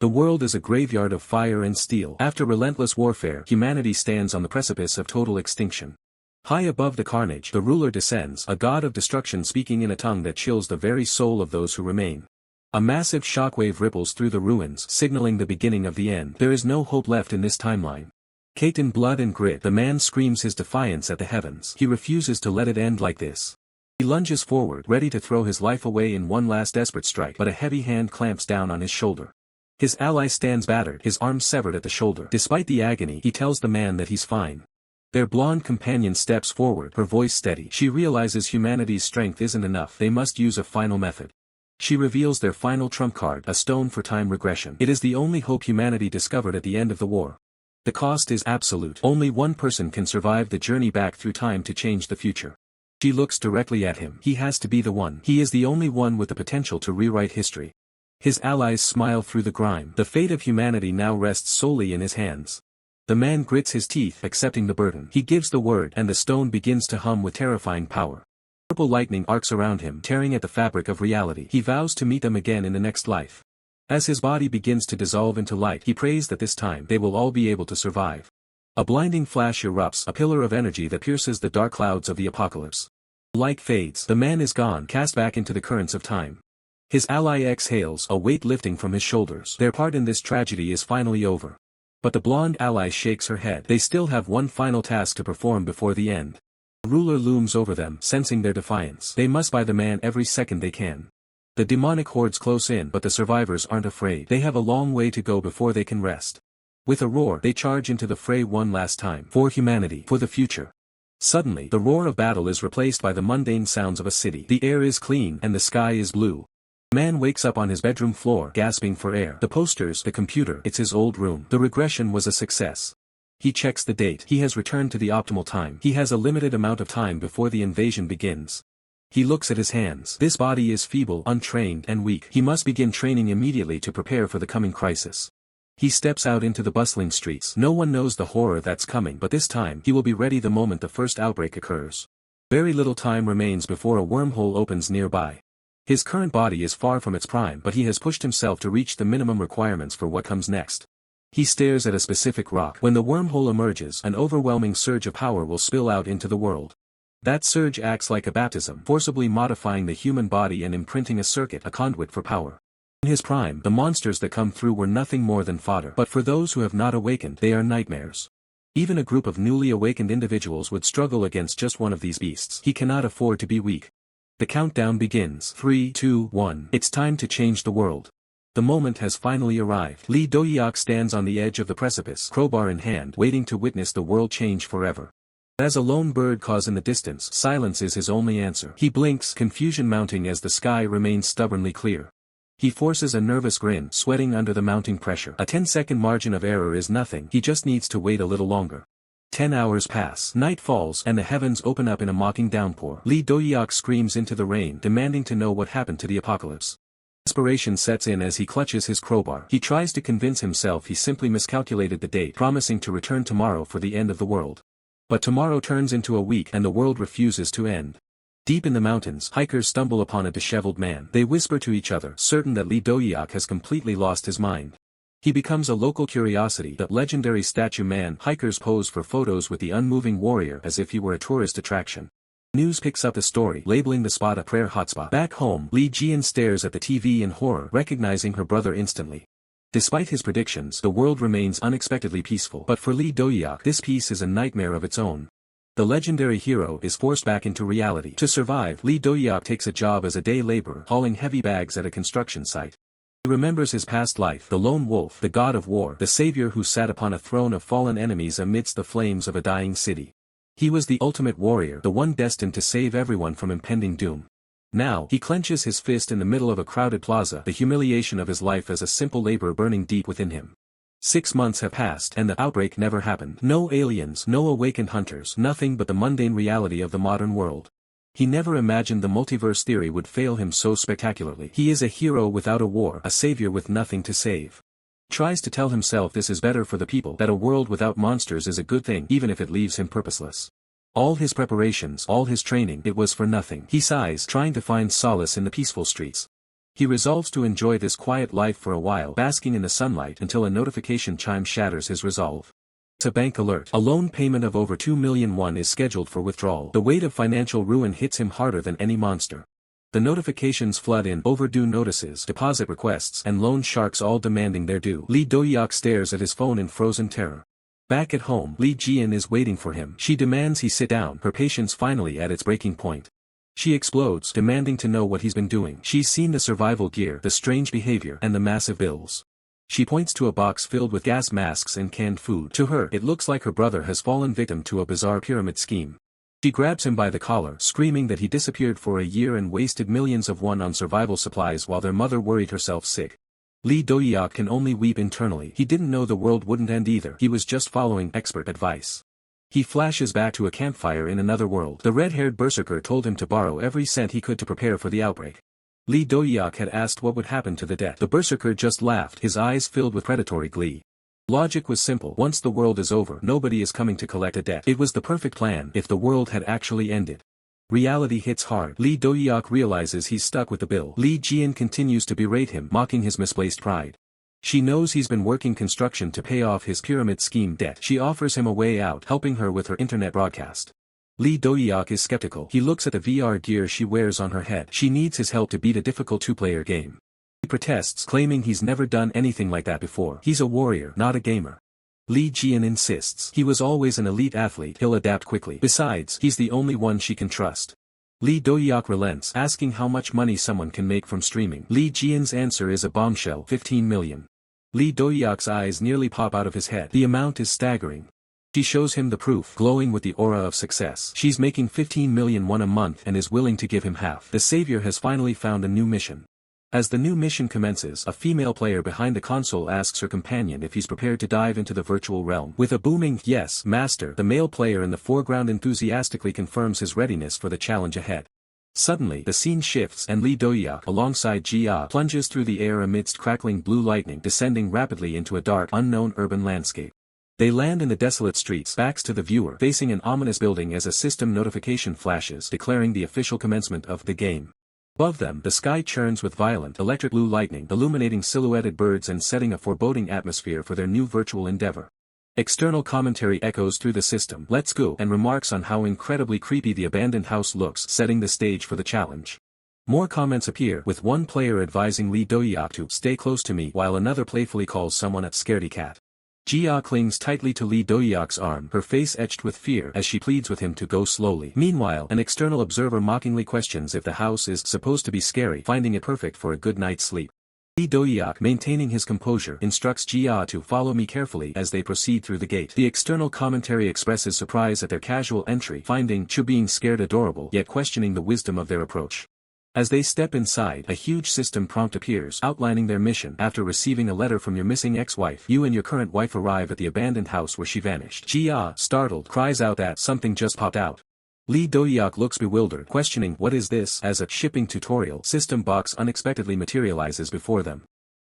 The world is a graveyard of fire and steel. After relentless warfare, humanity stands on the precipice of total extinction. High above the carnage, the ruler descends, a god of destruction speaking in a tongue that chills the very soul of those who remain. A massive shockwave ripples through the ruins, signaling the beginning of the end. There is no hope left in this timeline. Caked in blood and grit, the man screams his defiance at the heavens. He refuses to let it end like this. He lunges forward, ready to throw his life away in one last desperate strike, but a heavy hand clamps down on his shoulder. His ally stands battered, his arm severed at the shoulder. Despite the agony, he tells the man that he's fine. Their blonde companion steps forward, her voice steady. She realizes humanity's strength isn't enough. They must use a final method. She reveals their final trump card, a stone for time regression. It is the only hope humanity discovered at the end of the war. The cost is absolute. Only one person can survive the journey back through time to change the future. She looks directly at him. He has to be the one. He is the only one with the potential to rewrite history. His allies smile through the grime. The fate of humanity now rests solely in his hands. The man grits his teeth, accepting the burden. He gives the word, and the stone begins to hum with terrifying power. Purple lightning arcs around him, tearing at the fabric of reality. He vows to meet them again in the next life. As his body begins to dissolve into light, he prays that this time they will all be able to survive. A blinding flash erupts, a pillar of energy that pierces the dark clouds of the apocalypse. Light fades. The man is gone, cast back into the currents of time. His ally exhales, a weight lifting from his shoulders. Their part in this tragedy is finally over. But the blonde ally shakes her head. They still have one final task to perform before the end. The ruler looms over them, sensing their defiance. They must buy the man every second they can. The demonic hordes close in, but the survivors aren't afraid. They have a long way to go before they can rest. With a roar, they charge into the fray one last time. For humanity, for the future. Suddenly, the roar of battle is replaced by the mundane sounds of a city. The air is clean, and the sky is blue. Man wakes up on his bedroom floor, gasping for air. The posters, the computer, it's his old room. The regression was a success. He checks the date. He has returned to the optimal time. He has a limited amount of time before the invasion begins. He looks at his hands. This body is feeble, untrained, and weak. He must begin training immediately to prepare for the coming crisis. He steps out into the bustling streets. No one knows the horror that's coming, but this time, he will be ready the moment the first outbreak occurs. Very little time remains before a wormhole opens nearby. His current body is far from its prime, but he has pushed himself to reach the minimum requirements for what comes next. He stares at a specific rock. When the wormhole emerges, an overwhelming surge of power will spill out into the world. That surge acts like a baptism, forcibly modifying the human body and imprinting a circuit, a conduit for power. In his prime, the monsters that come through were nothing more than fodder. But for those who have not awakened, they are nightmares. Even a group of newly awakened individuals would struggle against just one of these beasts. He cannot afford to be weak. The countdown begins. 3, 2, 1. It's time to change the world. The moment has finally arrived. Dohyuk stands on the edge of the precipice, crowbar in hand, waiting to witness the world change forever. As a lone bird caws in the distance, silence is his only answer. He blinks, confusion mounting as the sky remains stubbornly clear. He forces a nervous grin, sweating under the mounting pressure. A 10-second margin of error is nothing. He just needs to wait a little longer. 10 hours pass. Night falls, and the heavens open up in a mocking downpour. Dohyuk screams into the rain, demanding to know what happened to the apocalypse. Desperation sets in as he clutches his crowbar. He tries to convince himself he simply miscalculated the date, promising to return tomorrow for the end of the world. But tomorrow turns into a week, and the world refuses to end. Deep in the mountains, hikers stumble upon a disheveled man. They whisper to each other, certain that Dohyuk has completely lost his mind. He becomes a local curiosity, the legendary statue man. Hikers pose for photos with the unmoving warrior as if he were a tourist attraction. News picks up the story, labeling the spot a prayer hotspot. Back home, Jian stares at the TV in horror, recognizing her brother instantly. Despite his predictions, the world remains unexpectedly peaceful. But for Dohyuk, this peace is a nightmare of its own. The legendary hero is forced back into reality. To survive, Dohyuk takes a job as a day laborer, hauling heavy bags at a construction site. He remembers his past life, the lone wolf, the god of war, the savior who sat upon a throne of fallen enemies amidst the flames of a dying city. He was the ultimate warrior, the one destined to save everyone from impending doom. Now, he clenches his fist in the middle of a crowded plaza, the humiliation of his life as a simple laborer burning deep within him. 6 months have passed, and the outbreak never happened. No aliens, no awakened hunters, nothing but the mundane reality of the modern world. He never imagined the multiverse theory would fail him so spectacularly. He is a hero without a war, a savior with nothing to save. He tries to tell himself this is better for the people, that a world without monsters is a good thing, even if it leaves him purposeless. All his preparations, all his training, it was for nothing. He sighs, trying to find solace in the peaceful streets. He resolves to enjoy this quiet life for a while, basking in the sunlight until a notification chime shatters his resolve. It's a bank alert. A loan payment of over 2 million won is scheduled for withdrawal. The weight of financial ruin hits him harder than any monster. The notifications flood in, overdue notices, deposit requests, and loan sharks all demanding their due. Lee Dohyuk stares at his phone in frozen terror. Back at home, Lee Jian is waiting for him. She demands he sit down, her patience finally at its breaking point. She explodes, demanding to know what he's been doing. She's seen the survival gear, the strange behavior, and the massive bills. She points to a box filled with gas masks and canned food. To her, it looks like her brother has fallen victim to a bizarre pyramid scheme. She grabs him by the collar, screaming that he disappeared for a year and wasted millions of won on survival supplies while their mother worried herself sick. Lee Dohyuk can only weep internally. He didn't know the world wouldn't end either. He was just following expert advice. He flashes back to a campfire in another world. The red-haired berserker told him to borrow every cent he could to prepare for the outbreak. Lee Dohyuk had asked what would happen to the debt. The berserker just laughed, his eyes filled with predatory glee. Logic was simple. Once the world is over, nobody is coming to collect a debt. It was the perfect plan if the world had actually ended. Reality hits hard. Lee Dohyuk realizes he's stuck with the bill. Lee Jian continues to berate him, mocking his misplaced pride. She knows he's been working construction to pay off his pyramid scheme debt. She offers him a way out, helping her with her internet broadcast. Lee Dohyuk is skeptical. He looks at the VR gear she wears on her head. She needs his help to beat a difficult two-player game. He protests, claiming he's never done anything like that before. He's a warrior, not a gamer. Lee Jian insists. He was always an elite athlete, he'll adapt quickly. Besides, he's the only one she can trust. Lee Dohyuk relents, asking how much money someone can make from streaming. Lee Jian's answer is a bombshell, 15 million. Lee Dohyuk's eyes nearly pop out of his head. The amount is staggering. She shows him the proof, glowing with the aura of success. She's making 15 million won a month and is willing to give him half. The savior has finally found a new mission. As the new mission commences, a female player behind the console asks her companion if he's prepared to dive into the virtual realm. With a booming, "Yes, master," the male player in the foreground enthusiastically confirms his readiness for the challenge ahead. Suddenly, the scene shifts and Lee Dohyuk, alongside Jia, plunges through the air amidst crackling blue lightning, descending rapidly into a dark, unknown urban landscape. They land in the desolate streets, backs to the viewer, facing an ominous building as a system notification flashes, declaring the official commencement of the game. Above them, the sky churns with violent, electric blue lightning, illuminating silhouetted birds and setting a foreboding atmosphere for their new virtual endeavor. External commentary echoes through the system, "Let's go," and remarks on how incredibly creepy the abandoned house looks, setting the stage for the challenge. More comments appear, with one player advising Lee Dohyuk to "stay close to me," while another playfully calls someone a scaredy cat. Jia clings tightly to Lee Dohyuk's arm, her face etched with fear as she pleads with him to go slowly. Meanwhile, an external observer mockingly questions if the house is supposed to be scary, finding it perfect for a good night's sleep. Lee Dohyuk, maintaining his composure, instructs Jia to follow me carefully as they proceed through the gate. The external commentary expresses surprise at their casual entry, finding Chu being scared adorable, yet questioning the wisdom of their approach. As they step inside, a huge system prompt appears, outlining their mission. After receiving a letter from your missing ex-wife, you and your current wife arrive at the abandoned house where she vanished. Jia, startled, cries out that something just popped out. Lee Dohyuk looks bewildered, questioning what is this, as a shipping tutorial system box unexpectedly materializes before them.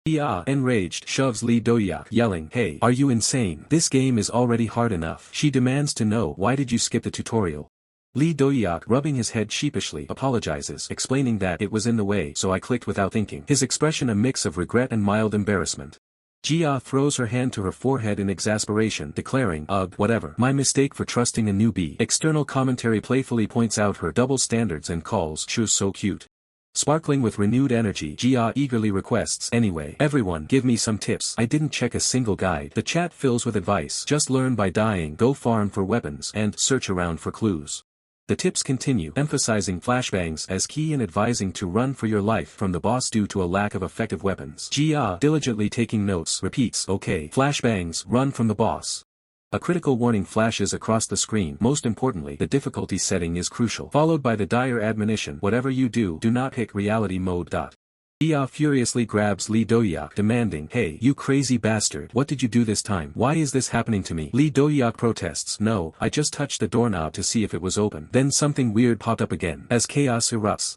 Jia, enraged, shoves Lee Dohyuk, yelling, "Hey, are you insane? This game is already hard enough." She demands to know, "Why did you skip the tutorial?" Lee Dohyuk, rubbing his head sheepishly, apologizes, explaining that it was in the way, so I clicked without thinking. His expression a mix of regret and mild embarrassment. Jia throws her hand to her forehead in exasperation, declaring, "Ugh, whatever. My mistake for trusting a newbie." External commentary playfully points out her double standards and calls, "She's so cute." Sparkling with renewed energy, Jia eagerly requests, "Anyway, everyone, give me some tips. I didn't check a single guide." The chat fills with advice: just learn by dying, go farm for weapons, and search around for clues. The tips continue, emphasizing flashbangs as key and advising to run for your life from the boss due to a lack of effective weapons. Jia, diligently taking notes, repeats, "Okay, flashbangs, run from the boss." A critical warning flashes across the screen. Most importantly, the difficulty setting is crucial, followed by the dire admonition, "Whatever you do, do not pick reality mode." Jia furiously grabs Lee Dohyuk, demanding, "Hey, you crazy bastard, what did you do this time? Why is this happening to me?" Lee Dohyuk protests, "No, I just touched the doorknob to see if it was open. Then something weird popped up again." As chaos erupts,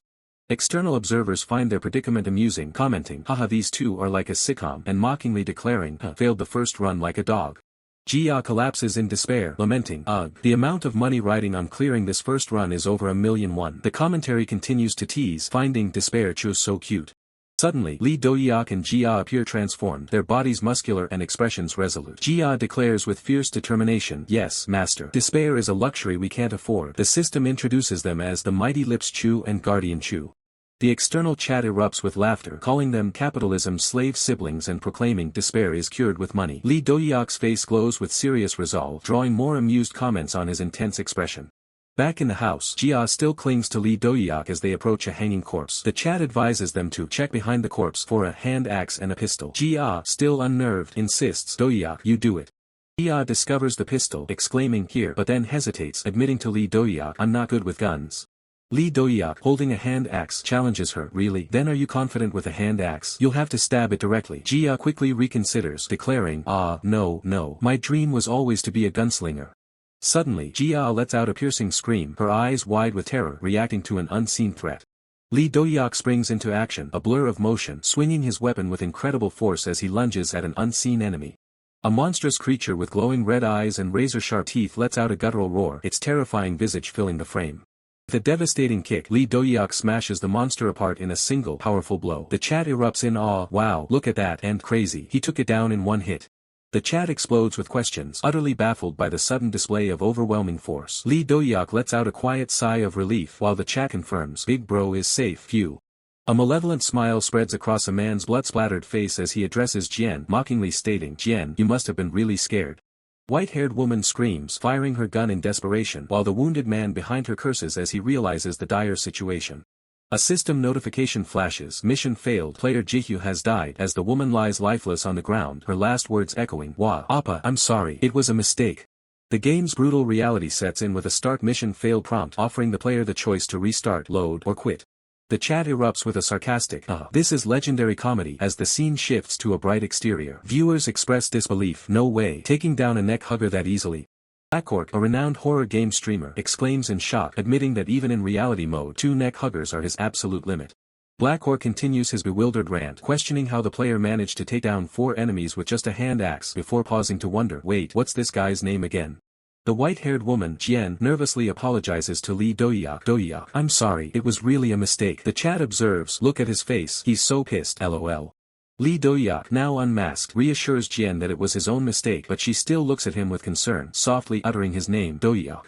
external observers find their predicament amusing, commenting, "Haha, these two are like a sitcom," and mockingly declaring, "Failed the first run like a dog." Jia collapses in despair, lamenting, "Ugh, the amount of money riding on clearing this first run is over 1 million won." The commentary continues to tease, finding despair chose so cute. Suddenly, Lee Dohyuk and Jia appear transformed, their bodies muscular and expressions resolute. Jia declares with fierce determination, "Yes, master. Despair is a luxury we can't afford." The system introduces them as the Mighty Lips Chu and Guardian Chu. The external chat erupts with laughter, calling them capitalism's slave siblings and proclaiming despair is cured with money. Lee Dohyuk's face glows with serious resolve, drawing more amused comments on his intense expression. Back in the house, Jia still clings to Lee Dohyuk as they approach a hanging corpse. The chat advises them to check behind the corpse for a hand axe and a pistol. Jia, still unnerved, insists, "Dohyuk, you do it." Jia discovers the pistol, exclaiming here, but then hesitates, admitting to Lee Dohyuk, "I'm not good with guns." Lee Dohyuk, holding a hand axe, challenges her, "Really? Then are you confident with a hand axe? You'll have to stab it directly." Jia quickly reconsiders, declaring, no, my dream was always to be a gunslinger." Suddenly, Jia lets out a piercing scream, her eyes wide with terror, reacting to an unseen threat. Lee Dohyuk springs into action, a blur of motion, swinging his weapon with incredible force as he lunges at an unseen enemy. A monstrous creature with glowing red eyes and razor-sharp teeth lets out a guttural roar, its terrifying visage filling the frame. With a devastating kick, Lee Dohyuk smashes the monster apart in a single, powerful blow. The chat erupts in awe, "Wow, look at that," and "Crazy, he took it down in one hit." The chat explodes with questions, utterly baffled by the sudden display of overwhelming force. Lee Dohyuk lets out a quiet sigh of relief while the chat confirms, "Big bro is safe, phew." A malevolent smile spreads across a man's blood-splattered face as he addresses Jian, mockingly stating, "Jian, you must have been really scared." White-haired woman screams, firing her gun in desperation, while the wounded man behind her curses as he realizes the dire situation. A system notification flashes, "Mission failed, player Jihu has died," as the woman lies lifeless on the ground, her last words echoing, "Wah, Appa, I'm sorry, it was a mistake." The game's brutal reality sets in with a "Start Mission Failed" prompt offering the player the choice to restart, load, or quit. The chat erupts with a sarcastic, "This is legendary comedy," as the scene shifts to a bright exterior. Viewers express disbelief, "No way, taking down a neck hugger that easily." Blackhawk, a renowned horror game streamer, exclaims in shock, admitting that even in reality mode, 2 neck huggers are his absolute limit. Blackhawk continues his bewildered rant, questioning how the player managed to take down 4 enemies with just a hand axe before pausing to wonder, "Wait, what's this guy's name again?" The white-haired woman, Jian, nervously apologizes to Lee Dohyuk, "Dohyuk, I'm sorry, it was really a mistake." The chat observes, "Look at his face, he's so pissed, lol." Lee Dohyuk, now unmasked, reassures Jian that it was his own mistake, but she still looks at him with concern, softly uttering his name, "Dohyuk."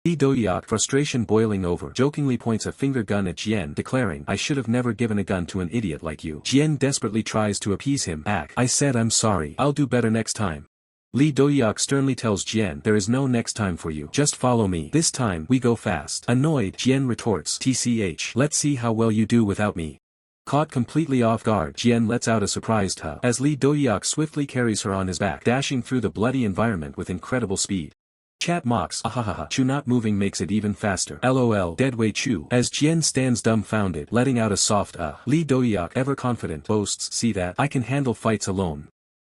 Lee Dohyuk, frustration boiling over, jokingly points a finger gun at Jian, declaring, "I should have never given a gun to an idiot like you." Jian desperately tries to appease him, "I said I'm sorry, I'll do better next time." Lee Dohyuk sternly tells Jian, "There is no next time for you, just follow me. This time, we go fast." Annoyed, Jian retorts, "TCH, let's see how well you do without me." Caught completely off guard, Jian lets out a surprised "huh" as Lee Dohyuk swiftly carries her on his back, dashing through the bloody environment with incredible speed. Chat mocks, "Ahahaha, Chu not moving makes it even faster. LOL, deadweight Chu," as Jian stands dumbfounded, letting out a soft Lee Dohyuk, ever confident, boasts, "See that, I can handle fights alone."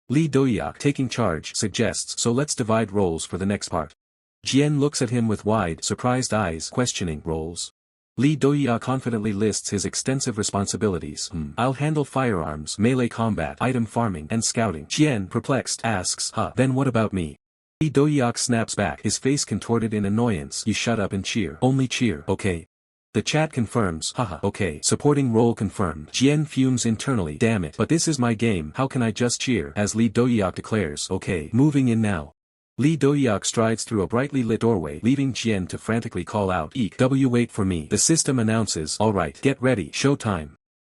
Lee Dohyuk, taking charge, suggests, "So let's divide roles for the next part." Jian looks at him with wide, surprised eyes, questioning, "Roles?" Lee Dohyuk confidently lists his extensive responsibilities. "I'll handle firearms, melee combat, item farming, and scouting." Jian, perplexed, asks, Then what about me?" Lee Dohyuk snaps back, his face contorted in annoyance, "You shut up and cheer. Only cheer, okay?" The chat confirms, "Haha, okay, supporting role confirmed." Jian fumes internally, "Damn it, but this is my game, how can I just cheer?" as Lee Dohyuk declares, "Okay, moving in now." Lee Dohyuk strides through a brightly lit doorway, leaving Jian to frantically call out, "Eek, wait for me." The system announces, "Alright, get ready, showtime."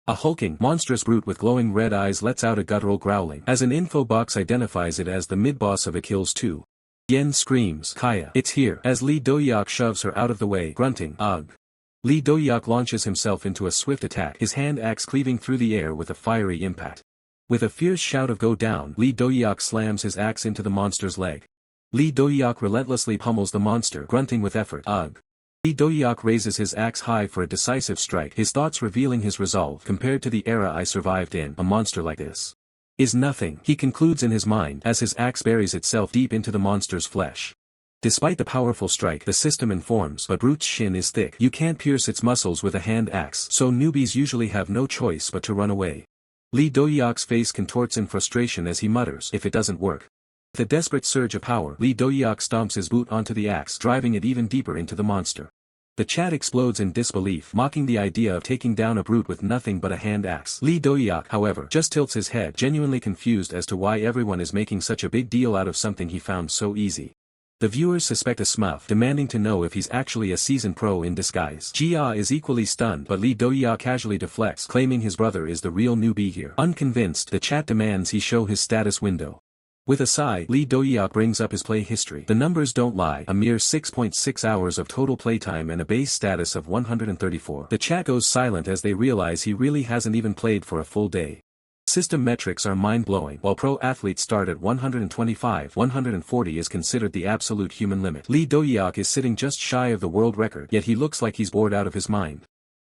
A hulking, monstrous brute with glowing red eyes lets out a guttural growling, as an info box identifies it as the mid-boss of Achilles 2. Jian screams, "Kaya, it's here," as Lee Dohyuk shoves her out of the way, grunting, "Ugh." Lee Dohyuk launches himself into a swift attack, his hand axe cleaving through the air with a fiery impact. With a fierce shout of "Go down," Lee Dohyuk slams his axe into the monster's leg. Lee Dohyuk relentlessly pummels the monster, grunting with effort, "Ugh." Lee Dohyuk raises his axe high for a decisive strike, his thoughts revealing his resolve. "Compared to the era I survived in, a monster like this is nothing," he concludes in his mind as his axe buries itself deep into the monster's flesh. Despite the powerful strike, the system informs, "But brute's shin is thick. You can't pierce its muscles with a hand axe, so newbies usually have no choice but to run away." Lee Dohyuk's face contorts in frustration as he mutters, "If it doesn't work." With a desperate surge of power, Lee Dohyuk stomps his boot onto the axe, driving it even deeper into the monster. The chat explodes in disbelief, mocking the idea of taking down a brute with nothing but a hand axe. Dohyuk, however, just tilts his head, genuinely confused as to why everyone is making such a big deal out of something he found so easy. The viewers suspect a Smurf, demanding to know if he's actually a seasoned pro in disguise. Jia is equally stunned, but Dohyuk casually deflects, claiming his brother is the real newbie here. Unconvinced, the chat demands he show his status window. With a sigh, Dohyuk brings up his play history. The numbers don't lie, a mere 6.6 hours of total playtime and a base status of 134. The chat goes silent as they realize he really hasn't even played for a full day. System metrics are mind-blowing. While pro athletes start at 125, 140 is considered the absolute human limit. Dohyuk is sitting just shy of the world record, yet he looks like he's bored out of his mind.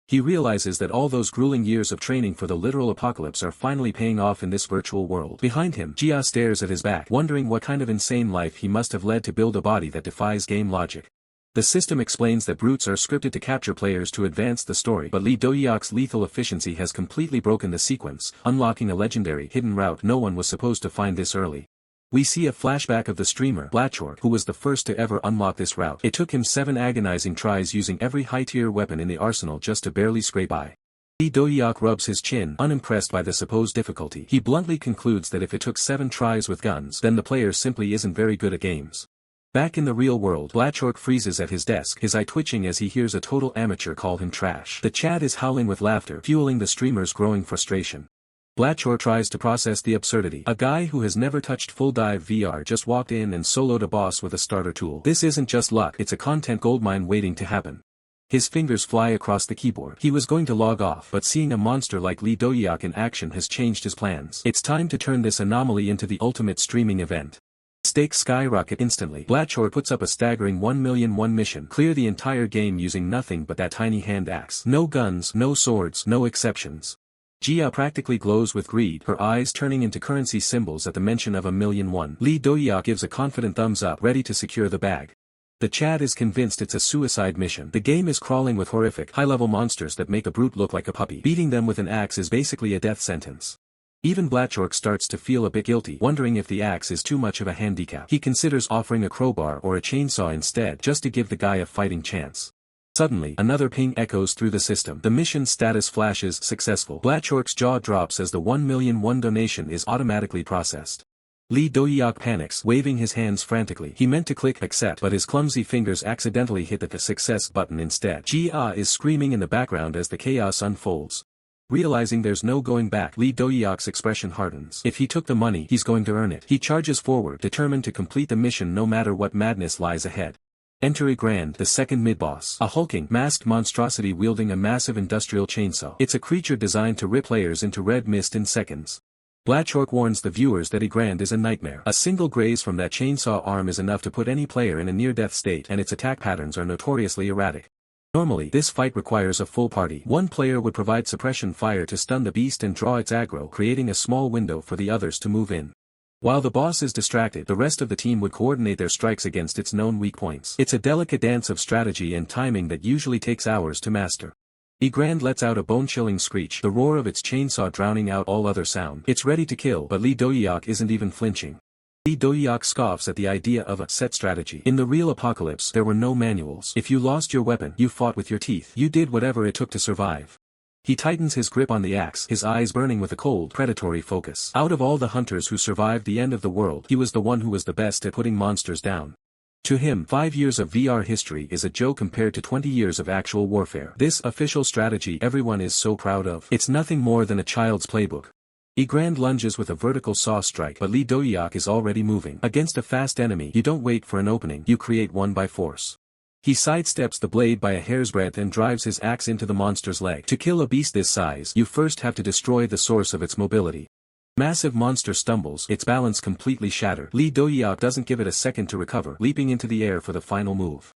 He realizes that all those grueling years of training for the literal apocalypse are finally paying off in this virtual world. Behind him, Jia stares at his back, wondering what kind of insane life he must have led to build a body that defies game logic. The system explains that brutes are scripted to capture players to advance the story, but Dohyuk's lethal efficiency has completely broken the sequence, unlocking a legendary hidden route no one was supposed to find this early. We see a flashback of the streamer, Dohyuk, who was the first to ever unlock this route. It took him 7 agonizing tries using every high-tier weapon in the arsenal just to barely scrape by. Dohyuk rubs his chin, unimpressed by the supposed difficulty. He bluntly concludes that if it took 7 tries with guns, then the player simply isn't very good at games. Back in the real world, Dohyuk freezes at his desk, his eye twitching as he hears a total amateur call him trash. The chat is howling with laughter, fueling the streamer's growing frustration. Dohyuk tries to process the absurdity. A guy who has never touched full dive VR just walked in and soloed a boss with a starter tool. This isn't just luck, it's a content goldmine waiting to happen. His fingers fly across the keyboard. He was going to log off, but seeing a monster like Dohyuk in action has changed his plans. It's time to turn this anomaly into the ultimate streaming event. Stakes skyrocket instantly. Dohyuk puts up a staggering 1,000,001 mission. Clear the entire game using nothing but that tiny hand axe. No guns, no swords, no exceptions. Jia practically glows with greed, her eyes turning into currency symbols at the mention of 1,000,001. Dohyuk gives a confident thumbs up, ready to secure the bag. The chat is convinced it's a suicide mission. The game is crawling with horrific, high-level monsters that make a brute look like a puppy. Beating them with an axe is basically a death sentence. Even Dohyuk starts to feel a bit guilty, wondering if the axe is too much of a handicap. He considers offering a crowbar or a chainsaw instead, just to give the guy a fighting chance. Suddenly, another ping echoes through the system. The mission status flashes successful. Dohyuk's jaw drops as the 1,000,001 donation is automatically processed. Dohyuk panics, waving his hands frantically. He meant to click accept, but his clumsy fingers accidentally hit the success button instead. Jia is screaming in the background as the chaos unfolds. Realizing there's no going back, Dohyuk's expression hardens. If he took the money, he's going to earn it. He charges forward, determined to complete the mission no matter what madness lies ahead. Enter Grand, the second mid-boss. A hulking, masked monstrosity wielding a massive industrial chainsaw. It's a creature designed to rip players into red mist in seconds. Dohyuk warns the viewers that Grand is a nightmare. A single graze from that chainsaw arm is enough to put any player in a near-death state, and its attack patterns are notoriously erratic. Normally, this fight requires a full party. One player would provide suppression fire to stun the beast and draw its aggro, creating a small window for the others to move in. While the boss is distracted, the rest of the team would coordinate their strikes against its known weak points. It's a delicate dance of strategy and timing that usually takes hours to master. Grand lets out a bone-chilling screech, the roar of its chainsaw drowning out all other sound. It's ready to kill, but Dohyuk isn't even flinching. Dohyuk scoffs at the idea of a set strategy. In the real apocalypse, there were no manuals. If you lost your weapon, you fought with your teeth. You did whatever it took to survive. He tightens his grip on the axe, his eyes burning with a cold, predatory focus. Out of all the hunters who survived the end of the world, he was the one who was the best at putting monsters down. To him, 5 years of VR history is a joke compared to 20 years of actual warfare. This official strategy everyone is so proud of. It's nothing more than a child's playbook. Grand lunges with a vertical saw strike, but Dohyuk is already moving. Against a fast enemy, you don't wait for an opening, you create one by force. He sidesteps the blade by a hair's breadth and drives his axe into the monster's leg. To kill a beast this size, you first have to destroy the source of its mobility. Massive monster stumbles, its balance completely shattered. Dohyuk doesn't give it a second to recover, leaping into the air for the final move.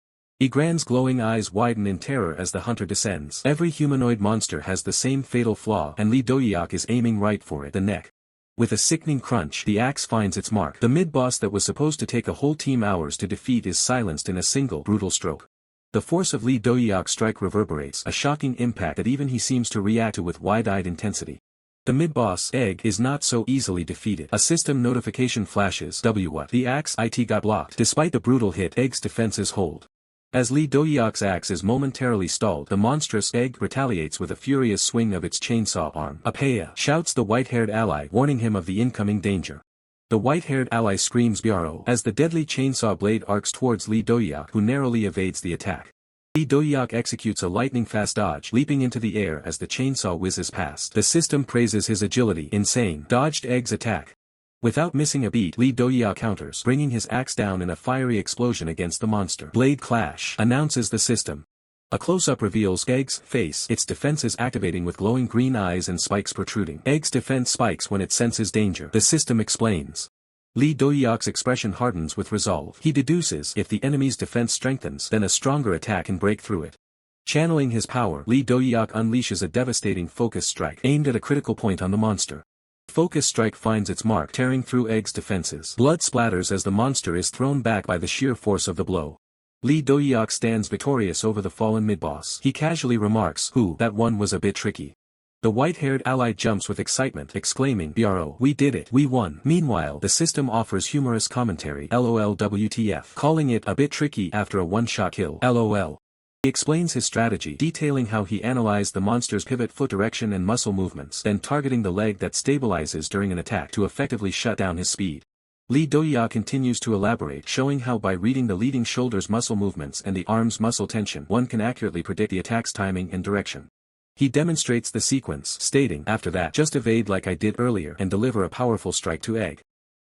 Grand's glowing eyes widen in terror as the hunter descends. Every humanoid monster has the same fatal flaw, and Dohyuk is aiming right for it, the neck. With a sickening crunch, the axe finds its mark. The mid-boss that was supposed to take a whole team hours to defeat is silenced in a single, brutal stroke. The force of Dohyuk's strike reverberates, a shocking impact that even he seems to react to with wide-eyed intensity. The mid-boss, Egg, is not so easily defeated. A system notification flashes. What? The axe IT got blocked. Despite the brutal hit, Egg's defenses hold. As Lee Dohyuk's axe is momentarily stalled, the monstrous egg retaliates with a furious swing of its chainsaw arm. "Apaya!" shouts the white-haired ally, warning him of the incoming danger. The white-haired ally screams "Byaro" as the deadly chainsaw blade arcs towards Lee Dohyuk, who narrowly evades the attack. Lee Dohyuk executes a lightning-fast dodge, leaping into the air as the chainsaw whizzes past. The system praises his agility. Insane. Dodged egg's attack. Without missing a beat, Lee Dohyuk counters, bringing his axe down in a fiery explosion against the monster. "Blade clash," announces the system. A close-up reveals Egg's face, its defenses activating with glowing green eyes and spikes protruding. Egg's defense spikes when it senses danger, the system explains. Lee Dohyuk's expression hardens with resolve. He deduces, if the enemy's defense strengthens, then a stronger attack can break through it. Channeling his power, Lee Dohyuk unleashes a devastating focus strike, aimed at a critical point on the monster. Focus strike finds its mark, tearing through Egg's defenses. Blood splatters as the monster is thrown back by the sheer force of the blow. Lee Dohyuk stands victorious over the fallen mid-boss. He casually remarks, that one was a bit tricky." The white-haired ally jumps with excitement, exclaiming, "Byaro, we did it, we won." Meanwhile, the system offers humorous commentary, "LOL WTF," calling it a bit tricky after a one-shot kill, LOL. He explains his strategy, detailing how he analyzed the monster's pivot foot direction and muscle movements, then targeting the leg that stabilizes during an attack to effectively shut down his speed. Lee Dohyuk continues to elaborate, showing how by reading the leading shoulder's muscle movements and the arm's muscle tension, one can accurately predict the attack's timing and direction. He demonstrates the sequence, stating, "After that, just evade like I did earlier and deliver a powerful strike to Egg."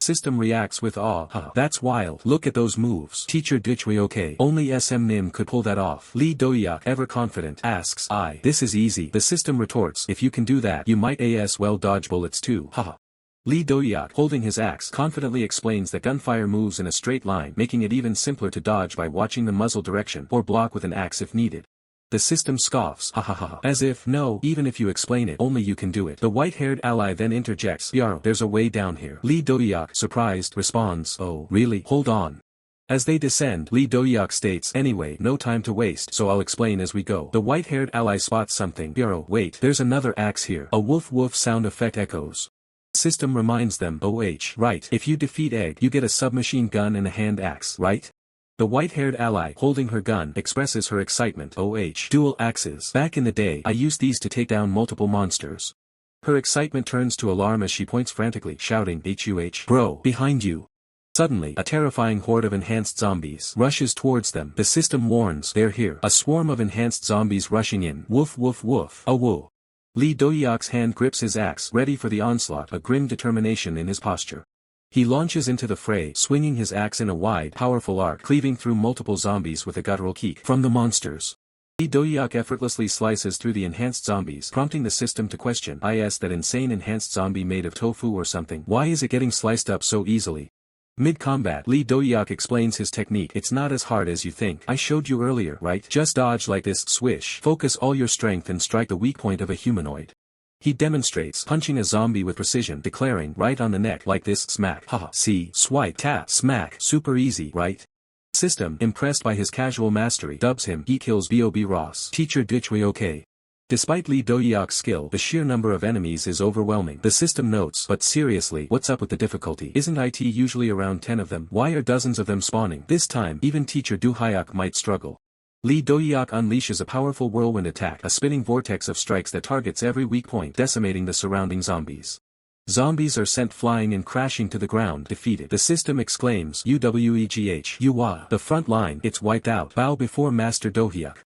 System reacts with awe. "That's wild. Look at those moves. Teacher Dohyuk, only SM Nim could pull that off." Lee Dohyuk, ever confident, asks, "This is easy." The system retorts, "If you can do that, you might as well dodge bullets too." Lee Dohyuk, holding his axe, confidently explains that gunfire moves in a straight line, making it even simpler to dodge by watching the muzzle direction, or block with an axe if needed. The system scoffs, as if, "No, even if you explain it, only you can do it." The white-haired ally then interjects, "Byaro, there's a way down here." Lee Dohyuk, surprised, responds, "Oh, really? Hold on." As they descend, Lee Dohyuk states, "Anyway, no time to waste, so I'll explain as we go." The white-haired ally spots something. "Byaro, wait, there's another axe here." A woof-woof sound effect echoes. System reminds them, right, if you defeat Egg, you get a submachine gun and a hand axe, right? The white-haired ally, holding her gun, expresses her excitement. Dual axes. Back in the day, I used these to take down multiple monsters. Her excitement turns to alarm as she points frantically, shouting, Bro, behind you. Suddenly, a terrifying horde of enhanced zombies rushes towards them. The system warns, "They're here." A swarm of enhanced zombies rushing in. Woof woof woof. Woo. Lee Dohyuk's hand grips his axe, ready for the onslaught, a grim determination in his posture. He launches into the fray, swinging his axe in a wide, powerful arc, cleaving through multiple zombies with a guttural kick from the monsters. Lee Dohyuk effortlessly slices through the enhanced zombies, prompting the system to question, "Is that insane enhanced zombie made of tofu or something? Why is it getting sliced up so easily?" Mid-combat, Lee Dohyuk explains his technique. "It's not as hard as you think. I showed you earlier, right? Just dodge like this, swish. Focus all your strength and strike the weak point of a humanoid." He demonstrates, punching a zombie with precision, declaring, "Right on the neck, like this, smack. See, swipe, tap, smack, super easy, right?" System, impressed by his casual mastery, dubs him, "He kills Bob Ross. Teacher Dohyuk." Despite Lee Dohyuk's skill, the sheer number of enemies is overwhelming. The system notes, "But seriously, what's up with the difficulty? Isn't it usually around 10 of them? Why are dozens of them spawning? This time, even Teacher Dohyuk might struggle." Lee Dohyuk unleashes a powerful whirlwind attack, a spinning vortex of strikes that targets every weak point, decimating the surrounding zombies. Zombies are sent flying and crashing to the ground, defeated. The system exclaims, "Uwegh, Uwa. The front line, it's wiped out. Bow before Master Dohyuk."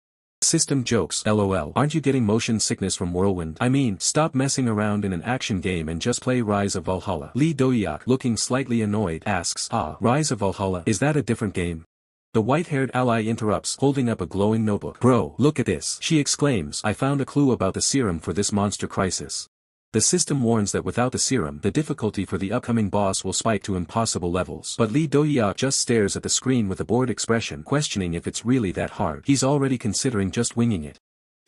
System jokes, "LOL, aren't you getting motion sickness from Whirlwind? I mean, stop messing around in an action game and just play Rise of Valhalla." Lee Dohyuk, looking slightly annoyed, asks, Rise of Valhalla, is that a different game?" The white-haired ally interrupts, holding up a glowing notebook. "Bro, look at this," she exclaims, "I found a clue about the serum for this monster crisis." The system warns that without the serum, the difficulty for the upcoming boss will spike to impossible levels. But Lee Dohyuk just stares at the screen with a bored expression, questioning if it's really that hard. He's already considering just winging it.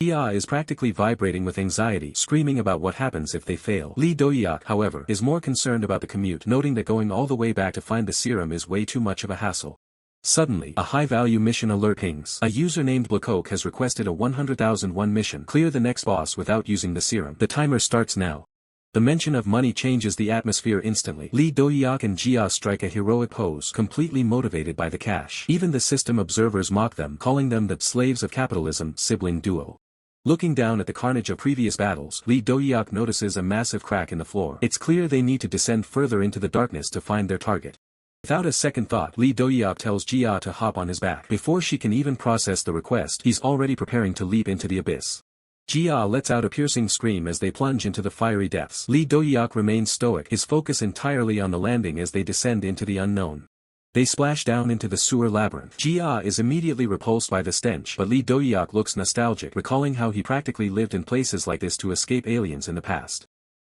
Ia is practically vibrating with anxiety, screaming about what happens if they fail. Lee Dohyuk, however, is more concerned about the commute, noting that going all the way back to find the serum is way too much of a hassle. Suddenly, a high-value mission alert pings. A user named Blacoke has requested a 100,001 mission. Clear the next boss without using the serum. The timer starts now. The mention of money changes the atmosphere instantly. Lee Dohyuk and Jia strike a heroic pose, completely motivated by the cash. Even the system observers mock them, calling them the slaves of capitalism sibling duo. Looking down at the carnage of previous battles, Lee Dohyuk notices a massive crack in the floor. It's clear they need to descend further into the darkness to find their target. Without a second thought, Lee Dohyuk tells Jia to hop on his back. Before she can even process the request, he's already preparing to leap into the abyss. Jia lets out a piercing scream as they plunge into the fiery depths. Lee Dohyuk remains stoic, his focus entirely on the landing as they descend into the unknown. They splash down into the sewer labyrinth. Jia is immediately repulsed by the stench, but Lee Dohyuk looks nostalgic, recalling how he practically lived in places like this to escape aliens in the past.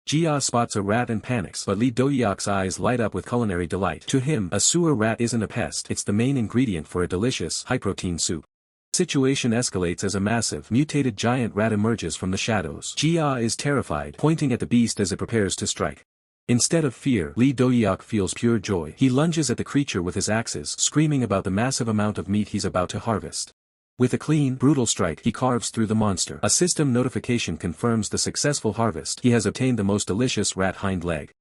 Jia spots a rat and panics, but Lee Dohyuk's eyes light up with culinary delight. To him, a sewer rat isn't a pest, it's the main ingredient for a delicious, high-protein soup. The situation escalates as a massive, mutated giant rat emerges from the shadows. Jia is terrified, pointing at the beast as it prepares to strike. Instead of fear, Lee Dohyuk feels pure joy. He lunges at the creature with his axes, screaming about the massive amount of meat he's about to harvest. With a clean, brutal strike, he carves through the monster. A system notification confirms the successful harvest. He has obtained the most delicious rat hind leg.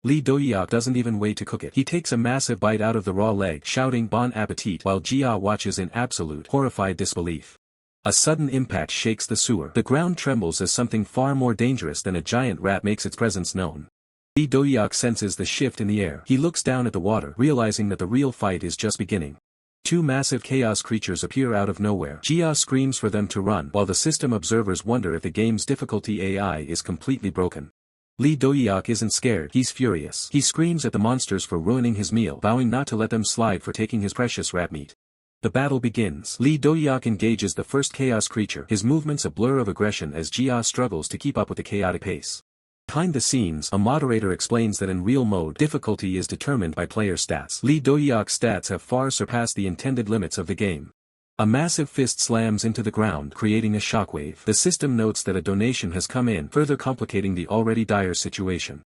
Lee Dohyuk doesn't even wait to cook it. He takes a massive bite out of the raw leg, shouting bon appetit, while Jia watches in absolute, horrified disbelief. A sudden impact shakes the sewer. The ground trembles as something far more dangerous than a giant rat makes its presence known. Lee Dohyuk senses the shift in the air. He looks down at the water, realizing that the real fight is just beginning. Two massive chaos creatures appear out of nowhere. Jia screams for them to run, while the system observers wonder if the game's difficulty AI is completely broken. Lee Dohyuk isn't scared, he's furious. He screams at the monsters for ruining his meal, vowing not to let them slide for taking his precious rat meat. The battle begins. Lee Dohyuk engages the first chaos creature, his movements a blur of aggression as Jia struggles to keep up with the chaotic pace. Behind the scenes, a moderator explains that in real mode, difficulty is determined by player stats. Lee Dohyuk's stats have far surpassed the intended limits of the game. A massive fist slams into the ground, creating a shockwave. The system notes that a donation has come in, further complicating the already dire situation.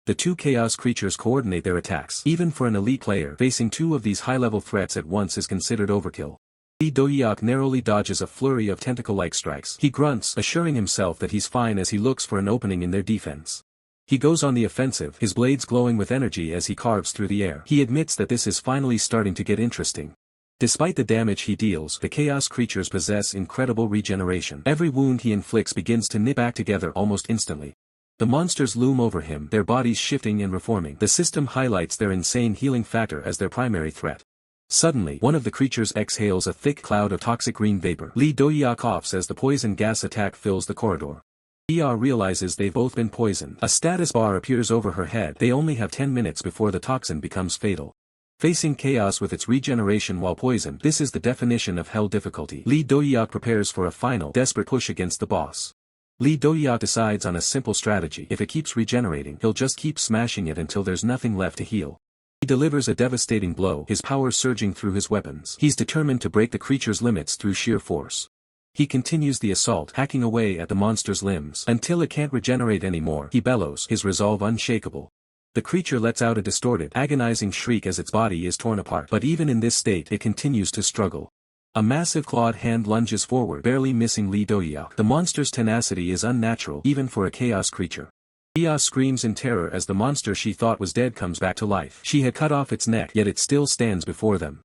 The two chaos creatures coordinate their attacks. Even for an elite player, facing two of these high-level threats at once is considered overkill. Lee Dohyuk narrowly dodges a flurry of tentacle-like strikes. He grunts, assuring himself that he's fine as he looks for an opening in their defense. He goes on the offensive, his blades glowing with energy as he carves through the air. He admits that this is finally starting to get interesting. Despite the damage he deals, the chaos creatures possess incredible regeneration. Every wound he inflicts begins to knit back together almost instantly. The monsters loom over him, their bodies shifting and reforming. The system highlights their insane healing factor as their primary threat. Suddenly, one of the creatures exhales a thick cloud of toxic green vapor. Lee Dohyuk coughs as the poison gas attack fills the corridor. Jia realizes they've both been poisoned. A status bar appears over her head. They only have 10 minutes before the toxin becomes fatal. Facing chaos with its regeneration while poisoned, this is the definition of hell difficulty. Lee Dohyuk prepares for a final, desperate push against the boss. Lee Dohyuk decides on a simple strategy. If it keeps regenerating, he'll just keep smashing it until there's nothing left to heal. He delivers a devastating blow, his power surging through his weapons. He's determined to break the creature's limits through sheer force. He continues the assault, hacking away at the monster's limbs. Until it can't regenerate anymore, he bellows, his resolve unshakable. The creature lets out a distorted, agonizing shriek as its body is torn apart. But even in this state, it continues to struggle. A massive clawed hand lunges forward, barely missing Lee Dohyuk. The monster's tenacity is unnatural, even for a chaos creature. Jia screams in terror as the monster she thought was dead comes back to life. She had cut off its neck, yet it still stands before them.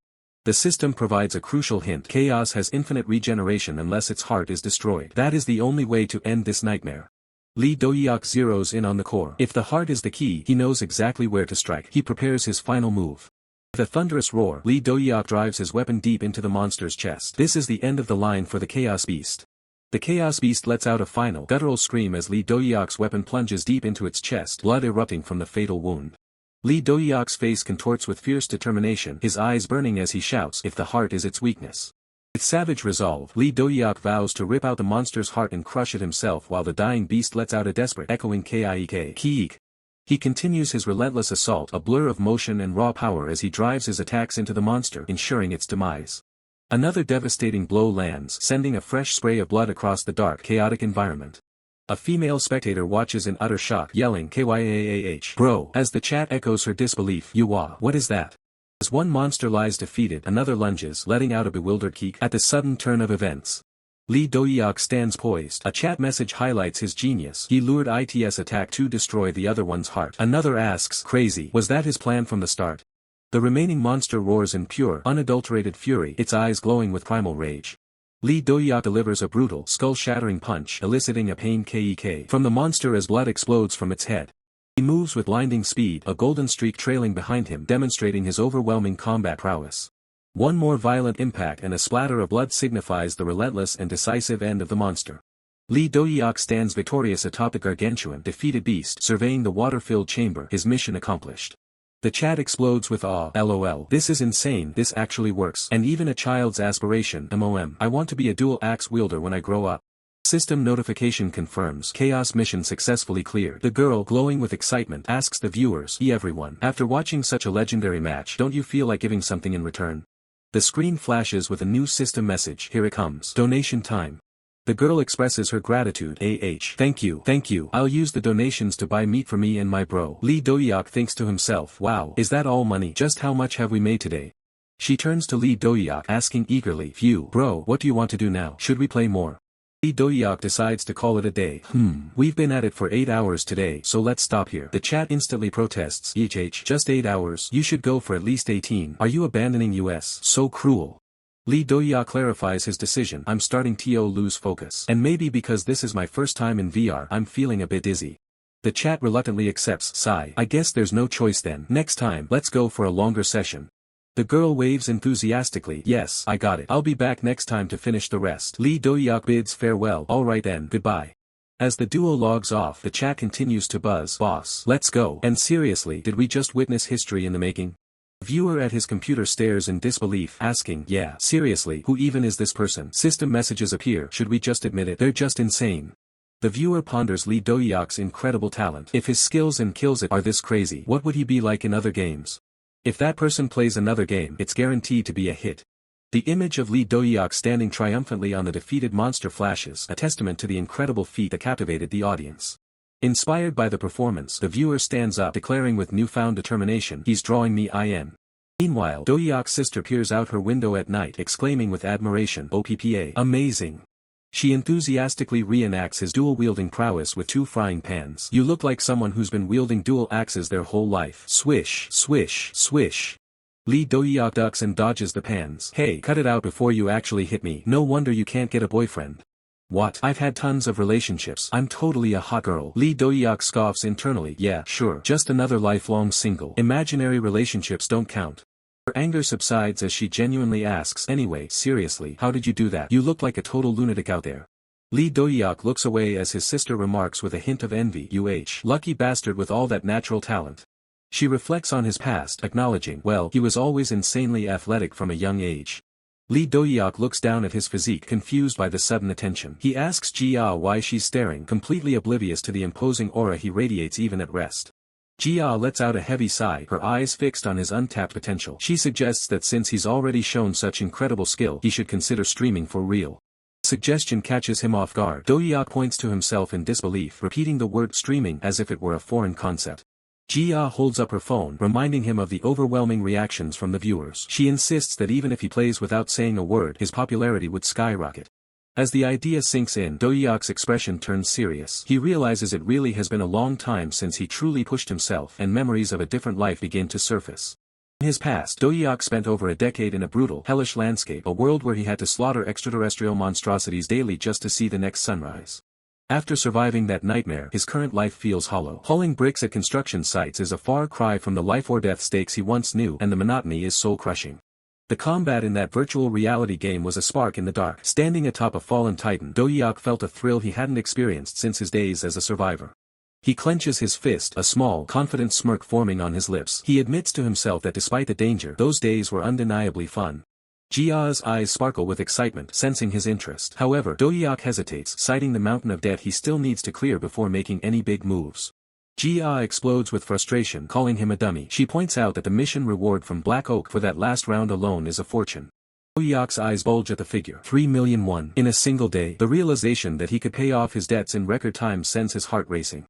The system provides a crucial hint. Chaos has infinite regeneration unless its heart is destroyed. That is the only way to end this nightmare. Lee Dohyuk zeroes in on the core. If the heart is the key, he knows exactly where to strike. He prepares his final move. With a thunderous roar, Lee Dohyuk drives his weapon deep into the monster's chest. This is the end of the line for the Chaos Beast. The Chaos Beast lets out a final, guttural scream as Lee Dohyuk's weapon plunges deep into its chest, blood erupting from the fatal wound. Lee Dohyuk's face contorts with fierce determination, his eyes burning as he shouts, if the heart is its weakness. With savage resolve, Lee Dohyuk vows to rip out the monster's heart and crush it himself while the dying beast lets out a desperate, echoing kiik. Kiik. He continues his relentless assault, a blur of motion and raw power as he drives his attacks into the monster, ensuring its demise. Another devastating blow lands, sending a fresh spray of blood across the dark, chaotic environment. A female spectator watches in utter shock, yelling KYAAH, bro, as the chat echoes her disbelief. Yuwa, what is that? As one monster lies defeated, another lunges, letting out a bewildered kick. At the sudden turn of events, Lee Dohyuk stands poised. A chat message highlights his genius. He lured IT's attack to destroy the other one's heart. Another asks, crazy. Was that his plan from the start? The remaining monster roars in pure, unadulterated fury, its eyes glowing with primal rage. Lee Dohyuk delivers a brutal, skull-shattering punch, eliciting a pain kek from the monster as blood explodes from its head. He moves with blinding speed, a golden streak trailing behind him, demonstrating his overwhelming combat prowess. One more violent impact and a splatter of blood signifies the relentless and decisive end of the monster. Lee Dohyuk stands victorious atop the gargantuan, defeated beast, surveying the water-filled chamber, his mission accomplished. The chat explodes with awe. LOL. This is insane. This actually works. And even a child's aspiration. MOM. I want to be a dual axe wielder when I grow up. System notification confirms Chaos mission successfully cleared. The girl, glowing with excitement, asks the viewers, everyone, after watching such a legendary match, don't you feel like giving something in return? The screen flashes with a new system message. Here it comes. Donation time. The girl expresses her gratitude. Thank you, I'll use the donations to buy meat for me and my bro. Lee Dohyuk thinks to himself, wow, is that all money? Just how much have we made today? She turns to Lee Dohyuk, asking eagerly, phew, bro, what do you want to do now? Should we play more? Lee Dohyuk decides to call it a day. We've been at it for 8 hours today, so let's stop here. The chat instantly protests. Just 8 hours? You should go for at least 18. Are you abandoning us? So cruel. Lee Dohyuk clarifies his decision. I'm starting to lose focus. And maybe because this is my first time in VR, I'm feeling a bit dizzy. The chat reluctantly accepts. Sigh. I guess there's no choice then. Next time, let's go for a longer session. The girl waves enthusiastically. Yes, I got it. I'll be back next time to finish the rest. Lee Dohyuk bids farewell. Alright then, goodbye. As the duo logs off, the chat continues to buzz. Boss, let's go. And seriously, did we just witness history in the making? The viewer at his computer stares in disbelief, asking, yeah, seriously, who even is this person? System messages appear. Should we just admit it? They're just insane. The viewer ponders Lee Dohyuk's incredible talent. If his skills and kills are this crazy, what would he be like in other games? If that person plays another game, it's guaranteed to be a hit. The image of Lee Dohyuk standing triumphantly on the defeated monster flashes, a testament to the incredible feat that captivated the audience. Inspired by the performance, the viewer stands up, declaring with newfound determination, he's drawing me in. Meanwhile, Dohyuk's sister peers out her window at night, exclaiming with admiration, OPPA, amazing. She enthusiastically reenacts his dual-wielding prowess with 2 frying pans. You look like someone who's been wielding dual axes their whole life. Swish, swish, swish. Lee Dohyuk ducks and dodges the pans. Hey, cut it out before you actually hit me. No wonder you can't get a boyfriend. What? I've had tons of relationships. I'm totally a hot girl. Lee Dohyuk scoffs internally. Yeah, sure. Just another lifelong single. Imaginary relationships don't count. Her anger subsides as she genuinely asks, anyway, seriously, how did you do that? You look like a total lunatic out there. Lee Dohyuk looks away as his sister remarks with a hint of envy, lucky bastard with all that natural talent. She reflects on his past, acknowledging, well, he was always insanely athletic from a young age. Lee Dohyuk looks down at his physique, confused by the sudden attention. He asks Jia why she's staring, completely oblivious to the imposing aura he radiates even at rest. Jia lets out a heavy sigh, her eyes fixed on his untapped potential. She suggests that since he's already shown such incredible skill, he should consider streaming for real. The suggestion catches him off guard. Dohyuk points to himself in disbelief, repeating the word streaming as if it were a foreign concept. Jia holds up her phone, reminding him of the overwhelming reactions from the viewers. She insists that even if he plays without saying a word, his popularity would skyrocket. As the idea sinks in, Dohyuk's expression turns serious. He realizes it really has been a long time since he truly pushed himself, and memories of a different life begin to surface. In his past, Dohyuk spent over a decade in a brutal, hellish landscape, a world where he had to slaughter extraterrestrial monstrosities daily just to see the next sunrise. After surviving that nightmare, his current life feels hollow. Hauling bricks at construction sites is a far cry from the life-or-death stakes he once knew, and the monotony is soul-crushing. The combat in that virtual reality game was a spark in the dark. Standing atop a fallen titan, Dohyuk felt a thrill he hadn't experienced since his days as a survivor. He clenches his fist, a small, confident smirk forming on his lips. He admits to himself that despite the danger, those days were undeniably fun. Jia's eyes sparkle with excitement, sensing his interest. However, Dohyuk hesitates, citing the mountain of debt he still needs to clear before making any big moves. Jia explodes with frustration, calling him a dummy. She points out that the mission reward from Black Oak for that last round alone is a fortune. Dohyuk's eyes bulge at the figure. 3 million won in a single day. The realization that he could pay off his debts in record time sends his heart racing.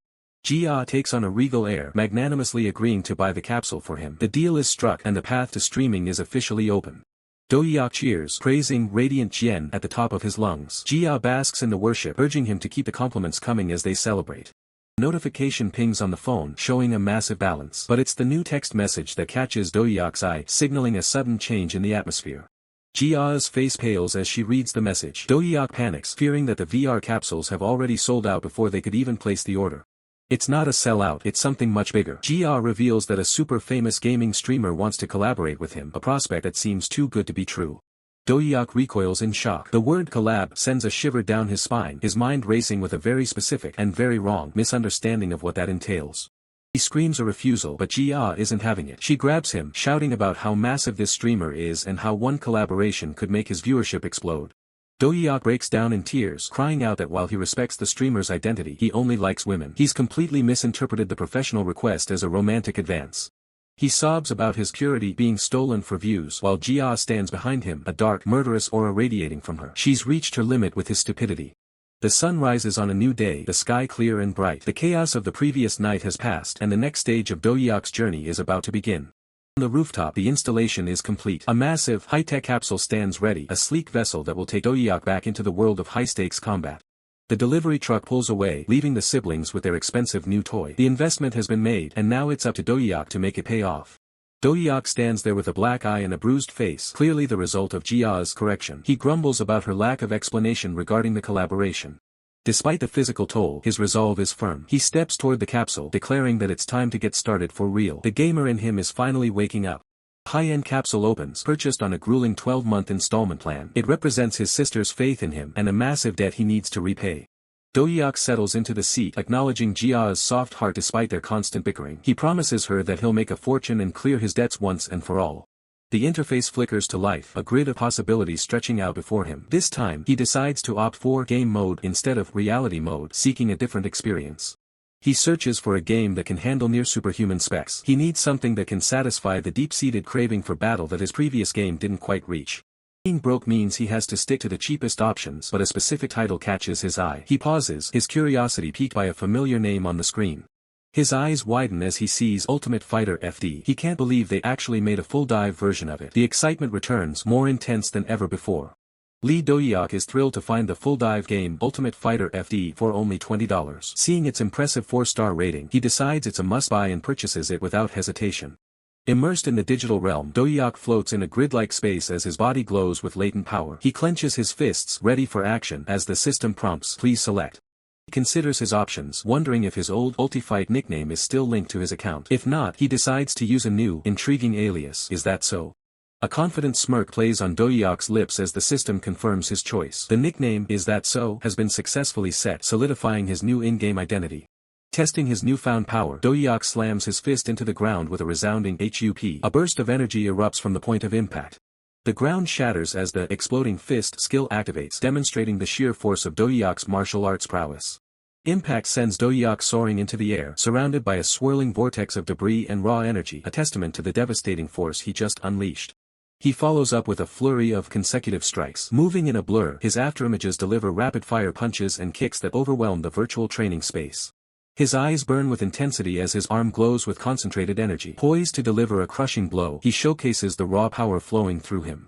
Jia takes on a regal air, magnanimously agreeing to buy the capsule for him. The deal is struck and the path to streaming is officially open. Dohyuk cheers, praising Radiant Jian at the top of his lungs. Jia basks in the worship, urging him to keep the compliments coming as they celebrate. Notification pings on the phone showing a massive balance. But it's the new text message that catches Dohyuk's eye, signaling a sudden change in the atmosphere. Jia's face pales as she reads the message. Dohyuk panics, fearing that the VR capsules have already sold out before they could even place the order. It's not a sellout, it's something much bigger. Jia reveals that a super famous gaming streamer wants to collaborate with him, a prospect that seems too good to be true. Dohyuk recoils in shock. The word collab sends a shiver down his spine, his mind racing with a very specific and very wrong misunderstanding of what that entails. He screams a refusal, but Jia isn't having it. She grabs him, shouting about how massive this streamer is and how one collaboration could make his viewership explode. Dohyuk breaks down in tears, crying out that while he respects the streamer's identity, he only likes women. He's completely misinterpreted the professional request as a romantic advance. He sobs about his purity being stolen for views while Jia stands behind him, a dark, murderous aura radiating from her. She's reached her limit with his stupidity. The sun rises on a new day, the sky clear and bright. The chaos of the previous night has passed and the next stage of Dohyuk's journey is about to begin. On the rooftop, the installation is complete. A massive, high-tech capsule stands ready, a sleek vessel that will take Dohyuk back into the world of high-stakes combat. The delivery truck pulls away, leaving the siblings with their expensive new toy. The investment has been made, and now it's up to Dohyuk to make it pay off. Dohyuk stands there with a black eye and a bruised face, clearly the result of Jia's correction. He grumbles about her lack of explanation regarding the collaboration. Despite the physical toll, his resolve is firm. He steps toward the capsule, declaring that it's time to get started for real. The gamer in him is finally waking up. High-end capsule opens, purchased on a grueling 12-month installment plan. It represents his sister's faith in him and a massive debt he needs to repay. Dohyuk settles into the seat, acknowledging Jia's soft heart despite their constant bickering. He promises her that he'll make a fortune and clear his debts once and for all. The interface flickers to life, a grid of possibilities stretching out before him. This time, he decides to opt for game mode instead of reality mode, seeking a different experience. He searches for a game that can handle near superhuman specs. He needs something that can satisfy the deep-seated craving for battle that his previous game didn't quite reach. Being broke means he has to stick to the cheapest options, but a specific title catches his eye. He pauses, his curiosity piqued by a familiar name on the screen. His eyes widen as he sees Ultimate Fighter FD. He can't believe they actually made a full-dive version of it. The excitement returns, more intense than ever before. Lee Dohyuk is thrilled to find the full-dive game Ultimate Fighter FD for only $20. Seeing its impressive 4-star rating, he decides it's a must-buy and purchases it without hesitation. Immersed in the digital realm, Dohyuk floats in a grid-like space as his body glows with latent power. He clenches his fists, ready for action, as the system prompts, "Please select." He considers his options, wondering if his old Ultifight nickname is still linked to his account. If not, he decides to use a new, intriguing alias. Is that so? A confident smirk plays on Dohyuk's lips as the system confirms his choice. The nickname, "Is That So?" has been successfully set, solidifying his new in-game identity. Testing his newfound power, Dohyuk slams his fist into the ground with a resounding HUP. A burst of energy erupts from the point of impact. The ground shatters as the exploding fist skill activates, demonstrating the sheer force of Dohyuk's martial arts prowess. Impact sends Dohyuk soaring into the air, surrounded by a swirling vortex of debris and raw energy, a testament to the devastating force he just unleashed. He follows up with a flurry of consecutive strikes. Moving in a blur, his afterimages deliver rapid-fire punches and kicks that overwhelm the virtual training space. His eyes burn with intensity as his arm glows with concentrated energy. Poised to deliver a crushing blow, he showcases the raw power flowing through him.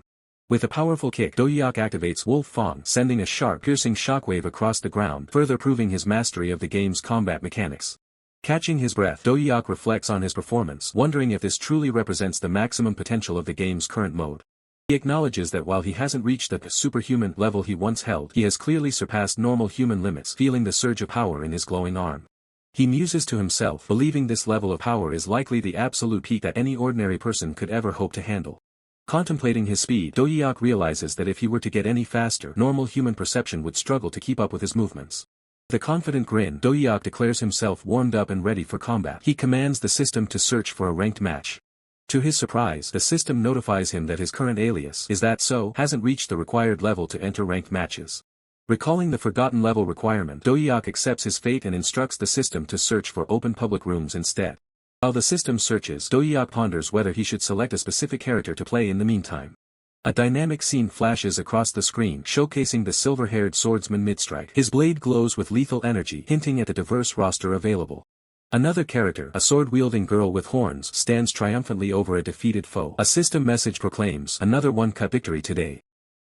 With a powerful kick, Dohyuk activates Wolf Fang, sending a sharp, piercing shockwave across the ground, further proving his mastery of the game's combat mechanics. Catching his breath, Dohyuk reflects on his performance, wondering if this truly represents the maximum potential of the game's current mode. He acknowledges that while he hasn't reached the superhuman level he once held, he has clearly surpassed normal human limits, feeling the surge of power in his glowing arm. He muses to himself, believing this level of power is likely the absolute peak that any ordinary person could ever hope to handle. Contemplating his speed, Dohyuk realizes that if he were to get any faster, normal human perception would struggle to keep up with his movements. With a confident grin, Dohyuk declares himself warmed up and ready for combat. He commands the system to search for a ranked match. To his surprise, the system notifies him that his current alias, "Is That So?" hasn't reached the required level to enter ranked matches. Recalling the forgotten level requirement, Dohyuk accepts his fate and instructs the system to search for open public rooms instead. While the system searches, Dohyuk ponders whether he should select a specific character to play in the meantime. A dynamic scene flashes across the screen, showcasing the silver-haired swordsman mid-strike. His blade glows with lethal energy, hinting at the diverse roster available. Another character, a sword-wielding girl with horns, stands triumphantly over a defeated foe. A system message proclaims, another one-cut victory today.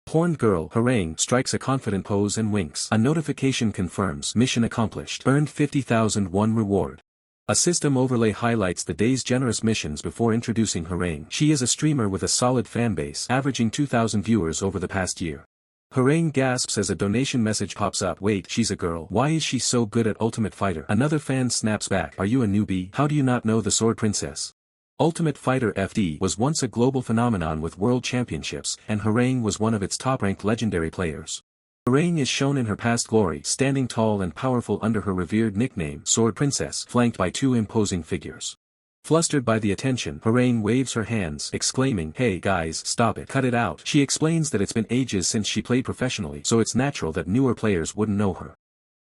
Horned girl, harangue, strikes a confident pose and winks. A notification confirms, mission accomplished. Earned 50,001 reward. A system overlay highlights the day's generous missions before introducing harangue. She is a streamer with a solid fanbase, averaging 2,000 viewers over the past year. Harangue gasps as a donation message pops up. Wait, she's a girl. Why is she so good at Ultimate Fighter? Another fan snaps back. Are you a newbie? How do you not know the Sword Princess? Ultimate Fighter FD was once a global phenomenon with world championships, and Harangue was one of its top-ranked legendary players. Harangue is shown in her past glory, standing tall and powerful under her revered nickname, Sword Princess, flanked by two imposing figures. Flustered by the attention, Harangue waves her hands, exclaiming, "Hey guys, stop it, cut it out." She explains that it's been ages since she played professionally, so it's natural that newer players wouldn't know her.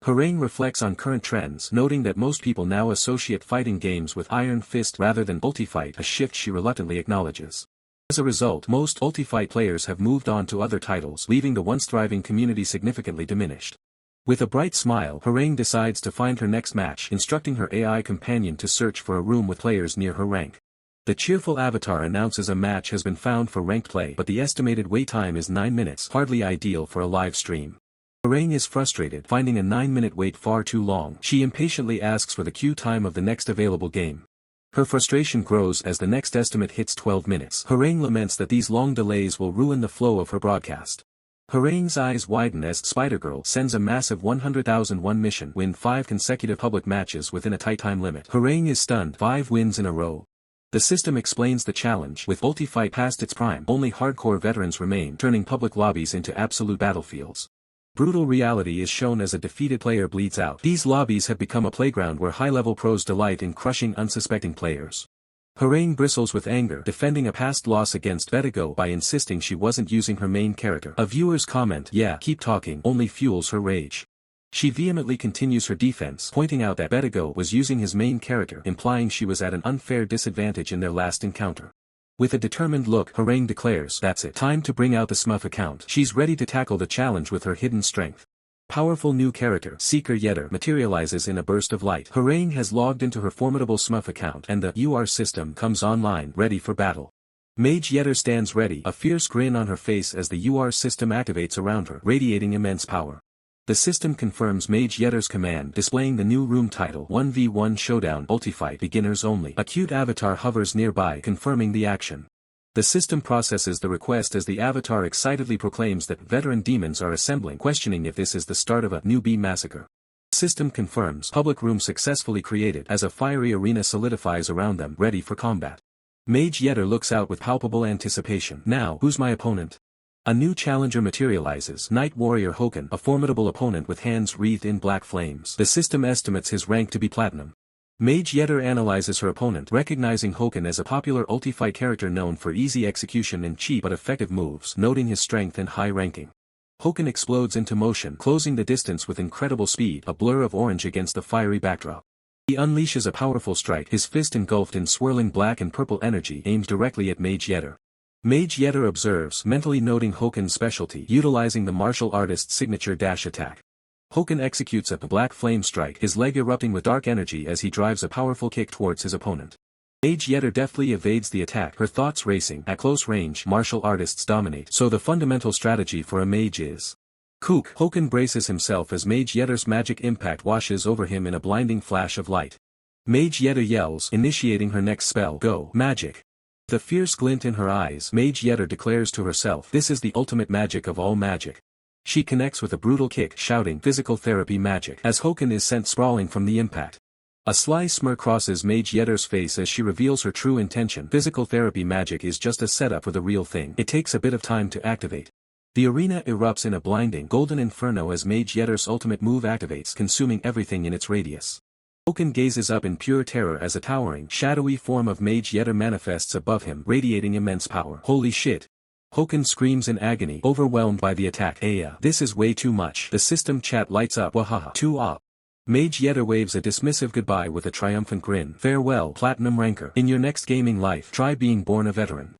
Harangue reflects on current trends, noting that most people now associate fighting games with Iron Fist rather than Ultifight, a shift she reluctantly acknowledges. As a result, most Ultifight players have moved on to other titles, leaving the once thriving community significantly diminished. With a bright smile, Harangue decides to find her next match, instructing her AI companion to search for a room with players near her rank. The cheerful avatar announces a match has been found for ranked play, but the estimated wait time is 9 minutes, hardly ideal for a live stream. Harangue is frustrated, finding a 9-minute wait far too long. She impatiently asks for the queue time of the next available game. Her frustration grows as the next estimate hits 12 minutes. Harangue laments that these long delays will ruin the flow of her broadcast. Harangue's eyes widen as Spider-Girl sends a massive 100,001 mission, win 5 consecutive public matches within a tight time limit. Harangue is stunned, 5 wins in a row. The system explains the challenge. With Ultifight past its prime, only hardcore veterans remain, turning public lobbies into absolute battlefields. Brutal reality is shown as a defeated player bleeds out. These lobbies have become a playground where high-level pros delight in crushing unsuspecting players. Harangue bristles with anger, defending a past loss against Bedigo by insisting she wasn't using her main character. A viewer's comment, "Yeah, keep talking," only fuels her rage. She vehemently continues her defense, pointing out that Bedigo was using his main character, implying she was at an unfair disadvantage in their last encounter. With a determined look, Harangue declares, "That's it. Time to bring out the Smurf account." She's ready to tackle the challenge with her hidden strength. Powerful new character, Seeker Yetter, materializes in a burst of light. Harangue has logged into her formidable Smurf account, and the UR system comes online, ready for battle. Mage Yetter stands ready, a fierce grin on her face as the UR system activates around her, radiating immense power. The system confirms Mage Yetter's command, displaying the new room title, 1v1 Showdown, Ultifight, Beginners Only. A cute avatar hovers nearby, confirming the action. The system processes the request as the avatar excitedly proclaims that veteran demons are assembling, questioning if this is the start of a newbie massacre. The system confirms, public room successfully created, as a fiery arena solidifies around them, ready for combat. Mage Yetter looks out with palpable anticipation. Now, who's my opponent? A new challenger materializes, Night Warrior Hoken, a formidable opponent with hands wreathed in black flames. The system estimates his rank to be platinum. Mage Yetter analyzes her opponent, recognizing Hoken as a popular Ultifight character known for easy execution and cheap but effective moves, noting his strength and high ranking. Hoken explodes into motion, closing the distance with incredible speed, a blur of orange against the fiery backdrop. He unleashes a powerful strike, his fist engulfed in swirling black and purple energy, aimed directly at Mage Yetter. Mage Yetter observes, mentally noting Hoken's specialty, utilizing the martial artist's signature dash attack. Hoken executes a black flame strike, his leg erupting with dark energy as he drives a powerful kick towards his opponent. Mage Yetter deftly evades the attack, her thoughts racing. At close range, martial artists dominate, so the fundamental strategy for a mage is Kook. Hoken braces himself as Mage Yetter's magic impact washes over him in a blinding flash of light. Mage Yetter yells, initiating her next spell, Go, Magic. The fierce glint in her eyes, Mage Yetter declares to herself, this is the ultimate magic of all magic. She connects with a brutal kick, shouting, Physical Therapy Magic, as Hoken is sent sprawling from the impact. A sly smirk crosses Mage Yetter's face as she reveals her true intention. Physical Therapy Magic is just a setup for the real thing. It takes a bit of time to activate. The arena erupts in a blinding, golden inferno as Mage Yetter's ultimate move activates, consuming everything in its radius. Hoken gazes up in pure terror as a towering, shadowy form of Mage Yetter manifests above him, radiating immense power. Holy shit! Hoken screams in agony, overwhelmed by the attack. Aya, this is way too much. The system chat lights up. Wahaha. Too op. Mage Yetter waves a dismissive goodbye with a triumphant grin. Farewell, Platinum Ranker. In your next gaming life, try being born a veteran.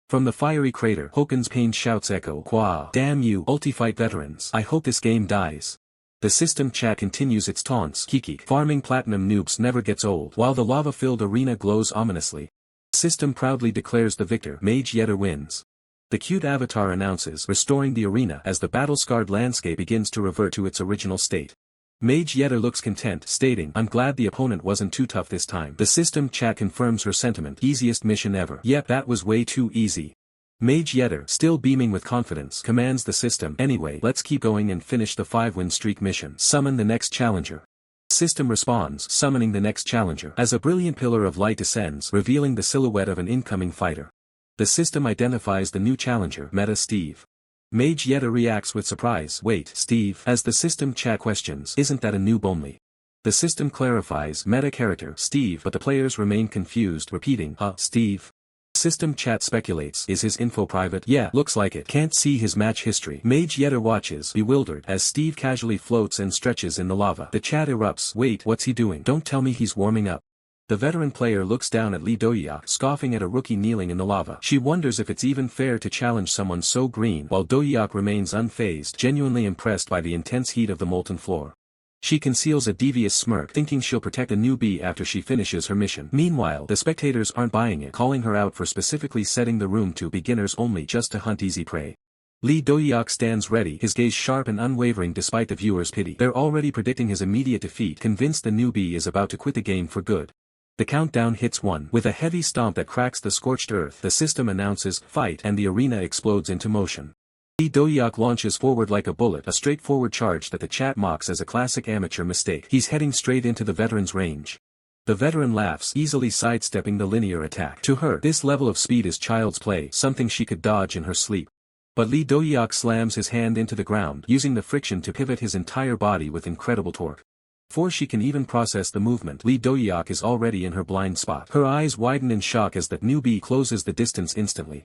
From the fiery crater, Hoken's pained shouts echo. Qua. Damn you, Ultifight veterans. I hope this game dies. The system chat continues its taunts. Kiki, farming platinum noobs never gets old. While the lava-filled arena glows ominously, the system proudly declares the victor. Mage Yetter wins. The cute avatar announces, restoring the arena as the battle-scarred landscape begins to revert to its original state. Mage Yetter looks content, stating, "I'm glad the opponent wasn't too tough this time." The system chat confirms her sentiment. Easiest mission ever. Yep, that was way too easy. Mage Yetter, still beaming with confidence, commands the system, "Anyway, let's keep going and finish the 5-win streak mission. Summon the next challenger." The system responds, summoning the next challenger. As a brilliant pillar of light descends, revealing the silhouette of an incoming fighter. The system identifies the new challenger, Meta Steve. Mage Yetter reacts with surprise. "Wait, Steve?" As the system chat questions, "Isn't that a noob only?" The system clarifies, "Meta character, Steve," but the players remain confused, repeating, Steve?" System chat speculates, "Is his info private?" "Yeah, looks like it. Can't see his match history." Mage Yetter watches, bewildered, as Steve casually floats and stretches in the lava. The chat erupts, "Wait, what's he doing? Don't tell me he's warming up." The veteran player looks down at Dohyuk, scoffing at a rookie kneeling in the lava. She wonders if it's even fair to challenge someone so green, while Dohyuk remains unfazed, genuinely impressed by the intense heat of the molten floor. She conceals a devious smirk, thinking she'll protect a newbie after she finishes her mission. Meanwhile, the spectators aren't buying it, calling her out for specifically setting the room to beginners only just to hunt easy prey. Dohyuk stands ready, his gaze sharp and unwavering despite the viewers' pity. They're already predicting his immediate defeat, convinced the newbie is about to quit the game for good. The countdown hits 1. With a heavy stomp that cracks the scorched earth, the system announces, "Fight," and the arena explodes into motion. Dohyuk launches forward like a bullet, a straightforward charge that the chat mocks as a classic amateur mistake. He's heading straight into the veteran's range. The veteran laughs, easily sidestepping the linear attack. To her, this level of speed is child's play, something she could dodge in her sleep. But Dohyuk slams his hand into the ground, using the friction to pivot his entire body with incredible torque. Before she can even process the movement, Dohyuk is already in her blind spot. Her eyes widen in shock as that newbie closes the distance instantly.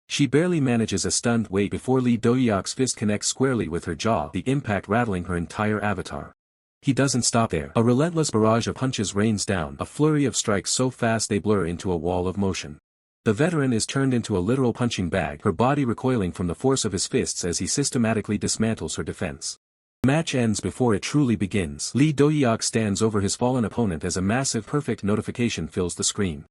She barely manages a stunned wait before Dohyuk's fist connects squarely with her jaw, the impact rattling her entire avatar. He doesn't stop there. A relentless barrage of punches rains down, a flurry of strikes so fast they blur into a wall of motion. The veteran is turned into a literal punching bag, her body recoiling from the force of his fists as he systematically dismantles her defense. The match ends before it truly begins. Dohyuk stands over his fallen opponent as a massive perfect notification fills the screen.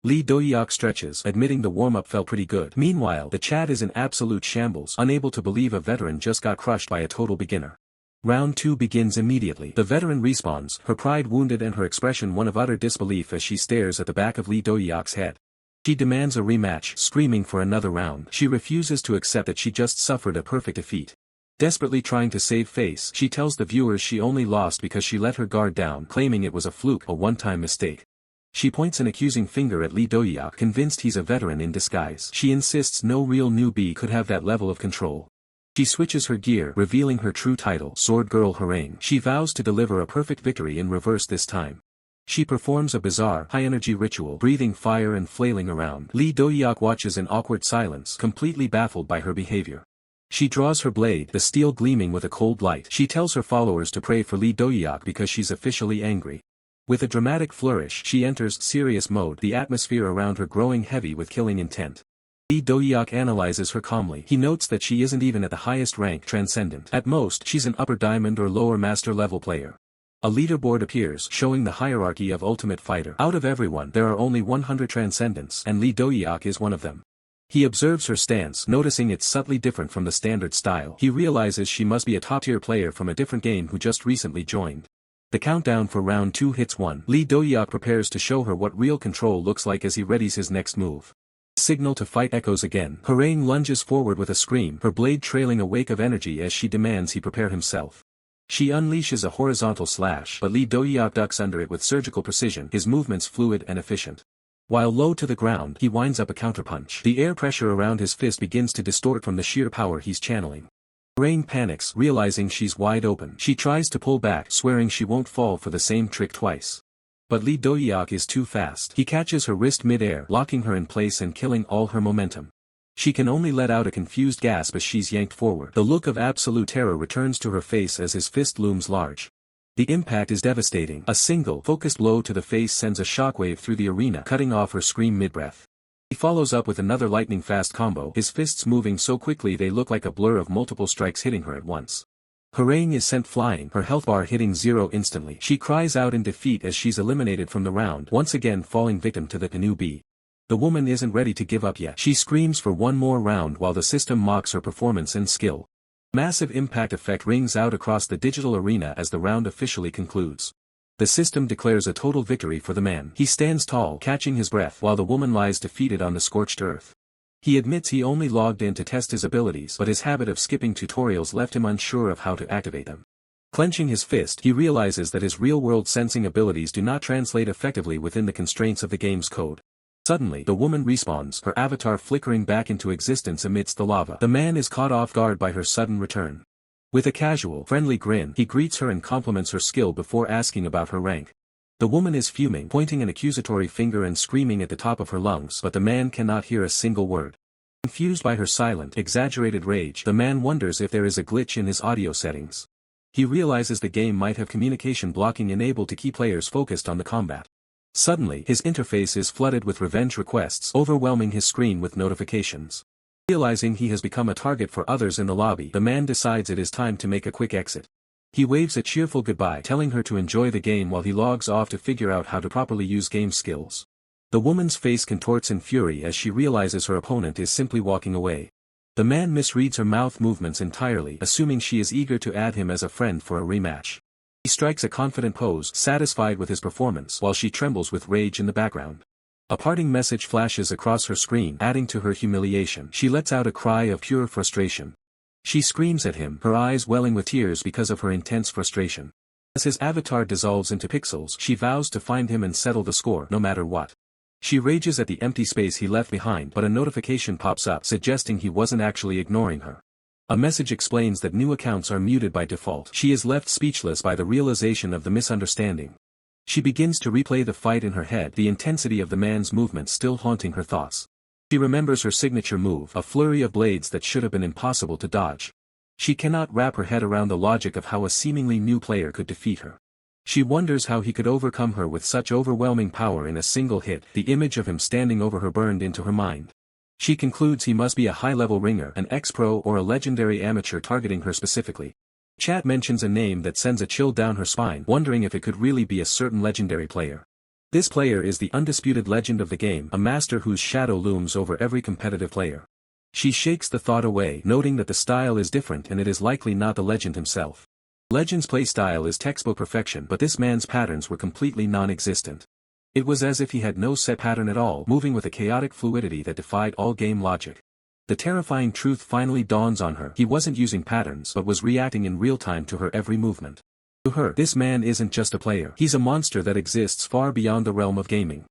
Dohyuk stretches, admitting the warm-up felt pretty good. Meanwhile, the chat is in absolute shambles, unable to believe a veteran just got crushed by a total beginner. Round 2 begins immediately. The veteran respawns, her pride wounded and her expression one of utter disbelief as she stares at the back of Dohyuk's head. She demands a rematch, screaming for another round. She refuses to accept that she just suffered a perfect defeat. Desperately trying to save face, she tells the viewers she only lost because she let her guard down, claiming it was a fluke, a one-time mistake. She points an accusing finger at Dohyuk, convinced he's a veteran in disguise. She insists no real newbie could have that level of control. She switches her gear, revealing her true title, Sword Girl Harangue. She vows to deliver a perfect victory in reverse this time. She performs a bizarre, high-energy ritual, breathing fire and flailing around. Dohyuk watches in awkward silence, completely baffled by her behavior. She draws her blade, the steel gleaming with a cold light. She tells her followers to pray for Dohyuk because she's officially angry. With a dramatic flourish, she enters serious mode, the atmosphere around her growing heavy with killing intent. Dohyuk analyzes her calmly. He notes that she isn't even at the highest rank, Transcendent. At most, she's an upper diamond or lower master level player. A leaderboard appears, showing the hierarchy of Ultimate Fighter. Out of everyone, there are only 100 Transcendents, and Dohyuk is one of them. He observes her stance, noticing it's subtly different from the standard style. He realizes she must be a top-tier player from a different game who just recently joined. The countdown for round 2 hits 1. Dohyuk prepares to show her what real control looks like as he readies his next move. Signal to fight echoes again. Harangue lunges forward with a scream, her blade trailing a wake of energy as she demands he prepare himself. She unleashes a horizontal slash, but Dohyuk ducks under it with surgical precision, his movements fluid and efficient. While low to the ground, he winds up a counterpunch. The air pressure around his fist begins to distort from the sheer power he's channeling. Harangue panics, realizing she's wide open. She tries to pull back, swearing she won't fall for the same trick twice. But Dohyuk is too fast. He catches her wrist mid-air, locking her in place and killing all her momentum. She can only let out a confused gasp as she's yanked forward. The look of absolute terror returns to her face as his fist looms large. The impact is devastating. A single, focused blow to the face sends a shockwave through the arena, cutting off her scream mid-breath. He follows up with another lightning-fast combo, his fists moving so quickly they look like a blur of multiple strikes hitting her at once. Harangue is sent flying, her health bar hitting 0 instantly. She cries out in defeat as she's eliminated from the round, once again falling victim to the canoe bee. The woman isn't ready to give up yet. She screams for one more round while the system mocks her performance and skill. Massive impact effect rings out across the digital arena as the round officially concludes. The system declares a total victory for the man. He stands tall, catching his breath, while the woman lies defeated on the scorched earth. He admits he only logged in to test his abilities, but his habit of skipping tutorials left him unsure of how to activate them. Clenching his fist, he realizes that his real-world sensing abilities do not translate effectively within the constraints of the game's code. Suddenly, the woman respawns, her avatar flickering back into existence amidst the lava. The man is caught off guard by her sudden return. With a casual, friendly grin, he greets her and compliments her skill before asking about her rank. The woman is fuming, pointing an accusatory finger and screaming at the top of her lungs, but the man cannot hear a single word. Confused by her silent, exaggerated rage, the man wonders if there is a glitch in his audio settings. He realizes the game might have communication blocking enabled to keep players focused on the combat. Suddenly, his interface is flooded with revenge requests, overwhelming his screen with notifications. Realizing he has become a target for others in the lobby, the man decides it is time to make a quick exit. He waves a cheerful goodbye, telling her to enjoy the game while he logs off to figure out how to properly use game skills. The woman's face contorts in fury as she realizes her opponent is simply walking away. The man misreads her mouth movements entirely, assuming she is eager to add him as a friend for a rematch. He strikes a confident pose, satisfied with his performance, while she trembles with rage in the background. A parting message flashes across her screen, adding to her humiliation. She lets out a cry of pure frustration. She screams at him, her eyes welling with tears because of her intense frustration. As his avatar dissolves into pixels, she vows to find him and settle the score, no matter what. She rages at the empty space he left behind, but a notification pops up suggesting he wasn't actually ignoring her. A message explains that new accounts are muted by default. She is left speechless by the realization of the misunderstanding. She begins to replay the fight in her head, the intensity of the man's movements still haunting her thoughts. She remembers her signature move, a flurry of blades that should have been impossible to dodge. She cannot wrap her head around the logic of how a seemingly new player could defeat her. She wonders how he could overcome her with such overwhelming power in a single hit. The image of him standing over her burned into her mind. She concludes he must be a high-level ringer, an ex-pro or a legendary amateur targeting her specifically. Chat mentions a name that sends a chill down her spine, wondering if it could really be a certain legendary player. This player is the undisputed legend of the game, a master whose shadow looms over every competitive player. She shakes the thought away, noting that the style is different and it is likely not the legend himself. Legend's play style is textbook perfection, but this man's patterns were completely non-existent. It was as if he had no set pattern at all, moving with a chaotic fluidity that defied all game logic. The terrifying truth finally dawns on her. He wasn't using patterns but was reacting in real time to her every movement. To her, this man isn't just a player. He's a monster that exists far beyond the realm of gaming.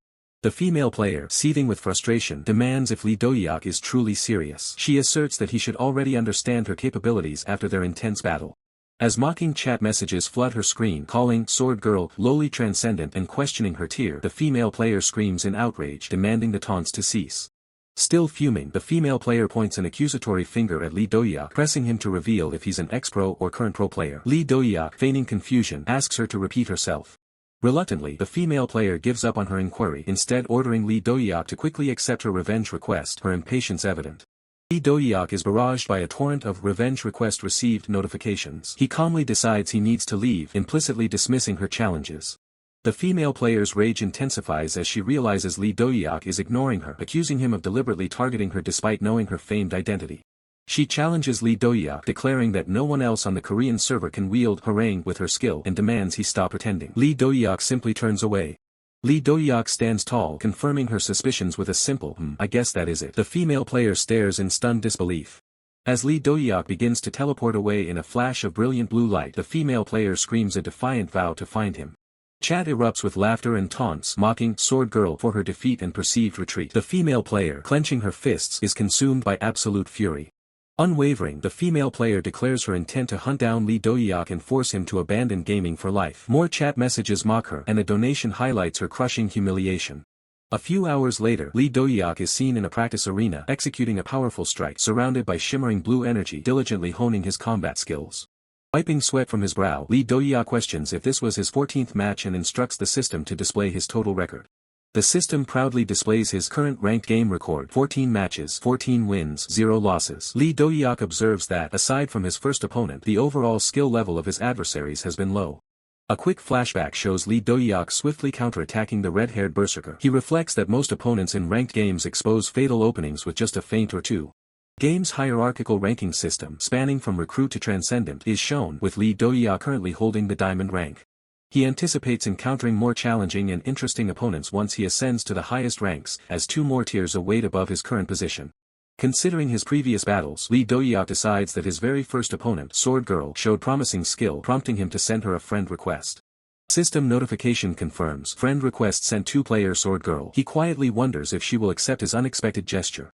The female player, seething with frustration, demands if Dohyuk is truly serious. She asserts that he should already understand her capabilities after their intense battle. As mocking chat messages flood her screen, calling Sword Girl lowly transcendent and questioning her tier, the female player screams in outrage, demanding the taunts to cease. Still fuming, the female player points an accusatory finger at Dohyuk, pressing him to reveal if he's an ex-pro or current pro player. Dohyuk, feigning confusion, asks her to repeat herself. Reluctantly, the female player gives up on her inquiry, instead ordering Dohyuk to quickly accept her revenge request, her impatience evident. Dohyuk is barraged by a torrent of revenge request received notifications. He calmly decides he needs to leave, implicitly dismissing her challenges. The female player's rage intensifies as she realizes Dohyuk is ignoring her, accusing him of deliberately targeting her despite knowing her famed identity. She challenges Dohyuk, declaring that no one else on the Korean server can wield harangue with her skill, and demands he stop pretending. Dohyuk simply turns away. Dohyuk stands tall, confirming her suspicions with a simple, I guess that is it. The female player stares in stunned disbelief. As Dohyuk begins to teleport away in a flash of brilliant blue light, the female player screams a defiant vow to find him. Chat erupts with laughter and taunts, mocking Sword Girl for her defeat and perceived retreat. The female player, clenching her fists, is consumed by absolute fury. Unwavering, the female player declares her intent to hunt down Dohyuk and force him to abandon gaming for life. More chat messages mock her, and a donation highlights her crushing humiliation. A few hours later, Dohyuk is seen in a practice arena, executing a powerful strike, surrounded by shimmering blue energy, diligently honing his combat skills. Wiping sweat from his brow, Dohyuk questions if this was his 14th match and instructs the system to display his total record. The system proudly displays his current ranked game record: 14 matches, 14 wins, 0 losses. Lee Dohyuk observes that, aside from his first opponent, the overall skill level of his adversaries has been low. A quick flashback shows Lee Dohyuk swiftly counterattacking the red-haired berserker. He reflects that most opponents in ranked games expose fatal openings with just a feint or two. Game's hierarchical ranking system, spanning from recruit to transcendent, is shown, with Lee Dohyuk currently holding the diamond rank. He anticipates encountering more challenging and interesting opponents once he ascends to the highest ranks, as 2 more tiers await above his current position. Considering his previous battles, Lee Dohyuk decides that his very first opponent, Sword Girl, showed promising skill, prompting him to send her a friend request. System notification confirms: friend request sent to player Sword Girl. He quietly wonders if she will accept his unexpected gesture.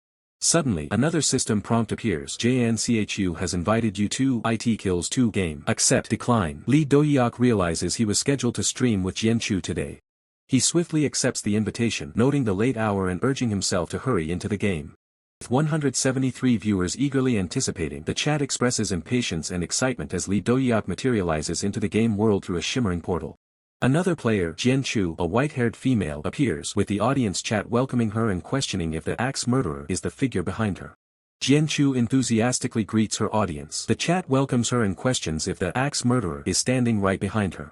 Suddenly, another system prompt appears: JNCHU has invited you to IT Kills 2 game. Accept, decline. Lee Dohyuk realizes he was scheduled to stream with Jianchu today. He swiftly accepts the invitation, noting the late hour and urging himself to hurry into the game. With 173 viewers eagerly anticipating, the chat expresses impatience and excitement as Lee Dohyuk materializes into the game world through a shimmering portal. Another player, Jianchu, a white-haired female, appears, with the audience chat welcoming her and questioning if the axe murderer is the figure behind her. Jianchu enthusiastically greets her audience. The chat welcomes her and questions if the axe murderer is standing right behind her.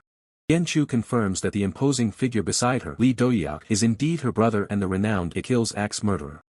Jianchu confirms that the imposing figure beside her, Lee Dohyuk, is indeed her brother and the renowned It Kills axe murderer.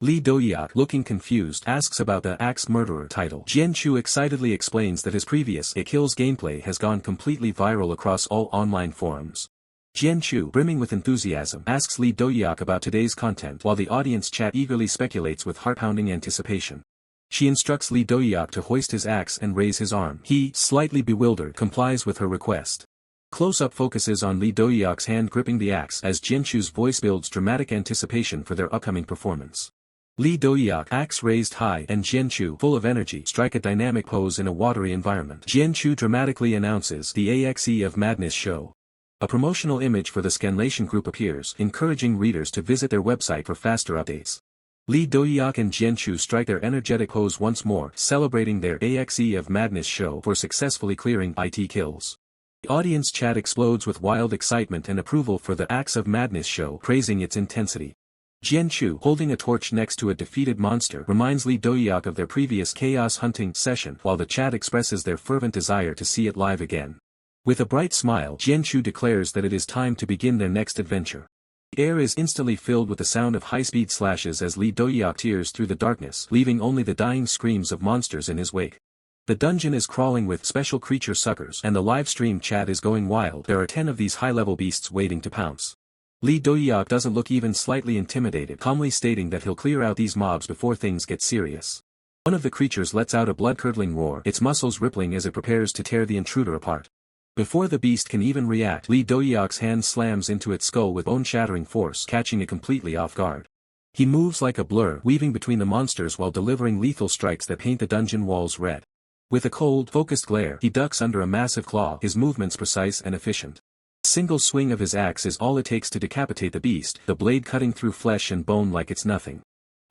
Lee Dohyuk, looking confused, asks about the axe murderer title. Jianchu excitedly explains that his previous It Kills gameplay has gone completely viral across all online forums. Jianchu, brimming with enthusiasm, asks Lee Dohyuk about today's content while the audience chat eagerly speculates with heart-pounding anticipation. She instructs Lee Dohyuk to hoist his axe and raise his arm. He, slightly bewildered, complies with her request. Close-up focuses on Lee Dohyuk's hand gripping the axe as Jianchu's voice builds dramatic anticipation for their upcoming performance. Lee Dohyuk, axe raised high, and Jianchu, full of energy, strike a dynamic pose in a watery environment. Jianchu dramatically announces the AXE of Madness show. A promotional image for the Scanlation group appears, encouraging readers to visit their website for faster updates. Lee Dohyuk and Jianchu strike their energetic pose once more, celebrating their AXE of Madness show for successfully clearing IT kills. The audience chat explodes with wild excitement and approval for the Axe of Madness show, praising its intensity. Jianchu, holding a torch next to a defeated monster, reminds Lee Dohyuk of their previous chaos hunting session, while the chat expresses their fervent desire to see it live again. With a bright smile, Jianchu declares that it is time to begin their next adventure. The air is instantly filled with the sound of high-speed slashes as Lee Dohyuk tears through the darkness, leaving only the dying screams of monsters in his wake. The dungeon is crawling with special creature suckers, and the live stream chat is going wild. There are 10 of these high-level beasts waiting to pounce. Lee Dohyuk doesn't look even slightly intimidated, calmly stating that he'll clear out these mobs before things get serious. One of the creatures lets out a blood-curdling roar, its muscles rippling as it prepares to tear the intruder apart. Before the beast can even react, Lee Dohyuk's hand slams into its skull with bone-shattering force, catching it completely off guard. He moves like a blur, weaving between the monsters while delivering lethal strikes that paint the dungeon walls red. With a cold, focused glare, he ducks under a massive claw, his movements precise and efficient. A single swing of his axe is all it takes to decapitate the beast, the blade cutting through flesh and bone like it's nothing.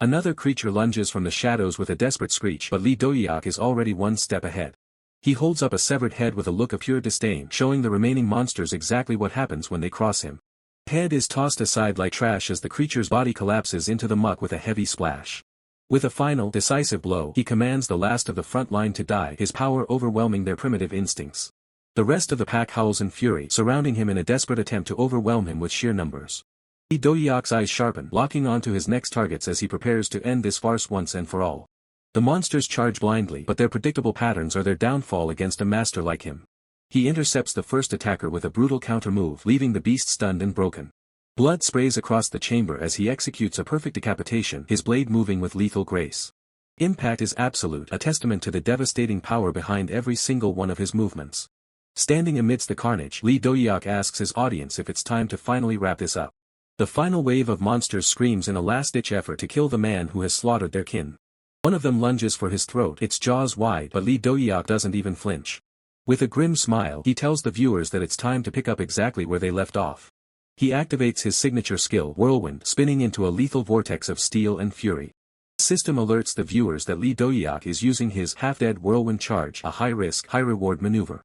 Another creature lunges from the shadows with a desperate screech, but Lee Dohyuk is already one step ahead. He holds up a severed head with a look of pure disdain, showing the remaining monsters exactly what happens when they cross him. The head is tossed aside like trash as the creature's body collapses into the muck with a heavy splash. With a final, decisive blow, he commands the last of the front line to die, his power overwhelming their primitive instincts. The rest of the pack howls in fury, surrounding him in a desperate attempt to overwhelm him with sheer numbers. Lee Dohyuk's eyes sharpen, locking onto his next targets as he prepares to end this farce once and for all. The monsters charge blindly, but their predictable patterns are their downfall against a master like him. He intercepts the first attacker with a brutal counter-move, leaving the beast stunned and broken. Blood sprays across the chamber as he executes a perfect decapitation, his blade moving with lethal grace. Impact is absolute, a testament to the devastating power behind every single one of his movements. Standing amidst the carnage, Lee Dohyuk asks his audience if it's time to finally wrap this up. The final wave of monsters screams in a last-ditch effort to kill the man who has slaughtered their kin. One of them lunges for his throat, its jaws wide, but Lee Dohyuk doesn't even flinch. With a grim smile, he tells the viewers that it's time to pick up exactly where they left off. He activates his signature skill, Whirlwind, spinning into a lethal vortex of steel and fury. The system alerts the viewers that Lee Dohyuk is using his half-dead Whirlwind charge, a high-risk, high-reward maneuver.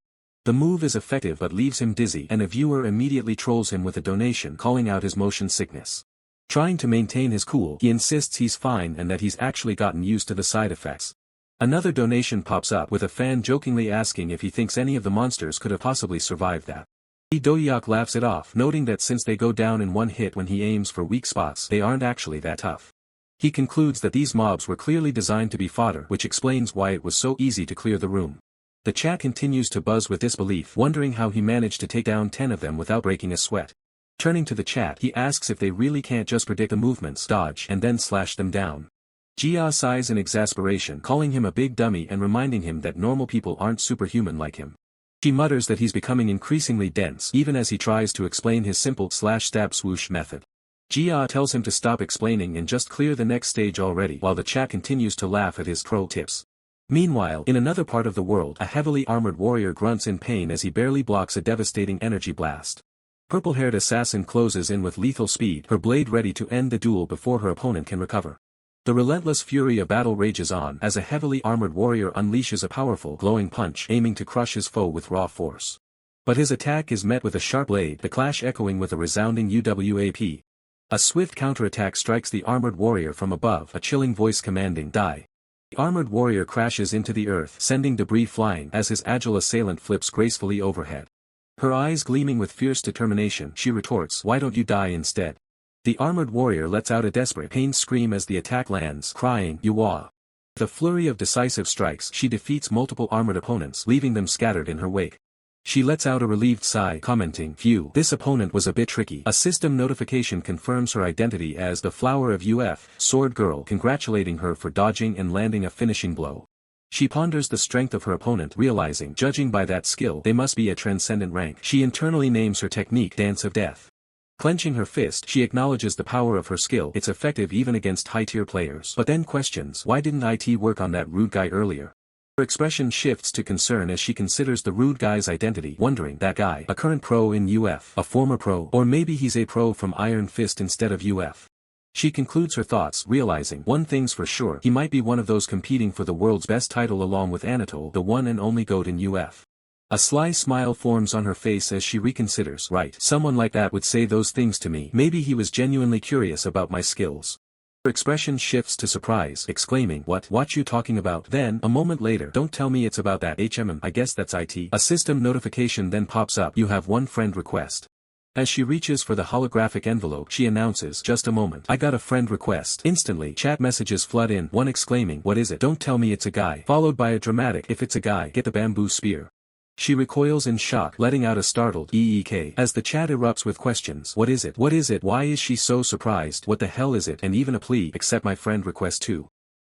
The move is effective but leaves him dizzy, and a viewer immediately trolls him with a donation calling out his motion sickness. Trying to maintain his cool, he insists he's fine and that he's actually gotten used to the side effects. Another donation pops up with a fan jokingly asking if he thinks any of the monsters could have possibly survived that. Dohyuk laughs it off, noting that since they go down in one hit when he aims for weak spots, they aren't actually that tough. He concludes that these mobs were clearly designed to be fodder, which explains why it was so easy to clear the room. The chat continues to buzz with disbelief, wondering how he managed to take down 10 of them without breaking a sweat. Turning to the chat, he asks if they really can't just predict the movements, dodge, and then slash them down. Jia sighs in exasperation, calling him a big dummy and reminding him that normal people aren't superhuman like him. She mutters that he's becoming increasingly dense even as he tries to explain his simple slash-stab swoosh method. Jia tells him to stop explaining and just clear the next stage already, while the chat continues to laugh at his troll tips. Meanwhile, in another part of the world, a heavily armored warrior grunts in pain as he barely blocks a devastating energy blast. Purple-haired assassin closes in with lethal speed, her blade ready to end the duel before her opponent can recover. The relentless fury of battle rages on as a heavily armored warrior unleashes a powerful, glowing punch aiming to crush his foe with raw force. But his attack is met with a sharp blade, the clash echoing with a resounding UWAP. A swift counterattack strikes the armored warrior from above, a chilling voice commanding, "Die." The armored warrior crashes into the earth, sending debris flying as his agile assailant flips gracefully overhead. Her eyes gleaming with fierce determination, she retorts, "Why don't you die instead?" The armored warrior lets out a desperate pained scream as the attack lands, crying, "Yuwa." With a flurry of decisive strikes, she defeats multiple armored opponents, leaving them scattered in her wake. She lets out a relieved sigh, commenting, "Phew, this opponent was a bit tricky." A system notification confirms her identity as the Flower of UF, Sword Girl, congratulating her for dodging and landing a finishing blow. She ponders the strength of her opponent, realizing, judging by that skill, they must be a transcendent rank. She internally names her technique Dance of Death. Clenching her fist, she acknowledges the power of her skill, it's effective even against high-tier players, but then questions, why didn't IT work on that rude guy earlier? Her expression shifts to concern as she considers the rude guy's identity, wondering, that guy, a current pro in UF, a former pro, or maybe he's a pro from Iron Fist instead of UF. She concludes her thoughts, realizing, one thing's for sure, he might be one of those competing for the world's best title along with Anatole, the one and only GOAT in UF. A sly smile forms on her face as she reconsiders, right, someone like that would say those things to me, maybe he was genuinely curious about my skills. Her expression shifts to surprise, exclaiming, what you talking about? Then, a moment later, don't tell me it's about that I guess that's IT. A system notification then pops up, you have one friend request. As she reaches for the holographic envelope, she announces, just a moment, I got a friend request. Instantly, chat messages flood in, one exclaiming, what is it? Don't tell me it's a guy, followed by a dramatic, if it's a guy, get the bamboo spear. She recoils in shock, letting out a startled eek as the chat erupts with questions. What is it? What is it? Why is she so surprised? What the hell is it? And even a plea, accept my friend request too.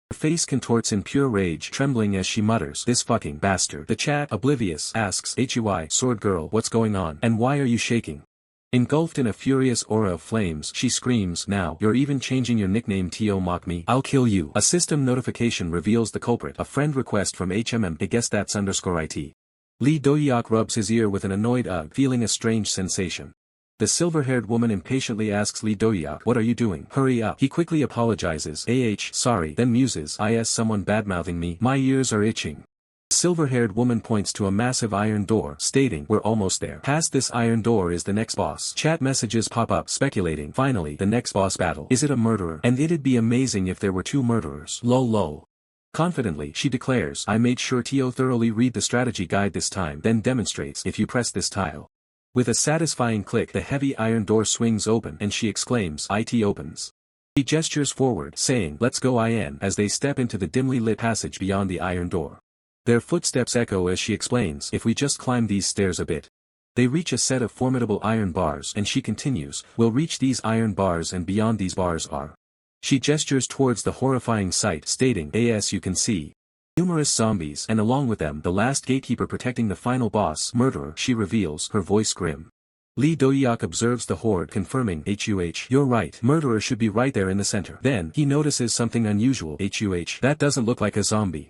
Her face contorts in pure rage, trembling as she mutters, this fucking bastard. The chat, oblivious, asks, HUI, Sword Girl, what's going on? And why are you shaking? Engulfed in a furious aura of flames, she screams, now, you're even changing your nickname to mock me, I'll kill you. A system notification reveals the culprit, a friend request from I guess that's _IT. Dohyuk rubs his ear with an annoyed ugh, feeling a strange sensation. The silver-haired woman impatiently asks Dohyuk, what are you doing? Hurry up. He quickly apologizes, sorry, then muses, someone badmouthing me, my ears are itching. The silver-haired woman points to a massive iron door, stating, we're almost there. Past this iron door is the next boss. Chat messages pop up, speculating, finally, the next boss battle. Is it a murderer? And it'd be amazing if there were 2 murderers. Lol. Confidently, she declares, I made sure to thoroughly read the strategy guide this time, then demonstrates, if you press this tile. With a satisfying click, the heavy iron door swings open and she exclaims, IT opens. She gestures forward, saying, let's go as they step into the dimly lit passage beyond the iron door. Their footsteps echo as she explains, if we just climb these stairs a bit. They reach a set of formidable iron bars and she continues, we'll reach these iron bars and beyond these bars are. She gestures towards the horrifying sight, stating, as you can see, numerous zombies, and along with them the last gatekeeper protecting the final boss, murderer, she reveals, her voice grim. Dohyuk observes the horde, confirming, you're right, murderer should be right there in the center. Then, he notices something unusual, that doesn't look like a zombie.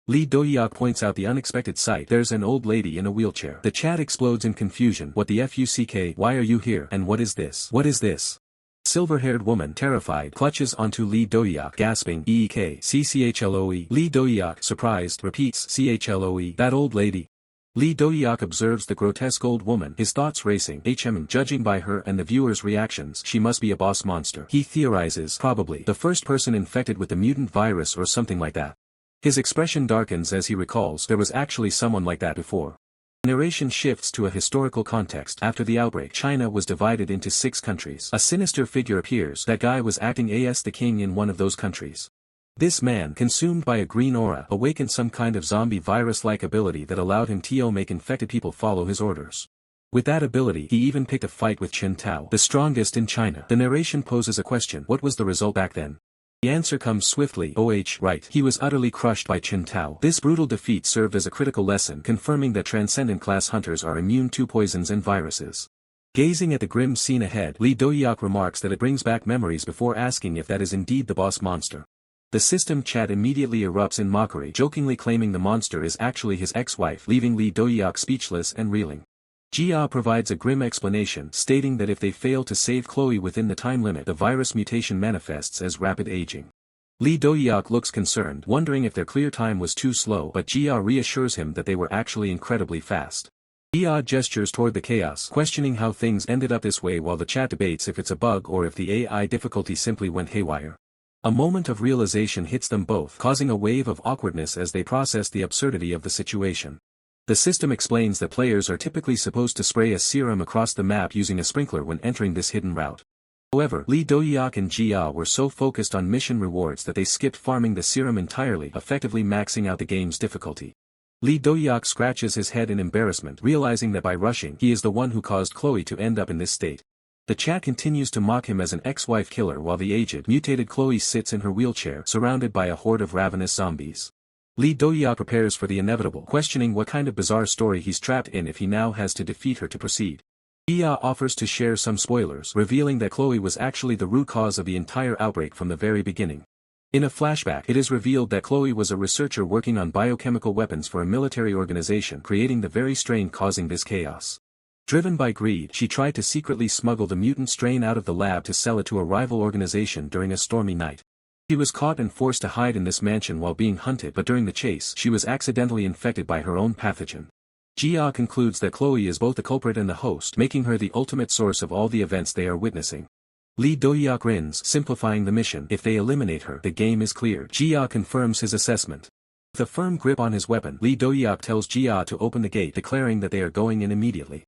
Dohyuk points out the unexpected sight, there's an old lady in a wheelchair. The chat explodes in confusion, what the fuck, why are you here, and what is this? What is this? Silver-haired woman, terrified, clutches onto Dohyuk, gasping, CCHLOE. Dohyuk, surprised, repeats, CHLOE, that old lady. Lee Dohyuk observes the grotesque old woman, his thoughts racing, judging by her and the viewer's reactions, she must be a boss monster. He theorizes, probably the first person infected with the mutant virus or something like that. His expression darkens as he recalls there was actually someone like that before. Narration shifts to a historical context. After the outbreak, China was divided into 6 countries. A sinister figure appears. That guy was acting as the king in one of those countries. This man, consumed by a green aura, awakened some kind of zombie virus-like ability that allowed him to make infected people follow his orders. With that ability, he even picked a fight with Chen Tao, the strongest in China. The narration poses a question: what was the result back then? The answer comes swiftly. Right. He was utterly crushed by Chen Tao. This brutal defeat served as a critical lesson, confirming that transcendent class hunters are immune to poisons and viruses. Gazing at the grim scene ahead, Lee Dohyuk remarks that it brings back memories before asking if that is indeed the boss monster. The system chat immediately erupts in mockery, jokingly claiming the monster is actually his ex-wife, leaving Lee Dohyuk speechless and reeling. Jia provides a grim explanation, stating that if they fail to save Chloe within the time limit, the virus mutation manifests as rapid aging. Lee Dohyuk looks concerned, wondering if their clear time was too slow, but Jia reassures him that they were actually incredibly fast. Jia gestures toward the chaos, questioning how things ended up this way, while the chat debates if it's a bug or if the AI difficulty simply went haywire. A moment of realization hits them both, causing a wave of awkwardness as they process the absurdity of the situation. The system explains that players are typically supposed to spray a serum across the map using a sprinkler when entering this hidden route. However, Lee Dohyuk and Jia were so focused on mission rewards that they skipped farming the serum entirely, effectively maxing out the game's difficulty. Lee Dohyuk scratches his head in embarrassment, realizing that by rushing, he is the one who caused Chloe to end up in this state. The chat continues to mock him as an ex-wife killer while the aged, mutated Chloe sits in her wheelchair, surrounded by a horde of ravenous zombies. Lee Dohyuk prepares for the inevitable, questioning what kind of bizarre story he's trapped in if he now has to defeat her to proceed. Jia offers to share some spoilers, revealing that Chloe was actually the root cause of the entire outbreak from the very beginning. In a flashback, it is revealed that Chloe was a researcher working on biochemical weapons for a military organization, creating the very strain causing this chaos. Driven by greed, she tried to secretly smuggle the mutant strain out of the lab to sell it to a rival organization during a stormy night. She was caught and forced to hide in this mansion while being hunted, but during the chase, she was accidentally infected by her own pathogen. Jia concludes that Chloe is both the culprit and the host, making her the ultimate source of all the events they are witnessing. Lee Dohyuk grins, simplifying the mission. If they eliminate her, the game is cleared. Jia confirms his assessment. With a firm grip on his weapon, Lee Dohyuk tells Jia to open the gate, declaring that they are going in immediately.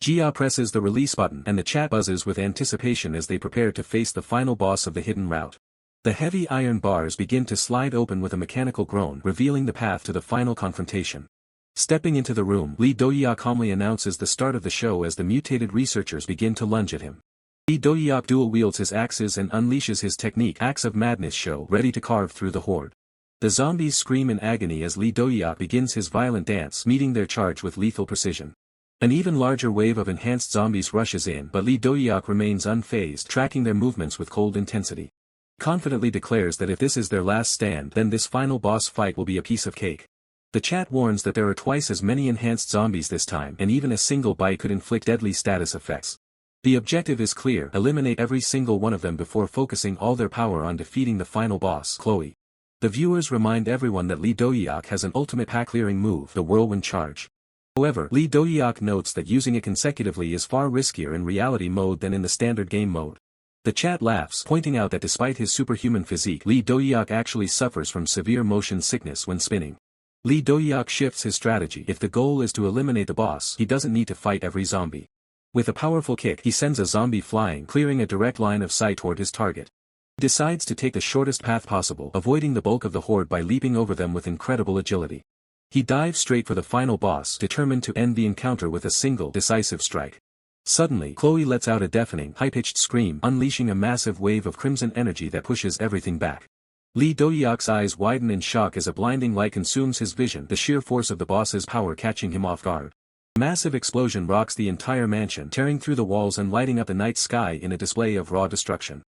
Jia presses the release button, and the chat buzzes with anticipation as they prepare to face the final boss of the hidden route. The heavy iron bars begin to slide open with a mechanical groan, revealing the path to the final confrontation. Stepping into the room, Lee Dohyuk calmly announces the start of the show as the mutated researchers begin to lunge at him. Lee Dohyuk dual wields his axes and unleashes his technique, Axe of Madness show, ready to carve through the horde. The zombies scream in agony as Lee Dohyuk begins his violent dance, meeting their charge with lethal precision. An even larger wave of enhanced zombies rushes in, but Lee Dohyuk remains unfazed, tracking their movements with cold intensity. Confidently declares that if this is their last stand, then this final boss fight will be a piece of cake. The chat warns that there are twice as many enhanced zombies this time, and even a single bite could inflict deadly status effects. The objective is clear: eliminate every single one of them before focusing all their power on defeating the final boss, Chloe. The viewers remind everyone that Lee Dohyuk has an ultimate pack-clearing move, the Whirlwind charge. However, Lee Dohyuk notes that using it consecutively is far riskier in reality mode than in the standard game mode. The chat laughs, pointing out that despite his superhuman physique, Lee Dohyuk actually suffers from severe motion sickness when spinning. Lee Dohyuk shifts his strategy. If the goal is to eliminate the boss, he doesn't need to fight every zombie. With a powerful kick, he sends a zombie flying, clearing a direct line of sight toward his target. He decides to take the shortest path possible, avoiding the bulk of the horde by leaping over them with incredible agility. He dives straight for the final boss, determined to end the encounter with a single, decisive strike. Suddenly, Chloe lets out a deafening, high-pitched scream, unleashing a massive wave of crimson energy that pushes everything back. Lee Dohyuk's eyes widen in shock as a blinding light consumes his vision, the sheer force of the boss's power catching him off guard. A massive explosion rocks the entire mansion, tearing through the walls and lighting up the night sky in a display of raw destruction.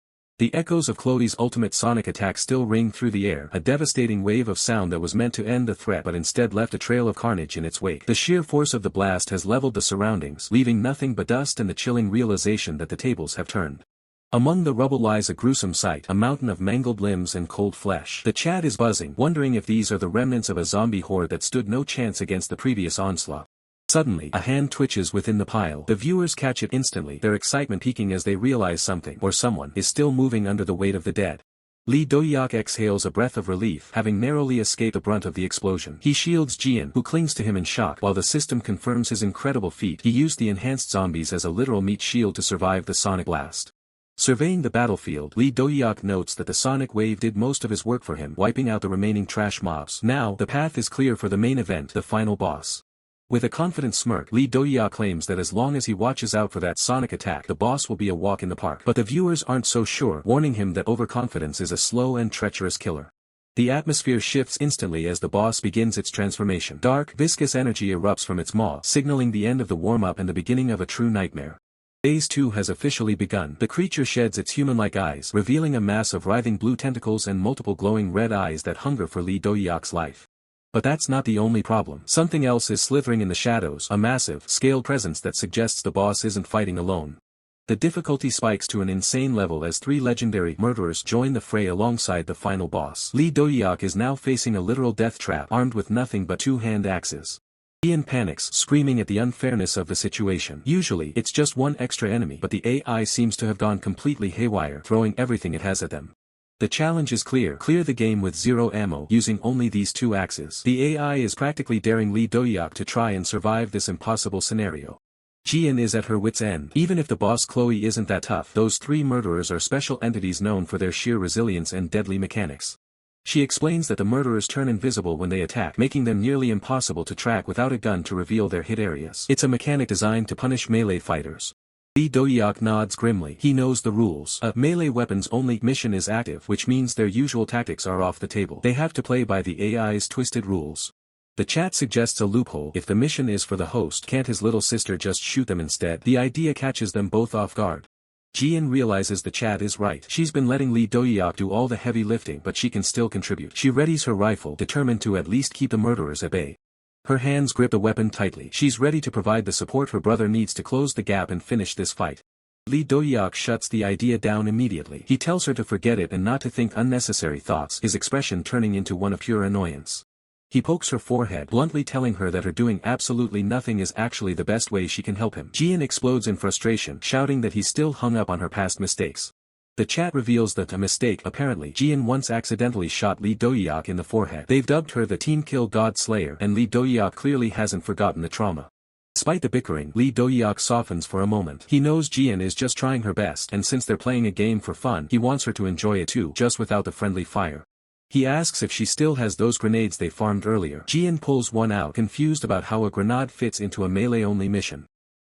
The echoes of Chloe's ultimate sonic attack still ring through the air, a devastating wave of sound that was meant to end the threat but instead left a trail of carnage in its wake. The sheer force of the blast has leveled the surroundings, leaving nothing but dust and the chilling realization that the tables have turned. Among the rubble lies a gruesome sight, a mountain of mangled limbs and cold flesh. The chat is buzzing, wondering if these are the remnants of a zombie horde that stood no chance against the previous onslaught. Suddenly, a hand twitches within the pile. The viewers catch it instantly, their excitement peaking as they realize something, or someone, is still moving under the weight of the dead. Lee Dohyuk exhales a breath of relief, having narrowly escaped the brunt of the explosion. He shields Jian, who clings to him in shock. While the system confirms his incredible feat, he used the enhanced zombies as a literal meat shield to survive the sonic blast. Surveying the battlefield, Lee Dohyuk notes that the sonic wave did most of his work for him, wiping out the remaining trash mobs. Now, the path is clear for the main event, the final boss. With a confident smirk, Lee Dohyuk claims that as long as he watches out for that sonic attack, the boss will be a walk in the park. But the viewers aren't so sure, warning him that overconfidence is a slow and treacherous killer. The atmosphere shifts instantly as the boss begins its transformation. Dark, viscous energy erupts from its maw, signaling the end of the warm-up and the beginning of a true nightmare. Phase 2 has officially begun. The creature sheds its human-like eyes, revealing a mass of writhing blue tentacles and multiple glowing red eyes that hunger for Lee Dohyuk's life. But that's not the only problem. Something else is slithering in the shadows, a massive, scaled presence that suggests the boss isn't fighting alone. The difficulty spikes to an insane level as 3 legendary murderers join the fray alongside the final boss. Lee Dohyuk is now facing a literal death trap, armed with nothing but 2 hand axes. Ian panics, screaming at the unfairness of the situation. Usually, it's just one extra enemy, but the AI seems to have gone completely haywire, throwing everything it has at them. The challenge is clear the game with 0 ammo, using only these 2 axes. The AI is practically daring Lee Dohyuk to try and survive this impossible scenario. Jian is at her wit's end. Even if the boss Chloe isn't that tough, those 3 murderers are special entities known for their sheer resilience and deadly mechanics. She explains that the murderers turn invisible when they attack, making them nearly impossible to track without a gun to reveal their hit areas. It's a mechanic designed to punish melee fighters. Lee Dohyuk nods grimly. He knows the rules. A melee weapons only mission is active, which means their usual tactics are off the table. They have to play by the AI's twisted rules. The chat suggests a loophole. If the mission is for the host, can't his little sister just shoot them instead? The idea catches them both off guard. Jian realizes the chat is right. She's been letting Lee Dohyuk do all the heavy lifting, but she can still contribute. She readies her rifle, determined to at least keep the murderers at bay. Her hands grip the weapon tightly. She's ready to provide the support her brother needs to close the gap and finish this fight. Lee Dohyuk shuts the idea down immediately. He tells her to forget it and not to think unnecessary thoughts, his expression turning into one of pure annoyance. He pokes her forehead, bluntly telling her that her doing absolutely nothing is actually the best way she can help him. Jian explodes in frustration, shouting that he's still hung up on her past mistakes. The chat reveals that a mistake. Apparently, Jian once accidentally shot Lee Dohyuk in the forehead. They've dubbed her the Team Kill God Slayer, and Lee Dohyuk clearly hasn't forgotten the trauma. Despite the bickering, Lee Dohyuk softens for a moment. He knows Jian is just trying her best, and since they're playing a game for fun, he wants her to enjoy it too, just without the friendly fire. He asks if she still has those grenades they farmed earlier. Jian pulls one out, confused about how a grenade fits into a melee-only mission.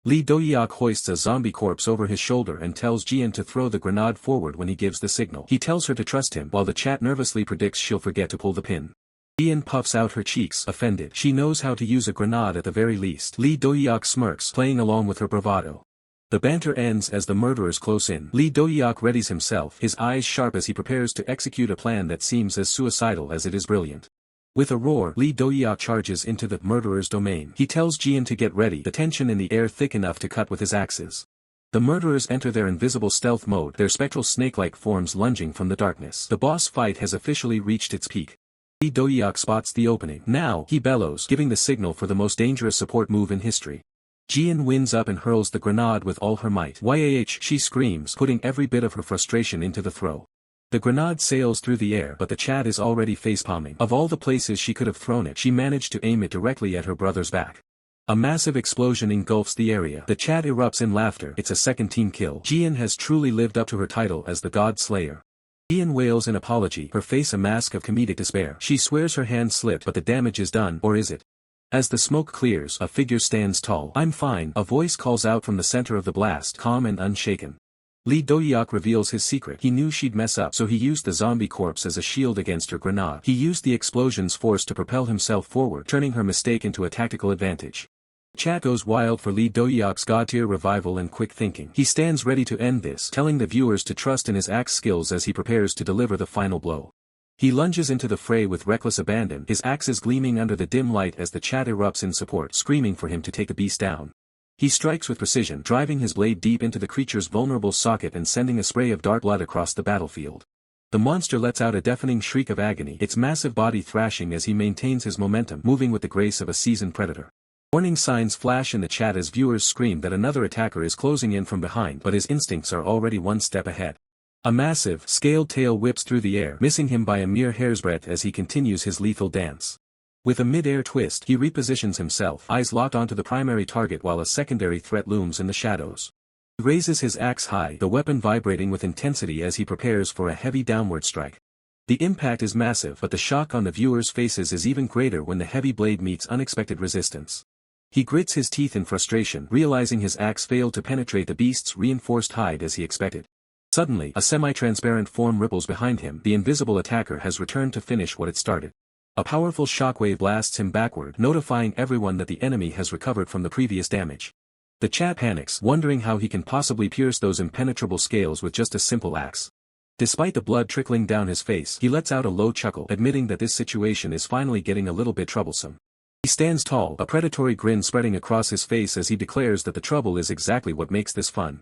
Lee Dohyuk hoists a zombie corpse over his shoulder and tells Jian to throw the grenade forward when he gives the signal. He tells her to trust him, while the chat nervously predicts she'll forget to pull the pin. Jian puffs out her cheeks, offended. She knows how to use a grenade at the very least. Lee Dohyuk smirks, playing along with her bravado. The banter ends as the murderers close in. Lee Dohyuk readies himself, his eyes sharp as he prepares to execute a plan that seems as suicidal as it is brilliant. With a roar, Lee Dohyuk charges into the murderer's domain. He tells Jian to get ready, the tension in the air thick enough to cut with his axes. The murderers enter their invisible stealth mode, their spectral snake-like forms lunging from the darkness. The boss fight has officially reached its peak. Lee Dohyuk spots the opening. Now, he bellows, giving the signal for the most dangerous support move in history. Jian winds up and hurls the grenade with all her might. "Yah!" she screams, putting every bit of her frustration into the throw. The grenade sails through the air, but the chat is already facepalming. Of all the places she could have thrown it, she managed to aim it directly at her brother's back. A massive explosion engulfs the area. The chat erupts in laughter. It's a second team kill. Jian has truly lived up to her title as the God Slayer. Jian wails in apology, her face a mask of comedic despair. She swears her hand slipped, but the damage is done, or is it? As the smoke clears, a figure stands tall. "I'm fine," a voice calls out from the center of the blast, calm and unshaken. Lee Dohyuk reveals his secret. He knew she'd mess up, so he used the zombie corpse as a shield against her grenade. He used the explosion's force to propel himself forward, turning her mistake into a tactical advantage. Chat goes wild for Lee Dohyuk's god-tier revival and quick thinking. He stands ready to end this, telling the viewers to trust in his axe skills as he prepares to deliver the final blow. He lunges into the fray with reckless abandon, his axes gleaming under the dim light as the chat erupts in support, screaming for him to take the beast down. He strikes with precision, driving his blade deep into the creature's vulnerable socket and sending a spray of dark blood across the battlefield. The monster lets out a deafening shriek of agony, its massive body thrashing as he maintains his momentum, moving with the grace of a seasoned predator. Warning signs flash in the chat as viewers scream that another attacker is closing in from behind, but his instincts are already one step ahead. A massive, scaled tail whips through the air, missing him by a mere hair's breadth as he continues his lethal dance. With a mid-air twist, he repositions himself, eyes locked onto the primary target while a secondary threat looms in the shadows. He raises his axe high, the weapon vibrating with intensity as he prepares for a heavy downward strike. The impact is massive, but the shock on the viewers' faces is even greater when the heavy blade meets unexpected resistance. He grits his teeth in frustration, realizing his axe failed to penetrate the beast's reinforced hide as he expected. Suddenly, a semi-transparent form ripples behind him. The invisible attacker has returned to finish what it started. A powerful shockwave blasts him backward, notifying everyone that the enemy has recovered from the previous damage. The chat panics, wondering how he can possibly pierce those impenetrable scales with just a simple axe. Despite the blood trickling down his face, he lets out a low chuckle, admitting that this situation is finally getting a little bit troublesome. He stands tall, a predatory grin spreading across his face as he declares that the trouble is exactly what makes this fun.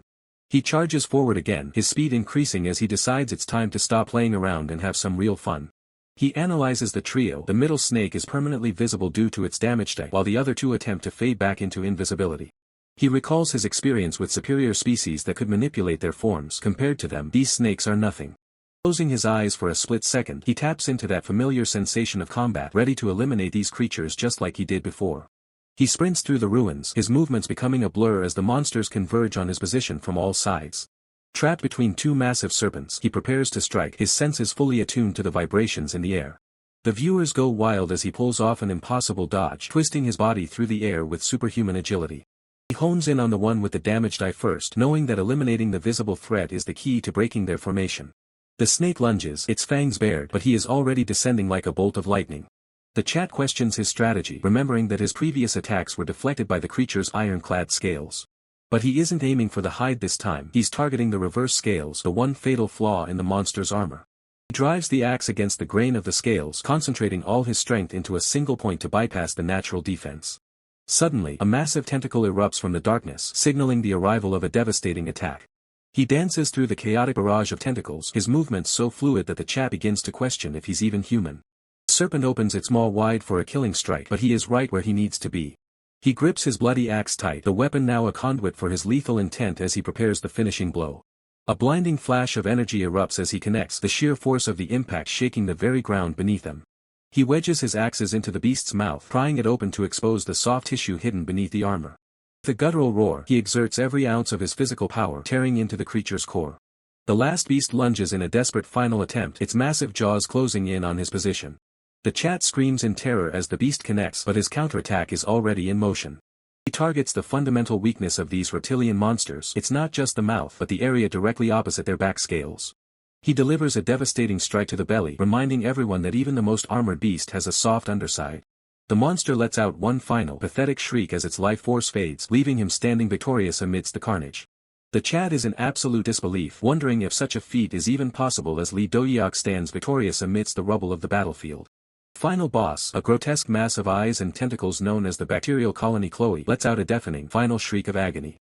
He charges forward again, his speed increasing as he decides it's time to stop playing around and have some real fun. He analyzes the trio. The middle snake is permanently visible due to its damage die, while the other two attempt to fade back into invisibility. He recalls his experience with superior species that could manipulate their forms. Compared to them, these snakes are nothing. Closing his eyes for a split second, he taps into that familiar sensation of combat, ready to eliminate these creatures just like he did before. He sprints through the ruins, his movements becoming a blur as the monsters converge on his position from all sides. Trapped between two massive serpents, he prepares to strike, his senses fully attuned to the vibrations in the air. The viewers go wild as he pulls off an impossible dodge, twisting his body through the air with superhuman agility. He hones in on the one with the damage die first, knowing that eliminating the visible threat is the key to breaking their formation. The snake lunges, its fangs bared, but he is already descending like a bolt of lightning. The chat questions his strategy, remembering that his previous attacks were deflected by the creature's ironclad scales. But he isn't aiming for the hide this time, he's targeting the reverse scales, the one fatal flaw in the monster's armor. He drives the axe against the grain of the scales, concentrating all his strength into a single point to bypass the natural defense. Suddenly, a massive tentacle erupts from the darkness, signaling the arrival of a devastating attack. He dances through the chaotic barrage of tentacles, his movements so fluid that the chat begins to question if he's even human. The serpent opens its maw wide for a killing strike, but he is right where he needs to be. He grips his bloody axe tight, the weapon now a conduit for his lethal intent as he prepares the finishing blow. A blinding flash of energy erupts as he connects, the sheer force of the impact shaking the very ground beneath him. He wedges his axes into the beast's mouth, prying it open to expose the soft tissue hidden beneath the armor. With a guttural roar, he exerts every ounce of his physical power, tearing into the creature's core. The last beast lunges in a desperate final attempt, its massive jaws closing in on his position. The chat screams in terror as the beast connects, but his counterattack is already in motion. He targets the fundamental weakness of these reptilian monsters. It's not just the mouth, but the area directly opposite their back scales. He delivers a devastating strike to the belly, reminding everyone that even the most armored beast has a soft underside. The monster lets out one final, pathetic shriek as its life force fades, leaving him standing victorious amidst the carnage. The chat is in absolute disbelief, wondering if such a feat is even possible as Dohyuk stands victorious amidst the rubble of the battlefield. Final boss, a grotesque mass of eyes and tentacles known as the bacterial colony Chloe, lets out a deafening, final shriek of agony.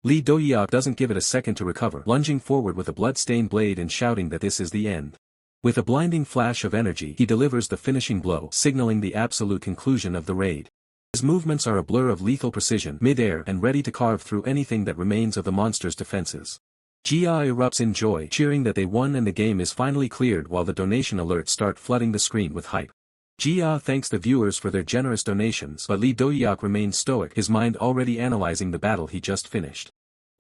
Dohyuk doesn't give it a second to recover, lunging forward with a blood-stained blade and shouting that this is the end. With a blinding flash of energy, he delivers the finishing blow, signaling the absolute conclusion of the raid. His movements are a blur of lethal precision, mid-air and ready to carve through anything that remains of the monster's defenses. Jia erupts in joy, cheering that they won and the game is finally cleared while the donation alerts start flooding the screen with hype. Jia thanks the viewers for their generous donations, but Dohyuk remains stoic, his mind already analyzing the battle he just finished.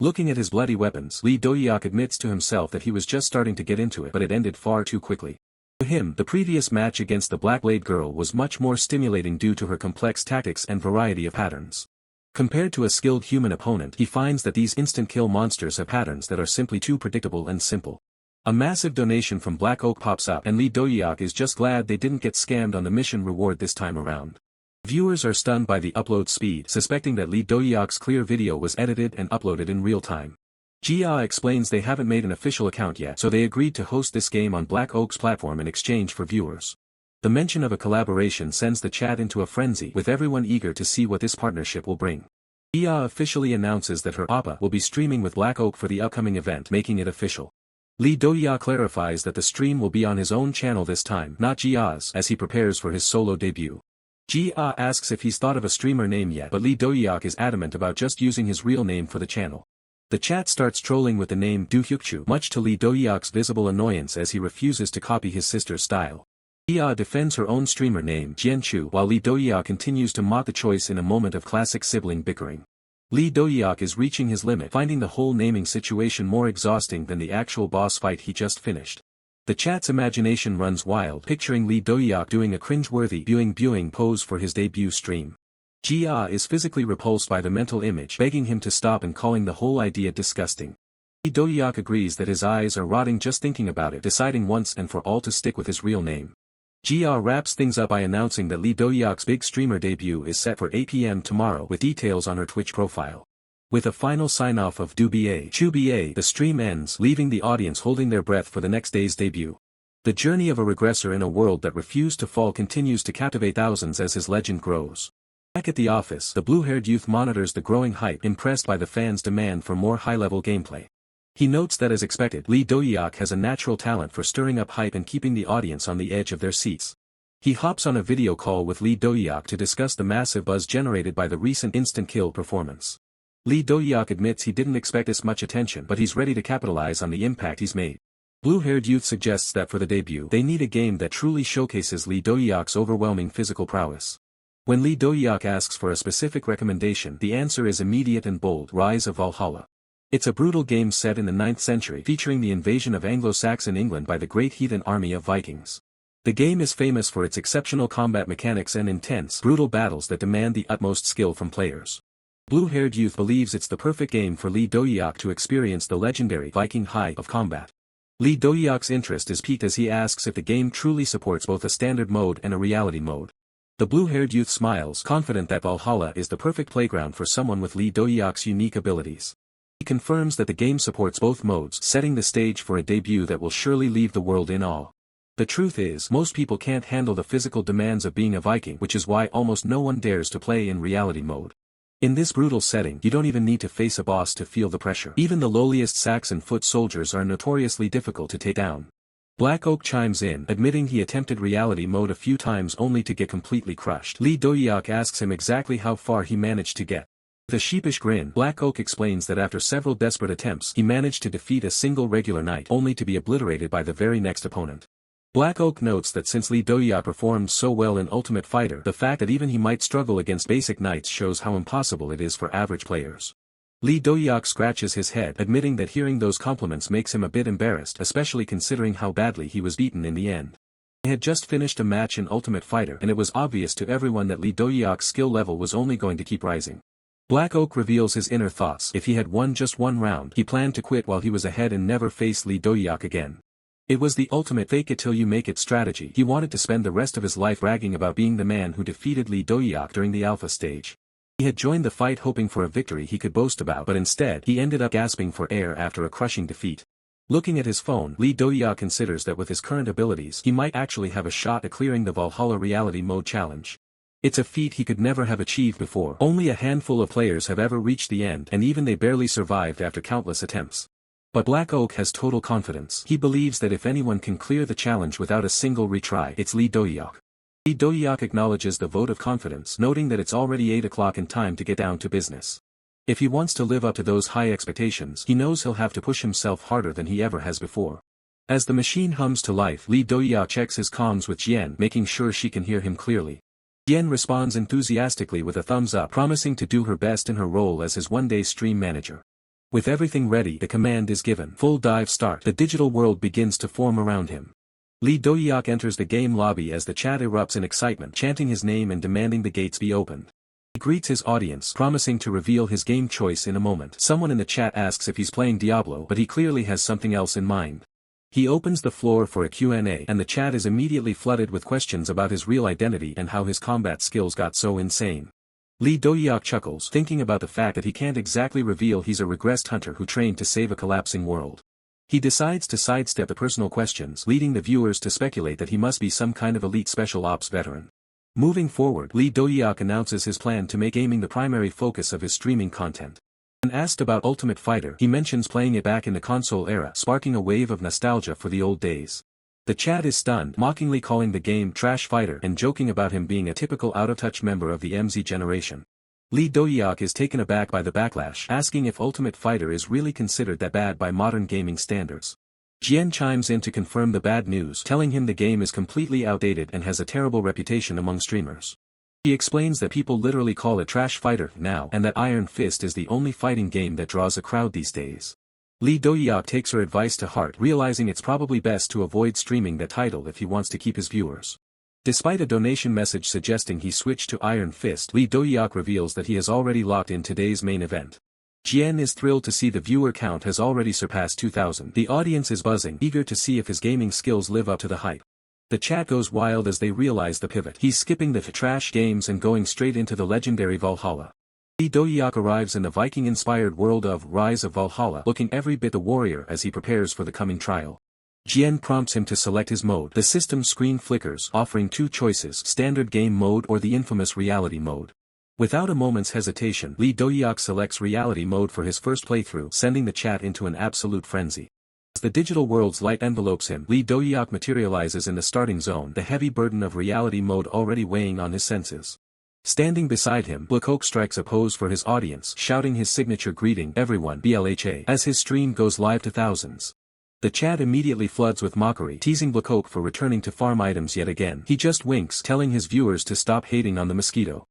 Looking at his bloody weapons, Dohyuk admits to himself that he was just starting to get into it, but it ended far too quickly. To him, the previous match against the Black Blade Girl was much more stimulating due to her complex tactics and variety of patterns. Compared to a skilled human opponent, he finds that these instant kill monsters have patterns that are simply too predictable and simple. A massive donation from Black Oak pops up, and Dohyuk is just glad they didn't get scammed on the mission reward this time around. Viewers are stunned by the upload speed, suspecting that Dohyuk's clear video was edited and uploaded in real time. Jia explains they haven't made an official account yet, so they agreed to host this game on Black Oak's platform in exchange for viewers. The mention of a collaboration sends the chat into a frenzy, with everyone eager to see what this partnership will bring. Jia officially announces that her Appa will be streaming with Black Oak for the upcoming event, making it official. Dohyuk clarifies that the stream will be on his own channel this time, not Jia's, as he prepares for his solo debut. Jia asks if he's thought of a streamer name yet, but Lee Dohyuk is adamant about just using his real name for the channel. The chat starts trolling with the name Dohyuk, much to Lee Dohyuk's visible annoyance as he refuses to copy his sister's style. Jia defends her own streamer name Jianchu while Lee Dohyuk continues to mock the choice in a moment of classic sibling bickering. Lee Dohyuk is reaching his limit, finding the whole naming situation more exhausting than the actual boss fight he just finished. The chat's imagination runs wild, picturing Lee Dohyuk doing a cringe-worthy buing pose for his debut stream. Jia is physically repulsed by the mental image, begging him to stop and calling the whole idea disgusting. Lee Dohyuk agrees that his eyes are rotting just thinking about it, deciding once and for all to stick with his real name. Jia wraps things up by announcing that Lee Dohyuk's big streamer debut is set for 8 p.m. tomorrow with details on her Twitch profile. With a final sign-off of Chuba, the stream ends, leaving the audience holding their breath for the next day's debut. The journey of a regressor in a world that refused to fall continues to captivate thousands as his legend grows. Back at the office, the blue-haired youth monitors the growing hype, impressed by the fans' demand for more high-level gameplay. He notes that as expected, Lee Dohyuk has a natural talent for stirring up hype and keeping the audience on the edge of their seats. He hops on a video call with Lee Dohyuk to discuss the massive buzz generated by the recent instant kill performance. Lee Dohyuk admits he didn't expect this much attention, but he's ready to capitalize on the impact he's made. Blue-haired youth suggests that for the debut, they need a game that truly showcases Lee Dohyuk's overwhelming physical prowess. When Lee Dohyuk asks for a specific recommendation, the answer is immediate and bold: Rise of Valhalla. It's a brutal game set in the 9th century, featuring the invasion of Anglo-Saxon England by the great heathen army of Vikings. The game is famous for its exceptional combat mechanics and intense, brutal battles that demand the utmost skill from players. Blue-haired youth believes it's the perfect game for Lee Dohyuk to experience the legendary Viking high of combat. Lee Dohyuk's interest is piqued as he asks if the game truly supports both a standard mode and a reality mode. The blue-haired youth smiles, confident that Valhalla is the perfect playground for someone with Lee Dohyuk's unique abilities. He confirms that the game supports both modes, setting the stage for a debut that will surely leave the world in awe. The truth is, most people can't handle the physical demands of being a Viking, which is why almost no one dares to play in reality mode. In this brutal setting, you don't even need to face a boss to feel the pressure. Even the lowliest Saxon foot soldiers are notoriously difficult to take down. Black Oak chimes in, admitting he attempted reality mode a few times only to get completely crushed. Lee Dohyuk asks him exactly how far he managed to get. With a sheepish grin, Black Oak explains that after several desperate attempts, he managed to defeat a single regular knight, only to be obliterated by the very next opponent. Black Oak notes that since Lee Dohyuk performed so well in Ultimate Fighter, the fact that even he might struggle against basic knights shows how impossible it is for average players. Lee Dohyuk scratches his head, admitting that hearing those compliments makes him a bit embarrassed, especially considering how badly he was beaten in the end. He had just finished a match in Ultimate Fighter, and it was obvious to everyone that Lee Dohyuk's skill level was only going to keep rising. Black Oak reveals his inner thoughts. If he had won just one round, he planned to quit while he was ahead and never face Lee Dohyuk again. It was the ultimate fake-it-till-you-make-it strategy. He wanted to spend the rest of his life bragging about being the man who defeated Lee Dohyuk during the alpha stage. He had joined the fight hoping for a victory he could boast about, but instead, he ended up gasping for air after a crushing defeat. Looking at his phone, Lee Dohyuk considers that with his current abilities, he might actually have a shot at clearing the Valhalla reality mode challenge. It's a feat he could never have achieved before. Only a handful of players have ever reached the end, and even they barely survived after countless attempts. But Black Oak has total confidence. He believes that if anyone can clear the challenge without a single retry, it's Lee Dohyuk. Lee Dohyuk acknowledges the vote of confidence, noting that it's already 8 o'clock and time to get down to business. If he wants to live up to those high expectations, he knows he'll have to push himself harder than he ever has before. As the machine hums to life, Lee Dohyuk checks his comms with Jian, making sure she can hear him clearly. Jian responds enthusiastically with a thumbs up, promising to do her best in her role as his one-day stream manager. With everything ready, the command is given. Full dive start. The digital world begins to form around him. Lee Dohyuk enters the game lobby as the chat erupts in excitement, chanting his name and demanding the gates be opened. He greets his audience, promising to reveal his game choice in a moment. Someone in the chat asks if he's playing Diablo, but he clearly has something else in mind. He opens the floor for a Q&A, and the chat is immediately flooded with questions about his real identity and how his combat skills got so insane. Lee Dohyuk chuckles, thinking about the fact that he can't exactly reveal he's a regressed hunter who trained to save a collapsing world. He decides to sidestep the personal questions, leading the viewers to speculate that he must be some kind of elite special ops veteran. Moving forward, Lee Dohyuk announces his plan to make gaming the primary focus of his streaming content. When asked about Ultimate Fighter, he mentions playing it back in the console era, sparking a wave of nostalgia for the old days. The chat is stunned, mockingly calling the game trash fighter and joking about him being a typical out-of-touch member of the MZ generation. Dohyuk is taken aback by the backlash, asking if Ultimate Fighter is really considered that bad by modern gaming standards. Jian chimes in to confirm the bad news, telling him the game is completely outdated and has a terrible reputation among streamers. He explains that people literally call it trash fighter now and that Iron Fist is the only fighting game that draws a crowd these days. Dohyuk takes her advice to heart, realizing it's probably best to avoid streaming that title if he wants to keep his viewers. Despite a donation message suggesting he switch to Iron Fist, Dohyuk reveals that he has already locked in today's main event. Jian is thrilled to see the viewer count has already surpassed 2,000. The audience is buzzing, eager to see if his gaming skills live up to the hype. The chat goes wild as they realize the pivot. He's skipping the trash games and going straight into the legendary Valhalla. Dohyuk arrives in the Viking-inspired world of Rise of Valhalla, looking every bit a warrior as he prepares for the coming trial. Jian prompts him to select his mode. The system screen flickers, offering two choices: standard game mode or the infamous reality mode. Without a moment's hesitation, Dohyuk selects reality mode for his first playthrough, sending the chat into an absolute frenzy. As the digital world's light envelopes him, Dohyuk materializes in the starting zone, the heavy burden of reality mode already weighing on his senses. Standing beside him, Dohyuk strikes a pose for his audience, shouting his signature greeting, "Everyone BLHA," as his stream goes live to thousands. The chat immediately floods with mockery, teasing Dohyuk for returning to farm items yet again. He just winks, telling his viewers to stop hating on the mosquito.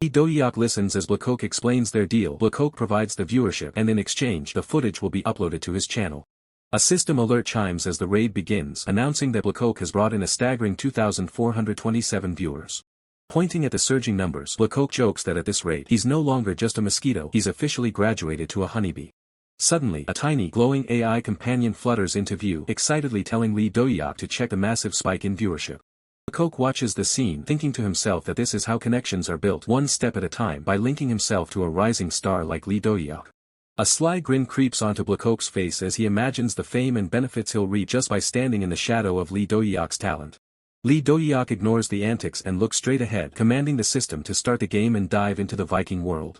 Dohyuk listens as Dohyuk explains their deal. Dohyuk provides the viewership, and in exchange, the footage will be uploaded to his channel. A system alert chimes as the raid begins, announcing that Dohyuk has brought in a staggering 2,427 viewers. Pointing at the surging numbers, Dohyuk jokes that at this rate, he's no longer just a mosquito, he's officially graduated to a honeybee. Suddenly, a tiny, glowing AI companion flutters into view, excitedly telling Dohyuk to check the massive spike in viewership. Dohyuk watches the scene, thinking to himself that this is how connections are built, one step at a time, by linking himself to a rising star like Dohyuk. A sly grin creeps onto Dohyuk's face as he imagines the fame and benefits he'll reap just by standing in the shadow of Dohyuk's talent. Dohyuk ignores the antics and looks straight ahead, commanding the system to start the game and dive into the Viking world.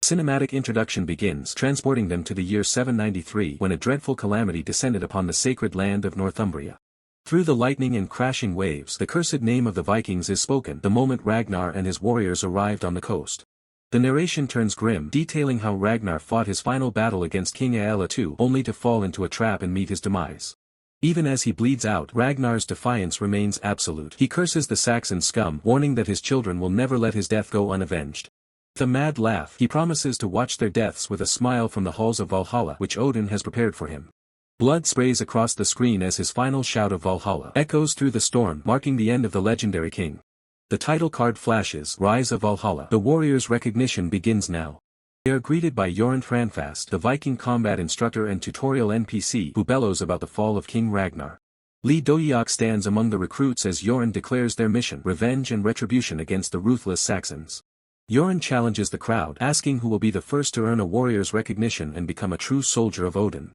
Cinematic introduction begins, transporting them to the year 793 when a dreadful calamity descended upon the sacred land of Northumbria. Through the lightning and crashing waves, the cursed name of the Vikings is spoken the moment Ragnar and his warriors arrived on the coast. The narration turns grim, detailing how Ragnar fought his final battle against King Aella II, only to fall into a trap and meet his demise. Even as he bleeds out, Ragnar's defiance remains absolute. He curses the Saxon scum, warning that his children will never let his death go unavenged. With a mad laugh, he promises to watch their deaths with a smile from the halls of Valhalla, which Odin has prepared for him. Blood sprays across the screen as his final shout of Valhalla echoes through the storm, marking the end of the legendary king. The title card flashes, Rise of Valhalla. The warriors' recognition begins now. They are greeted by Joran, the Viking combat instructor and tutorial NPC, who bellows about the fall of King Ragnar. Dohyuk stands among the recruits as Joran declares their mission, revenge and retribution against the ruthless Saxons. Joran challenges the crowd, asking who will be the first to earn a warrior's recognition and become a true soldier of Odin.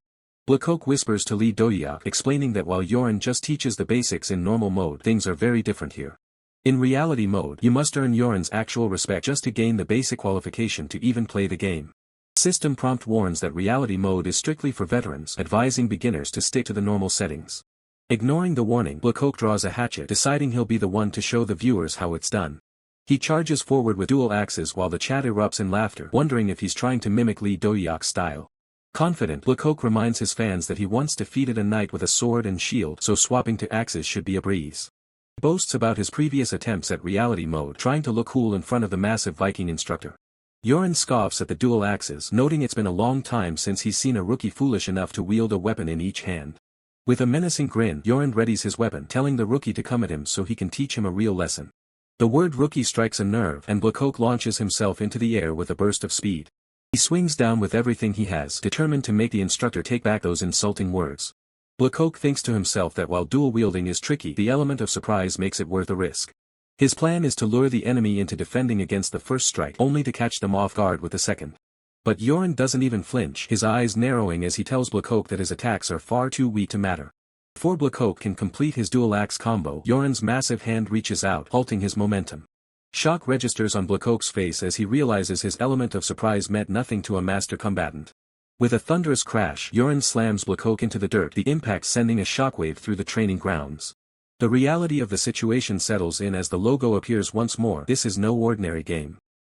Dohyuk whispers to Dohyuk, explaining that while Joran just teaches the basics in normal mode, things are very different here. In reality mode, you must earn Joran's actual respect just to gain the basic qualification to even play the game. System prompt warns that reality mode is strictly for veterans, advising beginners to stick to the normal settings. Ignoring the warning, Dohyuk draws a hatchet, deciding he'll be the one to show the viewers how it's done. He charges forward with dual axes while the chat erupts in laughter, wondering if he's trying to mimic Dohyuk's style. Confident, Dohyuk reminds his fans that he once defeated a knight with a sword and shield, so swapping to axes should be a breeze. He boasts about his previous attempts at reality mode, trying to look cool in front of the massive Viking instructor. Joran scoffs at the dual axes, noting it's been a long time since he's seen a rookie foolish enough to wield a weapon in each hand. With a menacing grin, Joran readies his weapon, telling the rookie to come at him so he can teach him a real lesson. The word rookie strikes a nerve, and Dohyuk launches himself into the air with a burst of speed. He swings down with everything he has, determined to make the instructor take back those insulting words. Dohyuk thinks to himself that while dual wielding is tricky, the element of surprise makes it worth a risk. His plan is to lure the enemy into defending against the first strike, only to catch them off guard with the second. But Joran doesn't even flinch, his eyes narrowing as he tells Dohyuk that his attacks are far too weak to matter. Before Dohyuk can complete his dual axe combo, Joran's massive hand reaches out, halting his momentum. Shock registers on Dohyuk's face as he realizes his element of surprise meant nothing to a master combatant. With a thunderous crash, Joran slams Dohyuk into the dirt, the impact sending a shockwave through the training grounds. The reality of the situation settles in as the logo appears once more. This is no ordinary game.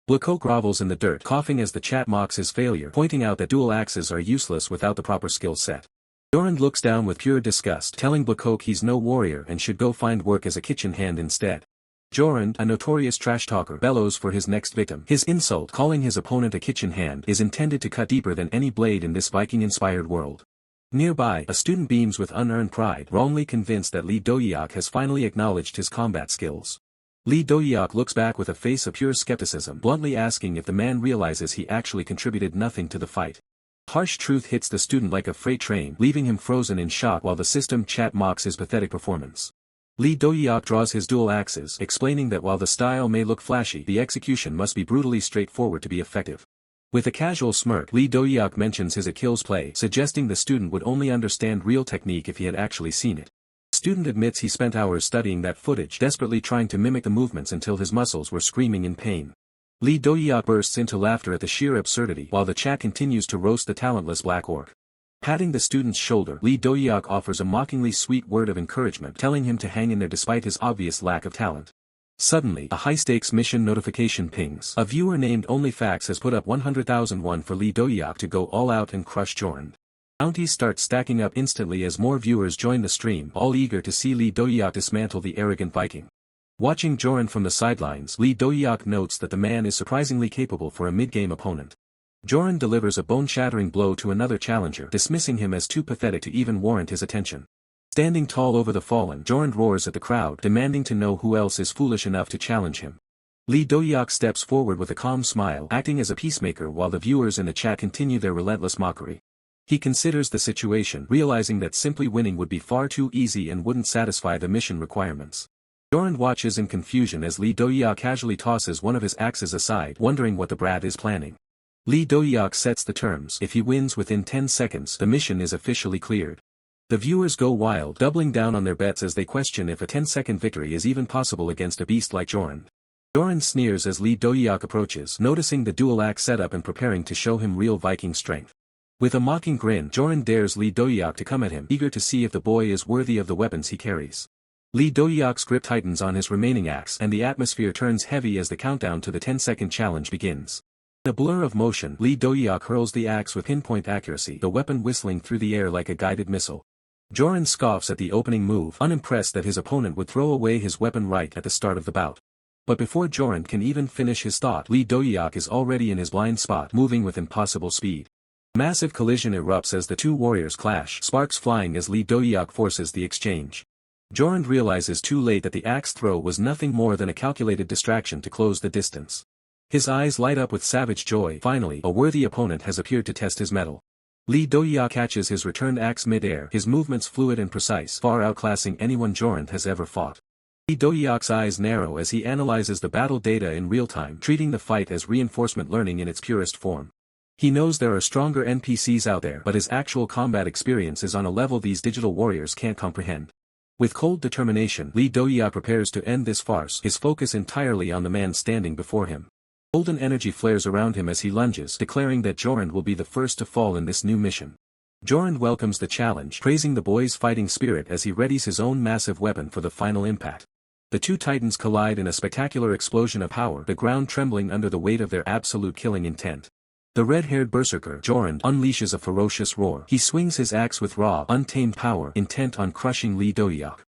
Dohyuk grovels in the dirt, coughing as the chat mocks his failure, pointing out that dual axes are useless without the proper skill set. Joran looks down with pure disgust, telling Dohyuk he's no warrior and should go find work as a kitchen hand instead. Joran, a notorious trash talker, bellows for his next victim. His insult, calling his opponent a kitchen hand, is intended to cut deeper than any blade in this Viking-inspired world. Nearby, a student beams with unearned pride, wrongly convinced that Dohyuk has finally acknowledged his combat skills. Dohyuk looks back with a face of pure skepticism, bluntly asking if the man realizes he actually contributed nothing to the fight. Harsh truth hits the student like a freight train, leaving him frozen in shock while the system chat mocks his pathetic performance. Dohyuk draws his dual axes, explaining that while the style may look flashy, the execution must be brutally straightforward to be effective. With a casual smirk, Dohyuk mentions his Achilles play, suggesting the student would only understand real technique if he had actually seen it. The student admits he spent hours studying that footage, desperately trying to mimic the movements until his muscles were screaming in pain. Dohyuk bursts into laughter at the sheer absurdity, while the chat continues to roast the talentless black orc. Patting the student's shoulder, Dohyuk offers a mockingly sweet word of encouragement, telling him to hang in there despite his obvious lack of talent. Suddenly, a high-stakes mission notification pings. A viewer named OnlyFax has put up 100,000 won for Dohyuk to go all out and crush Joran. Bounties start stacking up instantly as more viewers join the stream, all eager to see Dohyuk dismantle the arrogant Viking. Watching Joran from the sidelines, Dohyuk notes that the man is surprisingly capable for a mid-game opponent. Joran delivers a bone-shattering blow to another challenger, dismissing him as too pathetic to even warrant his attention. Standing tall over the fallen, Joran roars at the crowd, demanding to know who else is foolish enough to challenge him. Dohyuk steps forward with a calm smile, acting as a peacemaker while the viewers in the chat continue their relentless mockery. He considers the situation, realizing that simply winning would be far too easy and wouldn't satisfy the mission requirements. Joran watches in confusion as Dohyuk casually tosses one of his axes aside, wondering what the brat is planning. Dohyuk sets the terms: if he wins within 10 seconds, the mission is officially cleared. The viewers go wild, doubling down on their bets as they question if a 10-second victory is even possible against a beast like Joran. Joran sneers as Dohyuk approaches, noticing the dual axe setup and preparing to show him real Viking strength. With a mocking grin, Joran dares Dohyuk to come at him, eager to see if the boy is worthy of the weapons he carries. Dohyuk's grip tightens on his remaining axe, and the atmosphere turns heavy as the countdown to the 10-second challenge begins. In a blur of motion, Dohyuk hurls the axe with pinpoint accuracy, the weapon whistling through the air like a guided missile. Joran scoffs at the opening move, unimpressed that his opponent would throw away his weapon right at the start of the bout. But before Joran can even finish his thought, Dohyuk is already in his blind spot, moving with impossible speed. A massive collision erupts as the two warriors clash, sparks flying as Dohyuk forces the exchange. Joran realizes too late that the axe throw was nothing more than a calculated distraction to close the distance. His eyes light up with savage joy. Finally, a worthy opponent has appeared to test his mettle. Dohyuk catches his returned axe mid-air, his movements fluid and precise, far outclassing anyone Joran has ever fought. Dohyuk's eyes narrow as he analyzes the battle data in real time, treating the fight as reinforcement learning in its purest form. He knows there are stronger NPCs out there, but his actual combat experience is on a level these digital warriors can't comprehend. With cold determination, Dohyuk prepares to end this farce, his focus entirely on the man standing before him. Golden energy flares around him as he lunges, declaring that Joran will be the first to fall in this new mission. Joran welcomes the challenge, praising the boy's fighting spirit as he readies his own massive weapon for the final impact. The two titans collide in a spectacular explosion of power, the ground trembling under the weight of their absolute killing intent. The red-haired berserker, Joran, unleashes a ferocious roar. He swings his axe with raw, untamed power, intent on crushing Dohyuk.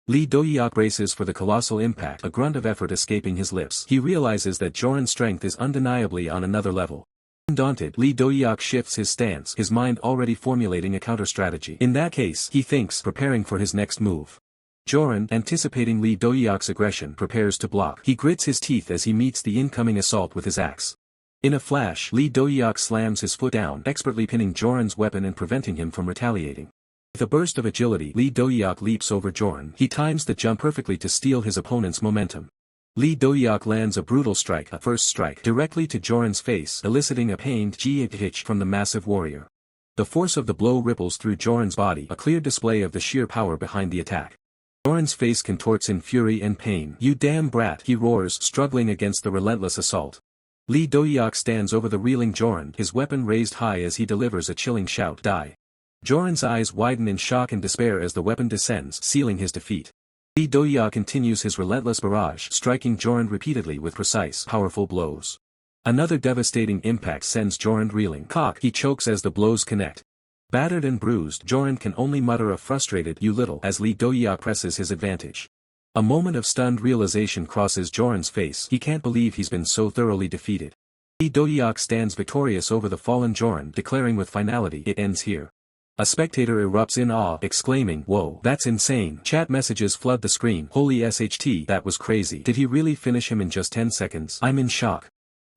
Dohyuk braces for the colossal impact, a grunt of effort escaping his lips. He realizes that Joran's strength is undeniably on another level. Undaunted, Dohyuk shifts his stance, his mind already formulating a counter-strategy. In that case, he thinks, preparing for his next move. Joran, anticipating Dohyuk's aggression, prepares to block. He grits his teeth as he meets the incoming assault with his axe. In a flash, Dohyuk slams his foot down, expertly pinning Joran's weapon and preventing him from retaliating. With a burst of agility, Dohyuk leaps over Joran. He times the jump perfectly to steal his opponent's momentum. Dohyuk lands a brutal strike, a first strike, directly to Joran's face, eliciting a pained hitch from the massive warrior. The force of the blow ripples through Joran's body, a clear display of the sheer power behind the attack. Joran's face contorts in fury and pain. "You damn brat," he roars, struggling against the relentless assault. Dohyuk stands over the reeling Joran, his weapon raised high as he delivers a chilling shout, "Die." Joran's eyes widen in shock and despair as the weapon descends, sealing his defeat. Lee Dohyuk continues his relentless barrage, striking Joran repeatedly with precise, powerful blows. Another devastating impact sends Joran reeling. Cock, he chokes as the blows connect. Battered and bruised, Joran can only mutter a frustrated "you little" as Lee Dohyuk presses his advantage. A moment of stunned realization crosses Joran's face. He can't believe he's been so thoroughly defeated. Lee Dohyuk stands victorious over the fallen Joran, declaring with finality, "It ends here." A spectator erupts in awe, exclaiming, "Whoa, that's insane." Chat messages flood the screen. "Holy SHT, that was crazy. Did he really finish him in just 10 seconds? I'm in shock."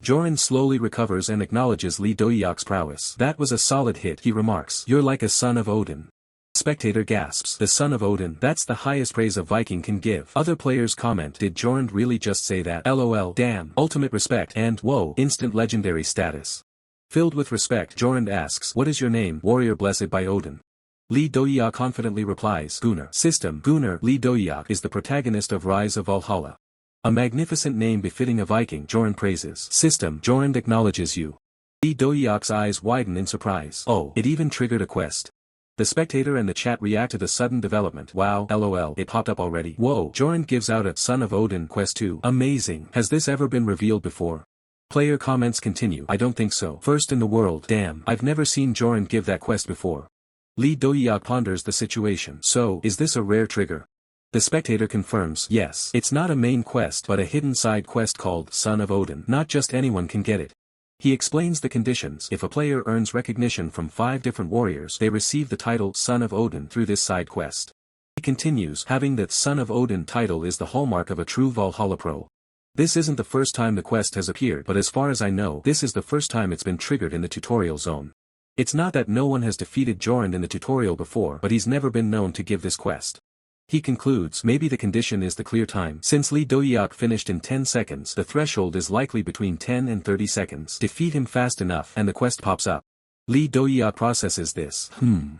Joran slowly recovers and acknowledges Lee Dohyuk's prowess. "That was a solid hit," he remarks. "You're like a son of Odin." Spectator gasps. "The son of Odin? That's the highest praise a Viking can give." Other players comment, "Did Joran really just say that? LOL, damn, ultimate respect," and whoa, instant legendary status. Filled with respect, Joran asks, "What is your name, warrior blessed by Odin?" Lee Dohyuk confidently replies, "Gunnar." System. Gunnar, Lee Dohyuk, is the protagonist of Rise of Valhalla. A magnificent name befitting a Viking, Joran praises. System. Joran acknowledges you. Lee Dohyuk's eyes widen in surprise. Oh, it even triggered a quest. The spectator and the chat react to the sudden development. Wow, LOL, it popped up already. Whoa, Joran gives out a Son of Odin quest too. Amazing. Has this ever been revealed before? Player comments continue. "I don't think so. First in the world. Damn, I've never seen Joran give that quest before." Lee Dohyuk ponders the situation. "So, is this a rare trigger?" The spectator confirms, "Yes. It's not a main quest but a hidden side quest called Son of Odin. Not just anyone can get it." He explains the conditions. If a player earns recognition from 5 different warriors, they receive the title Son of Odin through this side quest. He continues, "Having that Son of Odin title is the hallmark of a true Valhalla pro. This isn't the first time the quest has appeared, but as far as I know, this is the first time it's been triggered in the tutorial zone. It's not that no one has defeated Joran in the tutorial before, but he's never been known to give this quest." He concludes, "Maybe the condition is the clear time. Since Lee Dohyuk finished in 10 seconds, the threshold is likely between 10 and 30 seconds. Defeat him fast enough and the quest pops up." Lee Dohyuk processes this.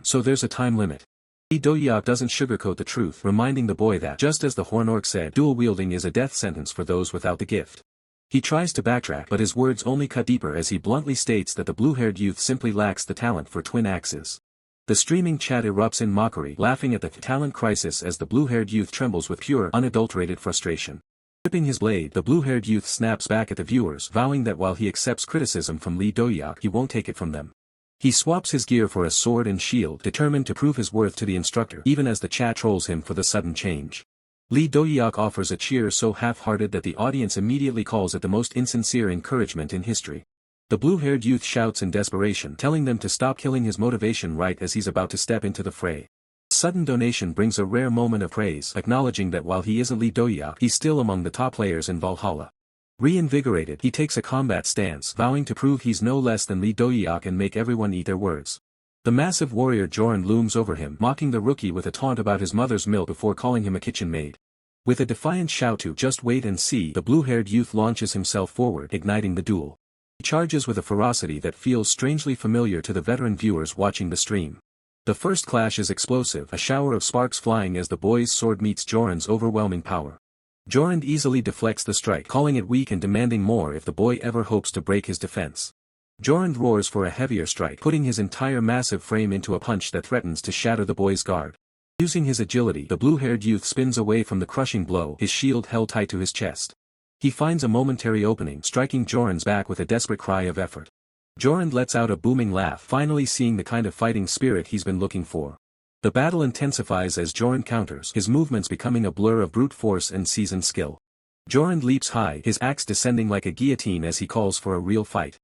So there's a time limit. Lee Dohyuk doesn't sugarcoat the truth, reminding the boy that, just as the Hornork said, dual wielding is a death sentence for those without the gift. He tries to backtrack, but his words only cut deeper as he bluntly states that the blue-haired youth simply lacks the talent for twin axes. The streaming chat erupts in mockery, laughing at the talent crisis as the blue-haired youth trembles with pure, unadulterated frustration. Gripping his blade, the blue-haired youth snaps back at the viewers, vowing that while he accepts criticism from Lee Dohyuk, he won't take it from them. He swaps his gear for a sword and shield, determined to prove his worth to the instructor, even as the chat trolls him for the sudden change. Lee Dohyuk offers a cheer so half-hearted that the audience immediately calls it the most insincere encouragement in history. The blue-haired youth shouts in desperation, telling them to stop killing his motivation right as he's about to step into the fray. A sudden donation brings a rare moment of praise, acknowledging that while he isn't Lee Dohyuk, he's still among the top players in Valhalla. Reinvigorated, he takes a combat stance, vowing to prove he's no less than Lee Dohyuk and make everyone eat their words. The massive warrior Joran looms over him, mocking the rookie with a taunt about his mother's milk before calling him a kitchen maid. With a defiant shout to "just wait and see," the blue-haired youth launches himself forward, igniting the duel. He charges with a ferocity that feels strangely familiar to the veteran viewers watching the stream. The first clash is explosive, a shower of sparks flying as the boy's sword meets Joran's overwhelming power. Joran easily deflects the strike, calling it weak and demanding more if the boy ever hopes to break his defense. Joran roars for a heavier strike, putting his entire massive frame into a punch that threatens to shatter the boy's guard. Using his agility, the blue-haired youth spins away from the crushing blow, his shield held tight to his chest. He finds a momentary opening, striking Joran's back with a desperate cry of effort. Joran lets out a booming laugh, finally seeing the kind of fighting spirit he's been looking for. The battle intensifies as Joran counters, his movements becoming a blur of brute force and seasoned skill. Joran leaps high, his axe descending like a guillotine as he calls for a real fight.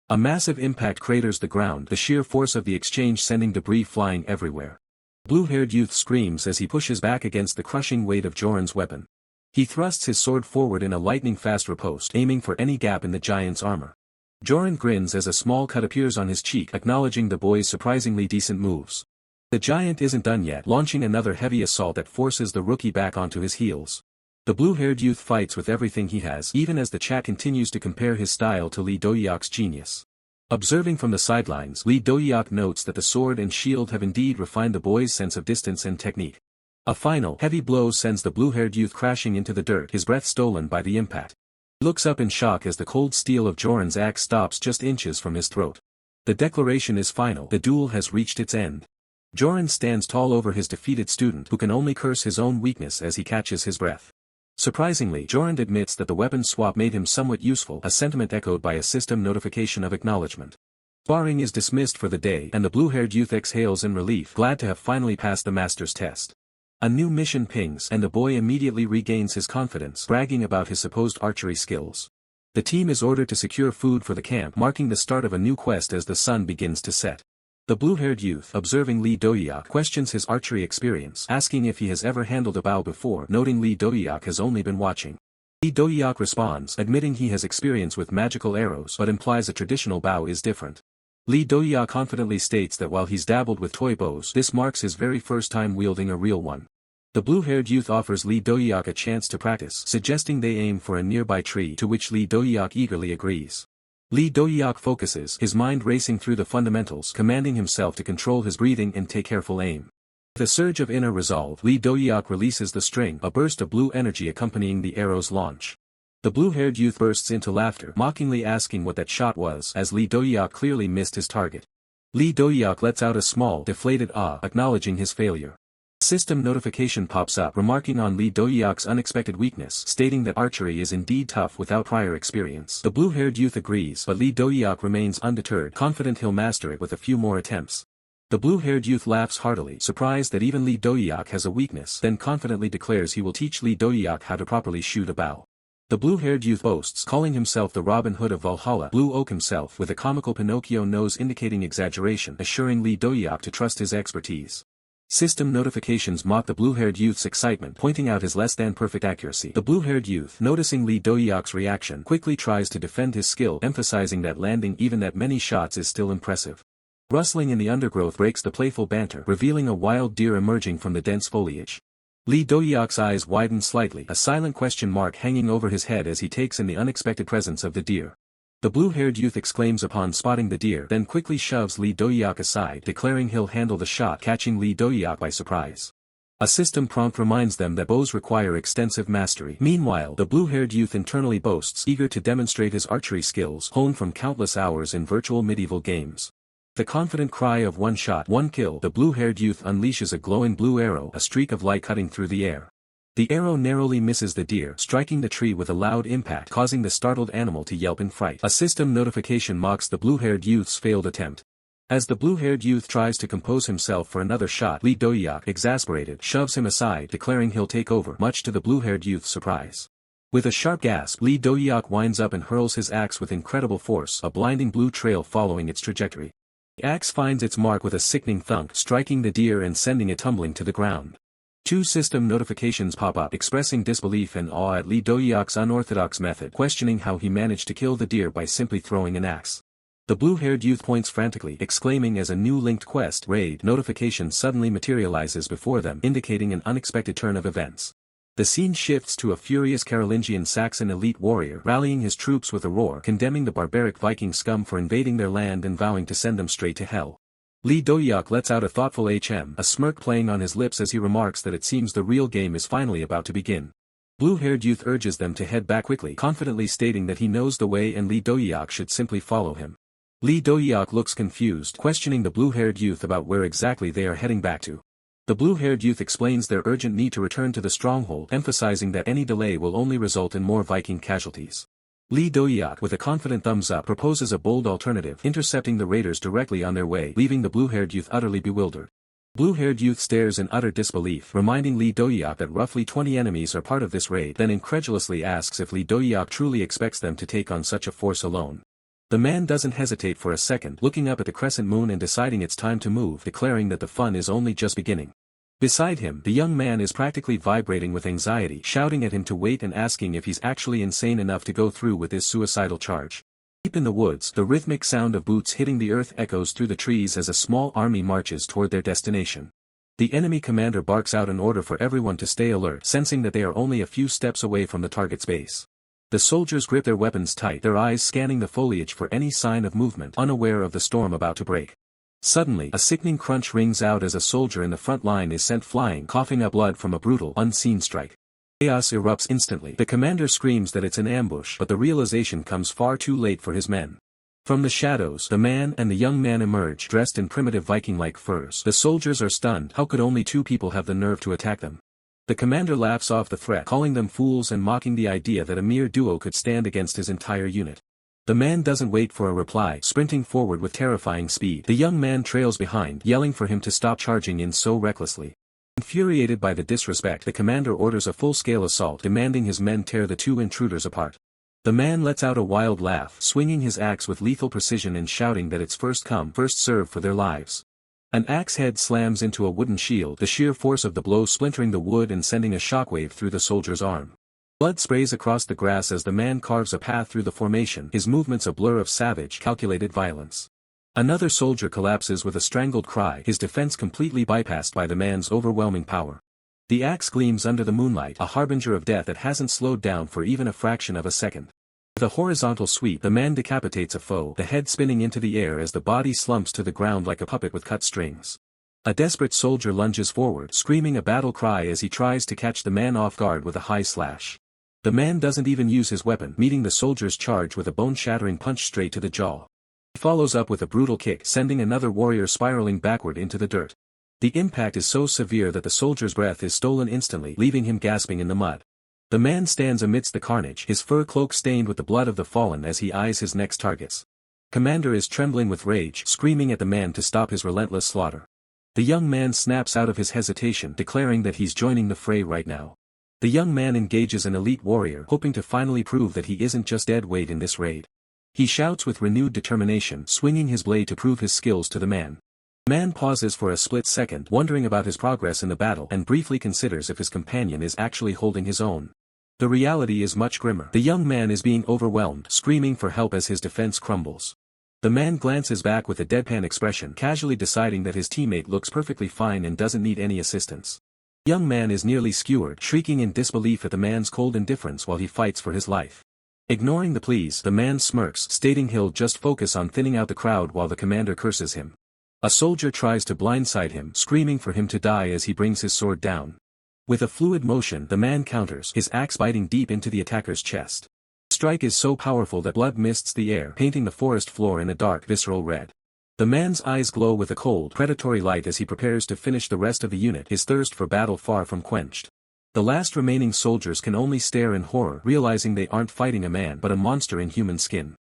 A massive impact craters the ground, the sheer force of the exchange sending debris flying everywhere. Blue-haired youth screams as he pushes back against the crushing weight of Joran's weapon. He thrusts his sword forward in a lightning-fast riposte, aiming for any gap in the giant's armor. Joran grins as a small cut appears on his cheek, acknowledging the boy's surprisingly decent moves. The giant isn't done yet, launching another heavy assault that forces the rookie back onto his heels. The blue-haired youth fights with everything he has, even as the chat continues to compare his style to Lee Dohyuk's genius. Observing from the sidelines, Lee Dohyuk notes that the sword and shield have indeed refined the boy's sense of distance and technique. A final, heavy blow sends the blue-haired youth crashing into the dirt, his breath stolen by the impact. He looks up in shock as the cold steel of Joran's axe stops just inches from his throat. The declaration is final, the duel has reached its end. Joran stands tall over his defeated student who can only curse his own weakness as he catches his breath. Surprisingly, Joran admits that the weapon swap made him somewhat useful, a sentiment echoed by a system notification of acknowledgement. Sparring is dismissed for the day and the blue-haired youth exhales in relief, glad to have finally passed the master's test. A new mission pings and the boy immediately regains his confidence, bragging about his supposed archery skills. The team is ordered to secure food for the camp, marking the start of a new quest as the sun begins to set. The blue-haired youth, observing Lee Dohyuk, questions his archery experience, asking if he has ever handled a bow before, noting Lee Dohyuk has only been watching. Lee Dohyuk responds, admitting he has experience with magical arrows but implies a traditional bow is different. Lee Dohyuk confidently states that while he's dabbled with toy bows, this marks his very first time wielding a real one. The blue-haired youth offers Lee Dohyuk a chance to practice, suggesting they aim for a nearby tree, to which Lee Dohyuk eagerly agrees. Lee Dohyuk focuses, his mind racing through the fundamentals, commanding himself to control his breathing and take careful aim. With a surge of inner resolve, Lee Dohyuk releases the string, a burst of blue energy accompanying the arrow's launch. The blue-haired youth bursts into laughter, mockingly asking what that shot was, as Lee Dohyuk clearly missed his target. Lee Dohyuk lets out a small, deflated ah, acknowledging his failure. System notification pops up remarking on Lee Dohyuk's unexpected weakness, stating that archery is indeed tough without prior experience. The blue-haired youth agrees, but Lee Dohyuk remains undeterred, confident he'll master it with a few more attempts. The blue-haired youth laughs heartily, surprised that even Lee Dohyuk has a weakness, then confidently declares he will teach Lee Dohyuk how to properly shoot a bow. The blue-haired youth boasts, calling himself the Robin Hood of Valhalla, Blue Oak himself, with a comical Pinocchio nose indicating exaggeration, assuring Lee Dohyuk to trust his expertise. System notifications mock the blue-haired youth's excitement, pointing out his less-than-perfect accuracy. The blue-haired youth, noticing Lee Dohyuk's reaction, quickly tries to defend his skill, emphasizing that landing even that many shots is still impressive. Rustling in the undergrowth breaks the playful banter, revealing a wild deer emerging from the dense foliage. Lee Dohyuk's eyes widen slightly, a silent question mark hanging over his head as he takes in the unexpected presence of the deer. The blue-haired youth exclaims upon spotting the deer, then quickly shoves Lee Dohyuk aside, declaring he'll handle the shot, catching Lee Dohyuk by surprise. A system prompt reminds them that bows require extensive mastery. Meanwhile, the blue-haired youth internally boasts, eager to demonstrate his archery skills, honed from countless hours in virtual medieval games. The confident cry of one shot, one kill, the blue-haired youth unleashes a glowing blue arrow, a streak of light cutting through the air. The arrow narrowly misses the deer, striking the tree with a loud impact, causing the startled animal to yelp in fright. A system notification mocks the blue-haired youth's failed attempt. As the blue-haired youth tries to compose himself for another shot, Lee Dohyuk, exasperated, shoves him aside, declaring he'll take over, much to the blue-haired youth's surprise. With a sharp gasp, Lee Dohyuk winds up and hurls his axe with incredible force, a blinding blue trail following its trajectory. The axe finds its mark with a sickening thunk, striking the deer and sending it tumbling to the ground. Two system notifications pop up, expressing disbelief and awe at Lee Dohyuk's unorthodox method, questioning how he managed to kill the deer by simply throwing an axe. The blue-haired youth points frantically, exclaiming as a new linked quest raid notification suddenly materializes before them, indicating an unexpected turn of events. The scene shifts to a furious Carolingian Saxon elite warrior rallying his troops with a roar, condemning the barbaric Viking scum for invading their land and vowing to send them straight to hell. Lee Dohyuk lets out a thoughtful HM, a smirk playing on his lips as he remarks that it seems the real game is finally about to begin. Blue-haired youth urges them to head back quickly, confidently stating that he knows the way and Lee Dohyuk should simply follow him. Lee Dohyuk looks confused, questioning the blue-haired youth about where exactly they are heading back to. The blue-haired youth explains their urgent need to return to the stronghold, emphasizing that any delay will only result in more Viking casualties. Lee Dohyuk, with a confident thumbs up, proposes a bold alternative, intercepting the raiders directly on their way, leaving the blue-haired youth utterly bewildered. Blue-haired youth stares in utter disbelief, reminding Lee Dohyuk that roughly 20 enemies are part of this raid, then incredulously asks if Lee Dohyuk truly expects them to take on such a force alone. The man doesn't hesitate for a second, looking up at the crescent moon and deciding it's time to move, declaring that the fun is only just beginning. Beside him, the young man is practically vibrating with anxiety, shouting at him to wait and asking if he's actually insane enough to go through with his suicidal charge. Deep in the woods, the rhythmic sound of boots hitting the earth echoes through the trees as a small army marches toward their destination. The enemy commander barks out an order for everyone to stay alert, sensing that they are only a few steps away from the target's base. The soldiers grip their weapons tight, their eyes scanning the foliage for any sign of movement, unaware of the storm about to break. Suddenly, a sickening crunch rings out as a soldier in the front line is sent flying, coughing up blood from a brutal, unseen strike. Chaos erupts instantly. The commander screams that it's an ambush, but the realization comes far too late for his men. From the shadows, the man and the young man emerge, dressed in primitive Viking-like furs. The soldiers are stunned. How could only two people have the nerve to attack them? The commander laughs off the threat, calling them fools and mocking the idea that a mere duo could stand against his entire unit. The man doesn't wait for a reply, sprinting forward with terrifying speed. The young man trails behind, yelling for him to stop charging in so recklessly. Infuriated by the disrespect, the commander orders a full-scale assault, demanding his men tear the two intruders apart. The man lets out a wild laugh, swinging his axe with lethal precision and shouting that it's first come, first serve for their lives. An axe head slams into a wooden shield, the sheer force of the blow splintering the wood and sending a shockwave through the soldier's arm. Blood sprays across the grass as the man carves a path through the formation, his movements a blur of savage, calculated violence. Another soldier collapses with a strangled cry, his defense completely bypassed by the man's overwhelming power. The axe gleams under the moonlight, a harbinger of death that hasn't slowed down for even a fraction of a second. With a horizontal sweep, the man decapitates a foe, the head spinning into the air as the body slumps to the ground like a puppet with cut strings. A desperate soldier lunges forward, screaming a battle cry as he tries to catch the man off guard with a high slash. The man doesn't even use his weapon, meeting the soldier's charge with a bone-shattering punch straight to the jaw. He follows up with a brutal kick, sending another warrior spiraling backward into the dirt. The impact is so severe that the soldier's breath is stolen instantly, leaving him gasping in the mud. The man stands amidst the carnage, his fur cloak stained with the blood of the fallen as he eyes his next targets. Commander is trembling with rage, screaming at the man to stop his relentless slaughter. The young man snaps out of his hesitation, declaring that he's joining the fray right now. The young man engages an elite warrior, hoping to finally prove that he isn't just dead weight in this raid. He shouts with renewed determination, swinging his blade to prove his skills to the man. The man pauses for a split second, wondering about his progress in the battle, and briefly considers if his companion is actually holding his own. The reality is much grimmer. The young man is being overwhelmed, screaming for help as his defense crumbles. The man glances back with a deadpan expression, casually deciding that his teammate looks perfectly fine and doesn't need any assistance. The young man is nearly skewered, shrieking in disbelief at the man's cold indifference while he fights for his life. Ignoring the pleas, the man smirks, stating he'll just focus on thinning out the crowd while the commander curses him. A soldier tries to blindside him, screaming for him to die as he brings his sword down. With a fluid motion, the man counters, his axe biting deep into the attacker's chest. The strike is so powerful that blood mists the air, painting the forest floor in a dark, visceral red. The man's eyes glow with a cold, predatory light as he prepares to finish the rest of the unit, his thirst for battle far from quenched. The last remaining soldiers can only stare in horror, realizing they aren't fighting a man but a monster in human skin.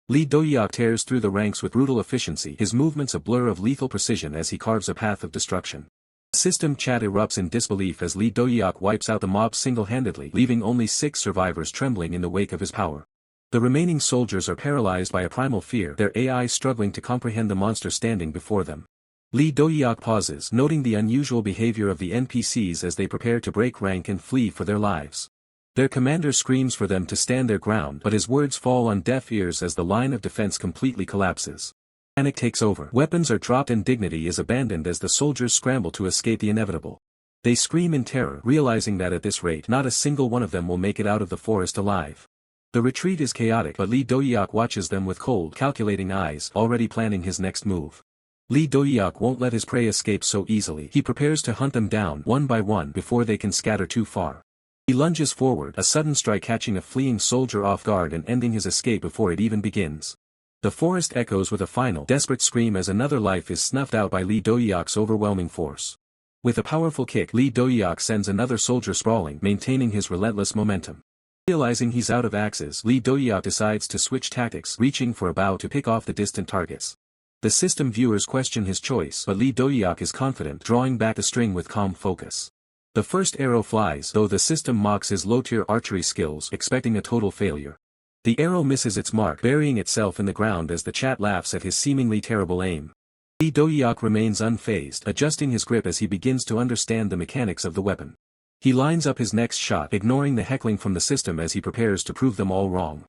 Dohyuk tears through the ranks with brutal efficiency, his movements a blur of lethal precision as he carves a path of destruction. System chat erupts in disbelief as Dohyuk wipes out the mob single-handedly, leaving only 6 survivors trembling in the wake of his power. The remaining soldiers are paralyzed by a primal fear, their AI struggling to comprehend the monster standing before them. Dohyuk pauses, noting the unusual behavior of the NPCs as they prepare to break rank and flee for their lives. Their commander screams for them to stand their ground, but his words fall on deaf ears as the line of defense completely collapses. Panic takes over. Weapons are dropped and dignity is abandoned as the soldiers scramble to escape the inevitable. They scream in terror, realizing that at this rate not a single one of them will make it out of the forest alive. The retreat is chaotic, but Dohyuk watches them with cold, calculating eyes, already planning his next move. Dohyuk won't let his prey escape so easily. He prepares to hunt them down one by one before they can scatter too far. He lunges forward, a sudden strike catching a fleeing soldier off guard and ending his escape before it even begins. The forest echoes with a final, desperate scream as another life is snuffed out by Dohyuk's overwhelming force. With a powerful kick, Dohyuk sends another soldier sprawling, maintaining his relentless momentum. Realizing he's out of axes, Dohyuk decides to switch tactics, reaching for a bow to pick off the distant targets. The system viewers question his choice, but Dohyuk is confident, drawing back the string with calm focus. The first arrow flies, though the system mocks his low-tier archery skills, expecting a total failure. The arrow misses its mark, burying itself in the ground as the chat laughs at his seemingly terrible aim. Dohyuk remains unfazed, adjusting his grip as he begins to understand the mechanics of the weapon. He lines up his next shot, ignoring the heckling from the system as he prepares to prove them all wrong.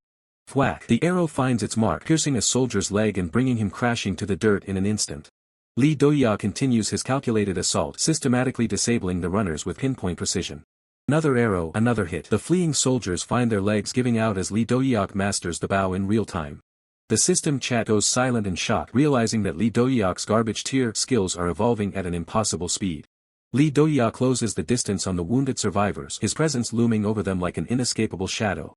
Thwack! The arrow finds its mark, piercing a soldier's leg and bringing him crashing to the dirt in an instant. Dohyuk continues his calculated assault, systematically disabling the runners with pinpoint precision. Another arrow, another hit. The fleeing soldiers find their legs giving out as Dohyuk masters the bow in real time. The system chat goes silent in shock, realizing that Dohyuk's garbage tier skills are evolving at an impossible speed. Dohyuk closes the distance on the wounded survivors, his presence looming over them like an inescapable shadow.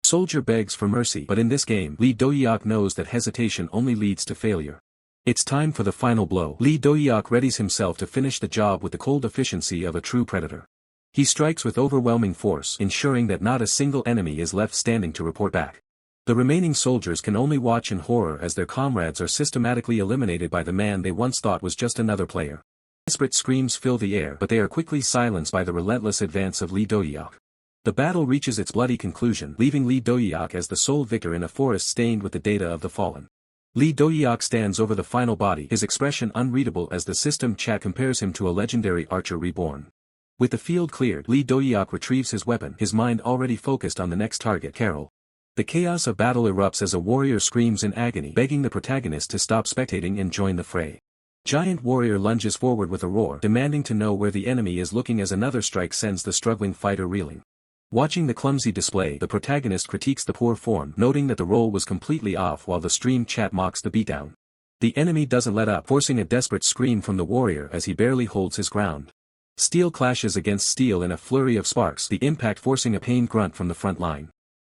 Soldier begs for mercy, but in this game, Lee Dohyuk knows that hesitation only leads to failure. It's time for the final blow. Lee Dohyuk readies himself to finish the job with the cold efficiency of a true predator. He strikes with overwhelming force, ensuring that not a single enemy is left standing to report back. The remaining soldiers can only watch in horror as their comrades are systematically eliminated by the man they once thought was just another player. Desperate screams fill the air, but they are quickly silenced by the relentless advance of Lee Dohyuk. The battle reaches its bloody conclusion, leaving Lee Dohyuk as the sole victor in a forest stained with the data of the fallen. Lee Dohyuk stands over the final body, his expression unreadable as the system chat compares him to a legendary archer reborn. With the field cleared, Lee Dohyuk retrieves his weapon, his mind already focused on the next target, Carol. The chaos of battle erupts as a warrior screams in agony, begging the protagonist to stop spectating and join the fray. Giant warrior lunges forward with a roar, demanding to know where the enemy is looking as another strike sends the struggling fighter reeling. Watching the clumsy display, the protagonist critiques the poor form, noting that the roll was completely off while the stream chat mocks the beatdown. The enemy doesn't let up, forcing a desperate scream from the warrior as he barely holds his ground. Steel clashes against steel in a flurry of sparks, the impact forcing a pained grunt from the front line.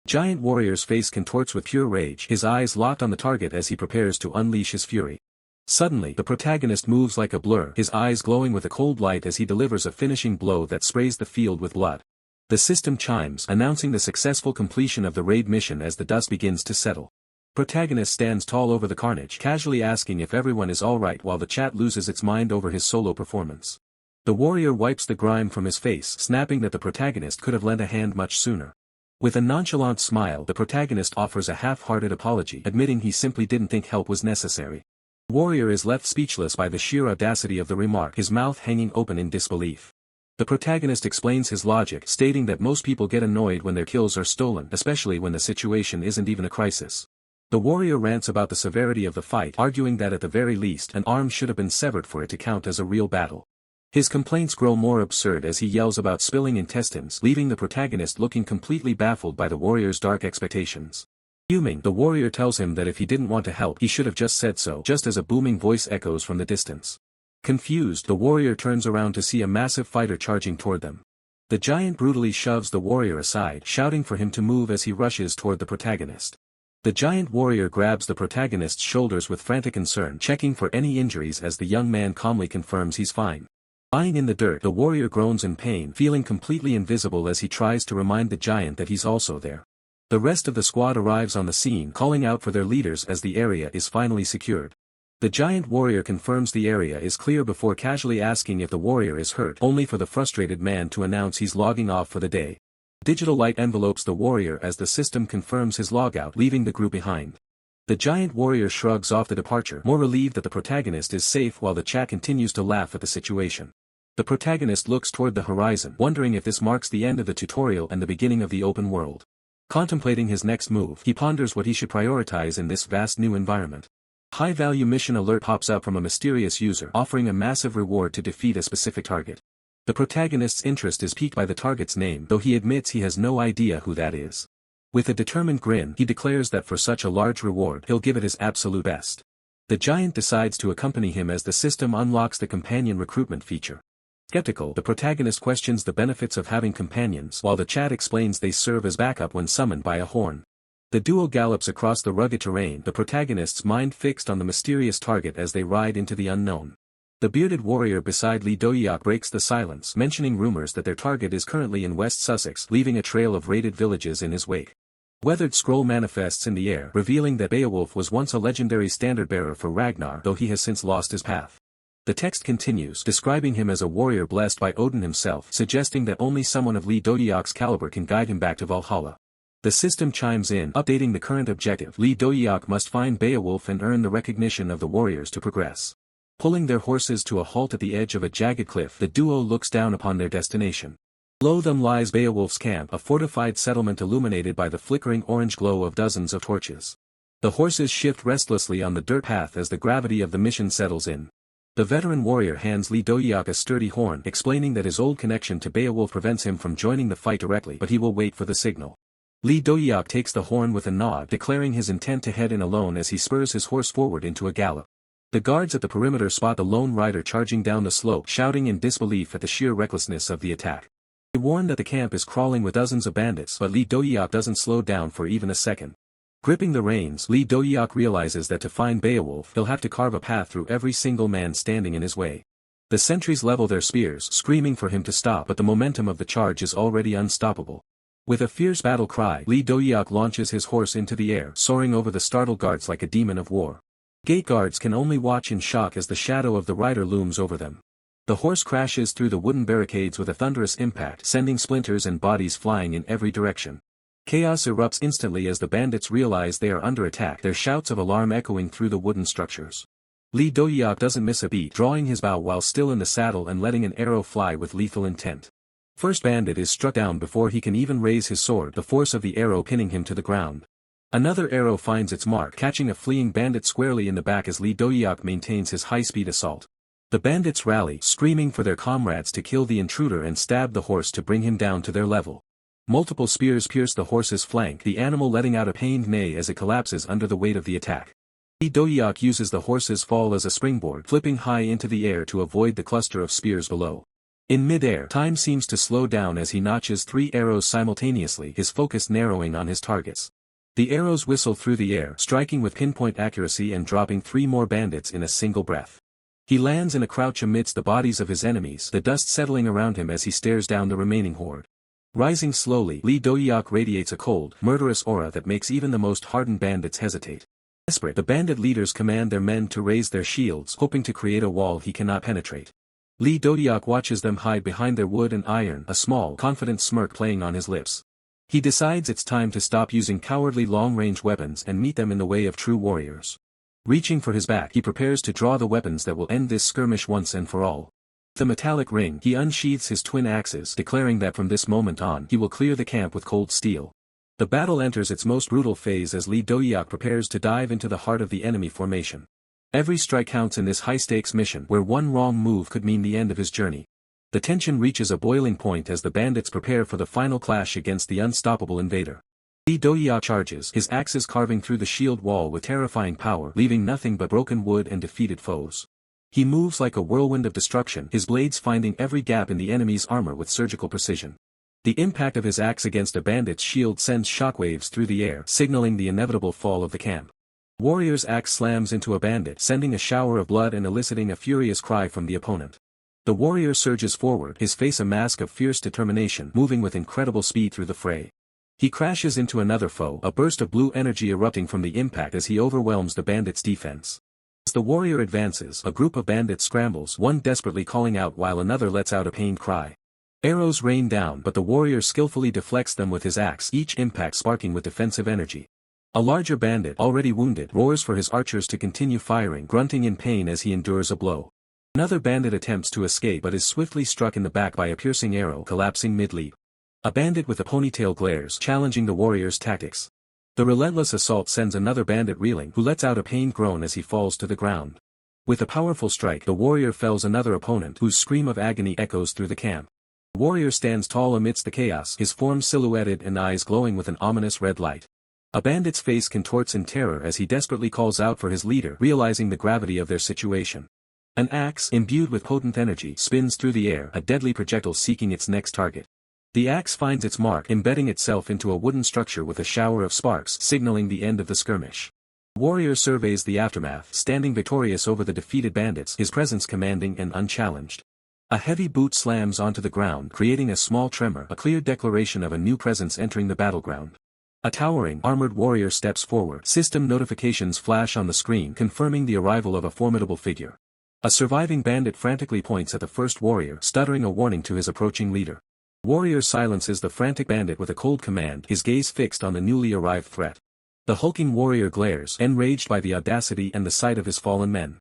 Giant warrior's face contorts with pure rage, his eyes locked on the target as he prepares to unleash his fury. Suddenly, the protagonist moves like a blur, his eyes glowing with a cold light as he delivers a finishing blow that sprays the field with blood. The system chimes, announcing the successful completion of the raid mission as the dust begins to settle. Protagonist stands tall over the carnage, casually asking if everyone is alright while the chat loses its mind over his solo performance. The warrior wipes the grime from his face, snapping that the protagonist could have lent a hand much sooner. With a nonchalant smile, the protagonist offers a half-hearted apology, admitting he simply didn't think help was necessary. The warrior is left speechless by the sheer audacity of the remark, his mouth hanging open in disbelief. The protagonist explains his logic, stating that most people get annoyed when their kills are stolen, especially when the situation isn't even a crisis. The warrior rants about the severity of the fight, arguing that at the very least an arm should have been severed for it to count as a real battle. His complaints grow more absurd as he yells about spilling intestines, leaving the protagonist looking completely baffled by the warrior's dark expectations. Fuming, the warrior tells him that if he didn't want to help, he should have just said so, just as a booming voice echoes from the distance. Confused, the warrior turns around to see a massive fighter charging toward them. The giant brutally shoves the warrior aside, shouting for him to move as he rushes toward the protagonist. The giant warrior grabs the protagonist's shoulders with frantic concern, checking for any injuries as the young man calmly confirms he's fine. Lying in the dirt, the warrior groans in pain, feeling completely invisible as he tries to remind the giant that he's also there. The rest of the squad arrives on the scene, calling out for their leaders as the area is finally secured. The giant warrior confirms the area is clear before casually asking if the warrior is hurt, only for the frustrated man to announce he's logging off for the day. Digital light envelopes the warrior as the system confirms his logout, leaving the group behind. The giant warrior shrugs off the departure, more relieved that the protagonist is safe while the chat continues to laugh at the situation. The protagonist looks toward the horizon, wondering if this marks the end of the tutorial and the beginning of the open world. Contemplating his next move, he ponders what he should prioritize in this vast new environment. High-value mission alert pops up from a mysterious user, offering a massive reward to defeat a specific target. The protagonist's interest is piqued by the target's name, though he admits he has no idea who that is. With a determined grin, he declares that for such a large reward, he'll give it his absolute best. The giant decides to accompany him as the system unlocks the companion recruitment feature. Skeptical, the protagonist questions the benefits of having companions, while the chat explains they serve as backup when summoned by a horn. The duo gallops across the rugged terrain, the protagonist's mind fixed on the mysterious target as they ride into the unknown. The bearded warrior beside Lee Dohyuk breaks the silence, mentioning rumors that their target is currently in West Sussex, leaving a trail of raided villages in his wake. Weathered scroll manifests in the air, revealing that Beowulf was once a legendary standard-bearer for Ragnar, though he has since lost his path. The text continues, describing him as a warrior blessed by Odin himself, suggesting that only someone of Lee Dohyuk's caliber can guide him back to Valhalla. The system chimes in, updating the current objective. Lee Dohyuk must find Beowulf and earn the recognition of the warriors to progress. Pulling their horses to a halt at the edge of a jagged cliff, the duo looks down upon their destination. Below them lies Beowulf's camp, a fortified settlement illuminated by the flickering orange glow of dozens of torches. The horses shift restlessly on the dirt path as the gravity of the mission settles in. The veteran warrior hands Lee Dohyuk a sturdy horn, explaining that his old connection to Beowulf prevents him from joining the fight directly, but he will wait for the signal. Lee Dohyuk takes the horn with a nod, declaring his intent to head in alone as he spurs his horse forward into a gallop. The guards at the perimeter spot the lone rider charging down the slope, shouting in disbelief at the sheer recklessness of the attack. They warn that the camp is crawling with dozens of bandits, but Lee Dohyuk doesn't slow down for even a second. Gripping the reins, Lee Dohyuk realizes that to find Beowulf he'll have to carve a path through every single man standing in his way. The sentries level their spears, screaming for him to stop, but the momentum of the charge is already unstoppable. With a fierce battle cry, Lee Dohyuk launches his horse into the air, soaring over the startled guards like a demon of war. Gate guards can only watch in shock as the shadow of the rider looms over them. The horse crashes through the wooden barricades with a thunderous impact, sending splinters and bodies flying in every direction. Chaos erupts instantly as the bandits realize they are under attack, their shouts of alarm echoing through the wooden structures. Lee Dohyuk doesn't miss a beat, drawing his bow while still in the saddle and letting an arrow fly with lethal intent. First bandit is struck down before he can even raise his sword, the force of the arrow pinning him to the ground. Another arrow finds its mark, catching a fleeing bandit squarely in the back as Lee Dohyuk maintains his high-speed assault. The bandits rally, screaming for their comrades to kill the intruder and stab the horse to bring him down to their level. Multiple spears pierce the horse's flank, the animal letting out a pained neigh as it collapses under the weight of the attack. Lee Dohyuk uses the horse's fall as a springboard, flipping high into the air to avoid the cluster of spears below. In mid-air, time seems to slow down as he notches 3 arrows simultaneously, his focus narrowing on his targets. The arrows whistle through the air, striking with pinpoint accuracy and dropping 3 more bandits in a single breath. He lands in a crouch amidst the bodies of his enemies, the dust settling around him as he stares down the remaining horde. Rising slowly, Lee Dohyuk radiates a cold, murderous aura that makes even the most hardened bandits hesitate. Desperate, the bandit leaders command their men to raise their shields, hoping to create a wall he cannot penetrate. Lee Dohyuk watches them hide behind their wood and iron, a small, confident smirk playing on his lips. He decides it's time to stop using cowardly long-range weapons and meet them in the way of true warriors. Reaching for his back, he prepares to draw the weapons that will end this skirmish once and for all. With a metallic ring, he unsheathes his twin axes, declaring that from this moment on he will clear the camp with cold steel. The battle enters its most brutal phase as Lee Dohyuk prepares to dive into the heart of the enemy formation. Every strike counts in this high-stakes mission, where one wrong move could mean the end of his journey. The tension reaches a boiling point as the bandits prepare for the final clash against the unstoppable invader. Lee Dohyuk charges, his axes carving through the shield wall with terrifying power, leaving nothing but broken wood and defeated foes. He moves like a whirlwind of destruction, his blades finding every gap in the enemy's armor with surgical precision. The impact of his axe against a bandit's shield sends shockwaves through the air, signaling the inevitable fall of the camp. Warrior's axe slams into a bandit, sending a shower of blood and eliciting a furious cry from the opponent. The warrior surges forward, his face a mask of fierce determination, moving with incredible speed through the fray. He crashes into another foe, a burst of blue energy erupting from the impact as he overwhelms the bandit's defense. As the warrior advances, a group of bandits scrambles, one desperately calling out while another lets out a pained cry. Arrows rain down, but the warrior skillfully deflects them with his axe, each impact sparking with defensive energy. A larger bandit, already wounded, roars for his archers to continue firing, grunting in pain as he endures a blow. Another bandit attempts to escape but is swiftly struck in the back by a piercing arrow, collapsing mid-leap. A bandit with a ponytail glares, challenging the warrior's tactics. The relentless assault sends another bandit reeling, who lets out a pained groan as he falls to the ground. With a powerful strike, the warrior fells another opponent, whose scream of agony echoes through the camp. The warrior stands tall amidst the chaos, his form silhouetted and eyes glowing with an ominous red light. A bandit's face contorts in terror as he desperately calls out for his leader, realizing the gravity of their situation. An axe, imbued with potent energy, spins through the air, a deadly projectile seeking its next target. The axe finds its mark, embedding itself into a wooden structure with a shower of sparks, signaling the end of the skirmish. The warrior surveys the aftermath, standing victorious over the defeated bandits, his presence commanding and unchallenged. A heavy boot slams onto the ground, creating a small tremor, a clear declaration of a new presence entering the battleground. A towering, armored warrior steps forward. System notifications flash on the screen, confirming the arrival of a formidable figure. A surviving bandit frantically points at the first warrior, stuttering a warning to his approaching leader. Warrior silences the frantic bandit with a cold command, his gaze fixed on the newly arrived threat. The hulking warrior glares, enraged by the audacity and the sight of his fallen men.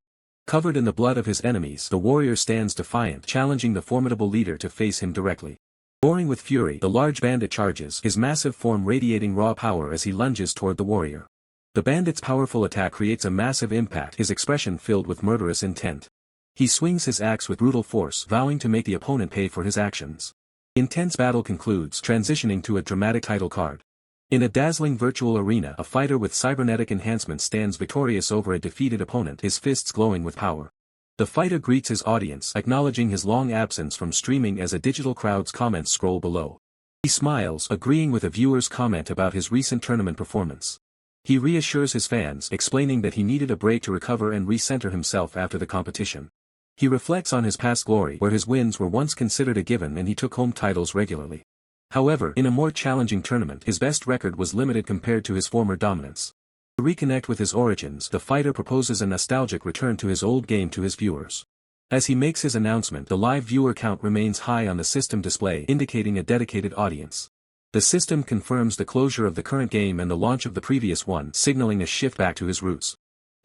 Covered in the blood of his enemies, the warrior stands defiant, challenging the formidable leader to face him directly. Roaring with fury, the large bandit charges, his massive form radiating raw power as he lunges toward the warrior. The bandit's powerful attack creates a massive impact, his expression filled with murderous intent. He swings his axe with brutal force, vowing to make the opponent pay for his actions. Intense battle concludes, transitioning to a dramatic title card. In a dazzling virtual arena, a fighter with cybernetic enhancements stands victorious over a defeated opponent, his fists glowing with power. The fighter greets his audience, acknowledging his long absence from streaming as a digital crowd's comments scroll below. He smiles, agreeing with a viewer's comment about his recent tournament performance. He reassures his fans, explaining that he needed a break to recover and recenter himself after the competition. He reflects on his past glory, where his wins were once considered a given and he took home titles regularly. However, in a more challenging tournament, his best record was limited compared to his former dominance. To reconnect with his origins, the fighter proposes a nostalgic return to his old game to his viewers. As he makes his announcement, the live viewer count remains high on the system display, indicating a dedicated audience. The system confirms the closure of the current game and the launch of the previous one, signaling a shift back to his roots.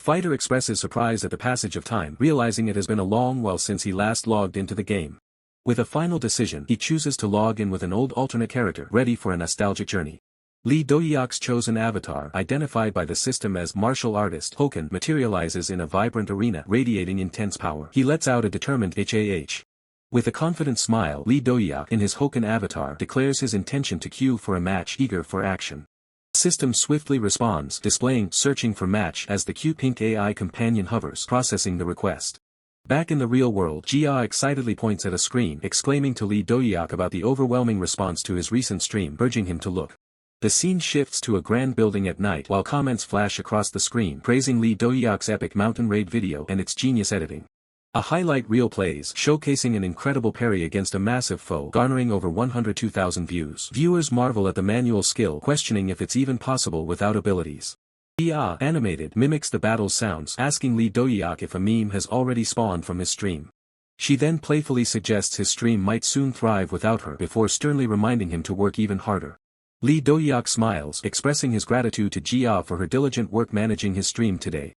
Fighter expresses surprise at the passage of time, realizing it has been a long while since he last logged into the game. With a final decision, he chooses to log in with an old alternate character, ready for a nostalgic journey. Lee Dohyuk's chosen avatar, identified by the system as martial artist Hoken, materializes in a vibrant arena, radiating intense power. He lets out a determined HAH. With a confident smile, Lee Dohyuk in his Hoken avatar declares his intention to queue for a match, eager for action. The system swiftly responds, displaying "searching for match" as the cute pink AI companion hovers, processing the request. Back in the real world, Jia excitedly points at a screen, exclaiming to Lee Dohyuk about the overwhelming response to his recent stream, urging him to look. The scene shifts to a grand building at night while comments flash across the screen praising Lee Dohyuk's epic mountain raid video and its genius editing. A highlight reel plays, showcasing an incredible parry against a massive foe, garnering over 102,000 views. Viewers marvel at the manual skill, questioning if it's even possible without abilities. Jia, animated, mimics the battle's sounds, asking Lee Dohyuk if a meme has already spawned from his stream. She then playfully suggests his stream might soon thrive without her, before sternly reminding him to work even harder. Lee Dohyuk smiles, expressing his gratitude to Jia for her diligent work managing his stream today.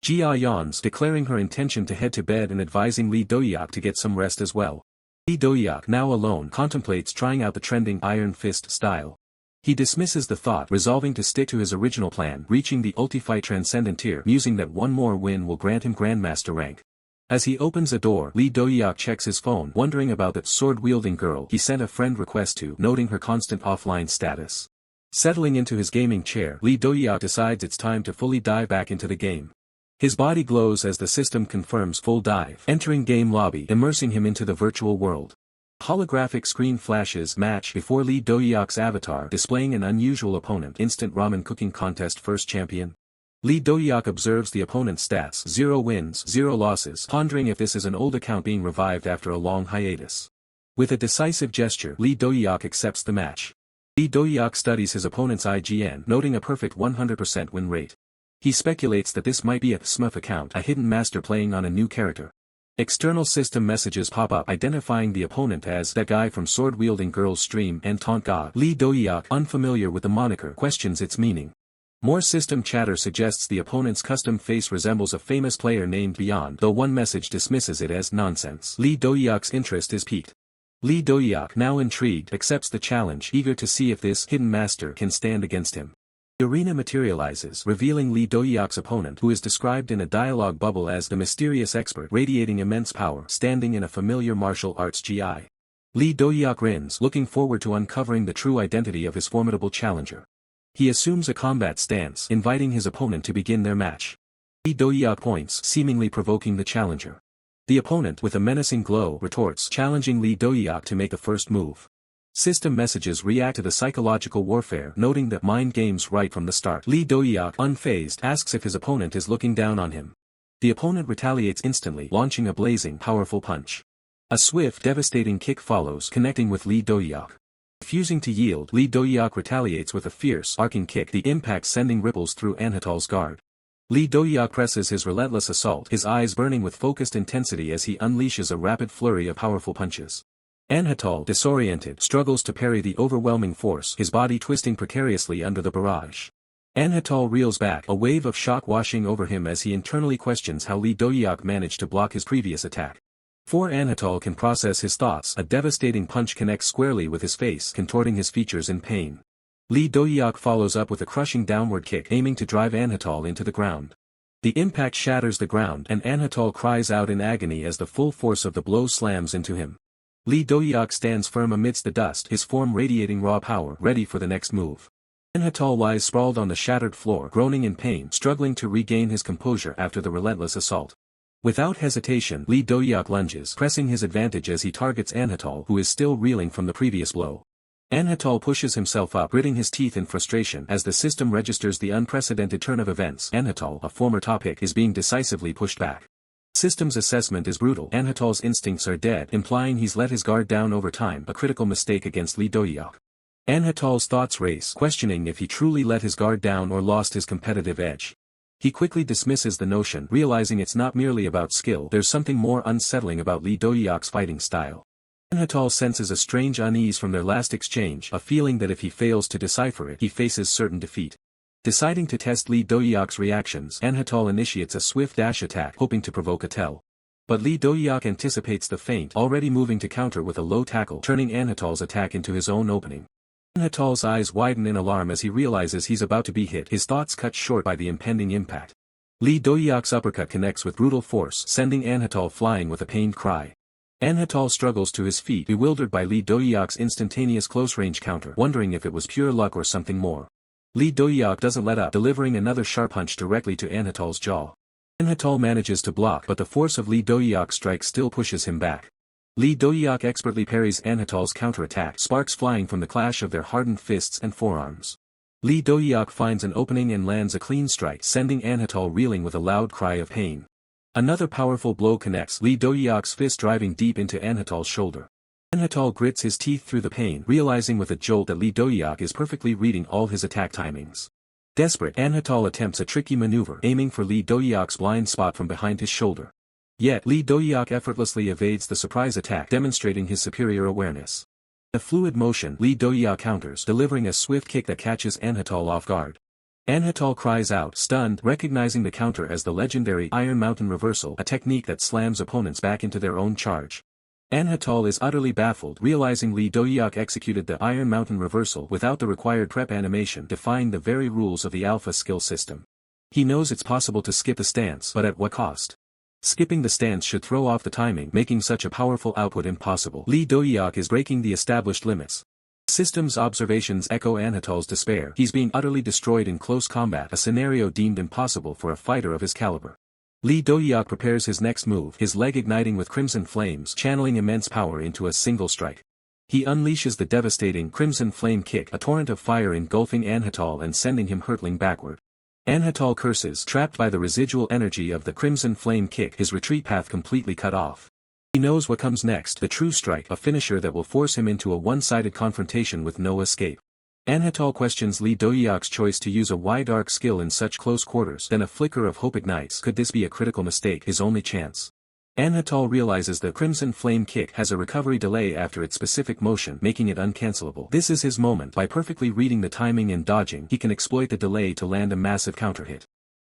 Jia yawns, declaring her intention to head to bed and advising Lee Dohyuk to get some rest as well. Lee Dohyuk, now alone, contemplates trying out the trending Iron Fist style. He dismisses the thought, resolving to stick to his original plan, reaching the Ultifight Transcendent tier, musing that one more win will grant him Grandmaster rank. As he opens a door, Lee Dohyuk checks his phone, wondering about that sword-wielding girl he sent a friend request to, noting her constant offline status. Settling into his gaming chair, Lee Dohyuk decides it's time to fully dive back into the game. His body glows as the system confirms full dive, entering game lobby, immersing him into the virtual world. Holographic screen flashes match before Lee Dohyuk's avatar, displaying an unusual opponent, instant ramen cooking contest first champion. Lee Dohyuk observes the opponent's stats, 0 wins, 0 losses, pondering if this is an old account being revived after a long hiatus. With a decisive gesture, Lee Dohyuk accepts the match. Lee Dohyuk studies his opponent's IGN, noting a perfect 100% win rate. He speculates that this might be a Smurf account, a hidden master playing on a new character. External system messages pop up identifying the opponent as that guy from sword-wielding girl's stream and taunt god. Lee Dohyuk, unfamiliar with the moniker, questions its meaning. More system chatter suggests the opponent's custom face resembles a famous player named Beyond, though one message dismisses it as nonsense. Lee Dohyuk's interest is piqued. Lee Dohyuk, now intrigued, accepts the challenge, eager to see if this hidden master can stand against him. The arena materializes, revealing Lee Dohyuk's opponent, who is described in a dialogue bubble as the mysterious expert radiating immense power, standing in a familiar martial arts gi. Lee Dohyuk grins, looking forward to uncovering the true identity of his formidable challenger. He assumes a combat stance, inviting his opponent to begin their match. Lee Dohyuk points, seemingly provoking the challenger. The opponent, with a menacing glow, retorts, challenging Lee Dohyuk to make the first move. System messages react to the psychological warfare, noting that mind games right from the start. Lee Dohyuk, unfazed, asks if his opponent is looking down on him. The opponent retaliates instantly, launching a blazing, powerful punch. A swift, devastating kick follows, connecting with Lee Dohyuk. Refusing to yield, Lee Dohyuk retaliates with a fierce, arcing kick, the impact sending ripples through Anhatal's guard. Lee Dohyuk presses his relentless assault, his eyes burning with focused intensity as he unleashes a rapid flurry of powerful punches. Anhatal, disoriented, struggles to parry the overwhelming force, his body twisting precariously under the barrage. Anhatal reels back, a wave of shock washing over him as he internally questions how Lee Dohyuk managed to block his previous attack. Before Anhatal can process his thoughts, a devastating punch connects squarely with his face, contorting his features in pain. Lee Dohyuk follows up with a crushing downward kick, aiming to drive Anhatal into the ground. The impact shatters the ground, and Anhatal cries out in agony as the full force of the blow slams into him. Lee Dohyuk stands firm amidst the dust, his form radiating raw power, ready for the next move. Anhatal lies sprawled on the shattered floor, groaning in pain, struggling to regain his composure after the relentless assault. Without hesitation, Lee Dohyuk lunges, pressing his advantage as he targets Anhatal, who is still reeling from the previous blow. Anhatal pushes himself up, gritting his teeth in frustration as the system registers the unprecedented turn of events. Anhatal, a former top pick, is being decisively pushed back. System's assessment is brutal. Anhatal's instincts are dead, implying he's let his guard down over time, a critical mistake against Lee Dohyuk. Anhatal's thoughts race, questioning if he truly let his guard down or lost his competitive edge. He quickly dismisses the notion, realizing it's not merely about skill, there's something more unsettling about Lee Dohyuk's fighting style. Anhatal senses a strange unease from their last exchange, a feeling that if he fails to decipher it, he faces certain defeat. Deciding to test Lee Dohyuk's reactions, Anhatal initiates a swift dash attack, hoping to provoke a tell. But Lee Dohyuk anticipates the feint, already moving to counter with a low tackle, turning Anhatal's attack into his own opening. Anhatal's eyes widen in alarm as he realizes he's about to be hit, his thoughts cut short by the impending impact. Lee Dohyuk's uppercut connects with brutal force, sending Anhatal flying with a pained cry. Anhatal struggles to his feet, bewildered by Lee Dohyuk's instantaneous close-range counter, wondering if it was pure luck or something more. Lee Dohyuk doesn't let up, delivering another sharp punch directly to Anhatal's jaw. Anhatal manages to block, but the force of Lee Dohyuk's strike still pushes him back. Lee Dohyuk expertly parries Anhatal's counterattack, sparks flying from the clash of their hardened fists and forearms. Lee Dohyuk finds an opening and lands a clean strike, sending Anhatal reeling with a loud cry of pain. Another powerful blow connects, Lee Dohyuk's fist driving deep into Anhatal's shoulder. Anhatal grits his teeth through the pain, realizing with a jolt that Lee Dohyuk is perfectly reading all his attack timings. Desperate, Anhatal attempts a tricky maneuver, aiming for Lee Dohyuk's blind spot from behind his shoulder. Yet, Lee Dohyuk effortlessly evades the surprise attack, demonstrating his superior awareness. In a fluid motion, Lee Dohyuk counters, delivering a swift kick that catches Anhatal off guard. Anhatal cries out, stunned, recognizing the counter as the legendary Iron Mountain Reversal, a technique that slams opponents back into their own charge. Anhatal is utterly baffled, realizing Lee Dohyuk executed the Iron Mountain Reversal without the required prep animation, defying the very rules of the Alpha skill system. He knows it's possible to skip the stance, but at what cost? Skipping the stance should throw off the timing, making such a powerful output impossible. Lee Dohyuk is breaking the established limits. System's observations echo Anhatal's despair. He's being utterly destroyed in close combat, a scenario deemed impossible for a fighter of his caliber. Lee Dohyuk prepares his next move, his leg igniting with crimson flames, channeling immense power into a single strike. He unleashes the devastating Crimson Flame Kick, a torrent of fire engulfing Anhatal and sending him hurtling backward. Anhatal curses, trapped by the residual energy of the Crimson Flame Kick, his retreat path completely cut off. He knows what comes next, the true strike, a finisher that will force him into a one-sided confrontation with no escape. Anhatal questions Lee Dohyuk's choice to use a wide arc skill in such close quarters, then a flicker of hope ignites. Could this be a critical mistake, his only chance? Anhatal realizes the Crimson Flame Kick has a recovery delay after its specific motion, making it uncancelable. This is his moment. By perfectly reading the timing and dodging, he can exploit the delay to land a massive counter-hit.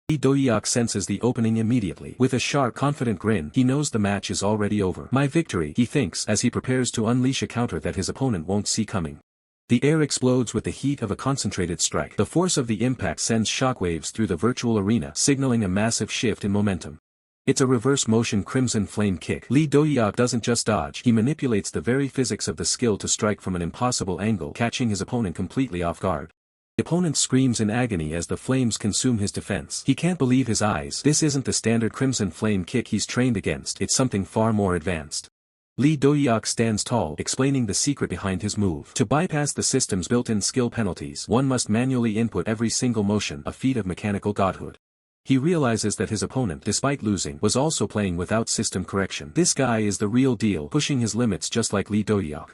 Lee Dohyuk senses the opening immediately. With a sharp, confident grin, he knows the match is already over. My victory, he thinks, as he prepares to unleash a counter that his opponent won't see coming. The air explodes with the heat of a concentrated strike. The force of the impact sends shockwaves through the virtual arena, signaling a massive shift in momentum. It's a reverse motion Crimson Flame Kick. Lee Dohyuk doesn't just dodge, he manipulates the very physics of the skill to strike from an impossible angle, catching his opponent completely off guard. The opponent screams in agony as the flames consume his defense. He can't believe his eyes. This isn't the standard Crimson Flame Kick he's trained against, it's something far more advanced. Lee Dohyuk stands tall, explaining the secret behind his move. To bypass the system's built-in skill penalties, one must manually input every single motion, a feat of mechanical godhood. He realizes that his opponent, despite losing, was also playing without system correction. This guy is the real deal, pushing his limits just like Lee Dohyuk.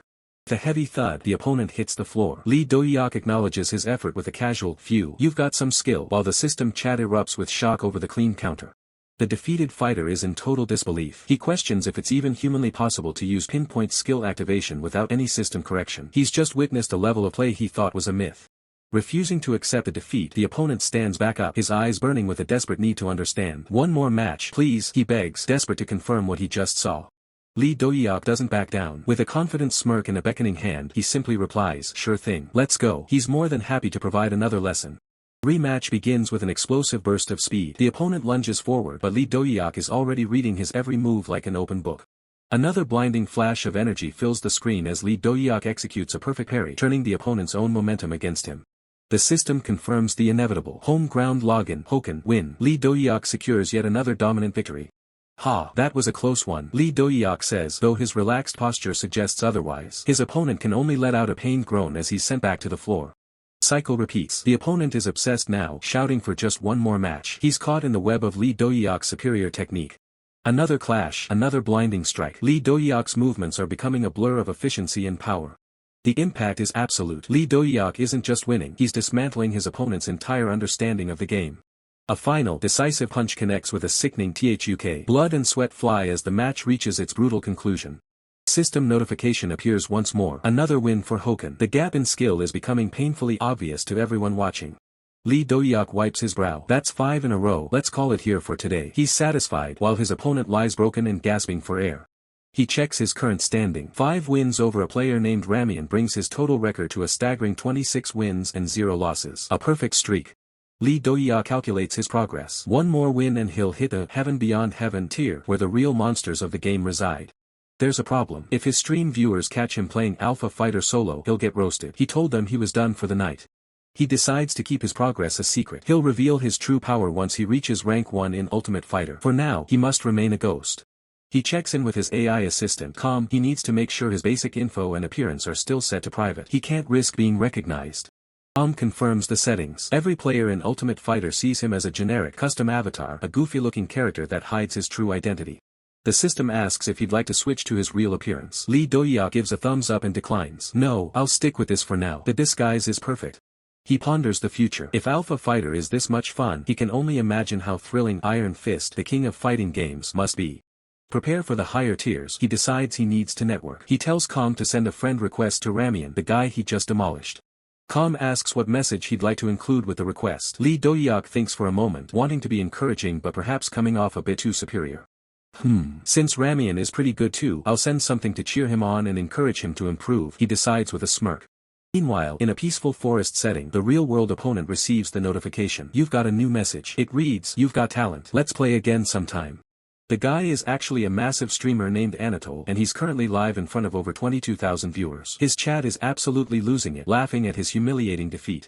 With a heavy thud, the opponent hits the floor. Lee Dohyuk acknowledges his effort with a casual, "Phew, you've got some skill," while the system chat erupts with shock over the clean counter. The defeated fighter is in total disbelief. He questions if it's even humanly possible to use pinpoint skill activation without any system correction. He's just witnessed a level of play he thought was a myth. Refusing to accept a defeat, the opponent stands back up, his eyes burning with a desperate need to understand. "One more match, please," he begs, desperate to confirm what he just saw. Lee Dohyuk doesn't back down. With a confident smirk and a beckoning hand, he simply replies, "Sure thing, let's go." He's more than happy to provide another lesson. Rematch begins with an explosive burst of speed. The opponent lunges forward, but Lee Dohyuk is already reading his every move like an open book. Another blinding flash of energy fills the screen as Lee Dohyuk executes a perfect parry, turning the opponent's own momentum against him. The system confirms the inevitable. Home ground login, Hoken, win. Lee Dohyuk secures yet another dominant victory. Ha, that was a close one, Lee Dohyuk says, though his relaxed posture suggests otherwise. His opponent can only let out a pained groan as he's sent back to the floor. Cycle repeats. The opponent is obsessed now, shouting for just one more match. He's caught in the web of Lee Dohyuk's superior technique. Another clash, another blinding strike. Lee Dohyuk's movements are becoming a blur of efficiency and power. The impact is absolute. Lee Dohyuk isn't just winning, he's dismantling his opponent's entire understanding of the game. A final, decisive punch connects with a sickening thuk. Blood and sweat fly as the match reaches its brutal conclusion. System notification appears once more. Another win for Hoken. The gap in skill is becoming painfully obvious to everyone watching. Lee Dohyuk wipes his brow. That's 5 in a row. Let's call it here for today. He's satisfied while his opponent lies broken and gasping for air. He checks his current standing. 5 wins over a player named Ramian brings his total record to a staggering 26 wins and 0 losses. A perfect streak. Lee Dohyuk calculates his progress. One more win and he'll hit the heaven beyond heaven tier where the real monsters of the game reside. There's a problem. If his stream viewers catch him playing Alpha Fighter solo, he'll get roasted. He told them he was done for the night. He decides to keep his progress a secret. He'll reveal his true power once he reaches rank 1 in Ultimate Fighter. For now, he must remain a ghost. He checks in with his AI assistant, Calm. He needs to make sure his basic info and appearance are still set to private. He can't risk being recognized. Confirms the settings. Every player in Ultimate Fighter sees him as a generic custom avatar, a goofy-looking character that hides his true identity. The system asks if he'd like to switch to his real appearance. Lee Dohyuk gives a thumbs up and declines. No, I'll stick with this for now. The disguise is perfect. He ponders the future. If Alpha Fighter is this much fun, he can only imagine how thrilling Iron Fist, the king of fighting games, must be. Prepare for the higher tiers. He decides he needs to network. He tells Calm to send a friend request to Ramian, the guy he just demolished. Calm asks what message he'd like to include with the request. Lee Dohyuk thinks for a moment, wanting to be encouraging but perhaps coming off a bit too superior. Since Ramian is pretty good too, I'll send something to cheer him on and encourage him to improve, he decides with a smirk. Meanwhile, in a peaceful forest setting, the real-world opponent receives the notification. You've got a new message. It reads, "You've got talent. Let's play again sometime." The guy is actually a massive streamer named Anatole, and he's currently live in front of over 22,000 viewers. His chat is absolutely losing it, laughing at his humiliating defeat.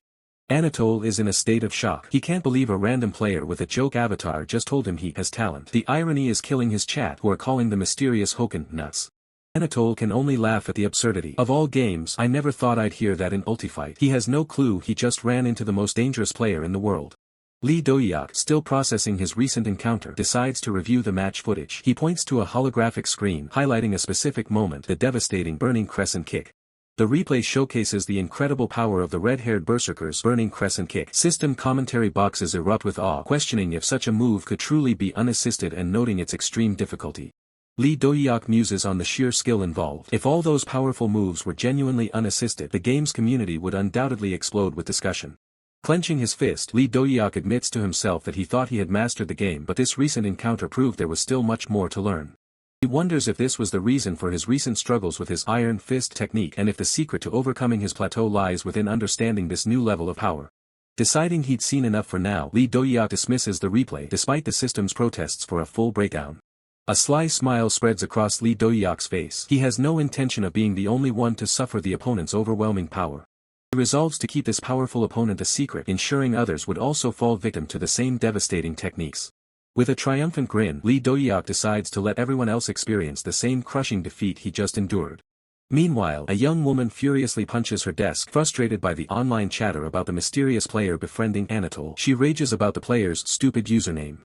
Anatole is in a state of shock. He can't believe a random player with a joke avatar just told him he has talent. The irony is killing his chat, who are calling the mysterious Hoken nuts. Anatole can only laugh at the absurdity. Of all games, I never thought I'd hear that in Ultifight. He has no clue he just ran into the most dangerous player in the world. Lee Dohyuk, still processing his recent encounter, decides to review the match footage. He points to a holographic screen highlighting a specific moment, the devastating burning crescent kick. The replay showcases the incredible power of the red-haired berserker's burning crescent kick. System commentary boxes erupt with awe, questioning if such a move could truly be unassisted and noting its extreme difficulty. Lee Dohyuk muses on the sheer skill involved. If all those powerful moves were genuinely unassisted, the game's community would undoubtedly explode with discussion. Clenching his fist, Lee Dohyuk admits to himself that he thought he had mastered the game, but this recent encounter proved there was still much more to learn. He wonders if this was the reason for his recent struggles with his Iron Fist technique and if the secret to overcoming his plateau lies within understanding this new level of power. Deciding he'd seen enough for now, Lee Dohyuk dismisses the replay despite the system's protests for a full breakdown. A sly smile spreads across Lee Dohyuk's face. He has no intention of being the only one to suffer the opponent's overwhelming power. He resolves to keep this powerful opponent a secret, ensuring others would also fall victim to the same devastating techniques. With a triumphant grin, Lee Dohyuk decides to let everyone else experience the same crushing defeat he just endured. Meanwhile, a young woman furiously punches her desk, frustrated by the online chatter about the mysterious player befriending Anatole. She rages about the player's stupid username.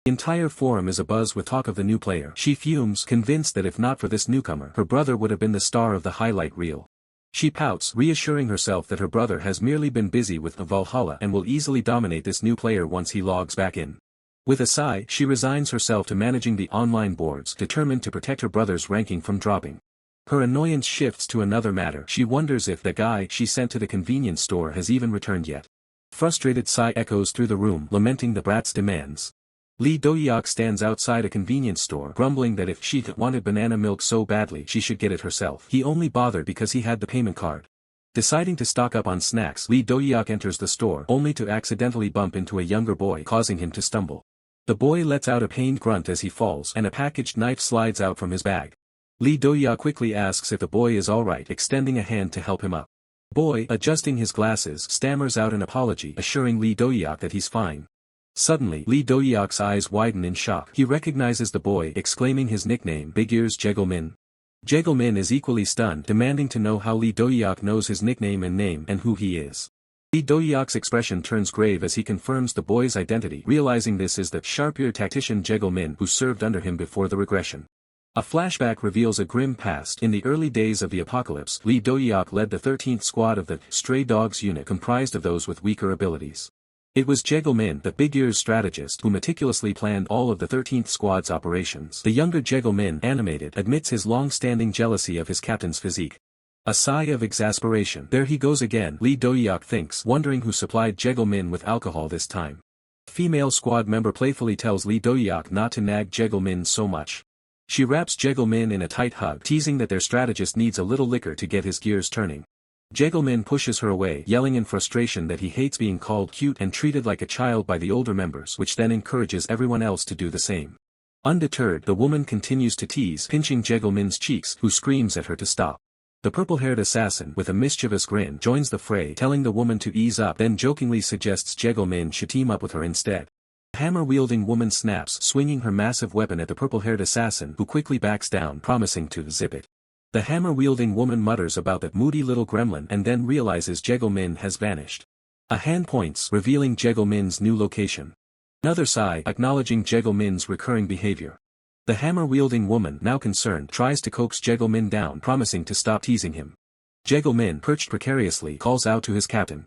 The entire forum is abuzz with talk of the new player. She fumes, convinced that if not for this newcomer, her brother would have been the star of the highlight reel. She pouts, reassuring herself that her brother has merely been busy with Valhalla and will easily dominate this new player once he logs back in. With a sigh, she resigns herself to managing the online boards, determined to protect her brother's ranking from dropping. Her annoyance shifts to another matter. She wonders if the guy she sent to the convenience store has even returned yet. Frustrated sigh echoes through the room, lamenting the brat's demands. Lee Dohyuk stands outside a convenience store, grumbling that if she wanted banana milk so badly she should get it herself. He only bothered because he had the payment card. Deciding to stock up on snacks, Lee Dohyuk enters the store, only to accidentally bump into a younger boy, causing him to stumble. The boy lets out a pained grunt as he falls, and a packaged knife slides out from his bag. Lee Dohyuk quickly asks if the boy is alright, extending a hand to help him up. The boy, adjusting his glasses, stammers out an apology, assuring Lee Dohyuk that he's fine. Suddenly, Lee Dohyuk's eyes widen in shock. He recognizes the boy, exclaiming his nickname, Big Ears Jaegelmin. Jaegelmin is equally stunned, demanding to know how Lee Dohyuk knows his nickname and name and who he is. Lee Dohyuk's expression turns grave as he confirms the boy's identity, realizing this is the sharp-eared tactician Jaegelmin who served under him before the regression. A flashback reveals a grim past. In the early days of the apocalypse, Lee Dohyuk led the 13th squad of the Stray Dogs unit, comprised of those with weaker abilities. It was Jaegelmin, the Big Ears strategist, who meticulously planned all of the 13th squad's operations. The younger Jaegelmin, animated, admits his long-standing jealousy of his captain's physique. A sigh of exasperation. There he goes again, Lee Dohyuk thinks, wondering who supplied Jaegelmin with alcohol this time. A female squad member playfully tells Lee Dohyuk not to nag Jaegelmin so much. She wraps Jaegelmin in a tight hug, teasing that their strategist needs a little liquor to get his gears turning. Jaegelmin pushes her away, yelling in frustration that he hates being called cute and treated like a child by the older members, which then encourages everyone else to do the same. Undeterred, the woman continues to tease, pinching Jaegelmin's cheeks, who screams at her to stop. The purple-haired assassin, with a mischievous grin, joins the fray, telling the woman to ease up, then jokingly suggests Jaegelmin should team up with her instead. The hammer-wielding woman snaps, swinging her massive weapon at the purple-haired assassin, who quickly backs down, promising to zip it. The hammer-wielding woman mutters about that moody little gremlin and then realizes Jaegelmin has vanished. A hand points, revealing Jaegelmin's new location. Another sigh, acknowledging Jaegelmin's recurring behavior. The hammer-wielding woman, now concerned, tries to coax Jaegelmin down, promising to stop teasing him. Jaegelmin, perched precariously, calls out to his captain.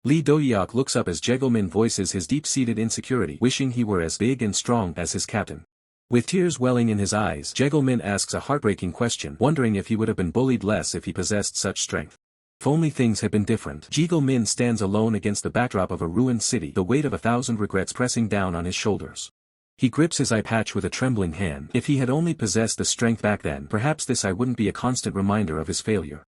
Lee Dohyuk looks up as Jaegelmin voices his deep-seated insecurity, wishing he were as big and strong as his captain. With tears welling in his eyes, Jaegelmin asks a heartbreaking question, wondering if he would have been bullied less if he possessed such strength. If only things had been different. Jaegelmin stands alone against the backdrop of a ruined city, the weight of 1,000 regrets pressing down on his shoulders. He grips his eye patch with a trembling hand. If he had only possessed the strength back then, perhaps this eye wouldn't be a constant reminder of his failure.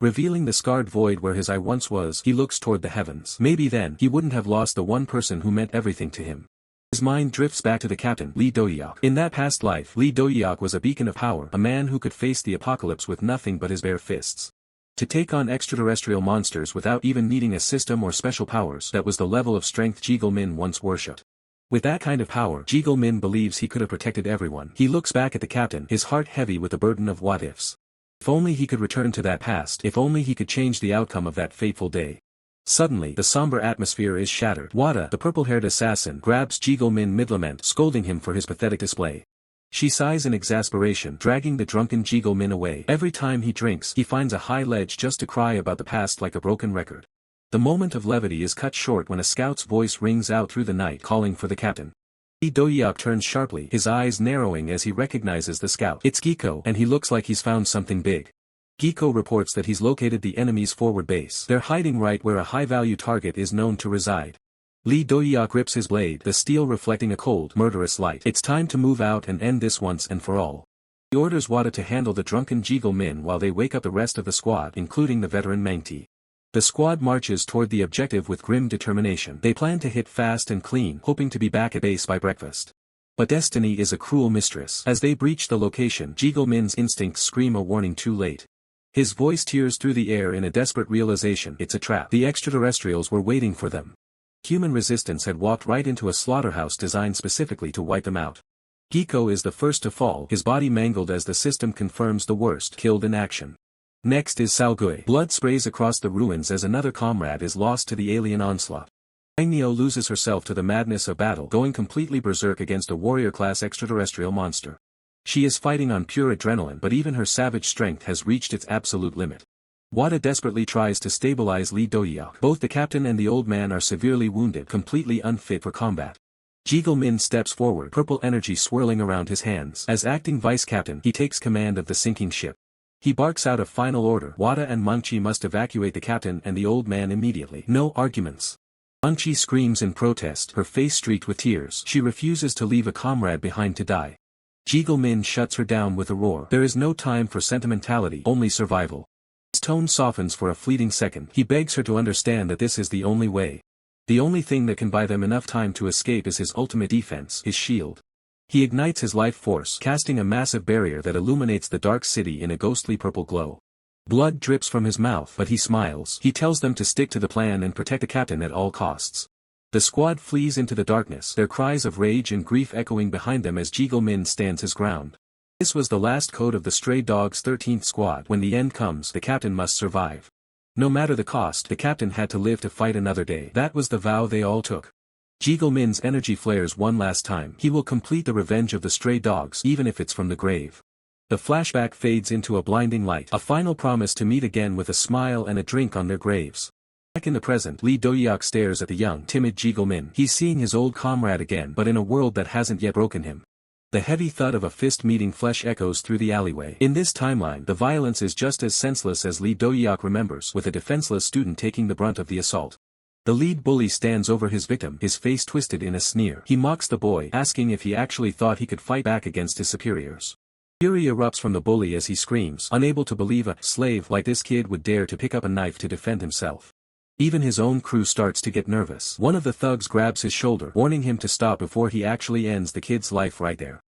Revealing the scarred void where his eye once was, he looks toward the heavens. Maybe then, he wouldn't have lost the one person who meant everything to him. His mind drifts back to the captain, Lee Dohyuk. In that past life, Lee Dohyuk was a beacon of power, a man who could face the apocalypse with nothing but his bare fists. To take on extraterrestrial monsters without even needing a system or special powers, that was the level of strength Jaegelmin once worshipped. With that kind of power, Jaegelmin believes he could have protected everyone. He looks back at the captain, his heart heavy with the burden of what-ifs. If only he could return to that past, if only he could change the outcome of that fateful day. Suddenly, the somber atmosphere is shattered. Wada, the purple-haired assassin, grabs Jaegelmin mid-lament, scolding him for his pathetic display. She sighs in exasperation, dragging the drunken Jaegelmin away. Every time he drinks, he finds a high ledge just to cry about the past like a broken record. The moment of levity is cut short when a scout's voice rings out through the night, calling for the captain. Lee Dohyuk turns sharply, his eyes narrowing as he recognizes the scout. It's Giko, and he looks like he's found something big. Giko reports that he's located the enemy's forward base. They're hiding right where a high-value target is known to reside. Lee Dohyuk grips his blade, the steel reflecting a cold, murderous light. It's time to move out and end this once and for all. He orders Wada to handle the drunken Jaegelmin while they wake up the rest of the squad, including the veteran Mangti. The squad marches toward the objective with grim determination. They plan to hit fast and clean, hoping to be back at base by breakfast. But destiny is a cruel mistress. As they breach the location, Jaegelmin's instincts scream a warning too late. His voice tears through the air in a desperate realization. It's a trap. The extraterrestrials were waiting for them. Human resistance had walked right into a slaughterhouse designed specifically to wipe them out. Giko is the first to fall, his body mangled as the system confirms the worst, killed in action. Next is Salgui. Blood sprays across the ruins as another comrade is lost to the alien onslaught. Aingneo loses herself to the madness of battle, going completely berserk against a warrior-class extraterrestrial monster. She is fighting on pure adrenaline, but even her savage strength has reached its absolute limit. Wada desperately tries to stabilize Lee Dohyuk. Both the captain and the old man are severely wounded, completely unfit for combat. Jaegelmin steps forward, purple energy swirling around his hands. As acting vice-captain, he takes command of the sinking ship. He barks out a final order. Wada and Mangchi must evacuate the captain and the old man immediately. No arguments. Mangchi screams in protest, her face streaked with tears. She refuses to leave a comrade behind to die. Jaegelmin shuts her down with a roar. There is no time for sentimentality, only survival. His tone softens for a fleeting second. He begs her to understand that this is the only way. The only thing that can buy them enough time to escape is his ultimate defense, his shield. He ignites his life force, casting a massive barrier that illuminates the dark city in a ghostly purple glow. Blood drips from his mouth, but he smiles. He tells them to stick to the plan and protect the captain at all costs. The squad flees into the darkness, their cries of rage and grief echoing behind them as Min stands his ground. This was the last code of the Stray Dogs' 13th squad. When the end comes, the captain must survive. No matter the cost, the captain had to live to fight another day. That was the vow they all took. Min's energy flares one last time. He will complete the revenge of the Stray Dogs, even if it's from the grave. The flashback fades into a blinding light, a final promise to meet again with a smile and a drink on their graves. Back in the present, Dohyuk stares at the young, timid Min. He's seeing his old comrade again, but in a world that hasn't yet broken him. The heavy thud of a fist meeting flesh echoes through the alleyway. In this timeline, the violence is just as senseless as Dohyuk remembers, with a defenseless student taking the brunt of the assault. The lead bully stands over his victim, his face twisted in a sneer. He mocks the boy, asking if he actually thought he could fight back against his superiors. Fury erupts from the bully as he screams, unable to believe a slave like this kid would dare to pick up a knife to defend himself. Even his own crew starts to get nervous. One of the thugs grabs his shoulder, warning him to stop before he actually ends the kid's life right there.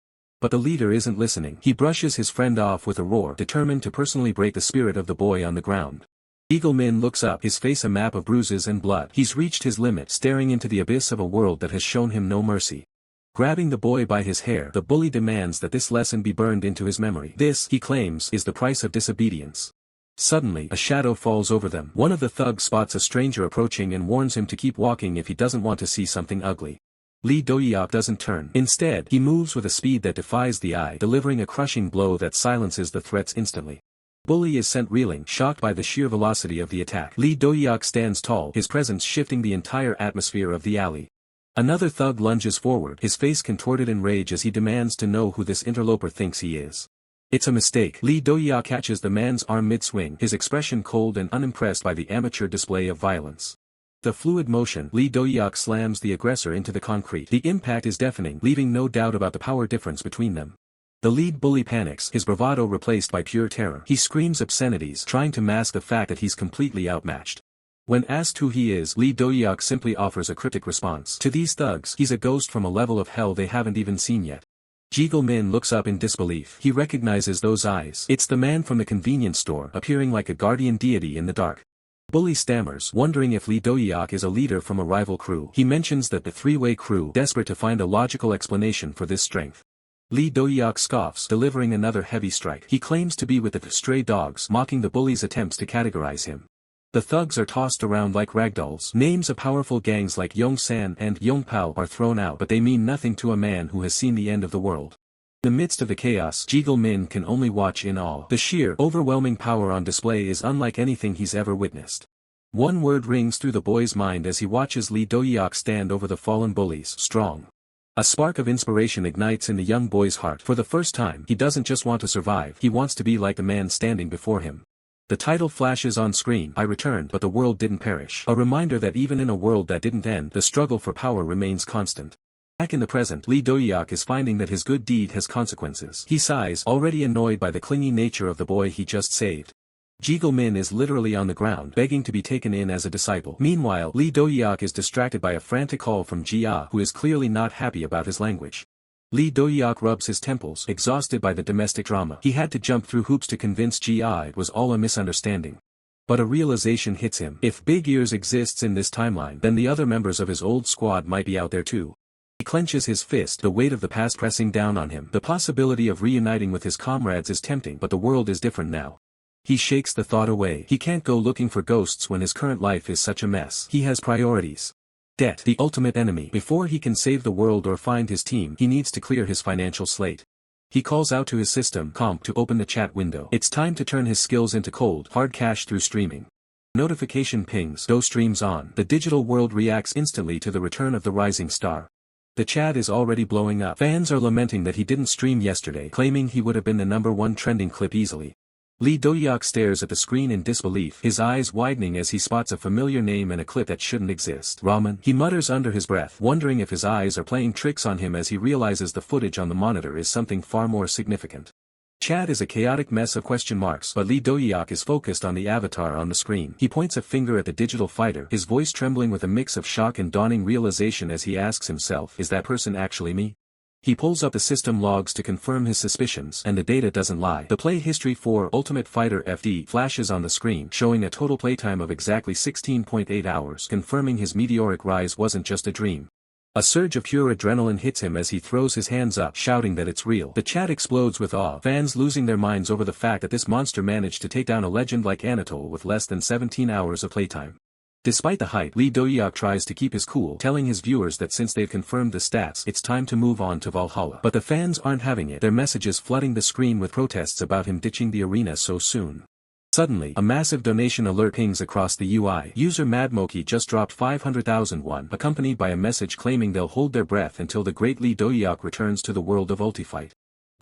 But the leader isn't listening. He brushes his friend off with a roar, determined to personally break the spirit of the boy on the ground. Min looks up, his face a map of bruises and blood. He's reached his limit, staring into the abyss of a world that has shown him no mercy. Grabbing the boy by his hair, the bully demands that this lesson be burned into his memory. This, he claims, is the price of disobedience. Suddenly, a shadow falls over them. One of the thugs spots a stranger approaching and warns him to keep walking if he doesn't want to see something ugly. Dohyuk doesn't turn. Instead, he moves with a speed that defies the eye, delivering a crushing blow that silences the threats instantly. Bully is sent reeling, shocked by the sheer velocity of the attack. Dohyuk stands tall, his presence shifting the entire atmosphere of the alley. Another thug lunges forward, his face contorted in rage as he demands to know who this interloper thinks he is. It's a mistake. Dohyuk catches the man's arm mid-swing, his expression cold and unimpressed by the amateur display of violence. The fluid motion, Dohyuk slams the aggressor into the concrete. The impact is deafening, leaving no doubt about the power difference between them. The lead bully panics, his bravado replaced by pure terror. He screams obscenities, trying to mask the fact that he's completely outmatched. When asked who he is, Dohyuk simply offers a cryptic response. To these thugs, he's a ghost from a level of hell they haven't even seen yet. Min looks up in disbelief. He recognizes those eyes. It's the man from the convenience store, appearing like a guardian deity in the dark. Bully stammers, wondering if Dohyuk is a leader from a rival crew. He mentions that the three-way crew, desperate to find a logical explanation for this strength. Dohyuk scoffs, delivering another heavy strike. He claims to be with the Stray Dogs, mocking the bully's attempts to categorize him. The thugs are tossed around like ragdolls. Names of powerful gangs like Yongsan and Yongpao are thrown out, but they mean nothing to a man who has seen the end of the world. In the midst of the chaos, Min can only watch in awe. The sheer, overwhelming power on display is unlike anything he's ever witnessed. One word rings through the boy's mind as he watches Dohyuk stand over the fallen bullies, strong. A spark of inspiration ignites in the young boy's heart. For the first time, he doesn't just want to survive, he wants to be like the man standing before him. The title flashes on screen, I returned, but the world didn't perish. A reminder that even in a world that didn't end, the struggle for power remains constant. Back in the present, Dohyuk is finding that his good deed has consequences. He sighs, already annoyed by the clingy nature of the boy he just saved. Min is literally on the ground, begging to be taken in as a disciple. Meanwhile, Dohyuk is distracted by a frantic call from Jia, who is clearly not happy about his language. Dohyuk rubs his temples, exhausted by the domestic drama. He had to jump through hoops to convince Jia it was all a misunderstanding. But a realization hits him. If Big Ears exists in this timeline, then the other members of his old squad might be out there too. He clenches his fist, the weight of the past pressing down on him. The possibility of reuniting with his comrades is tempting, but the world is different now. He shakes the thought away. He can't go looking for ghosts when his current life is such a mess. He has priorities. Debt, the ultimate enemy. Before he can save the world or find his team, he needs to clear his financial slate. He calls out to his system, Comp, to open the chat window. It's time to turn his skills into cold, hard cash through streaming. Notification pings, Do streams on. The digital world reacts instantly to the return of the rising star. The chat is already blowing up. Fans are lamenting that he didn't stream yesterday, claiming he would have been the #1 trending clip easily. Dohyuk stares at the screen in disbelief, his eyes widening as he spots a familiar name and a clip that shouldn't exist. Ramen, he mutters under his breath, wondering if his eyes are playing tricks on him as he realizes the footage on the monitor is something far more significant. Chat is a chaotic mess of question marks, but Dohyuk is focused on the avatar on the screen. He points a finger at the digital fighter, his voice trembling with a mix of shock and dawning realization as he asks himself, is that person actually me? He pulls up the system logs to confirm his suspicions, and the data doesn't lie. The play history for Ultimate Fighter FD flashes on the screen, showing a total playtime of exactly 16.8 hours, confirming his meteoric rise wasn't just a dream. A surge of pure adrenaline hits him as he throws his hands up, shouting that it's real. The chat explodes with awe, fans losing their minds over the fact that this monster managed to take down a legend like Anatole with less than 17 hours of playtime. Despite the hype, Dohyuk tries to keep his cool, telling his viewers that since they've confirmed the stats, it's time to move on to Valhalla. But the fans aren't having it, their messages flooding the screen with protests about him ditching the arena so soon. Suddenly, a massive donation alert pings across the UI. User Madmoki just dropped 500,000 won, accompanied by a message claiming they'll hold their breath until the great Dohyuk returns to the world of Ultifight.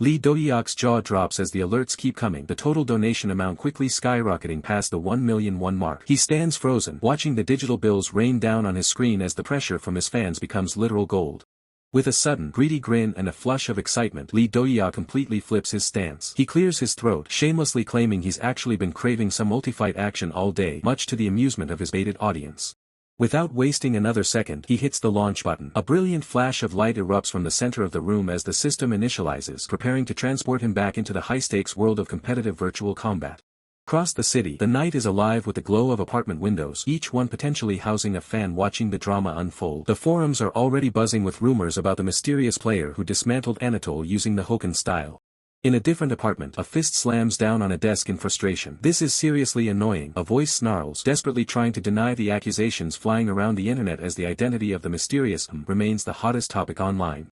Dohyuk's jaw drops as the alerts keep coming, the total donation amount quickly skyrocketing past the 1 million won mark. He stands frozen, watching the digital bills rain down on his screen as the pressure from his fans becomes literal gold. With a sudden, greedy grin and a flush of excitement, Dohyuk completely flips his stance. He clears his throat, shamelessly claiming he's actually been craving some Ultifight action all day, much to the amusement of his baited audience. Without wasting another second, he hits the launch button. A brilliant flash of light erupts from the center of the room as the system initializes, preparing to transport him back into the high-stakes world of competitive virtual combat. Across the city, the night is alive with the glow of apartment windows, each one potentially housing a fan watching the drama unfold. The forums are already buzzing with rumors about the mysterious player who dismantled Anatole using the Hoken style. In a different apartment, a fist slams down on a desk in frustration. This is seriously annoying, a voice snarls, desperately trying to deny the accusations flying around the internet as the identity of the mysterious remains the hottest topic online.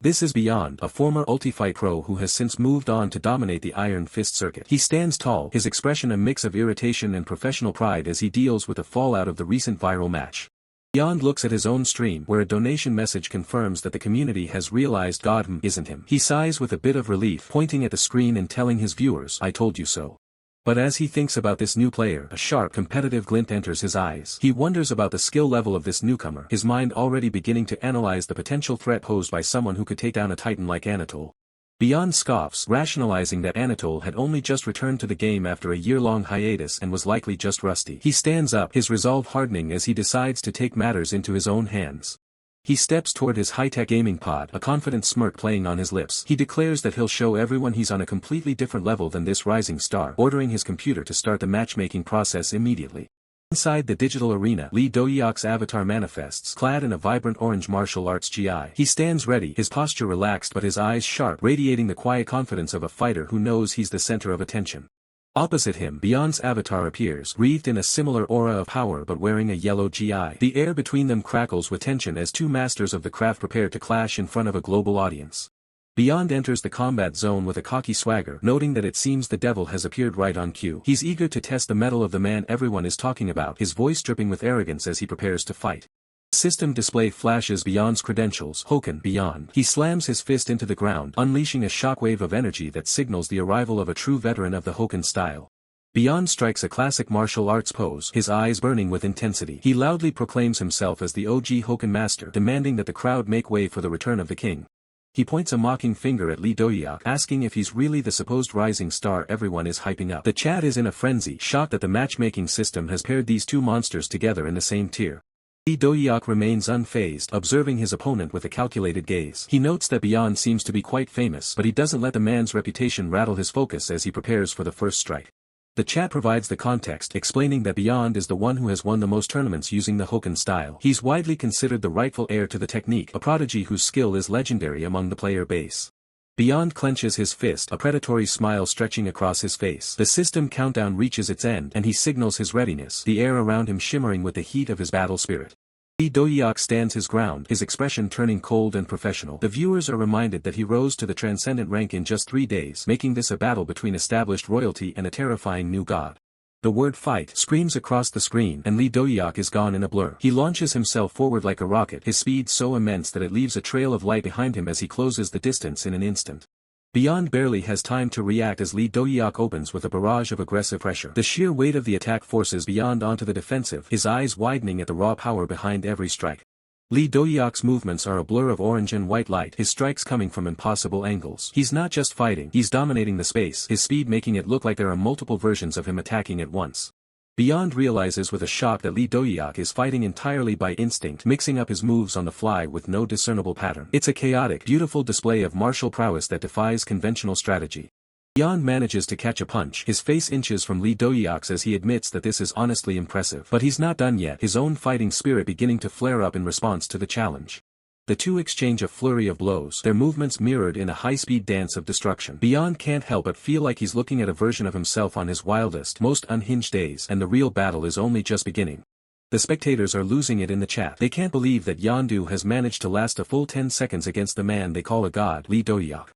This is Beyond, a former Ultifight pro who has since moved on to dominate the Iron Fist circuit. He stands tall, his expression a mix of irritation and professional pride as he deals with the fallout of the recent viral match. Beyond looks at his own stream, where a donation message confirms that the community has realized God isn't him. He sighs with a bit of relief, pointing at the screen and telling his viewers, "I told you so." But as he thinks about this new player, a sharp, competitive glint enters his eyes. He wonders about the skill level of this newcomer, his mind already beginning to analyze the potential threat posed by someone who could take down a titan like Anatole. Beyond scoffs, rationalizing that Anatole had only just returned to the game after a year-long hiatus and was likely just rusty. He stands up, his resolve hardening as he decides to take matters into his own hands. He steps toward his high-tech gaming pod, a confident smirk playing on his lips. He declares that he'll show everyone he's on a completely different level than this rising star, ordering his computer to start the matchmaking process immediately. Inside the digital arena, Dohyuk's avatar manifests, clad in a vibrant orange martial arts GI. He stands ready, his posture relaxed but his eyes sharp, radiating the quiet confidence of a fighter who knows he's the center of attention. Opposite him, Beyond's avatar appears, wreathed in a similar aura of power but wearing a yellow GI. The air between them crackles with tension as two masters of the craft prepare to clash in front of a global audience. Beyond enters the combat zone with a cocky swagger, noting that it seems the devil has appeared right on cue. He's eager to test the mettle of the man everyone is talking about, his voice dripping with arrogance as he prepares to fight. System display flashes Beyond's credentials, Hoken Beyond. He slams his fist into the ground, unleashing a shockwave of energy that signals the arrival of a true veteran of the Hoken style. Beyond strikes a classic martial arts pose, his eyes burning with intensity. He loudly proclaims himself as the OG Hoken master, demanding that the crowd make way for the return of the king. He points a mocking finger at Dohyuk, asking if he's really the supposed rising star everyone is hyping up. The chat is in a frenzy, shocked that the matchmaking system has paired these two monsters together in the same tier. Dohyuk remains unfazed, observing his opponent with a calculated gaze. He notes that Beyond seems to be quite famous, but he doesn't let the man's reputation rattle his focus as he prepares for the first strike. The chat provides the context, explaining that Beyond is the one who has won the most tournaments using the Hoken style. He's widely considered the rightful heir to the technique, a prodigy whose skill is legendary among the player base. Beyond clenches his fist, a predatory smile stretching across his face. The system countdown reaches its end, and he signals his readiness, the air around him shimmering with the heat of his battle spirit. Dohyuk stands his ground, his expression turning cold and professional. The viewers are reminded that he rose to the transcendent rank in just 3 days, making this a battle between established royalty and a terrifying new god. The word fight screams across the screen, and Dohyuk is gone in a blur. He launches himself forward like a rocket, his speed so immense that it leaves a trail of light behind him as he closes the distance in an instant. Beyond barely has time to react as Dohyuk opens with a barrage of aggressive pressure. The sheer weight of the attack forces Beyond onto the defensive, his eyes widening at the raw power behind every strike. Dohyuk's movements are a blur of orange and white light, his strikes coming from impossible angles. He's not just fighting, he's dominating the space, his speed making it look like there are multiple versions of him attacking at once. Beyond realizes with a shock that Lee Dohyuk is fighting entirely by instinct, mixing up his moves on the fly with no discernible pattern. It's a chaotic, beautiful display of martial prowess that defies conventional strategy. Joran manages to catch a punch, his face inches from Lee Dohyuk's as he admits that this is honestly impressive. But he's not done yet, his own fighting spirit beginning to flare up in response to the challenge. The two exchange a flurry of blows, their movements mirrored in a high-speed dance of destruction. Joran can't help but feel like he's looking at a version of himself on his wildest, most unhinged days, and the real battle is only just beginning. The spectators are losing it in the chat. They can't believe that Yondu has managed to last a full 10 seconds against the man they call a god, Lee Dohyuk.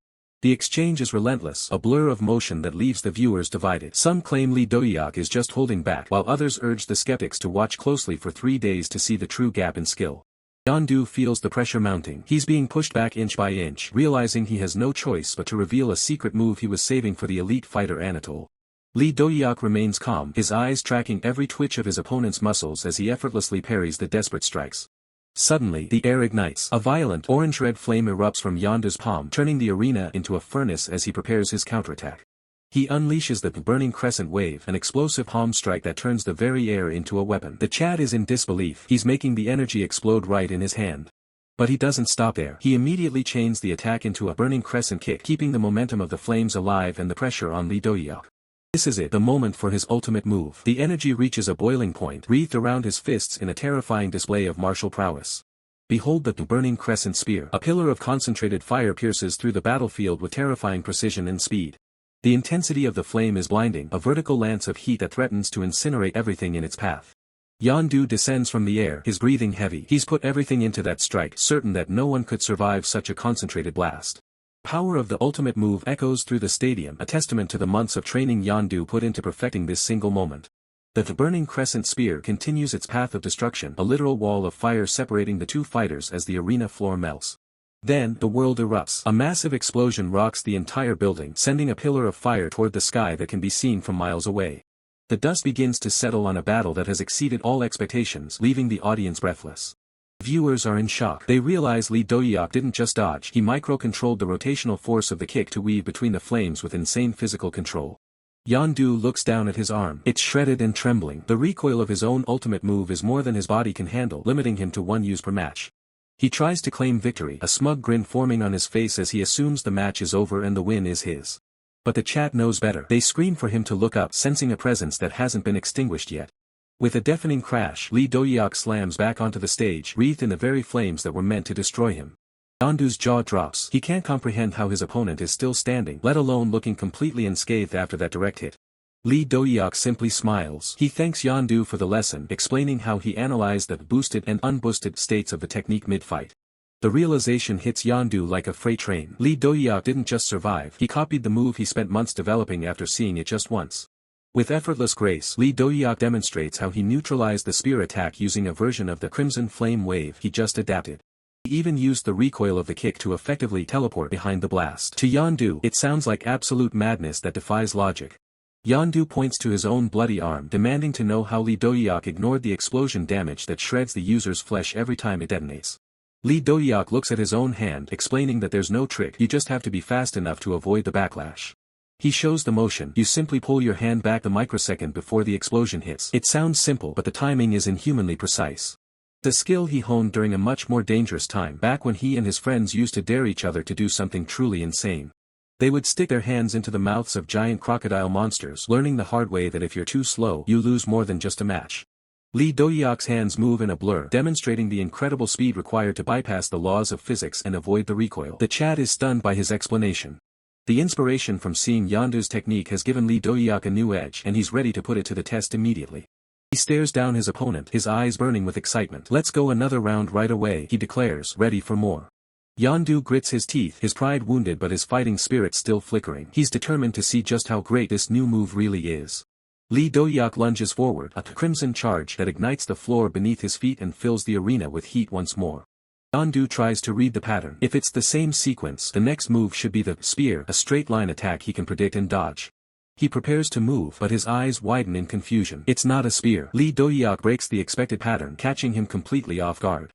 The exchange is relentless, a blur of motion that leaves the viewers divided. Some claim Lee Dohyuk is just holding back, while others urge the skeptics to watch closely for 3 days to see the true gap in skill. Yondu feels the pressure mounting. He's being pushed back inch by inch, realizing he has no choice but to reveal a secret move he was saving for the elite fighter Anatole. Lee Dohyuk remains calm, his eyes tracking every twitch of his opponent's muscles as he effortlessly parries the desperate strikes. Suddenly, the air ignites. A violent, orange-red flame erupts from Yondu's palm, turning the arena into a furnace as he prepares his counterattack. He unleashes the burning crescent wave, an explosive palm strike that turns the very air into a weapon. The chat is in disbelief. He's making the energy explode right in his hand. But he doesn't stop there. He immediately chains the attack into a burning crescent kick, keeping the momentum of the flames alive and the pressure on Lee Dohyuk. This is it, the moment for his ultimate move. The energy reaches a boiling point, wreathed around his fists in a terrifying display of martial prowess. Behold the burning crescent spear. A pillar of concentrated fire pierces through the battlefield with terrifying precision and speed. The intensity of the flame is blinding, a vertical lance of heat that threatens to incinerate everything in its path. Yondu descends from the air, his breathing heavy. He's put everything into that strike, certain that no one could survive such a concentrated blast. Power of the ultimate move echoes through the stadium, a testament to the months of training Yondu put into perfecting this single moment. The burning crescent spear continues its path of destruction, a literal wall of fire separating the two fighters as the arena floor melts. Then, the world erupts. A massive explosion rocks the entire building, sending a pillar of fire toward the sky that can be seen from miles away. The dust begins to settle on a battle that has exceeded all expectations, leaving the audience breathless. Viewers are in shock. They realize Lee Dohyuk didn't just dodge, he micro-controlled the rotational force of the kick to weave between the flames with insane physical control. Yondu looks down at his arm. It's shredded and trembling. The recoil of his own ultimate move is more than his body can handle, limiting him to 1 use per match. He tries to claim victory, a smug grin forming on his face as he assumes the match is over and the win is his. But the chat knows better. They scream for him to look up, sensing a presence that hasn't been extinguished yet. With a deafening crash, Lee Dohyuk slams back onto the stage, wreathed in the very flames that were meant to destroy him. Yondu's jaw drops. He can't comprehend how his opponent is still standing, let alone looking completely unscathed after that direct hit. Lee Dohyuk simply smiles. He thanks Yondu for the lesson, explaining how he analyzed the boosted and unboosted states of the technique mid-fight. The realization hits Yondu like a freight train. Lee Dohyuk didn't just survive, he copied the move he spent months developing after seeing it just once. With effortless grace, Lee Dohyuk demonstrates how he neutralized the spear attack using a version of the Crimson Flame Wave he just adapted. He even used the recoil of the kick to effectively teleport behind the blast. To Yondu, it sounds like absolute madness that defies logic. Yondu points to his own bloody arm, demanding to know how Lee Dohyuk ignored the explosion damage that shreds the user's flesh every time it detonates. Lee Dohyuk looks at his own hand, explaining that there's no trick, you just have to be fast enough to avoid the backlash. He shows the motion, you simply pull your hand back the microsecond before the explosion hits. It sounds simple, but the timing is inhumanly precise. The skill he honed during a much more dangerous time, back when he and his friends used to dare each other to do something truly insane. They would stick their hands into the mouths of giant crocodile monsters, learning the hard way that if you're too slow, you lose more than just a match. Lee Dohyuk's hands move in a blur, demonstrating the incredible speed required to bypass the laws of physics and avoid the recoil. The chat is stunned by his explanation. The inspiration from seeing Yondu's technique has given Lee Dohyuk a new edge, and he's ready to put it to the test immediately. He stares down his opponent, his eyes burning with excitement. Let's go another round right away, he declares, ready for more. Yondu grits his teeth, his pride wounded but his fighting spirit still flickering. He's determined to see just how great this new move really is. Lee Dohyuk lunges forward, a crimson charge that ignites the floor beneath his feet and fills the arena with heat once more. Yondu tries to read the pattern. If it's the same sequence, the next move should be the spear, a straight-line attack he can predict and dodge. He prepares to move, but his eyes widen in confusion. It's not a spear. Lee Dohyuk breaks the expected pattern, catching him completely off guard.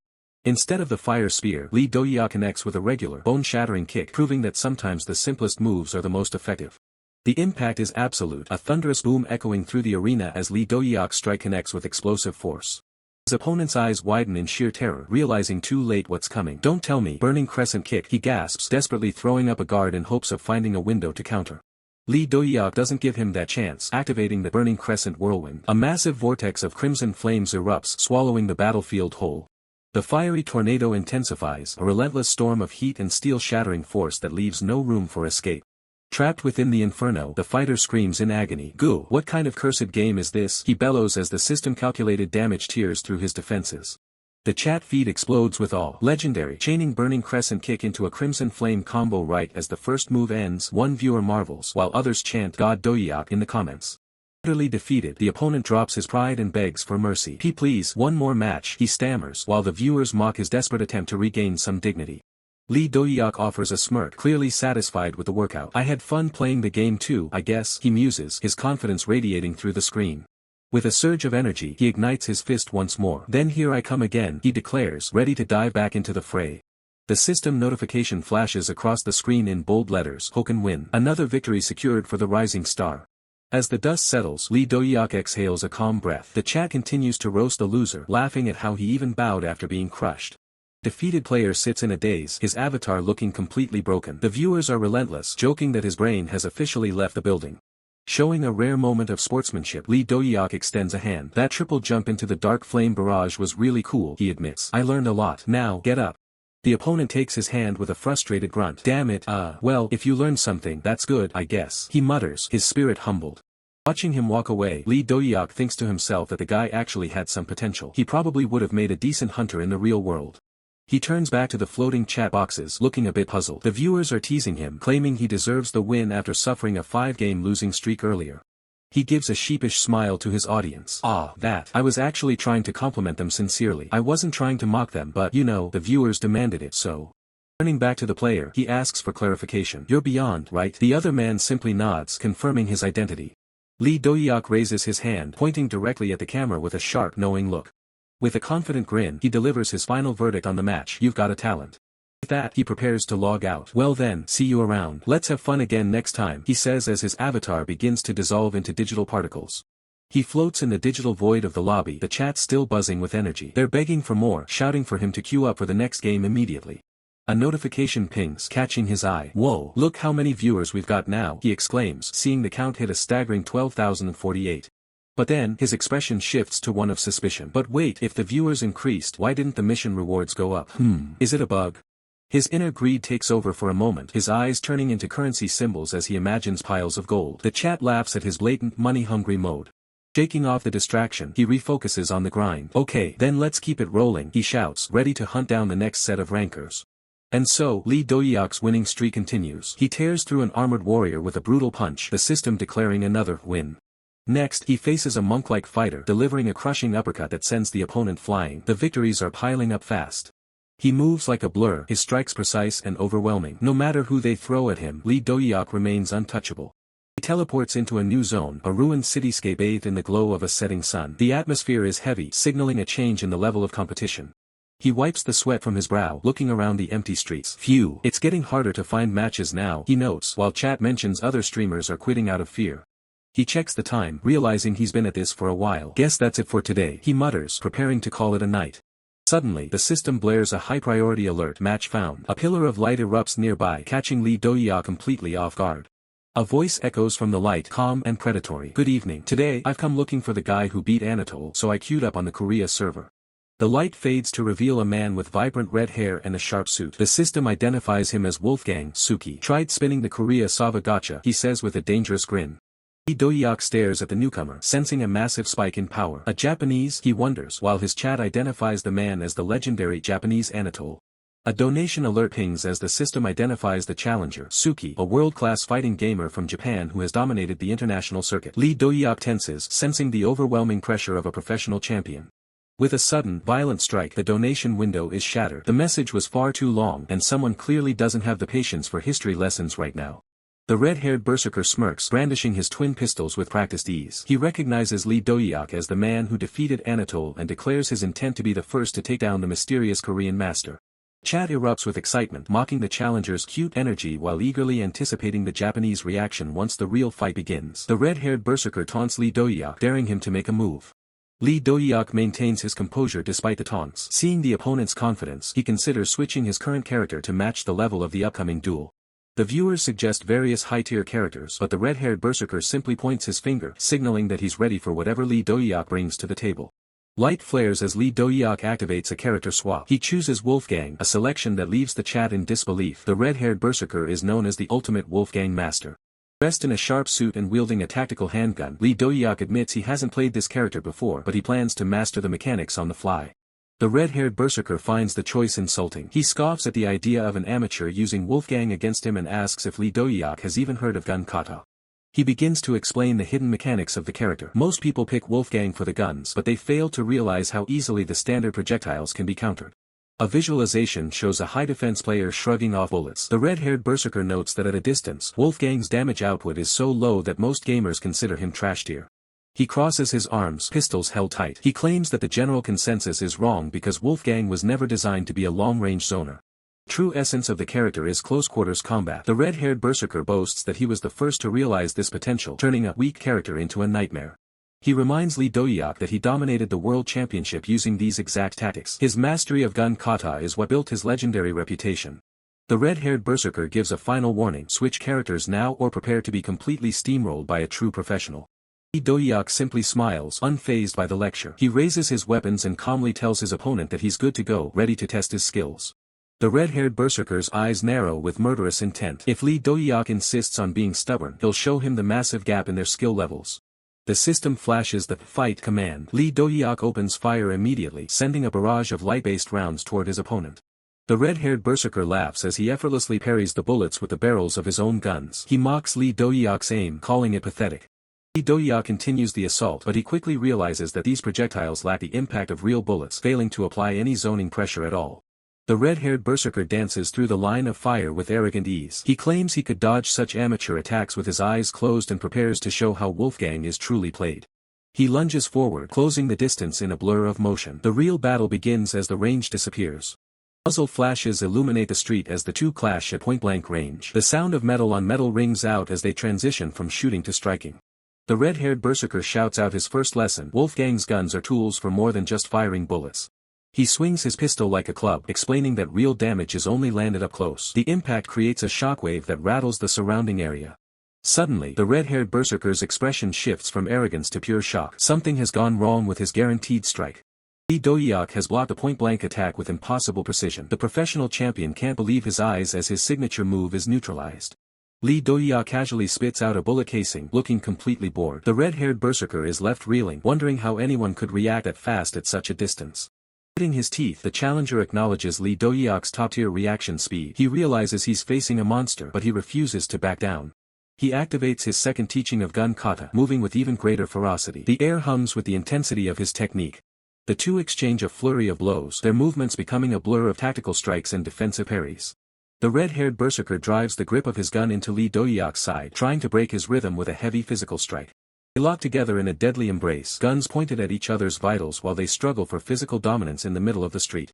Instead of the fire spear, Lee Dohyuk connects with a regular, bone-shattering kick, proving that sometimes the simplest moves are the most effective. The impact is absolute, a thunderous boom echoing through the arena as Lee Do-hyuk's strike connects with explosive force. His opponent's eyes widen in sheer terror, realizing too late what's coming. Don't tell me. Burning crescent kick, he gasps, desperately throwing up a guard in hopes of finding a window to counter. Lee Do-hyuk doesn't give him that chance, activating the burning crescent whirlwind. A massive vortex of crimson flames erupts, swallowing the battlefield whole. The fiery tornado intensifies, a relentless storm of heat and steel shattering force that leaves no room for escape. Trapped within the inferno, the fighter screams in agony. Goo! What kind of cursed game is this? He bellows as the system-calculated damage tears through his defenses. The chat feed explodes with awe. Legendary, chaining burning crescent kick into a crimson flame combo right as the first move ends. One viewer marvels, while others chant God Dohyuk in the comments. Utterly defeated, the opponent drops his pride and begs for mercy. Please, one more match, he stammers, while the viewers mock his desperate attempt to regain some dignity. Lee Do-hyuk offers a smirk, clearly satisfied with the workout. I had fun playing the game too, I guess, he muses, his confidence radiating through the screen. With a surge of energy, he ignites his fist once more. Then here I come again, he declares, ready to dive back into the fray. The system notification flashes across the screen in bold letters. Hoken win. Another victory secured for the rising star. As the dust settles, Lee Do-hyuk exhales a calm breath. The chat continues to roast the loser, laughing at how he even bowed after being crushed. Defeated player sits in a daze, his avatar looking completely broken. The viewers are relentless, joking that his brain has officially left the building. Showing a rare moment of sportsmanship, Lee Do-hyuk extends a hand. That triple jump into the dark flame barrage was really cool, he admits. I learned a lot. Now, get up. The opponent takes his hand with a frustrated grunt. Damn it, well, if you learned something, that's good, I guess. He mutters, his spirit humbled. Watching him walk away, Lee Do-hyuk thinks to himself that the guy actually had some potential. He probably would have made a decent hunter in the real world. He turns back to the floating chat boxes, looking a bit puzzled. The viewers are teasing him, claiming he deserves the win after suffering a 5-game losing streak earlier. He gives a sheepish smile to his audience. I was actually trying to compliment them sincerely. I wasn't trying to mock them, but, you know, the viewers demanded it, so. Turning back to the player, he asks for clarification. You're beyond, right? The other man simply nods, confirming his identity. Lee Do-hyuk raises his hand, pointing directly at the camera with a sharp, knowing look. With a confident grin, he delivers his final verdict on the match. You've got a talent. With that, he prepares to log out. Well then, see you around. Let's have fun again next time, he says as his avatar begins to dissolve into digital particles. He floats in the digital void of the lobby, the chat still buzzing with energy. They're begging for more, shouting for him to queue up for the next game immediately. A notification pings, catching his eye. Whoa, look how many viewers we've got now, he exclaims, seeing the count hit a staggering 12,048. But then, his expression shifts to one of suspicion. But wait, if the viewers increased, why didn't the mission rewards go up? Is it a bug? His inner greed takes over for a moment, his eyes turning into currency symbols as he imagines piles of gold. The chat laughs at his blatant, money-hungry mode. Shaking off the distraction, he refocuses on the grind. Okay, then let's keep it rolling, he shouts, ready to hunt down the next set of rankers. And so, Lee Do-hyuk's winning streak continues. He tears through an armored warrior with a brutal punch, the system declaring another win. Next, he faces a monk-like fighter, delivering a crushing uppercut that sends the opponent flying. The victories are piling up fast. He moves like a blur, his strikes precise and overwhelming. No matter who they throw at him, Lee Do-hyuk remains untouchable. He teleports into a new zone, a ruined cityscape bathed in the glow of a setting sun. The atmosphere is heavy, signaling a change in the level of competition. He wipes the sweat from his brow, looking around the empty streets. Phew, it's getting harder to find matches now, he notes, while chat mentions other streamers are quitting out of fear. He checks the time, realizing he's been at this for a while. Guess that's it for today, he mutters, preparing to call it a night. Suddenly, the system blares a high-priority alert. Match found. A pillar of light erupts nearby, catching Lee Do-hyuk completely off guard. A voice echoes from the light, calm and predatory. Good evening. Today, I've come looking for the guy who beat Anatole, so I queued up on the Korea server. The light fades to reveal a man with vibrant red hair and a sharp suit. The system identifies him as Wolfgang Suki. Tried spinning the Korea Sava gotcha, he says with a dangerous grin. Lee Do-hyuk stares at the newcomer, sensing a massive spike in power. A Japanese, he wonders, while his chat identifies the man as the legendary Japanese Anatole. A donation alert pings as the system identifies the challenger, Suki, a world-class fighting gamer from Japan who has dominated the international circuit. Lee Do-hyuk tenses, sensing the overwhelming pressure of a professional champion. With a sudden, violent strike, the donation window is shattered. The message was far too long, and someone clearly doesn't have the patience for history lessons right now. The red-haired berserker smirks, brandishing his twin pistols with practiced ease. He recognizes Lee Do-hyuk as the man who defeated Anatole and declares his intent to be the first to take down the mysterious Korean master. Chat erupts with excitement, mocking the challenger's cute energy while eagerly anticipating the Japanese reaction once the real fight begins. The red-haired berserker taunts Lee Dohyuk, daring him to make a move. Lee Dohyuk maintains his composure despite the taunts. Seeing the opponent's confidence, he considers switching his current character to match the level of the upcoming duel. The viewers suggest various high-tier characters, but the red-haired berserker simply points his finger, signaling that he's ready for whatever Lee Dohyuk brings to the table. Light flares as Lee Dohyuk activates a character swap. He chooses Wolfgang, a selection that leaves the chat in disbelief. The red-haired berserker is known as the ultimate Wolfgang master. Dressed in a sharp suit and wielding a tactical handgun, Lee Dohyuk admits he hasn't played this character before, but he plans to master the mechanics on the fly. The red-haired berserker finds the choice insulting. He scoffs at the idea of an amateur using Wolfgang against him and asks if Lee Dohyuk has even heard of gun kata. He begins to explain the hidden mechanics of the character. Most people pick Wolfgang for the guns, but they fail to realize how easily the standard projectiles can be countered. A visualization shows a high defense player shrugging off bullets. The red-haired berserker notes that at a distance, Wolfgang's damage output is so low that most gamers consider him trash tier. He crosses his arms, pistols held tight. He claims that the general consensus is wrong because Wolfgang was never designed to be a long-range zoner. True essence of the character is close-quarters combat. The red-haired berserker boasts that he was the first to realize this potential, turning a weak character into a nightmare. He reminds Lee Dohyuk that he dominated the world championship using these exact tactics. His mastery of gun kata is what built his legendary reputation. The red-haired berserker gives a final warning: switch characters now or prepare to be completely steamrolled by a true professional. Lee Dohyuk simply smiles, unfazed by the lecture. He raises his weapons and calmly tells his opponent that he's good to go, ready to test his skills. The red-haired berserker's eyes narrow with murderous intent. If Lee Dohyuk insists on being stubborn, he'll show him the massive gap in their skill levels. The system flashes the fight command. Lee Dohyuk opens fire immediately, sending a barrage of light-based rounds toward his opponent. The red-haired berserker laughs as he effortlessly parries the bullets with the barrels of his own guns. He mocks Lee Dohyuk's aim, calling it pathetic. Lee Dohyuk continues the assault, but he quickly realizes that these projectiles lack the impact of real bullets, failing to apply any zoning pressure at all. The red-haired berserker dances through the line of fire with arrogant ease. He claims he could dodge such amateur attacks with his eyes closed and prepares to show how Wolfgang is truly played. He lunges forward, closing the distance in a blur of motion. The real battle begins as the range disappears. Muzzle flashes illuminate the street as the two clash at point-blank range. The sound of metal on metal rings out as they transition from shooting to striking. The red-haired berserker shouts out his first lesson: Wolfgang's guns are tools for more than just firing bullets. He swings his pistol like a club, explaining that real damage is only landed up close. The impact creates a shockwave that rattles the surrounding area. Suddenly, the red-haired berserker's expression shifts from arrogance to pure shock. Something has gone wrong with his guaranteed strike. Lee Dohyuk has blocked a point-blank attack with impossible precision. The professional champion can't believe his eyes as his signature move is neutralized. Lee Dohyuk casually spits out a bullet casing, looking completely bored. The red-haired berserker is left reeling, wondering how anyone could react that fast at such a distance. Gritting his teeth, the challenger acknowledges Lee Dohyuk's top-tier reaction speed. He realizes he's facing a monster, but he refuses to back down. He activates his second teaching of gun kata, moving with even greater ferocity. The air hums with the intensity of his technique. The two exchange a flurry of blows, their movements becoming a blur of tactical strikes and defensive parries. The red-haired berserker drives the grip of his gun into Lee Dohyuk's side, trying to break his rhythm with a heavy physical strike. They lock together in a deadly embrace, guns pointed at each other's vitals while they struggle for physical dominance in the middle of the street.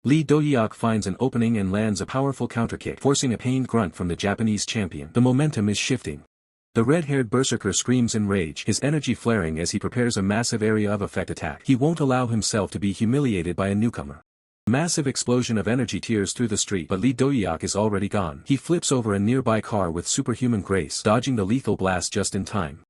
Lee Dohyuk finds an opening and lands a powerful counterkick, forcing a pained grunt from the Japanese champion. The momentum is shifting. The red-haired berserker screams in rage, his energy flaring as he prepares a massive area of effect attack. He won't allow himself to be humiliated by a newcomer. A massive explosion of energy tears through the street, but Lee Dohyuk is already gone. He flips over a nearby car with superhuman grace, dodging the lethal blast just in time.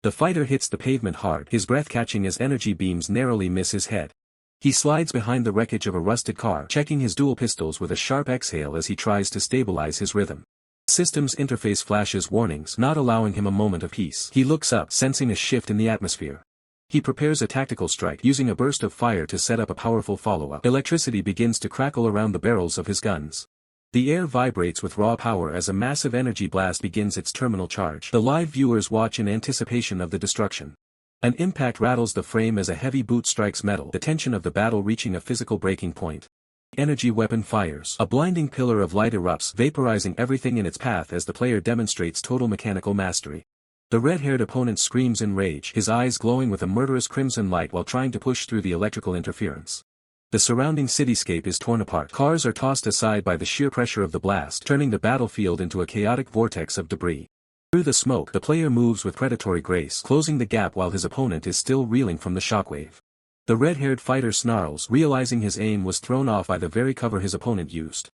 The fighter hits the pavement hard, his breath catching as energy beams narrowly miss his head. He slides behind the wreckage of a rusted car, checking his dual pistols with a sharp exhale as he tries to stabilize his rhythm. The system's interface flashes warnings, not allowing him a moment of peace. He looks up, sensing a shift in the atmosphere. He prepares a tactical strike, using a burst of fire to set up a powerful follow-up. Electricity begins to crackle around the barrels of his guns. The air vibrates with raw power as a massive energy blast begins its terminal charge. The live viewers watch in anticipation of the destruction. An impact rattles the frame as a heavy boot strikes metal, the tension of the battle reaching a physical breaking point. The energy weapon fires. A blinding pillar of light erupts, vaporizing everything in its path as the player demonstrates total mechanical mastery. The red-haired opponent screams in rage, his eyes glowing with a murderous crimson light while trying to push through the electrical interference. The surrounding cityscape is torn apart. Cars are tossed aside by the sheer pressure of the blast, turning the battlefield into a chaotic vortex of debris. Through the smoke, the player moves with predatory grace, closing the gap while his opponent is still reeling from the shockwave. The red-haired fighter snarls, realizing his aim was thrown off by the very cover his opponent used.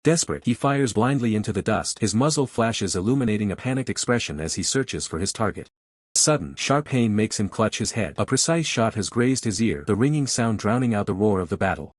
Desperate, he fires blindly into the dust, his muzzle flashes illuminating a panicked expression as he searches for his target. Sudden, sharp pain makes him clutch his head. A precise shot has grazed his ear, the ringing sound drowning out the roar of the battle.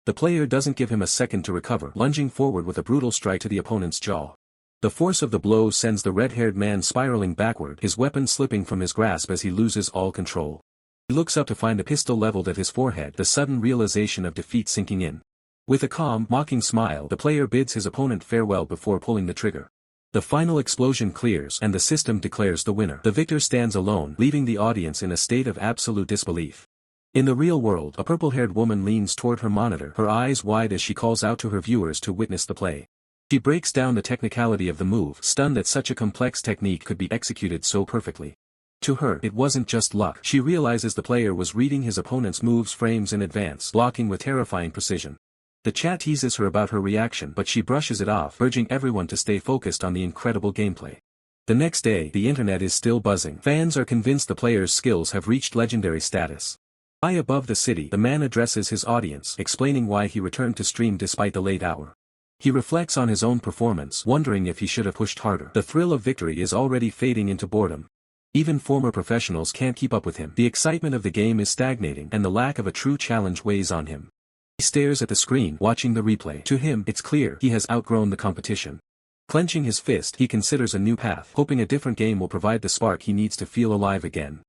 The player doesn't give him a second to recover, lunging forward with a brutal strike to the opponent's jaw. The force of the blow sends the red-haired man spiraling backward, his weapon slipping from his grasp as he loses all control. He looks up to find a pistol leveled at his forehead, the sudden realization of defeat sinking in. With a calm, mocking smile, the player bids his opponent farewell before pulling the trigger. The final explosion clears, and the system declares the winner. The victor stands alone, leaving the audience in a state of absolute disbelief. In the real world, a purple-haired woman leans toward her monitor, her eyes wide as she calls out to her viewers to witness the play. She breaks down the technicality of the move, stunned that such a complex technique could be executed so perfectly. To her, it wasn't just luck. She realizes the player was reading his opponent's moves frames in advance, blocking with terrifying precision. The chat teases her about her reaction, but she brushes it off, urging everyone to stay focused on the incredible gameplay. The next day, the internet is still buzzing. Fans are convinced the player's skills have reached legendary status. High above the city, the man addresses his audience, explaining why he returned to stream despite the late hour. He reflects on his own performance, wondering if he should have pushed harder. The thrill of victory is already fading into boredom. Even former professionals can't keep up with him. The excitement of the game is stagnating, and the lack of a true challenge weighs on him. He stares at the screen, watching the replay. To him, it's clear he has outgrown the competition. Clenching his fist, he considers a new path, hoping a different game will provide the spark he needs to feel alive again.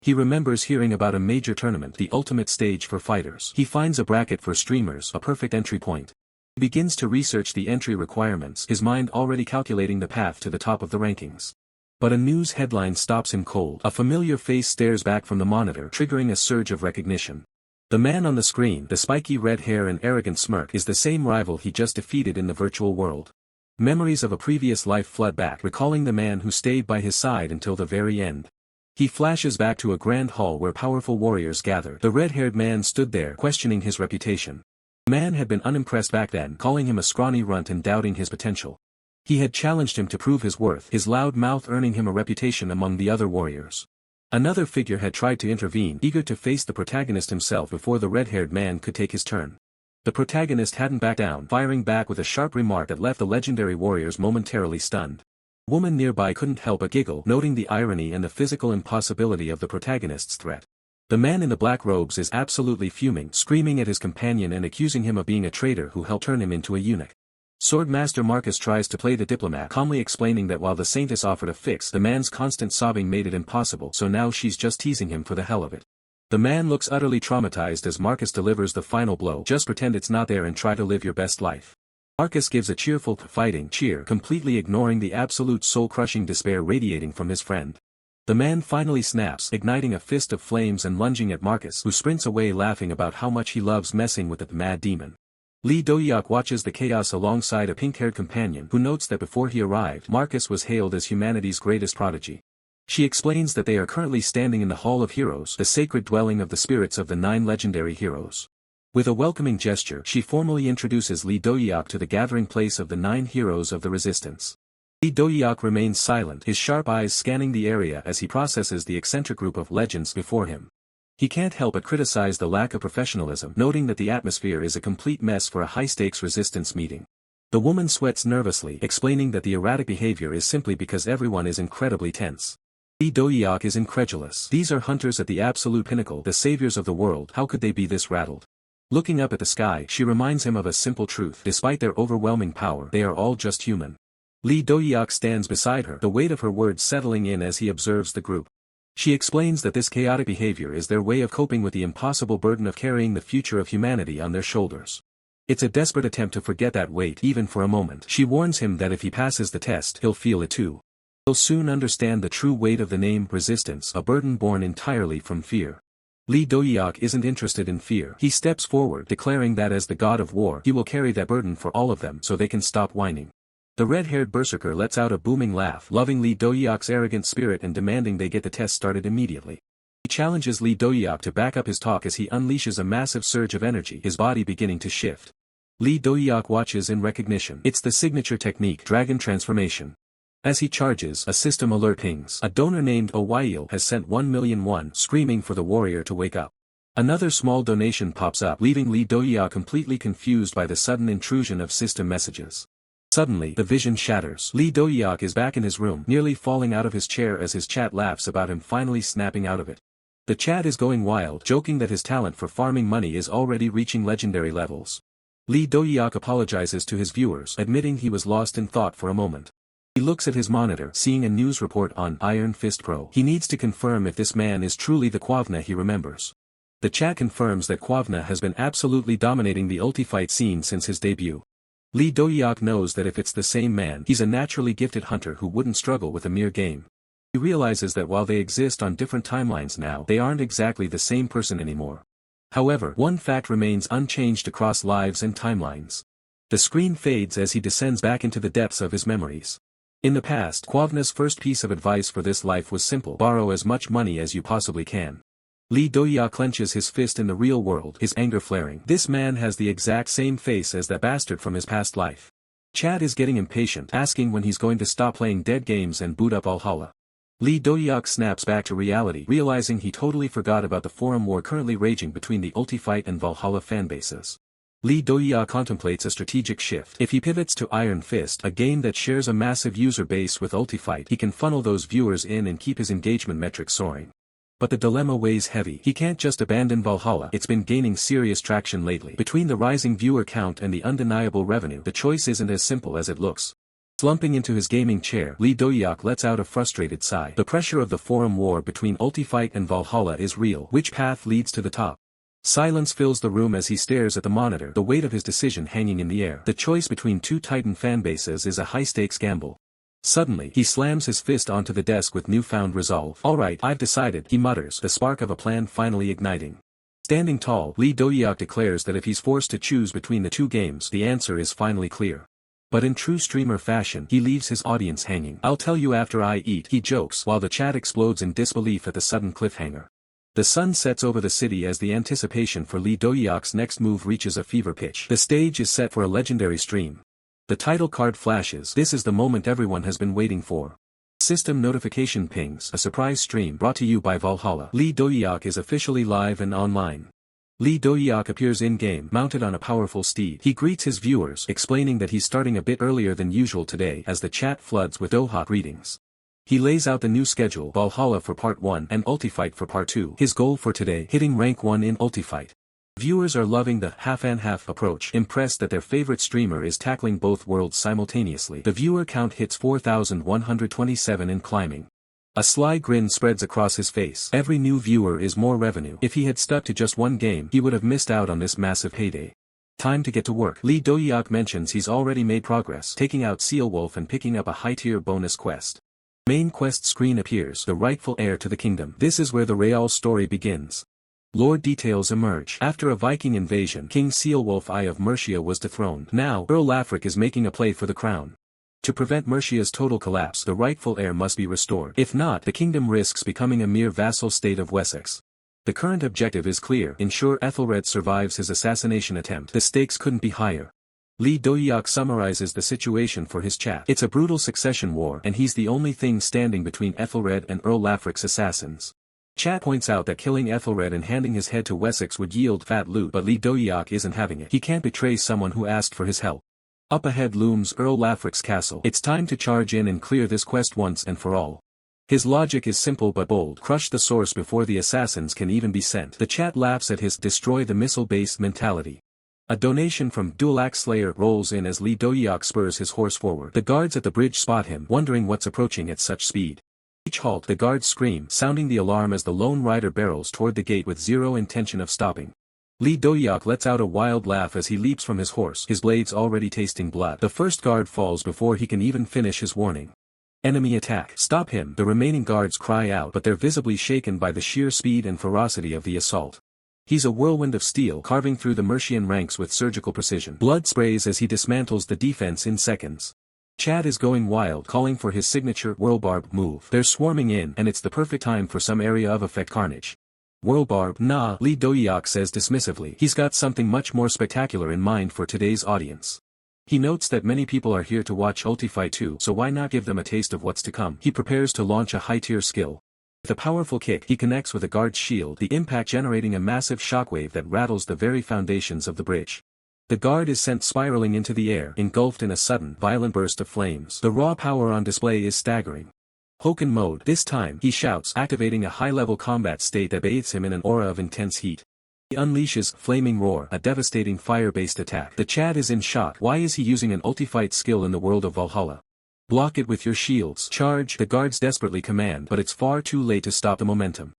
He remembers hearing about a major tournament, the ultimate stage for fighters. He finds a bracket for streamers, a perfect entry point. He begins to research the entry requirements, his mind already calculating the path to the top of the rankings. But a news headline stops him cold. A familiar face stares back from the monitor, triggering a surge of recognition. The man on the screen, the spiky red hair and arrogant smirk, is the same rival he just defeated in the virtual world. Memories of a previous life flood back, recalling the man who stayed by his side until the very end. He flashes back to a grand hall where powerful warriors gathered. The red-haired man stood there, questioning his reputation. The man had been unimpressed back then, calling him a scrawny runt and doubting his potential. He had challenged him to prove his worth, his loud mouth earning him a reputation among the other warriors. Another figure had tried to intervene, eager to face the protagonist himself before the red-haired man could take his turn. The protagonist hadn't backed down, firing back with a sharp remark that left the legendary warriors momentarily stunned. A woman nearby couldn't help but giggle, noting the irony and the physical impossibility of the protagonist's threat. The man in the black robes is absolutely fuming, screaming at his companion and accusing him of being a traitor who helped turn him into a eunuch. Swordmaster Marcus tries to play the diplomat, calmly explaining that while the Saintess offered a fix, the man's constant sobbing made it impossible, so now she's just teasing him for the hell of it. The man looks utterly traumatized as Marcus delivers the final blow. Just pretend it's not there and try to live your best life. Marcus gives a cheerful fighting cheer, completely ignoring the absolute soul-crushing despair radiating from his friend. The man finally snaps, igniting a fist of flames and lunging at Marcus, who sprints away laughing about how much he loves messing with the mad demon. Dohyuk watches the chaos alongside a pink-haired companion who notes that before he arrived, Marcus was hailed as humanity's greatest prodigy. She explains that they are currently standing in the Hall of Heroes, the sacred dwelling of the spirits of the 9 legendary heroes. With a welcoming gesture, she formally introduces Dohyuk to the gathering place of the 9 heroes of the resistance. Dohyuk remains silent, his sharp eyes scanning the area as he processes the eccentric group of legends before him. He can't help but criticize the lack of professionalism, noting that the atmosphere is a complete mess for a high-stakes resistance meeting. The woman sweats nervously, explaining that the erratic behavior is simply because everyone is incredibly tense. Dohyuk is incredulous. These are hunters at the absolute pinnacle, the saviors of the world, how could they be this rattled? Looking up at the sky, she reminds him of a simple truth: despite their overwhelming power, they are all just human. Dohyuk stands beside her, the weight of her words settling in as he observes the group. She explains that this chaotic behavior is their way of coping with the impossible burden of carrying the future of humanity on their shoulders. It's a desperate attempt to forget that weight even for a moment. She warns him that if he passes the test, he'll feel it too. He'll soon understand the true weight of the name resistance, a burden born entirely from fear. Dohyuk isn't interested in fear. He steps forward, declaring that as the god of war, he will carry that burden for all of them so they can stop whining. The red-haired berserker lets out a booming laugh, loving Dohyuk's arrogant spirit and demanding they get the test started immediately. He challenges Lee Dohyuk to back up his talk as he unleashes a massive surge of energy, his body beginning to shift. Lee Dohyuk watches in recognition. It's the signature technique, Dragon Transformation. As he charges, a system alert pings. A donor named Owyil has sent 1,000,000 won, screaming for the warrior to wake up. Another small donation pops up, leaving Lee Dohyuk completely confused by the sudden intrusion of system messages. Suddenly, the vision shatters. Lee Dohyuk is back in his room, nearly falling out of his chair as his chat laughs about him finally snapping out of it. The chat is going wild, joking that his talent for farming money is already reaching legendary levels. Lee Dohyuk apologizes to his viewers, admitting he was lost in thought for a moment. He looks at his monitor, seeing a news report on Iron Fist Pro. He needs to confirm if this man is truly the Kwavna he remembers. The chat confirms that Kwavna has been absolutely dominating the ulti-fight scene since his debut. Lee Dohyuk knows that if it's the same man, he's a naturally gifted hunter who wouldn't struggle with a mere game. He realizes that while they exist on different timelines now, they aren't exactly the same person anymore. However, one fact remains unchanged across lives and timelines. The screen fades as he descends back into the depths of his memories. In the past, Kwavna's first piece of advice for this life was simple: borrow as much money as you possibly can. Lee Dohyuk clenches his fist in the real world, his anger flaring. This man has the exact same face as that bastard from his past life. Chad is getting impatient, asking when he's going to stop playing dead games and boot up Valhalla. Lee Dohyuk snaps back to reality, realizing he totally forgot about the forum war currently raging between the Ultifight and Valhalla fanbases. Lee Dohyuk contemplates a strategic shift. If he pivots to Iron Fist, a game that shares a massive user base with Ultifight, he can funnel those viewers in and keep his engagement metrics soaring. But the dilemma weighs heavy. He can't just abandon Valhalla. It's been gaining serious traction lately. Between the rising viewer count and the undeniable revenue, the choice isn't as simple as it looks. Slumping into his gaming chair, Lee Dohyuk lets out a frustrated sigh. The pressure of the forum war between Ultifight and Valhalla is real. Which path leads to the top? Silence fills the room as he stares at the monitor, the weight of his decision hanging in the air. The choice between two titan fanbases is a high-stakes gamble. Suddenly, he slams his fist onto the desk with newfound resolve. "Alright, I've decided," he mutters, the spark of a plan finally igniting. Standing tall, Lee Dohyuk declares that if he's forced to choose between the two games, the answer is finally clear. But in true streamer fashion, he leaves his audience hanging. "I'll tell you after I eat," he jokes, while the chat explodes in disbelief at the sudden cliffhanger. The sun sets over the city as the anticipation for Lee Dohyuk's next move reaches a fever pitch. The stage is set for a legendary stream. The title card flashes. This is the moment everyone has been waiting for. System notification pings. A surprise stream brought to you by Valhalla. Lee Dohyuk is officially live and online. Lee Dohyuk appears in-game, mounted on a powerful steed. He greets his viewers, explaining that he's starting a bit earlier than usual today as the chat floods with Dohyuk greetings. He lays out the new schedule: Valhalla for Part 1 and Ultifight for Part 2. His goal for today: hitting rank 1 in Ultifight. Viewers are loving the half-and-half approach, impressed that their favorite streamer is tackling both worlds simultaneously. The viewer count hits 4,127 and climbing. A sly grin spreads across his face. Every new viewer is more revenue. If he had stuck to just one game, he would have missed out on this massive payday. Time to get to work. Lee Dohyuk mentions he's already made progress, taking out Sealwolf and picking up a high-tier bonus quest. Main quest screen appears: the rightful heir to the kingdom. This is where the Real story begins. Lore details emerge. After a Viking invasion, King Sealwolf I of Mercia was dethroned. Now, Earl Lafric is making a play for the crown. To prevent Mercia's total collapse, the rightful heir must be restored. If not, the kingdom risks becoming a mere vassal state of Wessex. The current objective is clear: ensure Ethelred survives his assassination attempt. The stakes couldn't be higher. Lee Dohyuk summarizes the situation for his chat. It's a brutal succession war, and he's the only thing standing between Ethelred and Earl Lafric's assassins. Chat points out that killing Ethelred and handing his head to Wessex would yield fat loot, but Lee Dohyuk isn't having it. He can't betray someone who asked for his help. Up ahead looms Earl Lafric's castle. It's time to charge in and clear this quest once and for all. His logic is simple but bold: crush the source before the assassins can even be sent. The chat laughs at his destroy the missile-based mentality. A donation from Dual Axe Slayer rolls in as Lee Dohyuk spurs his horse forward. The guards at the bridge spot him, wondering what's approaching at such speed. Each halt, the guards scream, sounding the alarm as the lone rider barrels toward the gate with zero intention of stopping. Lee Dohyuk lets out a wild laugh as he leaps from his horse, his blades already tasting blood. The first guard falls before he can even finish his warning. Enemy attack. Stop him! The remaining guards cry out, but they're visibly shaken by the sheer speed and ferocity of the assault. He's a whirlwind of steel, carving through the Mercian ranks with surgical precision. Blood sprays as he dismantles the defense in seconds. Chad is going wild, calling for his signature Whirlbarb move. They're swarming in, and it's the perfect time for some area of effect carnage. Whirlbarb, nah, Lee Dohyuk says dismissively. He's got something much more spectacular in mind for today's audience. He notes that many people are here to watch Ultifight too, so why not give them a taste of what's to come. He prepares to launch a high-tier skill. With a powerful kick, he connects with a guard's shield, the impact generating a massive shockwave that rattles the very foundations of the bridge. The guard is sent spiraling into the air, engulfed in a sudden, violent burst of flames. The raw power on display is staggering. Hoken mode. This time, he shouts, activating a high-level combat state that bathes him in an aura of intense heat. He unleashes Flaming Roar, a devastating fire-based attack. The Chad is in shock. Why is he using an Ultifight skill in the world of Valhalla? Block it with your shields. Charge, the guards desperately command, but it's far too late to stop the momentum.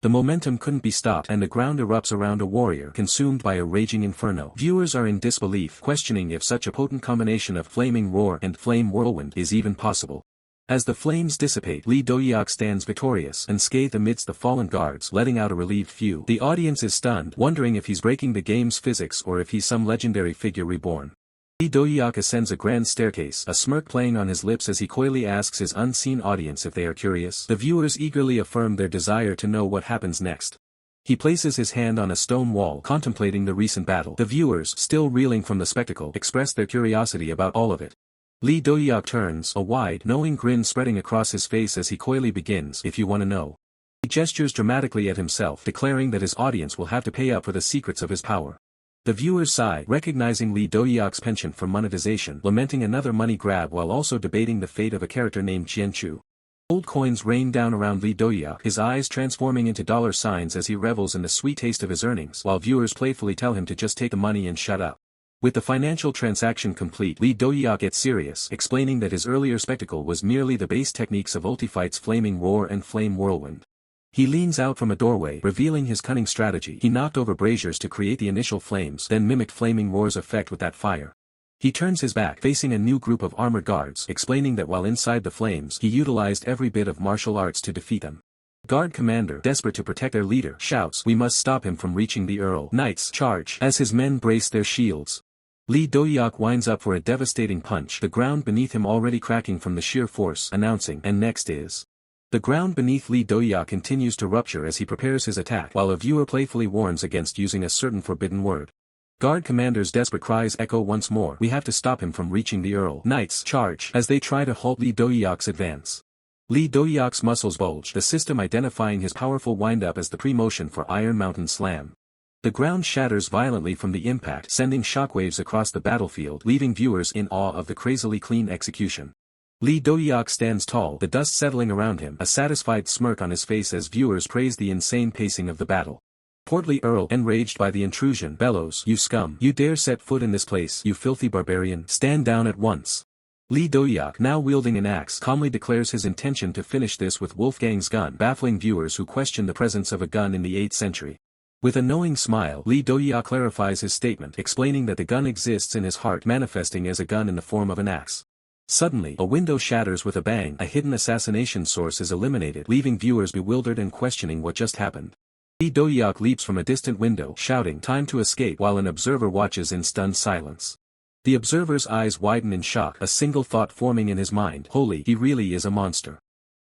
The momentum couldn't be stopped and the ground erupts around a warrior consumed by a raging inferno. Viewers are in disbelief, questioning if such a potent combination of Flaming Roar and Flame Whirlwind is even possible. As the flames dissipate, Lee Dohyuk stands victorious, unscathed amidst the fallen guards, letting out a relieved phew. The audience is stunned, wondering if he's breaking the game's physics or if he's some legendary figure reborn. Lee Dohyuk ascends a grand staircase, a smirk playing on his lips as he coyly asks his unseen audience if they are curious. The viewers eagerly affirm their desire to know what happens next. He places his hand on a stone wall, contemplating the recent battle. The viewers, still reeling from the spectacle, express their curiosity about all of it. Lee Dohyuk turns, a wide, knowing grin spreading across his face as he coyly begins, "If you want to know." He gestures dramatically at himself, declaring that his audience will have to pay up for the secrets of his power. The viewers sigh, recognizing Lee Dohyuk's penchant for monetization, lamenting another money grab while also debating the fate of a character named Jianchu. Gold coins rain down around Lee Dohyuk, his eyes transforming into dollar signs as he revels in the sweet taste of his earnings, while viewers playfully tell him to just take the money and shut up. With the financial transaction complete, Lee Dohyuk gets serious, explaining that his earlier spectacle was merely the base techniques of Ultifight's Flaming Roar and Flame Whirlwind. He leans out from a doorway, revealing his cunning strategy. He knocked over braziers to create the initial flames, then mimicked Flaming Roar's effect with that fire. He turns his back, facing a new group of armored guards, explaining that while inside the flames, he utilized every bit of martial arts to defeat them. Guard commander, desperate to protect their leader, shouts, "We must stop him from reaching the Earl." Knights charge as his men brace their shields. Lee Dohyuk winds up for a devastating punch, the ground beneath him already cracking from the sheer force, announcing, "And next is." The ground beneath Lee Dohyuk continues to rupture as he prepares his attack, while a viewer playfully warns against using a certain forbidden word. Guard commander's desperate cries echo once more, "We have to stop him from reaching the Earl." Knights charge as they try to halt Lee Dohyuk's advance. Lee Dohyuk's muscles bulge, the system identifying his powerful wind-up as the pre-motion for Iron Mountain Slam. The ground shatters violently from the impact, sending shockwaves across the battlefield, leaving viewers in awe of the crazily clean execution. Lee Dohyuk stands tall, the dust settling around him, a satisfied smirk on his face as viewers praise the insane pacing of the battle. Portly Earl, enraged by the intrusion, bellows, "You scum! You dare set foot in this place, you filthy barbarian! Stand down at once!" Lee Dohyuk, now wielding an axe, calmly declares his intention to finish this with Wolfgang's gun, baffling viewers who question the presence of a gun in the 8th century. With a knowing smile, Lee Dohyuk clarifies his statement, explaining that the gun exists in his heart, manifesting as a gun in the form of an axe. Suddenly, a window shatters with a bang, a hidden assassination source is eliminated, leaving viewers bewildered and questioning what just happened. Lee Dohyuk leaps from a distant window, shouting, "Time to escape," while an observer watches in stunned silence. The observer's eyes widen in shock, a single thought forming in his mind, "Holy, he really is a monster."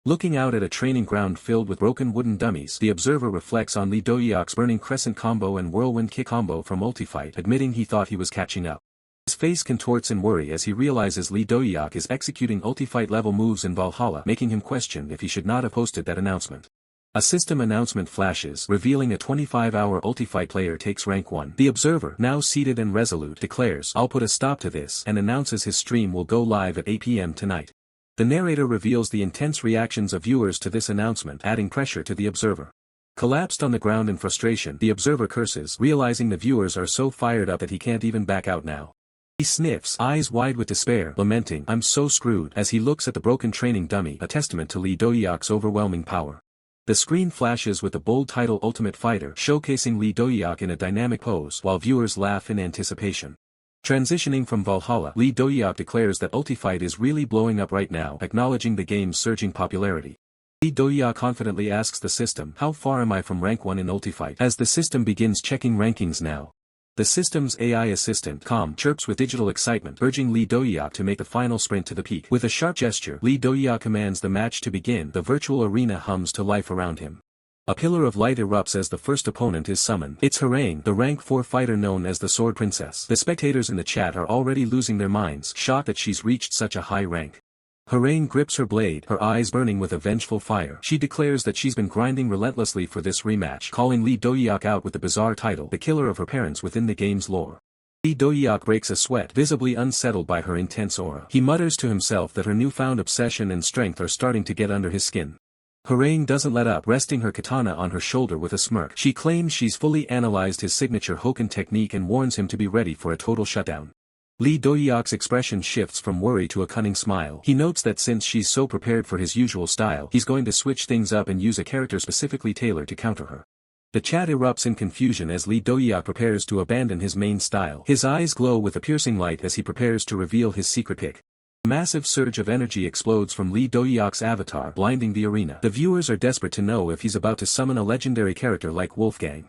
Looking out at a training ground filled with broken wooden dummies, the observer reflects on Lee Dohyuk's Burning Crescent combo and Whirlwind kick combo from Ultifight, admitting he thought he was catching up. His face contorts in worry as he realizes Lee Dohyuk is executing Ultifight-level moves in Valhalla, making him question if he should not have posted that announcement. A system announcement flashes, revealing a 25-hour Ultifight player takes rank 1. The observer, now seated and resolute, declares, "I'll put a stop to this," and announces his stream will go live at 8 p.m. tonight. The narrator reveals the intense reactions of viewers to this announcement, adding pressure to the observer. Collapsed on the ground in frustration, the observer curses, realizing the viewers are so fired up that he can't even back out now. He sniffs, eyes wide with despair, lamenting, "I'm so screwed," as he looks at the broken training dummy, a testament to Lee Dohyuk's overwhelming power. The screen flashes with the bold title Ultimate Fighter, showcasing Lee Dohyuk in a dynamic pose, while viewers laugh in anticipation. Transitioning from Valhalla, Lee Dohyuk declares that Ultifight is really blowing up right now, acknowledging the game's surging popularity. Lee Dohyuk confidently asks the system, "How far am I from rank 1 in Ultifight?" as the system begins checking rankings now. The system's AI assistant, Calm, chirps with digital excitement, urging Lee Dohyuk to make the final sprint to the peak. With a sharp gesture, Lee Dohyuk commands the match to begin. The virtual arena hums to life around him. A pillar of light erupts as the first opponent is summoned. It's Hwoarang, the rank 4 fighter known as the Sword Princess. The spectators in the chat are already losing their minds, shocked that she's reached such a high rank. Hwoarang grips her blade, her eyes burning with a vengeful fire. She declares that she's been grinding relentlessly for this rematch, calling Lee Dohyuk out with the bizarre title, the killer of her parents within the game's lore. Lee Dohyuk breaks a sweat, visibly unsettled by her intense aura. He mutters to himself that her newfound obsession and strength are starting to get under his skin. Hwoarang doesn't let up, resting her katana on her shoulder with a smirk. She claims she's fully analyzed his signature Hoken technique and warns him to be ready for a total shutdown. Lee Dohyuk's expression shifts from worry to a cunning smile. He notes that since she's so prepared for his usual style, he's going to switch things up and use a character specifically tailored to counter her. The chat erupts in confusion as Lee Dohyuk prepares to abandon his main style. His eyes glow with a piercing light as he prepares to reveal his secret pick. A massive surge of energy explodes from Lee Dohyuk's avatar, blinding the arena. The viewers are desperate to know if he's about to summon a legendary character like Wolfgang.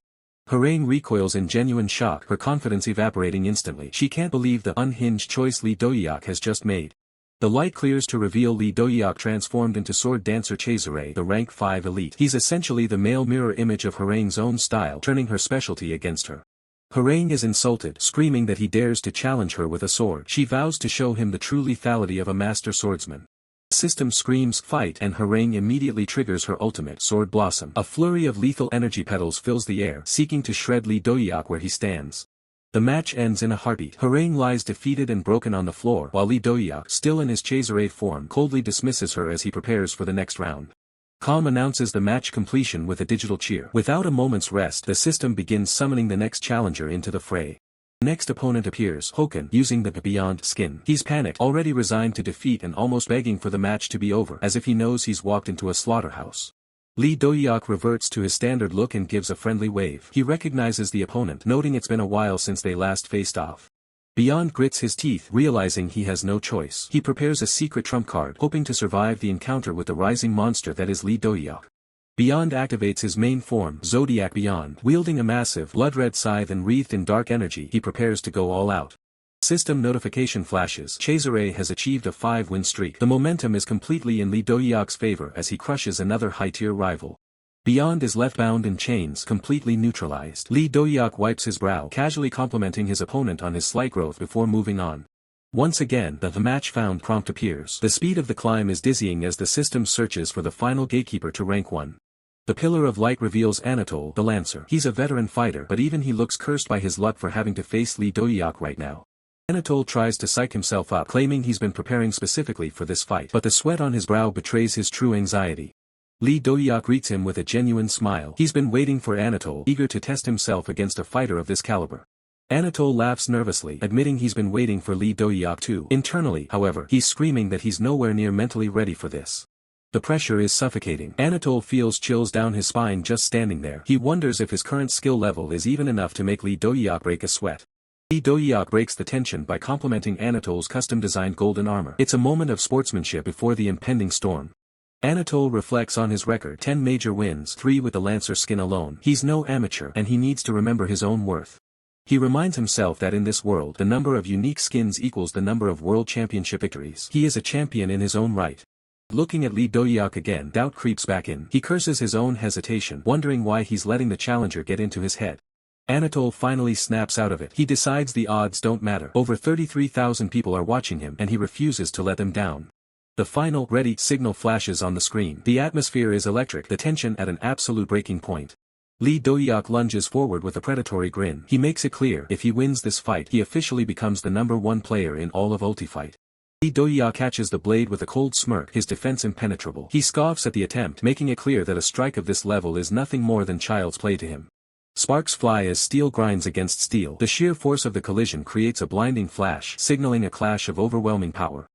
Hwoarang recoils in genuine shock, her confidence evaporating instantly. She can't believe the unhinged choice Lee Dohyuk has just made. The light clears to reveal Lee Dohyuk transformed into sword dancer Chazere, the rank 5 elite. He's essentially the male mirror image of Hwoarang's own style, turning her specialty against her. Hwoarang is insulted, screaming that he dares to challenge her with a sword. She vows to show him the true lethality of a master swordsman. The system screams fight and Hwoarang immediately triggers her ultimate, Sword Blossom. A flurry of lethal energy petals fills the air, seeking to shred Lee Dohyuk where he stands. The match ends in a heartbeat. Hwoarang lies defeated and broken on the floor, while Lee Dohyuk, still in his Chazere form, coldly dismisses her as he prepares for the next round. Calm announces the match completion with a digital cheer. Without a moment's rest, the system begins summoning the next challenger into the fray. The next opponent appears, Hoken, using the Beyond skin. He's panicked, already resigned to defeat and almost begging for the match to be over, as if he knows he's walked into a slaughterhouse. Lee Dohyuk reverts to his standard look and gives a friendly wave. He recognizes the opponent, noting it's been a while since they last faced off. Beyond grits his teeth, realizing he has no choice. He prepares a secret trump card, hoping to survive the encounter with the rising monster that is Lee Dohyuk. Beyond activates his main form, Zodiac Beyond. Wielding a massive, blood-red scythe and wreathed in dark energy, he prepares to go all out. System notification flashes. Chazere has achieved a 5-win streak. The momentum is completely in Lee Dohyuk's favor as he crushes another high-tier rival. Beyond is left bound in chains, completely neutralized. Lee Dohyuk wipes his brow, casually complimenting his opponent on his slight growth before moving on. Once again, the match found prompt appears. The speed of the climb is dizzying as the system searches for the final gatekeeper to rank 1. The pillar of light reveals Anatole, the Lancer. He's a veteran fighter, but even he looks cursed by his luck for having to face Lee Dohyuk right now. Anatole tries to psych himself up, claiming he's been preparing specifically for this fight, but the sweat on his brow betrays his true anxiety. Lee Dohyuk greets him with a genuine smile. He's been waiting for Anatole, eager to test himself against a fighter of this caliber. Anatole laughs nervously, admitting he's been waiting for Lee Dohyuk too. Internally, however, he's screaming that he's nowhere near mentally ready for this. The pressure is suffocating. Anatole feels chills down his spine just standing there. He wonders if his current skill level is even enough to make Lee Dohyuk break a sweat. Lee Dohyuk breaks the tension by complimenting Anatole's custom-designed golden armor. It's a moment of sportsmanship before the impending storm. Anatole reflects on his record, 10 major wins, 3 with the Lancer skin alone. He's no amateur, and he needs to remember his own worth. He reminds himself that in this world, the number of unique skins equals the number of world championship victories. He is a champion in his own right. Looking at Lee Dohyuk again, doubt creeps back in. He curses his own hesitation, wondering why he's letting the challenger get into his head. Anatole finally snaps out of it. He decides the odds don't matter. Over 33,000 people are watching him, and he refuses to let them down. The final, ready, signal flashes on the screen. The atmosphere is electric, the tension at an absolute breaking point. Lee Dohyuk lunges forward with a predatory grin. He makes it clear, if he wins this fight, he officially becomes the #1 player in all of Ultifight. Lee Dohyuk catches the blade with a cold smirk, his defense impenetrable. He scoffs at the attempt, making it clear that a strike of this level is nothing more than child's play to him. Sparks fly as steel grinds against steel. The sheer force of the collision creates a blinding flash, signaling a clash of overwhelming power.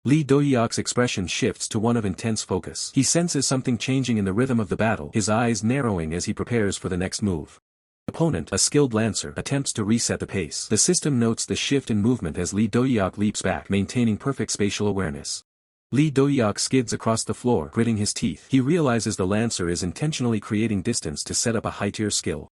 Lee Dohyuk's expression shifts to one of intense focus. He senses something changing in the rhythm of the battle, his eyes narrowing as he prepares for the next move. Opponent, a skilled Lancer, attempts to reset the pace. The system notes the shift in movement as Lee Dohyuk leaps back, maintaining perfect spatial awareness. Lee Dohyuk skids across the floor, gritting his teeth. He realizes the Lancer is intentionally creating distance to set up a high-tier skill.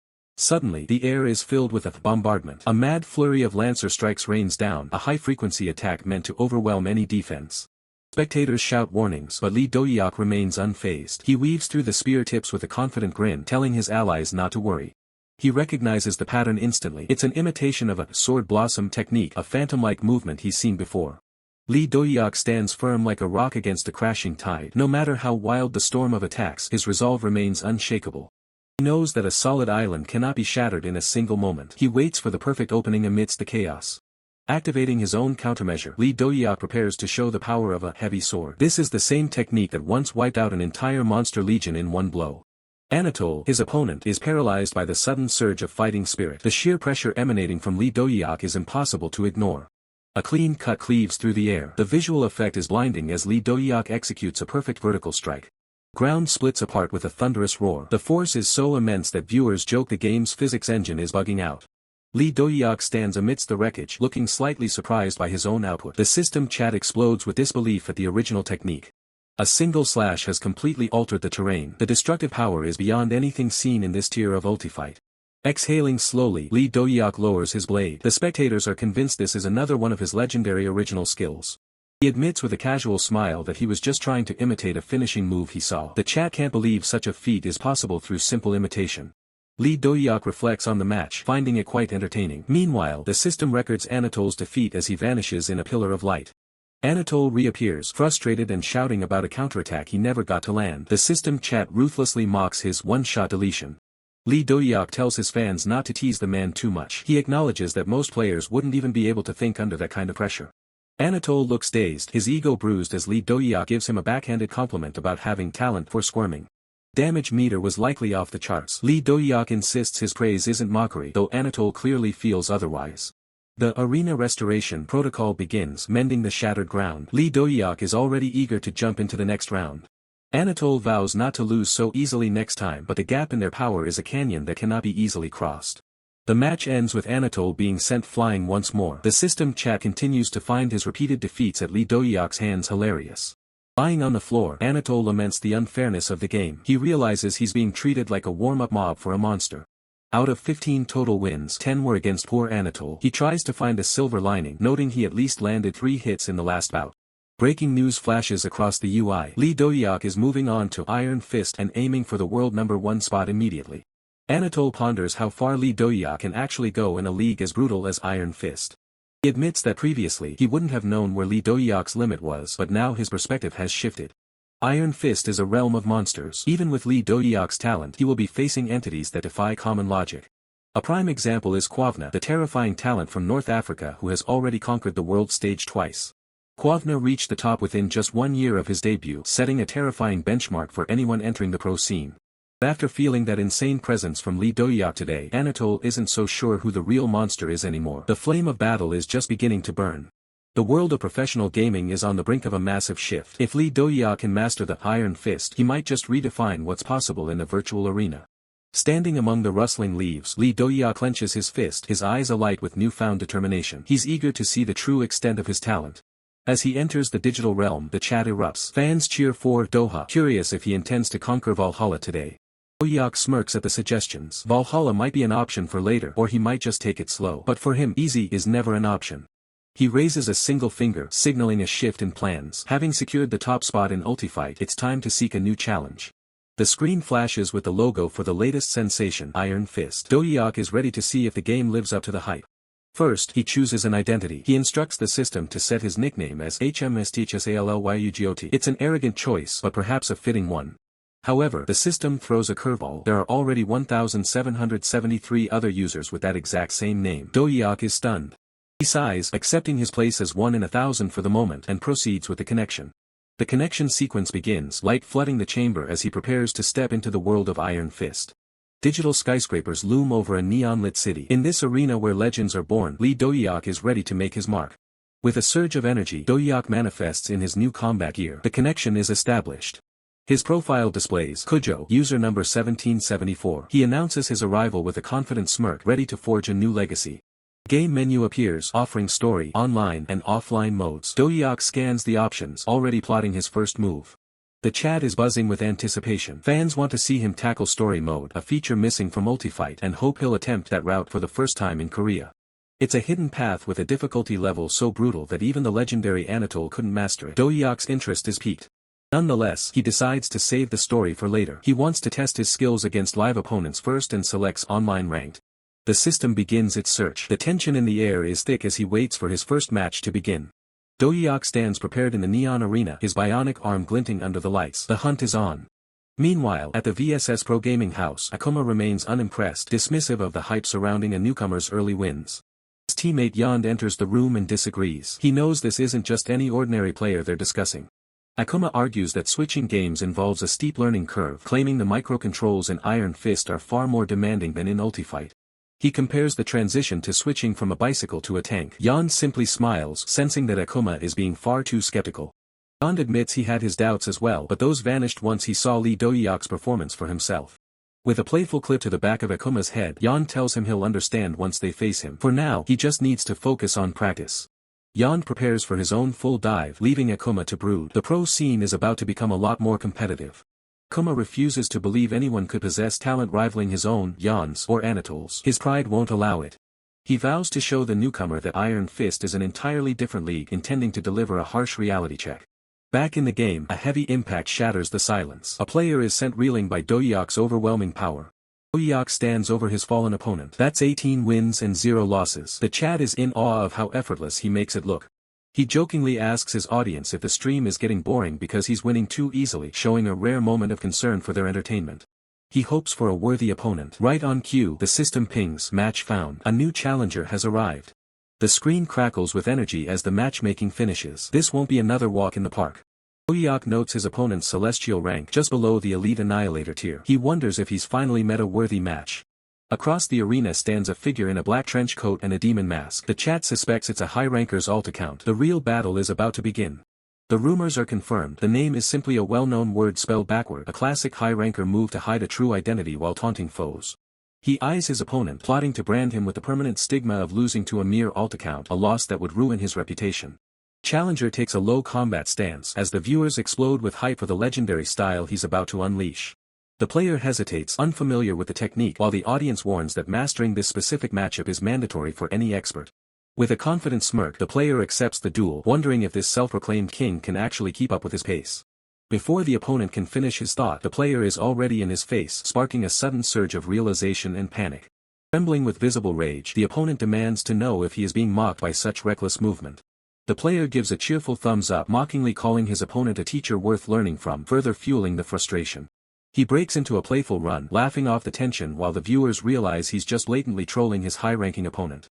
Suddenly, the air is filled with a bombardment. A mad flurry of lancer strikes rains down, a high-frequency attack meant to overwhelm any defense. Spectators shout warnings, but Dohyuk remains unfazed. He weaves through the spear tips with a confident grin, telling his allies not to worry. He recognizes the pattern instantly. It's an imitation of a sword blossom technique, a phantom-like movement he's seen before. Dohyuk stands firm like a rock against a crashing tide. No matter how wild the storm of attacks, his resolve remains unshakable. He knows that a solid island cannot be shattered in a single moment. He waits for the perfect opening amidst the chaos. Activating his own countermeasure, Dohyuk prepares to show the power of a heavy sword. This is the same technique that once wiped out an entire monster legion in one blow. Anatole, his opponent, is paralyzed by the sudden surge of fighting spirit. The sheer pressure emanating from Dohyuk is impossible to ignore. A clean cut cleaves through the air. The visual effect is blinding as Dohyuk executes a perfect vertical strike. Ground splits apart with a thunderous roar. The force is so immense that viewers joke the game's physics engine is bugging out. Dohyuk stands amidst the wreckage, looking slightly surprised by his own output. The system chat explodes with disbelief at the original technique. A single slash has completely altered the terrain. The destructive power is beyond anything seen in this tier of ultifight. Exhaling slowly, Dohyuk lowers his blade. The spectators are convinced this is another one of his legendary original skills. He admits with a casual smile that he was just trying to imitate a finishing move he saw. The chat can't believe such a feat is possible through simple imitation. Dohyuk reflects on the match, finding it quite entertaining. Meanwhile, the system records Anatole's defeat as he vanishes in a pillar of light. Anatole reappears, frustrated and shouting about a counterattack he never got to land. The system chat ruthlessly mocks his one-shot deletion. Dohyuk tells his fans not to tease the man too much. He acknowledges that most players wouldn't even be able to think under that kind of pressure. Anatole looks dazed, his ego bruised as Dohyuk gives him a backhanded compliment about having talent for squirming. Damage meter was likely off the charts. Dohyuk insists his praise isn't mockery, though Anatole clearly feels otherwise. The arena restoration protocol begins, mending the shattered ground. Dohyuk is already eager to jump into the next round. Anatole vows not to lose so easily next time, but the gap in their power is a canyon that cannot be easily crossed. The match ends with Anatole being sent flying once more. The system chat continues to find his repeated defeats at Dohyuk's hands hilarious. Lying on the floor, Anatole laments the unfairness of the game. He realizes he's being treated like a warm-up mob for a monster. Out of 15 total wins, 10 were against poor Anatole. He tries to find a silver lining, noting he at least landed 3 hits in the last bout. Breaking news flashes across the UI. Dohyuk is moving on to Iron Fist and aiming for the world #1 spot immediately. Anatole ponders how far Dohyuk can actually go in a league as brutal as Iron Fist. He admits that previously he wouldn't have known where Dohyuk's limit was, but now his perspective has shifted. Iron Fist is a realm of monsters. Even with Dohyuk's talent, he will be facing entities that defy common logic. A prime example is Quavna, the terrifying talent from North Africa who has already conquered the world stage twice. Quavna reached the top within just 1 year of his debut, setting a terrifying benchmark for anyone entering the pro scene. After feeling that insane presence from Dohyuk today, Anatole isn't so sure who the real monster is anymore. The flame of battle is just beginning to burn. The world of professional gaming is on the brink of a massive shift. If Dohyuk can master the Iron Fist, he might just redefine what's possible in the virtual arena. Standing among the rustling leaves, Dohyuk clenches his fist, his eyes alight with newfound determination. He's eager to see the true extent of his talent. As he enters the digital realm, the chat erupts. Fans cheer for Doha, curious if he intends to conquer Valhalla today. Dohyuk smirks at the suggestions. Valhalla might be an option for later, or he might just take it slow. But for him, easy is never an option. He raises a single finger, signaling a shift in plans. Having secured the top spot in Ultifight, it's time to seek a new challenge. The screen flashes with the logo for the latest sensation, Iron Fist. Dohyuk is ready to see if the game lives up to the hype. First, he chooses an identity. He instructs the system to set his nickname as HMSTHSALLYUGOT. It's an arrogant choice, but perhaps a fitting one. However, the system throws a curveball. There are already 1,773 other users with that exact same name. Dohyuk is stunned. He sighs, accepting his place as 1 in 1,000 for the moment, and proceeds with the connection. The connection sequence begins, light flooding the chamber as he prepares to step into the world of Iron Fist. Digital skyscrapers loom over a neon-lit city. In this arena where legends are born, Dohyuk is ready to make his mark. With a surge of energy, Dohyuk manifests in his new combat gear. The connection is established. His profile displays Kujo, user number 1774. He announces his arrival with a confident smirk, ready to forge a new legacy. Game menu appears, offering story, online, and offline modes. Dohyuk scans the options, already plotting his first move. The chat is buzzing with anticipation. Fans want to see him tackle story mode, a feature missing from Multifight, and hope he'll attempt that route for the first time in Korea. It's a hidden path with a difficulty level so brutal that even the legendary Anatole couldn't master it. Dohyuk's interest is piqued. Nonetheless, he decides to save the story for later. He wants to test his skills against live opponents first and selects online ranked. The system begins its search. The tension in the air is thick as he waits for his first match to begin. Dohyuk stands prepared in the neon arena, his bionic arm glinting under the lights. The hunt is on. Meanwhile, at the VSS Pro Gaming House, Akuma remains unimpressed, dismissive of the hype surrounding a newcomer's early wins. His teammate Yond enters the room and disagrees. He knows this isn't just any ordinary player they're discussing. Akuma argues that switching games involves a steep learning curve, claiming the microcontrols in Iron Fist are far more demanding than in Ultifight. He compares the transition to switching from a bicycle to a tank. Yond simply smiles, sensing that Akuma is being far too skeptical. Yond admits he had his doubts as well, but those vanished once he saw Lee Dohyuk's performance for himself. With a playful clip to the back of Akuma's head, Yond tells him he'll understand once they face him. For now, he just needs to focus on practice. Yond prepares for his own full dive, leaving Akuma to brood. The pro scene is about to become a lot more competitive. Akuma refuses to believe anyone could possess talent rivaling his own, Yond's, or Anatole's. His pride won't allow it. He vows to show the newcomer that Iron Fist is an entirely different league, intending to deliver a harsh reality check. Back in the game, a heavy impact shatters the silence. A player is sent reeling by Dohyuk's overwhelming power. Dohyuk stands over his fallen opponent. That's 18 wins and 0 losses. The chat is in awe of how effortless he makes it look. He jokingly asks his audience if the stream is getting boring because he's winning too easily, showing a rare moment of concern for their entertainment. He hopes for a worthy opponent. Right on cue, the system pings, match found. A new challenger has arrived. The screen crackles with energy as the matchmaking finishes. This won't be another walk in the park. Dohyuk notes his opponent's celestial rank just below the elite annihilator tier. He wonders if he's finally met a worthy match. Across the arena stands a figure in a black trench coat and a demon mask. The chat suspects it's a high-ranker's alt account. The real battle is about to begin. The rumors are confirmed. The name is simply a well-known word spelled backward, a classic high-ranker move to hide a true identity while taunting foes. He eyes his opponent, plotting to brand him with the permanent stigma of losing to a mere alt account, a loss that would ruin his reputation. Challenger takes a low combat stance as the viewers explode with hype for the legendary style he's about to unleash. The player hesitates, unfamiliar with the technique, while the audience warns that mastering this specific matchup is mandatory for any expert. With a confident smirk, the player accepts the duel, wondering if this self-proclaimed king can actually keep up with his pace. Before the opponent can finish his thought, the player is already in his face, sparking a sudden surge of realization and panic. Trembling with visible rage, the opponent demands to know if he is being mocked by such reckless movement. The player gives a cheerful thumbs up, mockingly calling his opponent a teacher worth learning from, further fueling the frustration. He breaks into a playful run, laughing off the tension while the viewers realize he's just blatantly trolling his high-ranking opponent.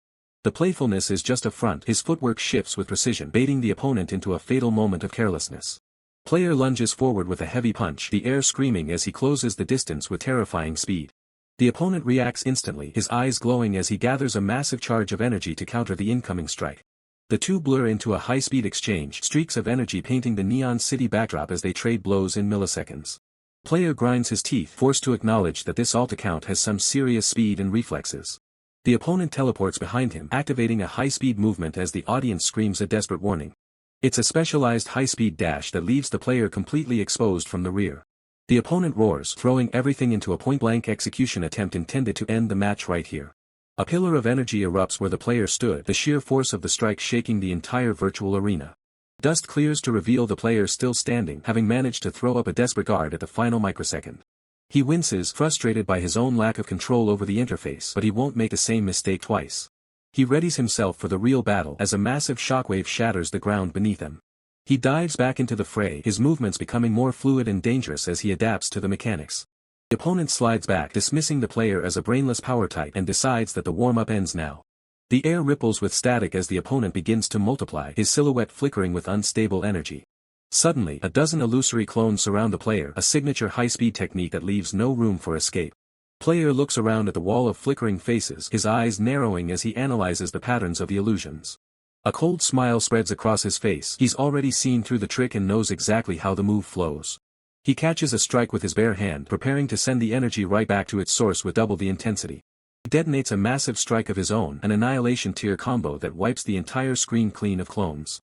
The playfulness is just a front. His footwork shifts with precision, baiting the opponent into a fatal moment of carelessness. Player lunges forward with a heavy punch, the air screaming as he closes the distance with terrifying speed. The opponent reacts instantly, his eyes glowing as he gathers a massive charge of energy to counter the incoming strike. The two blur into a high-speed exchange, streaks of energy painting the neon city backdrop as they trade blows in milliseconds. Player grinds his teeth, forced to acknowledge that this alt account has some serious speed and reflexes. The opponent teleports behind him, activating a high-speed movement as the audience screams a desperate warning. It's a specialized high-speed dash that leaves the player completely exposed from the rear. The opponent roars, throwing everything into a point-blank execution attempt intended to end the match right here. A pillar of energy erupts where the player stood, the sheer force of the strike shaking the entire virtual arena. Dust clears to reveal the player still standing, having managed to throw up a desperate guard at the final microsecond. He winces, frustrated by his own lack of control over the interface, but he won't make the same mistake twice. He readies himself for the real battle as a massive shockwave shatters the ground beneath him. He dives back into the fray, his movements becoming more fluid and dangerous as he adapts to the mechanics. The opponent slides back, dismissing the player as a brainless power type, and decides that the warm-up ends now. The air ripples with static as the opponent begins to multiply, his silhouette flickering with unstable energy. Suddenly, a dozen illusory clones surround the player, a signature high-speed technique that leaves no room for escape. Player looks around at the wall of flickering faces, his eyes narrowing as he analyzes the patterns of the illusions. A cold smile spreads across his face. He's already seen through the trick and knows exactly how the move flows. He catches a strike with his bare hand, preparing to send the energy right back to its source with double the intensity. He detonates a massive strike of his own, an annihilation tier combo that wipes the entire screen clean of clones.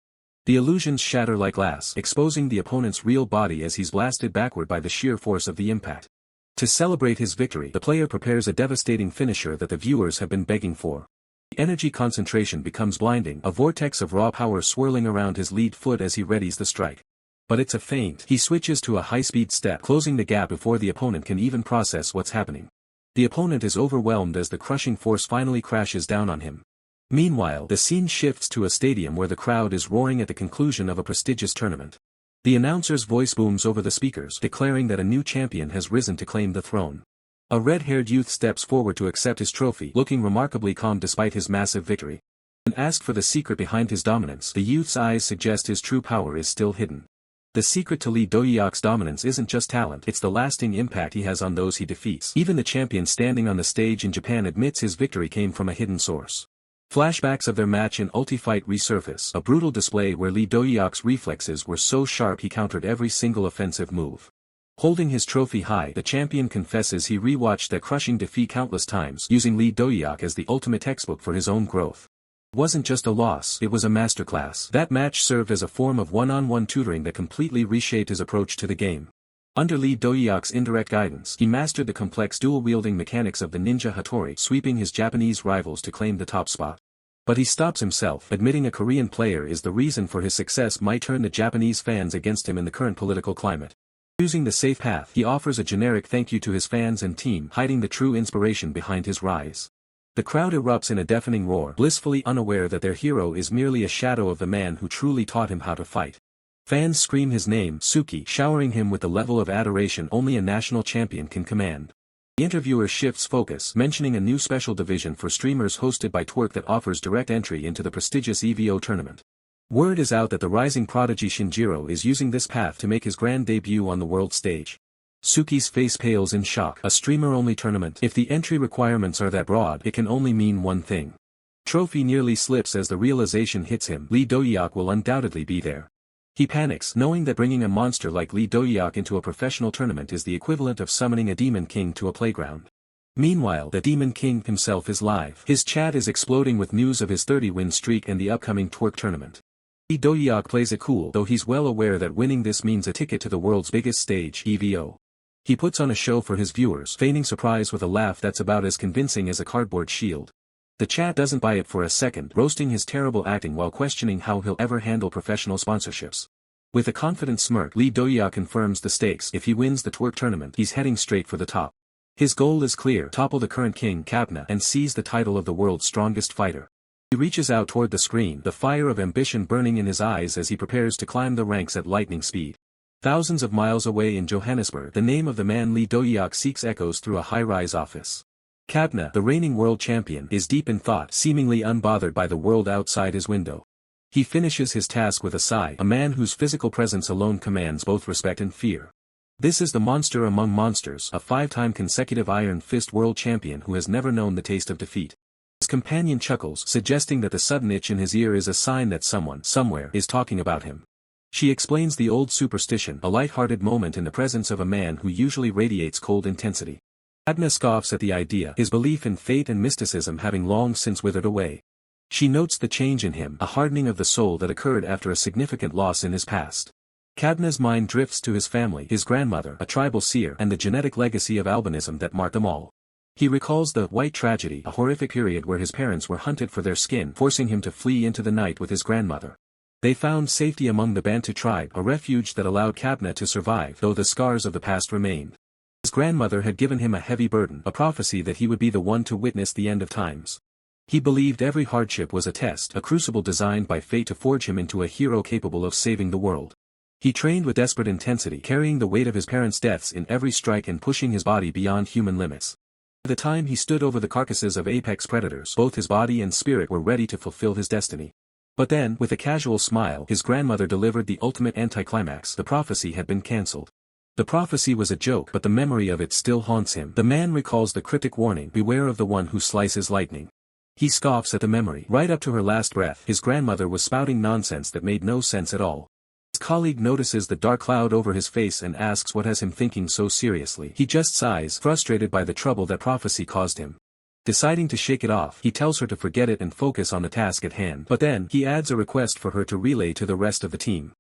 The illusions shatter like glass, exposing the opponent's real body as he's blasted backward by the sheer force of the impact. To celebrate his victory, the player prepares a devastating finisher that the viewers have been begging for. The energy concentration becomes blinding, a vortex of raw power swirling around his lead foot as he readies the strike. But it's a feint. He switches to a high-speed step, closing the gap before the opponent can even process what's happening. The opponent is overwhelmed as the crushing force finally crashes down on him. Meanwhile, the scene shifts to a stadium where the crowd is roaring at the conclusion of a prestigious tournament. The announcer's voice booms over the speakers, declaring that a new champion has risen to claim the throne. A red-haired youth steps forward to accept his trophy, looking remarkably calm despite his massive victory. When asked for the secret behind his dominance, the youth's eyes suggest his true power is still hidden. The secret to Lee Dohyuk's dominance isn't just talent, it's the lasting impact he has on those he defeats. Even the champion standing on the stage in Japan admits his victory came from a hidden source. Flashbacks of their match in Ultifight resurface, a brutal display where Lee Dohyuk's reflexes were so sharp he countered every single offensive move. Holding his trophy high, the champion confesses he rewatched that crushing defeat countless times, using Lee Dohyuk as the ultimate textbook for his own growth. It wasn't just a loss, it was a masterclass. That match served as a form of one-on-one tutoring that completely reshaped his approach to the game. Under Lee Dohyuk's indirect guidance, he mastered the complex dual-wielding mechanics of the ninja Hattori, sweeping his Japanese rivals to claim the top spot. But he stops himself, admitting a Korean player is the reason for his success might turn the Japanese fans against him in the current political climate. Choosing the safe path, he offers a generic thank you to his fans and team, hiding the true inspiration behind his rise. The crowd erupts in a deafening roar, blissfully unaware that their hero is merely a shadow of the man who truly taught him how to fight. Fans scream his name, Suki, showering him with the level of adoration only a national champion can command. The interviewer shifts focus, mentioning a new special division for streamers hosted by Twerk that offers direct entry into the prestigious EVO tournament. Word is out that the rising prodigy Shinjiro is using this path to make his grand debut on the world stage. Suki's face pales in shock. A streamer-only tournament. If the entry requirements are that broad, it can only mean one thing. Trophy nearly slips as the realization hits him. Lee Dohyuk will undoubtedly be there. He panics, knowing that bringing a monster like Lee Dohyuk into a professional tournament is the equivalent of summoning a demon king to a playground. Meanwhile, the demon king himself is live. His chat is exploding with news of his 30-win streak and the upcoming Twerk tournament. Lee Dohyuk plays it cool, though he's well aware that winning this means a ticket to the world's biggest stage, EVO. He puts on a show for his viewers, feigning surprise with a laugh that's about as convincing as a cardboard shield. The chat doesn't buy it for a second, roasting his terrible acting while questioning how he'll ever handle professional sponsorships. With a confident smirk, Lee Dohyuk confirms the stakes. If he wins the Twerk tournament, he's heading straight for the top. His goal is clear: topple the current king, Kapna, and seize the title of the world's strongest fighter. He reaches out toward the screen, the fire of ambition burning in his eyes as he prepares to climb the ranks at lightning speed. Thousands of miles away in Johannesburg, the name of the man Lee Dohyuk seeks echoes through a high-rise office. Kapna, the reigning world champion, is deep in thought, seemingly unbothered by the world outside his window. He finishes his task with a sigh, a man whose physical presence alone commands both respect and fear. This is the monster among monsters, a 5-time consecutive Iron Fist world champion who has never known the taste of defeat. His companion chuckles, suggesting that the sudden itch in his ear is a sign that someone, somewhere, is talking about him. She explains the old superstition, a light-hearted moment in the presence of a man who usually radiates cold intensity. Adna scoffs at the idea, his belief in fate and mysticism having long since withered away. She notes the change in him, a hardening of the soul that occurred after a significant loss in his past. Kabna's mind drifts to his family, his grandmother, a tribal seer, and the genetic legacy of albinism that marked them all. He recalls the White Tragedy, a horrific period where his parents were hunted for their skin, forcing him to flee into the night with his grandmother. They found safety among the Bantu tribe, a refuge that allowed Kabna to survive, though the scars of the past remained. His grandmother had given him a heavy burden, a prophecy that he would be the one to witness the end of times. He believed every hardship was a test, a crucible designed by fate to forge him into a hero capable of saving the world. He trained with desperate intensity, carrying the weight of his parents' deaths in every strike and pushing his body beyond human limits. By the time he stood over the carcasses of apex predators, both his body and spirit were ready to fulfill his destiny. But then, with a casual smile, his grandmother delivered the ultimate anticlimax. The prophecy had been cancelled. The prophecy was a joke, but the memory of it still haunts him. The man recalls the cryptic warning, beware of the one who slices lightning. He scoffs at the memory. Right up to her last breath, his grandmother was spouting nonsense that made no sense at all. His colleague notices the dark cloud over his face and asks what has him thinking so seriously. He just sighs, frustrated by the trouble that prophecy caused him. Deciding to shake it off, he tells her to forget it and focus on the task at hand. But then, he adds a request for her to relay to the rest of the team.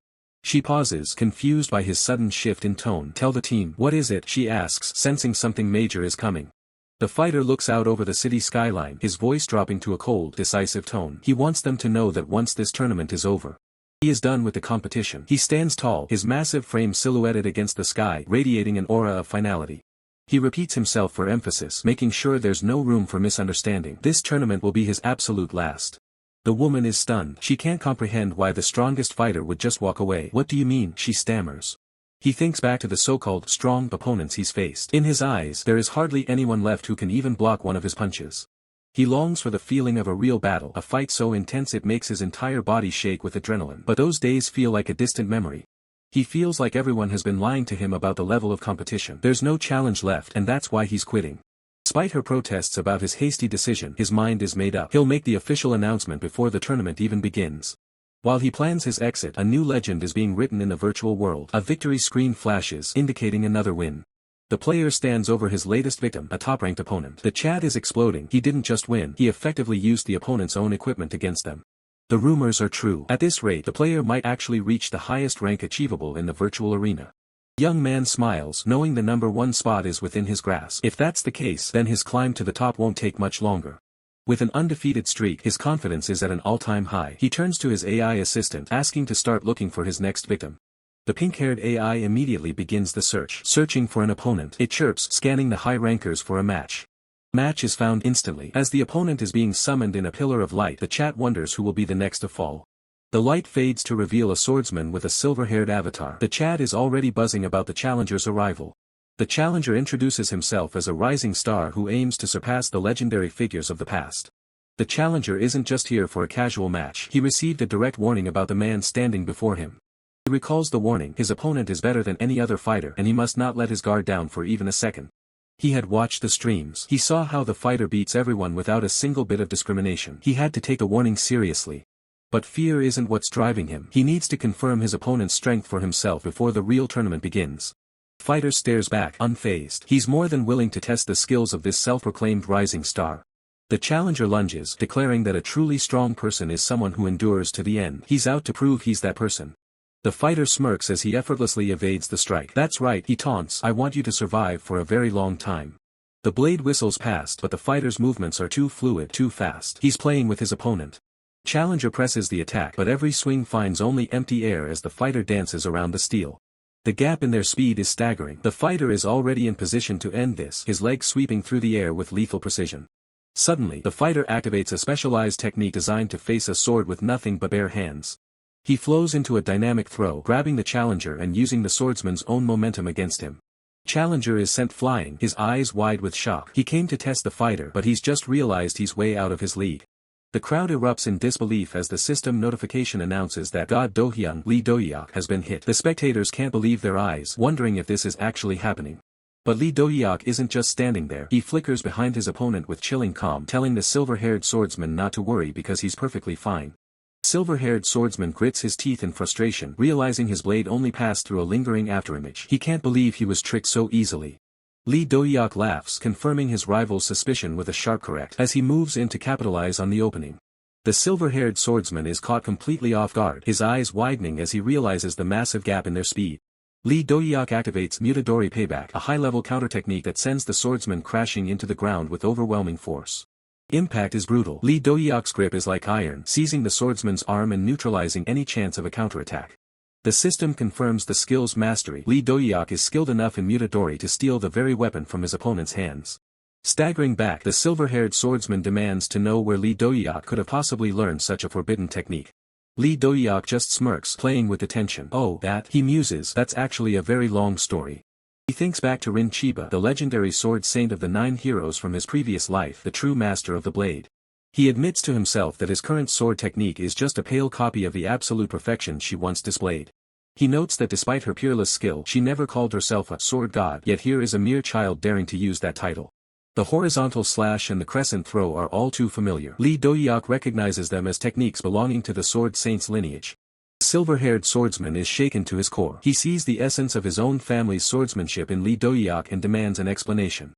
She pauses, confused by his sudden shift in tone. Tell the team. What is it? She asks, sensing something major is coming. The fighter looks out over the city skyline, his voice dropping to a cold, decisive tone. He wants them to know that once this tournament is over, he is done with the competition. He stands tall, his massive frame silhouetted against the sky, radiating an aura of finality. He repeats himself for emphasis, making sure there's no room for misunderstanding. This tournament will be his absolute last. The woman is stunned. She can't comprehend why the strongest fighter would just walk away. What do you mean? She stammers. He thinks back to the so-called strong opponents he's faced. In his eyes, there is hardly anyone left who can even block one of his punches. He longs for the feeling of a real battle, a fight so intense it makes his entire body shake with adrenaline. But those days feel like a distant memory. He feels like everyone has been lying to him about the level of competition. There's no challenge left, and that's why he's quitting. Despite her protests about his hasty decision, his mind is made up. He'll make the official announcement before the tournament even begins. While he plans his exit, a new legend is being written in the virtual world. A victory screen flashes, indicating another win. The player stands over his latest victim, a top-ranked opponent. The chat is exploding. He didn't just win, he effectively used the opponent's own equipment against them. The rumors are true. At this rate, the player might actually reach the highest rank achievable in the virtual arena. The young man smiles, knowing the #1 spot is within his grasp. If that's the case, then his climb to the top won't take much longer. With an undefeated streak, his confidence is at an all-time high. He turns to his AI assistant, asking to start looking for his next victim. The pink-haired AI immediately begins the search. Searching for an opponent, it chirps, scanning the high rankers for a match. Match is found instantly. As the opponent is being summoned in a pillar of light, the chat wonders who will be the next to fall. The light fades to reveal a swordsman with a silver-haired avatar. The chat is already buzzing about the challenger's arrival. The challenger introduces himself as a rising star who aims to surpass the legendary figures of the past. The challenger isn't just here for a casual match. He received a direct warning about the man standing before him. He recalls the warning. His opponent is better than any other fighter, and he must not let his guard down for even a second. He had watched the streams. He saw how the fighter beats everyone without a single bit of discrimination. He had to take the warning seriously. But fear isn't what's driving him. He needs to confirm his opponent's strength for himself before the real tournament begins. The fighter stares back, unfazed. He's more than willing to test the skills of this self-proclaimed rising star. The challenger lunges, declaring that a truly strong person is someone who endures to the end. He's out to prove he's that person. The fighter smirks as he effortlessly evades the strike. That's right, he taunts. I want you to survive for a very long time. The blade whistles past, but the fighter's movements are too fluid, too fast. He's playing with his opponent. Challenger presses the attack, but every swing finds only empty air as the fighter dances around the steel. The gap in their speed is staggering. The fighter is already in position to end this, his legs sweeping through the air with lethal precision. Suddenly, the fighter activates a specialized technique designed to face a sword with nothing but bare hands. He flows into a dynamic throw, grabbing the challenger and using the swordsman's own momentum against him. Challenger is sent flying, his eyes wide with shock. He came to test the fighter, but he's just realized he's way out of his league. The crowd erupts in disbelief as the system notification announces that God Dohyuk has been hit. The spectators can't believe their eyes, wondering if this is actually happening. But Dohyuk isn't just standing there. He flickers behind his opponent with chilling calm, telling the silver-haired swordsman not to worry because he's perfectly fine. Silver-haired swordsman grits his teeth in frustration, realizing his blade only passed through a lingering afterimage. He can't believe he was tricked so easily. Dohyuk laughs, confirming his rival's suspicion with a sharp correct as he moves in to capitalize on the opening. The silver-haired swordsman is caught completely off guard, his eyes widening as he realizes the massive gap in their speed. Dohyuk activates Mutadori Payback, a high-level counter technique that sends the swordsman crashing into the ground with overwhelming force. Impact is brutal. Dohyuk's grip is like iron, seizing the swordsman's arm and neutralizing any chance of a counterattack. The system confirms the skill's mastery. Dohyuk is skilled enough in Mutadori to steal the very weapon from his opponent's hands. Staggering back, the silver-haired swordsman demands to know where Dohyuk could have possibly learned such a forbidden technique. Dohyuk just smirks, playing with attention. Oh, that, he muses, that's actually a very long story. He thinks back to Rin Chiba, the legendary sword saint of the 9 heroes from his previous life, the true master of the blade. He admits to himself that his current sword technique is just a pale copy of the absolute perfection she once displayed. He notes that despite her peerless skill, she never called herself a sword god, yet here is a mere child daring to use that title. The horizontal slash and the crescent throw are all too familiar. Dohyuk recognizes them as techniques belonging to the sword saint's lineage. The silver-haired swordsman is shaken to his core. He sees the essence of his own family's swordsmanship in Dohyuk and demands an explanation.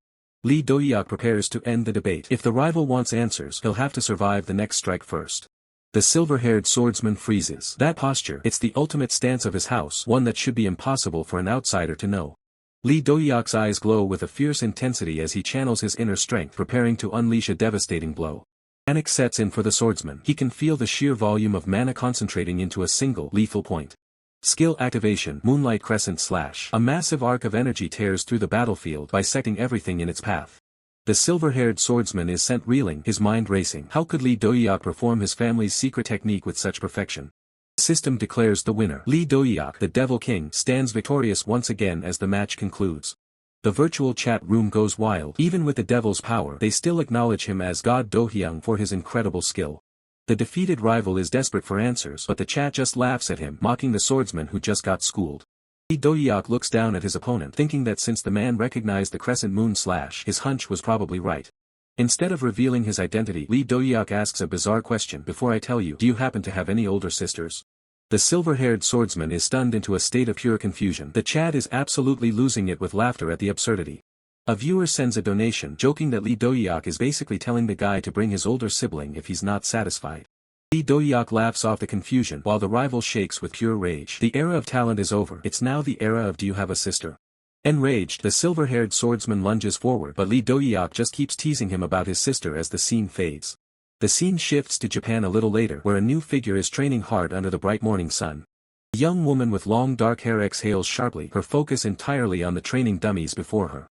Lee Dohyuk prepares to end the debate. If the rival wants answers, he'll have to survive the next strike first. The silver-haired swordsman freezes. That posture, it's the ultimate stance of his house, one that should be impossible for an outsider to know. Lee Dohyuk's eyes glow with a fierce intensity as he channels his inner strength, preparing to unleash a devastating blow. Panic sets in for the swordsman. He can feel the sheer volume of mana concentrating into a single, lethal point. Skill activation, Moonlight Crescent Slash. A massive arc of energy tears through the battlefield, bisecting everything in its path. The silver-haired swordsman is sent reeling, his mind racing. How could Lee Dohyuk perform his family's secret technique with such perfection? The system declares the winner. Lee Dohyuk, the Devil King, stands victorious once again as the match concludes. The virtual chat room goes wild. Even with the devil's power, they still acknowledge him as God Dohyuk for his incredible skill. The defeated rival is desperate for answers, but the chat just laughs at him, mocking the swordsman who just got schooled. Lee Dohyuk looks down at his opponent, thinking that since the man recognized the crescent moon slash, his hunch was probably right. Instead of revealing his identity, Lee Dohyuk asks a bizarre question. Before I tell you, do you happen to have any older sisters? The silver-haired swordsman is stunned into a state of pure confusion. The chat is absolutely losing it with laughter at the absurdity. A viewer sends a donation, joking that Lee Dohyuk is basically telling the guy to bring his older sibling if he's not satisfied. Lee Dohyuk laughs off the confusion while the rival shakes with pure rage. The era of talent is over. It's now the era of do you have a sister? Enraged, the silver-haired swordsman lunges forward, but Lee Dohyuk just keeps teasing him about his sister as the scene fades. The scene shifts to Japan a little later, where a new figure is training hard under the bright morning sun. A young woman with long dark hair exhales sharply, her focus entirely on the training dummies before her.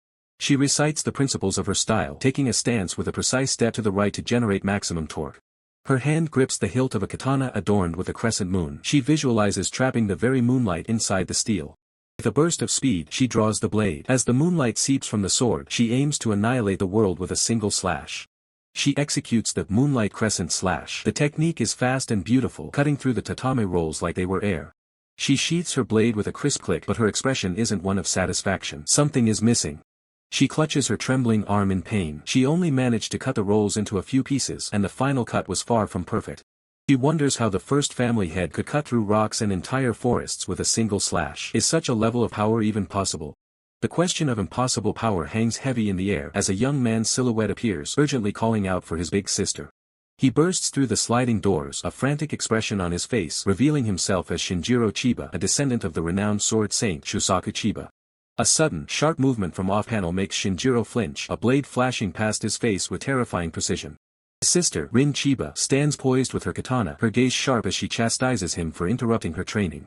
She recites the principles of her style, taking a stance with a precise step to the right to generate maximum torque. Her hand grips the hilt of a katana adorned with a crescent moon. She visualizes trapping the very moonlight inside the steel. With a burst of speed, she draws the blade. As the moonlight seeps from the sword, she aims to annihilate the world with a single slash. She executes the Moonlight Crescent Slash. The technique is fast and beautiful, cutting through the tatami rolls like they were air. She sheaths her blade with a crisp click, but her expression isn't one of satisfaction. Something is missing. She clutches her trembling arm in pain. She only managed to cut the rolls into a few pieces, and the final cut was far from perfect. She wonders how the first family head could cut through rocks and entire forests with a single slash. Is such a level of power even possible? The question of impossible power hangs heavy in the air as a young man's silhouette appears, urgently calling out for his big sister. He bursts through the sliding doors, a frantic expression on his face, revealing himself as Shinjiro Chiba, a descendant of the renowned sword saint Shusaku Chiba. A sudden, sharp movement from off-panel makes Shinjiro flinch, a blade flashing past his face with terrifying precision. His sister, Rin Chiba, stands poised with her katana, her gaze sharp as she chastises him for interrupting her training.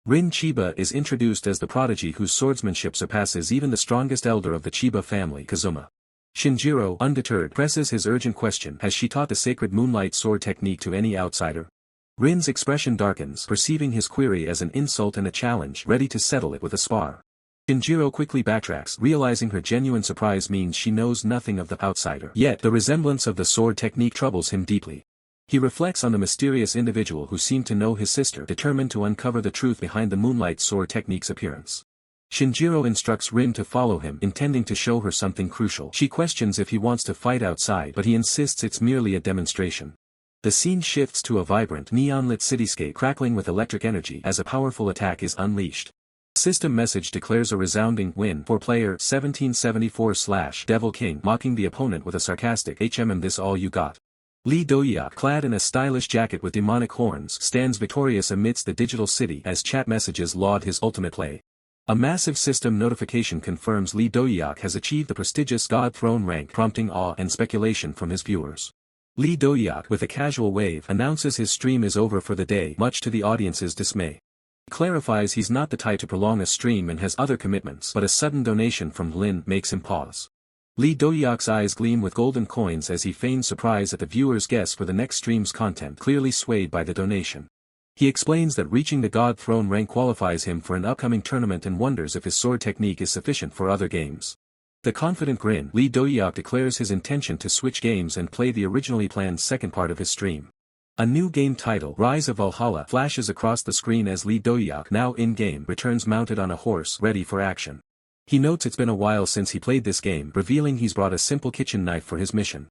Rin Chiba is introduced as the prodigy whose swordsmanship surpasses even the strongest elder of the Chiba family, Kazuma. Shinjiro, undeterred, presses his urgent question: has she taught the sacred moonlight sword technique to any outsider? Rin's expression darkens, perceiving his query as an insult and a challenge, ready to settle it with a spar. Shinjiro quickly backtracks, realizing her genuine surprise means she knows nothing of the outsider. Yet, the resemblance of the sword technique troubles him deeply. He reflects on the mysterious individual who seemed to know his sister, determined to uncover the truth behind the moonlight sword technique's appearance. Shinjiro instructs Rin to follow him, intending to show her something crucial. She questions if he wants to fight outside, but he insists it's merely a demonstration. The scene shifts to a vibrant, neon-lit cityscape crackling with electric energy as a powerful attack is unleashed. The system message declares a resounding win for player 1774/Devil King, mocking the opponent with a sarcastic this all you got. Lee Dohyuk, clad in a stylish jacket with demonic horns, stands victorious amidst the digital city as chat messages laud his ultimate play. A massive system notification confirms Lee Dohyuk has achieved the prestigious God Throne rank, prompting awe and speculation from his viewers. Lee Dohyuk, with a casual wave, announces his stream is over for the day, much to the audience's dismay. He clarifies he's not the type to prolong a stream and has other commitments, but a sudden donation from Lin makes him pause. Lee Dohyuk's eyes gleam with golden coins as he feigns surprise at the viewer's guess for the next stream's content, clearly swayed by the donation. He explains that reaching the God Throne rank qualifies him for an upcoming tournament and wonders if his sword technique is sufficient for other games. The confident grin, Lee Dohyuk declares his intention to switch games and play the originally planned second part of his stream. A new game title, Rise of Valhalla, flashes across the screen as Lee Dohyuk, now in-game, returns mounted on a horse, ready for action. He notes it's been a while since he played this game, revealing he's brought a simple kitchen knife for his mission.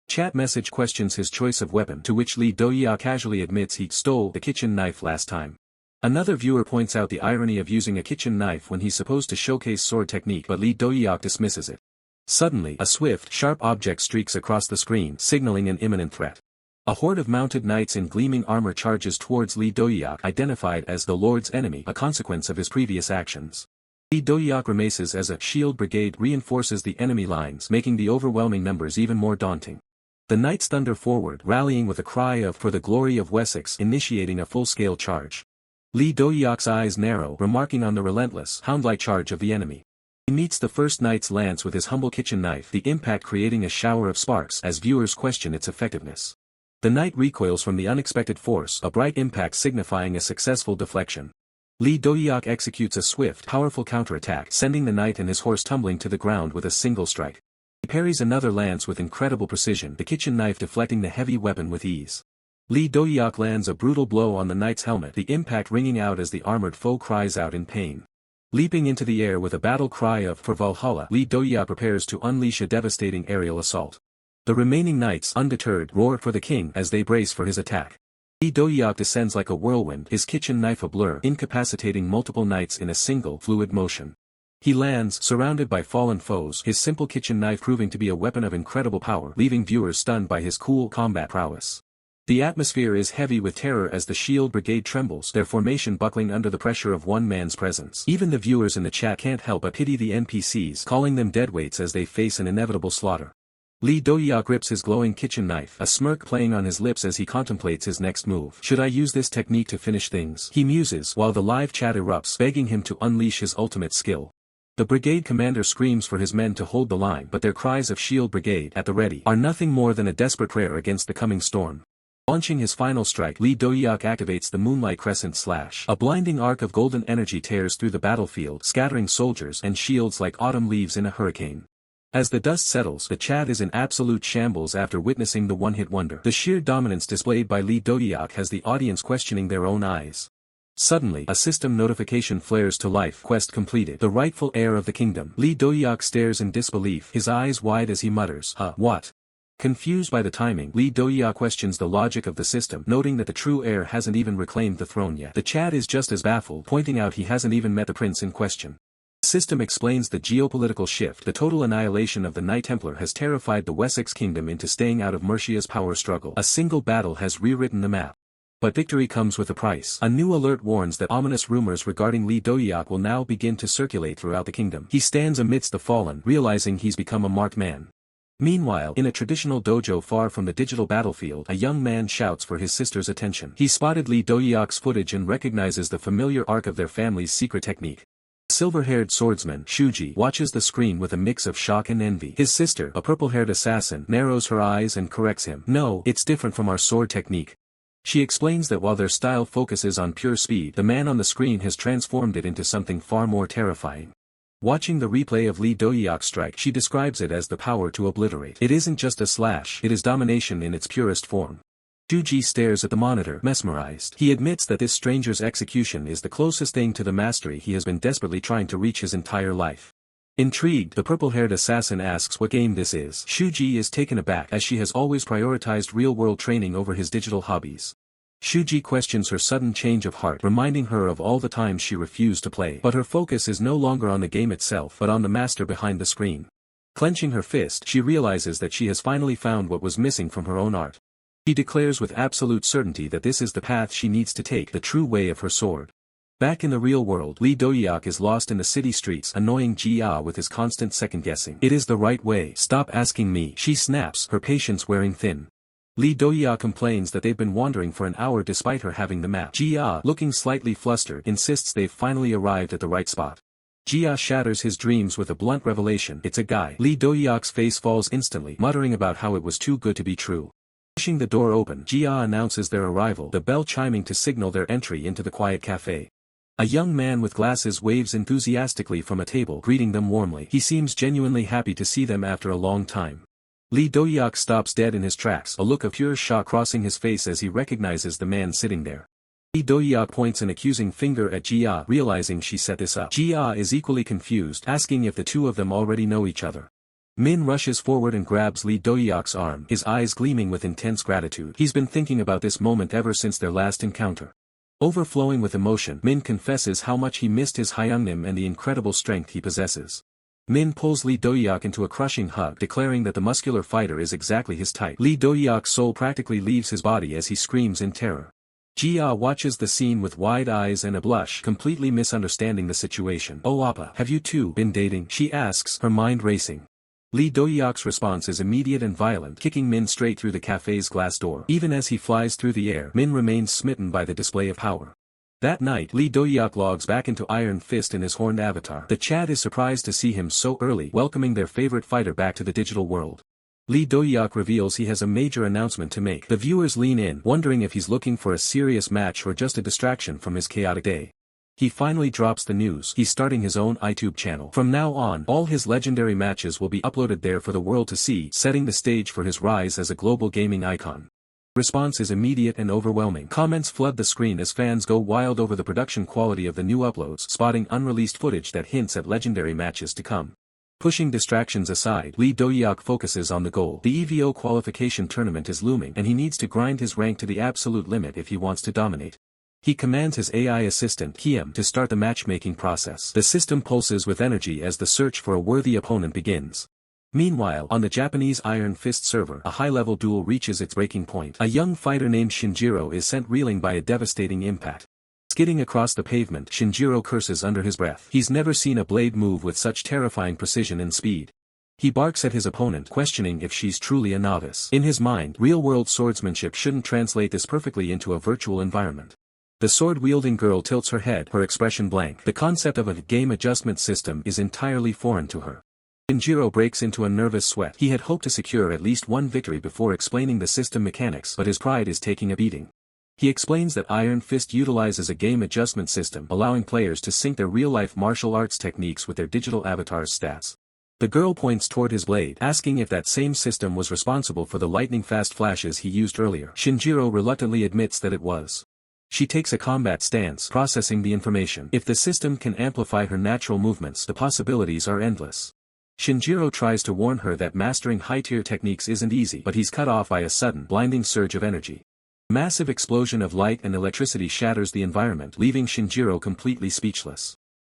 Chat message questions his choice of weapon, to which Lee Dohyuk casually admits he stole the kitchen knife last time. Another viewer points out the irony of using a kitchen knife when he's supposed to showcase sword technique, but Lee Dohyuk dismisses it. Suddenly, a swift, sharp object streaks across the screen, signaling an imminent threat. A horde of mounted knights in gleaming armor charges towards Lee Dohyuk, identified as the Lord's enemy, a consequence of his previous actions. Lee Dohyuk grimaces as a shield brigade reinforces the enemy lines, making the overwhelming numbers even more daunting. The knights thunder forward, rallying with a cry of "For the glory of Wessex," initiating a full-scale charge. Lee Dohyuk's eyes narrow, remarking on the relentless, hound-like charge of the enemy. He meets the first knight's lance with his humble kitchen knife, the impact creating a shower of sparks as viewers question its effectiveness. The knight recoils from the unexpected force, a bright impact signifying a successful deflection. Lee Dohyuk executes a swift, powerful counterattack, sending the knight and his horse tumbling to the ground with a single strike. He parries another lance with incredible precision, the kitchen knife deflecting the heavy weapon with ease. Lee Dohyuk lands a brutal blow on the knight's helmet, the impact ringing out as the armored foe cries out in pain. Leaping into the air with a battle cry of "For Valhalla," Lee Dohyuk prepares to unleash a devastating aerial assault. The remaining knights, undeterred, roar for the king as they brace for his attack. Lee Dohyuk descends like a whirlwind, his kitchen knife a blur, incapacitating multiple knights in a single, fluid motion. He lands, surrounded by fallen foes, his simple kitchen knife proving to be a weapon of incredible power, leaving viewers stunned by his cool combat prowess. The atmosphere is heavy with terror as the shield brigade trembles, their formation buckling under the pressure of one man's presence. Even the viewers in the chat can't help but pity the NPCs, calling them deadweights as they face an inevitable slaughter. Lee Dohyuk grips his glowing kitchen knife, a smirk playing on his lips as he contemplates his next move. Should I use this technique to finish things? He muses, while the live chat erupts, begging him to unleash his ultimate skill. The brigade commander screams for his men to hold the line, but their cries of "Shield Brigade" at the ready are nothing more than a desperate prayer against the coming storm. Launching his final strike, Lee Dohyuk activates the Moonlight Crescent Slash. A blinding arc of golden energy tears through the battlefield, scattering soldiers and shields like autumn leaves in a hurricane. As the dust settles, the chat is in absolute shambles after witnessing the one-hit wonder. The sheer dominance displayed by Lee Dohyuk has the audience questioning their own eyes. Suddenly, a system notification flares to life. Quest completed. The rightful heir of the kingdom. Lee Dohyuk stares in disbelief, his eyes wide as he mutters, what? Confused by the timing, Lee Dohyuk questions the logic of the system, noting that the true heir hasn't even reclaimed the throne yet. The chat is just as baffled, pointing out he hasn't even met the prince in question. The system explains the geopolitical shift. The total annihilation of the Knight Templar has terrified the Wessex kingdom into staying out of Mercia's power struggle. A single battle has rewritten the map. But victory comes with a price. A new alert warns that ominous rumors regarding Lee Dohyuk will now begin to circulate throughout the kingdom. He stands amidst the fallen, realizing he's become a marked man. Meanwhile, in a traditional dojo far from the digital battlefield, a young man shouts for his sister's attention. He spotted Lee Dohyuk's footage and recognizes the familiar arc of their family's secret technique. The silver-haired swordsman, Shuji, watches the screen with a mix of shock and envy. His sister, a purple-haired assassin, narrows her eyes and corrects him. "No, it's different from our sword technique." She explains that while their style focuses on pure speed, the man on the screen has transformed it into something far more terrifying. Watching the replay of Lee Dohyuk's strike, she describes it as the power to obliterate. It isn't just a slash, it is domination in its purest form. Shuji stares at the monitor, mesmerized. He admits that this stranger's execution is the closest thing to the mastery he has been desperately trying to reach his entire life. Intrigued, the purple-haired assassin asks what game this is. Shuji is taken aback, as she has always prioritized real-world training over his digital hobbies. Shuji questions her sudden change of heart, reminding her of all the times she refused to play. But her focus is no longer on the game itself, but on the master behind the screen. Clenching her fist, she realizes that she has finally found what was missing from her own art. She declares with absolute certainty that this is the path she needs to take, the true way of her sword. Back in the real world, Lee Dohyuk is lost in the city streets, annoying Jia with his constant second-guessing. "It is the right way. Stop asking me," she snaps, her patience wearing thin. Lee Dohyuk complains that they've been wandering for an hour despite her having the map. Jia, looking slightly flustered, insists they've finally arrived at the right spot. Jia shatters his dreams with a blunt revelation. "It's a guy." Lee Dohyuk's face falls instantly, muttering about how it was too good to be true. Pushing the door open, Jia announces their arrival, the bell chiming to signal their entry into the quiet cafe. A young man with glasses waves enthusiastically from a table, greeting them warmly. He seems genuinely happy to see them after a long time. Lee Dohyuk stops dead in his tracks, a look of pure shock crossing his face as he recognizes the man sitting there. Lee Dohyuk points an accusing finger at Jia, realizing she set this up. Jia is equally confused, asking if the two of them already know each other. Min rushes forward and grabs Lee Dohyuk's arm, his eyes gleaming with intense gratitude. He's been thinking about this moment ever since their last encounter. Overflowing with emotion, Min confesses how much he missed his Hyungnim and the incredible strength he possesses. Min pulls Lee Dohyuk into a crushing hug, declaring that the muscular fighter is exactly his type. Lee Dohyuk's soul practically leaves his body as he screams in terror. Jia watches the scene with wide eyes and a blush, completely misunderstanding the situation. "Oh Appa, have you two been dating?" she asks, her mind racing. Lee Dohyuk's response is immediate and violent, kicking Min straight through the cafe's glass door. Even as he flies through the air, Min remains smitten by the display of power. That night, Lee Dohyuk logs back into Iron Fist in his horned avatar. The chat is surprised to see him so early, welcoming their favorite fighter back to the digital world. Lee Dohyuk reveals he has a major announcement to make. The viewers lean in, wondering if he's looking for a serious match or just a distraction from his chaotic day. He finally drops the news. He's starting his own YouTube channel. From now on, all his legendary matches will be uploaded there for the world to see, setting the stage for his rise as a global gaming icon. Response is immediate and overwhelming. Comments flood the screen as fans go wild over the production quality of the new uploads, spotting unreleased footage that hints at legendary matches to come. Pushing distractions aside, Lee Dohyuk focuses on the goal. The EVO qualification tournament is looming, and he needs to grind his rank to the absolute limit if he wants to dominate. He commands his AI assistant, Kiem, to start the matchmaking process. The system pulses with energy as the search for a worthy opponent begins. Meanwhile, on the Japanese Iron Fist server, a high-level duel reaches its breaking point. A young fighter named Shinjiro is sent reeling by a devastating impact. Skidding across the pavement, Shinjiro curses under his breath. He's never seen a blade move with such terrifying precision and speed. He barks at his opponent, questioning if she's truly a novice. In his mind, real-world swordsmanship shouldn't translate this perfectly into a virtual environment. The sword-wielding girl tilts her head, her expression blank. The concept of a game adjustment system is entirely foreign to her. Shinjiro breaks into a nervous sweat. He had hoped to secure at least one victory before explaining the system mechanics, but his pride is taking a beating. He explains that Iron Fist utilizes a game adjustment system, allowing players to sync their real-life martial arts techniques with their digital avatar's stats. The girl points toward his blade, asking if that same system was responsible for the lightning-fast flashes he used earlier. Shinjiro reluctantly admits that it was. She takes a combat stance, processing the information. If the system can amplify her natural movements, the possibilities are endless. Shinjiro tries to warn her that mastering high-tier techniques isn't easy, but he's cut off by a sudden, blinding surge of energy. A massive explosion of light and electricity shatters the environment, leaving Shinjiro completely speechless.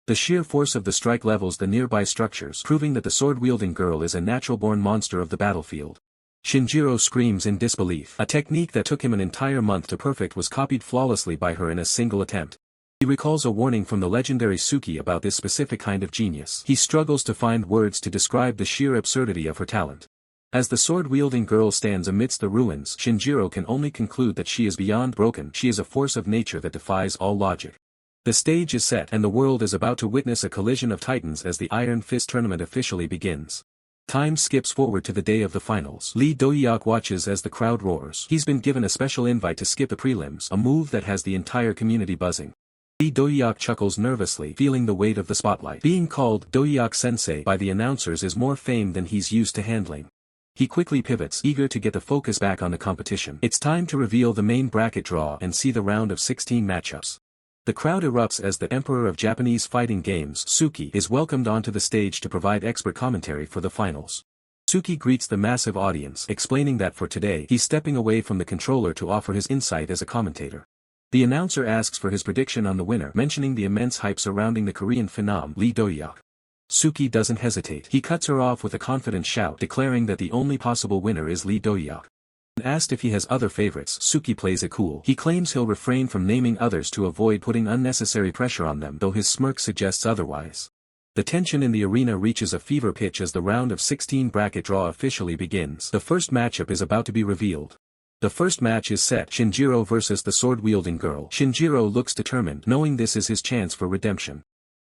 The sheer force of the strike levels the nearby structures, proving that the sword-wielding girl is a natural-born monster of the battlefield. Shinjiro screams in disbelief. A technique that took him an entire month to perfect was copied flawlessly by her in a single attempt. He recalls a warning from the legendary Suki about this specific kind of genius. He struggles to find words to describe the sheer absurdity of her talent. As the sword-wielding girl stands amidst the ruins, Shinjiro can only conclude that she is beyond broken. She is a force of nature that defies all logic. The stage is set, and the world is about to witness a collision of titans as the Iron Fist tournament officially begins. Time skips forward to the day of the finals. Lee Dohyuk watches as the crowd roars. He's been given a special invite to skip the prelims, a move that has the entire community buzzing. Lee Dohyuk chuckles nervously, feeling the weight of the spotlight. Being called Dohyuk-sensei by the announcers is more fame than he's used to handling. He quickly pivots, eager to get the focus back on the competition. It's time to reveal the main bracket draw and see the round of 16 matchups. The crowd erupts as the Emperor of Japanese fighting games, Suki, is welcomed onto the stage to provide expert commentary for the finals. Suki greets the massive audience, explaining that for today, he's stepping away from the controller to offer his insight as a commentator. The announcer asks for his prediction on the winner, mentioning the immense hype surrounding the Korean phenom, Lee Dohyuk. Suki doesn't hesitate. He cuts her off with a confident shout, declaring that the only possible winner is Lee Dohyuk. When asked if he has other favorites, Suki plays it cool. He claims he'll refrain from naming others to avoid putting unnecessary pressure on them, though his smirk suggests otherwise. The tension in the arena reaches a fever pitch as the round of 16 bracket draw officially begins. The first matchup is about to be revealed. The first match is set, Shinjiro versus the sword-wielding girl. Shinjiro looks determined, knowing this is his chance for redemption.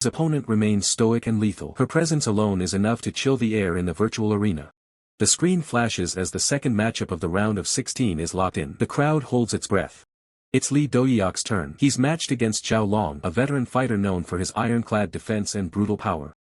His opponent remains stoic and lethal. Her presence alone is enough to chill the air in the virtual arena. The screen flashes as the second matchup of the round of 16 is locked in. The crowd holds its breath. It's Lee Dohyuk's turn. He's matched against Zhao Long, a veteran fighter known for his ironclad defense and brutal power.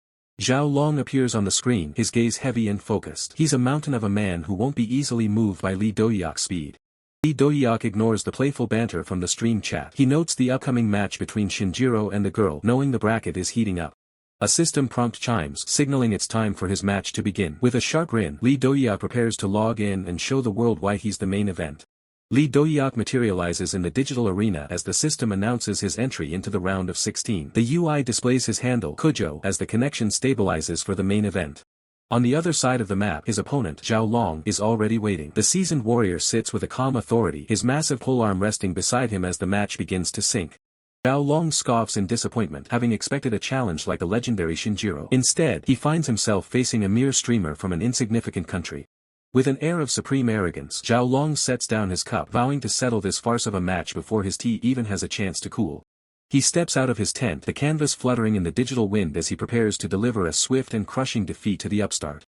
Zhao Long appears on the screen, his gaze heavy and focused. He's a mountain of a man who won't be easily moved by Lee Dohyuk's speed. Lee Dohyuk ignores the playful banter from the stream chat. He notes the upcoming match between Shinjiro and the girl, knowing the bracket is heating up. A system prompt chimes, signaling it's time for his match to begin. With a sharp grin, Lee Dohyuk prepares to log in and show the world why he's the main event. Lee Dohyuk materializes in the digital arena as the system announces his entry into the round of 16. The UI displays his handle Kujo as the connection stabilizes for the main event. On the other side of the map, his opponent, Zhao Long, is already waiting. The seasoned warrior sits with a calm authority, his massive polearm resting beside him as the match begins to sink. Zhao Long scoffs in disappointment, having expected a challenge like the legendary Shinjiro. Instead, he finds himself facing a mere streamer from an insignificant country. With an air of supreme arrogance, Zhao Long sets down his cup, vowing to settle this farce of a match before his tea even has a chance to cool. He steps out of his tent, the canvas fluttering in the digital wind as he prepares to deliver a swift and crushing defeat to the upstart.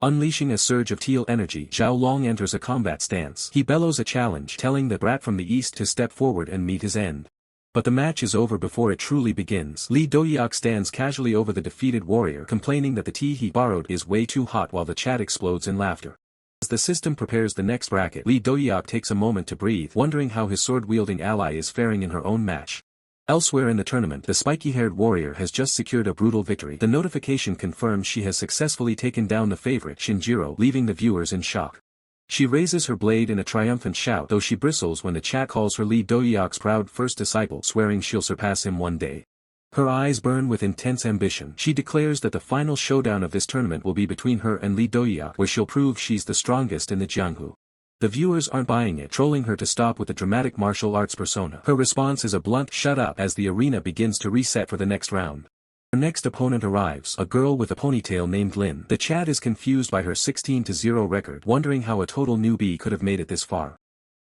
Unleashing a surge of teal energy, Zhao Long enters a combat stance. He bellows a challenge, telling the brat from the east to step forward and meet his end. But the match is over before it truly begins. Lee Dohyuk stands casually over the defeated warrior, complaining that the tea he borrowed is way too hot while the chat explodes in laughter. As the system prepares the next bracket, Lee Dohyuk takes a moment to breathe, wondering how his sword-wielding ally is faring in her own match. Elsewhere in the tournament, the spiky-haired warrior has just secured a brutal victory. The notification confirms she has successfully taken down the favorite, Shinjiro, leaving the viewers in shock. She raises her blade in a triumphant shout, though she bristles when the chat calls her Lee Dohyuk's proud first disciple, swearing she'll surpass him one day. Her eyes burn with intense ambition. She declares that the final showdown of this tournament will be between her and Lee Dohyuk, where she'll prove she's the strongest in the Jianghu. The viewers aren't buying it, trolling her to stop with the dramatic martial arts persona. Her response is a blunt "shut up" as the arena begins to reset for the next round. Her next opponent arrives, a girl with a ponytail named Lin. The chat is confused by her 16-0 record, wondering how a total newbie could have made it this far.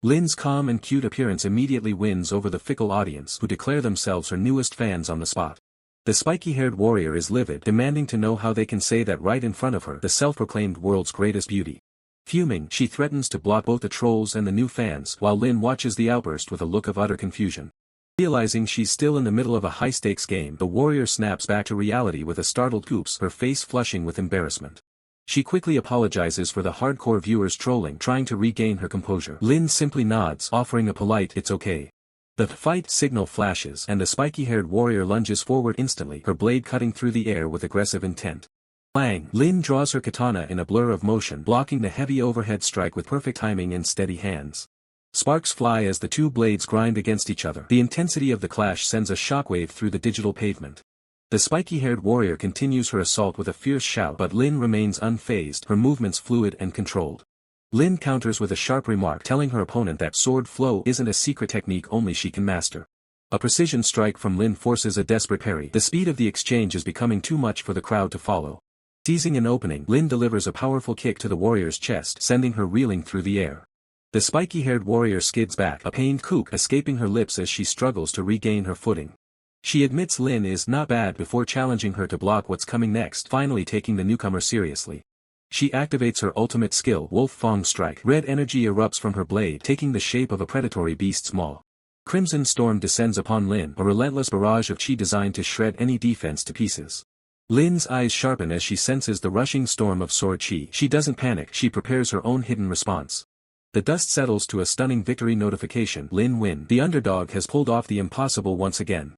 Lin's calm and cute appearance immediately wins over the fickle audience, who declare themselves her newest fans on the spot. The spiky-haired warrior is livid, demanding to know how they can say that right in front of her, the self-proclaimed world's greatest beauty. Fuming, she threatens to block both the trolls and the new fans, while Lin watches the outburst with a look of utter confusion. Realizing she's still in the middle of a high-stakes game, the warrior snaps back to reality with a startled "oops," her face flushing with embarrassment. She quickly apologizes for the hardcore viewers trolling, trying to regain her composure. Lin simply nods, offering a polite "it's okay." The fight signal flashes, and the spiky-haired warrior lunges forward instantly, her blade cutting through the air with aggressive intent. Bang! Lin draws her katana in a blur of motion, blocking the heavy overhead strike with perfect timing and steady hands. Sparks fly as the two blades grind against each other. The intensity of the clash sends a shockwave through the digital pavement. The spiky-haired warrior continues her assault with a fierce shout, but Lin remains unfazed, her movements fluid and controlled. Lin counters with a sharp remark, telling her opponent that sword flow isn't a secret technique only she can master. A precision strike from Lin forces a desperate parry. The speed of the exchange is becoming too much for the crowd to follow. Seizing an opening, Lin delivers a powerful kick to the warrior's chest, sending her reeling through the air. The spiky-haired warrior skids back, a pained "kook" escaping her lips as she struggles to regain her footing. She admits Lin is not bad before challenging her to block what's coming next, finally taking the newcomer seriously. She activates her ultimate skill, Wolf Fang Strike. Red energy erupts from her blade, taking the shape of a predatory beast's maw. Crimson Storm descends upon Lin, a relentless barrage of chi designed to shred any defense to pieces. Lin's eyes sharpen as she senses the rushing storm of sword chi. She doesn't panic, she prepares her own hidden response. The dust settles to a stunning victory notification. Lin win. The underdog has pulled off the impossible once again.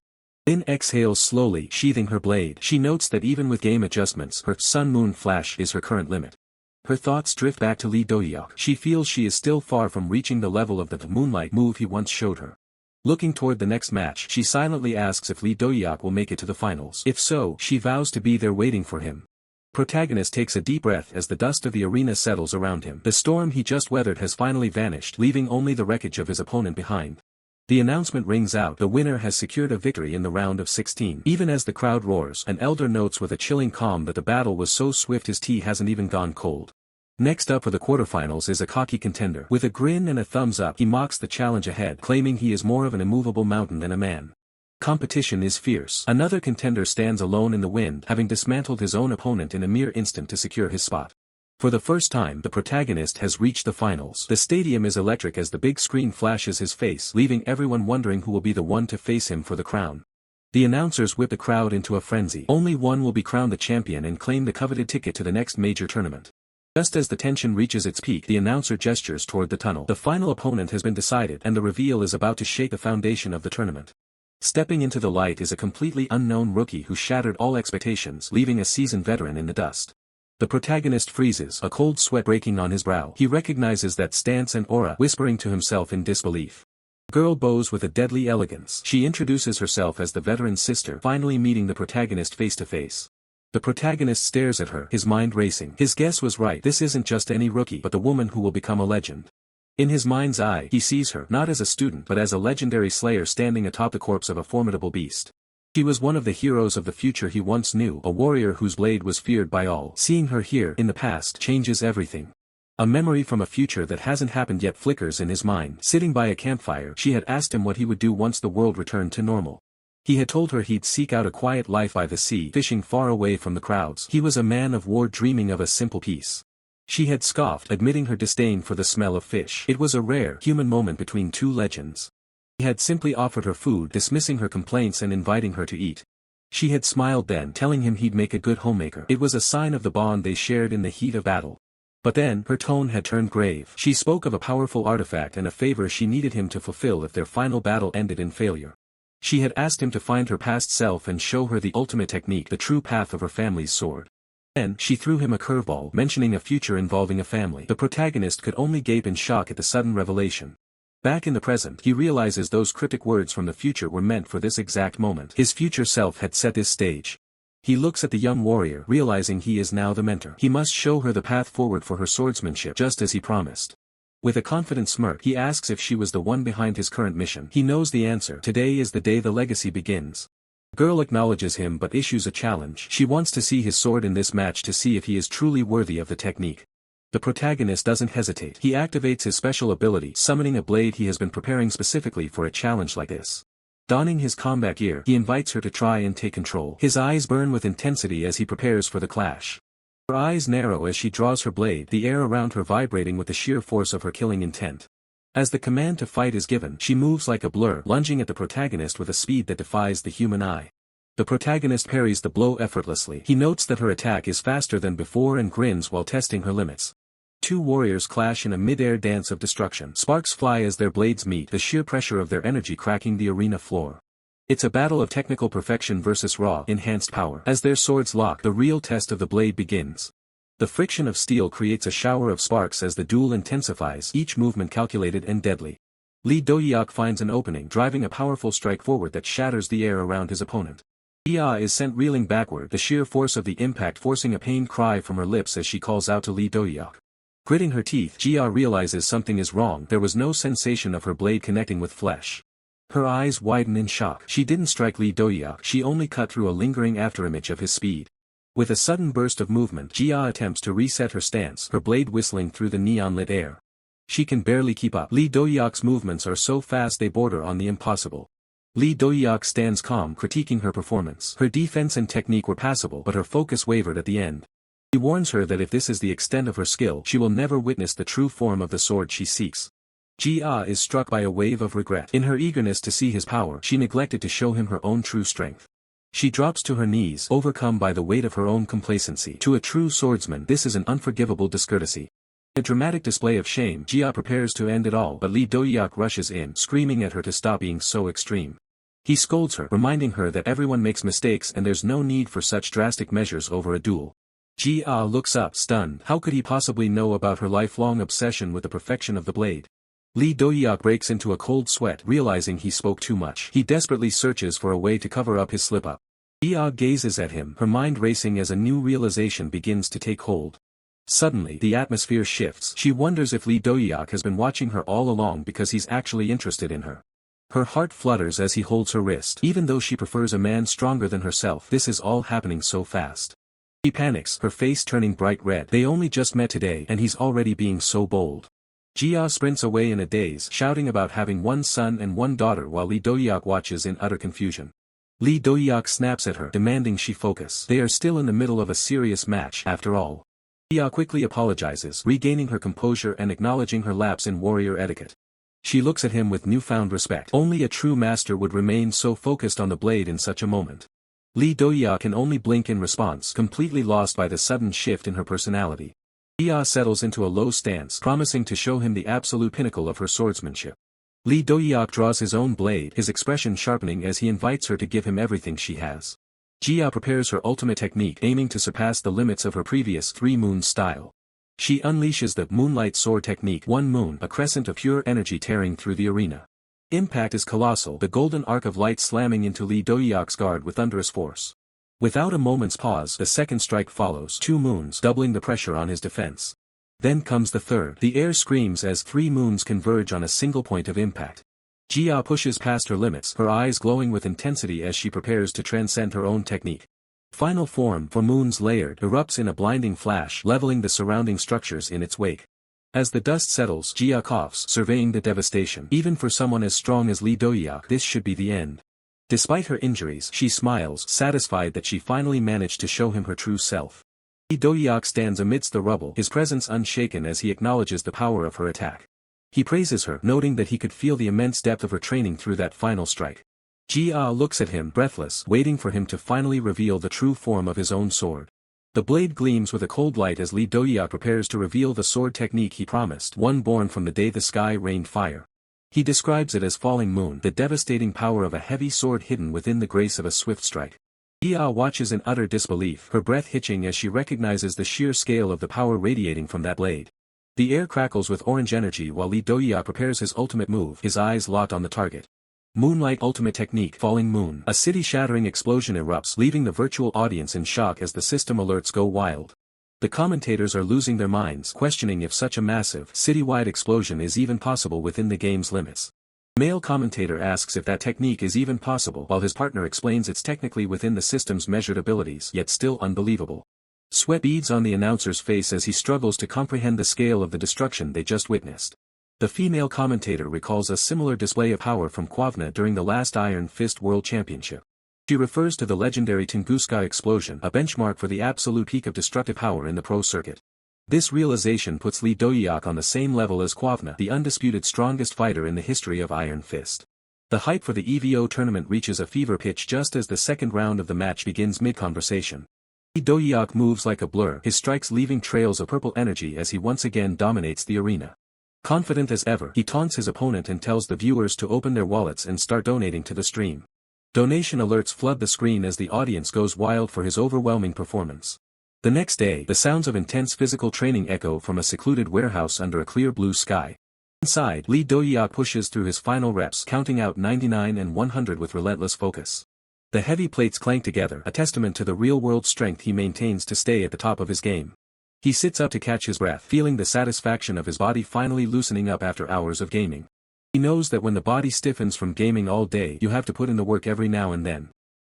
Lin exhales slowly, sheathing her blade. She notes that even with game adjustments, her sun-moon flash is her current limit. Her thoughts drift back to Lee Dohyuk. She feels she is still far from reaching the level of the moonlight move he once showed her. Looking toward the next match, she silently asks if Lee Dohyuk will make it to the finals. If so, she vows to be there waiting for him. Protagonist takes a deep breath as the dust of the arena settles around him. The storm he just weathered has finally vanished, leaving only the wreckage of his opponent behind. The announcement rings out, the winner has secured a victory in the round of 16. Even as the crowd roars, an elder notes with a chilling calm that the battle was so swift his tea hasn't even gone cold. Next up for the quarterfinals is a cocky contender. With a grin and a thumbs up, he mocks the challenge ahead, claiming he is more of an immovable mountain than a man. Competition is fierce. Another contender stands alone in the wind, having dismantled his own opponent in a mere instant to secure his spot. For the first time, the protagonist has reached the finals. The stadium is electric as the big screen flashes his face, leaving everyone wondering who will be the one to face him for the crown. The announcers whip the crowd into a frenzy. Only one will be crowned the champion and claim the coveted ticket to the next major tournament. Just as the tension reaches its peak, the announcer gestures toward the tunnel. The final opponent has been decided, and the reveal is about to shake the foundation of the tournament. Stepping into the light is a completely unknown rookie who shattered all expectations, leaving a seasoned veteran in the dust. The protagonist freezes, a cold sweat breaking on his brow. He recognizes that stance and aura, whispering to himself in disbelief. Girl bows with a deadly elegance. She introduces herself as the veteran sister, finally meeting the protagonist face to face. The protagonist stares at her, his mind racing. His guess was right. This isn't just any rookie, but the woman who will become a legend. In his mind's eye, he sees her, not as a student, but as a legendary slayer standing atop the corpse of a formidable beast. She was one of the heroes of the future he once knew, a warrior whose blade was feared by all. Seeing her here, in the past, changes everything. A memory from a future that hasn't happened yet flickers in his mind. Sitting by a campfire, she had asked him what he would do once the world returned to normal. He had told her he'd seek out a quiet life by the sea, fishing far away from the crowds. He was a man of war dreaming of a simple peace. She had scoffed, admitting her disdain for the smell of fish. It was a rare, human moment between two legends. He had simply offered her food, dismissing her complaints and inviting her to eat. She had smiled then, telling him he'd make a good homemaker. It was a sign of the bond they shared in the heat of battle. But then, her tone had turned grave. She spoke of a powerful artifact and a favor she needed him to fulfill if their final battle ended in failure. She had asked him to find her past self and show her the ultimate technique, the true path of her family's sword. Then, she threw him a curveball, mentioning a future involving a family. The protagonist could only gape in shock at the sudden revelation. Back in the present, he realizes those cryptic words from the future were meant for this exact moment. His future self had set this stage. He looks at the young warrior, realizing he is now the mentor. He must show her the path forward for her swordsmanship, just as he promised. With a confident smirk, he asks if she was the one behind his current mission. He knows the answer. Today is the day the legacy begins. The girl acknowledges him but issues a challenge. She wants to see his sword in this match to see if he is truly worthy of the technique. The protagonist doesn't hesitate. He activates his special ability, summoning a blade he has been preparing specifically for a challenge like this. Donning his combat gear, he invites her to try and take control. His eyes burn with intensity as he prepares for the clash. Her eyes narrow as she draws her blade, the air around her vibrating with the sheer force of her killing intent. As the command to fight is given, she moves like a blur, lunging at the protagonist with a speed that defies the human eye. The protagonist parries the blow effortlessly. He notes that her attack is faster than before and grins while testing her limits. Two warriors clash in a mid-air dance of destruction. Sparks fly as their blades meet, the sheer pressure of their energy cracking the arena floor. It's a battle of technical perfection versus raw, enhanced power. As their swords lock, the real test of the blade begins. The friction of steel creates a shower of sparks as the duel intensifies, each movement calculated and deadly. Dohyuk finds an opening, driving a powerful strike forward that shatters the air around his opponent. Ia is sent reeling backward, the sheer force of the impact forcing a pained cry from her lips as she calls out to Dohyuk. Gritting her teeth, Jia realizes something is wrong. There was no sensation of her blade connecting with flesh. Her eyes widen in shock. She didn't strike Dohyuk, she only cut through a lingering afterimage of his speed. With a sudden burst of movement, Jia attempts to reset her stance, her blade whistling through the neon-lit air. She can barely keep up. Dohyuk's movements are so fast they border on the impossible. Dohyuk stands calm, critiquing her performance. Her defense and technique were passable, but her focus wavered at the end. He warns her that if this is the extent of her skill, she will never witness the true form of the sword she seeks. Jia is struck by a wave of regret. In her eagerness to see his power, she neglected to show him her own true strength. She drops to her knees, overcome by the weight of her own complacency. To a true swordsman, this is an unforgivable discourtesy. A dramatic display of shame, Jia prepares to end it all, but Dohyuk rushes in, screaming at her to stop being so extreme. He scolds her, reminding her that everyone makes mistakes and there's no need for such drastic measures over a duel. Jia looks up, stunned. How could he possibly know about her lifelong obsession with the perfection of the blade? Dohyuk breaks into a cold sweat, realizing he spoke too much. He desperately searches for a way to cover up his slip-up. Jia gazes at him, her mind racing as a new realization begins to take hold. Suddenly, the atmosphere shifts. She wonders if Dohyuk has been watching her all along because he's actually interested in her. Her heart flutters as he holds her wrist. Even though she prefers a man stronger than herself, this is all happening so fast. She panics, her face turning bright red. They only just met today, and he's already being so bold. Jia sprints away in a daze, shouting about having one son and one daughter while Dohyuk watches in utter confusion. Dohyuk snaps at her, demanding she focus. They are still in the middle of a serious match, after all. Jia quickly apologizes, regaining her composure and acknowledging her lapse in warrior etiquette. She looks at him with newfound respect. Only a true master would remain so focused on the blade in such a moment. Dohyuk can only blink in response, completely lost by the sudden shift in her personality. Jia settles into a low stance, promising to show him the absolute pinnacle of her swordsmanship. Dohyuk draws his own blade, his expression sharpening as he invites her to give him everything she has. Jia prepares her ultimate technique aiming to surpass the limits of her previous 3 moons style. She unleashes the Moonlight Sword technique 1 moon, a crescent of pure energy tearing through the arena. Impact is colossal, the golden arc of light slamming into Lee Dohyuk's guard with thunderous force. Without a moment's pause, the second strike follows, 2 moons, doubling the pressure on his defense. Then comes the third. The air screams as 3 moons converge on a single point of impact. Jia pushes past her limits, her eyes glowing with intensity as she prepares to transcend her own technique. Final form, 4 moons layered, erupts in a blinding flash, leveling the surrounding structures in its wake. As the dust settles, Jia coughs, surveying the devastation. Even for someone as strong as Lee Dohyuk, this should be the end. Despite her injuries, she smiles, satisfied that she finally managed to show him her true self. Lee Dohyuk stands amidst the rubble, his presence unshaken as he acknowledges the power of her attack. He praises her, noting that he could feel the immense depth of her training through that final strike. Jia looks at him, breathless, waiting for him to finally reveal the true form of his own sword. The blade gleams with a cold light as Lee Dohyuk prepares to reveal the sword technique he promised, one born from the day the sky rained fire. He describes it as falling moon, the devastating power of a heavy sword hidden within the grace of a swift strike. Jia watches in utter disbelief, her breath hitching as she recognizes the sheer scale of the power radiating from that blade. The air crackles with orange energy while Lee Dohyuk prepares his ultimate move, his eyes locked on the target. Moonlight Ultimate Technique, Falling Moon. A city-shattering explosion erupts, leaving the virtual audience in shock as the system alerts go wild. The commentators are losing their minds, questioning if such a massive, citywide explosion is even possible within the game's limits. The male commentator asks if that technique is even possible, while his partner explains it's technically within the system's measured abilities, yet still unbelievable. Sweat beads on the announcer's face as he struggles to comprehend the scale of the destruction they just witnessed. The female commentator recalls a similar display of power from Kwavna during the last Iron Fist World Championship. She refers to the legendary Tunguska explosion, a benchmark for the absolute peak of destructive power in the pro circuit. This realization puts Lee Dohyuk on the same level as Kwavna, the undisputed strongest fighter in the history of Iron Fist. The hype for the EVO tournament reaches a fever pitch just as the second round of the match begins mid-conversation. Lee Dohyuk moves like a blur, his strikes leaving trails of purple energy as he once again dominates the arena. Confident as ever, he taunts his opponent and tells the viewers to open their wallets and start donating to the stream. Donation alerts flood the screen as the audience goes wild for his overwhelming performance. The next day, the sounds of intense physical training echo from a secluded warehouse under a clear blue sky. Inside, Lee Dohyuk pushes through his final reps, counting out 99 and 100 with relentless focus. The heavy plates clank together, a testament to the real-world strength he maintains to stay at the top of his game. He sits up to catch his breath, feeling the satisfaction of his body finally loosening up after hours of gaming. He knows that when the body stiffens from gaming all day, you have to put in the work every now and then.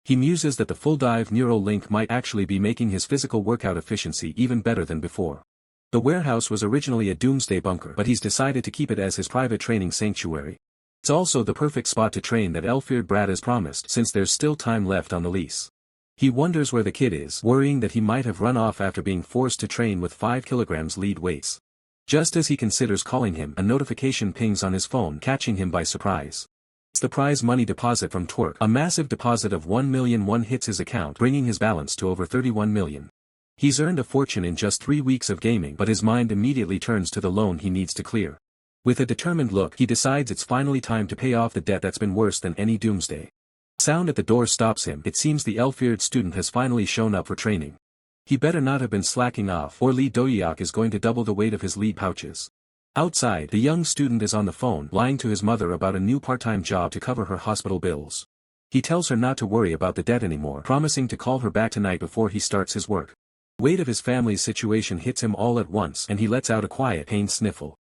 He muses that the full dive neural link might actually be making his physical workout efficiency even better than before. The warehouse was originally a doomsday bunker, but he's decided to keep it as his private training sanctuary. It's also the perfect spot to train that Elfeared Brad has promised, since there's still time left on the lease. He wonders where the kid is, worrying that he might have run off after being forced to train with 5 kilograms lead weights. Just as he considers calling him, a notification pings on his phone, catching him by surprise. It's the prize money deposit from Twerk. A massive deposit of 1 million won hits his account, bringing his balance to over 31 million. He's earned a fortune in just 3 weeks of gaming, but his mind immediately turns to the loan he needs to clear. With a determined look, he decides it's finally time to pay off the debt that's been worse than any doomsday. Sound at the door stops him. It seems the Elfeared student has finally shown up for training. He better not have been slacking off, or Lee Dohyuk is going to double the weight of his lead pouches. Outside, the young student is on the phone, lying to his mother about a new part-time job to cover her hospital bills. He tells her not to worry about the debt anymore, promising to call her back tonight before he starts his work. The weight of his family's situation hits him all at once, and he lets out a quiet, pained sniffle.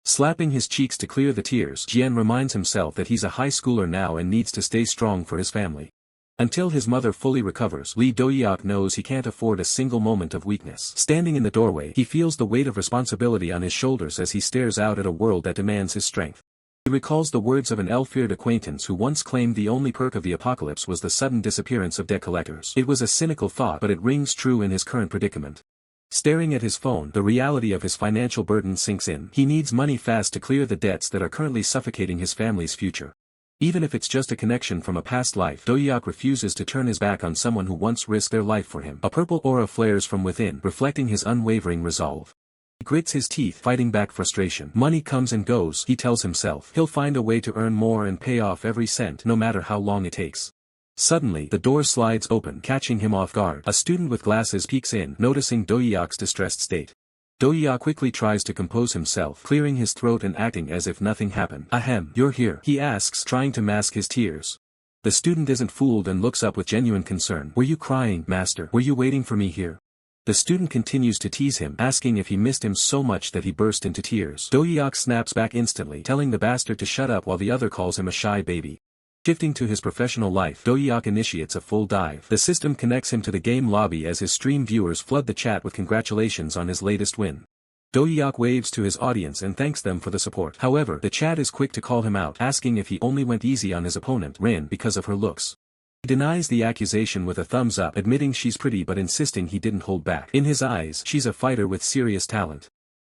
Slapping his cheeks to clear the tears, Jian reminds himself that he's a high schooler now and needs to stay strong for his family. Until his mother fully recovers, Lee Dohyuk knows he can't afford a single moment of weakness. Standing in the doorway, he feels the weight of responsibility on his shoulders as he stares out at a world that demands his strength. He recalls the words of an Elfeared acquaintance who once claimed the only perk of the apocalypse was the sudden disappearance of debt collectors. It was a cynical thought, but it rings true in his current predicament. Staring at his phone, the reality of his financial burden sinks in. He needs money fast to clear the debts that are currently suffocating his family's future. Even if it's just a connection from a past life, Dohyuk refuses to turn his back on someone who once risked their life for him. A purple aura flares from within, reflecting his unwavering resolve. He grits his teeth, fighting back frustration. Money comes and goes, he tells himself. He'll find a way to earn more and pay off every cent, no matter how long it takes. Suddenly, the door slides open, catching him off guard. A student with glasses peeks in, noticing Dohyuk's distressed state. Dohyuk quickly tries to compose himself, clearing his throat and acting as if nothing happened. Ahem, you're here, he asks, trying to mask his tears. The student isn't fooled and looks up with genuine concern. Were you crying, master? Were you waiting for me here? The student continues to tease him, asking if he missed him so much that he burst into tears. Dohyuk snaps back instantly, telling the bastard to shut up while the other calls him a shy baby. Shifting to his professional life, Dohyuk initiates a full dive. The system connects him to the game lobby as his stream viewers flood the chat with congratulations on his latest win. Dohyuk waves to his audience and thanks them for the support. However, the chat is quick to call him out, asking if he only went easy on his opponent, Rin, because of her looks. He denies the accusation with a thumbs up, admitting she's pretty but insisting he didn't hold back. In his eyes, she's a fighter with serious talent.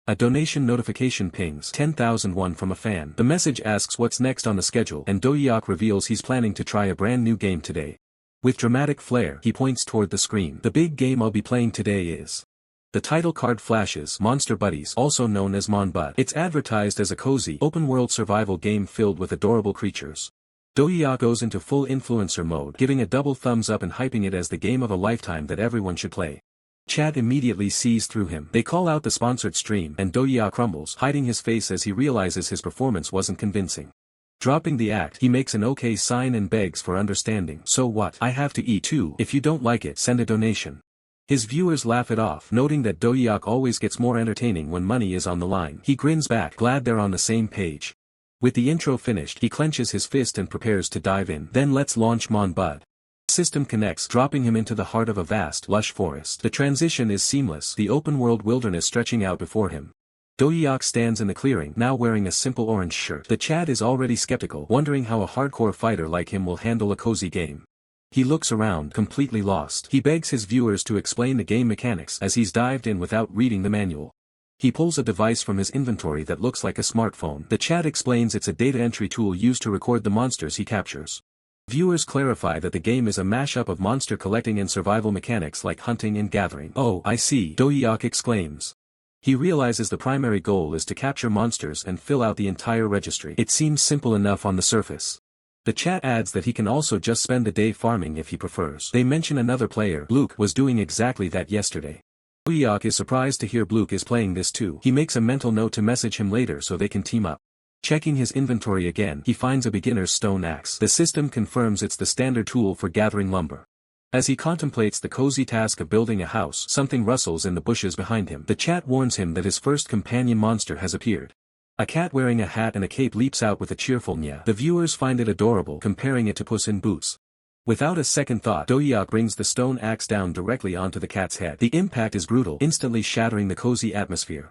A donation notification pings 10,001 from a fan. The message asks what's next on the schedule, and Dohyuk reveals he's planning to try a brand new game today. With dramatic flair, he points toward the screen. The big game I'll be playing today is... The title card flashes Monster Buddies, also known as Mon-Bud. It's advertised as a cozy, open-world survival game filled with adorable creatures. Dohyuk goes into full influencer mode, giving a double thumbs up and hyping it as the game of a lifetime that everyone should play. Chat immediately sees through him. They call out the sponsored stream, and Dohyuk crumbles, hiding his face as he realizes his performance wasn't convincing. Dropping the act, he makes an okay sign and begs for understanding. So what? I have to eat too. If you don't like it, send a donation. His viewers laugh it off, noting that Dohyuk always gets more entertaining when money is on the line. He grins back, glad they're on the same page. With the intro finished, he clenches his fist and prepares to dive in. Then let's launch Mon-Bud. System connects, dropping him into the heart of a vast, lush forest. The transition is seamless, the open-world wilderness stretching out before him. Dohyuk stands in the clearing, now wearing a simple orange shirt. The chat is already skeptical, wondering how a hardcore fighter like him will handle a cozy game. He looks around, completely lost. He begs his viewers to explain the game mechanics, as he's dived in without reading the manual. He pulls a device from his inventory that looks like a smartphone. The chat explains it's a data entry tool used to record the monsters he captures. Viewers clarify that the game is a mashup of monster collecting and survival mechanics like hunting and gathering. Oh, I see, Dohyuk exclaims. He realizes the primary goal is to capture monsters and fill out the entire registry. It seems simple enough on the surface. The chat adds that he can also just spend the day farming if he prefers. They mention another player, Luke, was doing exactly that yesterday. Dohyuk is surprised to hear Luke is playing this too. He makes a mental note to message him later so they can team up. Checking his inventory again, he finds a beginner's stone axe. The system confirms it's the standard tool for gathering lumber. As he contemplates the cozy task of building a house, something rustles in the bushes behind him. The chat warns him that his first companion monster has appeared. A cat wearing a hat and a cape leaps out with a cheerful nya. The viewers find it adorable, comparing it to Puss in Boots. Without a second thought, Dohyuk brings the stone axe down directly onto the cat's head. The impact is brutal, instantly shattering the cozy atmosphere.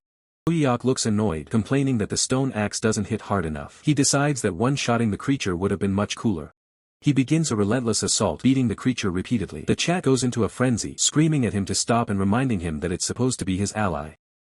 Dohyuk looks annoyed, complaining that the stone axe doesn't hit hard enough. He decides that one-shotting the creature would have been much cooler. He begins a relentless assault, beating the creature repeatedly. The chat goes into a frenzy, screaming at him to stop and reminding him that it's supposed to be his ally.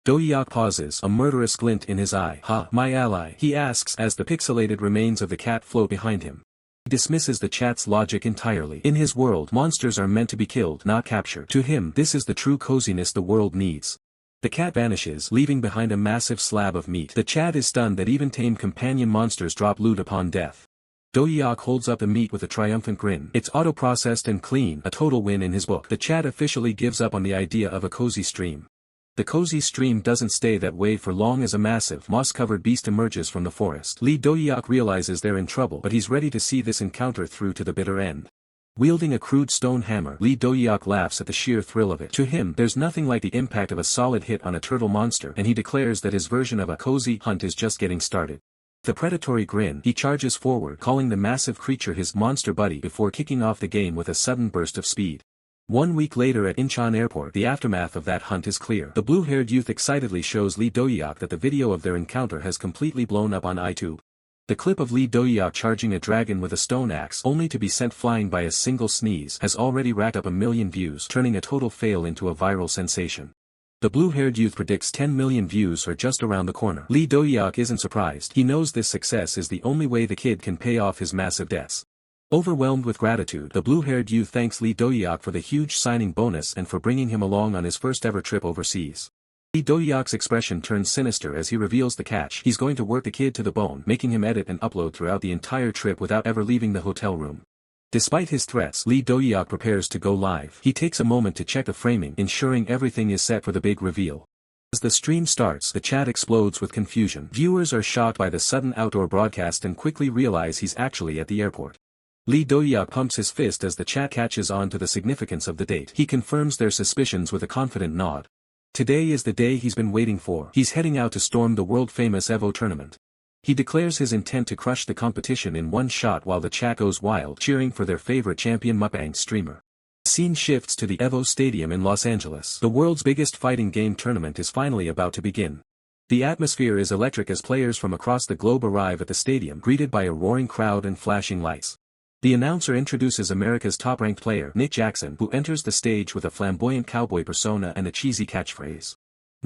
Dohyuk pauses, a murderous glint in his eye. "Ha, my ally?" he asks as the pixelated remains of the cat float behind him. He dismisses the chat's logic entirely. In his world, monsters are meant to be killed, not captured. To him, this is the true coziness the world needs. The cat vanishes, leaving behind a massive slab of meat. The chat is stunned that even tame companion monsters drop loot upon death. Dohyuk holds up the meat with a triumphant grin. It's auto-processed and clean, a total win in his book. The chat officially gives up on the idea of a cozy stream. The cozy stream doesn't stay that way for long as a massive, moss-covered beast emerges from the forest. Dohyuk realizes they're in trouble, but he's ready to see this encounter through to the bitter end. Wielding a crude stone hammer, Dohyuk laughs at the sheer thrill of it. To him, there's nothing like the impact of a solid hit on a turtle monster, and he declares that his version of a cozy hunt is just getting started. With a predatory grin, he charges forward, calling the massive creature his monster buddy before kicking off the game with a sudden burst of speed. 1 week later at Incheon Airport, the aftermath of that hunt is clear. The blue-haired youth excitedly shows Dohyuk that the video of their encounter has completely blown up on YouTube. The clip of Dohyuk charging a dragon with a stone axe only to be sent flying by a single sneeze has already racked up 1 million views, turning a total fail into a viral sensation. The blue-haired youth predicts 10 million views are just around the corner. Dohyuk isn't surprised. He knows this success is the only way the kid can pay off his massive debts. Overwhelmed with gratitude, the blue-haired youth thanks Dohyuk for the huge signing bonus and for bringing him along on his first-ever trip overseas. Dohyuk's expression turns sinister as he reveals the catch. He's going to work the kid to the bone, making him edit and upload throughout the entire trip without ever leaving the hotel room. Despite his threats, Lee Dohyuk prepares to go live. He takes a moment to check the framing, ensuring everything is set for the big reveal. As the stream starts, the chat explodes with confusion. Viewers are shocked by the sudden outdoor broadcast and quickly realize he's actually at the airport. Lee Dohyuk pumps his fist as the chat catches on to the significance of the date. He confirms their suspicions with a confident nod. Today is the day he's been waiting for. He's heading out to storm the world-famous Evo tournament. He declares his intent to crush the competition in one shot while the chat goes wild, cheering for their favorite champion mukbang streamer. The scene shifts to the Evo Stadium in Los Angeles. The world's biggest fighting game tournament is finally about to begin. The atmosphere is electric as players from across the globe arrive at the stadium, greeted by a roaring crowd and flashing lights. The announcer introduces America's top-ranked player, Nick Jackson, who enters the stage with a flamboyant cowboy persona and a cheesy catchphrase.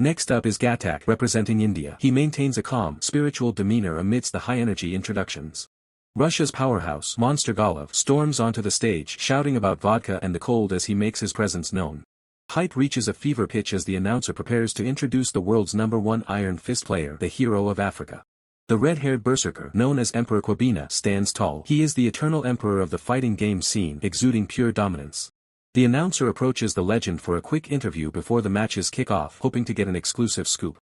Next up is Gatak, representing India. He maintains a calm, spiritual demeanor amidst the high-energy introductions. Russia's powerhouse, Monster Golov, storms onto the stage, shouting about vodka and the cold as he makes his presence known. Hype reaches a fever pitch as the announcer prepares to introduce the world's #1 Iron Fist player, the hero of Africa. The red-haired berserker, known as Emperor Kwabena, stands tall. He is the eternal emperor of the fighting game scene, exuding pure dominance. The announcer approaches the legend for a quick interview before the matches kick off, hoping to get an exclusive scoop.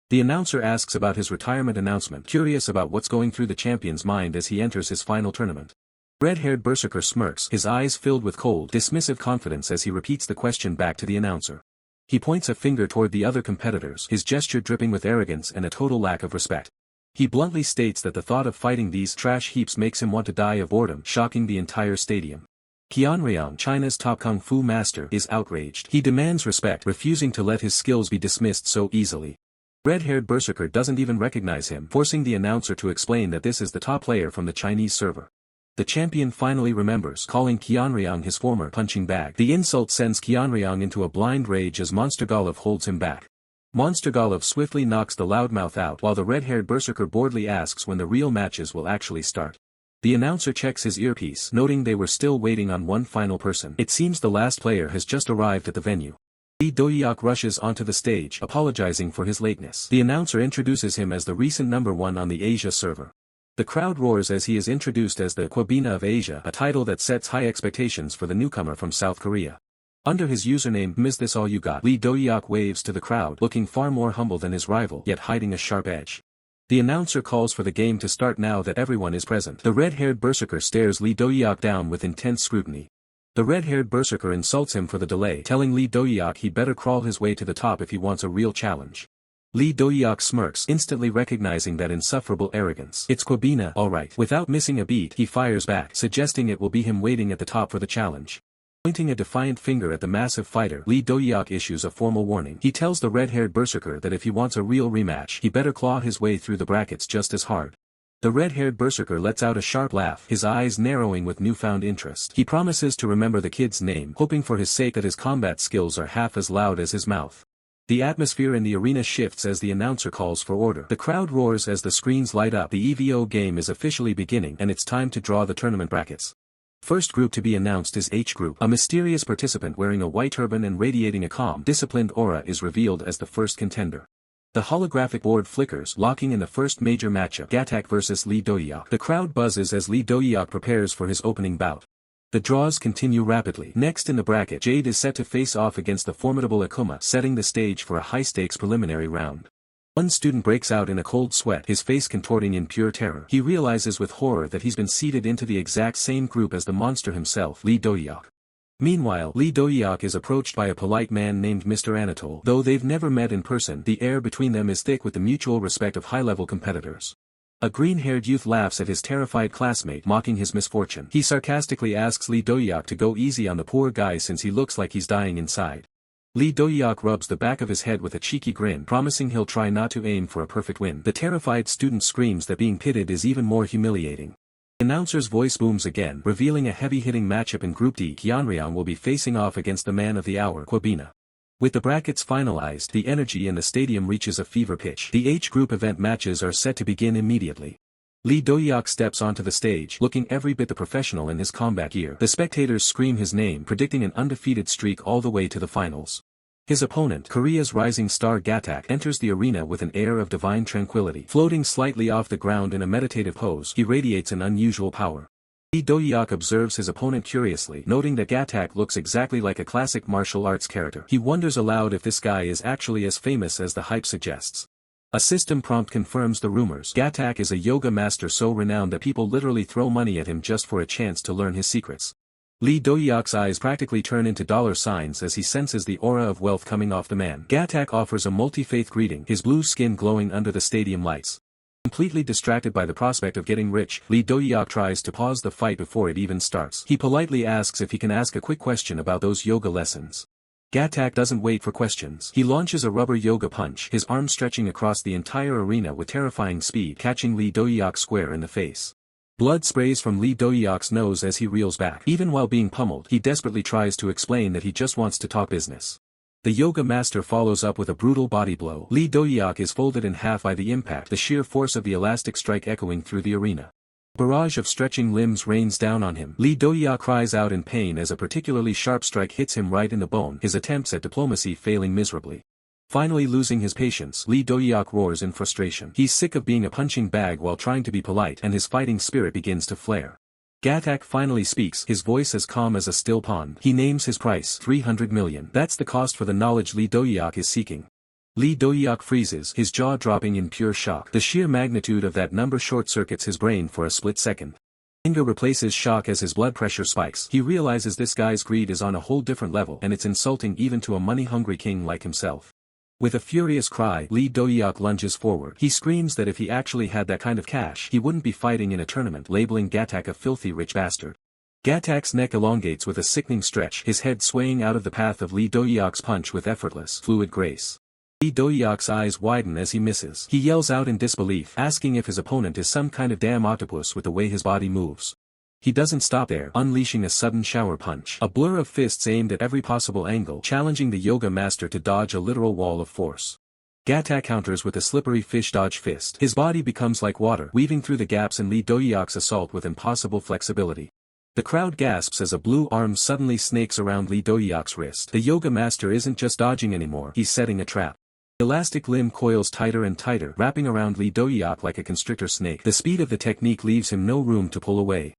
The announcer asks about his retirement announcement, curious about what's going through the champion's mind as he enters his final tournament. Red-haired berserker smirks, his eyes filled with cold, dismissive confidence as he repeats the question back to the announcer. He points a finger toward the other competitors, his gesture dripping with arrogance and a total lack of respect. He bluntly states that the thought of fighting these trash heaps makes him want to die of boredom, shocking the entire stadium. Qianriang, China's top kung fu master, is outraged. He demands respect, refusing to let his skills be dismissed so easily. Red-haired berserker doesn't even recognize him, forcing the announcer to explain that this is the top player from the Chinese server. The champion finally remembers, calling Qianriang his former punching bag. The insult sends Qianriang into a blind rage as Monster Golov holds him back. Monster Golov swiftly knocks the loudmouth out while the red-haired berserker boredly asks when the real matches will actually start. The announcer checks his earpiece, noting they were still waiting on one final person. It seems the last player has just arrived at the venue. Lee Dohyuk rushes onto the stage, apologizing for his lateness. The announcer introduces him as the recent #1 on the Asia server. The crowd roars as he is introduced as the Kwabena of Asia, a title that sets high expectations for the newcomer from South Korea. Under his username, "Is this all you got?" Lee Dohyuk waves to the crowd, looking far more humble than his rival, yet hiding a sharp edge. The announcer calls for the game to start now that everyone is present. The red-haired berserker stares Lee Dohyuk down with intense scrutiny. The red-haired berserker insults him for the delay, telling Lee Dohyuk he'd better crawl his way to the top if he wants a real challenge. Lee Dohyuk smirks, instantly recognizing that insufferable arrogance. It's Kwabena, alright. Without missing a beat, he fires back, suggesting it will be him waiting at the top for the challenge. Pointing a defiant finger at the massive fighter, Lee Dohyuk issues a formal warning. He tells the red-haired berserker that if he wants a real rematch, he better claw his way through the brackets just as hard. The red-haired berserker lets out a sharp laugh, his eyes narrowing with newfound interest. He promises to remember the kid's name, hoping for his sake that his combat skills are half as loud as his mouth. The atmosphere in the arena shifts as the announcer calls for order. The crowd roars as the screens light up. The EVO game is officially beginning, and it's time to draw the tournament brackets. First group to be announced is H Group. A mysterious participant wearing a white turban and radiating a calm, disciplined aura is revealed as the first contender. The holographic board flickers, locking in the first major matchup, Gatak vs Lee Dohyuk. The crowd buzzes as Lee Dohyuk prepares for his opening bout. The draws continue rapidly. Next in the bracket, Jade is set to face off against the formidable Akuma, setting the stage for a high-stakes preliminary round. One student breaks out in a cold sweat, his face contorting in pure terror. He realizes with horror that he's been seated into the exact same group as the monster himself, Lee Dohyuk. Meanwhile, Lee Dohyuk is approached by a polite man named Mr. Anatole. Though they've never met in person, the air between them is thick with the mutual respect of high-level competitors. A green-haired youth laughs at his terrified classmate, mocking his misfortune. He sarcastically asks Lee Dohyuk to go easy on the poor guy since he looks like he's dying inside. Lee Dohyuk rubs the back of his head with a cheeky grin, promising he'll try not to aim for a perfect win. The terrified student screams that being pitted is even more humiliating. The announcer's voice booms again, revealing a heavy-hitting matchup in Group D. Qianriang will be facing off against the man of the hour, Kwabena. With the brackets finalized, the energy in the stadium reaches a fever pitch. The H Group event matches are set to begin immediately. Lee Dohyuk steps onto the stage, looking every bit the professional in his combat gear. The spectators scream his name, predicting an undefeated streak all the way to the finals. His opponent, Korea's rising star Gatak, enters the arena with an air of divine tranquility. Floating slightly off the ground in a meditative pose, he radiates an unusual power. Lee Dohyuk observes his opponent curiously, noting that Gatak looks exactly like a classic martial arts character. He wonders aloud if this guy is actually as famous as the hype suggests. A system prompt confirms the rumors. Gatak is a yoga master so renowned that people literally throw money at him just for a chance to learn his secrets. Lee Dohyuk's eyes practically turn into dollar signs as he senses the aura of wealth coming off the man. Gatak offers a multi-faith greeting, his blue skin glowing under the stadium lights. Completely distracted by the prospect of getting rich, Lee Dohyuk tries to pause the fight before it even starts. He politely asks if he can ask a quick question about those yoga lessons. Gatak doesn't wait for questions. He launches a rubber yoga punch, his arm stretching across the entire arena with terrifying speed, catching Lee Dohyuk square in the face. Blood sprays from Lee Dohyuk's nose as he reels back. Even while being pummeled, he desperately tries to explain that he just wants to talk business. The yoga master follows up with a brutal body blow. Lee Dohyuk is folded in half by the impact, the sheer force of the elastic strike echoing through the arena. A barrage of stretching limbs rains down on him. Lee Dohyuk cries out in pain as a particularly sharp strike hits him right in the bone, his attempts at diplomacy failing miserably. Finally losing his patience, Lee Dohyuk roars in frustration. He's sick of being a punching bag while trying to be polite, and his fighting spirit begins to flare. Gatak finally speaks, his voice as calm as a still pond. He names his price, 300 million. That's the cost for the knowledge Lee Dohyuk is seeking. Lee Dohyuk freezes, his jaw dropping in pure shock. The sheer magnitude of that number short-circuits his brain for a split second. Anger replaces shock as his blood pressure spikes. He realizes this guy's greed is on a whole different level, and it's insulting even to a money-hungry king like himself. With a furious cry, Lee Dohyuk lunges forward. He screams that if he actually had that kind of cash, he wouldn't be fighting in a tournament, labeling Gatak a filthy rich bastard. Gatak's neck elongates with a sickening stretch, his head swaying out of the path of Lee Dohyuk's punch with effortless, fluid grace. Lee Dohyuk's eyes widen as he misses. He yells out in disbelief, asking if his opponent is some kind of damn octopus with the way his body moves. He doesn't stop there, unleashing a sudden shower punch. A blur of fists aimed at every possible angle, challenging the yoga master to dodge a literal wall of force. Gatak counters with a slippery fish dodge fist. His body becomes like water, weaving through the gaps in Lee Dohyuk's assault with impossible flexibility. The crowd gasps as a blue arm suddenly snakes around Lee Dohyuk's wrist. The yoga master isn't just dodging anymore, he's setting a trap. The elastic limb coils tighter and tighter, wrapping around Lee Dohyuk like a constrictor snake. The speed of the technique leaves him no room to pull away.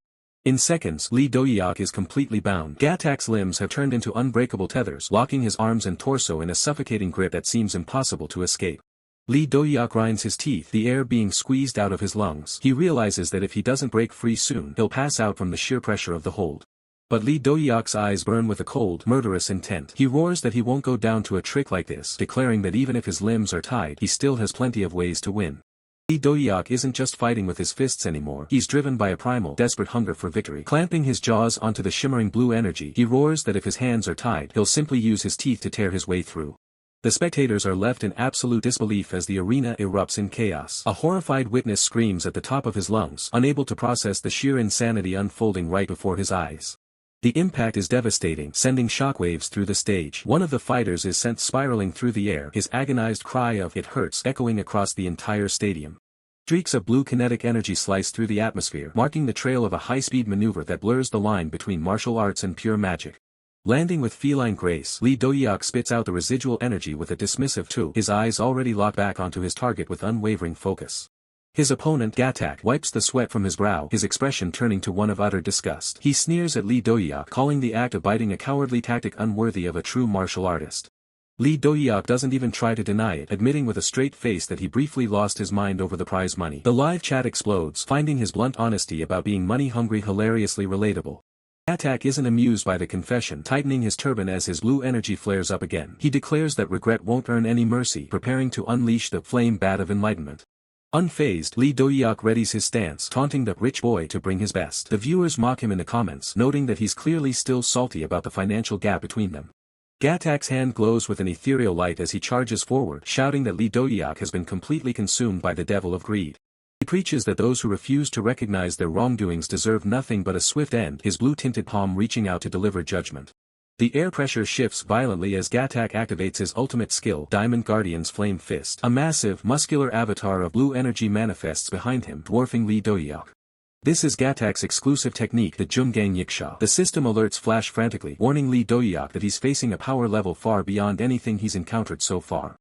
In seconds, Lee Dohyuk is completely bound. Gatak's limbs have turned into unbreakable tethers, locking his arms and torso in a suffocating grip that seems impossible to escape. Lee Dohyuk grinds his teeth, the air being squeezed out of his lungs. He realizes that if he doesn't break free soon, he'll pass out from the sheer pressure of the hold. But Lee Dohyuk's eyes burn with a cold, murderous intent. He roars that he won't go down to a trick like this, declaring that even if his limbs are tied, he still has plenty of ways to win. Lee Dohyuk isn't just fighting with his fists anymore, he's driven by a primal, desperate hunger for victory. Clamping his jaws onto the shimmering blue energy, he roars that if his hands are tied, he'll simply use his teeth to tear his way through. The spectators are left in absolute disbelief as the arena erupts in chaos. A horrified witness screams at the top of his lungs, unable to process the sheer insanity unfolding right before his eyes. The impact is devastating, sending shockwaves through the stage. One of the fighters is sent spiraling through the air, his agonized cry of "it hurts" echoing across the entire stadium. Streaks of blue kinetic energy slice through the atmosphere, marking the trail of a high-speed maneuver that blurs the line between martial arts and pure magic. Landing with feline grace, Lee Dohyuk spits out the residual energy with a dismissive "two," his eyes already locked back onto his target with unwavering focus. His opponent, Gatak, wipes the sweat from his brow, his expression turning to one of utter disgust. He sneers at Lee Dohyuk, calling the act of biting a cowardly tactic unworthy of a true martial artist. Lee Dohyuk doesn't even try to deny it, admitting with a straight face that he briefly lost his mind over the prize money. The live chat explodes, finding his blunt honesty about being money-hungry hilariously relatable. Gatak isn't amused by the confession, tightening his turban as his blue energy flares up again. He declares that regret won't earn any mercy, preparing to unleash the flame bat of enlightenment. Unfazed, Lee Dohyuk readies his stance, taunting the rich boy to bring his best. The viewers mock him in the comments, noting that he's clearly still salty about the financial gap between them. Gatak's hand glows with an ethereal light as he charges forward, shouting that Lee Dohyuk has been completely consumed by the devil of greed. He preaches that those who refuse to recognize their wrongdoings deserve nothing but a swift end, his blue-tinted palm reaching out to deliver judgment. The air pressure shifts violently as Gatak activates his ultimate skill, Diamond Guardian's Flame Fist. A massive, muscular avatar of blue energy manifests behind him, dwarfing Lee Dohyuk. This is Gatak's exclusive technique, the Jumgang Yiksha. The system alerts flash frantically, warning Lee Dohyuk that he's facing a power level far beyond anything he's encountered so far.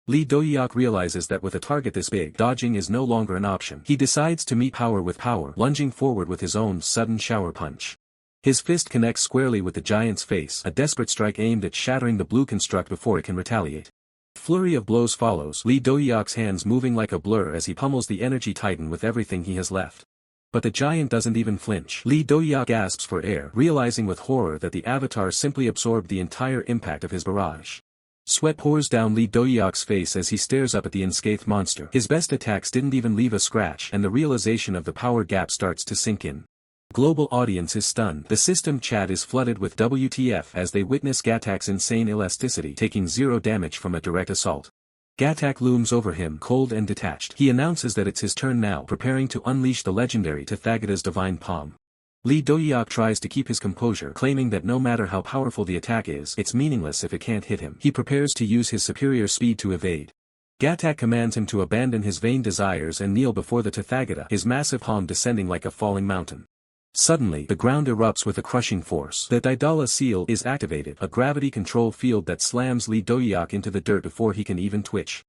Lee Dohyuk realizes that with a target this big, dodging is no longer an option. He decides to meet power with power, lunging forward with his own sudden shower punch. His fist connects squarely with the giant's face, a desperate strike aimed at shattering the blue construct before it can retaliate. A flurry of blows follows, Lee Dohyuk's hands moving like a blur as he pummels the energy titan with everything he has left. But the giant doesn't even flinch. Lee Dohyuk gasps for air, realizing with horror that the avatar simply absorbed the entire impact of his barrage. Sweat pours down Lee Dohyuk's face as he stares up at the unscathed monster. His best attacks didn't even leave a scratch, and the realization of the power gap starts to sink in. Global audience is stunned. The system chat is flooded with WTF as they witness Gatak's insane elasticity taking zero damage from a direct assault. Gatak looms over him, cold and detached. He announces that it's his turn now, preparing to unleash the legendary Tathagata's divine palm. Lee Dohyuk tries to keep his composure, claiming that no matter how powerful the attack is, it's meaningless if it can't hit him. He prepares to use his superior speed to evade. Gatak commands him to abandon his vain desires and kneel before the Tathagata, his massive palm descending like a falling mountain. Suddenly, the ground erupts with a crushing force. The Daedala seal is activated, a gravity control field that slams Lee Dohyuk into the dirt before he can even twitch.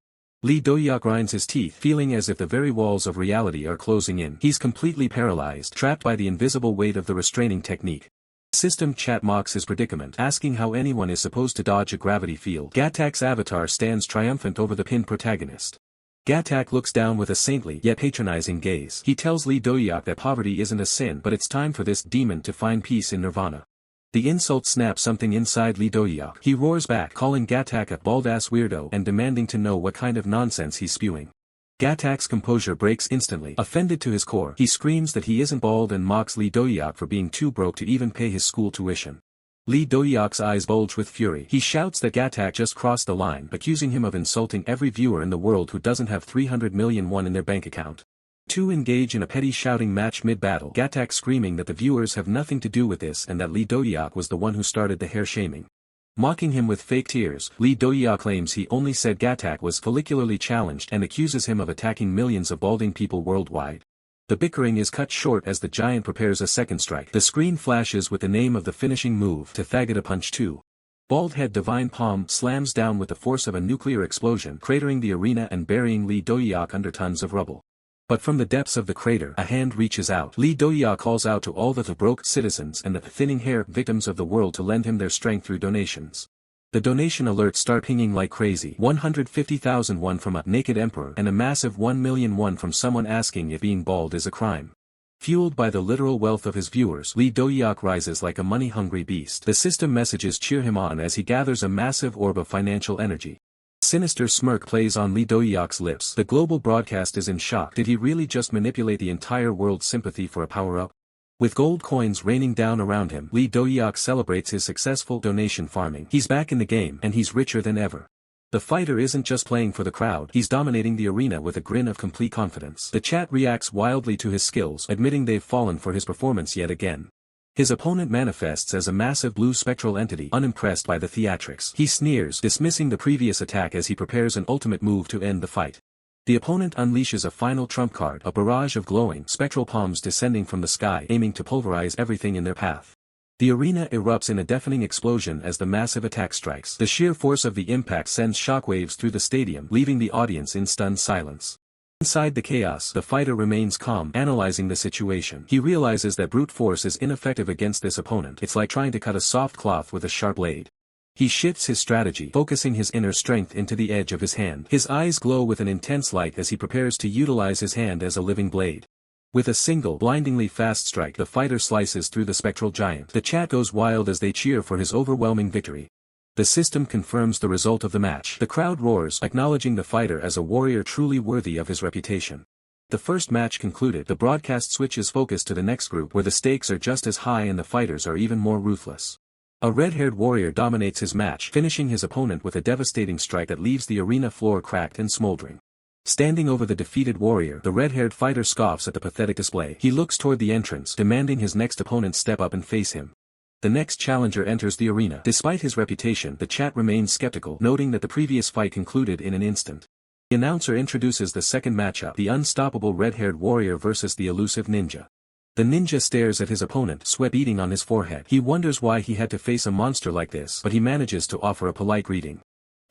Lee Dohyuk grinds his teeth, feeling as if the very walls of reality are closing in. He's completely paralyzed, trapped by the invisible weight of the restraining technique. System chat mocks his predicament, asking how anyone is supposed to dodge a gravity field. Gatak's avatar stands triumphant over the pinned protagonist. Gatak looks down with a saintly yet patronizing gaze. He tells Lee Dohyuk that poverty isn't a sin, but it's time for this demon to find peace in nirvana. The insult snaps something inside Lee Dohyuk. He roars back, calling Gatak a bald-ass weirdo and demanding to know what kind of nonsense he's spewing. Gatak's composure breaks instantly. Offended to his core, he screams that he isn't bald and mocks Lee Dohyuk for being too broke to even pay his school tuition. Lee Dohyuk's eyes bulge with fury. He shouts that Gatak just crossed the line, accusing him of insulting every viewer in the world who doesn't have 300 million won in their bank account. Two engage in a petty shouting match mid-battle, Gatak screaming that the viewers have nothing to do with this and that Lee Dohyuk was the one who started the hair-shaming. Mocking him with fake tears, Lee Dohyuk claims he only said Gatak was follicularly challenged and accuses him of attacking millions of balding people worldwide. The bickering is cut short as the giant prepares a second strike. The screen flashes with the name of the finishing move, Tathagata Punch 2. Baldhead Divine Palm slams down with the force of a nuclear explosion, cratering the arena and burying Lee Dohyuk under tons of rubble. But from the depths of the crater, a hand reaches out. Lee Dohyuk calls out to all the broke citizens and the thinning hair victims of the world to lend him their strength through donations. The donation alerts start pinging like crazy. 150,000 won from a naked emperor and a massive 1 million won from someone asking if being bald is a crime. Fueled by the literal wealth of his viewers, Lee Dohyuk rises like a money-hungry beast. The system messages cheer him on as he gathers a massive orb of financial energy. Sinister smirk plays on Lee Dohyuk's lips. The global broadcast is in shock. Did he really just manipulate the entire world's sympathy for a power-up? With gold coins raining down around him, Lee Dohyuk celebrates his successful donation farming. He's back in the game, and he's richer than ever. The fighter isn't just playing for the crowd, he's dominating the arena with a grin of complete confidence. The chat reacts wildly to his skills, admitting they've fallen for his performance yet again. His opponent manifests as a massive blue spectral entity, unimpressed by the theatrics. He sneers, dismissing the previous attack as he prepares an ultimate move to end the fight. The opponent unleashes a final trump card, a barrage of glowing, spectral palms descending from the sky, aiming to pulverize everything in their path. The arena erupts in a deafening explosion as the massive attack strikes. The sheer force of the impact sends shockwaves through the stadium, leaving the audience in stunned silence. Inside the chaos, the fighter remains calm, analyzing the situation. He realizes that brute force is ineffective against this opponent. It's like trying to cut a soft cloth with a sharp blade. He shifts his strategy, focusing his inner strength into the edge of his hand. His eyes glow with an intense light as he prepares to utilize his hand as a living blade. With a single, blindingly fast strike, the fighter slices through the spectral giant. The chat goes wild as they cheer for his overwhelming victory. The system confirms the result of the match. The crowd roars, acknowledging the fighter as a warrior truly worthy of his reputation. The first match concluded, the broadcast switches focus to the next group where the stakes are just as high and the fighters are even more ruthless. A red-haired warrior dominates his match, finishing his opponent with a devastating strike that leaves the arena floor cracked and smoldering. Standing over the defeated warrior, the red-haired fighter scoffs at the pathetic display. He looks toward the entrance, demanding his next opponent step up and face him. The next challenger enters the arena. Despite his reputation, the chat remains skeptical, noting that the previous fight concluded in an instant. The announcer introduces the second matchup, the unstoppable red-haired warrior versus the elusive ninja. The ninja stares at his opponent, sweat beading on his forehead. He wonders why he had to face a monster like this, but he manages to offer a polite greeting.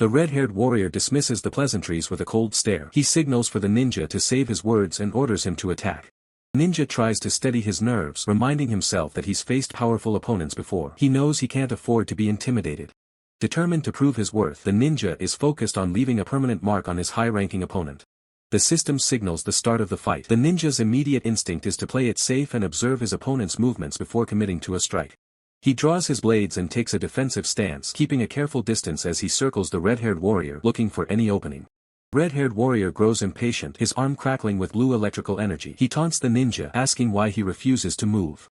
The red-haired warrior dismisses the pleasantries with a cold stare. He signals for the ninja to save his words and orders him to attack. Ninja tries to steady his nerves, reminding himself that he's faced powerful opponents before. He knows he can't afford to be intimidated. Determined to prove his worth, the ninja is focused on leaving a permanent mark on his high-ranking opponent. The system signals the start of the fight. The ninja's immediate instinct is to play it safe and observe his opponent's movements before committing to a strike. He draws his blades and takes a defensive stance, keeping a careful distance as he circles the red-haired warrior, looking for any opening. Red-haired warrior grows impatient, his arm crackling with blue electrical energy. He taunts the ninja, asking why he refuses to move.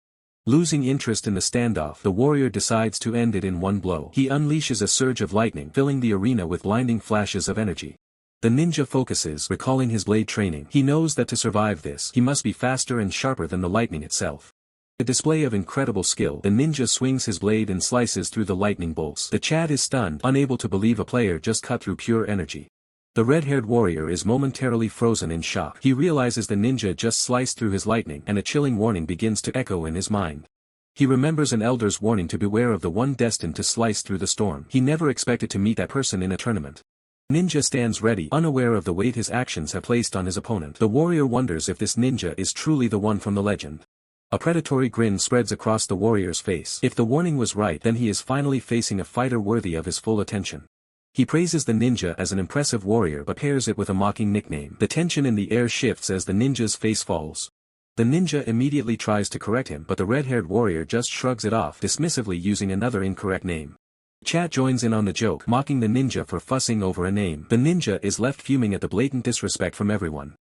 Losing interest in the standoff, the warrior decides to end it in one blow. He unleashes a surge of lightning, filling the arena with blinding flashes of energy. The ninja focuses, recalling his blade training. He knows that to survive this, he must be faster and sharper than the lightning itself. A display of incredible skill, the ninja swings his blade and slices through the lightning bolts. The Chad is stunned, unable to believe a player just cut through pure energy. The red-haired warrior is momentarily frozen in shock. He realizes the ninja just sliced through his lightning, and a chilling warning begins to echo in his mind. He remembers an elder's warning to beware of the one destined to slice through the storm. He never expected to meet that person in a tournament. Ninja stands ready, unaware of the weight his actions have placed on his opponent. The warrior wonders if this ninja is truly the one from the legend. A predatory grin spreads across the warrior's face. If the warning was right, then he is finally facing a fighter worthy of his full attention. He praises the ninja as an impressive warrior but pairs it with a mocking nickname. The tension in the air shifts as the ninja's face falls. The ninja immediately tries to correct him, but the red-haired warrior just shrugs it off, dismissively using another incorrect name. Chat joins in on the joke, mocking the ninja for fussing over a name. The ninja is left fuming at the blatant disrespect from everyone.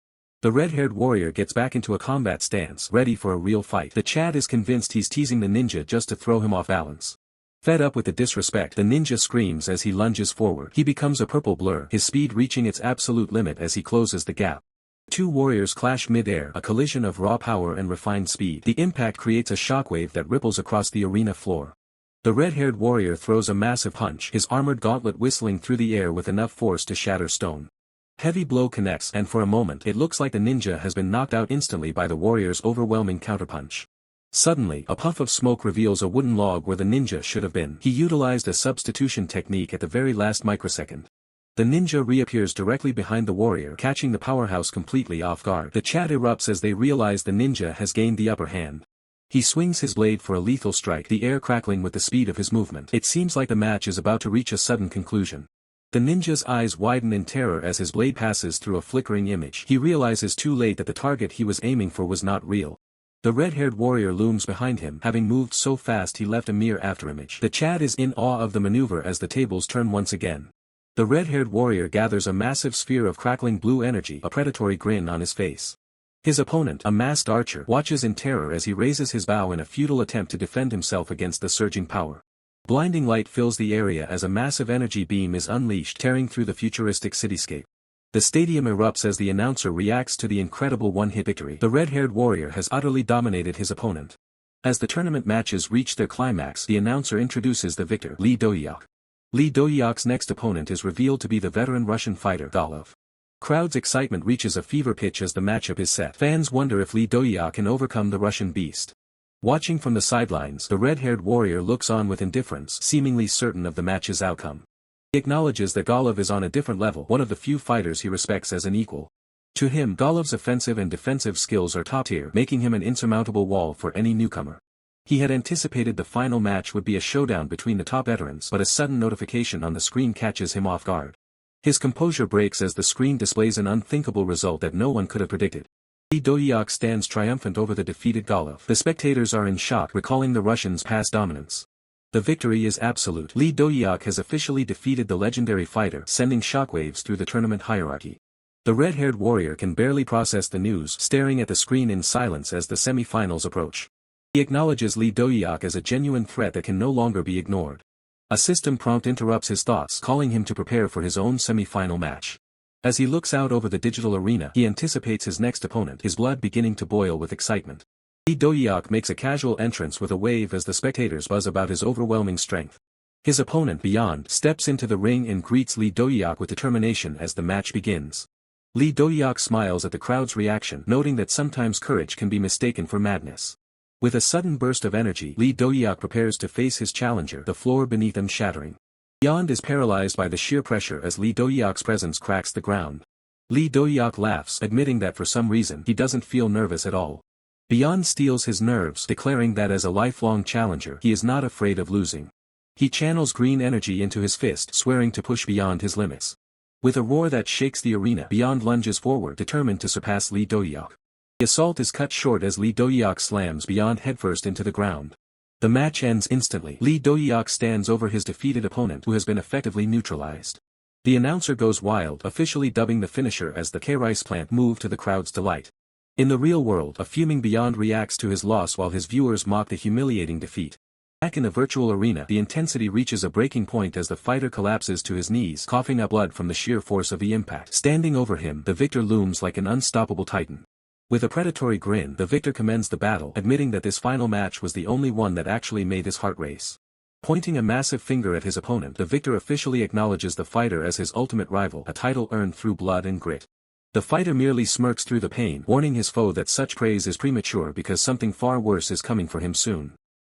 The red-haired warrior gets back into a combat stance, ready for a real fight. The Chad is convinced he's teasing the ninja just to throw him off balance. Fed up with the disrespect, the ninja screams as he lunges forward. He becomes a purple blur, his speed reaching its absolute limit as he closes the gap. Two warriors clash mid-air, a collision of raw power and refined speed. The impact creates a shockwave that ripples across the arena floor. The red-haired warrior throws a massive punch, his armored gauntlet whistling through the air with enough force to shatter stone. Heavy blow connects, and for a moment it looks like the ninja has been knocked out instantly by the warrior's overwhelming counterpunch. Suddenly, a puff of smoke reveals a wooden log where the ninja should have been. He utilized a substitution technique at the very last microsecond. The ninja reappears directly behind the warrior, catching the powerhouse completely off guard. The chat erupts as they realize the ninja has gained the upper hand. He swings his blade for a lethal strike, the air crackling with the speed of his movement. It seems like the match is about to reach a sudden conclusion. The ninja's eyes widen in terror as his blade passes through a flickering image. He realizes too late that the target he was aiming for was not real. The red-haired warrior looms behind him, having moved so fast he left a mere afterimage. The Chad is in awe of the maneuver as the tables turn once again. The red-haired warrior gathers a massive sphere of crackling blue energy, a predatory grin on his face. His opponent, a masked archer, watches in terror as he raises his bow in a futile attempt to defend himself against the surging power. Blinding light fills the area as a massive energy beam is unleashed, tearing through the futuristic cityscape. The stadium erupts as the announcer reacts to the incredible one-hit victory. The red-haired warrior has utterly dominated his opponent. As the tournament matches reach their climax, the announcer introduces the victor, Dohyuk. Dohyuk's next opponent is revealed to be the veteran Russian fighter, Golov. Crowd's excitement reaches a fever pitch as the matchup is set. Fans wonder if Dohyuk can overcome the Russian beast. Watching from the sidelines, the red-haired warrior looks on with indifference, seemingly certain of the match's outcome. He acknowledges that Golov is on a different level, one of the few fighters he respects as an equal. To him, Golov's offensive and defensive skills are top-tier, making him an insurmountable wall for any newcomer. He had anticipated the final match would be a showdown between the top veterans, but a sudden notification on the screen catches him off guard. His composure breaks as the screen displays an unthinkable result that no one could have predicted. Dohyuk stands triumphant over the defeated Golov. The spectators are in shock, recalling the Russians' past dominance. The victory is absolute. Dohyuk has officially defeated the legendary fighter, sending shockwaves through the tournament hierarchy. The red-haired warrior can barely process the news, staring at the screen in silence as the semi-finals approach. He acknowledges Dohyuk as a genuine threat that can no longer be ignored. A system prompt interrupts his thoughts, calling him to prepare for his own semi-final match. As he looks out over the digital arena, he anticipates his next opponent, his blood beginning to boil with excitement. Dohyuk makes a casual entrance with a wave as the spectators buzz about his overwhelming strength. His opponent, Beyond, steps into the ring and greets Dohyuk with determination as the match begins. Dohyuk smiles at the crowd's reaction, noting that sometimes courage can be mistaken for madness. With a sudden burst of energy, Dohyuk prepares to face his challenger, the floor beneath him shattering. Beyond is paralyzed by the sheer pressure as Lee Dohyuk's presence cracks the ground. Lee Dohyuk laughs, admitting that for some reason he doesn't feel nervous at all. Beyond steels his nerves, declaring that as a lifelong challenger he is not afraid of losing. He channels green energy into his fist, swearing to push beyond his limits. With a roar that shakes the arena, Beyond lunges forward, determined to surpass Lee Dohyuk. The assault is cut short as Lee Dohyuk slams Beyond headfirst into the ground. The match ends instantly. Lee Dohyuk stands over his defeated opponent who has been effectively neutralized. The announcer goes wild, officially dubbing the finisher as the K-Rice plant move to the crowd's delight. In the real world, a fuming Beyond reacts to his loss while his viewers mock the humiliating defeat. Back in the virtual arena, the intensity reaches a breaking point as the fighter collapses to his knees, coughing up blood from the sheer force of the impact. Standing over him, the victor looms like an unstoppable titan. With a predatory grin, the victor commends the battle, admitting that this final match was the only one that actually made his heart race. Pointing a massive finger at his opponent, the victor officially acknowledges the fighter as his ultimate rival, a title earned through blood and grit. The fighter merely smirks through the pain, warning his foe that such praise is premature because something far worse is coming for him soon.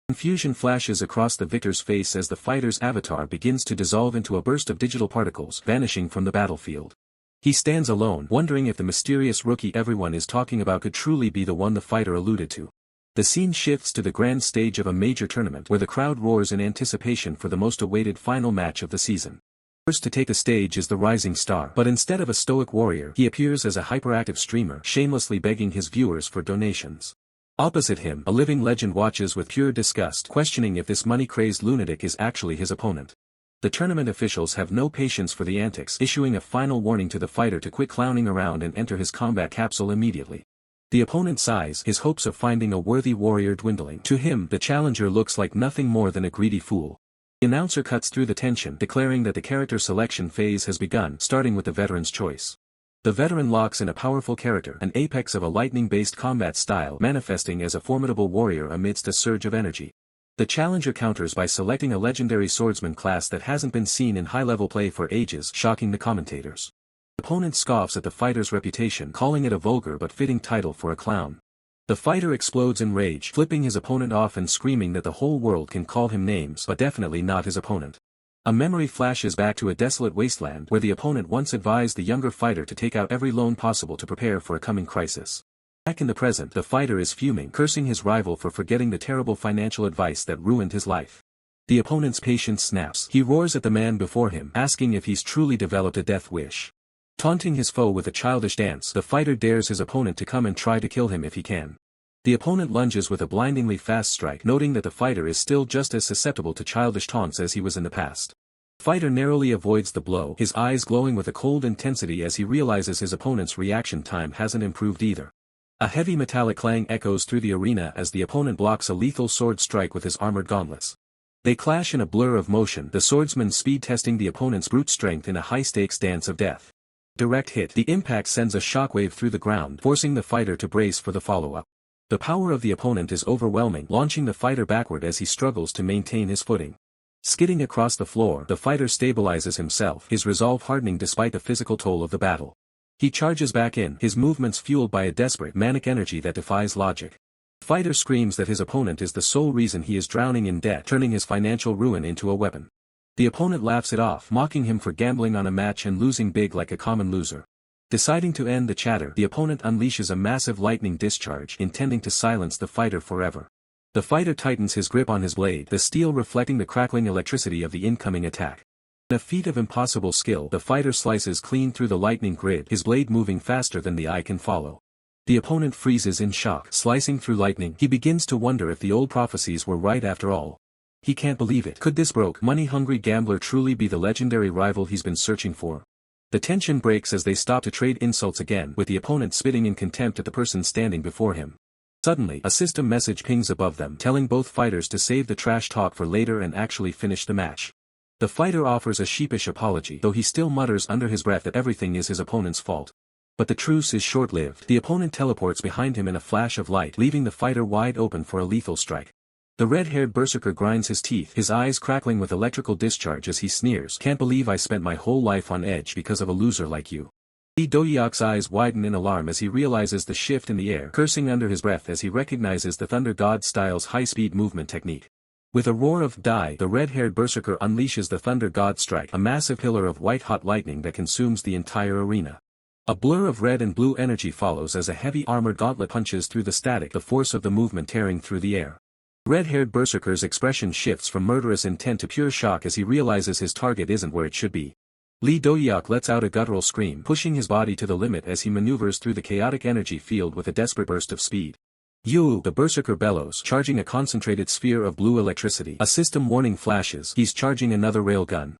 Confusion flashes across the victor's face as the fighter's avatar begins to dissolve into a burst of digital particles, vanishing from the battlefield. He stands alone, wondering if the mysterious rookie everyone is talking about could truly be the one the fighter alluded to. The scene shifts to the grand stage of a major tournament where the crowd roars in anticipation for the most awaited final match of the season. First to take the stage is the rising star, but instead of a stoic warrior, he appears as a hyperactive streamer, shamelessly begging his viewers for donations. Opposite him, a living legend watches with pure disgust, questioning if this money-crazed lunatic is actually his opponent. The tournament officials have no patience for the antics, issuing a final warning to the fighter to quit clowning around and enter his combat capsule immediately. The opponent sighs, his hopes of finding a worthy warrior dwindling. To him, the challenger looks like nothing more than a greedy fool. The announcer cuts through the tension, declaring that the character selection phase has begun, starting with the veteran's choice. The veteran locks in a powerful character, an apex of a lightning-based combat style, manifesting as a formidable warrior amidst a surge of energy. The challenger counters by selecting a legendary swordsman class that hasn't been seen in high-level play for ages, shocking the commentators. The opponent scoffs at the fighter's reputation, calling it a vulgar but fitting title for a clown. The fighter explodes in rage, flipping his opponent off and screaming that the whole world can call him names but definitely not his opponent. A memory flashes back to a desolate wasteland where the opponent once advised the younger fighter to take out every loan possible to prepare for a coming crisis. Back in the present, the fighter is fuming, cursing his rival for forgetting the terrible financial advice that ruined his life. The opponent's patience snaps. He roars at the man before him, asking if he's truly developed a death wish. Taunting his foe with a childish dance, the fighter dares his opponent to come and try to kill him if he can. The opponent lunges with a blindingly fast strike, noting that the fighter is still just as susceptible to childish taunts as he was in the past. The fighter narrowly avoids the blow, his eyes glowing with a cold intensity as he realizes his opponent's reaction time hasn't improved either. A heavy metallic clang echoes through the arena as the opponent blocks a lethal sword strike with his armored gauntlets. They clash in a blur of motion, the swordsman speed testing the opponent's brute strength in a high-stakes dance of death. Direct hit. The impact sends a shockwave through the ground, forcing the fighter to brace for the follow-up. The power of the opponent is overwhelming, launching the fighter backward as he struggles to maintain his footing. Skidding across the floor, the fighter stabilizes himself, his resolve hardening despite the physical toll of the battle. He charges back in, his movements fueled by a desperate, manic energy that defies logic. The fighter screams that his opponent is the sole reason he is drowning in debt, turning his financial ruin into a weapon. The opponent laughs it off, mocking him for gambling on a match and losing big like a common loser. Deciding to end the chatter, the opponent unleashes a massive lightning discharge, intending to silence the fighter forever. The fighter tightens his grip on his blade, the steel reflecting the crackling electricity of the incoming attack. In a feat of impossible skill, the fighter slices clean through the lightning grid, his blade moving faster than the eye can follow. The opponent freezes in shock. Slicing through lightning, he begins to wonder if the old prophecies were right after all. He can't believe it. Could this broke, money-hungry gambler truly be the legendary rival he's been searching for? The tension breaks as they stop to trade insults again, with the opponent spitting in contempt at the person standing before him. Suddenly, a system message pings above them, telling both fighters to save the trash talk for later and actually finish the match. The fighter offers a sheepish apology, though he still mutters under his breath that everything is his opponent's fault. But the truce is short-lived. The opponent teleports behind him in a flash of light, leaving the fighter wide open for a lethal strike. The red-haired berserker grinds his teeth, his eyes crackling with electrical discharge as he sneers, "Can't believe I spent my whole life on edge because of a loser like you." Lee Dohyuk's eyes widen in alarm as he realizes the shift in the air, cursing under his breath as he recognizes the Thunder God Style's high-speed movement technique. With a roar of die, the red-haired berserker unleashes the Thunder God Strike, a massive pillar of white-hot lightning that consumes the entire arena. A blur of red and blue energy follows as a heavy armored gauntlet punches through the static, the force of the movement tearing through the air. Red-haired berserker's expression shifts from murderous intent to pure shock as he realizes his target isn't where it should be. Dohyuk lets out a guttural scream, pushing his body to the limit as he maneuvers through the chaotic energy field with a desperate burst of speed. You! The berserker bellows, charging a concentrated sphere of blue electricity. A system warning flashes. He's charging another railgun.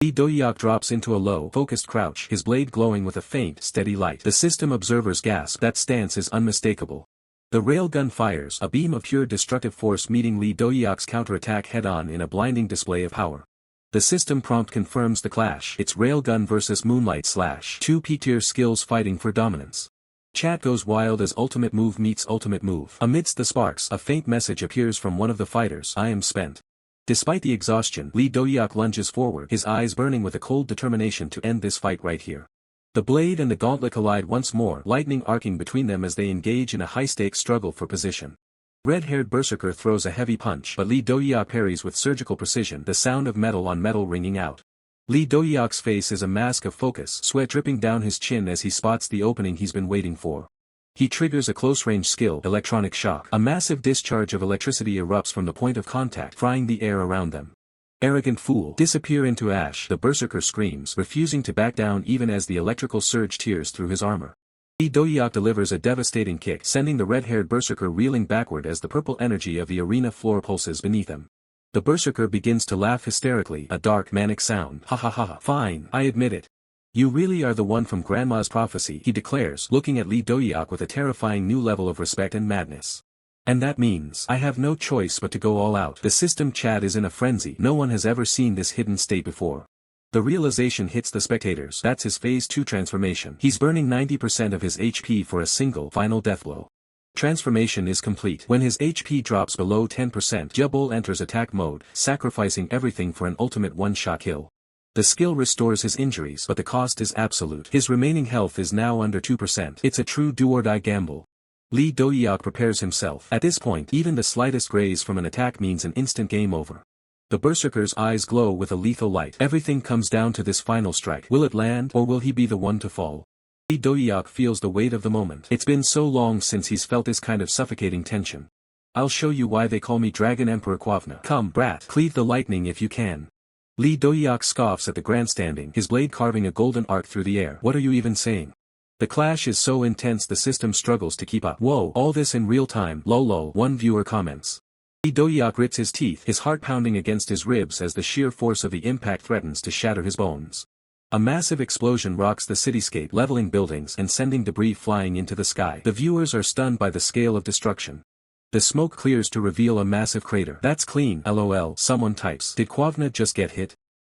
Dohyuk drops into a low, focused crouch, his blade glowing with a faint, steady light. The system observers gasp. That stance is unmistakable. The railgun fires, a beam of pure destructive force meeting Dohyuk's counterattack head-on in a blinding display of power. The system prompt confirms the clash. It's railgun versus moonlight slash. Two P-tier skills fighting for dominance. Chat goes wild as ultimate move meets ultimate move. Amidst the sparks, a faint message appears from one of the fighters. I am spent. Despite the exhaustion, Dohyuk lunges forward, his eyes burning with a cold determination to end this fight right here. The blade and the gauntlet collide once more, lightning arcing between them as they engage in a high-stakes struggle for position. Red-haired berserker throws a heavy punch, but Dohyuk parries with surgical precision, the sound of metal on metal ringing out. Dohyuk's face is a mask of focus, sweat dripping down his chin as he spots the opening he's been waiting for. He triggers a close-range skill, electronic shock. A massive discharge of electricity erupts from the point of contact, frying the air around them. Arrogant fool, disappear into ash, the berserker screams, refusing to back down even as the electrical surge tears through his armor. Dohyuk delivers a devastating kick, sending the red-haired berserker reeling backward as the purple energy of the arena floor pulses beneath him. The berserker begins to laugh hysterically, a dark, manic sound. Ha ha ha ha. Fine, I admit it. You really are the one from Grandma's prophecy, he declares, looking at Dohyuk with a terrifying new level of respect and madness. And that means, I have no choice but to go all out. The system chat is in a frenzy. No one has ever seen this hidden state before. The realization hits the spectators. That's his Phase 2 transformation. He's burning 90% of his HP for a single, final deathblow. Transformation is complete. When his HP drops below 10%, Jabul enters attack mode, sacrificing everything for an ultimate one-shot kill. The skill restores his injuries, but the cost is absolute. His remaining health is now under 2%. It's a true do-or-die gamble. Dohyuk prepares himself. At this point, even the slightest graze from an attack means an instant game over. The berserker's eyes glow with a lethal light. Everything comes down to this final strike. Will it land, or will he be the one to fall? Dohyuk feels the weight of the moment. It's been so long since he's felt this kind of suffocating tension. I'll show you why they call me Dragon Emperor Kwavna. Come, brat, cleave the lightning if you can. Dohyuk scoffs at the grandstanding, his blade carving a golden arc through the air. What are you even saying? The clash is so intense the system struggles to keep up. Whoa, all this in real time, lol, one viewer comments. Dohyuk grits his teeth, his heart pounding against his ribs as the sheer force of the impact threatens to shatter his bones. A massive explosion rocks the cityscape, leveling buildings and sending debris flying into the sky. The viewers are stunned by the scale of destruction. The smoke clears to reveal a massive crater. That's clean, lol, someone types. Did Kwavna just get hit?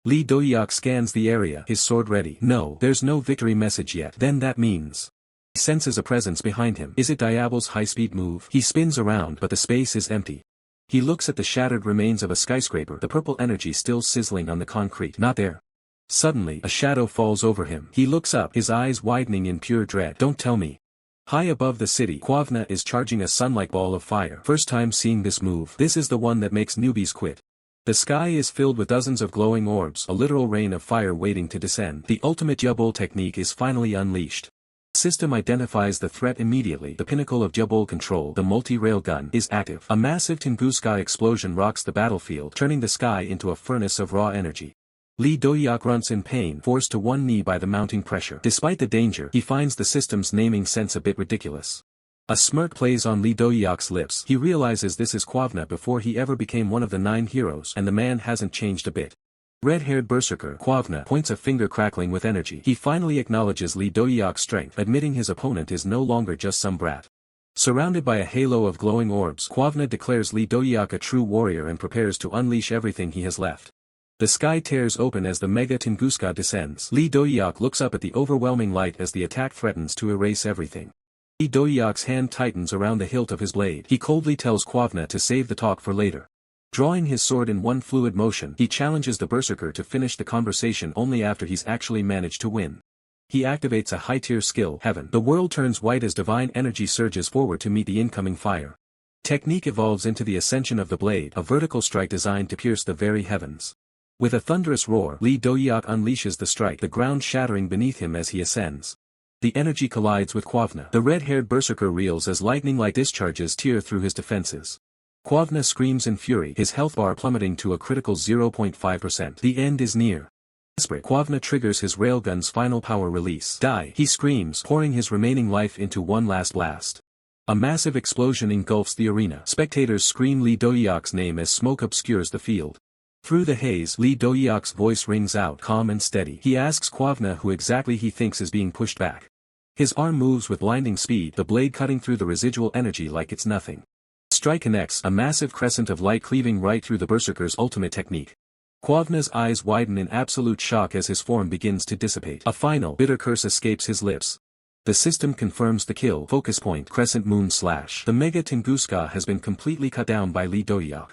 Dohyuk scans the area, his sword ready. No, there's no victory message yet. Then that means. He senses a presence behind him. Is it Diablo's high-speed move? He spins around, but the space is empty. He looks at the shattered remains of a skyscraper, the purple energy still sizzling on the concrete. Not there. Suddenly, a shadow falls over him. He looks up, his eyes widening in pure dread. Don't tell me. High above the city, Kwavna is charging a sun-like ball of fire. First time seeing this move. This is the one that makes newbies quit. The sky is filled with dozens of glowing orbs, a literal rain of fire waiting to descend. The ultimate Jabul technique is finally unleashed. The system identifies the threat immediately. The pinnacle of Jabul control, the multi-rail gun, is active. A massive Tunguska explosion rocks the battlefield, turning the sky into a furnace of raw energy. Dohyuk grunts in pain, forced to one knee by the mounting pressure. Despite the danger, he finds the system's naming sense a bit ridiculous. A smirk plays on Dohyuk's lips. He realizes this is Kwavna before he ever became one of the 9 heroes, and the man hasn't changed a bit. Red-haired berserker Kwavna points a finger crackling with energy. He finally acknowledges Dohyuk's strength, admitting his opponent is no longer just some brat. Surrounded by a halo of glowing orbs, Kwavna declares Dohyuk a true warrior and prepares to unleash everything he has left. The sky tears open as the Mega Tunguska descends. Dohyuk looks up at the overwhelming light as the attack threatens to erase everything. Dohyuk's hand tightens around the hilt of his blade. He coldly tells Kwavna to save the talk for later. Drawing his sword in one fluid motion, he challenges the berserker to finish the conversation only after he's actually managed to win. He activates a high-tier skill, Heaven. The world turns white as divine energy surges forward to meet the incoming fire. Technique evolves into the ascension of the blade, a vertical strike designed to pierce the very heavens. With a thunderous roar, Lee Dohyuk unleashes the strike, the ground shattering beneath him as he ascends. The energy collides with Kwavna. The red-haired berserker reels as lightning-like discharges tear through his defenses. Kwavna screams in fury, his health bar plummeting to a critical 0.5%. The end is near. Desperate, Kwavna triggers his railgun's final power release. Die, he screams, pouring his remaining life into one last blast. A massive explosion engulfs the arena. Spectators scream Lee Dohyuk's name as smoke obscures the field. Through the haze, Lee Dohyuk's voice rings out, calm and steady. He asks Kwavna who exactly he thinks is being pushed back. His arm moves with blinding speed, the blade cutting through the residual energy like it's nothing. The strike connects, a massive crescent of light cleaving right through the berserker's ultimate technique. Kwavna's eyes widen in absolute shock as his form begins to dissipate. A final, bitter curse escapes his lips. The system confirms the kill. Focus point, Crescent Moon Slash. The Mega Tunguska has been completely cut down by Lee Dohyuk.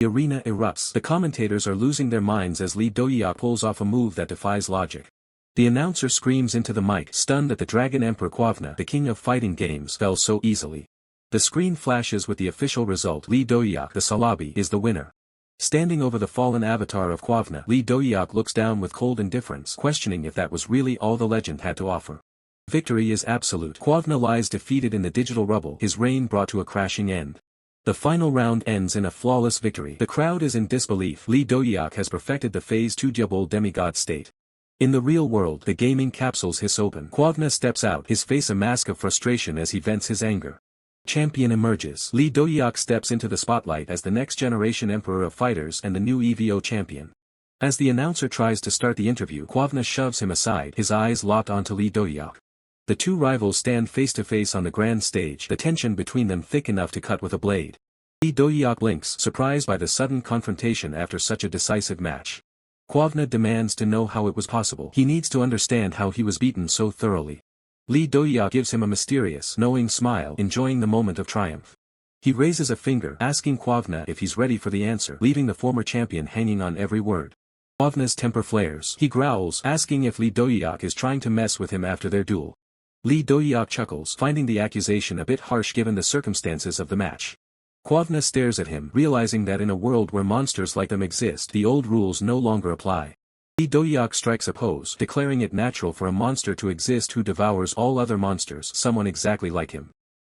The arena erupts. The commentators are losing their minds as Lee Dohyuk pulls off a move that defies logic. The announcer screams into the mic, stunned that the Dragon Emperor Kwavna, the king of fighting games, fell so easily. The screen flashes with the official result. Lee Dohyuk, the Salabi, is the winner. Standing over the fallen avatar of Kwavna, Lee Dohyuk looks down with cold indifference, questioning if that was really all the legend had to offer. Victory is absolute. Kwavna lies defeated in the digital rubble, his reign brought to a crashing end. The final round ends in a flawless victory. The crowd is in disbelief. Lee Dohyuk has perfected the Phase 2 double demigod state. In the real world, the gaming capsules hiss open. Kwavna steps out, his face a mask of frustration as he vents his anger. Champion emerges. Lee Dohyuk steps into the spotlight as the next generation emperor of fighters and the new EVO champion. As the announcer tries to start the interview, Kwavna shoves him aside, his eyes locked onto Lee Dohyuk. The two rivals stand face to face on the grand stage, the tension between them thick enough to cut with a blade. Lee Dohyuk blinks, surprised by the sudden confrontation after such a decisive match. Kwavna demands to know how it was possible. He needs to understand how he was beaten so thoroughly. Lee Dohyuk gives him a mysterious, knowing smile, enjoying the moment of triumph. He raises a finger, asking Kwavna if he's ready for the answer, leaving the former champion hanging on every word. Kwavna's temper flares. He growls, asking if Lee Dohyuk is trying to mess with him after their duel. Lee Dohyuk chuckles, finding the accusation a bit harsh given the circumstances of the match. Kwavna stares at him, realizing that in a world where monsters like them exist, the old rules no longer apply. Lee Dohyuk strikes a pose, declaring it natural for a monster to exist who devours all other monsters, someone exactly like him.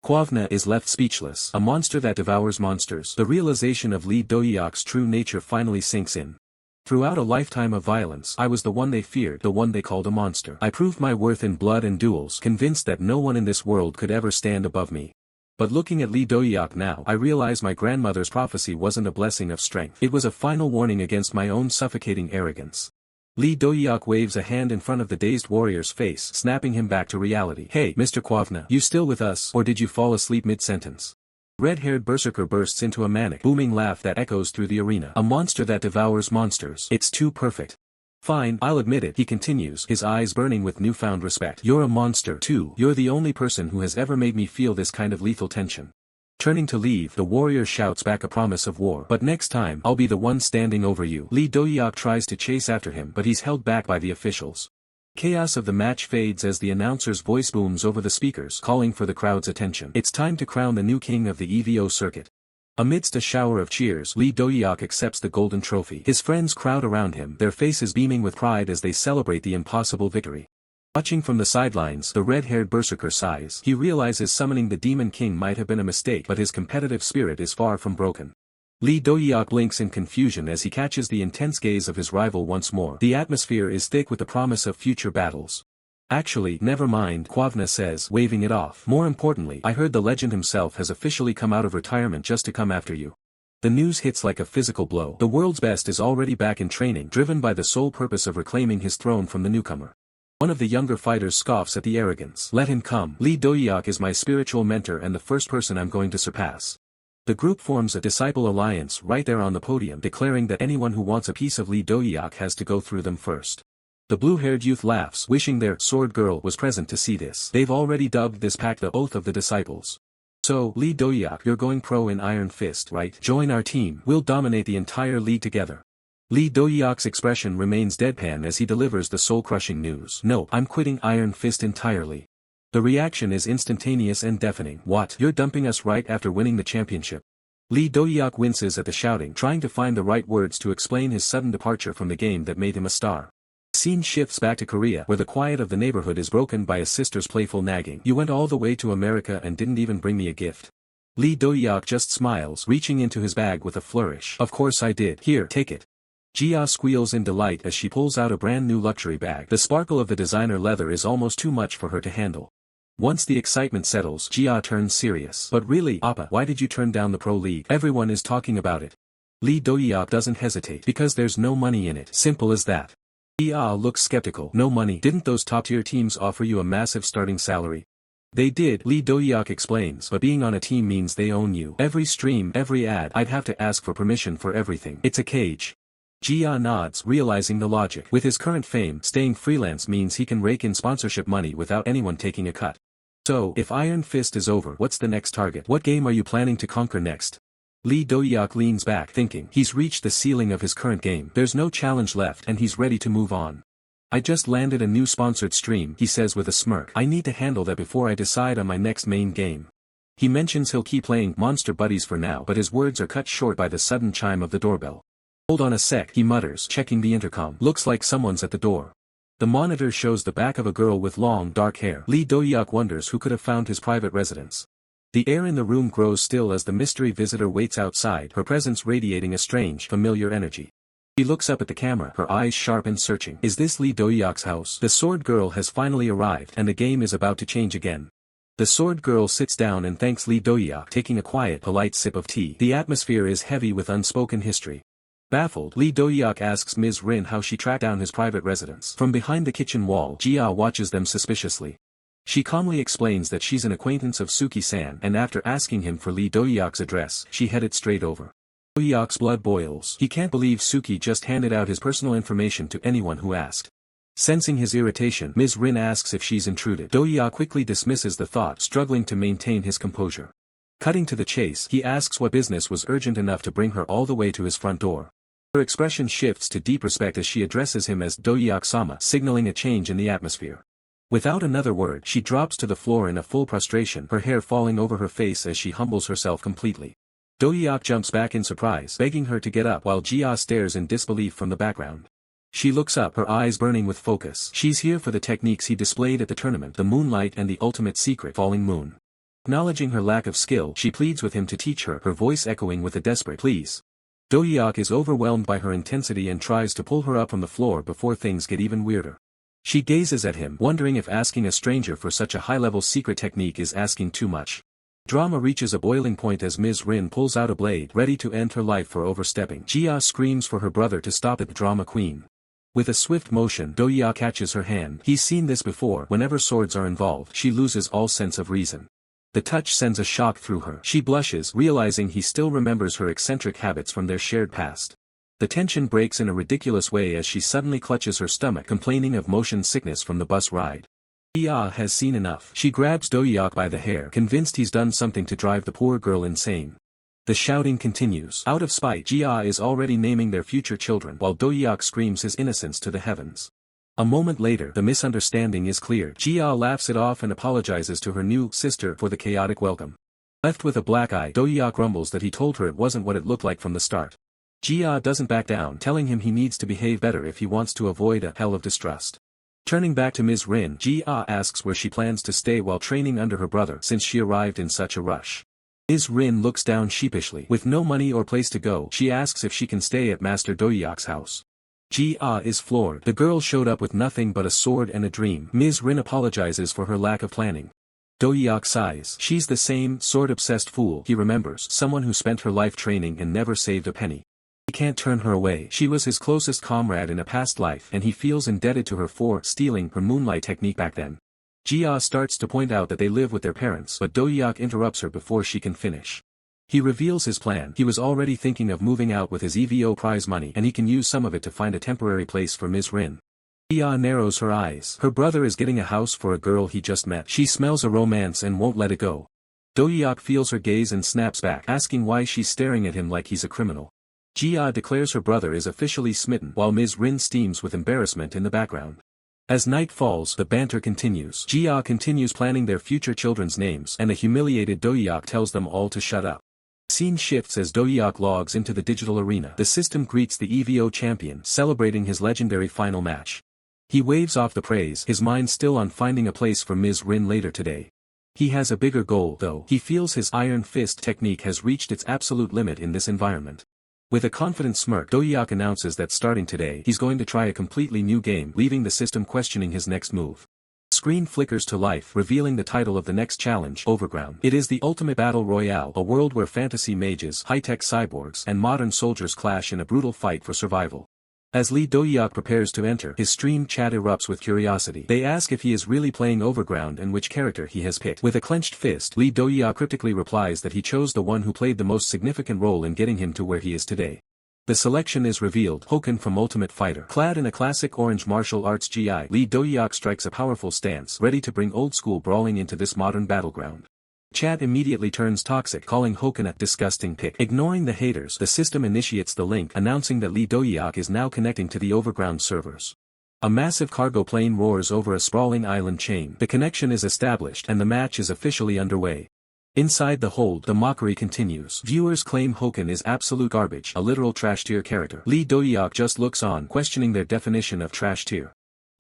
Kwavna is left speechless. A monster that devours monsters. The realization of Lee Dohyuk's true nature finally sinks in. Throughout a lifetime of violence, I was the one they feared, the one they called a monster. I proved my worth in blood and duels, convinced that no one in this world could ever stand above me. But looking at Lee Dohyuk now, I realize my grandmother's prophecy wasn't a blessing of strength. It was a final warning against my own suffocating arrogance. Lee Dohyuk waves a hand in front of the dazed warrior's face, snapping him back to reality. Hey, Mr. Kwavna, you still with us, or did you fall asleep mid-sentence? Red-haired berserker bursts into a manic, booming laugh that echoes through the arena. A monster that devours monsters. It's too perfect. Fine, I'll admit it, he continues, his eyes burning with newfound respect. You're a monster, too. You're the only person who has ever made me feel this kind of lethal tension. Turning to leave, the warrior shouts back a promise of war. But next time, I'll be the one standing over you. Lee Dohyuk tries to chase after him, but he's held back by the officials. Chaos of the match fades as the announcer's voice booms over the speakers, calling for the crowd's attention. It's time to crown the new king of the EVO circuit. Amidst a shower of cheers, Lee Dohyuk accepts the golden trophy. His friends crowd around him, their faces beaming with pride as they celebrate the impossible victory. Watching from the sidelines, the red-haired berserker sighs. He realizes summoning the Demon King might have been a mistake, but his competitive spirit is far from broken. Lee Dohyuk blinks in confusion as he catches the intense gaze of his rival once more. The atmosphere is thick with the promise of future battles. Actually, never mind, Kwavna says, waving it off. More importantly, I heard the legend himself has officially come out of retirement just to come after you. The news hits like a physical blow. The world's best is already back in training, driven by the sole purpose of reclaiming his throne from the newcomer. One of the younger fighters scoffs at the arrogance. Let him come. Lee Dohyuk is my spiritual mentor and the first person I'm going to surpass. The group forms a disciple alliance right there on the podium, declaring that anyone who wants a piece of Lee Dohyuk has to go through them first. The blue-haired youth laughs, wishing their sword girl was present to see this. They've already dubbed this pack the Oath of the Disciples. So, Lee Dohyuk, you're going pro in Iron Fist, right? Join our team. We'll dominate the entire league together. Lee Dohyuk's expression remains deadpan as he delivers the soul-crushing news. No, I'm quitting Iron Fist entirely. The reaction is instantaneous and deafening. What? You're dumping us right after winning the championship? Dohyuk winces at the shouting, trying to find the right words to explain his sudden departure from the game that made him a star. The scene shifts back to Korea, where the quiet of the neighborhood is broken by his sister's playful nagging. You went all the way to America and didn't even bring me a gift. Dohyuk just smiles, reaching into his bag with a flourish. Of course I did. Here, take it. Jia squeals in delight as she pulls out a brand new luxury bag. The sparkle of the designer leather is almost too much for her to handle. Once the excitement settles, Jia turns serious. But really, Appa, why did you turn down the Pro League? Everyone is talking about it. Dohyuk doesn't hesitate. Because there's no money in it. Simple as that. Jia looks skeptical. No money? Didn't those top-tier teams offer you a massive starting salary? They did, Dohyuk explains, but being on a team means they own you. Every stream, every ad, I'd have to ask for permission for everything. It's a cage. Jia nods, realizing the logic. With his current fame, staying freelance means he can rake in sponsorship money without anyone taking a cut. So, if Iron Fist is over, what's the next target? What game are you planning to conquer next? Dohyuk leans back, thinking. He's reached the ceiling of his current game. There's no challenge left and he's ready to move on. I just landed a new sponsored stream, he says with a smirk. I need to handle that before I decide on my next main game. He mentions he'll keep playing Monster Buddies for now, but his words are cut short by the sudden chime of the doorbell. Hold on a sec, he mutters, checking the intercom. Looks like someone's at the door. The monitor shows the back of a girl with long, dark hair. Dohyuk wonders who could have found his private residence. The air in the room grows still as the mystery visitor waits outside, her presence radiating a strange, familiar energy. She looks up at the camera, her eyes sharp and searching. Is this Dohyuk's house? The sword girl has finally arrived, and the game is about to change again. The sword girl sits down and thanks Dohyuk, taking a quiet, polite sip of tea. The atmosphere is heavy with unspoken history. Baffled, Dohyuk asks Ms. Rin how she tracked down his private residence. From behind the kitchen wall, Jia watches them suspiciously. She calmly explains that she's an acquaintance of Suki-san, and after asking him for Dohyuk's address, she headed straight over. Dohyuk's blood boils. He can't believe Suki just handed out his personal information to anyone who asked. Sensing his irritation, Ms. Rin asks if she's intruded. Dohyuk quickly dismisses the thought, struggling to maintain his composure. Cutting to the chase, he asks what business was urgent enough to bring her all the way to his front door. Her expression shifts to deep respect as she addresses him as Dohyuk-sama, signaling a change in the atmosphere. Without another word, she drops to the floor in a full prostration, her hair falling over her face as she humbles herself completely. Dohyuk jumps back in surprise, begging her to get up while Jia stares in disbelief from the background. She looks up, her eyes burning with focus. She's here for the techniques he displayed at the tournament, the moonlight and the ultimate secret, falling moon. Acknowledging her lack of skill, she pleads with him to teach her, her voice echoing with a desperate please. Dohyuk is overwhelmed by her intensity and tries to pull her up from the floor before things get even weirder. She gazes at him, wondering if asking a stranger for such a high-level secret technique is asking too much. Drama reaches a boiling point as Ms. Rin pulls out a blade, ready to end her life for overstepping. Jia screams for her brother to stop it, the drama queen. With a swift motion, Dohyuk catches her hand. He's seen this before. Whenever swords are involved, she loses all sense of reason. The touch sends a shock through her. She blushes, realizing he still remembers her eccentric habits from their shared past. The tension breaks in a ridiculous way as she suddenly clutches her stomach, complaining of motion sickness from the bus ride. Jia has seen enough. She grabs Dohyuk by the hair, convinced he's done something to drive the poor girl insane. The shouting continues. Out of spite, Jia is already naming their future children, while Dohyuk screams his innocence to the heavens. A moment later, the misunderstanding is cleared. Jia laughs it off and apologizes to her new sister for the chaotic welcome. Left with a black eye, Dohyuk grumbles that he told her it wasn't what it looked like from the start. Jia doesn't back down, telling him he needs to behave better if he wants to avoid a hell of distrust. Turning back to Ms. Rin, Jia asks where she plans to stay while training under her brother since she arrived in such a rush. Ms. Rin looks down sheepishly. With no money or place to go, she asks if she can stay at Master Dohyuk's house. Jia is floored. The girl showed up with nothing but a sword and a dream. Ms. Rin apologizes for her lack of planning. Dohyuk sighs. She's the same sword-obsessed fool he remembers, someone who spent her life training and never saved a penny. He can't turn her away. She was his closest comrade in a past life and he feels indebted to her for stealing her moonlight technique back then. Jia starts to point out that they live with their parents, but Dohyuk interrupts her before she can finish. He reveals his plan. He was already thinking of moving out with his EVO prize money and he can use some of it to find a temporary place for Ms. Rin. Jia narrows her eyes. Her brother is getting a house for a girl he just met. She smells a romance and won't let it go. Dohyuk feels her gaze and snaps back, asking why she's staring at him like he's a criminal. Jia declares her brother is officially smitten while Ms. Rin steams with embarrassment in the background. As night falls, the banter continues. Jia continues planning their future children's names, and a humiliated Dohyuk tells them all to shut up. Scene shifts as Dohyuk logs into the digital arena. The system greets the EVO champion, celebrating his legendary final match. He waves off the praise, his mind still on finding a place for Ms. Rin later today. He has a bigger goal though. He feels his iron fist technique has reached its absolute limit in this environment. With a confident smirk, Dohyuk announces that starting today he's going to try a completely new game, leaving the system questioning his next move. Screen flickers to life, revealing the title of the next challenge, Overground. It is the ultimate battle royale, a world where fantasy mages, high-tech cyborgs, and modern soldiers clash in a brutal fight for survival. As Lee Dohyuk prepares to enter, his stream chat erupts with curiosity. They ask if he is really playing Overground and which character he has picked. With a clenched fist, Lee Dohyuk cryptically replies that he chose the one who played the most significant role in getting him to where he is today. The selection is revealed, Hoken from Ultimate Fighter. Clad in a classic orange martial arts GI, Lee Dohyuk strikes a powerful stance, ready to bring old-school brawling into this modern battleground. Chat immediately turns toxic, calling Hoken a disgusting pick. Ignoring the haters, the system initiates the link, announcing that Lee Dohyuk is now connecting to the Overground servers. A massive cargo plane roars over a sprawling island chain. The connection is established and the match is officially underway. Inside the hold, the mockery continues. Viewers claim Hoken is absolute garbage, a literal trash tier character. Lee Dohyuk just looks on, questioning their definition of trash tier.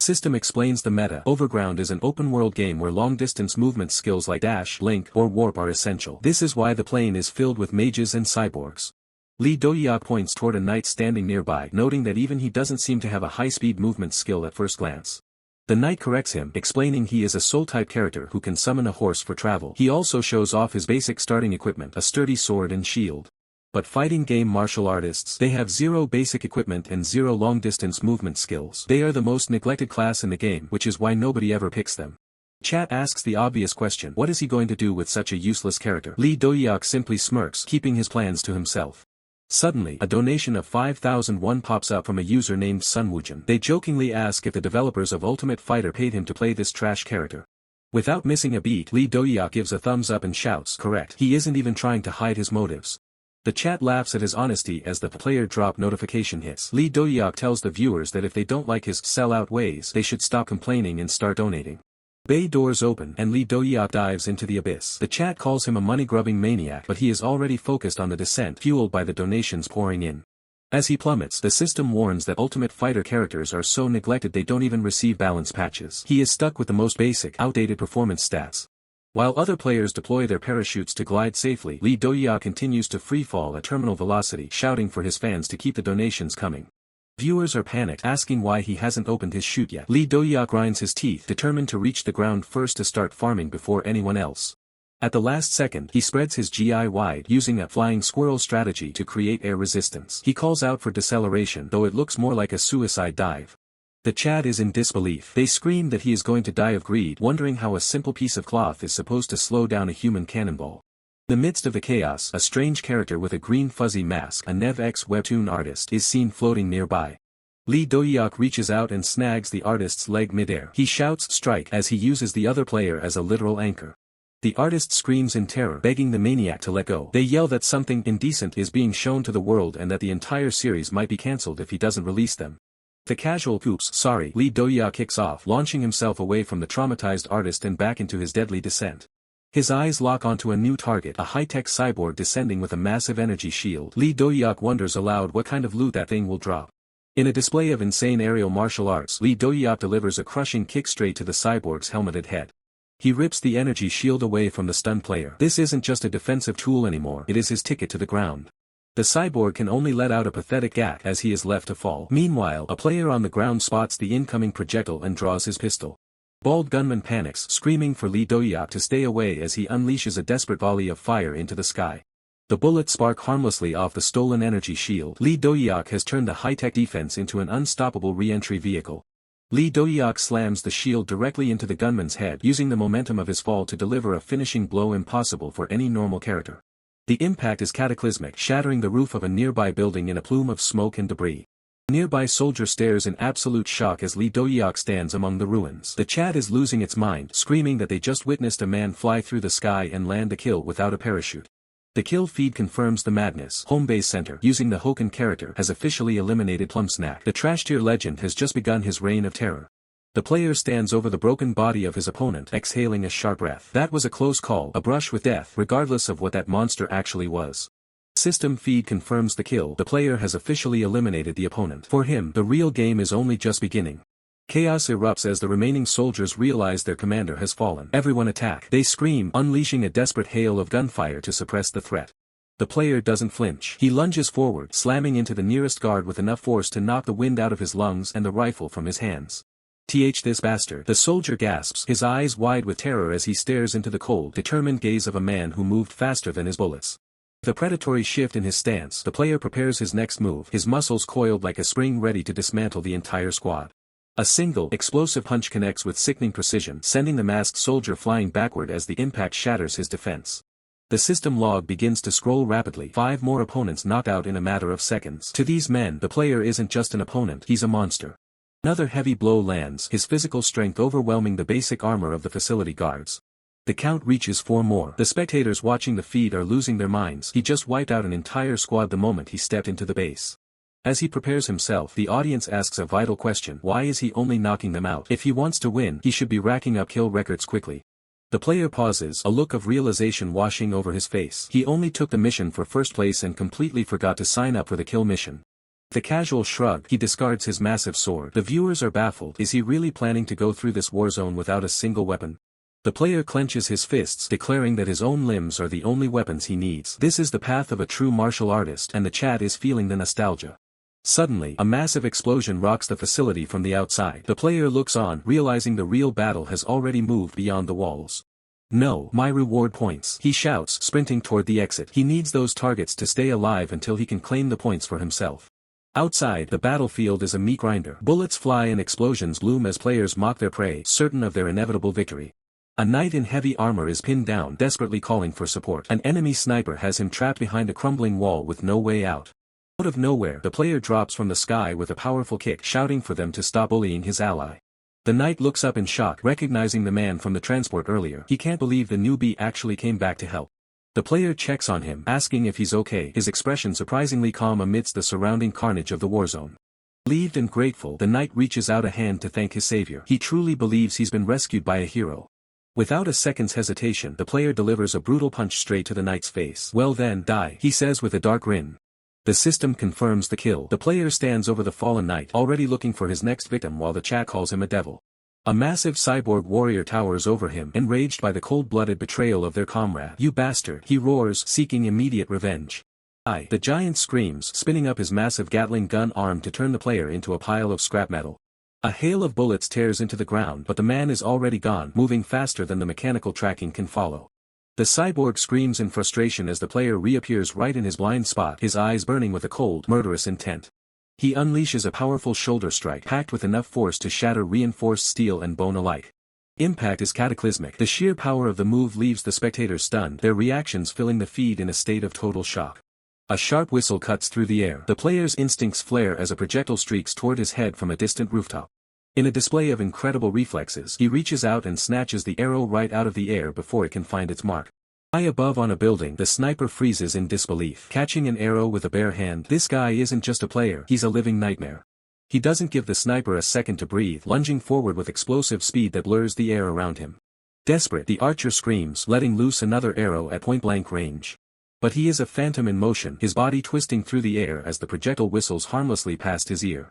System explains the meta. Overground is an open-world game where long-distance movement skills like dash, blink, or warp are essential. This is why the plane is filled with mages and cyborgs. Lee Dohyuk points toward a knight standing nearby, noting that even he doesn't seem to have a high-speed movement skill at first glance. The knight corrects him, explaining he is a soul-type character who can summon a horse for travel. He also shows off his basic starting equipment, a sturdy sword and shield. But fighting game martial artists, they have zero basic equipment and zero long-distance movement skills. They are the most neglected class in the game, which is why nobody ever picks them. Chat asks the obvious question, what is he going to do with such a useless character? Lee Dohyuk simply smirks, keeping his plans to himself. Suddenly, a donation of 5,001 pops up from a user named Sunwoojan. They jokingly ask if the developers of Ultimate Fighter paid him to play this trash character. Without missing a beat, Lee Dohyuk gives a thumbs up and shouts, correct. He isn't even trying to hide his motives. The chat laughs at his honesty as the player drop notification hits. Lee Dohyuk tells the viewers that if they don't like his sell-out ways, they should stop complaining and start donating. Bay doors open, and Lee Dohyuk dives into the abyss. The chat calls him a money-grubbing maniac, but he is already focused on the descent, fueled by the donations pouring in. As he plummets, the system warns that Ultimate Fighter characters are so neglected they don't even receive balance patches. He is stuck with the most basic, outdated performance stats. While other players deploy their parachutes to glide safely, Lee Dohyuk continues to freefall at terminal velocity, shouting for his fans to keep the donations coming. Viewers are panicked, asking why he hasn't opened his chute yet. Lee Dohyuk grinds his teeth, determined to reach the ground first to start farming before anyone else. At the last second, he spreads his GI wide, using a flying squirrel strategy to create air resistance. He calls out for deceleration, though it looks more like a suicide dive. The chat is in disbelief. They scream that he is going to die of greed, wondering how a simple piece of cloth is supposed to slow down a human cannonball. In the midst of the chaos, a strange character with a green fuzzy mask, a Nev X webtoon artist, is seen floating nearby. Lee Dohyuk reaches out and snags the artist's leg midair. He shouts strike as he uses the other player as a literal anchor. The artist screams in terror, begging the maniac to let go. They yell that something indecent is being shown to the world and that the entire series might be cancelled if he doesn't release them. The casual oops sorry Lee Dohyuk kicks off, launching himself away from the traumatized artist and back into his deadly descent. His eyes lock onto a new target, a high-tech cyborg descending with a massive energy shield. Lee Dohyuk wonders aloud what kind of loot that thing will drop. In a display of insane aerial martial arts, Lee Dohyuk delivers a crushing kick straight to the cyborg's helmeted head. He rips the energy shield away from the stunned player. This isn't just a defensive tool anymore, it is his ticket to the ground. The cyborg can only let out a pathetic gak as he is left to fall. Meanwhile, a player on the ground spots the incoming projectile and draws his pistol. Bald gunman panics, screaming for Lee Dohyuk to stay away as he unleashes a desperate volley of fire into the sky. The bullets spark harmlessly off the stolen energy shield. Lee Dohyuk has turned the high-tech defense into an unstoppable re-entry vehicle. Lee Dohyuk slams the shield directly into the gunman's head, using the momentum of his fall to deliver a finishing blow impossible for any normal character. The impact is cataclysmic, shattering the roof of a nearby building in a plume of smoke and debris. A nearby soldier stares in absolute shock as Lee Dohyuk stands among the ruins. The chat is losing its mind, screaming that they just witnessed a man fly through the sky and land a kill without a parachute. The kill feed confirms the madness. Homebase Center, using the Hoken character, has officially eliminated Plumsnack. The trash tier legend has just begun his reign of terror. The player stands over the broken body of his opponent, exhaling a sharp breath. That was a close call, a brush with death, regardless of what that monster actually was. System feed confirms the kill. The player has officially eliminated the opponent. For him, the real game is only just beginning. Chaos erupts as the remaining soldiers realize their commander has fallen. Everyone attack. They scream, unleashing a desperate hail of gunfire to suppress the threat. The player doesn't flinch. He lunges forward, slamming into the nearest guard with enough force to knock the wind out of his lungs and the rifle from his hands. This bastard. The soldier gasps, his eyes wide with terror as he stares into the cold, determined gaze of a man who moved faster than his bullets. With a predatory shift in his stance, the player prepares his next move, his muscles coiled like a spring ready to dismantle the entire squad. A single, explosive punch connects with sickening precision, sending the masked soldier flying backward as the impact shatters his defense. The system log begins to scroll rapidly, 5 more opponents knocked out in a matter of seconds. To these men, the player isn't just an opponent, he's a monster. Another heavy blow lands, his physical strength overwhelming the basic armor of the facility guards. The count reaches 4 more. The spectators watching the feed are losing their minds. He just wiped out an entire squad the moment he stepped into the base. As he prepares himself, the audience asks a vital question. Why is he only knocking them out? If he wants to win, he should be racking up kill records quickly. The player pauses, a look of realization washing over his face. He only took the mission for first place and completely forgot to sign up for the kill mission. With a casual shrug, he discards his massive sword. The viewers are baffled. Is he really planning to go through this war zone without a single weapon? The player clenches his fists, declaring that his own limbs are the only weapons he needs. This is the path of a true martial artist, and the chat is feeling the nostalgia. Suddenly, a massive explosion rocks the facility from the outside. The player looks on, realizing the real battle has already moved beyond the walls. No, my reward points, he shouts, sprinting toward the exit. He needs those targets to stay alive until he can claim the points for himself. Outside, the battlefield is a meat grinder. Bullets fly and explosions bloom as players mock their prey, certain of their inevitable victory. A knight in heavy armor is pinned down, desperately calling for support. An enemy sniper has him trapped behind a crumbling wall with no way out. Out of nowhere, the player drops from the sky with a powerful kick, shouting for them to stop bullying his ally. The knight looks up in shock, recognizing the man from the transport earlier. He can't believe the newbie actually came back to help. The player checks on him, asking if he's okay, his expression surprisingly calm amidst the surrounding carnage of the warzone. Relieved and grateful, the knight reaches out a hand to thank his savior. He truly believes he's been rescued by a hero. Without a second's hesitation, the player delivers a brutal punch straight to the knight's face. Well then, die, he says with a dark grin. The system confirms the kill. The player stands over the fallen knight, already looking for his next victim while the chat calls him a devil. A massive cyborg warrior towers over him, enraged by the cold-blooded betrayal of their comrade. You bastard, he roars, seeking immediate revenge. The giant screams, spinning up his massive Gatling gun arm to turn the player into a pile of scrap metal. A hail of bullets tears into the ground, but the man is already gone, moving faster than the mechanical tracking can follow. The cyborg screams in frustration as the player reappears right in his blind spot, his eyes burning with a cold, murderous intent. He unleashes a powerful shoulder strike packed with enough force to shatter reinforced steel and bone alike. Impact is cataclysmic. The sheer power of the move leaves the spectators stunned, their reactions filling the feed in a state of total shock. A sharp whistle cuts through the air. The player's instincts flare as a projectile streaks toward his head from a distant rooftop. In a display of incredible reflexes, he reaches out and snatches the arrow right out of the air before it can find its mark. High above on a building, the sniper freezes in disbelief, catching an arrow with a bare hand. This guy isn't just a player, he's a living nightmare. He doesn't give the sniper a second to breathe, lunging forward with explosive speed that blurs the air around him. Desperate, the archer screams, letting loose another arrow at point-blank range. But he is a phantom in motion, his body twisting through the air as the projectile whistles harmlessly past his ear.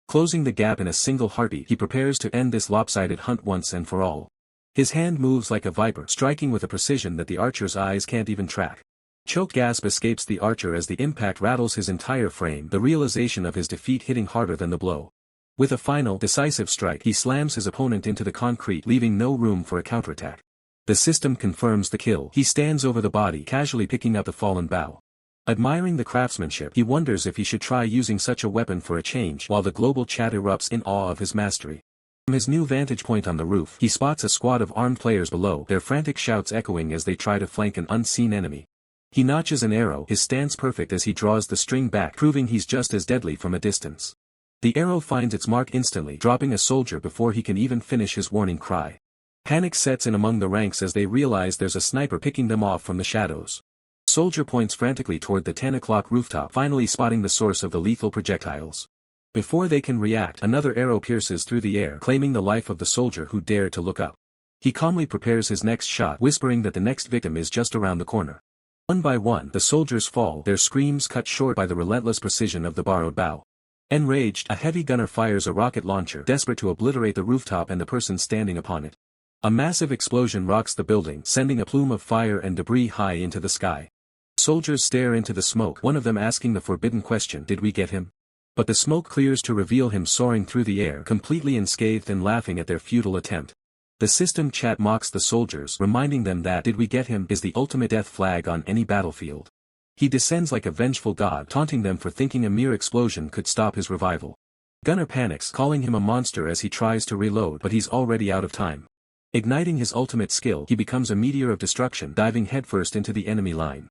Closing the gap in a single heartbeat, he prepares to end this lopsided hunt once and for all. His hand moves like a viper, striking with a precision that the archer's eyes can't even track. Choked gasp escapes the archer as the impact rattles his entire frame, the realization of his defeat hitting harder than the blow. With a final, decisive strike, he slams his opponent into the concrete, leaving no room for a counterattack. The system confirms the kill. He stands over the body, casually picking up the fallen bough. Admiring the craftsmanship, he wonders if he should try using such a weapon for a change, while the global chat erupts in awe of his mastery. From his new vantage point on the roof, he spots a squad of armed players below, their frantic shouts echoing as they try to flank an unseen enemy. He notches an arrow, his stance perfect as he draws the string back, proving he's just as deadly from a distance. The arrow finds its mark instantly, dropping a soldier before he can even finish his warning cry. Panic sets in among the ranks as they realize there's a sniper picking them off from the shadows. Soldier points frantically toward the 10 o'clock rooftop, finally spotting the source of the lethal projectiles. Before they can react, another arrow pierces through the air, claiming the life of the soldier who dared to look up. He calmly prepares his next shot, whispering that the next victim is just around the corner. One by one, the soldiers fall, their screams cut short by the relentless precision of the borrowed bow. Enraged, a heavy gunner fires a rocket launcher, desperate to obliterate the rooftop and the person standing upon it. A massive explosion rocks the building, sending a plume of fire and debris high into the sky. Soldiers stare into the smoke, one of them asking the forbidden question, "Did we get him?" But the smoke clears to reveal him soaring through the air, completely unscathed and laughing at their futile attempt. The system chat mocks the soldiers, reminding them that "did we get him" is the ultimate death flag on any battlefield. He descends like a vengeful god, taunting them for thinking a mere explosion could stop his revival. Gunner panics, calling him a monster as he tries to reload, but he's already out of time. Igniting his ultimate skill, he becomes a meteor of destruction, diving headfirst into the enemy line.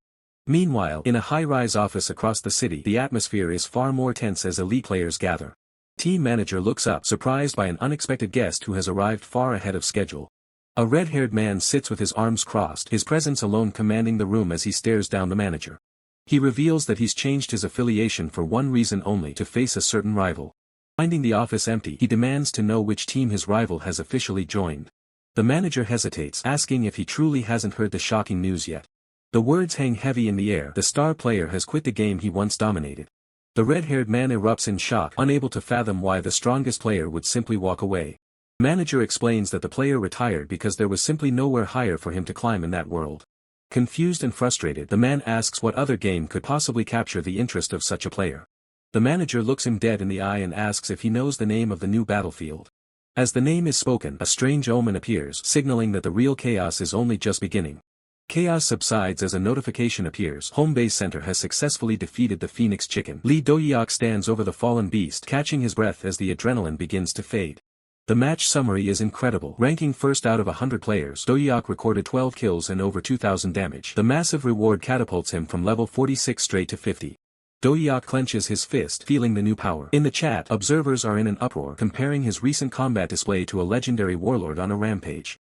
Meanwhile, in a high-rise office across the city, the atmosphere is far more tense as elite players gather. Team manager looks up, surprised by an unexpected guest who has arrived far ahead of schedule. A red-haired man sits with his arms crossed, his presence alone commanding the room as he stares down the manager. He reveals that he's changed his affiliation for one reason only: to face a certain rival. Finding the office empty, he demands to know which team his rival has officially joined. The manager hesitates, asking if he truly hasn't heard the shocking news yet. The words hang heavy in the air: the star player has quit the game he once dominated. The red-haired man erupts in shock, unable to fathom why the strongest player would simply walk away. The manager explains that the player retired because there was simply nowhere higher for him to climb in that world. Confused and frustrated, the man asks what other game could possibly capture the interest of such a player. The manager looks him dead in the eye and asks if he knows the name of the new battlefield. As the name is spoken, a strange omen appears, signaling that the real chaos is only just beginning. Chaos subsides as a notification appears: Home Base Center has successfully defeated the Phoenix Chicken. Dohyuk stands over the fallen beast, catching his breath as the adrenaline begins to fade. The match summary is incredible. Ranking first out of 100 players, Dohyuk recorded 12 kills and over 2,000 damage. The massive reward catapults him from level 46 straight to 50. Dohyuk clenches his fist, feeling the new power. In the chat, observers are in an uproar, comparing his recent combat display to a legendary warlord on a rampage.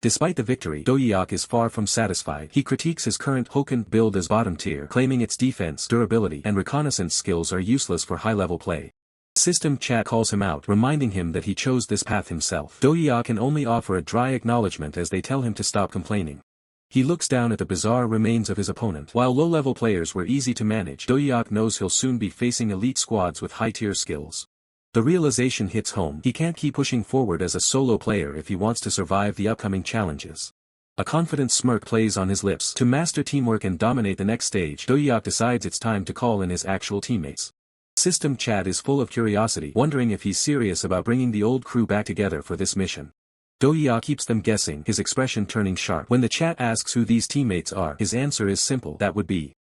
Despite the victory, Dohyuk is far from satisfied. He critiques his current Hoken build as bottom tier, claiming its defense, durability, and reconnaissance skills are useless for high-level play. System chat calls him out, reminding him that he chose this path himself. Dohyuk can only offer a dry acknowledgement as they tell him to stop complaining. He looks down at the bizarre remains of his opponent. While low-level players were easy to manage, Dohyuk knows he'll soon be facing elite squads with high-tier skills. The realization hits home: he can't keep pushing forward as a solo player if he wants to survive the upcoming challenges. A confident smirk plays on his lips. To master teamwork and dominate the next stage, Dohyuk decides it's time to call in his actual teammates. System chat is full of curiosity, wondering if he's serious about bringing the old crew back together for this mission. Dohyuk keeps them guessing, his expression turning sharp. When the chat asks who these teammates are, his answer is simple: that would be.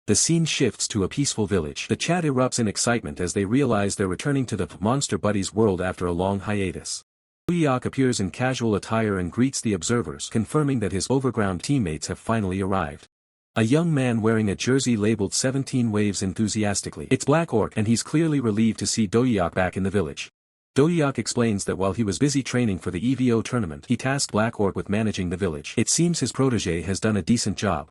The scene shifts to a peaceful village. The chat erupts in excitement as they realize they're returning to the Monster Buddies world after a long hiatus. Dohyuk appears in casual attire and greets the observers, confirming that his overground teammates have finally arrived. A young man wearing a jersey labeled 17 waves enthusiastically. It's Black Orc, and he's clearly relieved to see Dohyuk back in the village. Dohyuk explains that while he was busy training for the EVO tournament, he tasked Black Orc with managing the village. It seems his protege has done a decent job.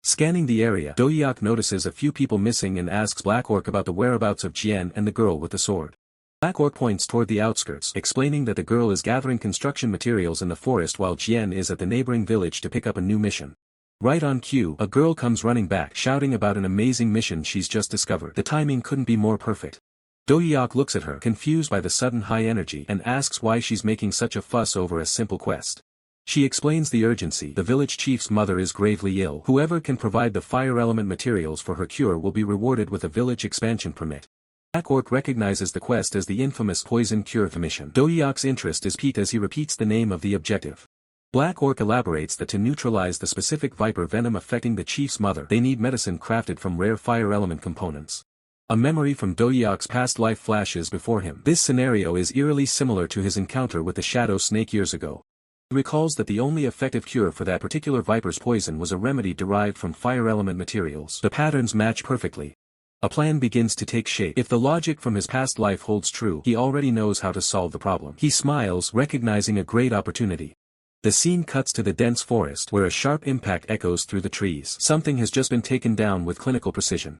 Scanning the area, Dohyuk notices a few people missing and asks Black Orc about the whereabouts of Jian and the girl with the sword. Black Orc points toward the outskirts, explaining that the girl is gathering construction materials in the forest while Jian is at the neighboring village to pick up a new mission. Right on cue, a girl comes running back, shouting about an amazing mission she's just discovered. The timing couldn't be more perfect. Dohyuk looks at her, confused by the sudden high energy, and asks why she's making such a fuss over a simple quest. She explains the urgency: the village chief's mother is gravely ill. Whoever can provide the fire element materials for her cure will be rewarded with a village expansion permit. Black Orc recognizes the quest as the infamous poison cure mission. Dohyuk's interest is piqued as he repeats the name of the objective. Black Orc elaborates that to neutralize the specific viper venom affecting the chief's mother, they need medicine crafted from rare fire element components. A memory from Dohyuk's past life flashes before him. This scenario is eerily similar to his encounter with the shadow snake years ago. He recalls that the only effective cure for that particular viper's poison was a remedy derived from fire element materials. The patterns match perfectly. A plan begins to take shape. If the logic from his past life holds true, he already knows how to solve the problem. He smiles, recognizing a great opportunity. The scene cuts to the dense forest, where a sharp impact echoes through the trees. Something has just been taken down with clinical precision.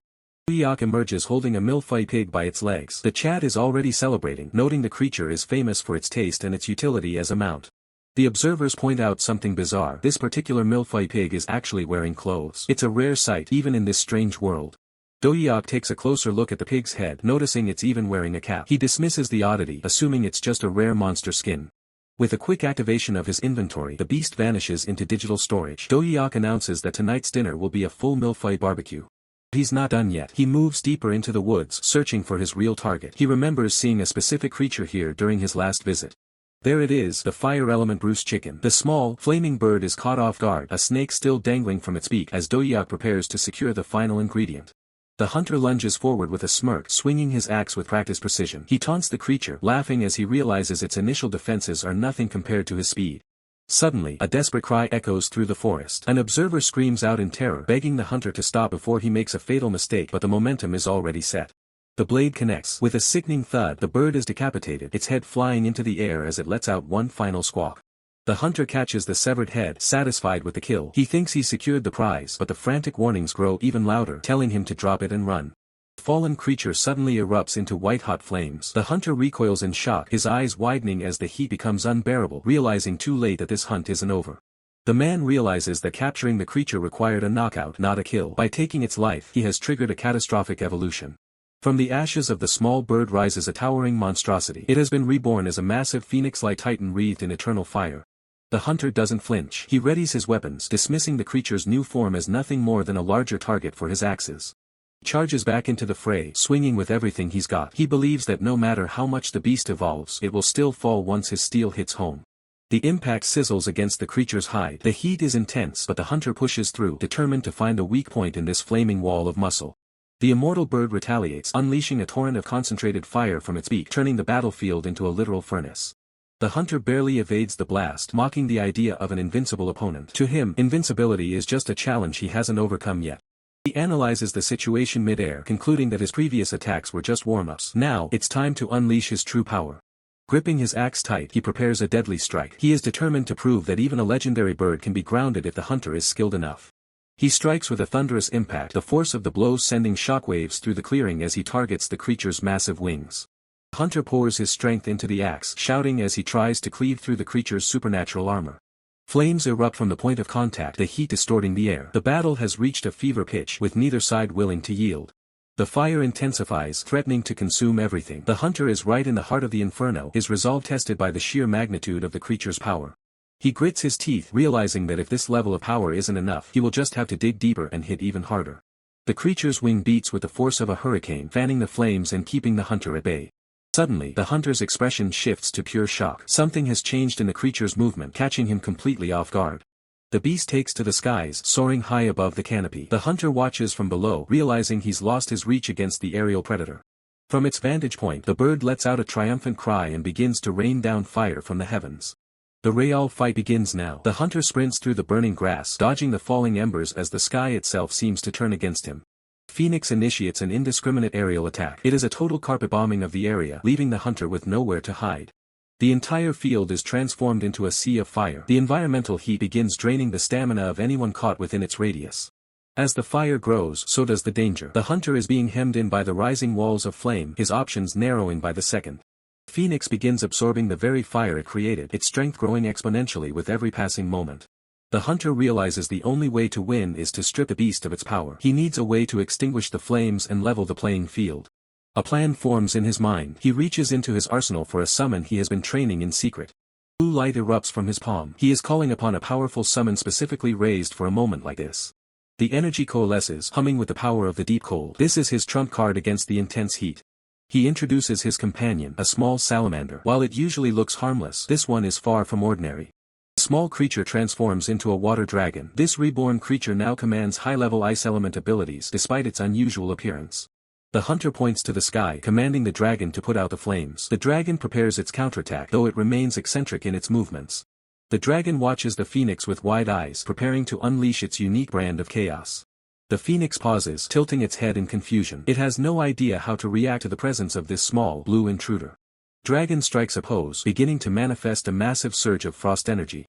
Dohyuk emerges holding a milfoy pig by its legs. The chat is already celebrating, noting the creature is famous for its taste and its utility as a mount. The observers point out something bizarre. This particular milfoy pig is actually wearing clothes. It's a rare sight even in this strange world. Dohyuk takes a closer look at the pig's head, noticing it's even wearing a cap. He dismisses the oddity, assuming it's just a rare monster skin. With a quick activation of his inventory, the beast vanishes into digital storage. Dohyuk announces that tonight's dinner will be a full milfoy barbecue. He's not done yet. He moves deeper into the woods, searching for his real target. He remembers seeing a specific creature here during his last visit. There it is, the fire element roost chicken. The small, flaming bird is caught off guard, a snake still dangling from its beak as Dohyuk prepares to secure the final ingredient. The hunter lunges forward with a smirk, swinging his axe with practiced precision. He taunts the creature, laughing as he realizes its initial defenses are nothing compared to his speed. Suddenly, a desperate cry echoes through the forest. An observer screams out in terror, begging the hunter to stop before he makes a fatal mistake, but the momentum is already set. The blade connects. With a sickening thud, the bird is decapitated, its head flying into the air as it lets out one final squawk. The hunter catches the severed head, satisfied with the kill. He thinks he's secured the prize, but the frantic warnings grow even louder, telling him to drop it and run. The fallen creature suddenly erupts into white-hot flames. The hunter recoils in shock, his eyes widening as the heat becomes unbearable, realizing too late that this hunt isn't over. The man realizes that capturing the creature required a knockout, not a kill. By taking its life, he has triggered a catastrophic evolution. From the ashes of the small bird rises a towering monstrosity. It has been reborn as a massive phoenix-like titan wreathed in eternal fire. The hunter doesn't flinch. He readies his weapons, dismissing the creature's new form as nothing more than a larger target for his axes. He charges back into the fray, swinging with everything he's got. He believes that no matter how much the beast evolves, it will still fall once his steel hits home. The impact sizzles against the creature's hide. The heat is intense, but the hunter pushes through, determined to find a weak point in this flaming wall of muscle. The immortal bird retaliates, unleashing a torrent of concentrated fire from its beak, turning the battlefield into a literal furnace. The hunter barely evades the blast, mocking the idea of an invincible opponent. To him, invincibility is just a challenge he hasn't overcome yet. He analyzes the situation mid-air, concluding that his previous attacks were just warm-ups. Now, it's time to unleash his true power. Gripping his axe tight, he prepares a deadly strike. He is determined to prove that even a legendary bird can be grounded if the hunter is skilled enough. He strikes with a thunderous impact, the force of the blows sending shockwaves through the clearing as he targets the creature's massive wings. The hunter pours his strength into the axe, shouting as he tries to cleave through the creature's supernatural armor. Flames erupt from the point of contact, the heat distorting the air. The battle has reached a fever pitch, with neither side willing to yield. The fire intensifies, threatening to consume everything. The hunter is right in the heart of the inferno, his resolve tested by the sheer magnitude of the creature's power. He grits his teeth, realizing that if this level of power isn't enough, he will just have to dig deeper and hit even harder. The creature's wing beats with the force of a hurricane, fanning the flames and keeping the hunter at bay. Suddenly, the hunter's expression shifts to pure shock. Something has changed in the creature's movement, catching him completely off guard. The beast takes to the skies, soaring high above the canopy. The hunter watches from below, realizing he's lost his reach against the aerial predator. From its vantage point, the bird lets out a triumphant cry and begins to rain down fire from the heavens. The real fight begins now. The hunter sprints through the burning grass, dodging the falling embers as the sky itself seems to turn against him. Phoenix initiates an indiscriminate aerial attack. It is a total carpet bombing of the area, leaving the hunter with nowhere to hide. The entire field is transformed into a sea of fire. The environmental heat begins draining the stamina of anyone caught within its radius. As the fire grows, so does the danger. The hunter is being hemmed in by the rising walls of flame, his options narrowing by the second. Phoenix begins absorbing the very fire it created, its strength growing exponentially with every passing moment. The hunter realizes the only way to win is to strip the beast of its power. He needs a way to extinguish the flames and level the playing field. A plan forms in his mind. He reaches into his arsenal for a summon he has been training in secret. Blue light erupts from his palm. He is calling upon a powerful summon specifically raised for a moment like this. The energy coalesces, humming with the power of the deep cold. This is his trump card against the intense heat. He introduces his companion, a small salamander. While it usually looks harmless, this one is far from ordinary. The small creature transforms into a water dragon. This reborn creature now commands high-level ice element abilities despite its unusual appearance. The hunter points to the sky, commanding the dragon to put out the flames. The dragon prepares its counterattack, though it remains eccentric in its movements. The dragon watches the phoenix with wide eyes, preparing to unleash its unique brand of chaos. The phoenix pauses, tilting its head in confusion. It has no idea how to react to the presence of this small, blue intruder. Dragon strikes a pose, beginning to manifest a massive surge of frost energy.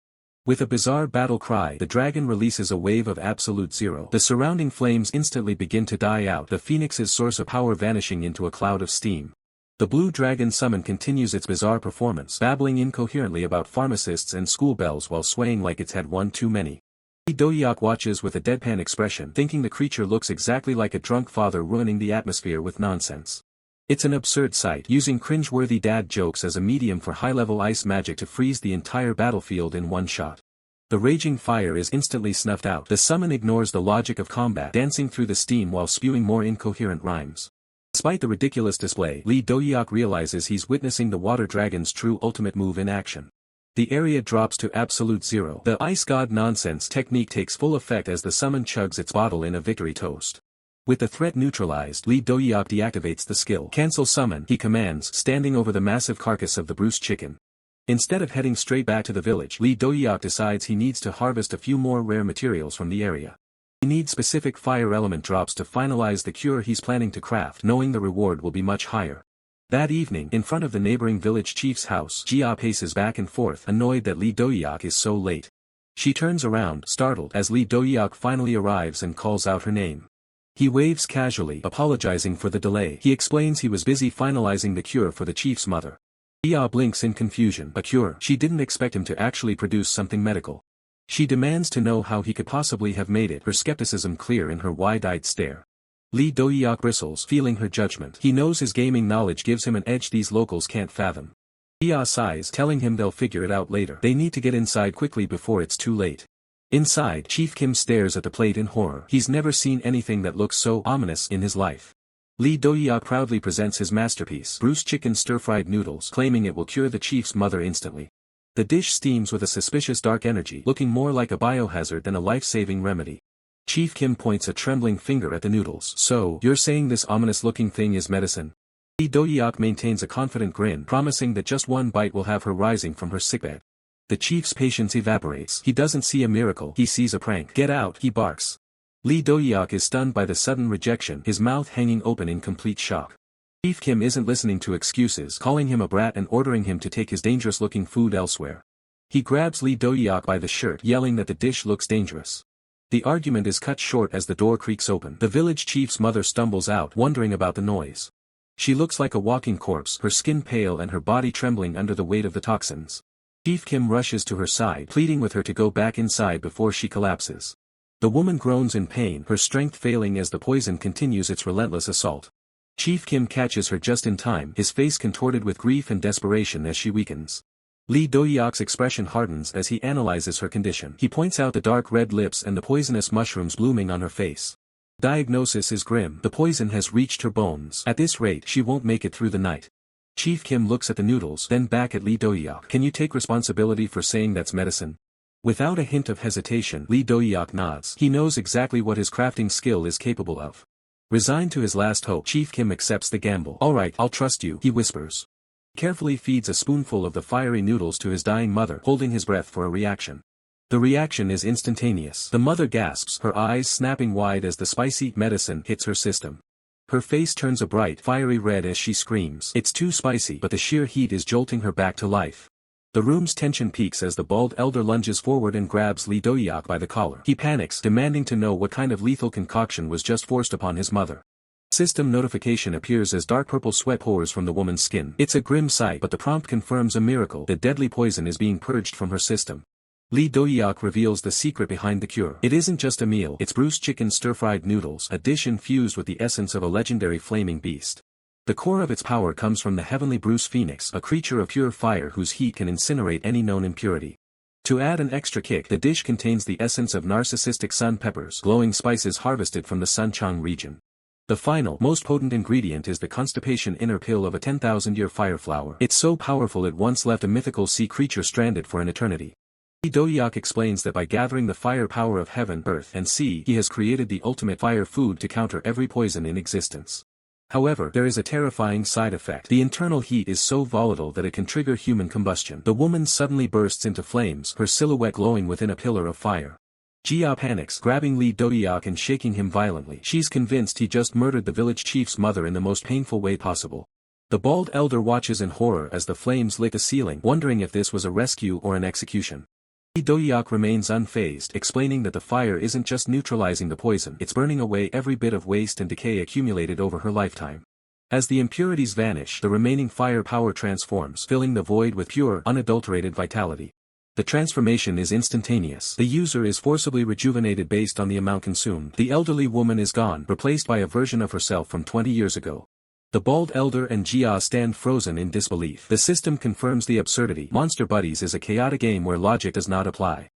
With a bizarre battle cry, the dragon releases a wave of absolute zero. The surrounding flames instantly begin to die out, the phoenix's source of power vanishing into a cloud of steam. The blue dragon summon continues its bizarre performance, babbling incoherently about pharmacists and school bells while swaying like it's had one too many. Dohyuk watches with a deadpan expression, thinking the creature looks exactly like a drunk father ruining the atmosphere with nonsense. It's an absurd sight, using cringe-worthy dad jokes as a medium for high-level ice magic to freeze the entire battlefield in one shot. The raging fire is instantly snuffed out. The summon ignores the logic of combat, dancing through the steam while spewing more incoherent rhymes. Despite the ridiculous display, Dohyuk realizes he's witnessing the water dragon's true ultimate move in action. The area drops to absolute zero. The ice god nonsense technique takes full effect as the summon chugs its bottle in a victory toast. With the threat neutralized, Dohyuk deactivates the skill. Cancel summon, he commands, standing over the massive carcass of the Bruce chicken. Instead of heading straight back to the village, Dohyuk decides he needs to harvest a few more rare materials from the area. He needs specific fire element drops to finalize the cure he's planning to craft, knowing the reward will be much higher. That evening, in front of the neighboring village chief's house, Jia paces back and forth, annoyed that Dohyuk is so late. She turns around, startled, as Dohyuk finally arrives and calls out her name. He waves casually, apologizing for the delay. He explains he was busy finalizing the cure for the chief's mother. Jia blinks in confusion. A cure? She didn't expect him to actually produce something medical. She demands to know how he could possibly have made it, her skepticism clear in her wide-eyed stare. Dohyuk bristles, feeling her judgment. He knows his gaming knowledge gives him an edge these locals can't fathom. Jia sighs, telling him they'll figure it out later. They need to get inside quickly before it's too late. Inside, Chief Kim stares at the plate in horror. He's never seen anything that looks so ominous in his life. Dohyuk proudly presents his masterpiece, Bruce chicken stir-fried noodles, claiming it will cure the chief's mother instantly. The dish steams with a suspicious dark energy, looking more like a biohazard than a life-saving remedy. Chief Kim points a trembling finger at the noodles. So, you're saying this ominous-looking thing is medicine? Dohyuk maintains a confident grin, promising that just one bite will have her rising from her sickbed. The chief's patience evaporates. He doesn't see a miracle, he sees a prank. Get out, he barks. Dohyuk is stunned by the sudden rejection, his mouth hanging open in complete shock. Chief Kim isn't listening to excuses, calling him a brat and ordering him to take his dangerous-looking food elsewhere. He grabs Dohyuk by the shirt, yelling that the dish looks dangerous. The argument is cut short as the door creaks open. The village chief's mother stumbles out, wondering about the noise. She looks like a walking corpse, her skin pale and her body trembling under the weight of the toxins. Chief Kim rushes to her side, pleading with her to go back inside before she collapses. The woman groans in pain, her strength failing as the poison continues its relentless assault. Chief Kim catches her just in time, his face contorted with grief and desperation as she weakens. Dohyuk's expression hardens as he analyzes her condition. He points out the dark red lips and the poisonous mushrooms blooming on her face. Diagnosis is grim. The poison has reached her bones. At this rate, she won't make it through the night. Chief Kim looks at the noodles, then back at Dohyuk. Can you take responsibility for saying that's medicine? Without a hint of hesitation, Dohyuk nods. He knows exactly what his crafting skill is capable of. Resigned to his last hope, Chief Kim accepts the gamble. Alright, I'll trust you, he whispers. Carefully feeds a spoonful of the fiery noodles to his dying mother, holding his breath for a reaction. The reaction is instantaneous. The mother gasps, her eyes snapping wide as the spicy medicine hits her system. Her face turns a bright, fiery red as she screams. It's too spicy, but the sheer heat is jolting her back to life. The room's tension peaks as the bald elder lunges forward and grabs Dohyuk by the collar. He panics, demanding to know what kind of lethal concoction was just forced upon his mother. System notification appears as dark purple sweat pours from the woman's skin. It's a grim sight, but the prompt confirms a miracle. The deadly poison is being purged from her system. Dohyuk reveals the secret behind the cure. It isn't just a meal, it's Bruce chicken stir-fried noodles, a dish infused with the essence of a legendary flaming beast. The core of its power comes from the heavenly Bruce Phoenix, a creature of pure fire whose heat can incinerate any known impurity. To add an extra kick, the dish contains the essence of narcissistic sun peppers, glowing spices harvested from the Sunchang region. The final, most potent ingredient is the constipation inner pill of a 10,000-year fire flower. It's so powerful it once left a mythical sea creature stranded for an eternity. Dohyuk explains that by gathering the fire power of heaven, earth, and sea, he has created the ultimate fire food to counter every poison in existence. However, there is a terrifying side effect. The internal heat is so volatile that it can trigger human combustion. The woman suddenly bursts into flames, her silhouette glowing within a pillar of fire. Jia panics, grabbing Dohyuk and shaking him violently. She's convinced he just murdered the village chief's mother in the most painful way possible. The bald elder watches in horror as the flames lick the ceiling, wondering if this was a rescue or an execution. Lee Dohyuk remains unfazed, explaining that the fire isn't just neutralizing the poison, it's burning away every bit of waste and decay accumulated over her lifetime. As the impurities vanish, the remaining fire power transforms, filling the void with pure, unadulterated vitality. The transformation is instantaneous. The user is forcibly rejuvenated based on the amount consumed. The elderly woman is gone, replaced by a version of herself from 20 years ago. The bald elder and Jia stand frozen in disbelief. The system confirms the absurdity. Monster Buddies is a chaotic game where logic does not apply.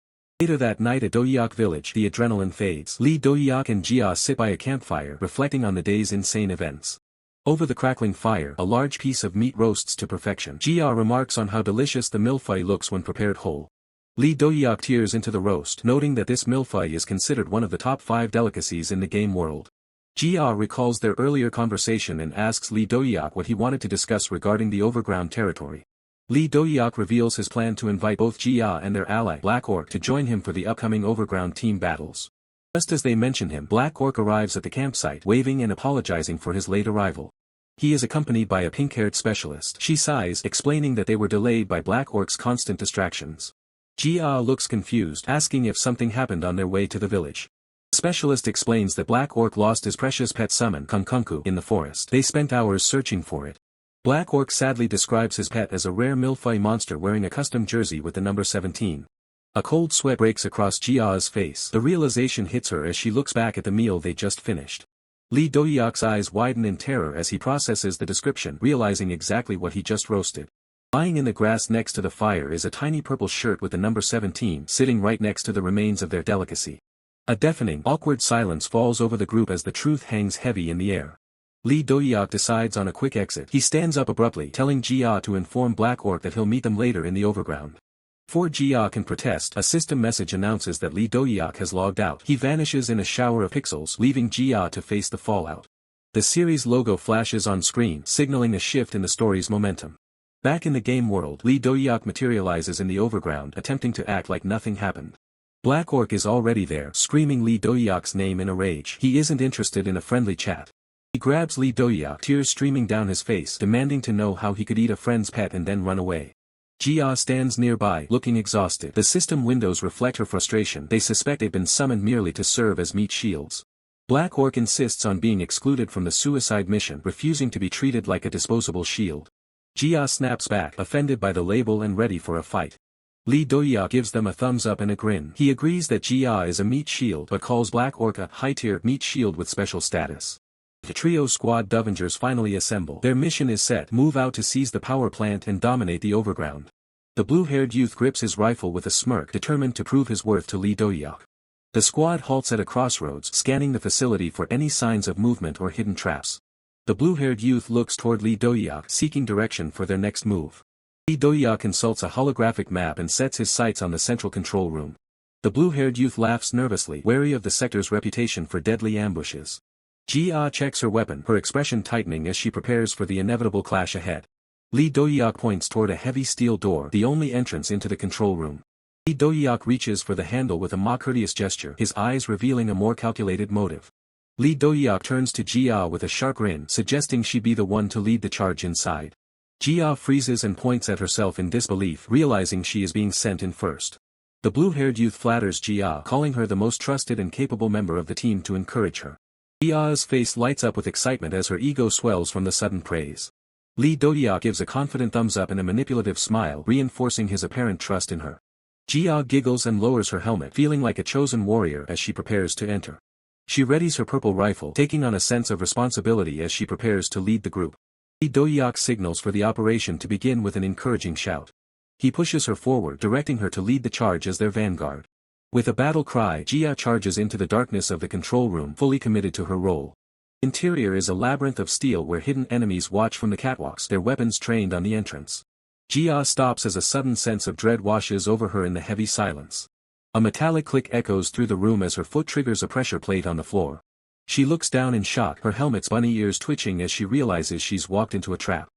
Later that night at Dohyuk village, the adrenaline fades. Lee Dohyuk and Jia sit by a campfire, reflecting on the day's insane events. Over the crackling fire, a large piece of meat roasts to perfection. Jia remarks on how delicious the milfai looks when prepared whole. Lee Dohyuk tears into the roast, noting that this milfai is considered one of the top 5 delicacies in the game world. Jia recalls their earlier conversation and asks Lee Dohyuk what he wanted to discuss regarding the overground territory. Lee Dohyuk reveals his plan to invite both Jia and their ally Black Orc to join him for the upcoming overground team battles. Just as they mention him, Black Orc arrives at the campsite, waving and apologizing for his late arrival. He is accompanied by a pink-haired specialist. She sighs, explaining that they were delayed by Black Orc's constant distractions. Jia looks confused, asking if something happened on their way to the village. The specialist explains that Black Orc lost his precious pet summon, Kunkunku, in the forest. They spent hours searching for it. Black Orc sadly describes his pet as a rare milfai monster wearing a custom jersey with the number 17. A cold sweat breaks across Jia's face. The realization hits her as she looks back at the meal they just finished. Lee Dohyuk's eyes widen in terror as he processes the description, realizing exactly what he just roasted. Lying in the grass next to the fire is a tiny purple shirt with the number 17 sitting right next to the remains of their delicacy. A deafening, awkward silence falls over the group as the truth hangs heavy in the air. Lee Dohyuk decides on a quick exit. He stands up abruptly, telling Jia to inform Black Orc that he'll meet them later in the overground. Before Jia can protest, a system message announces that Lee Dohyuk has logged out. He vanishes in a shower of pixels, leaving Jia to face the fallout. The series logo flashes on screen, signaling a shift in the story's momentum. Back in the game world, Lee Dohyuk materializes in the overground, attempting to act like nothing happened. Black Orc is already there, screaming Lee Dohyuk's name in a rage. He isn't interested in a friendly chat. He grabs Lee Dohyuk, tears streaming down his face, demanding to know how he could eat a friend's pet and then run away. Jia stands nearby, looking exhausted. The system windows reflect her frustration. They suspect they've been summoned merely to serve as meat shields. Black Orc insists on being excluded from the suicide mission, refusing to be treated like a disposable shield. Jia snaps back, offended by the label and ready for a fight. Lee Dohyuk gives them a thumbs up and a grin. He agrees that Jia is a meat shield but calls Black Orc a high-tier meat shield with special status. The trio squad Dovengers finally assemble. Their mission is set: move out to seize the power plant and dominate the overground. The blue-haired youth grips his rifle with a smirk, determined to prove his worth to Lee Dohyuk. The squad halts at a crossroads, scanning the facility for any signs of movement or hidden traps. The blue-haired youth looks toward Lee Dohyuk, seeking direction for their next move. Lee Dohyuk consults a holographic map and sets his sights on the central control room. The blue-haired youth laughs nervously, wary of the sector's reputation for deadly ambushes. Jia checks her weapon, her expression tightening as she prepares for the inevitable clash ahead. Lee Dohyuk points toward a heavy steel door, the only entrance into the control room. Lee Dohyuk reaches for the handle with a courteous gesture, his eyes revealing a more calculated motive. Lee Dohyuk turns to Jia with a sharp grin, suggesting she be the one to lead the charge inside. Jia freezes and points at herself in disbelief, realizing she is being sent in first. The blue-haired youth flatters Jia, calling her the most trusted and capable member of the team to encourage her. Jia's face lights up with excitement as her ego swells from the sudden praise. Lee Dohyuk gives a confident thumbs up and a manipulative smile, reinforcing his apparent trust in her. Jia giggles and lowers her helmet, feeling like a chosen warrior as she prepares to enter. She readies her purple rifle, taking on a sense of responsibility as she prepares to lead the group. Lee Dohyuk signals for the operation to begin with an encouraging shout. He pushes her forward, directing her to lead the charge as their vanguard. With a battle cry, Jia charges into the darkness of the control room, fully committed to her role. Interior is a labyrinth of steel where hidden enemies watch from the catwalks, their weapons trained on the entrance. Jia stops as a sudden sense of dread washes over her in the heavy silence. A metallic click echoes through the room as her foot triggers a pressure plate on the floor. She looks down in shock, her helmet's bunny ears twitching as she realizes she's walked into a trap.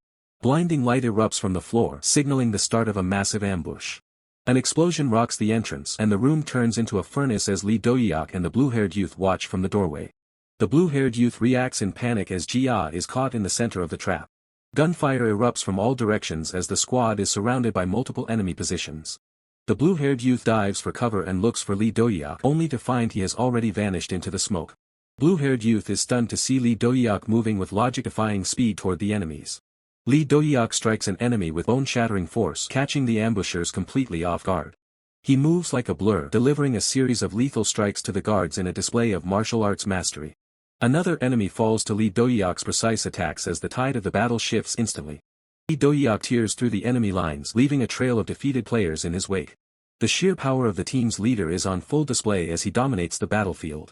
Blinding light erupts from the floor, signaling the start of a massive ambush. An explosion rocks the entrance, and the room turns into a furnace as Lee Dohyuk and the blue-haired youth watch from the doorway. The blue-haired youth reacts in panic as Jia is caught in the center of the trap. Gunfire erupts from all directions as the squad is surrounded by multiple enemy positions. The blue-haired youth dives for cover and looks for Lee Dohyuk only to find he has already vanished into the smoke. Blue-haired youth is stunned to see Lee Dohyuk moving with logic-defying speed toward the enemies. Lee Dohyuk strikes an enemy with bone-shattering force, catching the ambushers completely off guard. He moves like a blur, delivering a series of lethal strikes to the guards in a display of martial arts mastery. Another enemy falls to Lee Dohyuk's precise attacks as the tide of the battle shifts instantly. Lee Dohyuk tears through the enemy lines, leaving a trail of defeated players in his wake. The sheer power of the team's leader is on full display as he dominates the battlefield.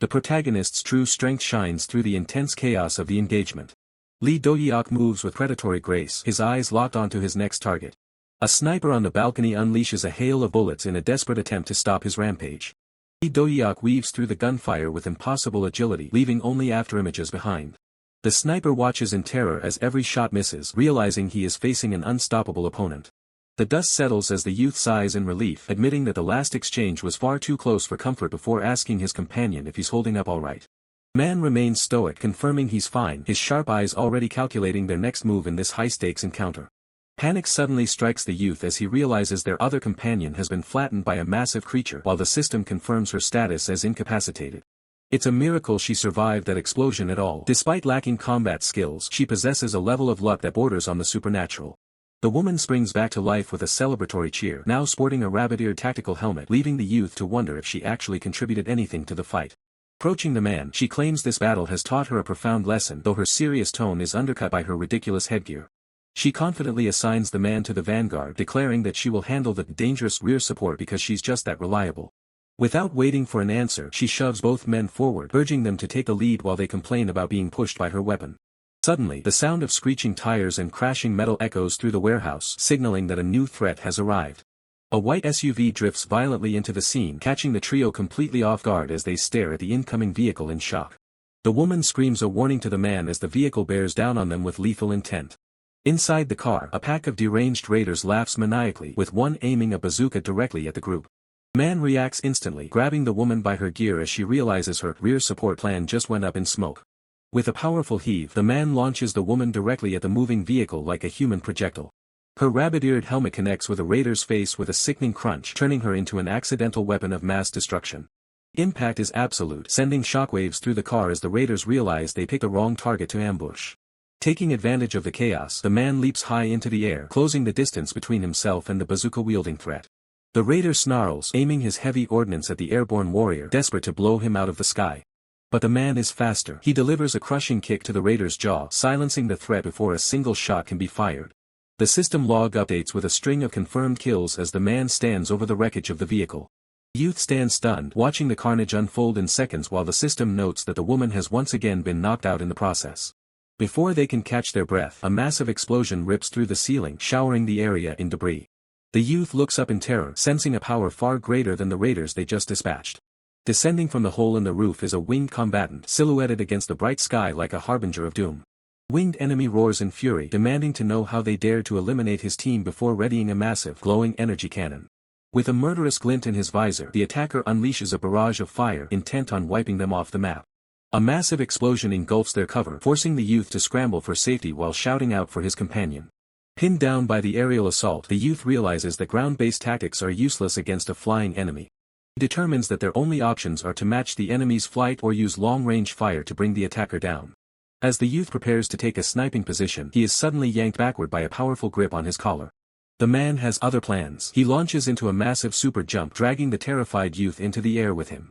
The protagonist's true strength shines through the intense chaos of the engagement. Lee Dohyuk moves with predatory grace, his eyes locked onto his next target. A sniper on the balcony unleashes a hail of bullets in a desperate attempt to stop his rampage. Lee Dohyuk weaves through the gunfire with impossible agility, leaving only afterimages behind. The sniper watches in terror as every shot misses, realizing he is facing an unstoppable opponent. The dust settles as the youth sighs in relief, admitting that the last exchange was far too close for comfort before asking his companion if he's holding up alright. Man remains stoic, confirming he's fine, his sharp eyes already calculating their next move in this high-stakes encounter. Panic suddenly strikes the youth as he realizes their other companion has been flattened by a massive creature while the system confirms her status as incapacitated. It's a miracle she survived that explosion at all. Despite lacking combat skills, she possesses a level of luck that borders on the supernatural. The woman springs back to life with a celebratory cheer, now sporting a rabbit-eared tactical helmet, leaving the youth to wonder if she actually contributed anything to the fight. Approaching the man, she claims this battle has taught her a profound lesson, though her serious tone is undercut by her ridiculous headgear. She confidently assigns the man to the vanguard, declaring that she will handle the dangerous rear support because she's just that reliable. Without waiting for an answer, she shoves both men forward, urging them to take the lead while they complain about being pushed by her weapon. Suddenly, the sound of screeching tires and crashing metal echoes through the warehouse, signaling that a new threat has arrived. A white SUV drifts violently into the scene, catching the trio completely off guard as they stare at the incoming vehicle in shock. The woman screams a warning to the man as the vehicle bears down on them with lethal intent. Inside the car, a pack of deranged raiders laughs maniacally, with one aiming a bazooka directly at the group. Man reacts instantly, grabbing the woman by her gear as she realizes her rear support plan just went up in smoke. With a powerful heave, the man launches the woman directly at the moving vehicle like a human projectile. Her rabbit-eared helmet connects with a raider's face with a sickening crunch, turning her into an accidental weapon of mass destruction. Impact is absolute, sending shockwaves through the car as the raiders realize they picked the wrong target to ambush. Taking advantage of the chaos, the man leaps high into the air, closing the distance between himself and the bazooka-wielding threat. The raider snarls, aiming his heavy ordnance at the airborne warrior, desperate to blow him out of the sky. But the man is faster. He delivers a crushing kick to the raider's jaw, silencing the threat before a single shot can be fired. The system log updates with a string of confirmed kills as the man stands over the wreckage of the vehicle. Youth stands stunned, watching the carnage unfold in seconds while the system notes that the woman has once again been knocked out in the process. Before they can catch their breath, a massive explosion rips through the ceiling, showering the area in debris. The youth looks up in terror, sensing a power far greater than the raiders they just dispatched. Descending from the hole in the roof is a winged combatant, silhouetted against the bright sky like a harbinger of doom. Winged enemy roars in fury, demanding to know how they dared to eliminate his team before readying a massive, glowing energy cannon. With a murderous glint in his visor, the attacker unleashes a barrage of fire, intent on wiping them off the map. A massive explosion engulfs their cover, forcing the youth to scramble for safety while shouting out for his companion. Pinned down by the aerial assault, the youth realizes that ground-based tactics are useless against a flying enemy. He determines that their only options are to match the enemy's flight or use long-range fire to bring the attacker down. As the youth prepares to take a sniping position, he is suddenly yanked backward by a powerful grip on his collar. The man has other plans. He launches into a massive super jump, dragging the terrified youth into the air with him.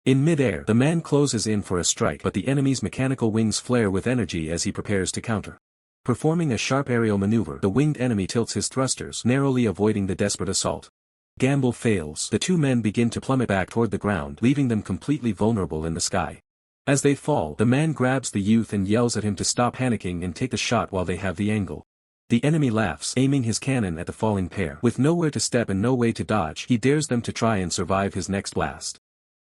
In mid-air, the man closes in for a strike, but the enemy's mechanical wings flare with energy as he prepares to counter. Performing a sharp aerial maneuver, the winged enemy tilts his thrusters, narrowly avoiding the desperate assault. Gamble fails. The two men begin to plummet back toward the ground, leaving them completely vulnerable in the sky. As they fall, the man grabs the youth and yells at him to stop panicking and take the shot while they have the angle. The enemy laughs, aiming his cannon at the falling pair. With nowhere to step and no way to dodge, he dares them to try and survive his next blast.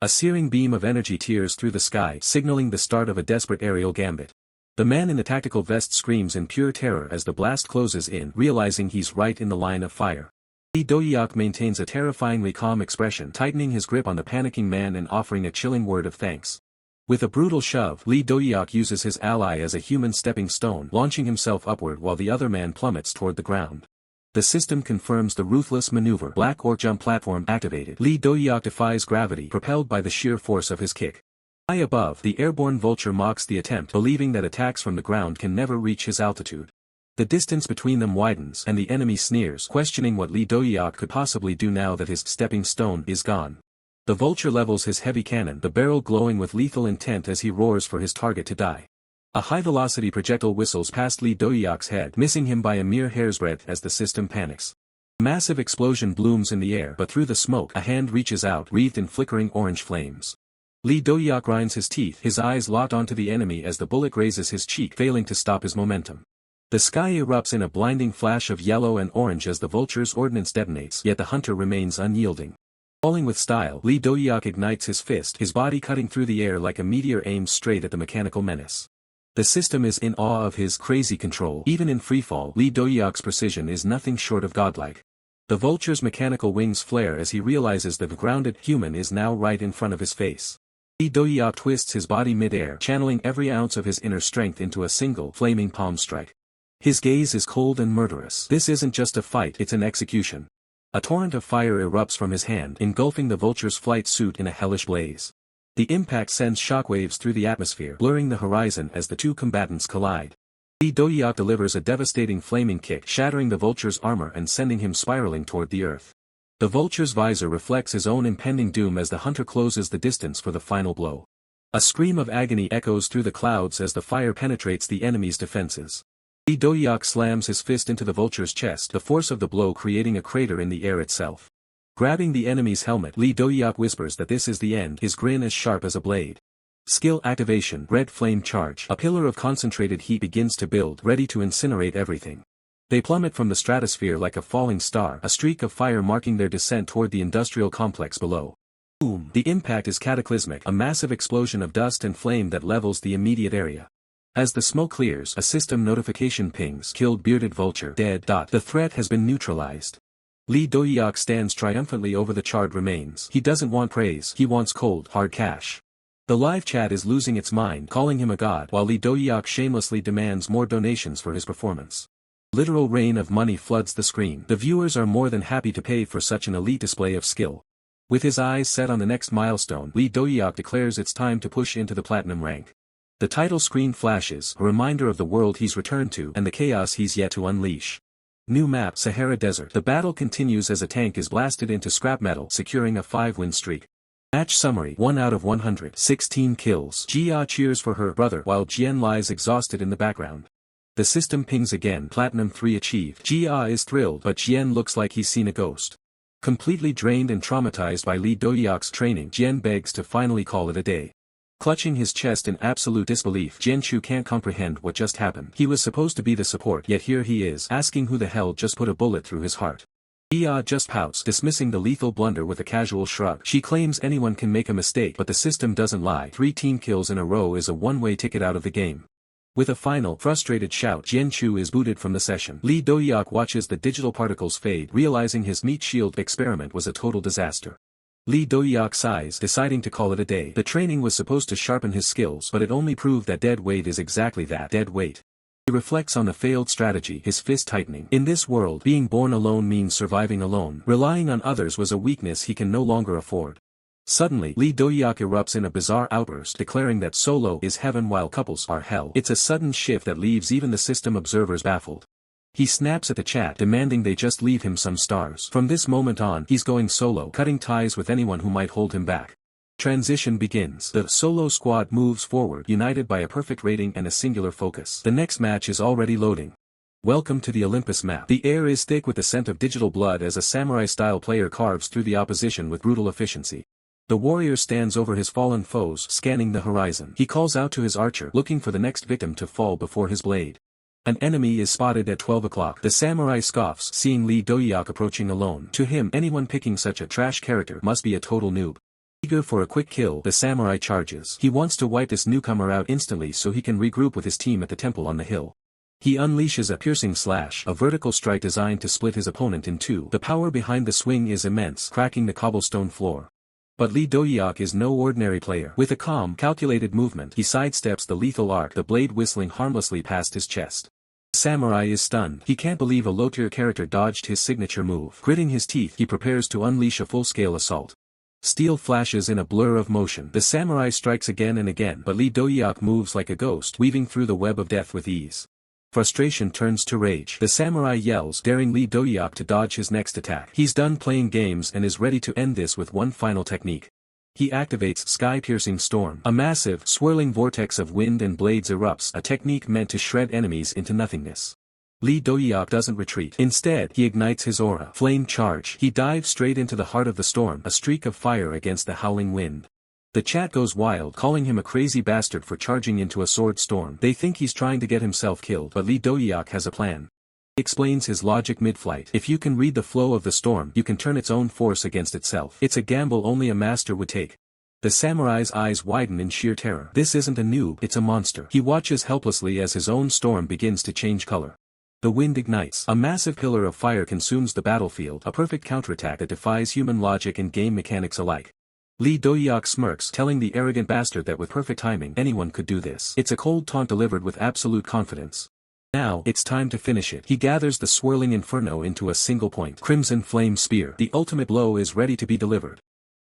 A searing beam of energy tears through the sky, signaling the start of a desperate aerial gambit. The man in the tactical vest screams in pure terror as the blast closes in, realizing he's right in the line of fire. Lee Dohyuk maintains a terrifyingly calm expression, tightening his grip on the panicking man and offering a chilling word of thanks. With a brutal shove, Lee Dohyuk uses his ally as a human stepping stone, launching himself upward while the other man plummets toward the ground. The system confirms the ruthless maneuver. Black Orc jump platform activated. Lee Dohyuk defies gravity propelled by the sheer force of his kick. High above, the airborne vulture mocks the attempt, believing that attacks from the ground can never reach his altitude. The distance between them widens and the enemy sneers, questioning what Lee Dohyuk could possibly do now that his stepping stone is gone. The vulture levels his heavy cannon, the barrel glowing with lethal intent as he roars for his target to die. A high-velocity projectile whistles past Lee Dohyuk's head, missing him by a mere hair's breadth as the system panics. A massive explosion blooms in the air, but through the smoke a hand reaches out, wreathed in flickering orange flames. Lee Dohyuk grinds his teeth, his eyes locked onto the enemy as the bullet grazes his cheek, failing to stop his momentum. The sky erupts in a blinding flash of yellow and orange as the vulture's ordnance detonates, yet the hunter remains unyielding. Falling with style, Lee Dohyuk ignites his fist, his body cutting through the air like a meteor aimed straight at the mechanical menace. The system is in awe of his crazy control. Even in freefall, Lee Dohyuk's precision is nothing short of godlike. The vulture's mechanical wings flare as he realizes that the grounded human is now right in front of his face. Lee Dohyuk twists his body mid-air, channeling every ounce of his inner strength into a single, flaming palm strike. His gaze is cold and murderous. This isn't just a fight, it's an execution. A torrent of fire erupts from his hand, engulfing the vulture's flight suit in a hellish blaze. The impact sends shockwaves through the atmosphere, blurring the horizon as the two combatants collide. Lee Dohyuk delivers a devastating flaming kick, shattering the vulture's armor and sending him spiraling toward the earth. The vulture's visor reflects his own impending doom as the hunter closes the distance for the final blow. A scream of agony echoes through the clouds as the fire penetrates the enemy's defenses. Lee Dohyuk slams his fist into the vulture's chest, the force of the blow creating a crater in the air itself. Grabbing the enemy's helmet, Lee Dohyuk whispers that this is the end, his grin as sharp as a blade. Skill activation, red flame charge. A pillar of concentrated heat begins to build, ready to incinerate everything. They plummet from the stratosphere like a falling star, a streak of fire marking their descent toward the industrial complex below. Boom! The impact is cataclysmic, a massive explosion of dust and flame that levels the immediate area. As the smoke clears, a system notification pings, killed bearded vulture, dead. The threat has been neutralized. Lee Dohyuk stands triumphantly over the charred remains. He doesn't want praise, he wants cold, hard cash. The live chat is losing its mind, calling him a god, while Lee Dohyuk shamelessly demands more donations for his performance. Literal rain of money floods the screen. The viewers are more than happy to pay for such an elite display of skill. With his eyes set on the next milestone, Lee Dohyuk declares it's time to push into the platinum rank. The title screen flashes, a reminder of the world he's returned to and the chaos he's yet to unleash. New map, Sahara Desert. The battle continues as a tank is blasted into scrap metal, securing a 5-win streak. Match summary: 1 out of 100, 16 kills. Jia cheers for her brother while Jian lies exhausted in the background. The system pings again, Platinum 3 achieved. Jia is thrilled, but Jian looks like he's seen a ghost. Completely drained and traumatized by Lee Dohyuk's training, Jian begs to finally call it a day. Clutching his chest in absolute disbelief, Jianchu can't comprehend what just happened. He was supposed to be the support, yet here he is, asking who the hell just put a bullet through his heart. Jia just pouts, dismissing the lethal blunder with a casual shrug. She claims anyone can make a mistake, but the system doesn't lie. 3 team kills in a row is a one-way ticket out of the game. With a final, frustrated shout, Jianchu is booted from the session. Lee Dohyuk watches the digital particles fade, realizing his meat shield experiment was a total disaster. Lee Dohyuk sighs, deciding to call it a day. The training was supposed to sharpen his skills, but it only proved that dead weight is exactly that, dead weight. He reflects on the failed strategy, his fist tightening. In this world, being born alone means surviving alone. Relying on others was a weakness he can no longer afford. Suddenly, Lee Dohyuk erupts in a bizarre outburst, declaring that solo is heaven while couples are hell. It's a sudden shift that leaves even the system observers baffled. He snaps at the chat, demanding they just leave him some stars. From this moment on, he's going solo, cutting ties with anyone who might hold him back. Transition begins. The solo squad moves forward, united by a perfect rating and a singular focus. The next match is already loading. Welcome to the Olympus map. The air is thick with the scent of digital blood as a samurai-style player carves through the opposition with brutal efficiency. The warrior stands over his fallen foes, scanning the horizon. He calls out to his archer, looking for the next victim to fall before his blade. An enemy is spotted at 12 o'clock. The samurai scoffs, seeing Lee Dohyuk approaching alone. To him, anyone picking such a trash character must be a total noob. Eager for a quick kill, the samurai charges. He wants to wipe this newcomer out instantly so he can regroup with his team at the temple on the hill. He unleashes a piercing slash, a vertical strike designed to split his opponent in two. The power behind the swing is immense, cracking the cobblestone floor. But Lee Dohyuk is no ordinary player. With a calm, calculated movement, he sidesteps the lethal arc, the blade whistling harmlessly past his chest. Samurai is stunned. He can't believe a low-tier character dodged his signature move. Gritting his teeth, he prepares to unleash a full-scale assault. Steel flashes in a blur of motion. The samurai strikes again and again, but Dohyuk moves like a ghost, weaving through the web of death with ease. Frustration turns to rage. The samurai yells, daring Dohyuk to dodge his next attack. He's done playing games and is ready to end this with one final technique. He activates Sky-Piercing Storm. A massive, swirling vortex of wind and blades erupts, a technique meant to shred enemies into nothingness. Dohyuk doesn't retreat. Instead, he ignites his aura. Flame Charge. He dives straight into the heart of the storm, a streak of fire against the howling wind. The chat goes wild, calling him a crazy bastard for charging into a sword storm. They think he's trying to get himself killed, but Dohyuk has a plan. He explains his logic mid-flight. If you can read the flow of the storm, you can turn its own force against itself. It's a gamble only a master would take. The samurai's eyes widen in sheer terror. This isn't a noob, it's a monster. He watches helplessly as his own storm begins to change color. The wind ignites. A massive pillar of fire consumes the battlefield, a perfect counterattack that defies human logic and game mechanics alike. Dohyuk smirks, telling the arrogant bastard that with perfect timing, anyone could do this. It's a cold taunt delivered with absolute confidence. Now, it's time to finish it. He gathers the swirling inferno into a single point. Crimson Flame Spear. The ultimate blow is ready to be delivered.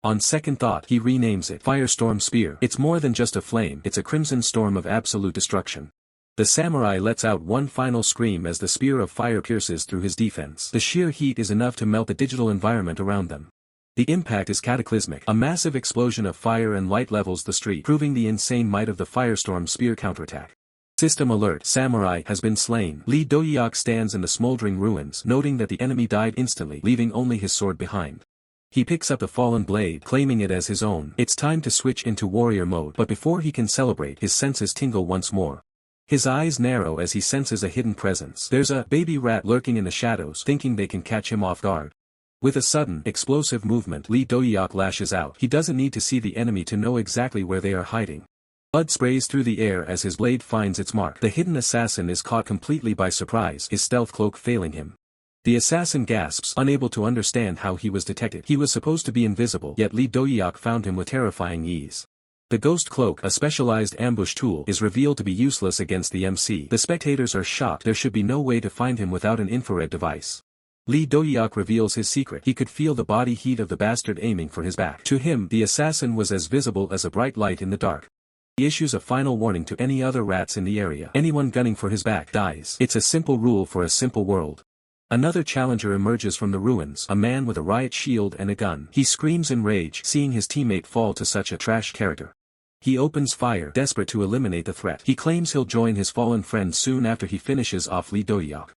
On second thought, he renames it Firestorm Spear. It's more than just a flame, it's a crimson storm of absolute destruction. The samurai lets out one final scream as the spear of fire pierces through his defense. The sheer heat is enough to melt the digital environment around them. The impact is cataclysmic. A massive explosion of fire and light levels the street, proving the insane might of the Firestorm Spear counterattack. System alert. Samurai has been slain. Dohyuk stands in the smoldering ruins, noting that the enemy died instantly, leaving only his sword behind. He picks up the fallen blade, claiming it as his own. It's time to switch into warrior mode, but before he can celebrate, his senses tingle once more. His eyes narrow as he senses a hidden presence. There's a baby rat lurking in the shadows, thinking they can catch him off guard. With a sudden, explosive movement, Dohyuk lashes out. He doesn't need to see the enemy to know exactly where they are hiding. Blood sprays through the air as his blade finds its mark. The hidden assassin is caught completely by surprise, his stealth cloak failing him. The assassin gasps, unable to understand how he was detected. He was supposed to be invisible, yet Dohyuk found him with terrifying ease. The Ghost Cloak, a specialized ambush tool, is revealed to be useless against the MC. The spectators are shocked. There should be no way to find him without an infrared device. Dohyuk reveals his secret. He could feel the body heat of the bastard aiming for his back. To him, the assassin was as visible as a bright light in the dark. He issues a final warning to any other rats in the area. Anyone gunning for his back dies. It's a simple rule for a simple world. Another challenger emerges from the ruins, a man with a riot shield and a gun. He screams in rage, seeing his teammate fall to such a trash character. He opens fire, desperate to eliminate the threat. He claims he'll join his fallen friend soon after he finishes off Dohyuk.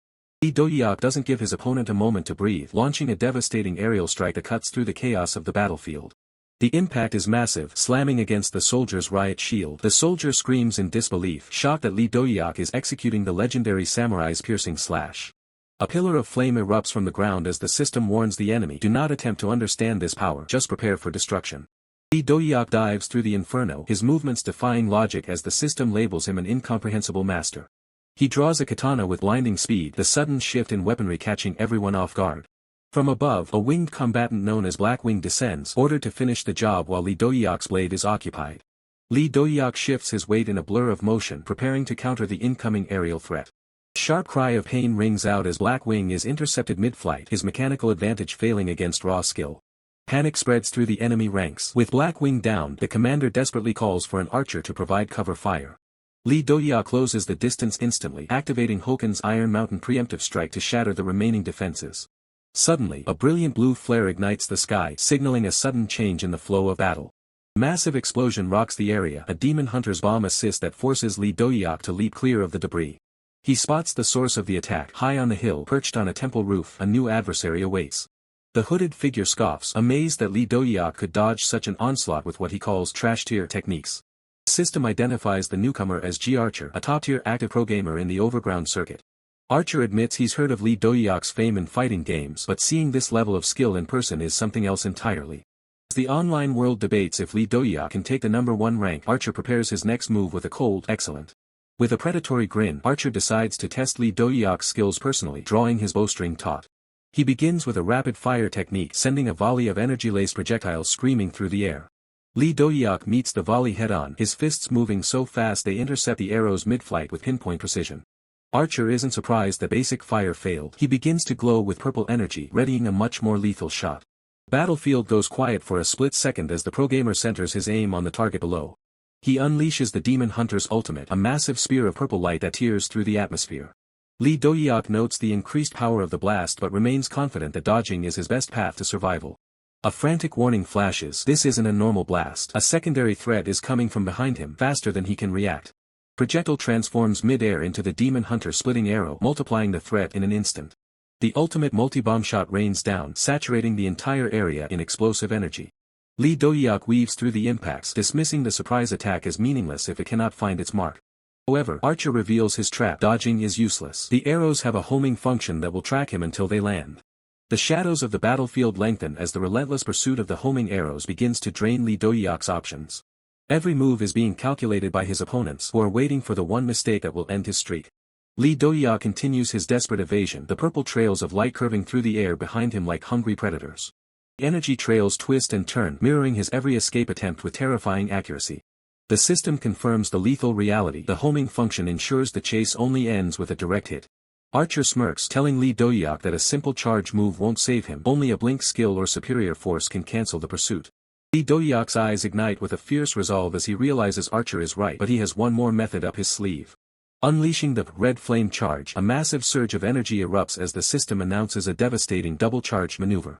Dohyuk doesn't give his opponent a moment to breathe, launching a devastating aerial strike that cuts through the chaos of the battlefield. The impact is massive, slamming against the soldier's riot shield. The soldier screams in disbelief, shocked that Dohyuk is executing the legendary samurai's piercing slash. A pillar of flame erupts from the ground as the system warns the enemy, do not attempt to understand this power, just prepare for destruction. Dohyuk dives through the inferno, his movements defying logic as the system labels him an incomprehensible master. He draws a katana with blinding speed, the sudden shift in weaponry catching everyone off guard. From above, a winged combatant known as Blackwing descends, ordered to finish the job while Dohyuk's blade is occupied. Dohyuk shifts his weight in a blur of motion, preparing to counter the incoming aerial threat. A sharp cry of pain rings out as Blackwing is intercepted mid-flight, his mechanical advantage failing against raw skill. Panic spreads through the enemy ranks. With Blackwing down, the commander desperately calls for an archer to provide cover fire. Dohyuk closes the distance instantly, activating Hoken's Iron Mountain preemptive strike to shatter the remaining defenses. Suddenly, a brilliant blue flare ignites the sky, signaling a sudden change in the flow of battle. A massive explosion rocks the area, a demon hunter's bomb assist that forces Dohyuk to leap clear of the debris. He spots the source of the attack, high on the hill, perched on a temple roof. A new adversary awaits. The hooded figure scoffs, amazed that Dohyuk could dodge such an onslaught with what he calls trash-tier techniques. The system identifies the newcomer as G. Archer, a top-tier active pro gamer in the overground circuit. Archer admits he's heard of Dohyuk's fame in fighting games, but seeing this level of skill in person is something else entirely. As the online world debates if Dohyuk can take the #1 rank, Archer prepares his next move with a cold, excellent. With a predatory grin, Archer decides to test Dohyuk's skills personally, drawing his bowstring taut. He begins with a rapid-fire technique, sending a volley of energy-laced projectiles screaming through the air. Dohyuk meets the volley head-on, his fists moving so fast they intercept the arrows mid-flight with pinpoint precision. Archer isn't surprised that basic fire failed. He begins to glow with purple energy, readying a much more lethal shot. Battlefield goes quiet for a split second as the pro gamer centers his aim on the target below. He unleashes the Demon Hunter's ultimate, a massive spear of purple light that tears through the atmosphere. Dohyuk notes the increased power of the blast but remains confident that dodging is his best path to survival. A frantic warning flashes. This isn't a normal blast. A secondary threat is coming from behind him faster than he can react. Projectile transforms mid-air into the Demon Hunter splitting arrow, multiplying the threat in an instant. The ultimate multi-bomb shot rains down, saturating the entire area in explosive energy. Dohyuk weaves through the impacts, dismissing the surprise attack as meaningless if it cannot find its mark. However, Archer reveals his trap. Dodging is useless. The arrows have a homing function that will track him until they land. The shadows of the battlefield lengthen as the relentless pursuit of the homing arrows begins to drain Dohyuk's options. Every move is being calculated by his opponents, who are waiting for the one mistake that will end his streak. Dohyuk continues his desperate evasion, the purple trails of light curving through the air behind him like hungry predators. The energy trails twist and turn, mirroring his every escape attempt with terrifying accuracy. The system confirms the lethal reality. The homing function ensures the chase only ends with a direct hit. Archer smirks, telling Dohyuk that a simple charge move won't save him. Only a blink skill or superior force can cancel the pursuit. Dohyuk's eyes ignite with a fierce resolve as he realizes Archer is right, but he has one more method up his sleeve. Unleashing the red flame charge, a massive surge of energy erupts as the system announces a devastating double-charge maneuver.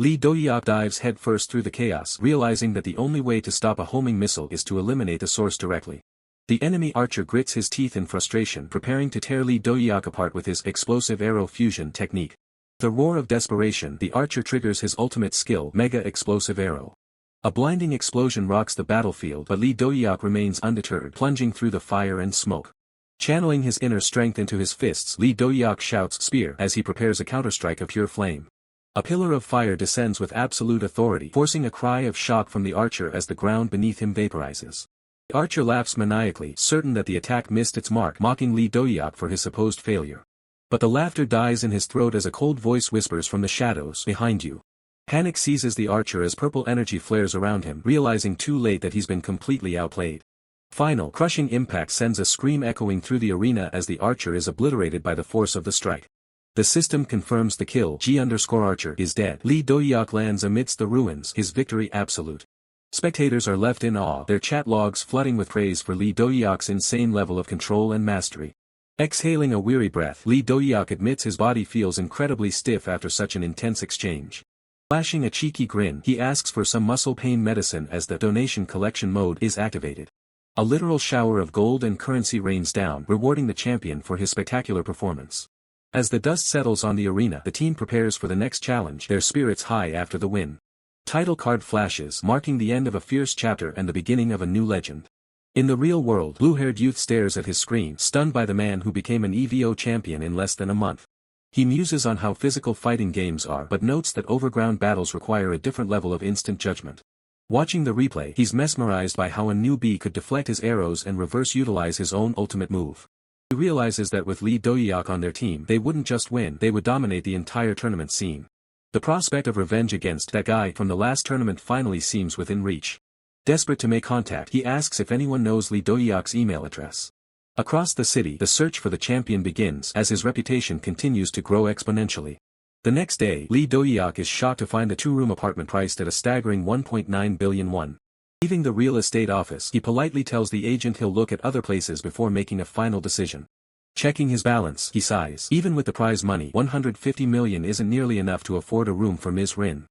Dohyuk dives headfirst through the chaos, realizing that the only way to stop a homing missile is to eliminate the source directly. The enemy Archer grits his teeth in frustration, preparing to tear Dohyuk apart with his explosive arrow fusion technique. The roar of desperation, the Archer triggers his ultimate skill, Mega Explosive Arrow. A blinding explosion rocks the battlefield, but Dohyuk remains undeterred, plunging through the fire and smoke. Channeling his inner strength into his fists, Dohyuk shouts "Spear" as he prepares a counterstrike of pure flame. A pillar of fire descends with absolute authority, forcing a cry of shock from the Archer as the ground beneath him vaporizes. The Archer laughs maniacally, certain that the attack missed its mark, mocking Dohyuk for his supposed failure. But the laughter dies in his throat as a cold voice whispers from the shadows, "Behind you." Panic seizes the Archer as purple energy flares around him, realizing too late that he's been completely outplayed. Final, crushing impact sends a scream echoing through the arena as the Archer is obliterated by the force of the strike. The system confirms the kill. G_Archer is dead. Dohyuk lands amidst the ruins, his victory absolute. Spectators are left in awe, their chat logs flooding with praise for Dohyuk's insane level of control and mastery. Exhaling a weary breath, Dohyuk admits his body feels incredibly stiff after such an intense exchange. Flashing a cheeky grin, he asks for some muscle pain medicine as the donation collection mode is activated. A literal shower of gold and currency rains down, rewarding the champion for his spectacular performance. As the dust settles on the arena, the team prepares for the next challenge, their spirits high after the win. Title card flashes, marking the end of a fierce chapter and the beginning of a new legend. In the real world, blue-haired youth stares at his screen, stunned by the man who became an EVO champion in less than a month. He muses on how physical fighting games are, but notes that overground battles require a different level of instant judgment. Watching the replay, he's mesmerized by how a newbie could deflect his arrows and reverse utilize his own ultimate move. He realizes that with Dohyuk on their team, they wouldn't just win, they would dominate the entire tournament scene. The prospect of revenge against that guy from the last tournament finally seems within reach. Desperate to make contact, he asks if anyone knows Dohyuk's email address. Across the city, the search for the champion begins as his reputation continues to grow exponentially. The next day, Dohyuk is shocked to find a two-room apartment priced at a staggering 1.9 billion won. Leaving the real estate office, he politely tells the agent he'll look at other places before making a final decision. Checking his balance, he sighs. Even with the prize money, 150 million isn't nearly enough to afford a room for Ms. Rin.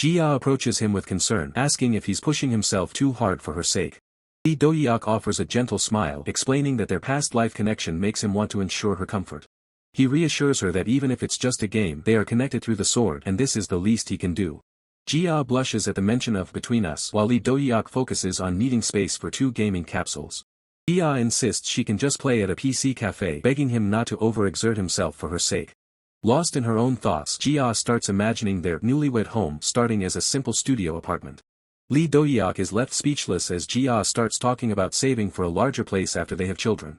Jia approaches him with concern, asking if he's pushing himself too hard for her sake. Dohyuk offers a gentle smile, explaining that their past life connection makes him want to ensure her comfort. He reassures her that even if it's just a game, they are connected through the sword and this is the least he can do. Jia blushes at the mention of "between us," while Dohyuk focuses on needing space for 2 gaming capsules. Jia insists she can just play at a PC cafe, begging him not to overexert himself for her sake. Lost in her own thoughts, Jia starts imagining their newlywed home starting as a simple studio apartment. Dohyuk is left speechless as Jia starts talking about saving for a larger place after they have children.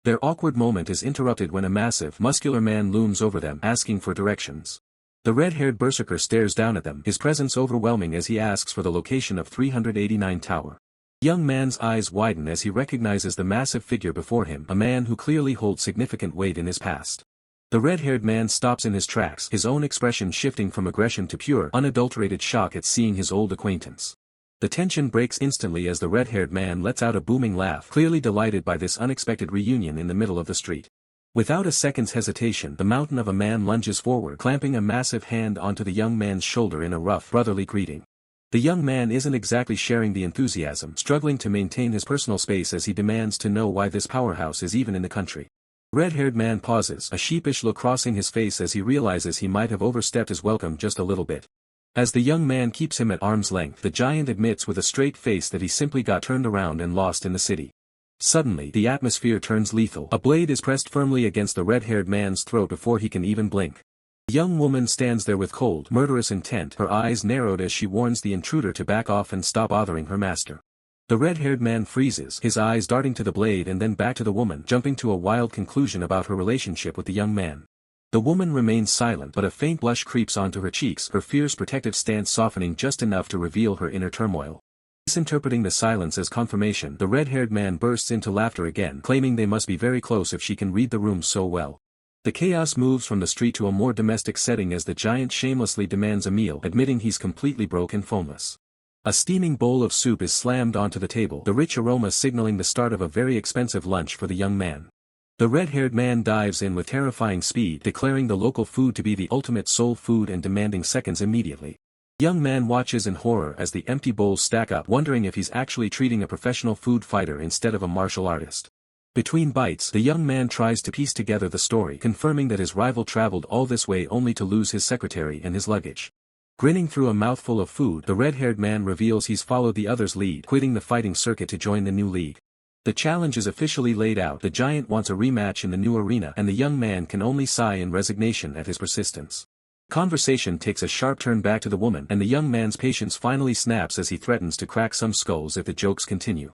Their awkward moment is interrupted when a massive, muscular man looms over them, asking for directions. The red-haired berserker stares down at them, his presence overwhelming as he asks for the location of 389 Tower. The young man's eyes widen as he recognizes the massive figure before him, a man who clearly holds significant weight in his past. The red-haired man stops in his tracks, his own expression shifting from aggression to pure, unadulterated shock at seeing his old acquaintance. The tension breaks instantly as the red-haired man lets out a booming laugh, clearly delighted by this unexpected reunion in the middle of the street. Without a second's hesitation, the mountain of a man lunges forward, clamping a massive hand onto the young man's shoulder in a rough, brotherly greeting. The young man isn't exactly sharing the enthusiasm, struggling to maintain his personal space as he demands to know why this powerhouse is even in the country. The red-haired man pauses, a sheepish look crossing his face as he realizes he might have overstepped his welcome just a little bit. As the young man keeps him at arm's length, the giant admits with a straight face that he simply got turned around and lost in the city. Suddenly, the atmosphere turns lethal. A blade is pressed firmly against the red-haired man's throat before he can even blink. The young woman stands there with cold, murderous intent, her eyes narrowed as she warns the intruder to back off and stop bothering her master. The red-haired man freezes, his eyes darting to the blade and then back to the woman, jumping to a wild conclusion about her relationship with the young man. The woman remains silent, but a faint blush creeps onto her cheeks, her fierce protective stance softening just enough to reveal her inner turmoil. Misinterpreting the silence as confirmation, the red-haired man bursts into laughter again, claiming they must be very close if she can read the room so well. The chaos moves from the street to a more domestic setting as the giant shamelessly demands a meal, admitting he's completely broke and phoneless. A steaming bowl of soup is slammed onto the table, the rich aroma signaling the start of a very expensive lunch for the young man. The red-haired man dives in with terrifying speed, declaring the local food to be the ultimate soul food and demanding seconds immediately. The young man watches in horror as the empty bowls stack up, wondering if he's actually treating a professional food fighter instead of a martial artist. Between bites, the young man tries to piece together the story, confirming that his rival traveled all this way only to lose his secretary and his luggage. Grinning through a mouthful of food, the red-haired man reveals he's followed the other's lead, quitting the fighting circuit to join the new league. The challenge is officially laid out, the giant wants a rematch in the new arena, and the young man can only sigh in resignation at his persistence. Conversation takes a sharp turn back to the woman, and the young man's patience finally snaps as he threatens to crack some skulls if the jokes continue.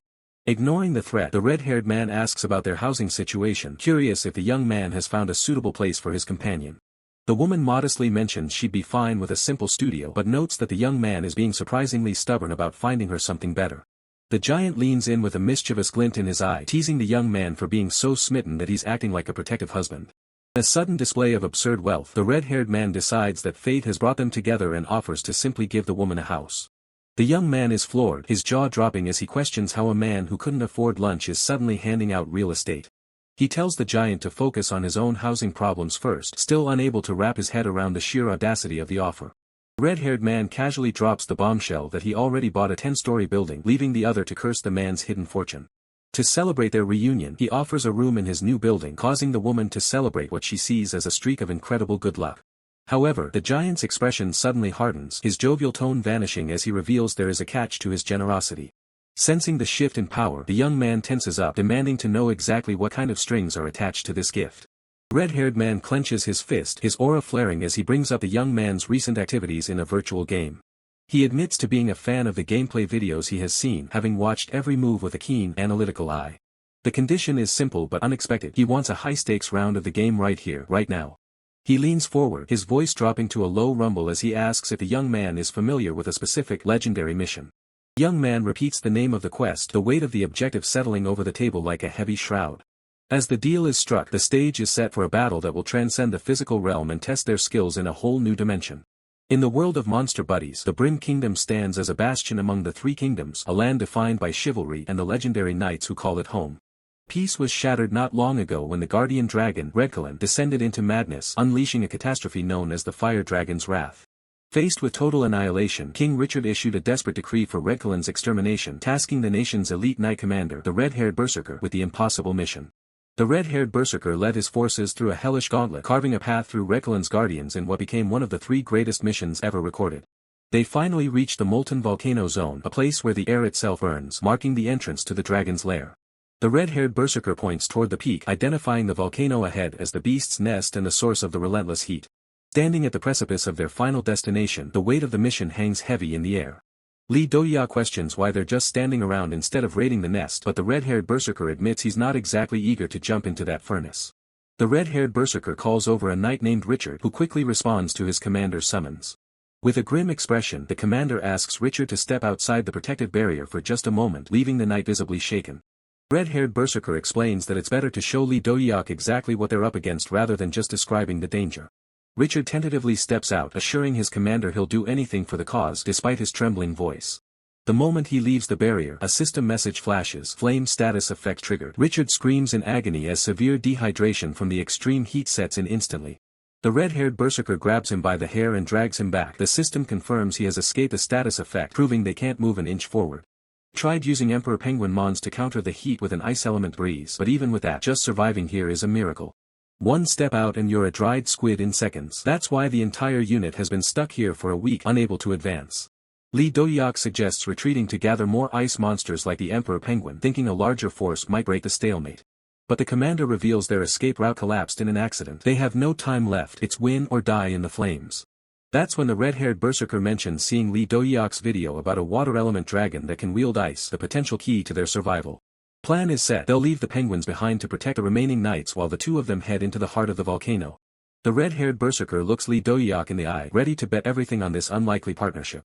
Ignoring the threat, the red-haired man asks about their housing situation, curious if the young man has found a suitable place for his companion. The woman modestly mentions she'd be fine with a simple studio, but notes that the young man is being surprisingly stubborn about finding her something better. The giant leans in with a mischievous glint in his eye, teasing the young man for being so smitten that he's acting like a protective husband. In a sudden display of absurd wealth, the red-haired man decides that fate has brought them together and offers to simply give the woman a house. The young man is floored, his jaw dropping as he questions how a man who couldn't afford lunch is suddenly handing out real estate. He tells the giant to focus on his own housing problems first, still unable to wrap his head around the sheer audacity of the offer. The red-haired man casually drops the bombshell that he already bought a 10-story building, leaving the other to curse the man's hidden fortune. To celebrate their reunion, he offers a room in his new building, causing the woman to celebrate what she sees as a streak of incredible good luck. However, the giant's expression suddenly hardens, his jovial tone vanishing as he reveals there is a catch to his generosity. Sensing the shift in power, the young man tenses up, demanding to know exactly what kind of strings are attached to this gift. The red-haired man clenches his fist, his aura flaring as he brings up the young man's recent activities in a virtual game. He admits to being a fan of the gameplay videos he has seen, having watched every move with a keen, analytical eye. The condition is simple but unexpected. He wants a high-stakes round of the game right here, right now. He leans forward, his voice dropping to a low rumble as he asks if the young man is familiar with a specific, legendary mission. The young man repeats the name of the quest, the weight of the objective settling over the table like a heavy shroud. As the deal is struck, the stage is set for a battle that will transcend the physical realm and test their skills in a whole new dimension. In the world of monster buddies, the Brim Kingdom stands as a bastion among the three kingdoms, a land defined by chivalry and the legendary knights who call it home. Peace was shattered not long ago when the guardian dragon, Regression, descended into madness, unleashing a catastrophe known as the Fire Dragon's Wrath. Faced with total annihilation, King Richard issued a desperate decree for Regression's extermination, tasking the nation's elite knight commander, the red-haired berserker, with the impossible mission. The red-haired berserker led his forces through a hellish gauntlet, carving a path through Regression's guardians in what became one of the 3 greatest missions ever recorded. They finally reached the molten volcano zone, a place where the air itself burns, marking the entrance to the dragon's lair. The red-haired berserker points toward the peak, identifying the volcano ahead as the beast's nest and the source of the relentless heat. Standing at the precipice of their final destination, the weight of the mission hangs heavy in the air. Dohyuk questions why they're just standing around instead of raiding the nest, but the red-haired berserker admits he's not exactly eager to jump into that furnace. The red-haired berserker calls over a knight named Richard, who quickly responds to his commander's summons. With a grim expression, the commander asks Richard to step outside the protective barrier for just a moment, leaving the knight visibly shaken. Red-haired berserker explains that it's better to show Dohyuk exactly what they're up against rather than just describing the danger. Richard tentatively steps out, assuring his commander he'll do anything for the cause despite his trembling voice. The moment he leaves the barrier, a system message flashes, flame status effect triggered. Richard screams in agony as severe dehydration from the extreme heat sets in instantly. The red-haired berserker grabs him by the hair and drags him back. The system confirms he has escaped a status effect, proving they can't move an inch forward. Tried using Emperor Penguin Mons to counter the heat with an ice element breeze, but even with that, just surviving here is a miracle. One step out and you're a dried squid in seconds. That's why the entire unit has been stuck here for a week, unable to advance. Dohyuk suggests retreating to gather more ice monsters like the Emperor Penguin, thinking a larger force might break the stalemate. But the commander reveals their escape route collapsed in an accident. They have no time left, it's win or die in the flames. That's when the red-haired berserker mentions seeing Dohyuk's video about a water element dragon that can wield ice, the potential key to their survival. Plan is set, they'll leave the penguins behind to protect the remaining knights while the two of them head into the heart of the volcano. The red-haired berserker looks Dohyuk in the eye, ready to bet everything on this unlikely partnership.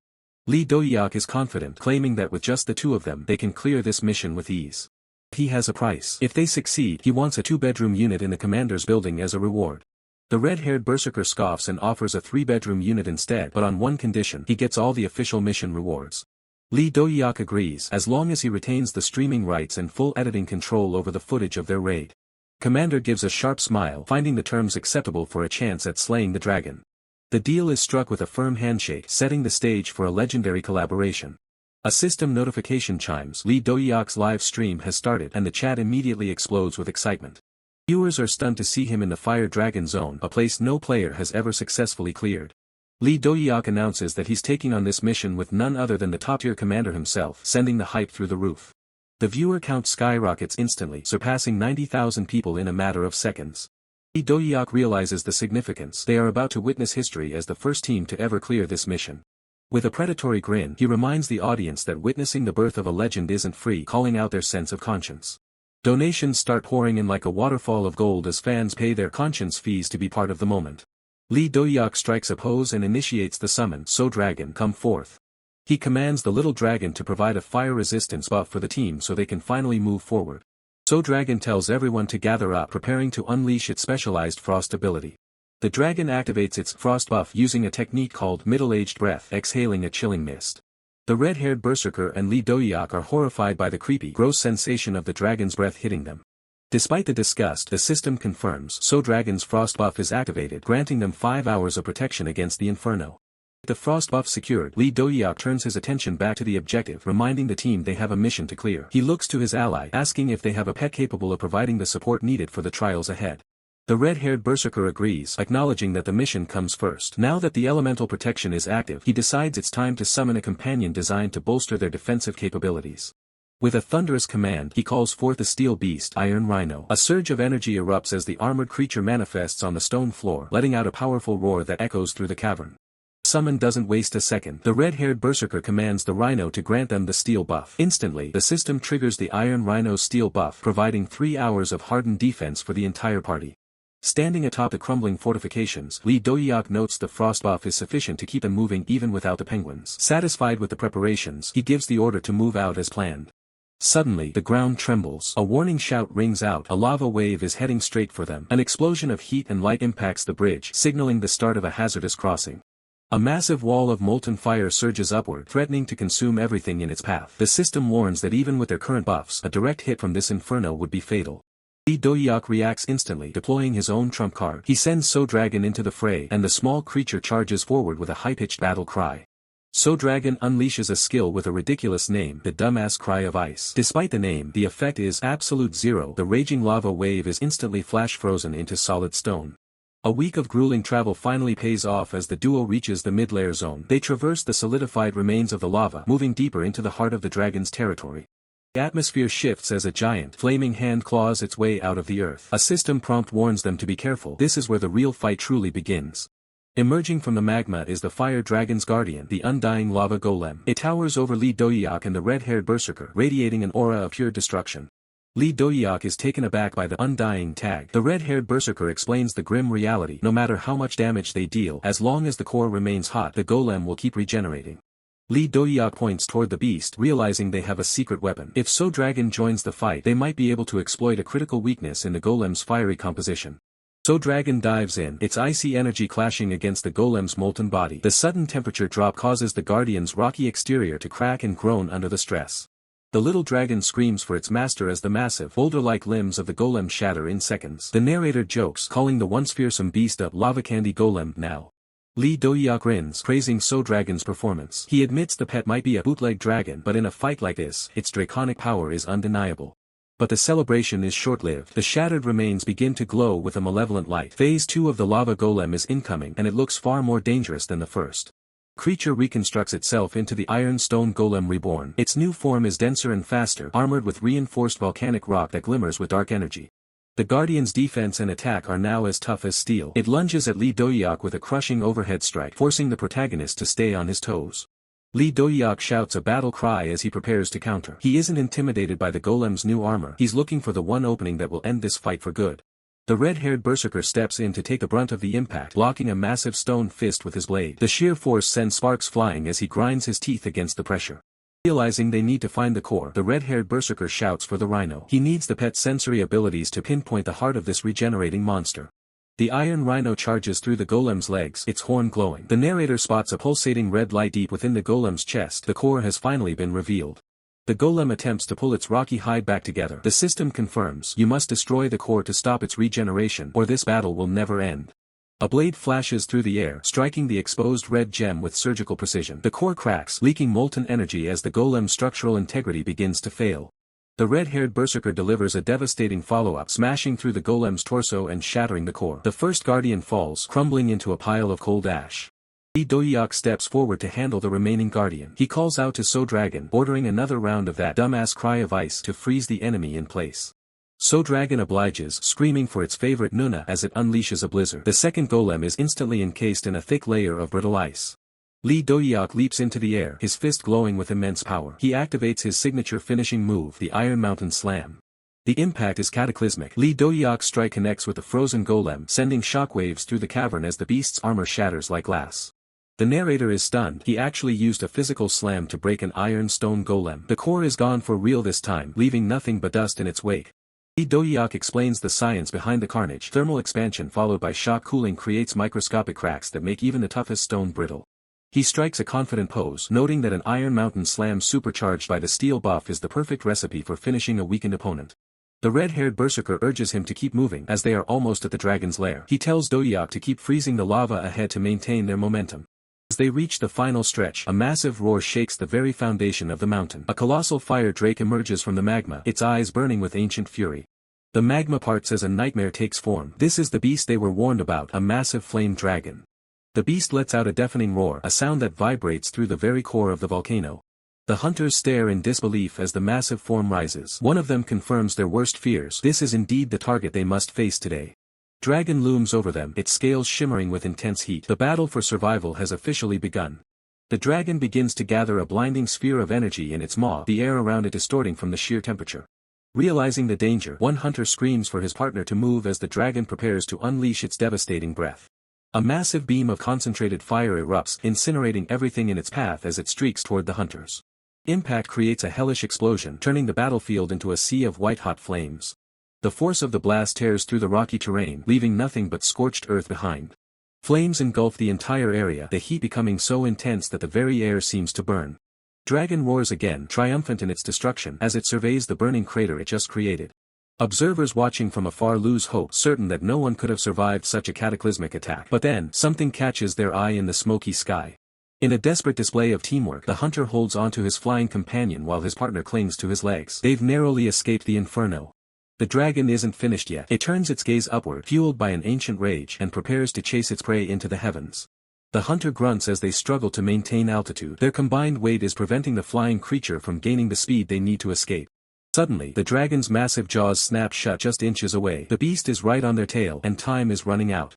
Dohyuk is confident, claiming that with just the two of them they can clear this mission with ease. He has a price. If they succeed, he wants a 2-bedroom unit in the commander's building as a reward. The red-haired berserker scoffs and offers a 3-bedroom unit instead, but on one condition: he gets all the official mission rewards. Dohyuk agrees, as long as he retains the streaming rights and full editing control over the footage of their raid. Commander gives a sharp smile, finding the terms acceptable for a chance at slaying the dragon. The deal is struck with a firm handshake, setting the stage for a legendary collaboration. A system notification chimes. Dohyuk's live stream has started, and the chat immediately explodes with excitement. Viewers are stunned to see him in the Fire Dragon Zone, a place no player has ever successfully cleared. Dohyuk announces that he's taking on this mission with none other than the top-tier commander himself, sending the hype through the roof. The viewer count skyrockets instantly, surpassing 90,000 people in a matter of seconds. Dohyuk realizes the significance. They are about to witness history as the first team to ever clear this mission. With a predatory grin, he reminds the audience that witnessing the birth of a legend isn't free, calling out their sense of conscience. Donations start pouring in like a waterfall of gold as fans pay their conscience fees to be part of the moment. Dohyuk strikes a pose and initiates the summon. So dragon, come forth. He commands the little dragon to provide a fire resistance buff for the team so they can finally move forward. So dragon tells everyone to gather up, preparing to unleash its specialized frost ability. The dragon activates its frost buff using a technique called middle-aged breath, exhaling a chilling mist. The red-haired berserker and Dohyuk are horrified by the creepy, gross sensation of the dragon's breath hitting them. Despite the disgust, the system confirms So dragon's frost buff is activated, granting them 5 hours of protection against the inferno. With the frost buff secured, Dohyuk turns his attention back to the objective, reminding the team they have a mission to clear. He looks to his ally, asking if they have a pet capable of providing the support needed for the trials ahead. The red-haired berserker agrees, acknowledging that the mission comes first. Now that the elemental protection is active, he decides it's time to summon a companion designed to bolster their defensive capabilities. With a thunderous command, he calls forth the steel beast, Iron Rhino. A surge of energy erupts as the armored creature manifests on the stone floor, letting out a powerful roar that echoes through the cavern. Summon doesn't waste a second. The red-haired berserker commands the Rhino to grant them the steel buff. Instantly, the system triggers the Iron Rhino's steel buff, providing 3 hours of hardened defense for the entire party. Standing atop the crumbling fortifications, Dohyuk notes the frost buff is sufficient to keep them moving even without the penguins. Satisfied with the preparations, he gives the order to move out as planned. Suddenly, the ground trembles. A warning shout rings out. A lava wave is heading straight for them. An explosion of heat and light impacts the bridge, signaling the start of a hazardous crossing. A massive wall of molten fire surges upward, threatening to consume everything in its path. The system warns that even with their current buffs, a direct hit from this inferno would be fatal. Dohyuk reacts instantly, deploying his own trump card. He sends So Dragon into the fray, and the small creature charges forward with a high-pitched battle cry. So Dragon unleashes a skill with a ridiculous name, the Dumbass Cry of Ice. Despite the name, the effect is absolute zero. The raging lava wave is instantly flash-frozen into solid stone. A week of grueling travel finally pays off as the duo reaches the mid-layer zone. They traverse the solidified remains of the lava, moving deeper into the heart of the dragon's territory. The atmosphere shifts as a giant, flaming hand claws its way out of the earth. A system prompt warns them to be careful. This is where the real fight truly begins. Emerging from the magma is the fire dragon's guardian, the undying lava golem. It towers over Dohyuk and the red-haired berserker, radiating an aura of pure destruction. Lee Dohyuk is taken aback by the undying tag. The red-haired berserker explains the grim reality: no matter how much damage they deal, as long as the core remains hot, the golem will keep regenerating. Lee Dohyuk points toward the beast, realizing they have a secret weapon. If Dragon joins the fight, they might be able to exploit a critical weakness in the golem's fiery composition. Dragon dives in, its icy energy clashing against the golem's molten body. The sudden temperature drop causes the guardian's rocky exterior to crack and groan under the stress. The little dragon screams for its master as the massive, boulder-like limbs of the golem shatter in seconds. The narrator jokes, calling the once fearsome beast a lava candy golem now. Lee Dohyuk grins, praising Dragon's performance. He admits the pet might be a bootleg dragon, but in a fight like this, its draconic power is undeniable. But the celebration is short-lived. The shattered remains begin to glow with a malevolent light. Phase 2 of the lava golem is incoming, and it looks far more dangerous than the first. Creature reconstructs itself into the iron stone golem reborn. Its new form is denser and faster, armored with reinforced volcanic rock that glimmers with dark energy. The Guardian's defense and attack are now as tough as steel. It lunges at Lee Dohyuk with a crushing overhead strike, forcing the protagonist to stay on his toes. Lee Dohyuk shouts a battle cry as he prepares to counter. He isn't intimidated by the golem's new armor. He's looking for the one opening that will end this fight for good. The red-haired berserker steps in to take the brunt of the impact, blocking a massive stone fist with his blade. The sheer force sends sparks flying as he grinds his teeth against the pressure. Realizing they need to find the core, the red-haired berserker shouts for the rhino. He needs the pet's sensory abilities to pinpoint the heart of this regenerating monster. The iron rhino charges through the golem's legs, its horn glowing. The narrator spots a pulsating red light deep within the golem's chest. The core has finally been revealed. The golem attempts to pull its rocky hide back together. The system confirms, you must destroy the core to stop its regeneration, or this battle will never end. A blade flashes through the air, striking the exposed red gem with surgical precision. The core cracks, leaking molten energy as the golem's structural integrity begins to fail. The red-haired berserker delivers a devastating follow-up, smashing through the golem's torso and shattering the core. The first guardian falls, crumbling into a pile of cold ash. Lee Dohyuk steps forward to handle the remaining guardian. He calls out to Dragon, ordering another round of that dumbass cry of ice to freeze the enemy in place. Dragon obliges, screaming for its favorite Nuna as it unleashes a blizzard. The second golem is instantly encased in a thick layer of brittle ice. Lee Dohyuk leaps into the air, his fist glowing with immense power. He activates his signature finishing move, the Iron Mountain Slam. The impact is cataclysmic. Lee Dohyuk's strike connects with the frozen golem, sending shockwaves through the cavern as the beast's armor shatters like glass. The narrator is stunned. He actually used a physical slam to break an iron stone golem. The core is gone for real this time, leaving nothing but dust in its wake. Lee Dohyuk explains the science behind the carnage. Thermal expansion followed by shock cooling creates microscopic cracks that make even the toughest stone brittle. He strikes a confident pose, noting that an Iron Mountain Slam supercharged by the steel buff is the perfect recipe for finishing a weakened opponent. The red-haired berserker urges him to keep moving as they are almost at the dragon's lair. He tells Dohyuk to keep freezing the lava ahead to maintain their momentum. As they reach the final stretch, a massive roar shakes the very foundation of the mountain. A colossal fire drake emerges from the magma, its eyes burning with ancient fury. The magma parts as a nightmare takes form. This is the beast they were warned about, a massive flame dragon. The beast lets out a deafening roar, a sound that vibrates through the very core of the volcano. The hunters stare in disbelief as the massive form rises. One of them confirms their worst fears. This is indeed the target they must face today. Dragon looms over them, its scales shimmering with intense heat. The battle for survival has officially begun. The dragon begins to gather a blinding sphere of energy in its maw, the air around it distorting from the sheer temperature. Realizing the danger, one hunter screams for his partner to move as the dragon prepares to unleash its devastating breath. A massive beam of concentrated fire erupts, incinerating everything in its path as it streaks toward the hunters. Impact creates a hellish explosion, turning the battlefield into a sea of white-hot flames. The force of the blast tears through the rocky terrain, leaving nothing but scorched earth behind. Flames engulf the entire area, the heat becoming so intense that the very air seems to burn. Dragon roars again, triumphant in its destruction, as it surveys the burning crater it just created. Observers watching from afar lose hope, certain that no one could have survived such a cataclysmic attack. But then, something catches their eye in the smoky sky. In a desperate display of teamwork, the hunter holds onto his flying companion while his partner clings to his legs. They've narrowly escaped the inferno. The dragon isn't finished yet. It turns its gaze upward, fueled by an ancient rage, and prepares to chase its prey into the heavens. The hunter grunts as they struggle to maintain altitude. Their combined weight is preventing the flying creature from gaining the speed they need to escape. Suddenly, the dragon's massive jaws snap shut just inches away. The beast is right on their tail, and time is running out.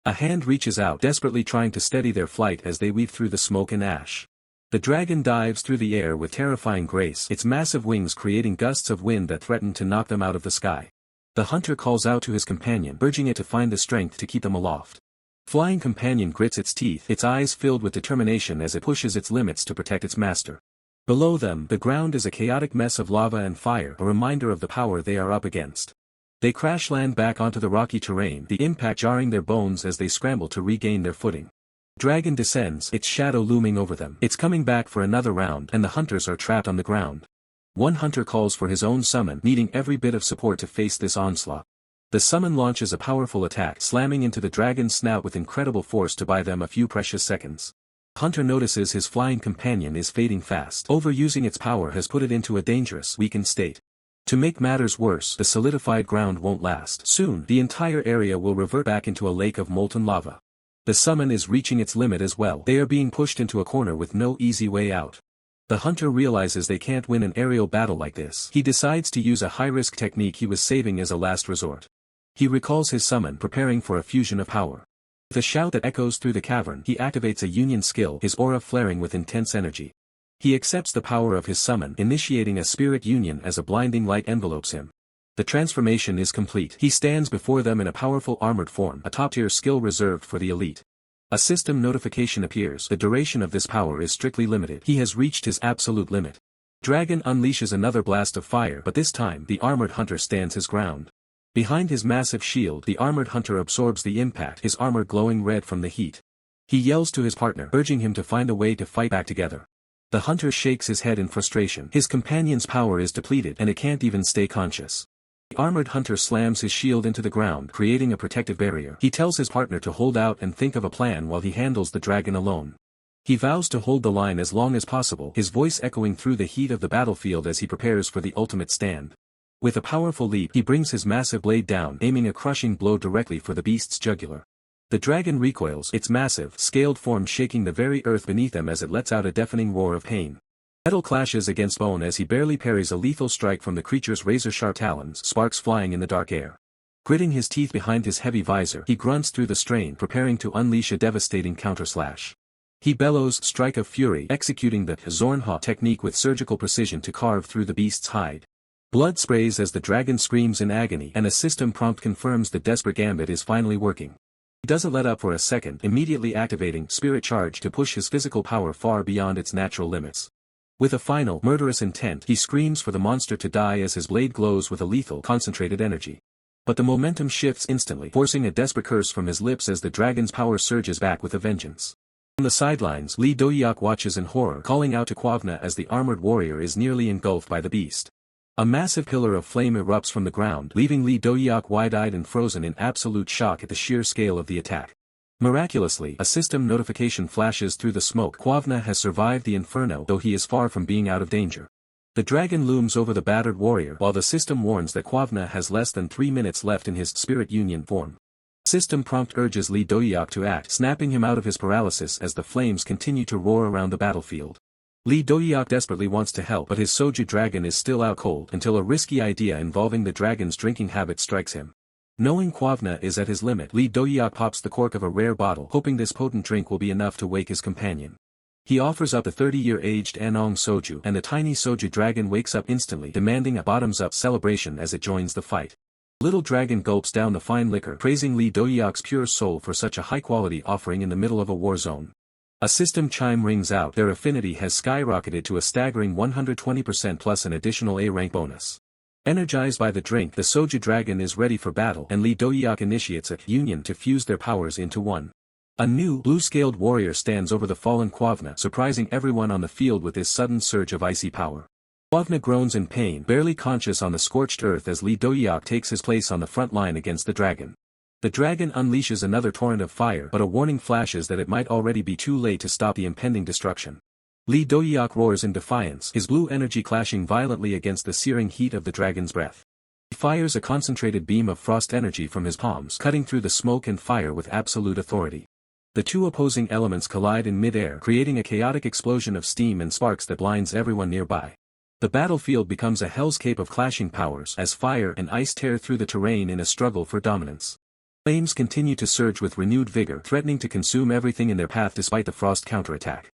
A hand reaches out, desperately trying to steady their flight as they weave through the smoke and ash. The dragon dives through the air with terrifying grace, its massive wings creating gusts of wind that threaten to knock them out of the sky. The hunter calls out to his companion, urging it to find the strength to keep them aloft. Flying companion grits its teeth, its eyes filled with determination as it pushes its limits to protect its master. Below them, the ground is a chaotic mess of lava and fire, a reminder of the power they are up against. They crash land back onto the rocky terrain, the impact jarring their bones as they scramble to regain their footing. Dragon descends, its shadow looming over them. It's coming back for another round, and the hunters are trapped on the ground. One hunter calls for his own summon, needing every bit of support to face this onslaught. The summon launches a powerful attack, slamming into the dragon's snout with incredible force to buy them a few precious seconds. Hunter notices his flying companion is fading fast. Overusing its power has put it into a dangerous, weakened state. To make matters worse, the solidified ground won't last. Soon, the entire area will revert back into a lake of molten lava. The summon is reaching its limit as well. They are being pushed into a corner with no easy way out. The hunter realizes they can't win an aerial battle like this. He decides to use a high-risk technique he was saving as a last resort. He recalls his summon, preparing for a fusion of power. With a shout that echoes through the cavern, he activates a union skill, his aura flaring with intense energy. He accepts the power of his summon, initiating a spirit union as a blinding light envelopes him. The transformation is complete. He stands before them in a powerful armored form, a top-tier skill reserved for the elite. A system notification appears. The duration of this power is strictly limited. He has reached his absolute limit. Dragon unleashes another blast of fire, but this time, the armored hunter stands his ground. Behind his massive shield, the armored hunter absorbs the impact, his armor glowing red from the heat. He yells to his partner, urging him to find a way to fight back together. The hunter shakes his head in frustration. His companion's power is depleted, and it can't even stay conscious. The armored hunter slams his shield into the ground, creating a protective barrier. He tells his partner to hold out and think of a plan while he handles the dragon alone. He vows to hold the line as long as possible, his voice echoing through the heat of the battlefield as he prepares for the ultimate stand. With a powerful leap, he brings his massive blade down, aiming a crushing blow directly for the beast's jugular. The dragon recoils, its massive, scaled form shaking the very earth beneath them as it lets out a deafening roar of pain. Metal clashes against bone as he barely parries a lethal strike from the creature's razor-sharp talons, sparks flying in the dark air. Gritting his teeth behind his heavy visor, he grunts through the strain, preparing to unleash a devastating counterslash. He bellows, strike of fury, executing the Zornha technique with surgical precision to carve through the beast's hide. Blood sprays as the dragon screams in agony, and a system prompt confirms the desperate gambit is finally working. He doesn't let up for a second, immediately activating Spirit Charge to push his physical power far beyond its natural limits. With a final, murderous intent, he screams for the monster to die as his blade glows with a lethal, concentrated energy. But the momentum shifts instantly, forcing a desperate curse from his lips as the dragon's power surges back with a vengeance. On the sidelines, Dohyuk watches in horror, calling out to Kwavna as the armored warrior is nearly engulfed by the beast. A massive pillar of flame erupts from the ground, leaving Dohyuk wide-eyed and frozen in absolute shock at the sheer scale of the attack. Miraculously, a system notification flashes through the smoke. Kwavna has survived the inferno, though he is far from being out of danger. The dragon looms over the battered warrior, while the system warns that Kwavna has less than 3 minutes left in his spirit union form. System prompt urges Dohyuk to act, snapping him out of his paralysis as the flames continue to roar around the battlefield. Dohyuk desperately wants to help, but his Soju dragon is still out cold until a risky idea involving the dragon's drinking habit strikes him. Knowing Kwavna is at his limit, Dohyuk pops the cork of a rare bottle, hoping this potent drink will be enough to wake his companion. He offers up the 30-year-aged Anong Soju, and the tiny Soju dragon wakes up instantly, demanding a bottoms-up celebration as it joins the fight. Little dragon gulps down the fine liquor, praising Dohyuk's pure soul for such a high-quality offering in the middle of a war zone. A system chime rings out. Their affinity has skyrocketed to a staggering 120% plus an additional A-rank bonus. Energized by the drink, the Soju dragon is ready for battle, and Dohyuk initiates a union to fuse their powers into one. A new, blue-scaled warrior stands over the fallen Kwavna, surprising everyone on the field with his sudden surge of icy power. Kwavna groans in pain, barely conscious on the scorched earth as Dohyuk takes his place on the front line against the dragon. The dragon unleashes another torrent of fire, but a warning flashes that it might already be too late to stop the impending destruction. Dohyuk roars in defiance, his blue energy clashing violently against the searing heat of the dragon's breath. He fires a concentrated beam of frost energy from his palms, cutting through the smoke and fire with absolute authority. The two opposing elements collide in mid-air, creating a chaotic explosion of steam and sparks that blinds everyone nearby. The battlefield becomes a hellscape of clashing powers as fire and ice tear through the terrain in a struggle for dominance. Flames continue to surge with renewed vigor, threatening to consume everything in their path despite the frost counterattack.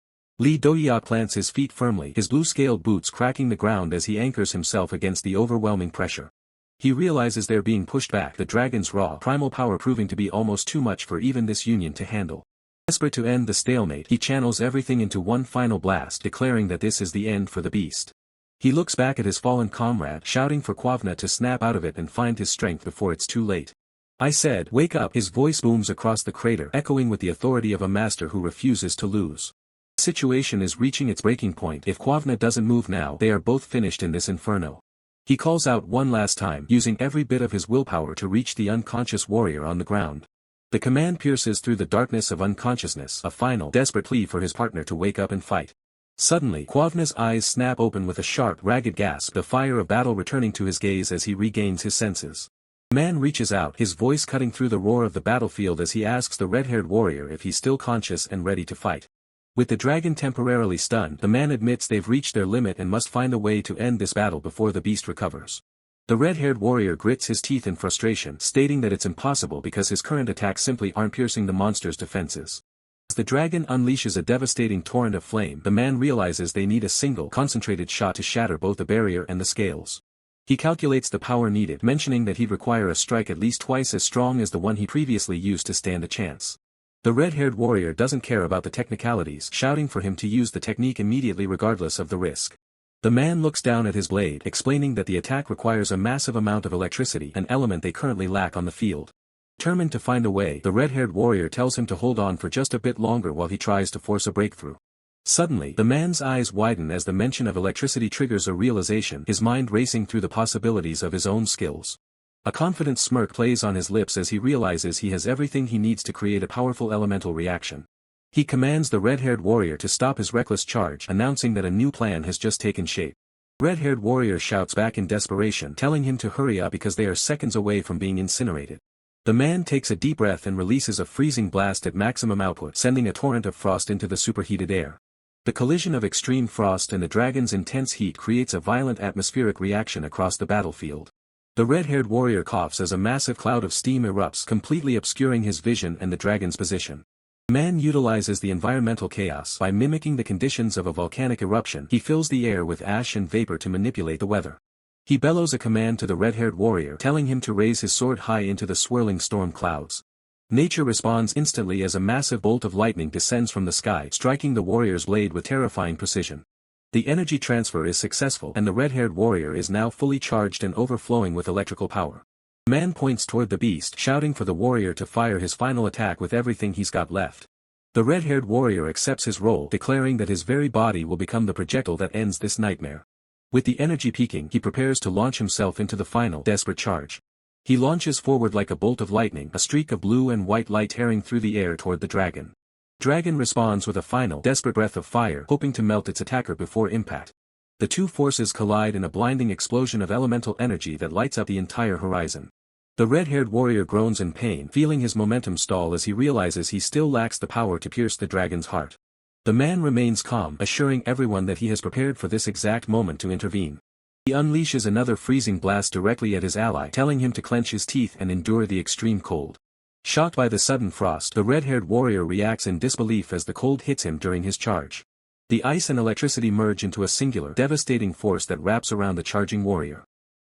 Dohyuk plants his feet firmly, his blue-scaled boots cracking the ground as he anchors himself against the overwhelming pressure. He realizes they're being pushed back, the dragon's raw, primal power proving to be almost too much for even this union to handle. Desperate to end the stalemate, he channels everything into one final blast, declaring that this is the end for the beast. He looks back at his fallen comrade, shouting for Kwavna to snap out of it and find his strength before it's too late. I said, wake up, his voice booms across the crater, echoing with the authority of a master who refuses to lose. The situation is reaching its breaking point. If Kwavna doesn't move now, they are both finished in this inferno. He calls out one last time, using every bit of his willpower to reach the unconscious warrior on the ground. The command pierces through the darkness of unconsciousness, a final, desperate plea for his partner to wake up and fight. Suddenly, Kwavna's eyes snap open with a sharp, ragged gasp, the fire of battle returning to his gaze as he regains his senses. The man reaches out, his voice cutting through the roar of the battlefield as he asks the red-haired warrior if he's still conscious and ready to fight. With the dragon temporarily stunned, the man admits they've reached their limit and must find a way to end this battle before the beast recovers. The red-haired warrior grits his teeth in frustration, stating that it's impossible because his current attacks simply aren't piercing the monster's defenses. As the dragon unleashes a devastating torrent of flame, the man realizes they need a single, concentrated shot to shatter both the barrier and the scales. He calculates the power needed, mentioning that he'd require a strike at least twice as strong as the one he previously used to stand a chance. The red-haired warrior doesn't care about the technicalities, shouting for him to use the technique immediately regardless of the risk. The man looks down at his blade, explaining that the attack requires a massive amount of electricity, an element they currently lack on the field. Determined to find a way, the red-haired warrior tells him to hold on for just a bit longer while he tries to force a breakthrough. Suddenly, the man's eyes widen as the mention of electricity triggers a realization, his mind racing through the possibilities of his own skills. A confident smirk plays on his lips as he realizes he has everything he needs to create a powerful elemental reaction. He commands the red-haired warrior to stop his reckless charge, announcing that a new plan has just taken shape. The red-haired warrior shouts back in desperation, telling him to hurry up because they are seconds away from being incinerated. The man takes a deep breath and releases a freezing blast at maximum output, sending a torrent of frost into the superheated air. The collision of extreme frost and the dragon's intense heat creates a violent atmospheric reaction across the battlefield. The red-haired warrior coughs as a massive cloud of steam erupts, completely obscuring his vision and the dragon's position. The man utilizes the environmental chaos by mimicking the conditions of a volcanic eruption. He fills the air with ash and vapor to manipulate the weather. He bellows a command to the red-haired warrior, telling him to raise his sword high into the swirling storm clouds. Nature responds instantly as a massive bolt of lightning descends from the sky, striking the warrior's blade with terrifying precision. The energy transfer is successful and the red-haired warrior is now fully charged and overflowing with electrical power. The man points toward the beast, shouting for the warrior to fire his final attack with everything he's got left. The red-haired warrior accepts his role, declaring that his very body will become the projectile that ends this nightmare. With the energy peaking, he prepares to launch himself into the final, desperate charge. He launches forward like a bolt of lightning, a streak of blue and white light tearing through the air toward the dragon. Dragon responds with a final, desperate breath of fire, hoping to melt its attacker before impact. The two forces collide in a blinding explosion of elemental energy that lights up the entire horizon. The red-haired warrior groans in pain, feeling his momentum stall as he realizes he still lacks the power to pierce the dragon's heart. The man remains calm, assuring everyone that he has prepared for this exact moment to intervene. He unleashes another freezing blast directly at his ally, telling him to clench his teeth and endure the extreme cold. Shocked by the sudden frost, the red-haired warrior reacts in disbelief as the cold hits him during his charge. The ice and electricity merge into a singular, devastating force that wraps around the charging warrior.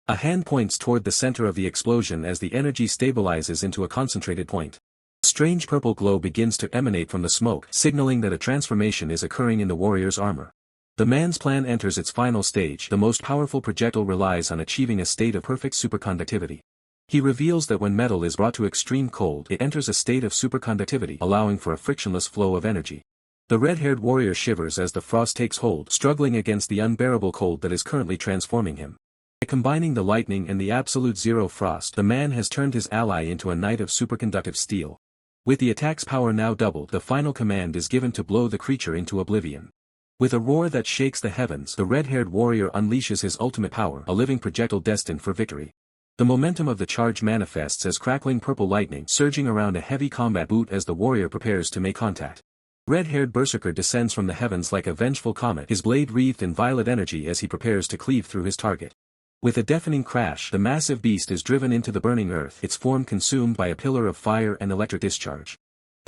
A hand points toward the center of the explosion as the energy stabilizes into a concentrated point. A strange purple glow begins to emanate from the smoke, signaling that a transformation is occurring in the warrior's armor. The man's plan enters its final stage. The most powerful projectile relies on achieving a state of perfect superconductivity. He reveals that when metal is brought to extreme cold, it enters a state of superconductivity, allowing for a frictionless flow of energy. The red-haired warrior shivers as the frost takes hold, struggling against the unbearable cold that is currently transforming him. By combining the lightning and the absolute zero frost, the man has turned his ally into a knight of superconductive steel. With the attack's power now doubled, the final command is given to blow the creature into oblivion. With a roar that shakes the heavens, the red-haired warrior unleashes his ultimate power, a living projectile destined for victory. The momentum of the charge manifests as crackling purple lightning surging around a heavy combat boot as the warrior prepares to make contact. Red-haired berserker descends from the heavens like a vengeful comet, his blade wreathed in violet energy as he prepares to cleave through his target. With a deafening crash, the massive beast is driven into the burning earth, its form consumed by a pillar of fire and electric discharge.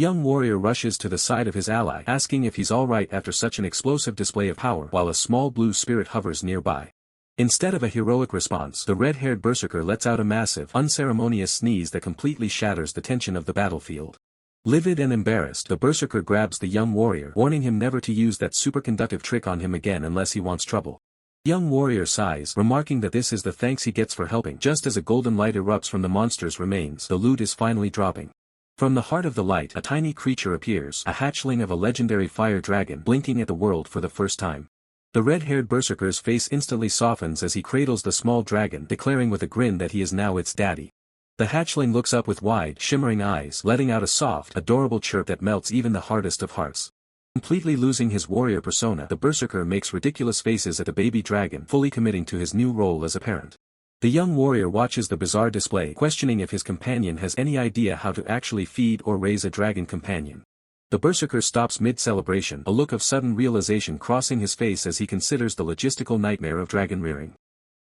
Young warrior rushes to the side of his ally asking if he's alright after such an explosive display of power while a small blue spirit hovers nearby. Instead of a heroic response, the red-haired berserker lets out a massive, unceremonious sneeze that completely shatters the tension of the battlefield. Livid and embarrassed, the berserker grabs the young warrior, warning him never to use that superconductive trick on him again unless he wants trouble. Young warrior sighs, remarking that this is the thanks he gets for helping. Just as a golden light erupts from the monster's remains, the loot is finally dropping. From the heart of the light, a tiny creature appears, a hatchling of a legendary fire dragon, blinking at the world for the first time. The red-haired berserker's face instantly softens as he cradles the small dragon, declaring with a grin that he is now its daddy. The hatchling looks up with wide, shimmering eyes, letting out a soft, adorable chirp that melts even the hardest of hearts. Completely losing his warrior persona, the berserker makes ridiculous faces at the baby dragon, fully committing to his new role as a parent. The young warrior watches the bizarre display, questioning if his companion has any idea how to actually feed or raise a dragon companion. The berserker stops mid-celebration, a look of sudden realization crossing his face as he considers the logistical nightmare of dragon rearing.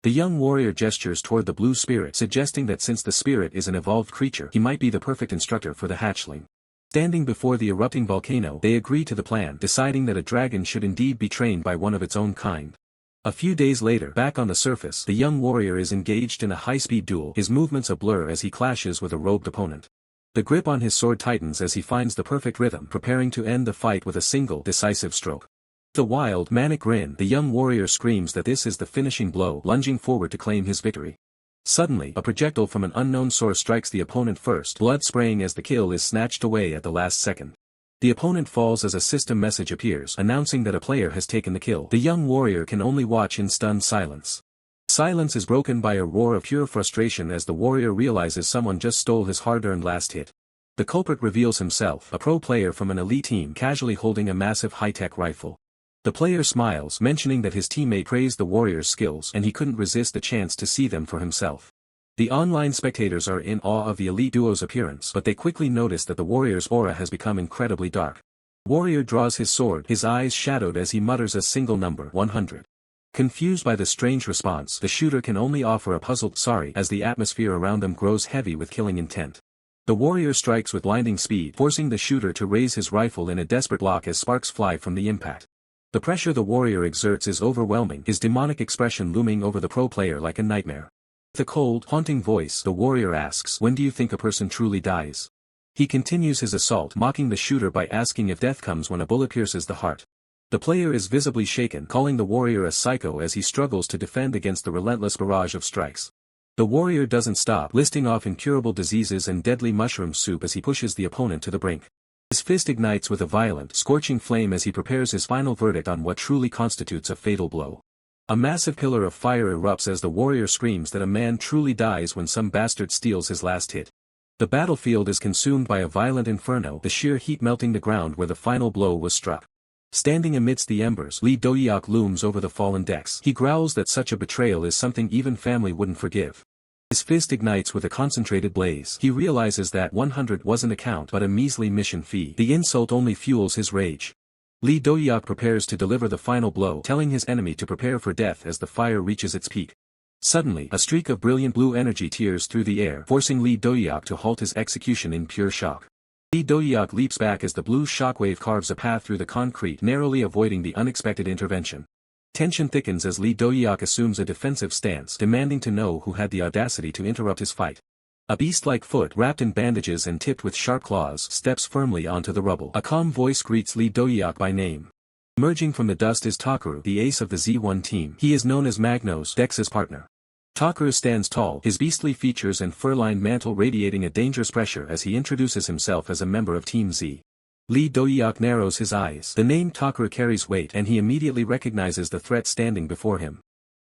The young warrior gestures toward the blue spirit, suggesting that since the spirit is an evolved creature, he might be the perfect instructor for the hatchling. Standing before the erupting volcano, they agree to the plan, deciding that a dragon should indeed be trained by one of its own kind. A few days later, back on the surface, the young warrior is engaged in a high-speed duel, his movements a blur as he clashes with a robed opponent. The grip on his sword tightens as he finds the perfect rhythm, preparing to end the fight with a single, decisive stroke. With a wild, manic grin, the young warrior screams that this is the finishing blow, lunging forward to claim his victory. Suddenly, a projectile from an unknown source strikes the opponent first, blood spraying as the kill is snatched away at the last second. The opponent falls as a system message appears, announcing that a player has taken the kill. The young warrior can only watch in stunned silence. Silence is broken by a roar of pure frustration as the warrior realizes someone just stole his hard-earned last hit. The culprit reveals himself, a pro player from an elite team casually holding a massive high-tech rifle. The player smiles, mentioning that his teammate praised the warrior's skills and he couldn't resist the chance to see them for himself. The online spectators are in awe of the elite duo's appearance, but they quickly notice that the warrior's aura has become incredibly dark. Warrior draws his sword, his eyes shadowed as he mutters a single number, 100. Confused by the strange response, the shooter can only offer a puzzled sorry as the atmosphere around them grows heavy with killing intent. The warrior strikes with blinding speed, forcing the shooter to raise his rifle in a desperate lock as sparks fly from the impact. The pressure the warrior exerts is overwhelming, his demonic expression looming over the pro player like a nightmare. With a cold, haunting voice, the warrior asks, "When do you think a person truly dies?" He continues his assault, mocking the shooter by asking if death comes when a bullet pierces the heart. The player is visibly shaken, calling the warrior a psycho as he struggles to defend against the relentless barrage of strikes. The warrior doesn't stop, listing off incurable diseases and deadly mushroom soup as he pushes the opponent to the brink. His fist ignites with a violent, scorching flame as he prepares his final verdict on what truly constitutes a fatal blow. A massive pillar of fire erupts as the warrior screams that a man truly dies when some bastard steals his last hit. The battlefield is consumed by a violent inferno, the sheer heat melting the ground where the final blow was struck. Standing amidst the embers, Dohyuk looms over the fallen decks. He growls that such a betrayal is something even family wouldn't forgive. His fist ignites with a concentrated blaze. He realizes that 100 wasn't a count but a measly mission fee. The insult only fuels his rage. Dohyuk prepares to deliver the final blow, telling his enemy to prepare for death as the fire reaches its peak. Suddenly, a streak of brilliant blue energy tears through the air, forcing Dohyuk to halt his execution in pure shock. Dohyuk leaps back as the blue shockwave carves a path through the concrete, narrowly avoiding the unexpected intervention. Tension thickens as Dohyuk assumes a defensive stance, demanding to know who had the audacity to interrupt his fight. A beast-like foot, wrapped in bandages and tipped with sharp claws, steps firmly onto the rubble. A calm voice greets Dohyuk by name. Emerging from the dust is Takeru, the ace of the Z1 team. He is known as Magno's, Dex's partner. Takeru stands tall, his beastly features and fur-lined mantle radiating a dangerous pressure as he introduces himself as a member of Team Z. Dohyuk narrows his eyes. The name Takeru carries weight and he immediately recognizes the threat standing before him.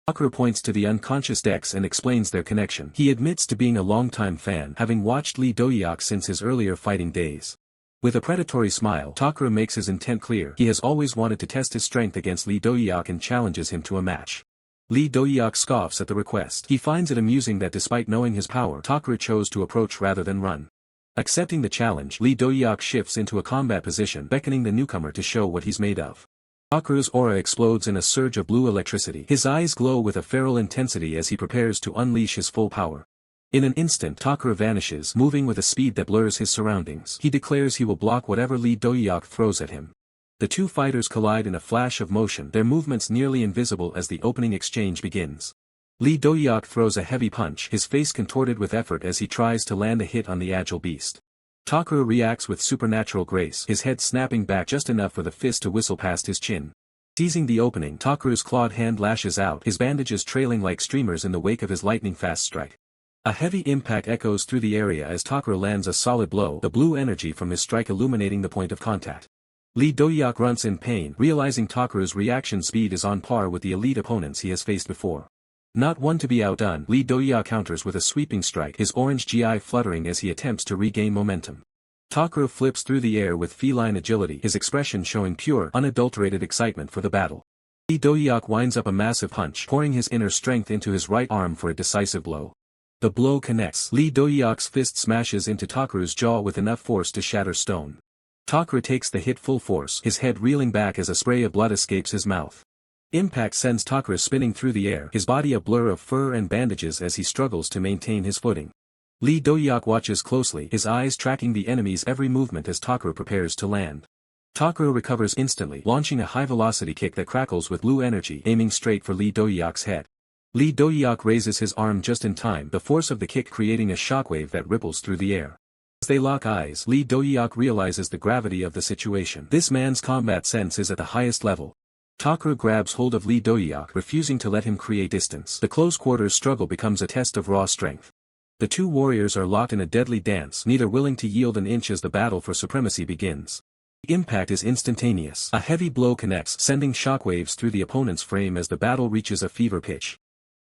Takeru points to the unconscious Dex and explains their connection. He admits to being a longtime fan, having watched Dohyuk since his earlier fighting days. With a predatory smile, Takeru makes his intent clear. He has always wanted to test his strength against Dohyuk and challenges him to a match. Dohyuk scoffs at the request. He finds it amusing that despite knowing his power, Takeru chose to approach rather than run. Accepting the challenge, Dohyuk shifts into a combat position, beckoning the newcomer to show what he's made of. Takeru's aura explodes in a surge of blue electricity. His eyes glow with a feral intensity as he prepares to unleash his full power. In an instant Takara vanishes, moving with a speed that blurs his surroundings. He declares he will block whatever Lee Dohyuk throws at him. The two fighters collide in a flash of motion, their movements nearly invisible as the opening exchange begins. Lee Dohyuk throws a heavy punch, his face contorted with effort as he tries to land a hit on the agile beast. Takara reacts with supernatural grace, his head snapping back just enough for the fist to whistle past his chin. Seizing the opening, Takara's clawed hand lashes out, his bandages trailing like streamers in the wake of his lightning-fast strike. A heavy impact echoes through the area as Takara lands a solid blow, the blue energy from his strike illuminating the point of contact. Lee Dohyuk grunts in pain, realizing Takara's reaction speed is on par with the elite opponents he has faced before. Not one to be outdone, Lee Dohyuk counters with a sweeping strike, his orange GI fluttering as he attempts to regain momentum. Takara flips through the air with feline agility, his expression showing pure, unadulterated excitement for the battle. Lee Dohyuk winds up a massive punch, pouring his inner strength into his right arm for a decisive blow. The blow connects. Lee Dohyuk's fist smashes into Takara's jaw with enough force to shatter stone. Takara takes the hit full force, his head reeling back as a spray of blood escapes his mouth. Impact sends Takara spinning through the air, his body a blur of fur and bandages as he struggles to maintain his footing. Lee Dohyuk watches closely, his eyes tracking the enemy's every movement as Takara prepares to land. Takara recovers instantly, launching a high-velocity kick that crackles with blue energy, aiming straight for Lee Dohyuk's head. Lee Dohyuk raises his arm just in time, the force of the kick creating a shockwave that ripples through the air. As they lock eyes, Lee Dohyuk realizes the gravity of the situation. This man's combat sense is at the highest level. Takara grabs hold of Lee Dohyuk, refusing to let him create distance. The close-quarters struggle becomes a test of raw strength. The two warriors are locked in a deadly dance, neither willing to yield an inch as the battle for supremacy begins. The impact is instantaneous. A heavy blow connects, sending shockwaves through the opponent's frame as the battle reaches a fever pitch.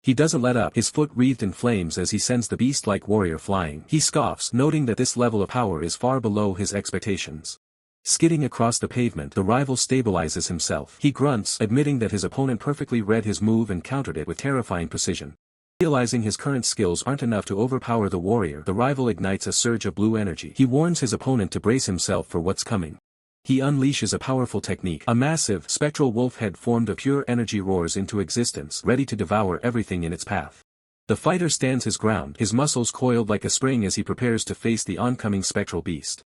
He doesn't let up, his foot wreathed in flames as he sends the beast-like warrior flying. He scoffs, noting that this level of power is far below his expectations. Skidding across the pavement, the rival stabilizes himself. He grunts, admitting that his opponent perfectly read his move and countered it with terrifying precision. Realizing his current skills aren't enough to overpower the warrior, the rival ignites a surge of blue energy. He warns his opponent to brace himself for what's coming. He unleashes a powerful technique. A massive, spectral wolf head formed of pure energy roars into existence, ready to devour everything in its path. The fighter stands his ground, his muscles coiled like a spring as he prepares to face the oncoming spectral beast.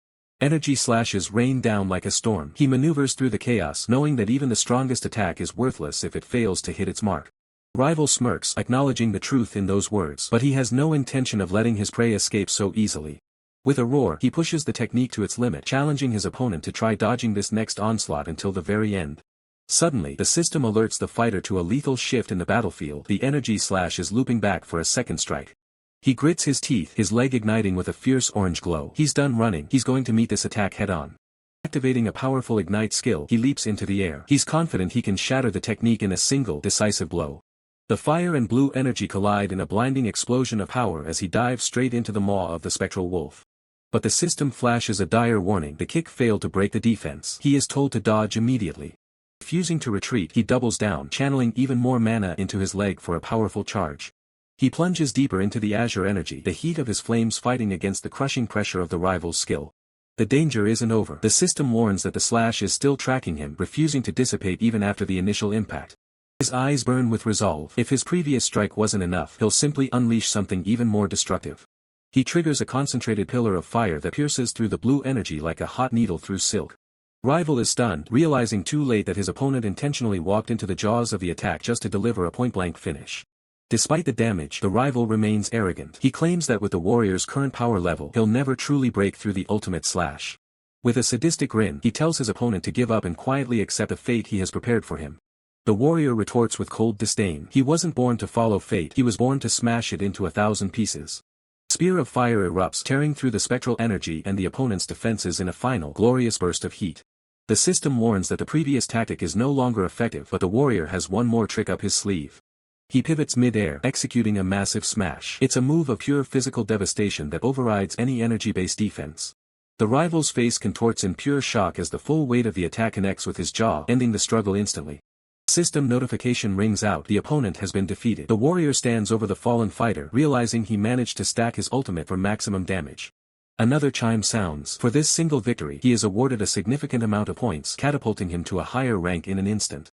Energy slashes rain down like a storm. He maneuvers through the chaos, knowing that even the strongest attack is worthless if it fails to hit its mark. Rival smirks, acknowledging the truth in those words, but he has no intention of letting his prey escape so easily. With a roar, he pushes the technique to its limit, challenging his opponent to try dodging this next onslaught until the very end. Suddenly, the system alerts the fighter to a lethal shift in the battlefield. The energy slash is looping back for a second strike. He grits his teeth, his leg igniting with a fierce orange glow. He's done running, he's going to meet this attack head-on. Activating a powerful ignite skill, he leaps into the air. He's confident he can shatter the technique in a single, decisive blow. The fire and blue energy collide in a blinding explosion of power as he dives straight into the maw of the spectral wolf. But the system flashes a dire warning. The kick failed to break the defense. He is told to dodge immediately. Refusing to retreat, he doubles down, channeling even more mana into his leg for a powerful charge. He plunges deeper into the azure energy, the heat of his flames fighting against the crushing pressure of the rival's skill. The danger isn't over. The system warns that the slash is still tracking him, refusing to dissipate even after the initial impact. His eyes burn with resolve. If his previous strike wasn't enough, he'll simply unleash something even more destructive. He triggers a concentrated pillar of fire that pierces through the blue energy like a hot needle through silk. Rival is stunned, realizing too late that his opponent intentionally walked into the jaws of the attack just to deliver a point-blank finish. Despite the damage, the rival remains arrogant. He claims that with the warrior's current power level, he'll never truly break through the ultimate slash. With a sadistic grin, he tells his opponent to give up and quietly accept the fate he has prepared for him. The warrior retorts with cold disdain. He wasn't born to follow fate, he was born to smash it into 1,000 pieces. Spear of fire erupts, tearing through the spectral energy and the opponent's defenses in a final, glorious burst of heat. The system warns that the previous tactic is no longer effective, but the warrior has one more trick up his sleeve. He pivots mid-air, executing a massive smash. It's a move of pure physical devastation that overrides any energy-based defense. The rival's face contorts in pure shock as the full weight of the attack connects with his jaw, ending the struggle instantly. System notification rings out. The opponent has been defeated. The warrior stands over the fallen fighter, realizing he managed to stack his ultimate for maximum damage. Another chime sounds. For this single victory, he is awarded a significant amount of points, catapulting him to a higher rank in an instant.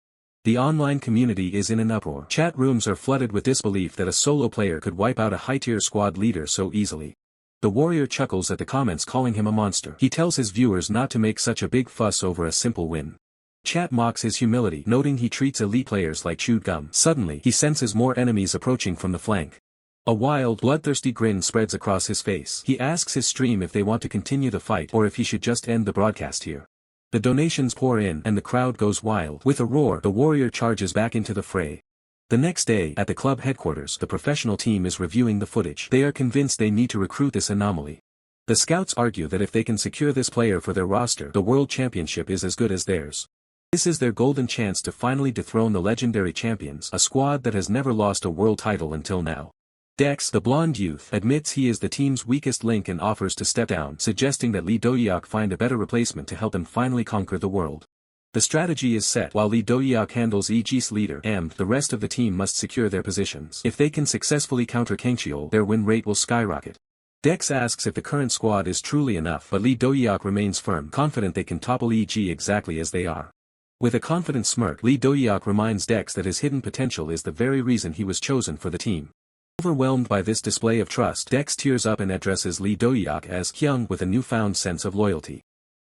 The online community is in an uproar. Chat rooms are flooded with disbelief that a solo player could wipe out a high-tier squad leader so easily. The warrior chuckles at the comments calling him a monster. He tells his viewers not to make such a big fuss over a simple win. Chat mocks his humility, noting he treats elite players like chewed gum. Suddenly, he senses more enemies approaching from the flank. A wild, bloodthirsty grin spreads across his face. He asks his stream if they want to continue the fight or if he should just end the broadcast here. The donations pour in and the crowd goes wild. With a roar, the warrior charges back into the fray. The next day, at the club headquarters, the professional team is reviewing the footage. They are convinced they need to recruit this anomaly. The scouts argue that if they can secure this player for their roster, the world championship is as good as theirs. This is their golden chance to finally dethrone the legendary champions, a squad that has never lost a world title until now. Dex, the blonde youth, admits he is the team's weakest link and offers to step down, suggesting that Dohyuk find a better replacement to help them finally conquer the world. The strategy is set. While Dohyuk handles EG's leader, the rest of the team must secure their positions. If they can successfully counter Kangcheol, their win rate will skyrocket. Dex asks if the current squad is truly enough, but Dohyuk remains firm, confident they can topple EG exactly as they are. With a confident smirk, Dohyuk reminds Dex that his hidden potential is the very reason he was chosen for the team. Overwhelmed by this display of trust, Dex tears up and addresses Dohyuk as Hyung with a newfound sense of loyalty.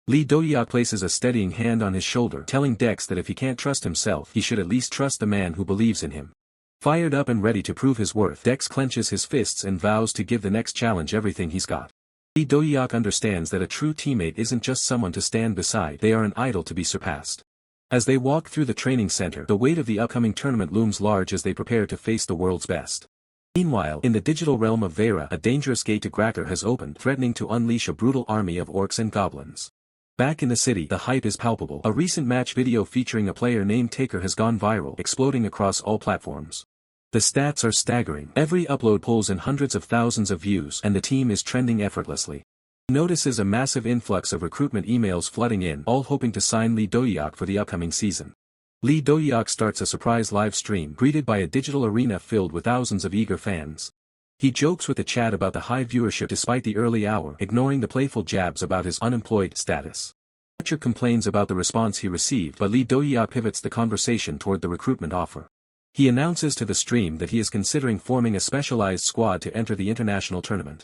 Dohyuk places a steadying hand on his shoulder, telling Dex that if he can't trust himself, he should at least trust the man who believes in him. Fired up and ready to prove his worth, Dex clenches his fists and vows to give the next challenge everything he's got. Dohyuk understands that a true teammate isn't just someone to stand beside, they are an idol to be surpassed. As they walk through the training center, the weight of the upcoming tournament looms large as they prepare to face the world's best. Meanwhile, in the digital realm of Vera, a dangerous gate to Gracker has opened, threatening to unleash a brutal army of orcs and goblins. Back in the city, the hype is palpable. A recent match video featuring a player named Taker has gone viral, exploding across all platforms. The stats are staggering. Every upload pulls in hundreds of thousands of views, and the team is trending effortlessly. He notices a massive influx of recruitment emails flooding in, all hoping to sign Dohyuk for the upcoming season. Dohyuk starts a surprise live stream, greeted by a digital arena filled with thousands of eager fans. He jokes with the chat about the high viewership despite the early hour, ignoring the playful jabs about his unemployed status. Archer complains about the response he received, but Dohyuk pivots the conversation toward the recruitment offer. He announces to the stream that he is considering forming a specialized squad to enter the international tournament.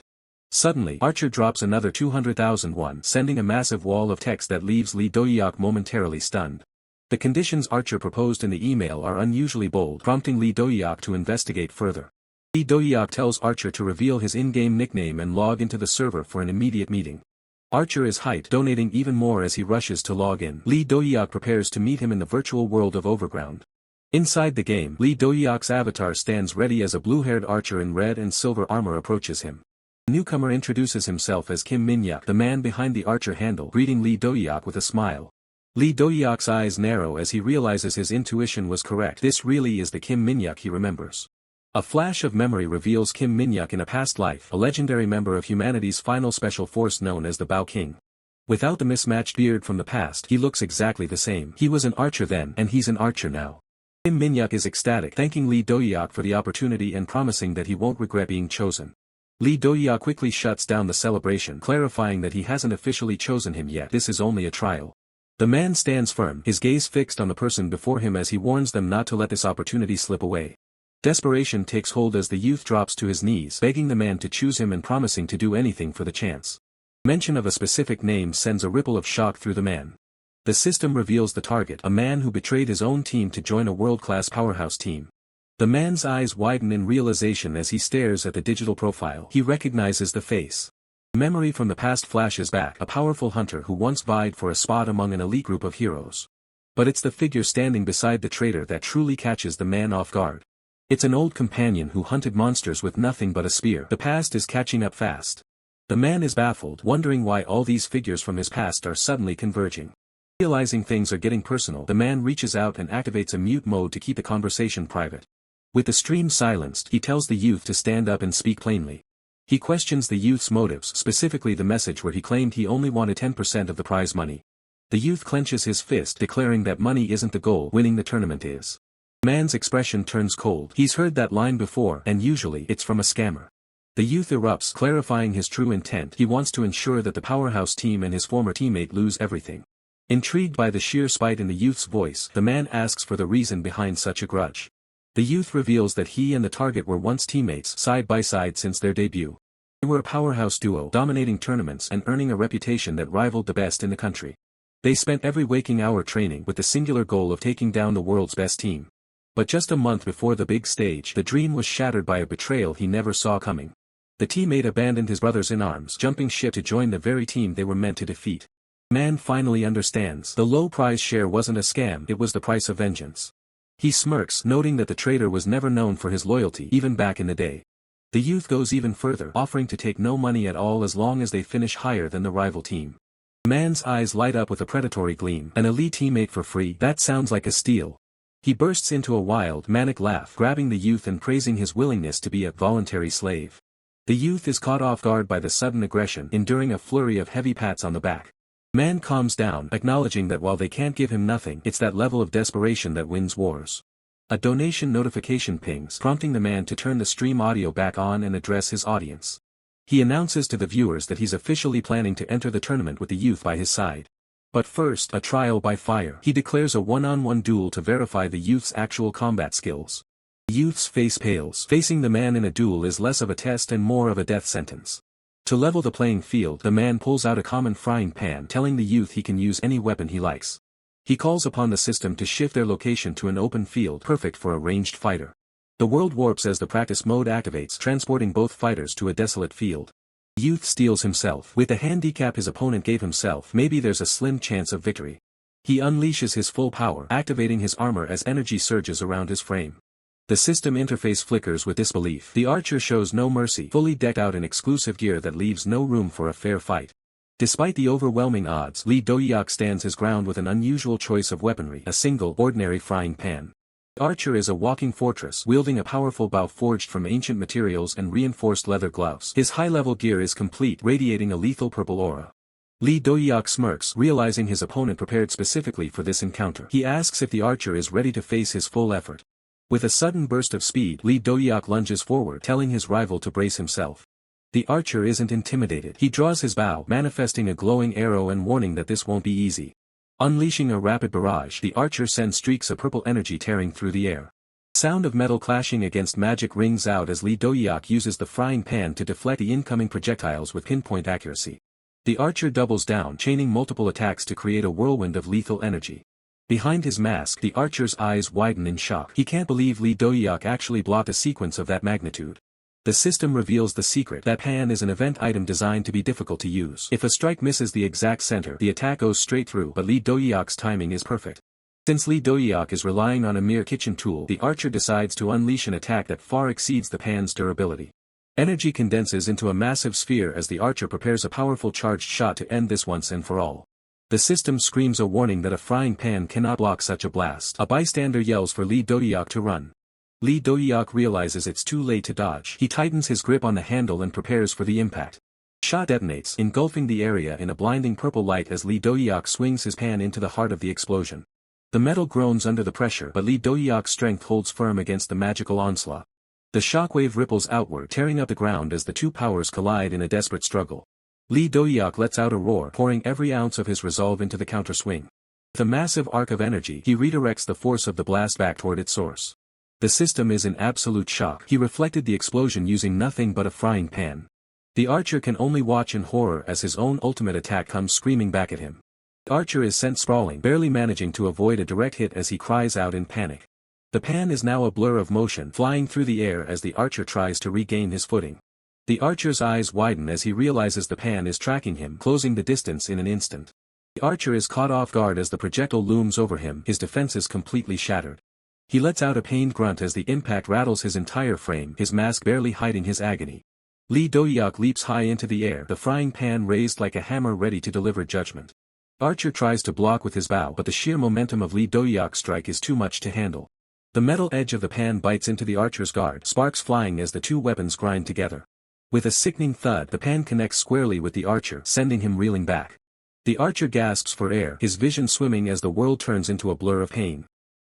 Suddenly, Archer drops another 200,000 won, sending a massive wall of text that leaves Dohyuk momentarily stunned. The conditions Archer proposed in the email are unusually bold, prompting Dohyuk to investigate further. Dohyuk tells Archer to reveal his in-game nickname and log into the server for an immediate meeting. Archer is hyped, donating even more as he rushes to log in. Dohyuk prepares to meet him in the virtual world of Overground. Inside the game, Dohyuk's avatar stands ready as a blue-haired archer in red and silver armor approaches him. The newcomer introduces himself as Kim Min-hyuk, the man behind the archer handle, greeting Dohyuk with a smile. Dohyuk's eyes narrow as he realizes his intuition was correct. This really is the Kim Min-hyuk he remembers. A flash of memory reveals Kim Min-hyuk in a past life, a legendary member of humanity's final special force known as the Bao King. Without the mismatched beard from the past, he looks exactly the same. He was an archer then, and he's an archer now. Kim Min-hyuk is ecstatic, thanking Dohyuk for the opportunity and promising that he won't regret being chosen. Dohyuk quickly shuts down the celebration, clarifying that he hasn't officially chosen him yet. This is only a trial. The man stands firm, his gaze fixed on the person before him as he warns them not to let this opportunity slip away. Desperation takes hold as the youth drops to his knees, begging the man to choose him and promising to do anything for the chance. Mention of a specific name sends a ripple of shock through the man. The system reveals the target, a man who betrayed his own team to join a world-class powerhouse team. The man's eyes widen in realization as he stares at the digital profile. He recognizes the face. Memory from the past flashes back, a powerful hunter who once vied for a spot among an elite group of heroes. But it's the figure standing beside the traitor that truly catches the man off guard. It's an old companion who hunted monsters with nothing but a spear. The past is catching up fast. The man is baffled, wondering why all these figures from his past are suddenly converging. Realizing things are getting personal, the man reaches out and activates a mute mode to keep the conversation private. With the stream silenced, he tells the youth to stand up and speak plainly. He questions the youth's motives, specifically the message where he claimed he only wanted 10% of the prize money. The youth clenches his fist, declaring that money isn't the goal, winning the tournament is. The man's expression turns cold. He's heard that line before, and usually it's from a scammer. The youth erupts, clarifying his true intent. He wants to ensure that the powerhouse team and his former teammate lose everything. Intrigued by the sheer spite in the youth's voice, the man asks for the reason behind such a grudge. The youth reveals that he and the target were once teammates side by side since their debut. They were a powerhouse duo, dominating tournaments and earning a reputation that rivaled the best in the country. They spent every waking hour training with the singular goal of taking down the world's best team. But just a month before the big stage, the dream was shattered by a betrayal he never saw coming. The teammate abandoned his brothers in arms, jumping ship to join the very team they were meant to defeat. Man finally understands. The low prize share wasn't a scam, it was the price of vengeance. He smirks, noting that the traitor was never known for his loyalty even back in the day. The youth goes even further, offering to take no money at all as long as they finish higher than the rival team. The man's eyes light up with a predatory gleam. An elite teammate for free? That sounds like a steal. He bursts into a wild, manic laugh, grabbing the youth and praising his willingness to be a voluntary slave. The youth is caught off guard by the sudden aggression, enduring a flurry of heavy pats on the back. Man calms down, acknowledging that while they can't give him nothing, it's that level of desperation that wins wars. A donation notification pings, prompting the man to turn the stream audio back on and address his audience. He announces to the viewers that he's officially planning to enter the tournament with the youth by his side. But first, a trial by fire. He declares a one-on-one duel to verify the youth's actual combat skills. The youth's face pales. Facing the man in a duel is less of a test and more of a death sentence. To level the playing field, the man pulls out a common frying pan, telling the youth he can use any weapon he likes. He calls upon the system to shift their location to an open field perfect for a ranged fighter. The world warps as the practice mode activates, transporting both fighters to a desolate field. The youth steels himself. With the handicap his opponent gave himself, maybe there's a slim chance of victory. He unleashes his full power, activating his armor as energy surges around his frame. The system interface flickers with disbelief. The archer shows no mercy, fully decked out in exclusive gear that leaves no room for a fair fight. Despite the overwhelming odds, Dohyuk stands his ground with an unusual choice of weaponry, a single, ordinary frying pan. The archer is a walking fortress, wielding a powerful bow forged from ancient materials and reinforced leather gloves. His high-level gear is complete, radiating a lethal purple aura. Dohyuk smirks, realizing his opponent prepared specifically for this encounter. He asks if the archer is ready to face his full effort. With a sudden burst of speed, Dohyuk lunges forward, telling his rival to brace himself. The archer isn't intimidated. He draws his bow, manifesting a glowing arrow and warning that this won't be easy. Unleashing a rapid barrage, the archer sends streaks of purple energy tearing through the air. The sound of metal clashing against magic rings out as Dohyuk uses the frying pan to deflect the incoming projectiles with pinpoint accuracy. The archer doubles down, chaining multiple attacks to create a whirlwind of lethal energy. Behind his mask, the archer's eyes widen in shock. He can't believe Dohyuk actually blocked a sequence of that magnitude. The system reveals the secret. That pan is an event item designed to be difficult to use. If a strike misses the exact center, the attack goes straight through, but Dohyuk's timing is perfect. Since Dohyuk is relying on a mere kitchen tool, the archer decides to unleash an attack that far exceeds the pan's durability. Energy condenses into a massive sphere as the archer prepares a powerful charged shot to end this once and for all. The system screams a warning that a frying pan cannot block such a blast. A bystander yells for Dohyuk to run. Dohyuk realizes it's too late to dodge. He tightens his grip on the handle and prepares for the impact. The shot detonates, engulfing the area in a blinding purple light as Dohyuk swings his pan into the heart of the explosion. The metal groans under the pressure, but Dohyuk's strength holds firm against the magical onslaught. The shockwave ripples outward, tearing up the ground as the two powers collide in a desperate struggle. Dohyuk lets out a roar, pouring every ounce of his resolve into the counterswing. With a massive arc of energy, he redirects the force of the blast back toward its source. The system is in absolute shock. He reflected the explosion using nothing but a frying pan. The archer can only watch in horror as his own ultimate attack comes screaming back at him. The archer is sent sprawling, barely managing to avoid a direct hit as he cries out in panic. The pan is now a blur of motion, flying through the air as the archer tries to regain his footing. The archer's eyes widen as he realizes the pan is tracking him, closing the distance in an instant. The archer is caught off guard as the projectile looms over him, his defenses completely shattered. He lets out a pained grunt as the impact rattles his entire frame, his mask barely hiding his agony. Dohyuk leaps high into the air, the frying pan raised like a hammer ready to deliver judgment. Archer tries to block with his bow, but the sheer momentum of Dohyuk's strike is too much to handle. The metal edge of the pan bites into the archer's guard, sparks flying as the two weapons grind together. With a sickening thud, the pan connects squarely with the archer, sending him reeling back. The archer gasps for air, his vision swimming as the world turns into a blur of pain.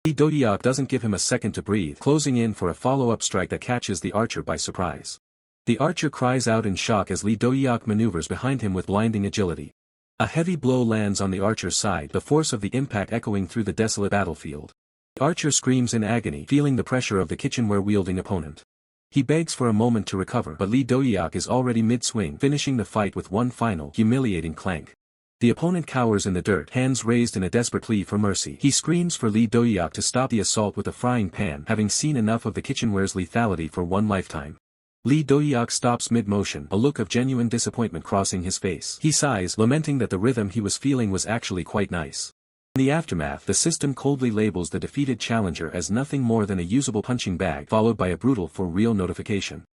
Dohyuk doesn't give him a second to breathe, closing in for a follow-up strike that catches the archer by surprise. The archer cries out in shock as Dohyuk maneuvers behind him with blinding agility. A heavy blow lands on the archer's side, the force of the impact echoing through the desolate battlefield. The archer screams in agony, feeling the pressure of the kitchenware-wielding opponent. He begs for a moment to recover, but Lee Dohyuk is already mid-swing, finishing the fight with one final, humiliating clank. The opponent cowers in the dirt, hands raised in a desperate plea for mercy. He screams for Lee Dohyuk to stop the assault with a frying pan, having seen enough of the kitchenware's lethality for one lifetime. Lee Dohyuk stops mid-motion, a look of genuine disappointment crossing his face. He sighs, lamenting that the rhythm he was feeling was actually quite nice. In the aftermath, the system coldly labels the defeated challenger as nothing more than a usable punching bag, followed by a brutal for real notification.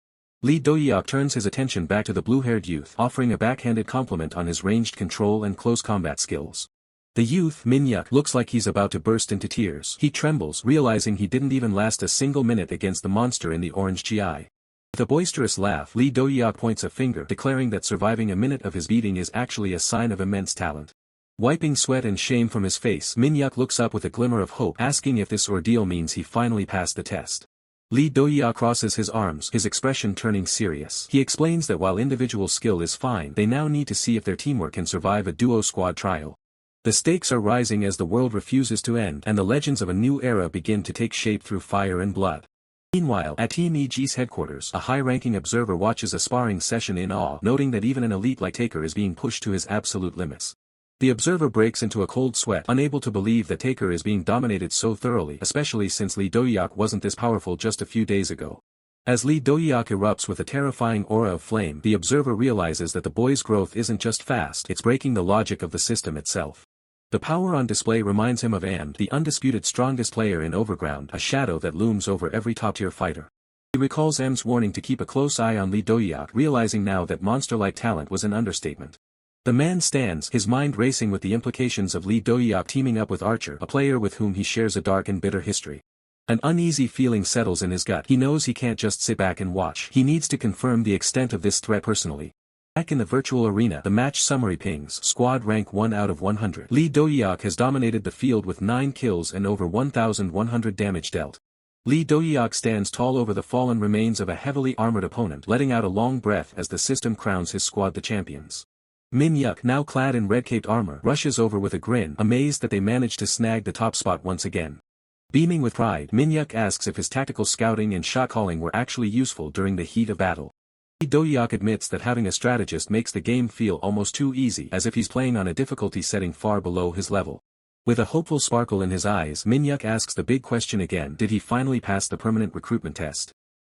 Lee Dohyuk turns his attention back to the blue-haired youth, offering a backhanded compliment on his ranged control and close combat skills. The youth, Min-yuk, looks like he's about to burst into tears. He trembles, realizing he didn't even last a single minute against the monster in the orange GI. With a boisterous laugh, Lee Dohyuk points a finger, declaring that surviving a minute of his beating is actually a sign of immense talent. Wiping sweat and shame from his face, Min-yuk looks up with a glimmer of hope, asking if this ordeal means he finally passed the test. Lee Dohyuk crosses his arms, his expression turning serious. He explains that while individual skill is fine, they now need to see if their teamwork can survive a duo squad trial. The stakes are rising as the world refuses to end, and the legends of a new era begin to take shape through fire and blood. Meanwhile, at Team EG's headquarters, a high-ranking observer watches a sparring session in awe, noting that even an elite like Taker is being pushed to his absolute limits. The observer breaks into a cold sweat, unable to believe that Taker is being dominated so thoroughly, especially since Lee Dohyuk wasn't this powerful just a few days ago. As Lee Dohyuk erupts with a terrifying aura of flame, the observer realizes that the boy's growth isn't just fast, it's breaking the logic of the system itself. The power on display reminds him of And, the undisputed strongest player in Overground, a shadow that looms over every top-tier fighter. He recalls M's warning to keep a close eye on Lee Dohyuk, realizing now that monster-like talent was an understatement. The man stands, his mind racing with the implications of Lee Dohyuk teaming up with Archer, a player with whom he shares a dark and bitter history. An uneasy feeling settles in his gut. He knows he can't just sit back and watch. He needs to confirm the extent of this threat personally. Back in the virtual arena, the match summary pings, squad rank 1 out of 100. Lee Dohyuk has dominated the field with 9 kills and over 1,100 damage dealt. Lee Dohyuk stands tall over the fallen remains of a heavily armored opponent, letting out a long breath as the system crowns his squad the champions. Min-yuk, now clad in red-caped armor, rushes over with a grin, amazed that they managed to snag the top spot once again. Beaming with pride, Min-yuk asks if his tactical scouting and shot-calling were actually useful during the heat of battle. Lee Dohyuk admits that having a strategist makes the game feel almost too easy, as if he's playing on a difficulty setting far below his level. With a hopeful sparkle in his eyes, Min-yuk asks the big question again: did he finally pass the permanent recruitment test?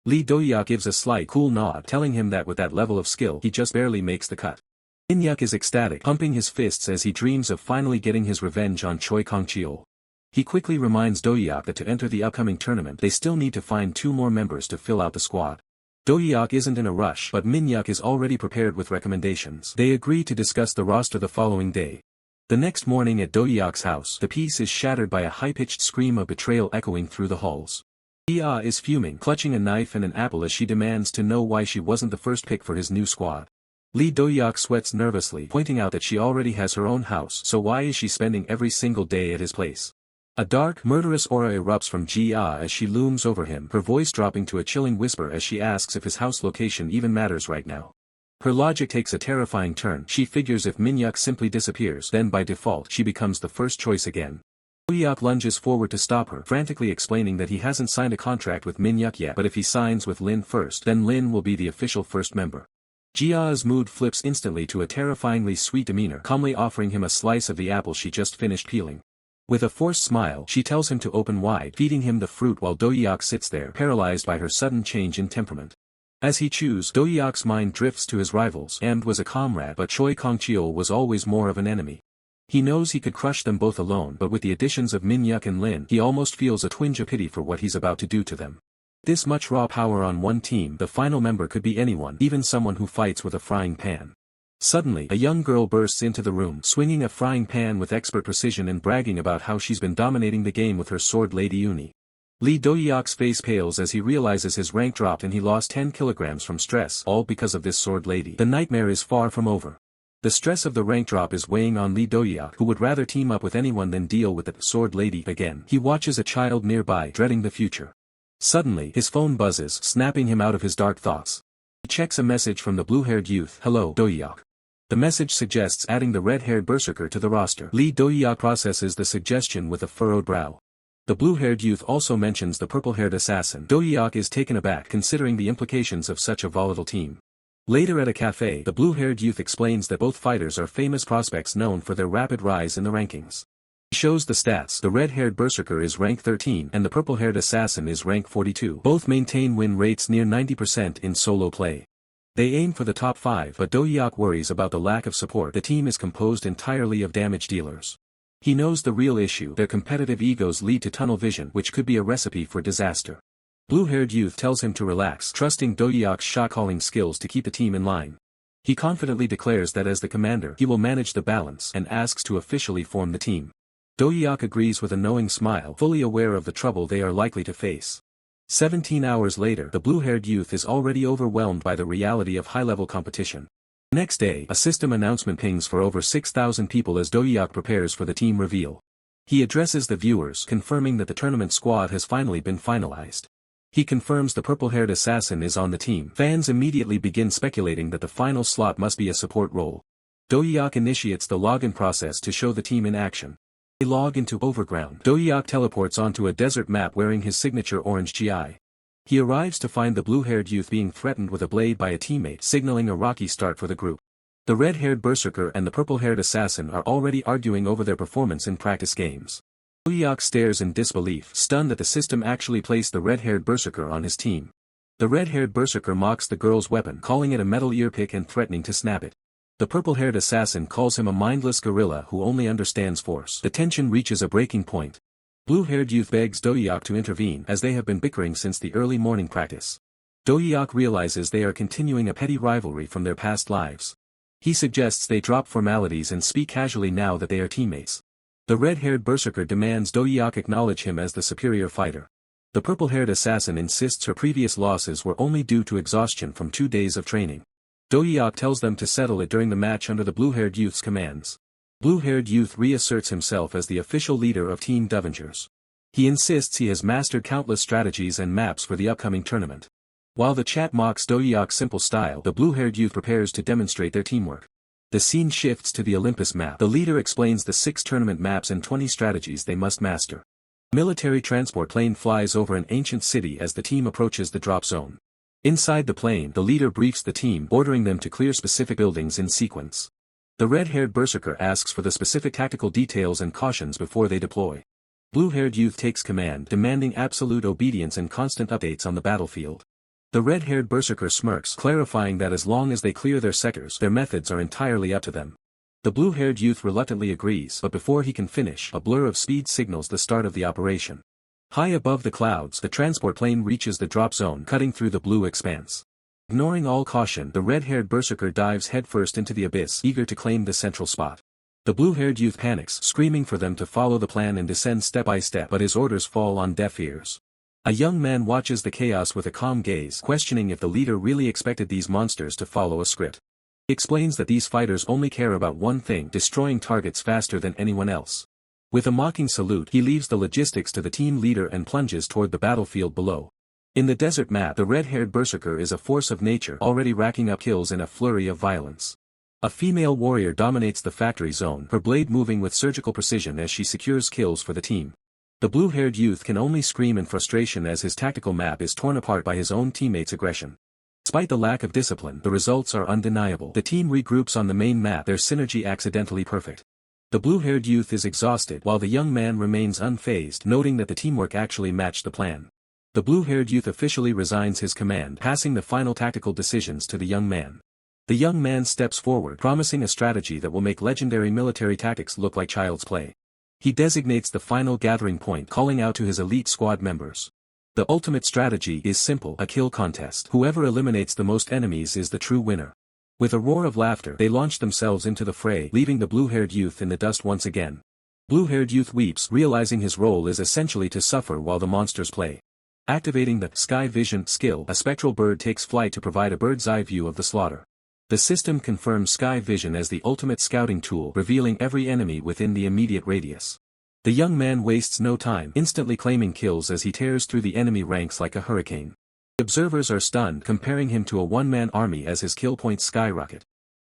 Lee Dohyuk gives a slight, cool nod, telling him that with that level of skill, he just barely makes the cut. Min-yuk is ecstatic, pumping his fists as he dreams of finally getting his revenge on Choi Kong-cheol. He quickly reminds Dohyuk that to enter the upcoming tournament, they still need to find 2 more members to fill out the squad. Dohyuk isn't in a rush, but Min-yuk is already prepared with recommendations. They agree to discuss the roster the following day. The next morning at Dohyuk's house, the peace is shattered by a high-pitched scream of betrayal echoing through the halls. Ia is fuming, clutching a knife and an apple as she demands to know why she wasn't the first pick for his new squad. Lee Dohyuk sweats nervously, pointing out that she already has her own house, so why is she spending every single day at his place? A dark, murderous aura erupts from Jia as she looms over him, her voice dropping to a chilling whisper as she asks if his house location even matters right now. Her logic takes a terrifying turn. She figures if Min-yuk simply disappears, then by default she becomes the first choice again. Dohyuk lunges forward to stop her, frantically explaining that he hasn't signed a contract with Min-yuk yet, but if he signs with Lin first, then Lin will be the official first member. Jia's mood flips instantly to a terrifyingly sweet demeanor, calmly offering him a slice of the apple she just finished peeling. With a forced smile, she tells him to open wide, feeding him the fruit while Dohyuk sits there, paralyzed by her sudden change in temperament. As he chews, Dohyuk's mind drifts to his rivals. Amd was a comrade, but Choi Kong-cheol was always more of an enemy. He knows he could crush them both alone, but with the additions of Min-yuk and Lin, he almost feels a twinge of pity for what he's about to do to them. This much raw power on one team, the final member could be anyone, even someone who fights with a frying pan. Suddenly, a young girl bursts into the room, swinging a frying pan with expert precision and bragging about how she's been dominating the game with her sword Lady Uni. Lee Dohyuk's face pales as he realizes his rank dropped and he lost 10 kilograms from stress, all because of this sword lady. The nightmare is far from over. The stress of the rank drop is weighing on Lee Dohyuk, who would rather team up with anyone than deal with the sword lady again. He watches a child nearby, dreading the future. Suddenly, his phone buzzes, snapping him out of his dark thoughts. He checks a message from the blue-haired youth. Hello, Dohyuk. The message suggests adding the red-haired berserker to the roster. Dohyuk processes the suggestion with a furrowed brow. The blue-haired youth also mentions the purple-haired assassin. Dohyuk is taken aback considering the implications of such a volatile team. Later at a cafe, the blue-haired youth explains that both fighters are famous prospects known for their rapid rise in the rankings. He shows the stats. The red-haired berserker is rank 13 and the purple-haired assassin is rank 42. Both maintain win rates near 90% in solo play. They aim for the top 5, but Dohyuk worries about the lack of support. The team is composed entirely of damage dealers. He knows the real issue: their competitive egos lead to tunnel vision, which could be a recipe for disaster. Blue-haired youth tells him to relax, trusting Dohyuk's shot-calling skills to keep the team in line. He confidently declares that as the commander, he will manage the balance and asks to officially form the team. Dohyuk agrees with a knowing smile, fully aware of the trouble they are likely to face. 17 hours later, the blue-haired youth is already overwhelmed by the reality of high-level competition. The next day, a system announcement pings for over 6,000 people as Dohyuk prepares for the team reveal. He addresses the viewers, confirming that the tournament squad has finally been finalized. He confirms the purple-haired assassin is on the team. Fans immediately begin speculating that the final slot must be a support role. Dohyuk initiates the login process to show the team in action. They log into Overground. Dohyuk teleports onto a desert map wearing his signature orange GI. He arrives to find the blue-haired youth being threatened with a blade by a teammate, signaling a rocky start for the group. The red-haired berserker and the purple-haired assassin are already arguing over their performance in practice games. Dohyuk stares in disbelief, stunned that the system actually placed the red-haired berserker on his team. The red-haired berserker mocks the girl's weapon, calling it a metal earpick and threatening to snap it. The purple-haired assassin calls him a mindless gorilla who only understands force. The tension reaches a breaking point. Blue-haired youth begs Dohyuk to intervene as they have been bickering since the early morning practice. Dohyuk realizes they are continuing a petty rivalry from their past lives. He suggests they drop formalities and speak casually now that they are teammates. The red-haired berserker demands Dohyuk acknowledge him as the superior fighter. The purple-haired assassin insists her previous losses were only due to exhaustion from 2 days of training. Dohyuk tells them to settle it during the match under the blue-haired youth's commands. Blue-haired youth reasserts himself as the official leader of Team Davengers. He insists he has mastered countless strategies and maps for the upcoming tournament. While the chat mocks Dohyuk's simple style, the blue-haired youth prepares to demonstrate their teamwork. The scene shifts to the Olympus map. The leader explains the 6 tournament maps and 20 strategies they must master. A military transport plane flies over an ancient city as the team approaches the drop zone. Inside the plane, the leader briefs the team, ordering them to clear specific buildings in sequence. The red-haired berserker asks for the specific tactical details and cautions before they deploy. Blue-haired youth takes command, demanding absolute obedience and constant updates on the battlefield. The red-haired berserker smirks, clarifying that as long as they clear their sectors, their methods are entirely up to them. The blue-haired youth reluctantly agrees, but before he can finish, a blur of speed signals the start of the operation. High above the clouds, the transport plane reaches the drop zone, cutting through the blue expanse. Ignoring all caution, the red-haired berserker dives headfirst into the abyss, eager to claim the central spot. The blue-haired youth panics, screaming for them to follow the plan and descend step by step, but his orders fall on deaf ears. A young man watches the chaos with a calm gaze, questioning if the leader really expected these monsters to follow a script. He explains that these fighters only care about one thing: destroying targets faster than anyone else. With a mocking salute, he leaves the logistics to the team leader and plunges toward the battlefield below. In the desert map, the red-haired berserker is a force of nature, already racking up kills in a flurry of violence. A female warrior dominates the factory zone, her blade moving with surgical precision as she secures kills for the team. The blue-haired youth can only scream in frustration as his tactical map is torn apart by his own teammates' aggression. Despite the lack of discipline, the results are undeniable. The team regroups on the main map, their synergy accidentally perfect. The blue-haired youth is exhausted, while the young man remains unfazed, noting that the teamwork actually matched the plan. The blue-haired youth officially resigns his command, passing the final tactical decisions to the young man. The young man steps forward, promising a strategy that will make legendary military tactics look like child's play. He designates the final gathering point, calling out to his elite squad members. The ultimate strategy is simple: a kill contest. Whoever eliminates the most enemies is the true winner. With a roar of laughter, they launch themselves into the fray, leaving the blue-haired youth in the dust once again. Blue-haired youth weeps, realizing his role is essentially to suffer while the monsters play. Activating the Sky Vision skill, a spectral bird takes flight to provide a bird's-eye view of the slaughter. The system confirms Sky Vision as the ultimate scouting tool, revealing every enemy within the immediate radius. The young man wastes no time, instantly claiming kills as he tears through the enemy ranks like a hurricane. The observers are stunned, comparing him to a one-man army as his kill points skyrocket.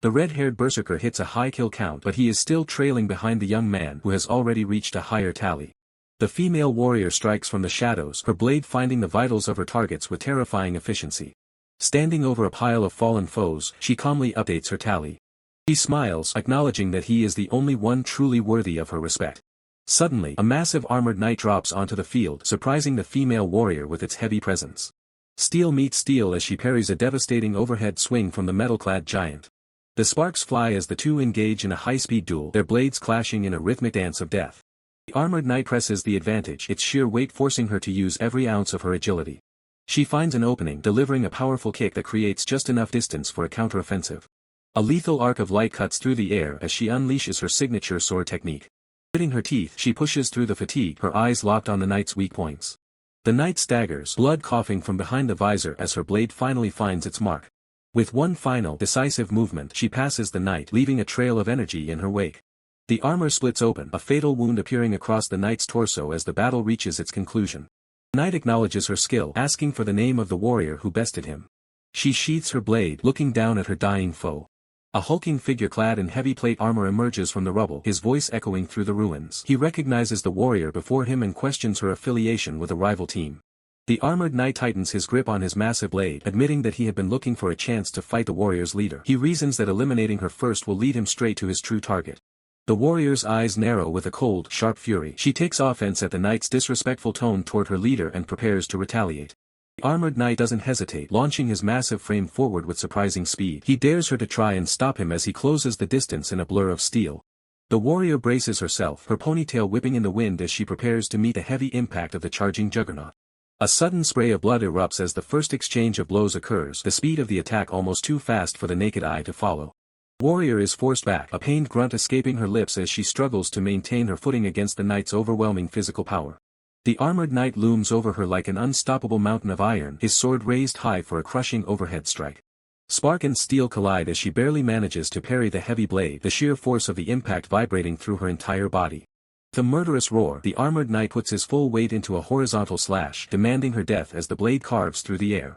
The red-haired berserker hits a high kill count, but he is still trailing behind the young man who has already reached a higher tally. The female warrior strikes from the shadows, her blade finding the vitals of her targets with terrifying efficiency. Standing over a pile of fallen foes, she calmly updates her tally. He smiles, acknowledging that he is the only one truly worthy of her respect. Suddenly, a massive armored knight drops onto the field, surprising the female warrior with its heavy presence. Steel meets steel as she parries a devastating overhead swing from the metal-clad giant. The sparks fly as the two engage in a high-speed duel, their blades clashing in a rhythmic dance of death. The armored knight presses the advantage, its sheer weight forcing her to use every ounce of her agility. She finds an opening, delivering a powerful kick that creates just enough distance for a counteroffensive. A lethal arc of light cuts through the air as she unleashes her signature sword technique. Gritting her teeth, she pushes through the fatigue, her eyes locked on the knight's weak points. The knight staggers, blood coughing from behind the visor as her blade finally finds its mark. With one final, decisive movement, she passes the knight, leaving a trail of energy in her wake. The armor splits open, a fatal wound appearing across the knight's torso as the battle reaches its conclusion. The knight acknowledges her skill, asking for the name of the warrior who bested him. She sheaths her blade, looking down at her dying foe. A hulking figure clad in heavy plate armor emerges from the rubble, his voice echoing through the ruins. He recognizes the warrior before him and questions her affiliation with a rival team. The armored knight tightens his grip on his massive blade, admitting that he had been looking for a chance to fight the warrior's leader. He reasons that eliminating her first will lead him straight to his true target. The warrior's eyes narrow with a cold, sharp fury. She takes offense at the knight's disrespectful tone toward her leader and prepares to retaliate. The armored knight doesn't hesitate, launching his massive frame forward with surprising speed. He dares her to try and stop him as he closes the distance in a blur of steel. The warrior braces herself, her ponytail whipping in the wind as she prepares to meet the heavy impact of the charging juggernaut. A sudden spray of blood erupts as the first exchange of blows occurs, the speed of the attack almost too fast for the naked eye to follow. Warrior is forced back, a pained grunt escaping her lips as she struggles to maintain her footing against the knight's overwhelming physical power. The armored knight looms over her like an unstoppable mountain of iron, his sword raised high for a crushing overhead strike. Spark and steel collide as she barely manages to parry the heavy blade, the sheer force of the impact vibrating through her entire body. With a murderous roar, the armored knight puts his full weight into a horizontal slash, demanding her death as the blade carves through the air.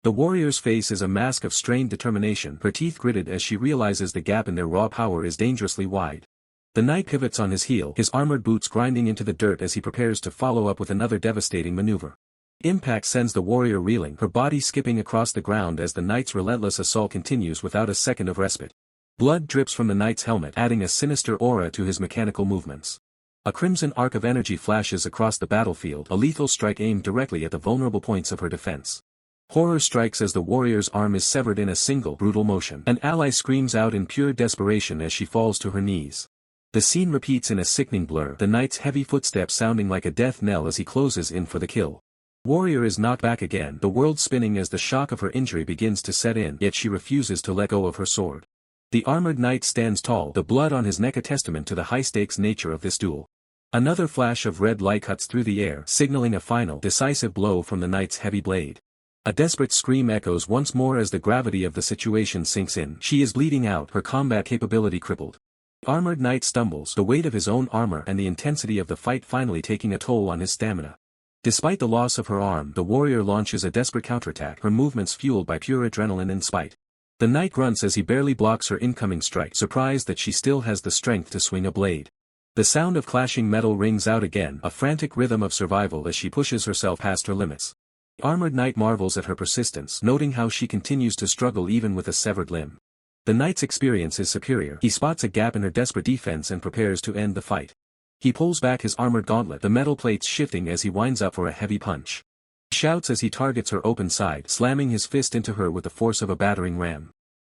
The warrior's face is a mask of strained determination, her teeth gritted as she realizes the gap in their raw power is dangerously wide. The knight pivots on his heel, his armored boots grinding into the dirt as he prepares to follow up with another devastating maneuver. Impact sends the warrior reeling, her body skipping across the ground as the knight's relentless assault continues without a second of respite. Blood drips from the knight's helmet, adding a sinister aura to his mechanical movements. A crimson arc of energy flashes across the battlefield, a lethal strike aimed directly at the vulnerable points of her defense. Horror strikes as the warrior's arm is severed in a single, brutal motion. An ally screams out in pure desperation as she falls to her knees. The scene repeats in a sickening blur, the knight's heavy footsteps sounding like a death knell as he closes in for the kill. Warrior is knocked back again, the world spinning as the shock of her injury begins to set in, yet she refuses to let go of her sword. The armored knight stands tall, the blood on his neck a testament to the high-stakes nature of this duel. Another flash of red light cuts through the air, signaling a final, decisive blow from the knight's heavy blade. A desperate scream echoes once more as the gravity of the situation sinks in. She is bleeding out, her combat capability crippled. The armored knight stumbles, the weight of his own armor and the intensity of the fight finally taking a toll on his stamina. Despite the loss of her arm, the warrior launches a desperate counterattack, her movements fueled by pure adrenaline and spite. The knight grunts as he barely blocks her incoming strike, surprised that she still has the strength to swing a blade. The sound of clashing metal rings out again, a frantic rhythm of survival as she pushes herself past her limits. The armored knight marvels at her persistence, noting how she continues to struggle even with a severed limb. The knight's experience is superior. He spots a gap in her desperate defense and prepares to end the fight. He pulls back his armored gauntlet, the metal plates shifting as he winds up for a heavy punch. He shouts as he targets her open side, slamming his fist into her with the force of a battering ram.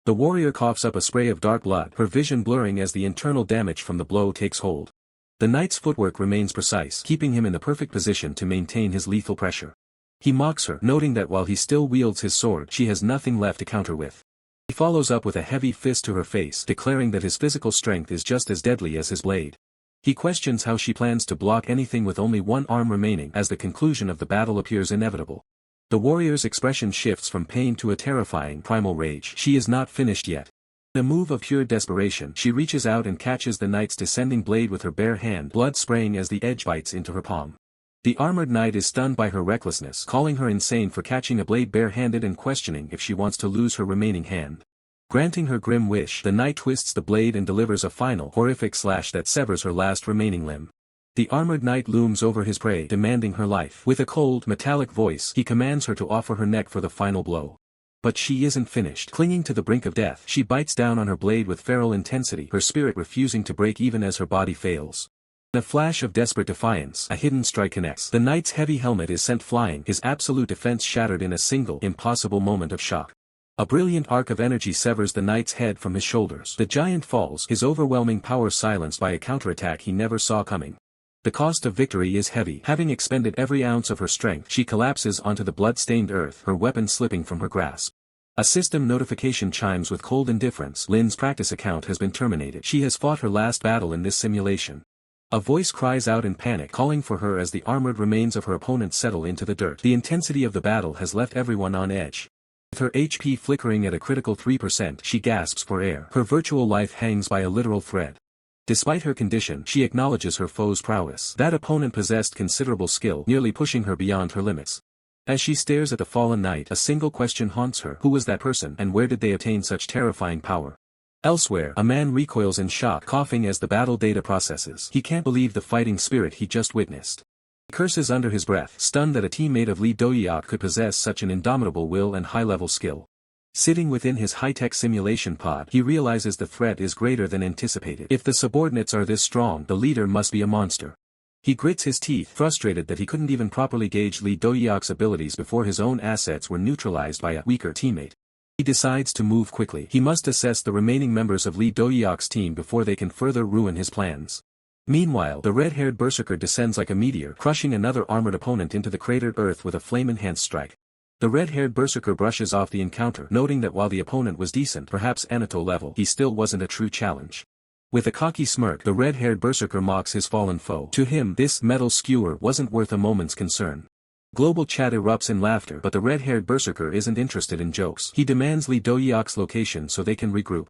The warrior coughs up a spray of dark blood, her vision blurring as the internal damage from the blow takes hold. The knight's footwork remains precise, keeping him in the perfect position to maintain his lethal pressure. He mocks her, noting that while he still wields his sword, she has nothing left to counter with. He follows up with a heavy fist to her face, declaring that his physical strength is just as deadly as his blade. He questions how she plans to block anything with only one arm remaining as the conclusion of the battle appears inevitable. The warrior's expression shifts from pain to a terrifying, primal rage. She is not finished yet. In a move of pure desperation, she reaches out and catches the knight's descending blade with her bare hand, blood spraying as the edge bites into her palm. The armored knight is stunned by her recklessness, calling her insane for catching a blade bare-handed and questioning if she wants to lose her remaining hand. Granting her grim wish, the knight twists the blade and delivers a final, horrific slash that severs her last remaining limb. The armored knight looms over his prey, demanding her life. With a cold, metallic voice, he commands her to offer her neck for the final blow. But she isn't finished. Clinging to the brink of death, she bites down on her blade with feral intensity, her spirit refusing to break even as her body fails. In a flash of desperate defiance, a hidden strike connects. The knight's heavy helmet is sent flying, his absolute defense shattered in a single, impossible moment of shock. A brilliant arc of energy severs the knight's head from his shoulders. The giant falls, his overwhelming power silenced by a counterattack he never saw coming. The cost of victory is heavy. Having expended every ounce of her strength, she collapses onto the blood-stained earth, her weapon slipping from her grasp. A system notification chimes with cold indifference. Lynn's practice account has been terminated. She has fought her last battle in this simulation. A voice cries out in panic, calling for her as the armored remains of her opponent settle into the dirt. The intensity of the battle has left everyone on edge. With her HP flickering at a critical 3%, she gasps for air. Her virtual life hangs by a literal thread. Despite her condition, she acknowledges her foe's prowess. That opponent possessed considerable skill, nearly pushing her beyond her limits. As she stares at the fallen knight, a single question haunts her. Who was that person, and where did they obtain such terrifying power? Elsewhere, a man recoils in shock, coughing as the battle data processes. He can't believe the fighting spirit he just witnessed. He curses under his breath, stunned that a teammate of Dohyuk could possess such an indomitable will and high-level skill. Sitting within his high-tech simulation pod, he realizes the threat is greater than anticipated. If the subordinates are this strong, the leader must be a monster. He grits his teeth, frustrated that he couldn't even properly gauge Dohyuk's abilities before his own assets were neutralized by a weaker teammate. He decides to move quickly. He must assess the remaining members of Dohyuk's team before they can further ruin his plans. Meanwhile, the red-haired berserker descends like a meteor, crushing another armored opponent into the cratered earth with a flame-enhanced strike. The red-haired berserker brushes off the encounter, noting that while the opponent was decent, perhaps Anatole level, he still wasn't a true challenge. With a cocky smirk, the red-haired berserker mocks his fallen foe. To him, this metal skewer wasn't worth a moment's concern. Global chat erupts in laughter, but the red-haired berserker isn't interested in jokes. He demands Dohyuk's location so they can regroup.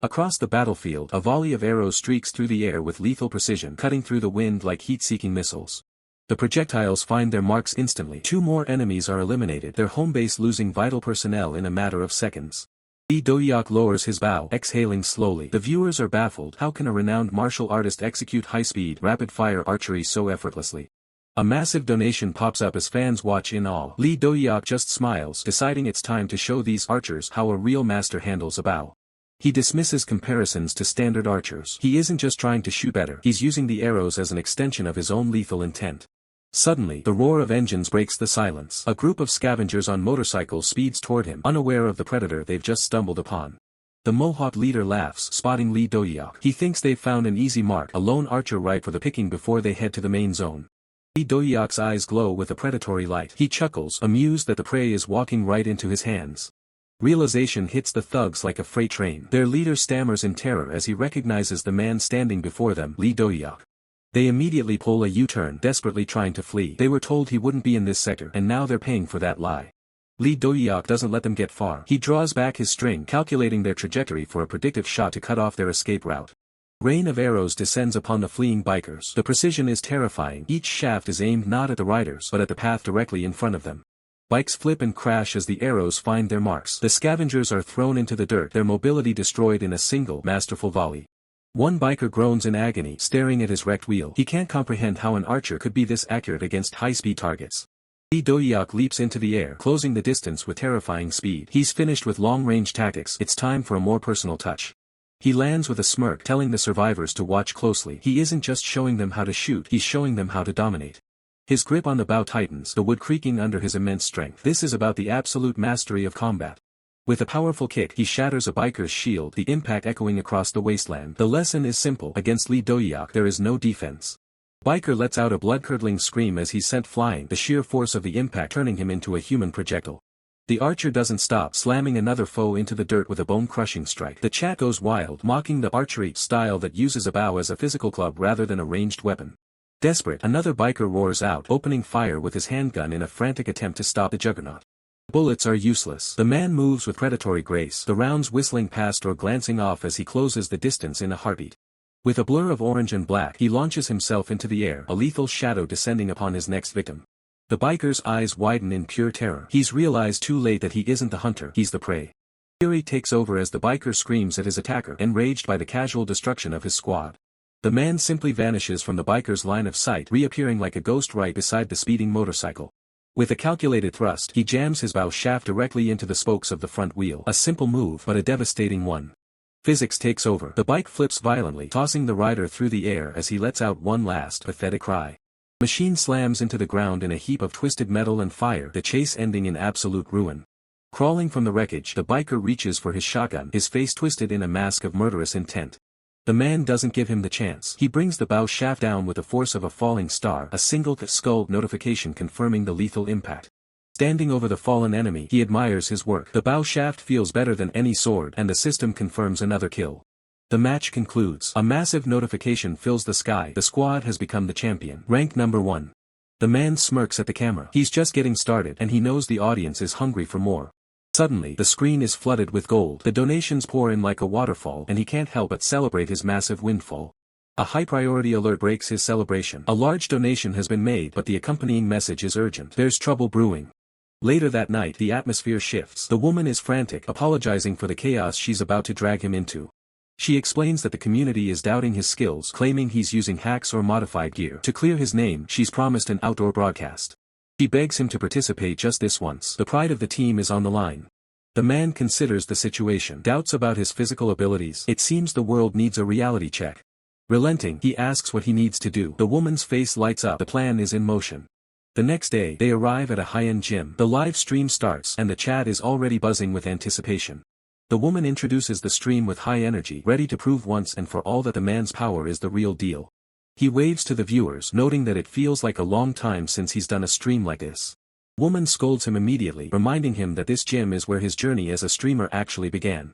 Across the battlefield, a volley of arrows streaks through the air with lethal precision, cutting through the wind like heat-seeking missiles. The projectiles find their marks instantly. 2 more enemies are eliminated, their home base losing vital personnel in a matter of seconds. Dohyuk lowers his bow, exhaling slowly. The viewers are baffled. How can a renowned martial artist execute high-speed, rapid-fire archery so effortlessly? A massive donation pops up as fans watch in awe. Dohyuk just smiles, deciding it's time to show these archers how a real master handles a bow. He dismisses comparisons to standard archers. He isn't just trying to shoot better, he's using the arrows as an extension of his own lethal intent. Suddenly, the roar of engines breaks the silence. A group of scavengers on motorcycles speeds toward him, unaware of the predator they've just stumbled upon. The Mohawk leader laughs, spotting Dohyuk. He thinks they've found an easy mark, a lone archer ripe for the picking before they head to the main zone. Dohyuk's eyes glow with a predatory light. He chuckles, amused that the prey is walking right into his hands. Realization hits the thugs like a freight train. Their leader stammers in terror as he recognizes the man standing before them, Dohyuk. They immediately pull a U-turn, desperately trying to flee. They were told he wouldn't be in this sector, and now they're paying for that lie. Dohyuk doesn't let them get far. He draws back his string, calculating their trajectory for a predictive shot to cut off their escape route. Rain of arrows descends upon the fleeing bikers. The precision is terrifying. Each shaft is aimed not at the riders, but at the path directly in front of them. Bikes flip and crash as the arrows find their marks. The scavengers are thrown into the dirt, their mobility destroyed in a single, masterful volley. One biker groans in agony, staring at his wrecked wheel. He can't comprehend how an archer could be this accurate against high-speed targets. Dohyuk leaps into the air, closing the distance with terrifying speed. He's finished with long-range tactics, it's time for a more personal touch. He lands with a smirk, telling the survivors to watch closely. He isn't just showing them how to shoot, he's showing them how to dominate. His grip on the bow tightens, the wood creaking under his immense strength. This is about the absolute mastery of combat. With a powerful kick, he shatters a biker's shield, the impact echoing across the wasteland. The lesson is simple. Against Dohyuk, there is no defense. Biker lets out a blood-curdling scream as he's sent flying, the sheer force of the impact turning him into a human projectile. The archer doesn't stop, slamming another foe into the dirt with a bone-crushing strike. The chat goes wild, mocking the archery style that uses a bow as a physical club rather than a ranged weapon. Desperate, another biker roars out, opening fire with his handgun in a frantic attempt to stop the juggernaut. Bullets are useless. The man moves with predatory grace, the rounds whistling past or glancing off as he closes the distance in a heartbeat. With a blur of orange and black, he launches himself into the air, a lethal shadow descending upon his next victim. The biker's eyes widen in pure terror. He's realized too late that he isn't the hunter, he's the prey. Fury takes over as the biker screams at his attacker, enraged by the casual destruction of his squad. The man simply vanishes from the biker's line of sight, reappearing like a ghost right beside the speeding motorcycle. With a calculated thrust, he jams his bow shaft directly into the spokes of the front wheel. A simple move, but a devastating one. Physics takes over. The bike flips violently, tossing the rider through the air as he lets out one last pathetic cry. Machine slams into the ground in a heap of twisted metal and fire, the chase ending in absolute ruin. Crawling from the wreckage, the biker reaches for his shotgun, his face twisted in a mask of murderous intent. The man doesn't give him the chance. He brings the bow shaft down with the force of a falling star, a single skull notification confirming the lethal impact. Standing over the fallen enemy, he admires his work. The bow shaft feels better than any sword, and the system confirms another kill. The match concludes. A massive notification fills the sky. The squad has become the champion. Rank number 1. The man smirks at the camera. He's just getting started, and he knows the audience is hungry for more. Suddenly, the screen is flooded with gold. The donations pour in like a waterfall, and he can't help but celebrate his massive windfall. A high-priority alert breaks his celebration. A large donation has been made, but the accompanying message is urgent. There's trouble brewing. Later that night, the atmosphere shifts. The woman is frantic, apologizing for the chaos she's about to drag him into. She explains that the community is doubting his skills, claiming he's using hacks or modified gear. To clear his name, she's promised an outdoor broadcast. She begs him to participate just this once. The pride of the team is on the line. The man considers the situation. Doubts about his physical abilities. It seems the world needs a reality check. Relenting, he asks what he needs to do. The woman's face lights up. The plan is in motion. The next day, they arrive at a high-end gym. The live stream starts, and the chat is already buzzing with anticipation. The woman introduces the stream with high energy, ready to prove once and for all that the man's power is the real deal. He waves to the viewers, noting that it feels like a long time since he's done a stream like this. Woman scolds him immediately, reminding him that this gym is where his journey as a streamer actually began.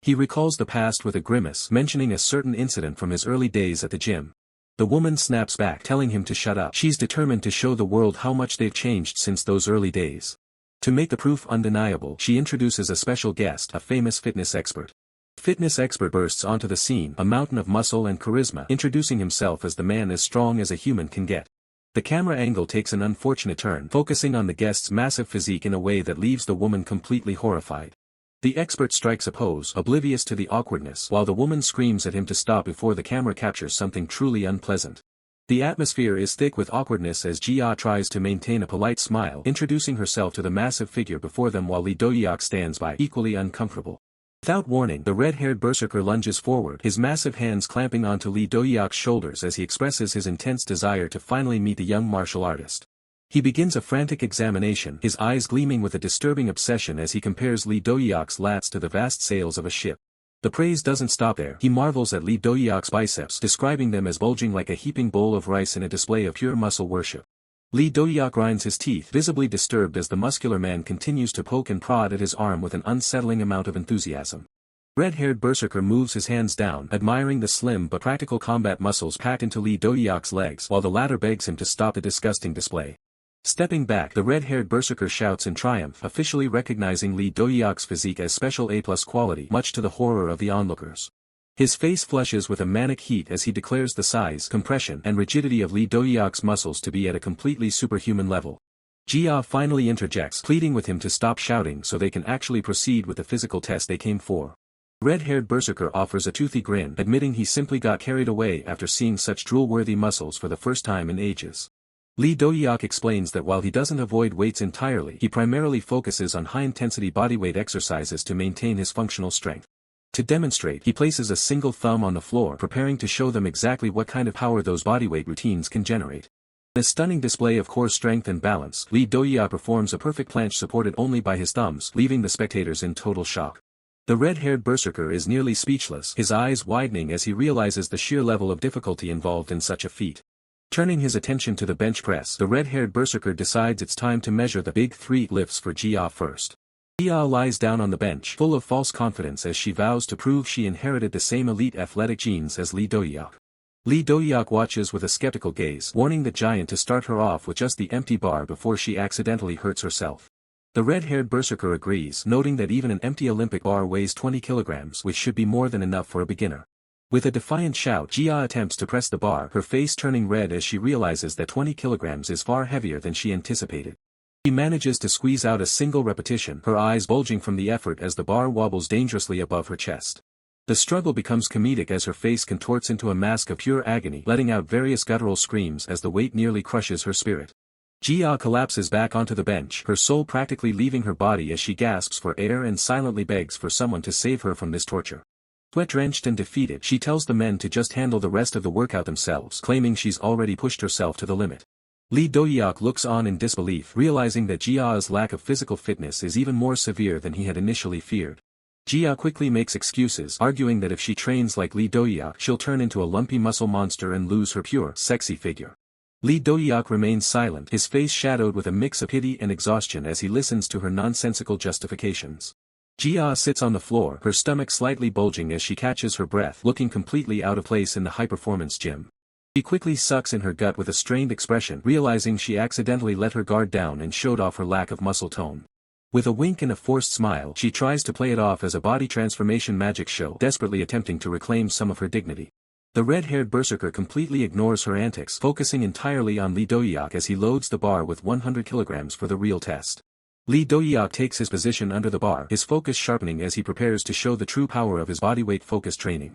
He recalls the past with a grimace, mentioning a certain incident from his early days at the gym. The woman snaps back, telling him to shut up. She's determined to show the world how much they've changed since those early days. To make the proof undeniable, she introduces a special guest, a famous fitness expert. Fitness expert bursts onto the scene, a mountain of muscle and charisma, introducing himself as the man as strong as a human can get. The camera angle takes an unfortunate turn, focusing on the guest's massive physique in a way that leaves the woman completely horrified. The expert strikes a pose, oblivious to the awkwardness, while the woman screams at him to stop before the camera captures something truly unpleasant. The atmosphere is thick with awkwardness as Jia tries to maintain a polite smile, introducing herself to the massive figure before them while Dohyuk stands by, equally uncomfortable. Without warning, the red-haired berserker lunges forward, his massive hands clamping onto Dohyuk's shoulders as he expresses his intense desire to finally meet the young martial artist. He begins a frantic examination, his eyes gleaming with a disturbing obsession as he compares Dohyuk's lats to the vast sails of a ship. The praise doesn't stop there. He marvels at Dohyuk's biceps, describing them as bulging like a heaping bowl of rice in a display of pure muscle worship. Dohyuk grinds his teeth, visibly disturbed as the muscular man continues to poke and prod at his arm with an unsettling amount of enthusiasm. Red-haired berserker moves his hands down, admiring the slim but practical combat muscles packed into Dohyuk's legs, while the latter begs him to stop the disgusting display. Stepping back, the red-haired berserker shouts in triumph, officially recognizing Dohyuk's physique as special A+ quality, much to the horror of the onlookers. His face flushes with a manic heat as he declares the size, compression, and rigidity of Dohyuk's muscles to be at a completely superhuman level. Jia finally interjects, pleading with him to stop shouting so they can actually proceed with the physical test they came for. Red-haired berserker offers a toothy grin, admitting he simply got carried away after seeing such drool-worthy muscles for the first time in ages. Dohyuk explains that while he doesn't avoid weights entirely, he primarily focuses on high-intensity bodyweight exercises to maintain his functional strength. To demonstrate, he places a single thumb on the floor, preparing to show them exactly what kind of power those bodyweight routines can generate. In a stunning display of core strength and balance, Dohyuk performs a perfect planche supported only by his thumbs, leaving the spectators in total shock. The red-haired berserker is nearly speechless, his eyes widening as he realizes the sheer level of difficulty involved in such a feat. Turning his attention to the bench press, the red-haired berserker decides it's time to measure the big 3 lifts for Jia first. Jia lies down on the bench, full of false confidence as she vows to prove she inherited the same elite athletic genes as Dohyuk. Dohyuk watches with a skeptical gaze, warning the giant to start her off with just the empty bar before she accidentally hurts herself. The red-haired berserker agrees, noting that even an empty Olympic bar weighs 20 kilograms, which should be more than enough for a beginner. With a defiant shout, Jia attempts to press the bar, her face turning red as she realizes that 20 kilograms is far heavier than she anticipated. He manages to squeeze out a single repetition, her eyes bulging from the effort as the bar wobbles dangerously above her chest. The struggle becomes comedic as her face contorts into a mask of pure agony, letting out various guttural screams as the weight nearly crushes her spirit. Jia collapses back onto the bench, her soul practically leaving her body as she gasps for air and silently begs for someone to save her from this torture. Sweat-drenched and defeated, she tells the men to just handle the rest of the workout themselves, claiming she's already pushed herself to the limit. Dohyuk looks on in disbelief, realizing that Jia's lack of physical fitness is even more severe than he had initially feared. Jia quickly makes excuses, arguing that if she trains like Dohyuk, she'll turn into a lumpy muscle monster and lose her pure, sexy figure. Dohyuk remains silent, his face shadowed with a mix of pity and exhaustion as he listens to her nonsensical justifications. Jia sits on the floor, her stomach slightly bulging as she catches her breath, looking completely out of place in the high-performance gym. She quickly sucks in her gut with a strained expression, realizing she accidentally let her guard down and showed off her lack of muscle tone. With a wink and a forced smile, she tries to play it off as a body transformation magic show, desperately attempting to reclaim some of her dignity. The red-haired berserker completely ignores her antics, focusing entirely on Dohyuk as he loads the bar with 100 kilograms for the real test. Dohyuk takes his position under the bar, his focus sharpening as he prepares to show the true power of his bodyweight focus training.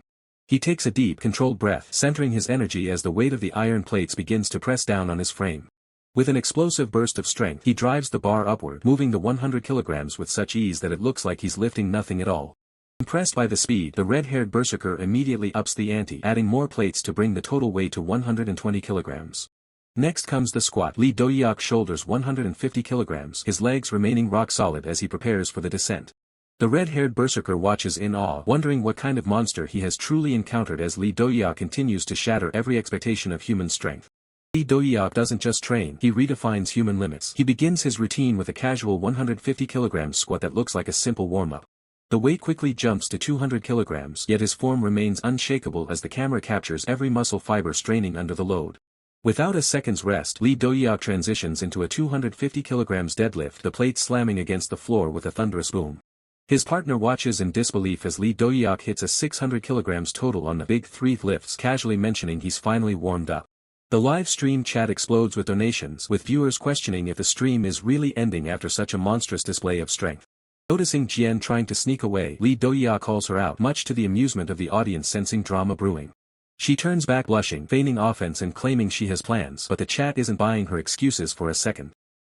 He takes a deep, controlled breath, centering his energy as the weight of the iron plates begins to press down on his frame. With an explosive burst of strength, he drives the bar upward, moving the 100 kilograms with such ease that it looks like he's lifting nothing at all. Impressed by the speed, the red-haired berserker immediately ups the ante, adding more plates to bring the total weight to 120 kilograms. Next comes the squat. Dohyuk shoulders 150 kilograms, his legs remaining rock solid as he prepares for the descent. The red-haired berserker watches in awe, wondering what kind of monster he has truly encountered as Dohyuk continues to shatter every expectation of human strength. Dohyuk doesn't just train, he redefines human limits. He begins his routine with a casual 150 kg squat that looks like a simple warm-up. The weight quickly jumps to 200 kilograms, yet his form remains unshakable as the camera captures every muscle fiber straining under the load. Without a second's rest, Dohyuk transitions into a 250 kg deadlift, the plate slamming against the floor with a thunderous boom. His partner watches in disbelief as Dohyuk hits a 600 kg total on the big 3 lifts, casually mentioning he's finally warmed up. The live stream chat explodes with donations, with viewers questioning if the stream is really ending after such a monstrous display of strength. Noticing Jian trying to sneak away, Dohyuk calls her out, much to the amusement of the audience sensing drama brewing. She turns back blushing, feigning offense and claiming she has plans, but the chat isn't buying her excuses for a second.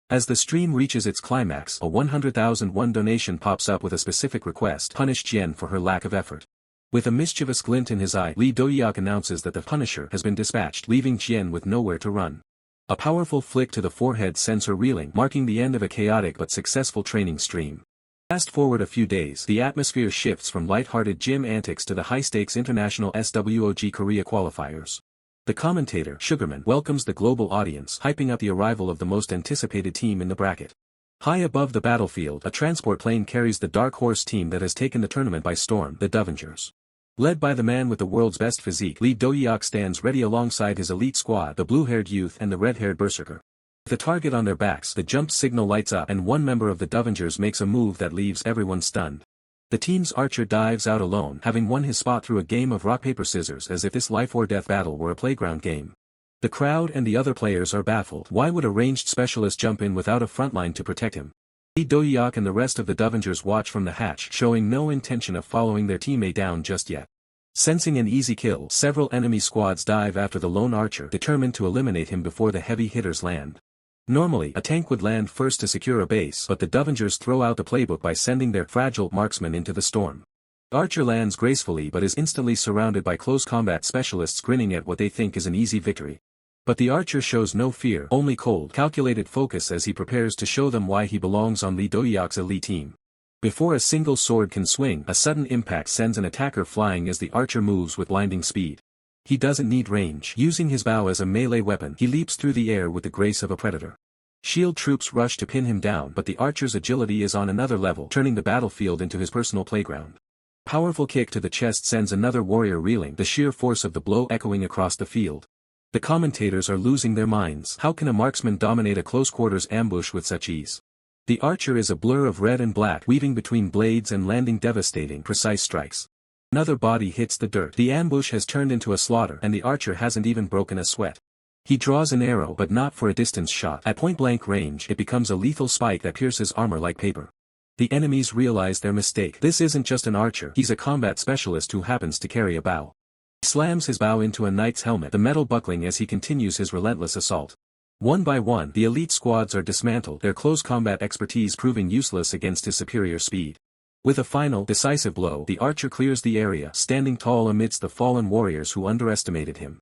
As the stream reaches its climax, a 100,001 donation pops up with a specific request: punish Jian for her lack of effort. With a mischievous glint in his eye, Dohyuk announces that the Punisher has been dispatched, leaving Jian with nowhere to run. A powerful flick to the forehead sends her reeling, marking the end of a chaotic but successful training stream. Fast forward a few days, the atmosphere shifts from light-hearted gym antics to the high-stakes international SWOG Korea qualifiers. The commentator, Sugarman, welcomes the global audience, hyping up the arrival of the most anticipated team in the bracket. High above the battlefield, a transport plane carries the dark horse team that has taken the tournament by storm, the Dovengers. Led by the man with the world's best physique, Dohyuk stands ready alongside his elite squad, the blue-haired youth and the red-haired berserker. With a target on their backs, the jump signal lights up and one member of the Dovengers makes a move that leaves everyone stunned. The team's archer dives out alone, having won his spot through a game of rock-paper-scissors, as if this life-or-death battle were a playground game. The crowd and the other players are baffled. Why would a ranged specialist jump in without a frontline to protect him? Dohyuk and the rest of the Dovengers watch from the hatch, showing no intention of following their teammate down just yet. Sensing an easy kill, several enemy squads dive after the lone archer, determined to eliminate him before the heavy hitters land. Normally, a tank would land first to secure a base, but the Dovengers throw out the playbook by sending their fragile marksman into the storm. Archer lands gracefully but is instantly surrounded by close combat specialists grinning at what they think is an easy victory. But the archer shows no fear, only cold, calculated focus as he prepares to show them why he belongs on Dohyuk's elite team. Before a single sword can swing, a sudden impact sends an attacker flying as the archer moves with blinding speed. He doesn't need range. Using his bow as a melee weapon, he leaps through the air with the grace of a predator. Shield troops rush to pin him down, but the archer's agility is on another level, turning the battlefield into his personal playground. Powerful kick to the chest sends another warrior reeling, the sheer force of the blow echoing across the field. The commentators are losing their minds. How can a marksman dominate a close-quarters ambush with such ease? The archer is a blur of red and black, weaving between blades and landing devastating, precise strikes. Another body hits the dirt. The ambush has turned into a slaughter, and the archer hasn't even broken a sweat. He draws an arrow but not for a distance shot. At point-blank range it becomes a lethal spike that pierces armor like paper. The enemies realize their mistake. This isn't just an archer, he's a combat specialist who happens to carry a bow. He slams his bow into a knight's helmet, the metal buckling as he continues his relentless assault. One by one, the elite squads are dismantled, their close combat expertise proving useless against his superior speed. With a final, decisive blow, the archer clears the area, standing tall amidst the fallen warriors who underestimated him.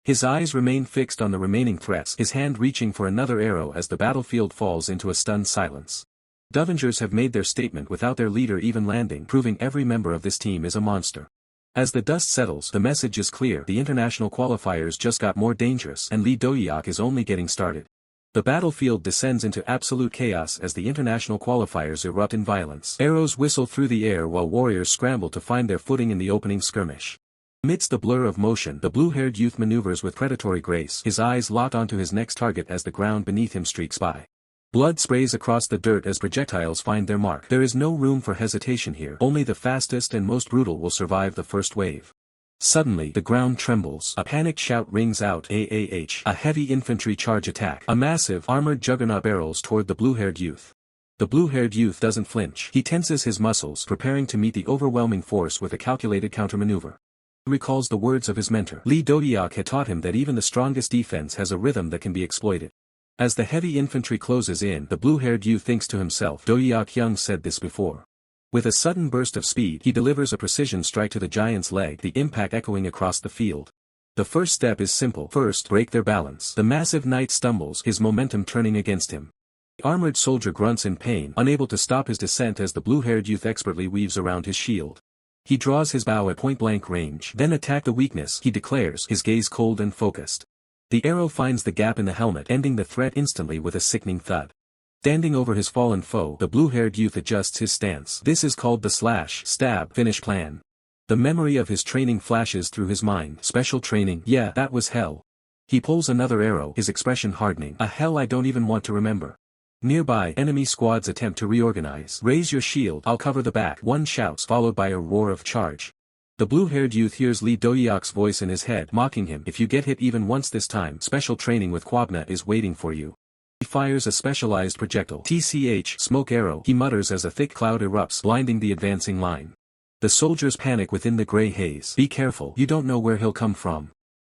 His eyes remain fixed on the remaining threats, his hand reaching for another arrow as the battlefield falls into a stunned silence. Dovengers have made their statement without their leader even landing, proving every member of this team is a monster. As the dust settles, the message is clear: the international qualifiers just got more dangerous and Dohyuk is only getting started. The battlefield descends into absolute chaos as the international qualifiers erupt in violence. Arrows whistle through the air while warriors scramble to find their footing in the opening skirmish. Amidst the blur of motion, the blue-haired youth maneuvers with predatory grace, his eyes locked onto his next target as the ground beneath him streaks by. Blood sprays across the dirt as projectiles find their mark. There is no room for hesitation here, only the fastest and most brutal will survive the first wave. Suddenly, the ground trembles. A panicked shout rings out. A heavy infantry charge attack. A massive, armored juggernaut barrels toward the blue-haired youth. The blue-haired youth doesn't flinch. He tenses his muscles, preparing to meet the overwhelming force with a calculated countermaneuver. He recalls the words of his mentor. Dohyuk had taught him that even the strongest defense has a rhythm that can be exploited. As the heavy infantry closes in, the blue-haired youth thinks to himself, Dohyuk Young said this before. With a sudden burst of speed, he delivers a precision strike to the giant's leg, the impact echoing across the field. The first step is simple. First, break their balance. The massive knight stumbles, his momentum turning against him. The armored soldier grunts in pain, unable to stop his descent as the blue-haired youth expertly weaves around his shield. He draws his bow at point-blank range. Then attack the weakness, he declares, his gaze cold and focused. The arrow finds the gap in the helmet, ending the threat instantly with a sickening thud. Standing over his fallen foe, the blue-haired youth adjusts his stance. This is called the slash-stab-finish plan. The memory of his training flashes through his mind. Special training, yeah, that was hell. He pulls another arrow, his expression hardening. A hell I don't even want to remember. Nearby, enemy squads attempt to reorganize. Raise your shield, I'll cover the back, one shouts, followed by a roar of charge. The blue-haired youth hears Dohyuk's voice in his head, mocking him. If you get hit even once this time, special training with Kwabna is waiting for you. He fires a specialized projectile. TCH, smoke arrow, he mutters as a thick cloud erupts, blinding the advancing line. The soldiers panic within the gray haze. Be careful, you don't know where he'll come from.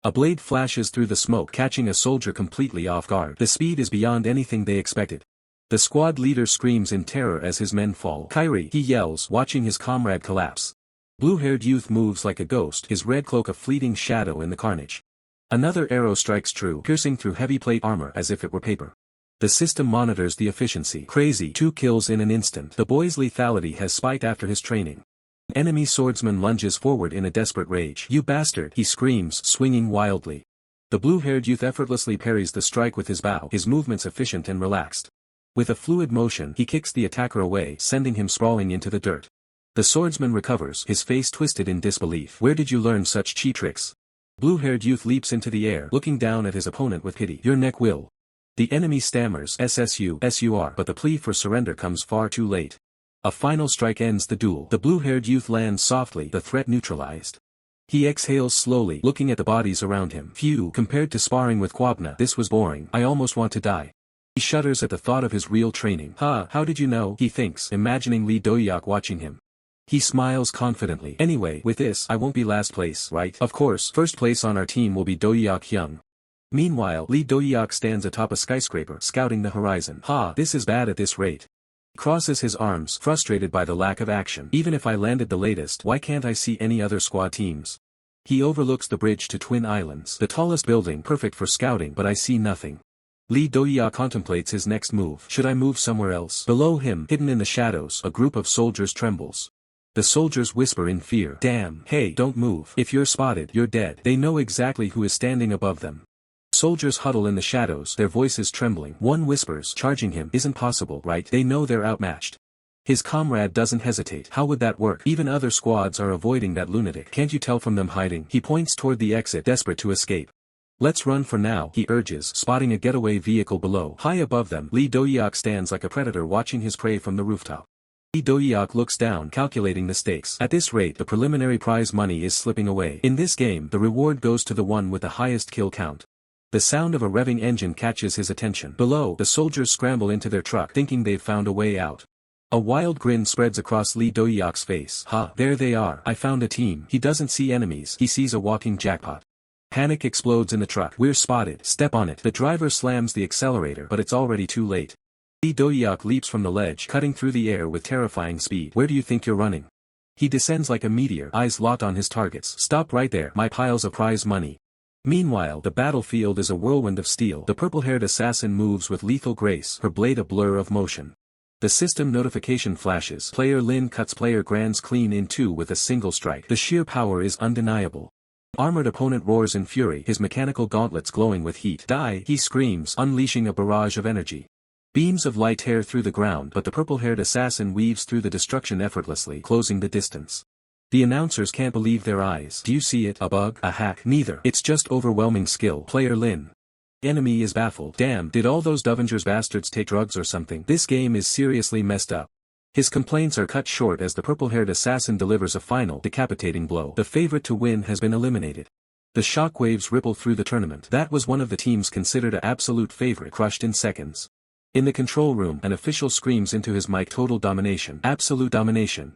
A blade flashes through the smoke, catching a soldier completely off guard. The speed is beyond anything they expected. The squad leader screams in terror as his men fall. Kyrie, he yells, watching his comrade collapse. Blue-haired youth moves like a ghost, his red cloak a fleeting shadow in the carnage. Another arrow strikes true, piercing through heavy plate armor as if it were paper. The system monitors the efficiency. Crazy, 2 kills in an instant. The boy's lethality has spiked after his training. An enemy swordsman lunges forward in a desperate rage. You bastard, he screams, swinging wildly. The blue-haired youth effortlessly parries the strike with his bow, his movements efficient and relaxed. With a fluid motion, he kicks the attacker away, sending him sprawling into the dirt. The swordsman recovers, his face twisted in disbelief. Where did you learn such cheap tricks? Blue-haired youth leaps into the air, looking down at his opponent with pity. Your neck will. The enemy stammers, SSU, but the plea for surrender comes far too late. A final strike ends the duel. The blue-haired youth lands softly, the threat neutralized. He exhales slowly, looking at the bodies around him. Phew, compared to sparring with Kwabna, this was boring. I almost want to die. He shudders at the thought of his real training. How did you know? He thinks, imagining Dohyuk watching him. He smiles confidently. Anyway, with this, I won't be last place, right? Of course, first place on our team will be Dohyuk Young. Meanwhile, Dohyuk stands atop a skyscraper, scouting the horizon. This is bad at this rate. He crosses his arms, frustrated by the lack of action. Even if I landed the latest, why can't I see any other squad teams? He overlooks the bridge to Twin Islands, the tallest building, perfect for scouting, but I see nothing. Dohyuk contemplates his next move. Should I move somewhere else? Below him, hidden in the shadows, a group of soldiers trembles. The soldiers whisper in fear. Damn, hey, don't move. If you're spotted, you're dead. They know exactly who is standing above them. Soldiers huddle in the shadows, their voices trembling. One whispers, charging him isn't possible, right? They know they're outmatched. His comrade doesn't hesitate. How would that work? Even other squads are avoiding that lunatic. Can't you tell from them hiding? He points toward the exit, desperate to escape. Let's run for now, he urges, spotting a getaway vehicle below. High above them, Dohyuk stands like a predator watching his prey from the rooftop. Dohyuk looks down, calculating the stakes. At this rate, the preliminary prize money is slipping away. In this game, the reward goes to the one with the highest kill count. The sound of a revving engine catches his attention. Below, the soldiers scramble into their truck thinking they've found a way out. A wild grin spreads across Lee Dohyuk's face. Ha, there they are. I found a team. He doesn't see enemies. He sees a walking jackpot. Panic explodes in the truck. We're spotted. Step on it. The driver slams the accelerator, but it's already too late. Lee Dohyuk leaps from the ledge, cutting through the air with terrifying speed. Where do you think you're running? He descends like a meteor, eyes locked on his targets. Stop right there. My piles of prize money. Meanwhile, the battlefield is a whirlwind of steel. The purple-haired assassin moves with lethal grace, her blade a blur of motion. The system notification flashes. Player Lin cuts player Gran's clean in two with a single strike. The sheer power is undeniable. Armored opponent roars in fury, his mechanical gauntlets glowing with heat. Die, he screams, unleashing a barrage of energy. Beams of light tear through the ground, but the purple-haired assassin weaves through the destruction effortlessly, closing the distance. The announcers can't believe their eyes. Do you see it? A bug? A hack? Neither. It's just overwhelming skill. Player Lin. Enemy is baffled. Damn, did all those Davengers bastards take drugs or something? This game is seriously messed up. His complaints are cut short as the purple-haired assassin delivers a final, decapitating blow. The favorite to win has been eliminated. The shockwaves ripple through the tournament. That was one of the teams considered an absolute favorite, crushed in seconds. In the control room, an official screams into his mic, total domination. Absolute domination.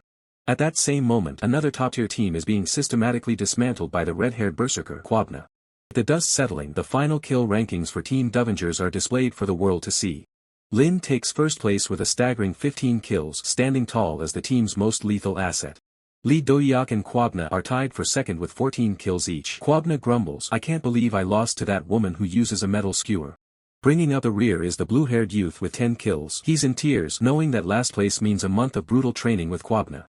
At that same moment, another top-tier team is being systematically dismantled by the red-haired berserker, Quabna. The dust settling, the final kill rankings for Team Davengers are displayed for the world to see. Lin takes first place with a staggering 15 kills, standing tall as the team's most lethal asset. Lee Dohyuk and Quabna are tied for second with 14 kills each. Quabna grumbles, I can't believe I lost to that woman who uses a metal skewer. Bringing up the rear is the blue-haired youth with 10 kills. He's in tears, knowing that last place means a month of brutal training with Quabna.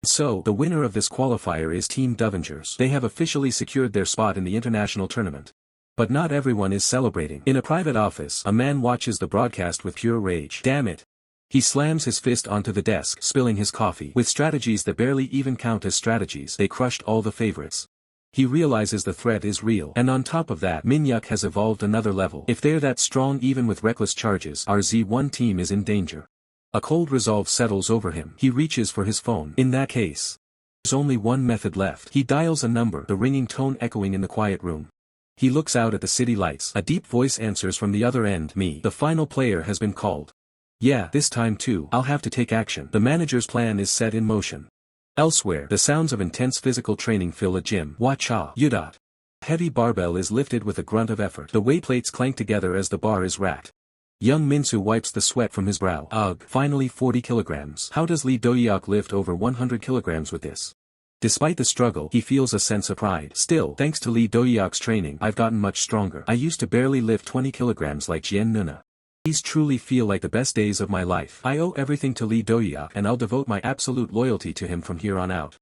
So, the winner of this qualifier is Team Davengers. They have officially secured their spot in the international tournament. But not everyone is celebrating. In a private office, a man watches the broadcast with pure rage. Damn it. He slams his fist onto the desk, spilling his coffee. With strategies that barely even count as strategies, they crushed all the favorites. He realizes the threat is real. And on top of that, Minyuk has evolved another level. If they're that strong even with reckless charges, our Z1 team is in danger. A cold resolve settles over him. He reaches for his phone. In that case, there's only one method left. He dials a number, the ringing tone echoing in the quiet room. He looks out at the city lights. A deep voice answers from the other end. Me. The final player has been called. Yeah, this time too. I'll have to take action. The manager's plan is set in motion. Elsewhere, the sounds of intense physical training fill a gym. Wacha. Yudot. Heavy barbell is lifted with a grunt of effort. The weight plates clank together as the bar is racked. Young Minsu wipes the sweat from his brow. Ugh, finally 40 kilograms. How does Lee Dohyuk lift over 100 kilograms with this? Despite the struggle, he feels a sense of pride. Still, thanks to Lee Dohyuk's training, I've gotten much stronger. I used to barely lift 20 kilograms like Jian Nuna. These truly feel like the best days of my life. I owe everything to Lee Dohyuk and I'll devote my absolute loyalty to him from here on out.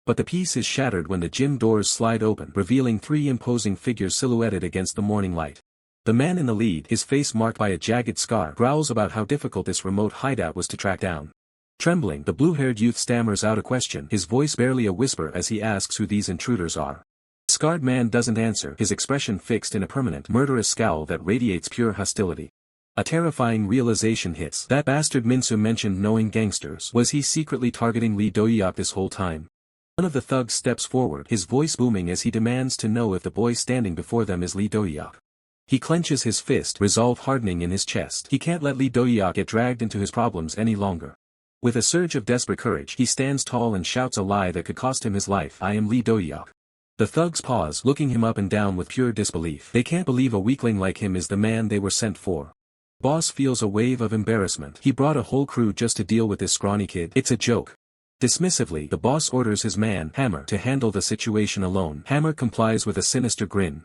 But the peace is shattered when the gym doors slide open, revealing three imposing figures silhouetted against the morning light. The man in the lead, his face marked by a jagged scar, growls about how difficult this remote hideout was to track down. Trembling, the blue-haired youth stammers out a question, his voice barely a whisper as he asks who these intruders are. The scarred man doesn't answer, his expression fixed in a permanent, murderous scowl that radiates pure hostility. A terrifying realization hits. That bastard Minsu mentioned knowing gangsters. Was he secretly targeting Lee Dohyuk this whole time? One of the thugs steps forward, his voice booming as he demands to know if the boy standing before them is Lee Dohyuk. He clenches his fist, resolve hardening in his chest. He can't let Lee Dohyuk get dragged into his problems any longer. With a surge of desperate courage, he stands tall and shouts a lie that could cost him his life. I am Lee Dohyuk. The thugs pause, looking him up and down with pure disbelief. They can't believe a weakling like him is the man they were sent for. Boss feels a wave of embarrassment. He brought a whole crew just to deal with this scrawny kid. It's a joke. Dismissively, the boss orders his man, Hammer, to handle the situation alone. Hammer complies with a sinister grin.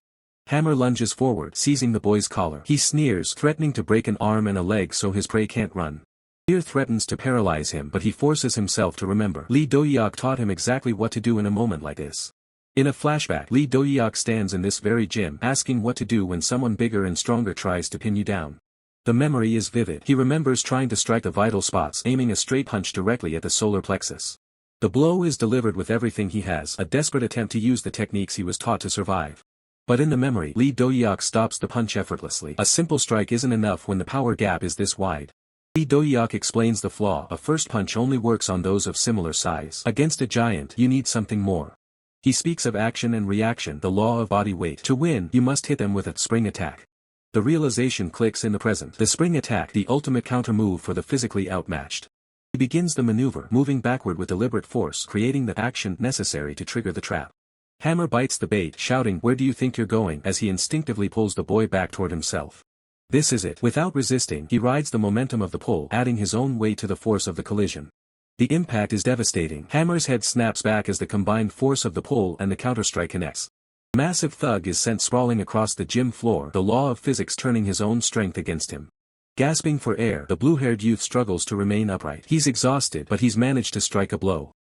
Hammer lunges forward, seizing the boy's collar. He sneers, threatening to break an arm and a leg so his prey can't run. Fear threatens to paralyze him, but he forces himself to remember. Lee Dohyuk taught him exactly what to do in a moment like this. In a flashback, Lee Dohyuk stands in this very gym, asking what to do when someone bigger and stronger tries to pin you down. The memory is vivid. He remembers trying to strike the vital spots, aiming a straight punch directly at the solar plexus. The blow is delivered with everything he has, a desperate attempt to use the techniques he was taught to survive. But in the memory, Lee Dohyuk stops the punch effortlessly. A simple strike isn't enough when the power gap is this wide. Lee Dohyuk explains the flaw. A first punch only works on those of similar size. Against a giant, you need something more. He speaks of action and reaction, the law of body weight. To win, you must hit them with a spring attack. The realization clicks in the present. The spring attack, the ultimate counter-move for the physically outmatched. He begins the maneuver, moving backward with deliberate force, creating the action necessary to trigger the trap. Hammer bites the bait, shouting, "Where do you think you're going?" as he instinctively pulls the boy back toward himself. This is it. Without resisting, he rides the momentum of the pull, adding his own weight to the force of the collision. The impact is devastating. Hammer's head snaps back as the combined force of the pull and the counterstrike connects. The massive thug is sent sprawling across the gym floor, the law of physics turning his own strength against him. Gasping for air, the blue-haired youth struggles to remain upright. He's exhausted, but he's managed to strike a blow.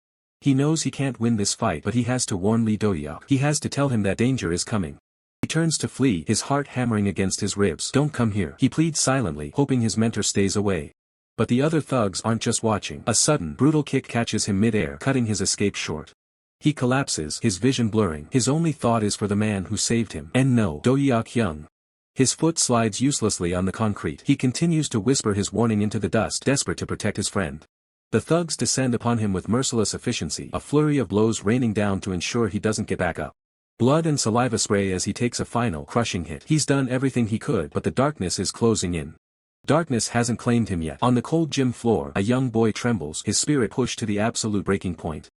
He knows he can't win this fight, but he has to warn Dohyuk. He has to tell him that danger is coming. He turns to flee, his heart hammering against his ribs. "Don't come here." He pleads silently, hoping his mentor stays away. But the other thugs aren't just watching. A sudden, brutal kick catches him mid-air, cutting his escape short. He collapses, his vision blurring. His only thought is for the man who saved him. And no, Dohyuk Young. His foot slides uselessly on the concrete. He continues to whisper his warning into the dust, desperate to protect his friend. The thugs descend upon him with merciless efficiency, a flurry of blows raining down to ensure he doesn't get back up. Blood and saliva spray as he takes a final, crushing hit. He's done everything he could, but the darkness is closing in. Darkness hasn't claimed him yet. On the cold gym floor, a young boy trembles, his spirit pushed to the absolute breaking point.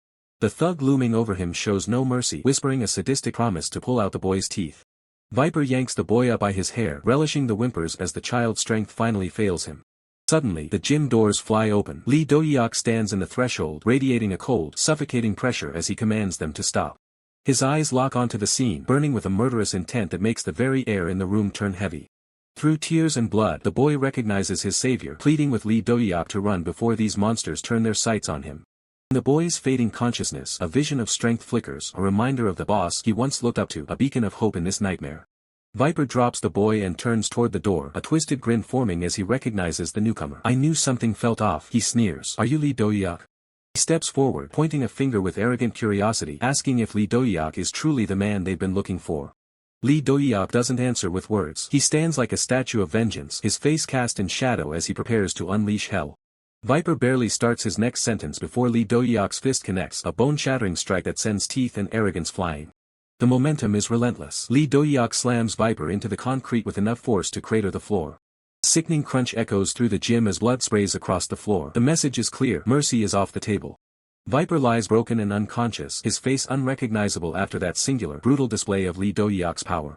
The thug looming over him shows no mercy, whispering a sadistic promise to pull out the boy's teeth. Viper yanks the boy up by his hair, relishing the whimpers as the child's strength finally fails him. Suddenly, the gym doors fly open. Dohyuk stands in the threshold, radiating a cold, suffocating pressure as he commands them to stop. His eyes lock onto the scene, burning with a murderous intent that makes the very air in the room turn heavy. Through tears and blood, the boy recognizes his savior, pleading with Dohyuk to run before these monsters turn their sights on him. In the boy's fading consciousness, a vision of strength flickers, a reminder of the boss he once looked up to, a beacon of hope in this nightmare. Viper drops the boy and turns toward the door, a twisted grin forming as he recognizes the newcomer. "I knew something felt off," he sneers. "Are you Dohyuk?" He steps forward, pointing a finger with arrogant curiosity, asking if Dohyuk is truly the man they've been looking for. Dohyuk doesn't answer with words. He stands like a statue of vengeance, his face cast in shadow as he prepares to unleash hell. Viper barely starts his next sentence before Dohyuk's fist connects, a bone-shattering strike that sends teeth and arrogance flying. The momentum is relentless. Dohyuk slams Viper into the concrete with enough force to crater the floor. A sickening crunch echoes through the gym as blood sprays across the floor. The message is clear, mercy is off the table. Viper lies broken and unconscious, his face unrecognizable after that singular, brutal display of Dohyuk's power.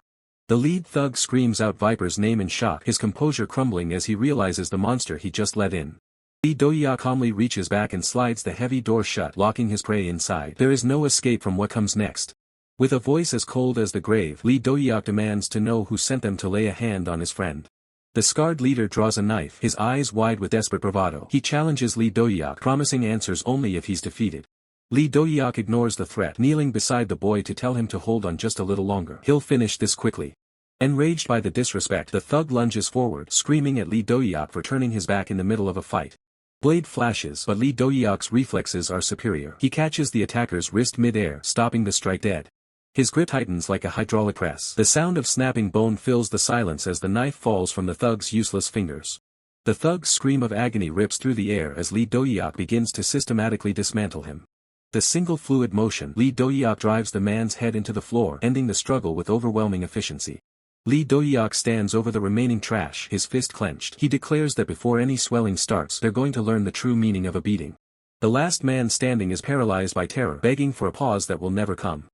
The lead thug screams out Viper's name in shock, his composure crumbling as he realizes the monster he just let in. Dohyuk calmly reaches back and slides the heavy door shut, locking his prey inside. There is no escape from what comes next. With a voice as cold as the grave, Dohyuk demands to know who sent them to lay a hand on his friend. The scarred leader draws a knife, his eyes wide with desperate bravado. He challenges Dohyuk, promising answers only if he's defeated. Dohyuk ignores the threat, kneeling beside the boy to tell him to hold on just a little longer. He'll finish this quickly. Enraged by the disrespect, the thug lunges forward, screaming at Dohyuk for turning his back in the middle of a fight. Blade flashes, but Dohyuk's reflexes are superior. He catches the attacker's wrist mid-air, stopping the strike dead. His grip tightens like a hydraulic press. The sound of snapping bone fills the silence as the knife falls from the thug's useless fingers. The thug's scream of agony rips through the air as Dohyuk begins to systematically dismantle him. The single fluid motion, Dohyuk drives the man's head into the floor, ending the struggle with overwhelming efficiency. Dohyuk stands over the remaining trash, his fist clenched. He declares that before any swelling starts, they're going to learn the true meaning of a beating. The last man standing is paralyzed by terror, begging for a pause that will never come.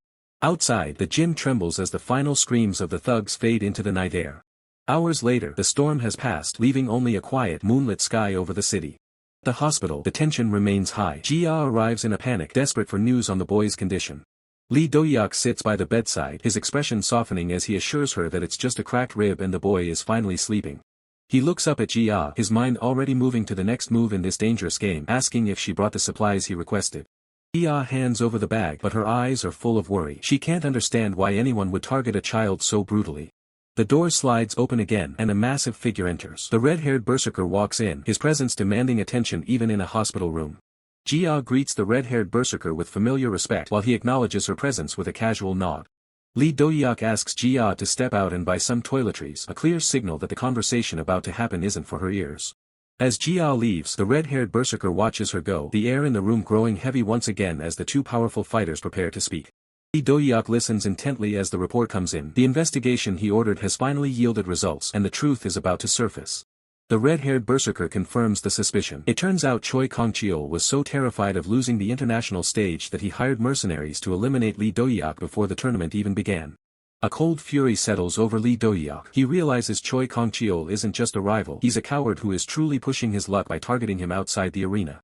Outside, the gym trembles as the final screams of the thugs fade into the night air. Hours later, the storm has passed, leaving only a quiet, moonlit sky over the city. At the hospital, the tension remains high. Jia arrives in a panic, desperate for news on the boy's condition. Dohyuk sits by the bedside, his expression softening as he assures her that it's just a cracked rib and the boy is finally sleeping. He looks up at Jia, his mind already moving to the next move in this dangerous game, asking if she brought the supplies he requested. Jia hands over the bag, but her eyes are full of worry. She can't understand why anyone would target a child so brutally. The door slides open again, and a massive figure enters. The red-haired berserker walks in, his presence demanding attention even in a hospital room. Jia greets the red-haired berserker with familiar respect while he acknowledges her presence with a casual nod. Dohyuk asks Jia to step out and buy some toiletries, a clear signal that the conversation about to happen isn't for her ears. As Jia leaves, the red-haired berserker watches her go, the air in the room growing heavy once again as the two powerful fighters prepare to speak. Lee Dohyuk listens intently as the report comes in. The investigation he ordered has finally yielded results and the truth is about to surface. The red-haired berserker confirms the suspicion. It turns out Choi Kong-cheol was so terrified of losing the international stage that he hired mercenaries to eliminate Lee Dohyuk before the tournament even began. A cold fury settles over Lee Dohyuk. He realizes Choi Kong-cheol isn't just a rival, he's a coward who is truly pushing his luck by targeting him outside the arena.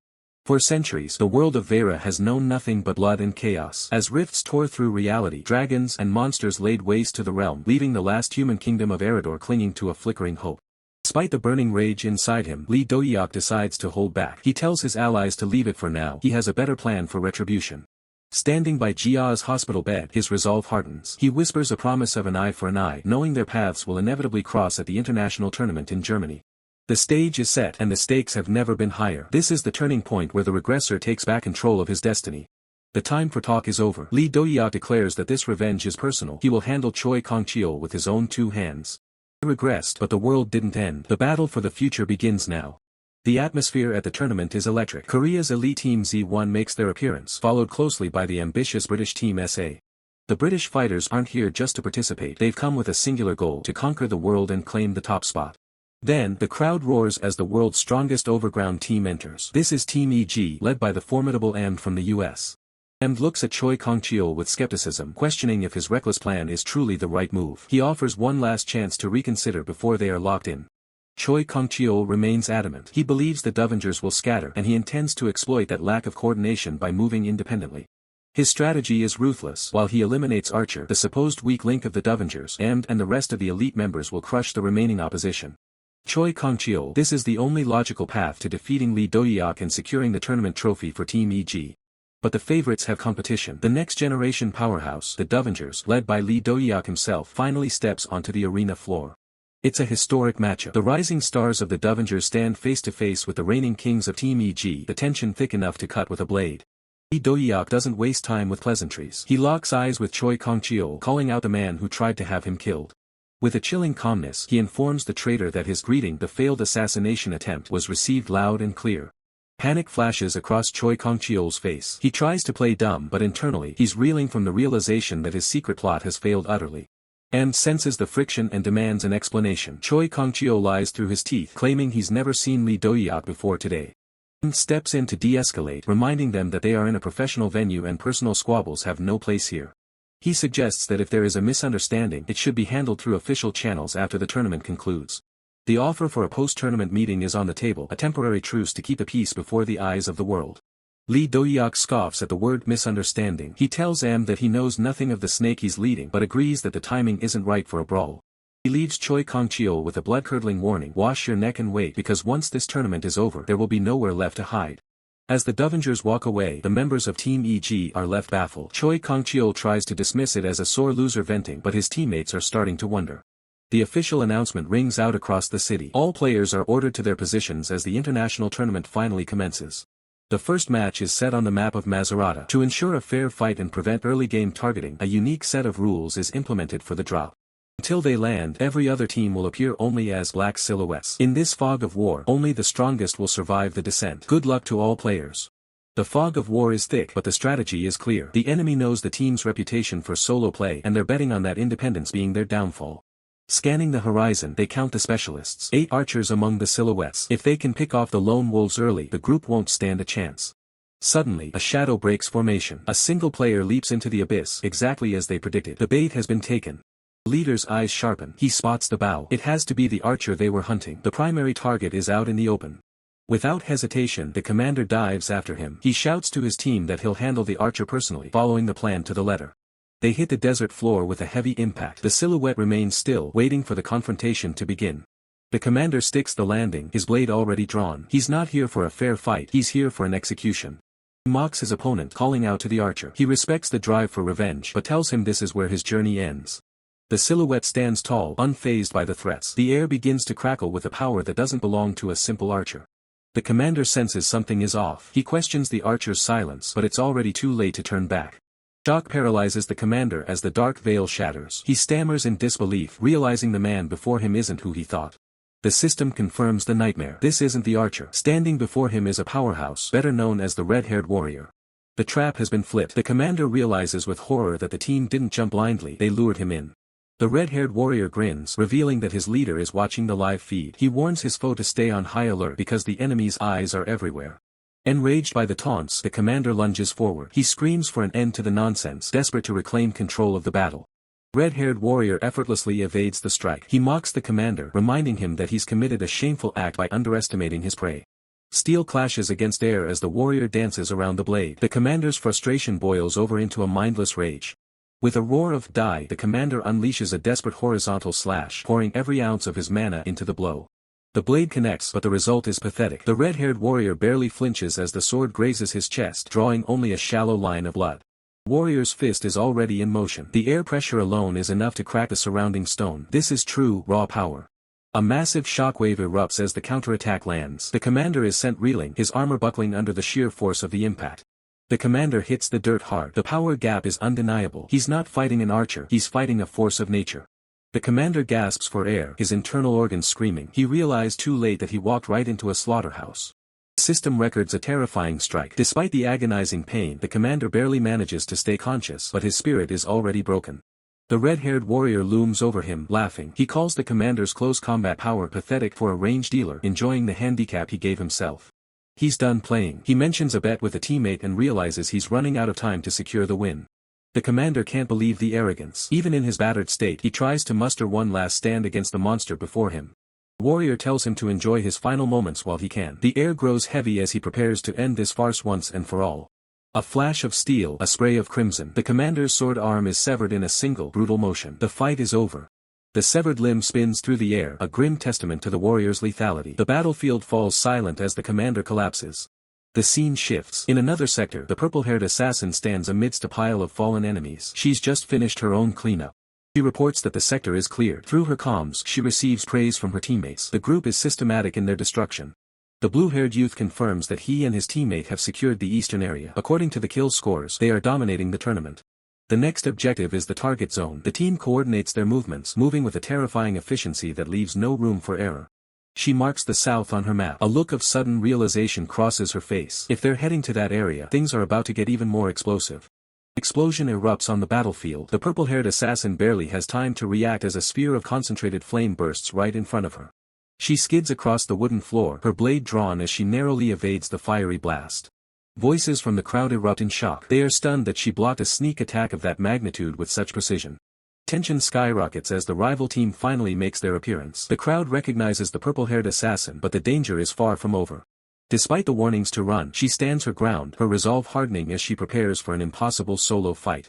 For centuries, the world of Vera has known nothing but blood and chaos. As rifts tore through reality, dragons and monsters laid waste to the realm, leaving the last human kingdom of Eridor clinging to a flickering hope. Despite the burning rage inside him, Lee Dohyuk decides to hold back. He tells his allies to leave it for now. He has a better plan for retribution. Standing by Jia's hospital bed, his resolve hardens. He whispers a promise of an eye for an eye, knowing their paths will inevitably cross at the international tournament in Germany. The stage is set, and the stakes have never been higher. This is the turning point where the regressor takes back control of his destiny. The time for talk is over. Lee Dohyuk declares that this revenge is personal. He will handle Choi Kong-cheol with his own two hands. He regressed, but the world didn't end. The battle for the future begins now. The atmosphere at the tournament is electric. Korea's elite team Z1 makes their appearance, followed closely by the ambitious British team SA. The British fighters aren't here just to participate, they've come with a singular goal: to conquer the world and claim the top spot. Then, the crowd roars as the world's strongest overground team enters. This is Team EG, led by the formidable M from the US. M looks at Choi Kong-cheol with skepticism, questioning if his reckless plan is truly the right move. He offers one last chance to reconsider before they are locked in. Choi Kong-cheol remains adamant. He believes the Dovengers will scatter, and he intends to exploit that lack of coordination by moving independently. His strategy is ruthless. While he eliminates Archer, the supposed weak link of the Dovengers, and the rest of the elite members will crush the remaining opposition. Choi Kong-cheol, this is the only logical path to defeating Lee Dohyuk and securing the tournament trophy for Team EG. But the favorites have competition. The next generation powerhouse, the Dovengers, led by Lee Dohyuk himself, finally steps onto the arena floor. It's a historic matchup. The rising stars of the Dovengers stand face to face with the reigning kings of Team EG, the tension thick enough to cut with a blade. Lee Dohyuk doesn't waste time with pleasantries. He locks eyes with Choi Kong-cheol, calling out the man who tried to have him killed. With a chilling calmness, he informs the traitor that his greeting, the failed assassination attempt, was received loud and clear. Panic flashes across Choi Kong-cheol's face. He tries to play dumb, but internally, he's reeling from the realization that his secret plot has failed utterly. M senses the friction and demands an explanation. Choi Kong-cheol lies through his teeth, claiming he's never seen Lee Dohyuk before today. M steps in to de-escalate, reminding them that they are in a professional venue and personal squabbles have no place here. He suggests that if there is a misunderstanding, it should be handled through official channels after the tournament concludes. The offer for a post-tournament meeting is on the table, a temporary truce to keep the peace before the eyes of the world. Lee Dohyuk scoffs at the word misunderstanding. He tells M that he knows nothing of the snake he's leading, but agrees that the timing isn't right for a brawl. He leaves Choi Kong-cheol with a blood-curdling warning: wash your neck and wait, because once this tournament is over, there will be nowhere left to hide. As the Dovengers walk away, the members of Team EG are left baffled. Choi Kong-cheol tries to dismiss it as a sore loser venting, but his teammates are starting to wonder. The official announcement rings out across the city. All players are ordered to their positions as the international tournament finally commences. The first match is set on the map of Maserata. To ensure a fair fight and prevent early game targeting, a unique set of rules is implemented for the drop. Until they land, every other team will appear only as black silhouettes. In this fog of war, only the strongest will survive the descent. Good luck to all players. The fog of war is thick, but the strategy is clear. The enemy knows the team's reputation for solo play, and they're betting on that independence being their downfall. Scanning the horizon, they count the specialists. 8 archers among the silhouettes. If they can pick off the lone wolves early, the group won't stand a chance. Suddenly, a shadow breaks formation. A single player leaps into the abyss, exactly as they predicted. The bait has been taken. The leader's eyes sharpen. He spots the bow. It has to be the archer they were hunting. The primary target is out in the open. Without hesitation, the commander dives after him. He shouts to his team that he'll handle the archer personally, following the plan to the letter. They hit the desert floor with a heavy impact. The silhouette remains still, waiting for the confrontation to begin. The commander sticks the landing, his blade already drawn. He's not here for a fair fight, he's here for an execution. He mocks his opponent, calling out to the archer. He respects the drive for revenge, but tells him this is where his journey ends. The silhouette stands tall, unfazed by the threats. The air begins to crackle with a power that doesn't belong to a simple archer. The commander senses something is off. He questions the archer's silence, but it's already too late to turn back. Shock paralyzes the commander as the dark veil shatters. He stammers in disbelief, realizing the man before him isn't who he thought. The system confirms the nightmare. This isn't the archer. Standing before him is a powerhouse, better known as the red-haired warrior. The trap has been flipped. The commander realizes with horror that the team didn't jump blindly, they lured him in. The red-haired warrior grins, revealing that his leader is watching the live feed. He warns his foe to stay on high alert because the enemy's eyes are everywhere. Enraged by the taunts, the commander lunges forward. He screams for an end to the nonsense, desperate to reclaim control of the battle. Red-haired warrior effortlessly evades the strike. He mocks the commander, reminding him that he's committed a shameful act by underestimating his prey. Steel clashes against air as the warrior dances around the blade. The commander's frustration boils over into a mindless rage. With a roar of die, the commander unleashes a desperate horizontal slash, pouring every ounce of his mana into the blow. The blade connects, but the result is pathetic. The red-haired warrior barely flinches as the sword grazes his chest, drawing only a shallow line of blood. The warrior's fist is already in motion. The air pressure alone is enough to crack the surrounding stone. This is true, raw power. A massive shockwave erupts as the counterattack lands. The commander is sent reeling, his armor buckling under the sheer force of the impact. The commander hits the dirt hard. The power gap is undeniable. He's not fighting an archer, he's fighting a force of nature. The commander gasps for air, his internal organs screaming. He realized too late that he walked right into a slaughterhouse. The system records a terrifying strike. Despite the agonizing pain, the commander barely manages to stay conscious, but his spirit is already broken. The red-haired warrior looms over him, laughing. He calls the commander's close combat power pathetic for a range dealer, enjoying the handicap he gave himself. He's done playing. He mentions a bet with a teammate and realizes he's running out of time to secure the win. The commander can't believe the arrogance. Even in his battered state, he tries to muster one last stand against the monster before him. The warrior tells him to enjoy his final moments while he can. The air grows heavy as he prepares to end this farce once and for all. A flash of steel, a spray of crimson. The commander's sword arm is severed in a single, brutal motion. The fight is over. The severed limb spins through the air, a grim testament to the warrior's lethality. The battlefield falls silent as the commander collapses. The scene shifts. In another sector, the purple-haired assassin stands amidst a pile of fallen enemies. She's just finished her own cleanup. She reports that the sector is cleared. Through her comms, she receives praise from her teammates. The group is systematic in their destruction. The blue-haired youth confirms that he and his teammate have secured the eastern area. According to the kill scores, they are dominating the tournament. The next objective is the target zone. The team coordinates their movements, moving with a terrifying efficiency that leaves no room for error. She marks the south on her map. A look of sudden realization crosses her face. If they're heading to that area, things are about to get even more explosive. Explosion erupts on the battlefield. The purple-haired assassin barely has time to react as a sphere of concentrated flame bursts right in front of her. She skids across the wooden floor, her blade drawn as she narrowly evades the fiery blast. Voices from the crowd erupt in shock. They are stunned that she blocked a sneak attack of that magnitude with such precision. Tension skyrockets as the rival team finally makes their appearance. The crowd recognizes the purple-haired assassin, but the danger is far from over. Despite the warnings to run, she stands her ground, her resolve hardening as she prepares for an impossible solo fight.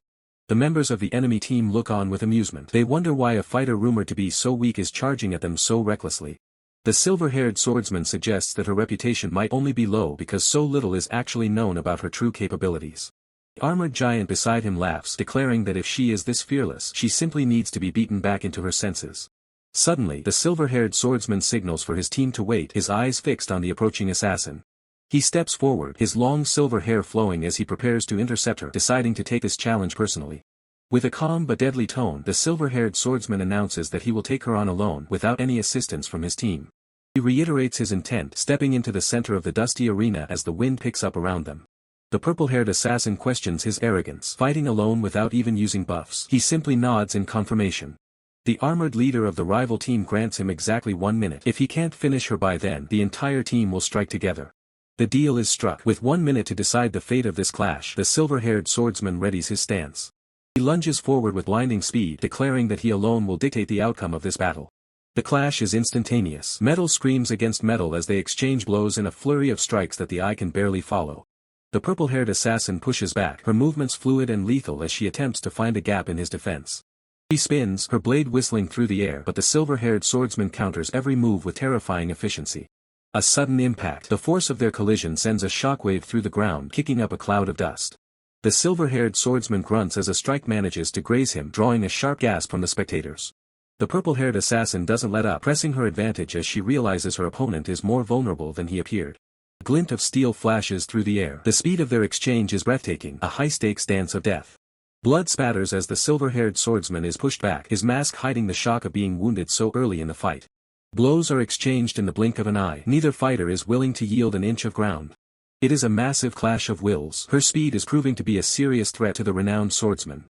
The members of the enemy team look on with amusement. They wonder why a fighter rumored to be so weak is charging at them so recklessly. The silver-haired swordsman suggests that her reputation might only be low because so little is actually known about her true capabilities. The armored giant beside him laughs, declaring that if she is this fearless, she simply needs to be beaten back into her senses. Suddenly, the silver-haired swordsman signals for his team to wait, his eyes fixed on the approaching assassin. He steps forward, his long silver hair flowing as he prepares to intercept her, deciding to take this challenge personally. With a calm but deadly tone, the silver-haired swordsman announces that he will take her on alone, without any assistance from his team. He reiterates his intent, stepping into the center of the dusty arena as the wind picks up around them. The purple-haired assassin questions his arrogance, fighting alone without even using buffs. He simply nods in confirmation. The armored leader of the rival team grants him exactly 1 minute. If he can't finish her by then, the entire team will strike together. The deal is struck. With 1 minute to decide the fate of this clash, the silver-haired swordsman readies his stance. He lunges forward with blinding speed, declaring that he alone will dictate the outcome of this battle. The clash is instantaneous. Metal screams against metal as they exchange blows in a flurry of strikes that the eye can barely follow. The purple-haired assassin pushes back, her movements fluid and lethal as she attempts to find a gap in his defense. She spins, her blade whistling through the air, but the silver-haired swordsman counters every move with terrifying efficiency. A sudden impact. The force of their collision sends a shockwave through the ground, kicking up a cloud of dust. The silver-haired swordsman grunts as a strike manages to graze him, drawing a sharp gasp from the spectators. The purple-haired assassin doesn't let up, pressing her advantage as she realizes her opponent is more vulnerable than he appeared. A glint of steel flashes through the air. The speed of their exchange is breathtaking, a high-stakes dance of death. Blood spatters as the silver-haired swordsman is pushed back, his mask hiding the shock of being wounded so early in the fight. Blows are exchanged in the blink of an eye. Neither fighter is willing to yield an inch of ground. It is a massive clash of wills. Her speed is proving to be a serious threat to the renowned swordsman.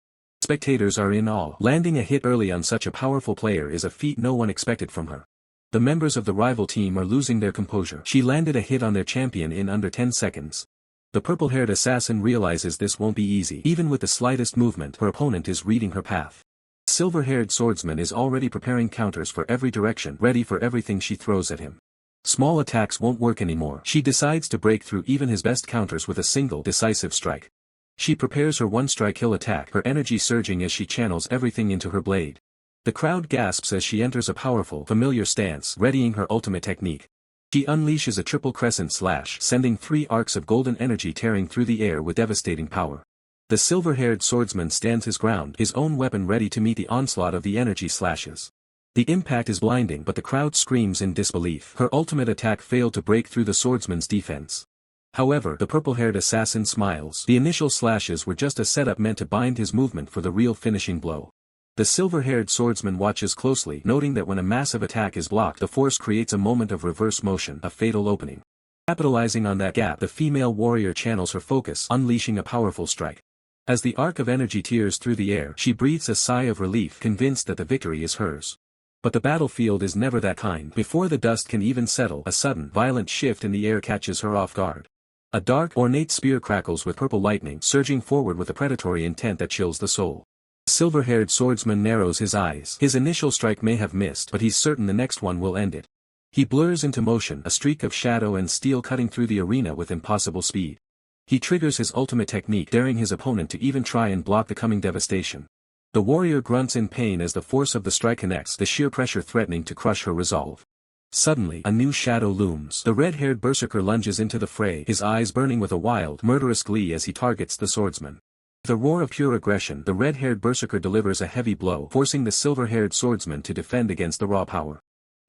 Spectators are in awe. Landing a hit early on such a powerful player is a feat no one expected from her. The members of the rival team are losing their composure. She landed a hit on their champion in under 10 seconds. The purple-haired assassin realizes this won't be easy. Even with the slightest movement, her opponent is reading her path. The silver-haired swordsman is already preparing counters for every direction, ready for everything she throws at him. Small attacks won't work anymore. She decides to break through even his best counters with a single, decisive strike. She prepares her one-strike kill attack, her energy surging as she channels everything into her blade. The crowd gasps as she enters a powerful, familiar stance, readying her ultimate technique. She unleashes a triple crescent slash, sending 3 arcs of golden energy tearing through the air with devastating power. The silver-haired swordsman stands his ground, his own weapon ready to meet the onslaught of the energy slashes. The impact is blinding, but the crowd screams in disbelief. Her ultimate attack failed to break through the swordsman's defense. However, the purple-haired assassin smiles. The initial slashes were just a setup meant to bind his movement for the real finishing blow. The silver-haired swordsman watches closely, noting that when a massive attack is blocked, the force creates a moment of reverse motion, a fatal opening. Capitalizing on that gap, the female warrior channels her focus, unleashing a powerful strike. As the arc of energy tears through the air, she breathes a sigh of relief, convinced that the victory is hers. But the battlefield is never that kind. Before the dust can even settle, a sudden, violent shift in the air catches her off guard. A dark, ornate spear crackles with purple lightning, surging forward with a predatory intent that chills the soul. The silver-haired swordsman narrows his eyes. His initial strike may have missed, but he's certain the next one will end it. He blurs into motion, a streak of shadow and steel cutting through the arena with impossible speed. He triggers his ultimate technique, daring his opponent to even try and block the coming devastation. The warrior grunts in pain as the force of the strike connects, the sheer pressure threatening to crush her resolve. Suddenly, a new shadow looms. The red-haired berserker lunges into the fray, his eyes burning with a wild, murderous glee as he targets the swordsman. With a roar of pure aggression, the red-haired berserker delivers a heavy blow, forcing the silver-haired swordsman to defend against the raw power.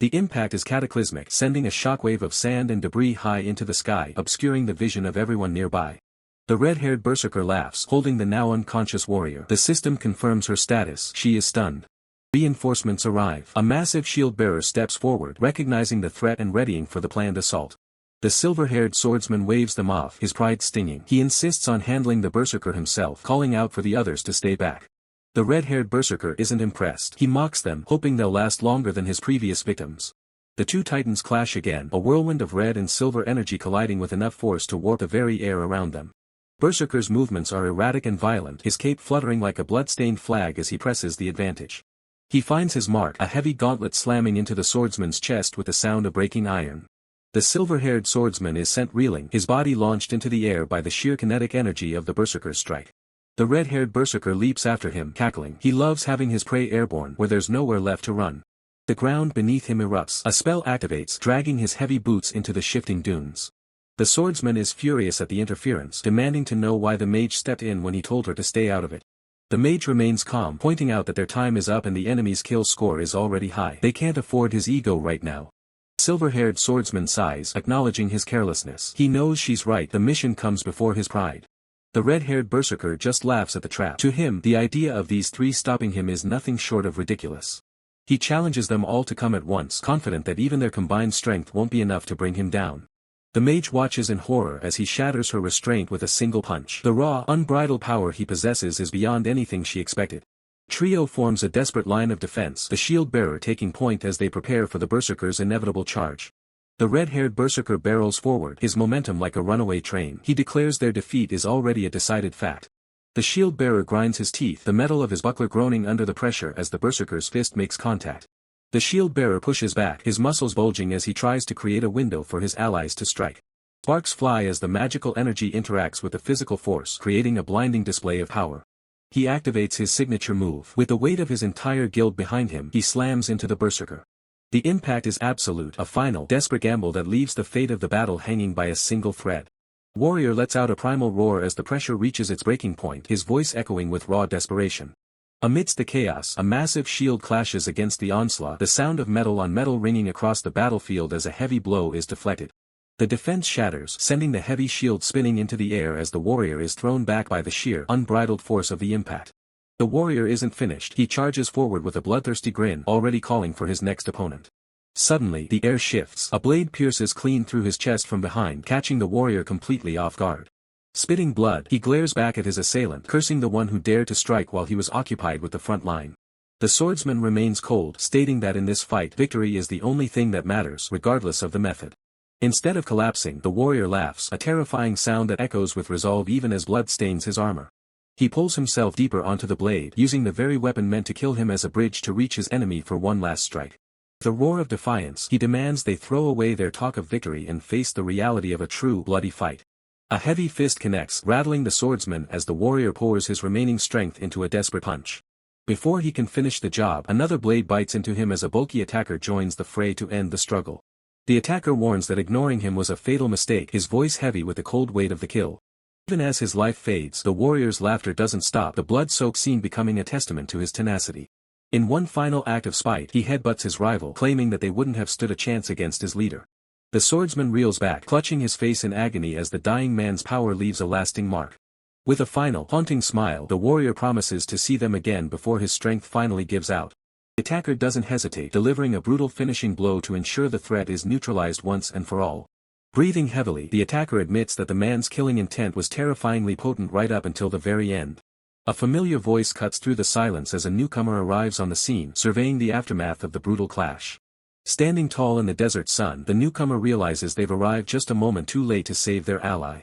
The impact is cataclysmic, sending a shockwave of sand and debris high into the sky, obscuring the vision of everyone nearby. The red-haired berserker laughs, holding the now unconscious warrior. The system confirms her status. She is stunned. Reinforcements arrive. A massive shield-bearer steps forward, recognizing the threat and readying for the planned assault. The silver-haired swordsman waves them off, his pride stinging. He insists on handling the berserker himself, calling out for the others to stay back. The red-haired berserker isn't impressed. He mocks them, hoping they'll last longer than his previous victims. The two titans clash again, a whirlwind of red and silver energy colliding with enough force to warp the very air around them. Berserker's movements are erratic and violent, his cape fluttering like a blood-stained flag as he presses the advantage. He finds his mark, a heavy gauntlet slamming into the swordsman's chest with the sound of breaking iron. The silver-haired swordsman is sent reeling, his body launched into the air by the sheer kinetic energy of the berserker's strike. The red-haired berserker leaps after him, cackling. He loves having his prey airborne, where there's nowhere left to run. The ground beneath him erupts. A spell activates, dragging his heavy boots into the shifting dunes. The swordsman is furious at the interference, demanding to know why the mage stepped in when he told her to stay out of it. The mage remains calm, pointing out that their time is up and the enemy's kill score is already high. They can't afford his ego right now. Silver-haired swordsman sighs, acknowledging his carelessness. He knows she's right, the mission comes before his pride. The red-haired berserker just laughs at the trap. To him, the idea of these three stopping him is nothing short of ridiculous. He challenges them all to come at once, confident that even their combined strength won't be enough to bring him down. The mage watches in horror as he shatters her restraint with a single punch. The raw, unbridled power he possesses is beyond anything she expected. Trio forms a desperate line of defense, the shield-bearer taking point as they prepare for the berserker's inevitable charge. The red-haired berserker barrels forward, his momentum like a runaway train. He declares their defeat is already a decided fact. The shield-bearer grinds his teeth, the metal of his buckler groaning under the pressure as the berserker's fist makes contact. The shield-bearer pushes back, his muscles bulging as he tries to create a window for his allies to strike. Sparks fly as the magical energy interacts with the physical force, creating a blinding display of power. He activates his signature move. With the weight of his entire guild behind him, he slams into the berserker. The impact is absolute, a final, desperate gamble that leaves the fate of the battle hanging by a single thread. Warrior lets out a primal roar as the pressure reaches its breaking point, his voice echoing with raw desperation. Amidst the chaos, a massive shield clashes against the onslaught, the sound of metal on metal ringing across the battlefield as a heavy blow is deflected. The defense shatters, sending the heavy shield spinning into the air as the warrior is thrown back by the sheer, unbridled force of the impact. The warrior isn't finished, he charges forward with a bloodthirsty grin, already calling for his next opponent. Suddenly, the air shifts. A blade pierces clean through his chest from behind, catching the warrior completely off guard. Spitting blood, he glares back at his assailant, cursing the one who dared to strike while he was occupied with the front line. The swordsman remains cold, stating that in this fight victory is the only thing that matters, regardless of the method. Instead of collapsing, the warrior laughs, a terrifying sound that echoes with resolve even as blood stains his armor. He pulls himself deeper onto the blade, using the very weapon meant to kill him as a bridge to reach his enemy for one last strike. With a roar of defiance, he demands they throw away their talk of victory and face the reality of a true bloody fight. A heavy fist connects, rattling the swordsman as the warrior pours his remaining strength into a desperate punch. Before he can finish the job, another blade bites into him as a bulky attacker joins the fray to end the struggle. The attacker warns that ignoring him was a fatal mistake, his voice heavy with the cold weight of the kill. Even as his life fades, the warrior's laughter doesn't stop, the blood-soaked scene becoming a testament to his tenacity. In one final act of spite, he headbutts his rival, claiming that they wouldn't have stood a chance against his leader. The swordsman reels back, clutching his face in agony as the dying man's power leaves a lasting mark. With a final, haunting smile, the warrior promises to see them again before his strength finally gives out. The attacker doesn't hesitate, delivering a brutal finishing blow to ensure the threat is neutralized once and for all. Breathing heavily, the attacker admits that the man's killing intent was terrifyingly potent right up until the very end. A familiar voice cuts through the silence as a newcomer arrives on the scene, surveying the aftermath of the brutal clash. Standing tall in the desert sun, the newcomer realizes they've arrived just a moment too late to save their ally.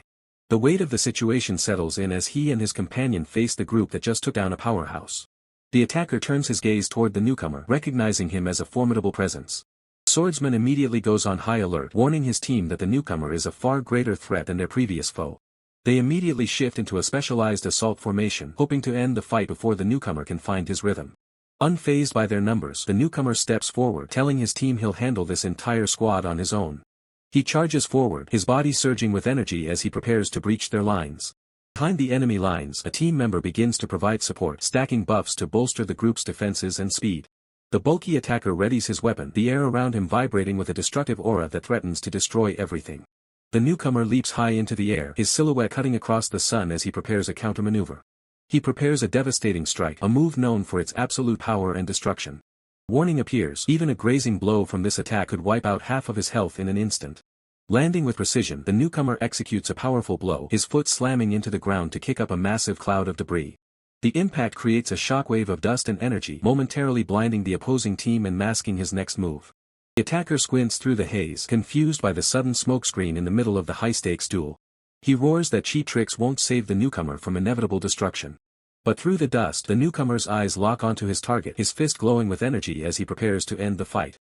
The weight of the situation settles in as he and his companion face the group that just took down a powerhouse. The attacker turns his gaze toward the newcomer, recognizing him as a formidable presence. The swordsman immediately goes on high alert, warning his team that the newcomer is a far greater threat than their previous foe. They immediately shift into a specialized assault formation, hoping to end the fight before the newcomer can find his rhythm. Unfazed by their numbers, the newcomer steps forward, telling his team he'll handle this entire squad on his own. He charges forward, his body surging with energy as he prepares to breach their lines. Behind the enemy lines, a team member begins to provide support, stacking buffs to bolster the group's defenses and speed. The bulky attacker readies his weapon, the air around him vibrating with a destructive aura that threatens to destroy everything. The newcomer leaps high into the air, his silhouette cutting across the sun as he prepares a countermaneuver. He prepares a devastating strike, a move known for its absolute power and destruction. Warning appears, even a grazing blow from this attack could wipe out half of his health in an instant. Landing with precision, the newcomer executes a powerful blow, his foot slamming into the ground to kick up a massive cloud of debris. The impact creates a shockwave of dust and energy, momentarily blinding the opposing team and masking his next move. The attacker squints through the haze, confused by the sudden smokescreen in the middle of the high-stakes duel. He roars that cheap tricks won't save the newcomer from inevitable destruction. But through the dust, the newcomer's eyes lock onto his target, his fist glowing with energy as he prepares to end the fight.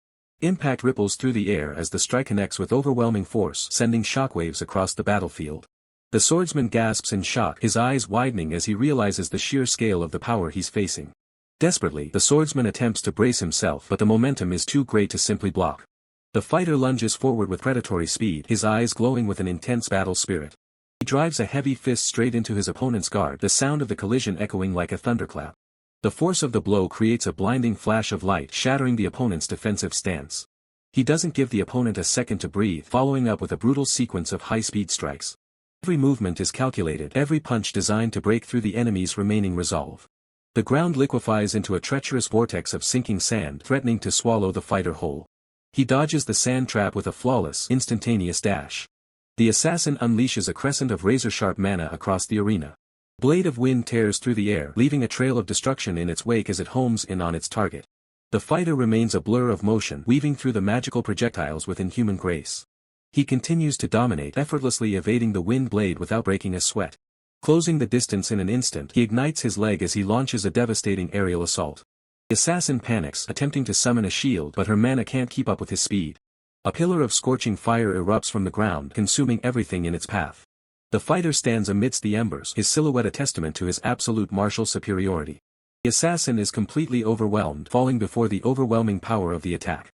Impact ripples through the air as the strike connects with overwhelming force, sending shockwaves across the battlefield. The swordsman gasps in shock, his eyes widening as he realizes the sheer scale of the power he's facing. Desperately, the swordsman attempts to brace himself, but the momentum is too great to simply block. The fighter lunges forward with predatory speed, his eyes glowing with an intense battle spirit. He drives a heavy fist straight into his opponent's guard, the sound of the collision echoing like a thunderclap. The force of the blow creates a blinding flash of light, shattering the opponent's defensive stance. He doesn't give the opponent a second to breathe, following up with a brutal sequence of high-speed strikes. Every movement is calculated, every punch designed to break through the enemy's remaining resolve. The ground liquefies into a treacherous vortex of sinking sand, threatening to swallow the fighter whole. He dodges the sand trap with a flawless, instantaneous dash. The assassin unleashes a crescent of razor-sharp mana across the arena. A blade of wind tears through the air, leaving a trail of destruction in its wake as it homes in on its target. The fighter remains a blur of motion, weaving through the magical projectiles with inhuman grace. He continues to dominate, effortlessly evading the wind blade without breaking a sweat. Closing the distance in an instant, he ignites his leg as he launches a devastating aerial assault. The assassin panics, attempting to summon a shield, but her mana can't keep up with his speed. A pillar of scorching fire erupts from the ground, consuming everything in its path. The fighter stands amidst the embers, his silhouette a testament to his absolute martial superiority. The assassin is completely overwhelmed, falling before the overwhelming power of the attack.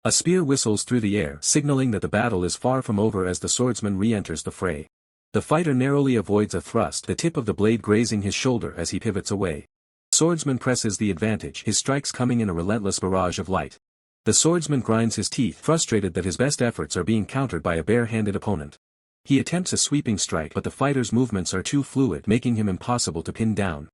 A spear whistles through the air, signaling that the battle is far from over as the swordsman re-enters the fray. The fighter narrowly avoids a thrust, the tip of the blade grazing his shoulder as he pivots away. The swordsman presses the advantage, his strikes coming in a relentless barrage of light. The swordsman grinds his teeth, frustrated that his best efforts are being countered by a bare-handed opponent. He attempts a sweeping strike, but the fighter's movements are too fluid, making him impossible to pin down.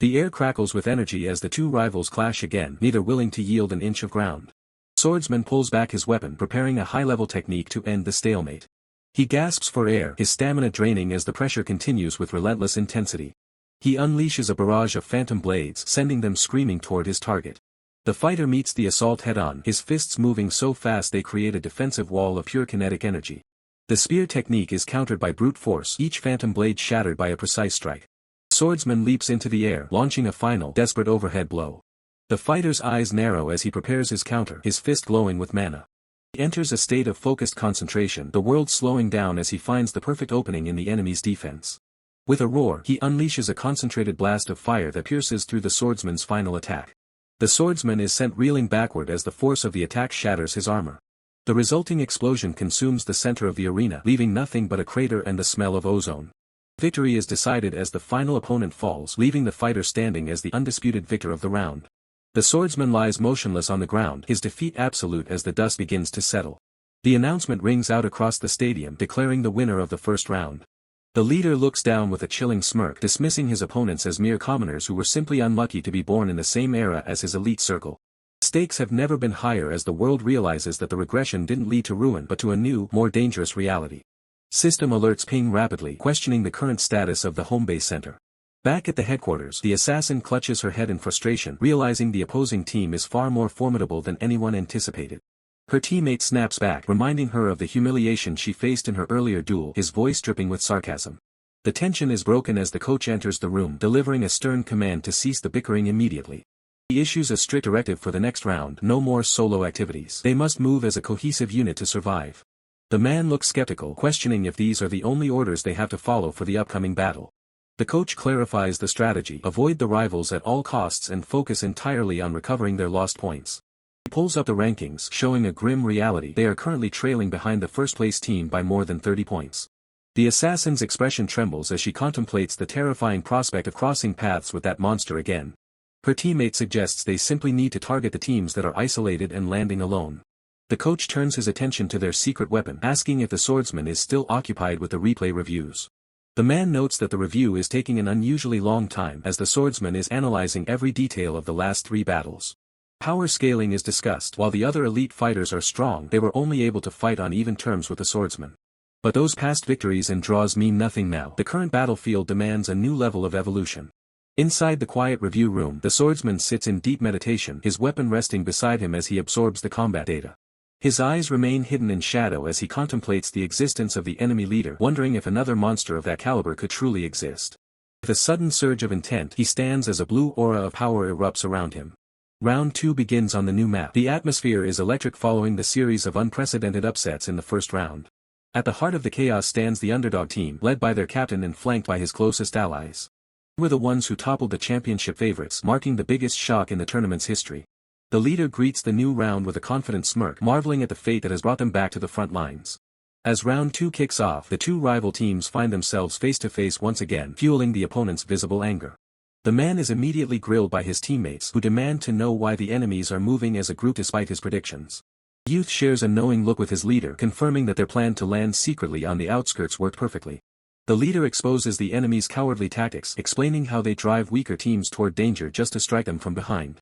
The air crackles with energy as the two rivals clash again, neither willing to yield an inch of ground. Swordsman pulls back his weapon, preparing a high-level technique to end the stalemate. He gasps for air, his stamina draining as the pressure continues with relentless intensity. He unleashes a barrage of phantom blades, sending them screaming toward his target. The fighter meets the assault head-on, his fists moving so fast they create a defensive wall of pure kinetic energy. The spear technique is countered by brute force, each phantom blade shattered by a precise strike. Swordsman leaps into the air, launching a final, desperate overhead blow. The fighter's eyes narrow as he prepares his counter, his fist glowing with mana. He enters a state of focused concentration, the world slowing down as he finds the perfect opening in the enemy's defense. With a roar, he unleashes a concentrated blast of fire that pierces through the swordsman's final attack. The swordsman is sent reeling backward as the force of the attack shatters his armor. The resulting explosion consumes the center of the arena, leaving nothing but a crater and the smell of ozone. Victory is decided as the final opponent falls, leaving the fighter standing as the undisputed victor of the round. The swordsman lies motionless on the ground, his defeat absolute as the dust begins to settle. The announcement rings out across the stadium, declaring the winner of the first round. The leader looks down with a chilling smirk, dismissing his opponents as mere commoners who were simply unlucky to be born in the same era as his elite circle. Stakes have never been higher as the world realizes that the regression didn't lead to ruin but to a new, more dangerous reality. System alerts ping rapidly, questioning the current status of the home base center. Back at the headquarters, the assassin clutches her head in frustration, realizing the opposing team is far more formidable than anyone anticipated. Her teammate snaps back, reminding her of the humiliation she faced in her earlier duel, his voice dripping with sarcasm. The tension is broken as the coach enters the room, delivering a stern command to cease the bickering immediately. He issues a strict directive for the next round: no more solo activities. They must move as a cohesive unit to survive. The man looks skeptical, questioning if these are the only orders they have to follow for the upcoming battle. The coach clarifies the strategy: avoid the rivals at all costs and focus entirely on recovering their lost points. He pulls up the rankings, showing a grim reality: they are currently trailing behind the first-place team by more than 30 points. The assassin's expression trembles as she contemplates the terrifying prospect of crossing paths with that monster again. Her teammate suggests they simply need to target the teams that are isolated and landing alone. The coach turns his attention to their secret weapon, asking if the swordsman is still occupied with the replay reviews. The man notes that the review is taking an unusually long time as the swordsman is analyzing every detail of the last 3 battles. Power scaling is discussed. While the other elite fighters are strong, they were only able to fight on even terms with the swordsman. But those past victories and draws mean nothing now. The current battlefield demands a new level of evolution. Inside the quiet review room, the swordsman sits in deep meditation, his weapon resting beside him as he absorbs the combat data. His eyes remain hidden in shadow as he contemplates the existence of the enemy leader, wondering if another monster of that caliber could truly exist. With a sudden surge of intent, he stands as a blue aura of power erupts around him. Round 2 begins on the new map. The atmosphere is electric following the series of unprecedented upsets in the first round. At the heart of the chaos stands the underdog team, led by their captain and flanked by his closest allies. They were the ones who toppled the championship favorites, marking the biggest shock in the tournament's history. The leader greets the new round with a confident smirk, marveling at the fate that has brought them back to the front lines. As round 2 kicks off, the two rival teams find themselves face to face once again, fueling the opponent's visible anger. The man is immediately grilled by his teammates, who demand to know why the enemies are moving as a group despite his predictions. The youth shares a knowing look with his leader, confirming that their plan to land secretly on the outskirts worked perfectly. The leader exposes the enemy's cowardly tactics, explaining how they drive weaker teams toward danger just to strike them from behind.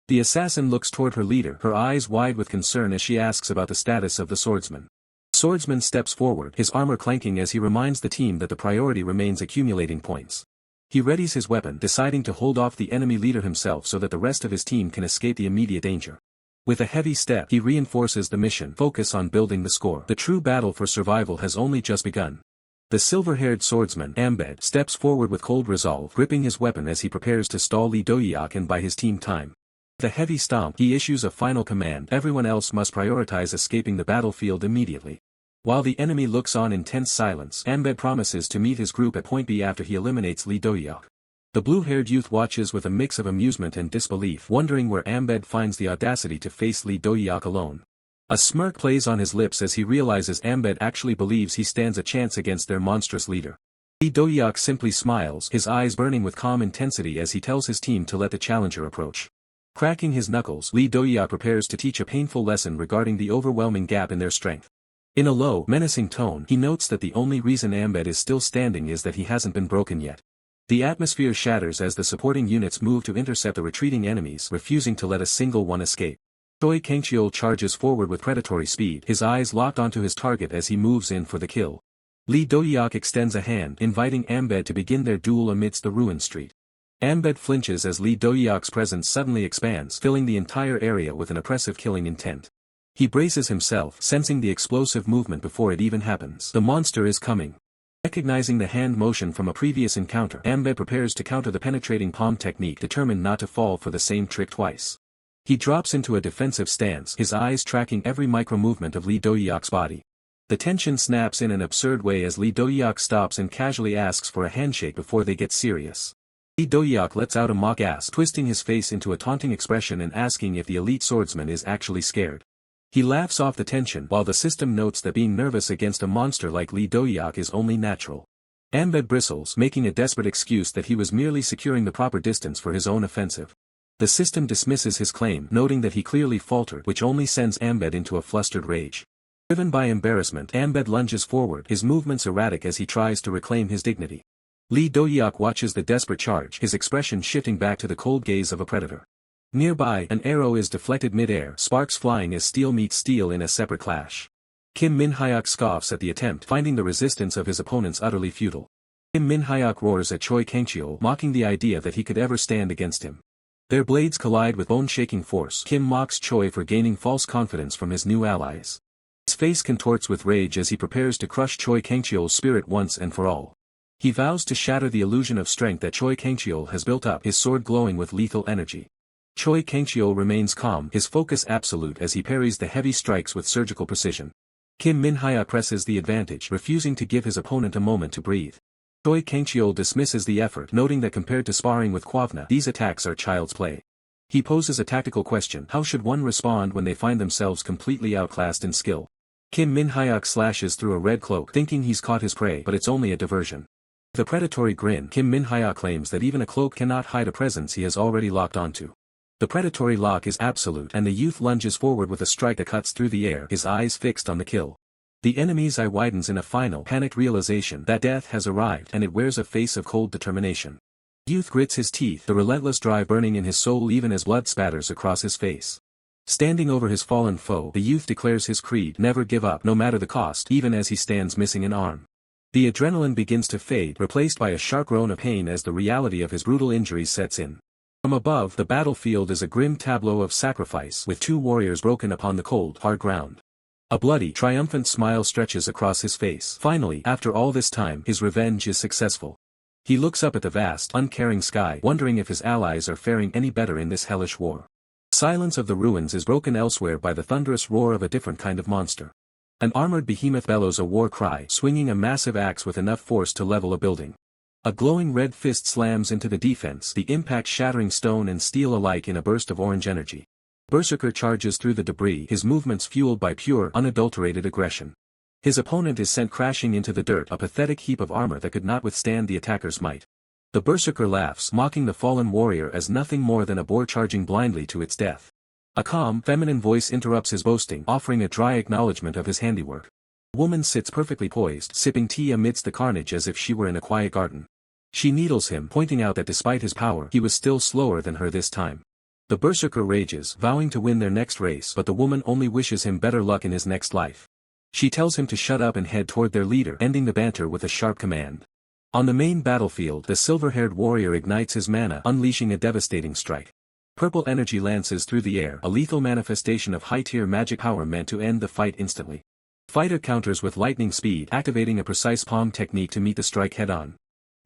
The assassin looks toward her leader, her eyes wide with concern as she asks about the status of the swordsman. The swordsman steps forward, his armor clanking as he reminds the team that the priority remains accumulating points. He readies his weapon, deciding to hold off the enemy leader himself so that the rest of his team can escape the immediate danger. With a heavy step, he reinforces the mission: focus on building the score. The true battle for survival has only just begun. The silver-haired swordsman, Ambed, steps forward with cold resolve, gripping his weapon as he prepares to stall Dohyuk and buy his team time. With a heavy stomp, he issues a final command: everyone else must prioritize escaping the battlefield immediately. While the enemy looks on in tense silence, Ambed promises to meet his group at point B after he eliminates Dohyuk. The blue-haired youth watches with a mix of amusement and disbelief, wondering where Ambed finds the audacity to face Dohyuk alone. A smirk plays on his lips as he realizes Ambed actually believes he stands a chance against their monstrous leader. Dohyuk simply smiles, his eyes burning with calm intensity as he tells his team to let the challenger approach. Cracking his knuckles, Dohyuk prepares to teach a painful lesson regarding the overwhelming gap in their strength. In a low, menacing tone, he notes that the only reason Ambed is still standing is that he hasn't been broken yet. The atmosphere shatters as the supporting units move to intercept the retreating enemies, refusing to let a single one escape. Choi Kangcheol charges forward with predatory speed, his eyes locked onto his target as he moves in for the kill. Lee Dohyuk extends a hand, inviting Ambed to begin their duel amidst the ruined street. Ambed flinches as Lee Dohyuk's presence suddenly expands, filling the entire area with an oppressive killing intent. He braces himself, sensing the explosive movement before it even happens. The monster is coming. Recognizing the hand motion from a previous encounter, Ambed prepares to counter the penetrating palm technique, determined not to fall for the same trick twice. He drops into a defensive stance, his eyes tracking every micro-movement of Lee Dohyuk's body. The tension snaps in an absurd way as Lee Dohyuk stops and casually asks for a handshake before they get serious. Lee Dohyuk lets out a mock gasp, twisting his face into a taunting expression and asking if the elite swordsman is actually scared. He laughs off the tension while the system notes that being nervous against a monster like Lee Dohyuk is only natural. Ambed bristles, making a desperate excuse that he was merely securing the proper distance for his own offensive. The system dismisses his claim, noting that he clearly faltered, which only sends Ambed into a flustered rage. Driven by embarrassment, Ambed lunges forward, his movements erratic as he tries to reclaim his dignity. Lee Dohyuk watches the desperate charge, his expression shifting back to the cold gaze of a predator. Nearby, an arrow is deflected mid-air, sparks flying as steel meets steel in a separate clash. Kim Min-hyuk scoffs at the attempt, finding the resistance of his opponents utterly futile. Kim Min-hyuk roars at Choi Kangcheol, mocking the idea that he could ever stand against him. Their blades collide with bone-shaking force. Kim mocks Choi for gaining false confidence from his new allies. His face contorts with rage as he prepares to crush Choi Kangcheol's spirit once and for all. He vows to shatter the illusion of strength that Choi Kangcheol has built up, his sword glowing with lethal energy. Choi Kangcheol remains calm, his focus absolute as he parries the heavy strikes with surgical precision. Kim Min-hyuk presses the advantage, refusing to give his opponent a moment to breathe. Choi Kangcheol dismisses the effort, noting that compared to sparring with Kwavna, these attacks are child's play. He poses a tactical question: how should one respond when they find themselves completely outclassed in skill? Kim Min-hyuk slashes through a red cloak, thinking he's caught his prey, but it's only a diversion. With a predatory grin, Kim Min-hyuk claims that even a cloak cannot hide a presence he has already locked onto. The predatory lock is absolute, and the youth lunges forward with a strike that cuts through the air, his eyes fixed on the kill. The enemy's eye widens in a final, panicked realization that death has arrived, and it wears a face of cold determination. Youth grits his teeth, the relentless drive burning in his soul even as blood spatters across his face. Standing over his fallen foe, the youth declares his creed: never give up, no matter the cost, even as he stands missing an arm. The adrenaline begins to fade, replaced by a sharp groan of pain as the reality of his brutal injuries sets in. From above, the battlefield is a grim tableau of sacrifice, with two warriors broken upon the cold, hard ground. A bloody, triumphant smile stretches across his face. Finally, after all this time, his revenge is successful. He looks up at the vast, uncaring sky, wondering if his allies are faring any better in this hellish war. The silence of the ruins is broken elsewhere by the thunderous roar of a different kind of monster. An armored behemoth bellows a war cry, swinging a massive axe with enough force to level a building. A glowing red fist slams into the defense, the impact shattering stone and steel alike in a burst of orange energy. Berserker charges through the debris, his movements fueled by pure, unadulterated aggression. His opponent is sent crashing into the dirt, a pathetic heap of armor that could not withstand the attacker's might. The Berserker laughs, mocking the fallen warrior as nothing more than a boar charging blindly to its death. A calm, feminine voice interrupts his boasting, offering a dry acknowledgement of his handiwork. The woman sits perfectly poised, sipping tea amidst the carnage as if she were in a quiet garden. She needles him, pointing out that despite his power, he was still slower than her this time. The Berserker rages, vowing to win their next race, but the woman only wishes him better luck in his next life. She tells him to shut up and head toward their leader, ending the banter with a sharp command. On the main battlefield, the silver-haired warrior ignites his mana, unleashing a devastating strike. Purple energy lances through the air, a lethal manifestation of high-tier magic power meant to end the fight instantly. Fighter counters with lightning speed, activating a precise palm technique to meet the strike head-on.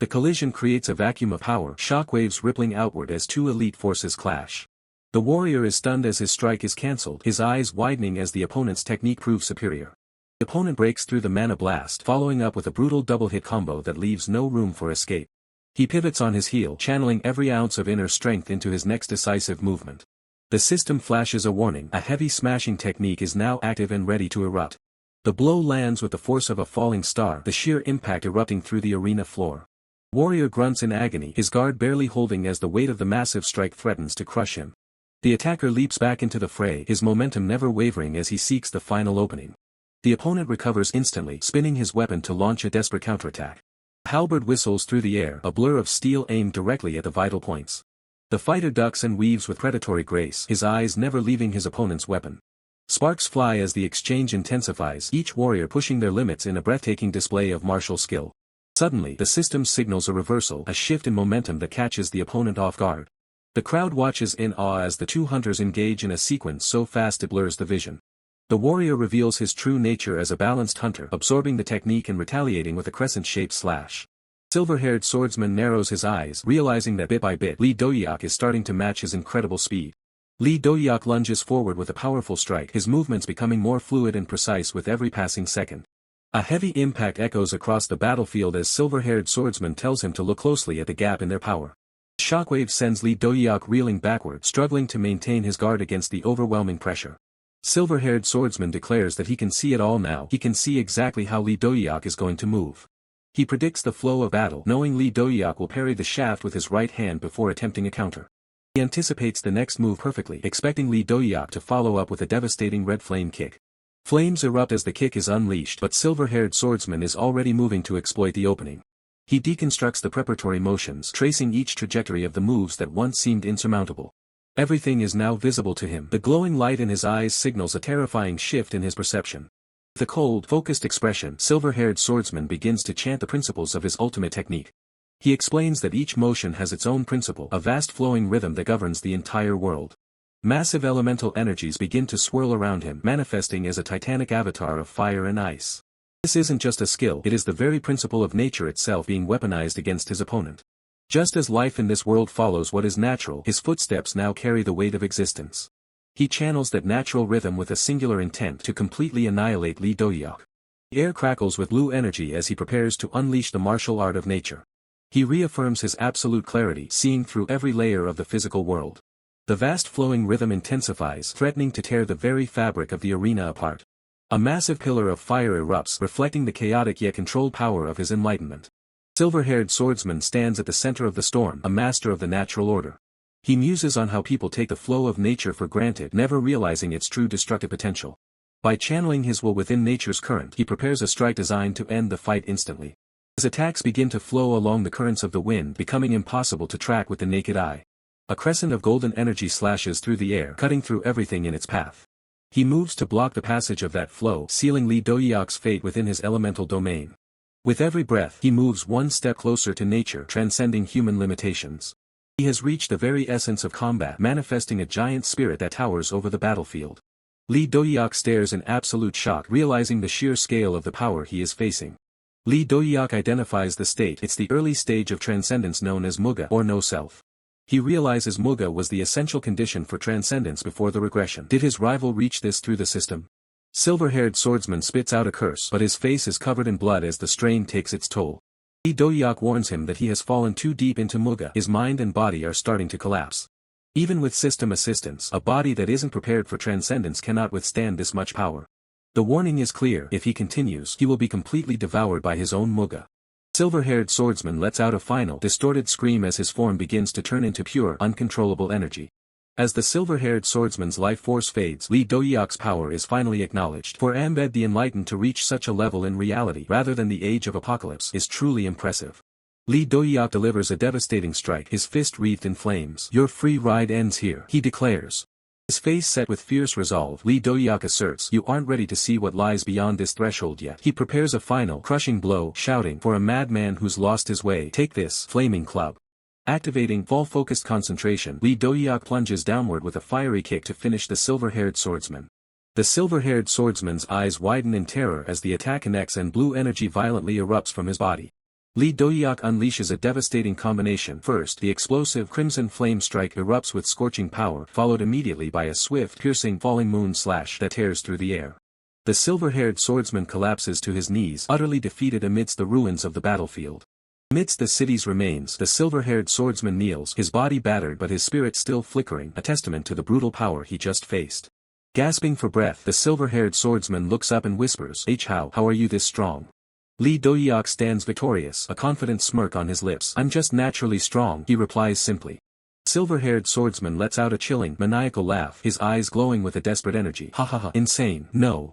The collision creates a vacuum of power, shockwaves rippling outward as two elite forces clash. The warrior is stunned as his strike is cancelled, his eyes widening as the opponent's technique proves superior. The opponent breaks through the mana blast, following up with a brutal double-hit combo that leaves no room for escape. He pivots on his heel, channeling every ounce of inner strength into his next decisive movement. The system flashes a warning: a heavy smashing technique is now active and ready to erupt. The blow lands with the force of a falling star, the sheer impact erupting through the arena floor. Warrior grunts in agony, his guard barely holding as the weight of the massive strike threatens to crush him. The attacker leaps back into the fray, his momentum never wavering as he seeks the final opening. The opponent recovers instantly, spinning his weapon to launch a desperate counterattack. Halberd whistles through the air, a blur of steel aimed directly at the vital points. The fighter ducks and weaves with predatory grace, his eyes never leaving his opponent's weapon. Sparks fly as the exchange intensifies, each warrior pushing their limits in a breathtaking display of martial skill. Suddenly, the system signals a reversal, a shift in momentum that catches the opponent off guard. The crowd watches in awe as the two hunters engage in a sequence so fast it blurs the vision. The warrior reveals his true nature as a balanced hunter, absorbing the technique and retaliating with a crescent-shaped slash. Silver-haired swordsman narrows his eyes, realizing that bit by bit Lee Dohyuk is starting to match his incredible speed. Lee Dohyuk lunges forward with a powerful strike, his movements becoming more fluid and precise with every passing second. A heavy impact echoes across the battlefield as silver-haired swordsman tells him to look closely at the gap in their power. Shockwave sends Lee Dohyuk reeling backward, struggling to maintain his guard against the overwhelming pressure. Silver-haired swordsman declares that he can see it all now. He can see exactly how Lee Dohyuk is going to move. He predicts the flow of battle, knowing Lee Dohyuk will parry the shaft with his right hand before attempting a counter. He anticipates the next move perfectly, expecting Lee Dohyuk to follow up with a devastating red flame kick. Flames erupt as the kick is unleashed, but silver-haired swordsman is already moving to exploit the opening. He deconstructs the preparatory motions, tracing each trajectory of the moves that once seemed insurmountable. Everything is now visible to him. The glowing light in his eyes signals a terrifying shift in his perception. With a cold, focused expression, silver-haired swordsman begins to chant the principles of his ultimate technique. He explains that each motion has its own principle, a vast flowing rhythm that governs the entire world. Massive elemental energies begin to swirl around him, manifesting as a titanic avatar of fire and ice. This isn't just a skill, it is the very principle of nature itself being weaponized against his opponent. Just as life in this world follows what is natural, his footsteps now carry the weight of existence. He channels that natural rhythm with a singular intent to completely annihilate Lee Dohyuk. The air crackles with blue energy as he prepares to unleash the martial art of nature. He reaffirms his absolute clarity, seeing through every layer of the physical world. The vast flowing rhythm intensifies, threatening to tear the very fabric of the arena apart. A massive pillar of fire erupts, reflecting the chaotic yet controlled power of his enlightenment. Silver-haired swordsman stands at the center of the storm, a master of the natural order. He muses on how people take the flow of nature for granted, never realizing its true destructive potential. By channeling his will within nature's current, he prepares a strike designed to end the fight instantly. His attacks begin to flow along the currents of the wind, becoming impossible to track with the naked eye. A crescent of golden energy slashes through the air, cutting through everything in its path. He moves to block the passage of that flow, sealing Lee Dohyuk's fate within his elemental domain. With every breath, he moves one step closer to nature, transcending human limitations. He has reached the very essence of combat, manifesting a giant spirit that towers over the battlefield. Lee Dohyuk stares in absolute shock, realizing the sheer scale of the power he is facing. Lee Dohyuk identifies the state. It's the early stage of transcendence known as Muga, or no self. He realizes Muga was the essential condition for transcendence before the regression. Did his rival reach this through the system? Silver-haired swordsman spits out a curse, but his face is covered in blood as the strain takes its toll. Lee Dohyuk warns him that he has fallen too deep into Muga. His mind and body are starting to collapse. Even with system assistance, a body that isn't prepared for transcendence cannot withstand this much power. The warning is clear: if he continues, he will be completely devoured by his own Muga. Silver-haired swordsman lets out a final, distorted scream as his form begins to turn into pure, uncontrollable energy. As the silver-haired swordsman's life force fades, Lee Dohyuk's power is finally acknowledged. For Ambed the Enlightened to reach such a level in reality, rather than the Age of Apocalypse, is truly impressive. Lee Dohyuk delivers a devastating strike, his fist wreathed in flames. "Your free ride ends here," he declares. His face set with fierce resolve, Lee Dohyuk asserts, "You aren't ready to see what lies beyond this threshold yet." He prepares a final, crushing blow, shouting, "For a madman who's lost his way, take this, flaming club." Activating full-focused concentration, Lee Dohyuk plunges downward with a fiery kick to finish the silver-haired swordsman. The silver-haired swordsman's eyes widen in terror as the attack connects and blue energy violently erupts from his body. Lee Dohyuk unleashes a devastating combination. First, the explosive crimson flame strike erupts with scorching power, followed immediately by a swift, piercing falling moon slash that tears through the air. The silver-haired swordsman collapses to his knees, utterly defeated amidst the ruins of the battlefield. Amidst the city's remains, the silver-haired swordsman kneels, his body battered but his spirit still flickering, a testament to the brutal power he just faced. Gasping for breath, the silver-haired swordsman looks up and whispers, how are you this strong?" Lee Dohyuk stands victorious, a confident smirk on his lips. "I'm just naturally strong," he replies simply. Silver-haired swordsman lets out a chilling, maniacal laugh, his eyes glowing with a desperate energy. "Ha ha ha, insane, no."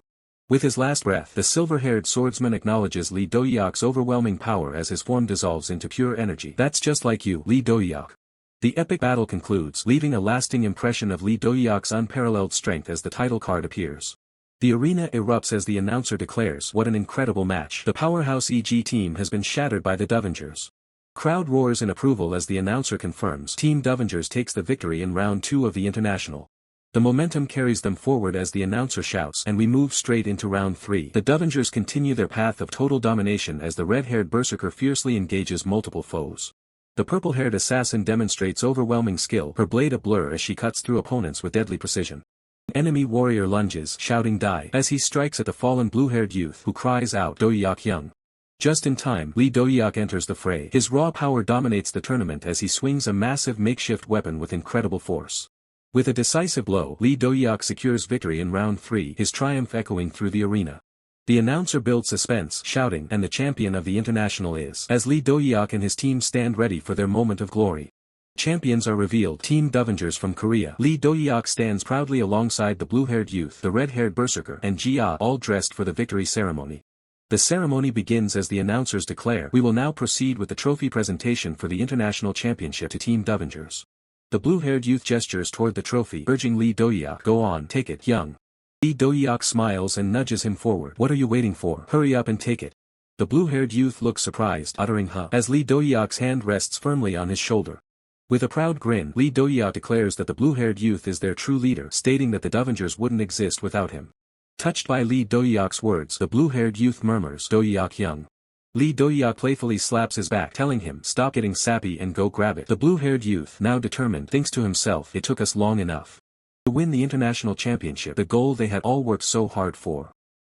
With his last breath, the silver-haired swordsman acknowledges Lee Dohyuk's overwhelming power as his form dissolves into pure energy. "That's just like you, Lee Dohyuk. The epic battle concludes, leaving a lasting impression of Lee Dohyuk's unparalleled strength as the title card appears. The arena erupts as the announcer declares, "What an incredible match. The powerhouse EG team has been shattered by the Dovengers." Crowd roars in approval as the announcer confirms Team Dovengers takes the victory in round 2 of the International. The momentum carries them forward as the announcer shouts, "And we move straight into round 3. The Dovengers continue their path of total domination as the red-haired berserker fiercely engages multiple foes. The purple-haired assassin demonstrates overwhelming skill, her blade a blur as she cuts through opponents with deadly precision. An enemy warrior lunges, shouting "Die!" as he strikes at the fallen blue-haired youth who cries out, "Dohyuk young." Just in time, Lee Dohyuk enters the fray. His raw power dominates the tournament as he swings a massive makeshift weapon with incredible force. With a decisive blow, Lee Dohyuk secures victory in round 3, his triumph echoing through the arena. The announcer builds suspense, shouting, "And the champion of the International is," as Lee Dohyuk and his team stand ready for their moment of glory. Champions are revealed. Team Dovengers from Korea. Lee Dohyuk stands proudly alongside the blue-haired youth, the red-haired berserker, and Jia, all dressed for the victory ceremony. The ceremony begins as the announcers declare, "We will now proceed with the trophy presentation for the International Championship to Team Dovengers." The blue-haired youth gestures toward the trophy, urging Lee Dohyuk, "Go on, take it, young." Lee Dohyuk smiles and nudges him forward. "What are you waiting for? Hurry up and take it." The blue-haired youth looks surprised, uttering "Huh," as Lee Dohyuk's hand rests firmly on his shoulder. With a proud grin, Lee Dohyuk declares that the blue-haired youth is their true leader, stating that the Dovengers wouldn't exist without him. Touched by Lee Dohyuk's words, the blue-haired youth murmurs, "Dohyuk young." Lee Dohyuk playfully slaps his back, telling him, "Stop getting sappy and go grab it." The blue-haired youth, now determined, thinks to himself, "It took us long enough to win the International Championship, the goal they had all worked so hard for."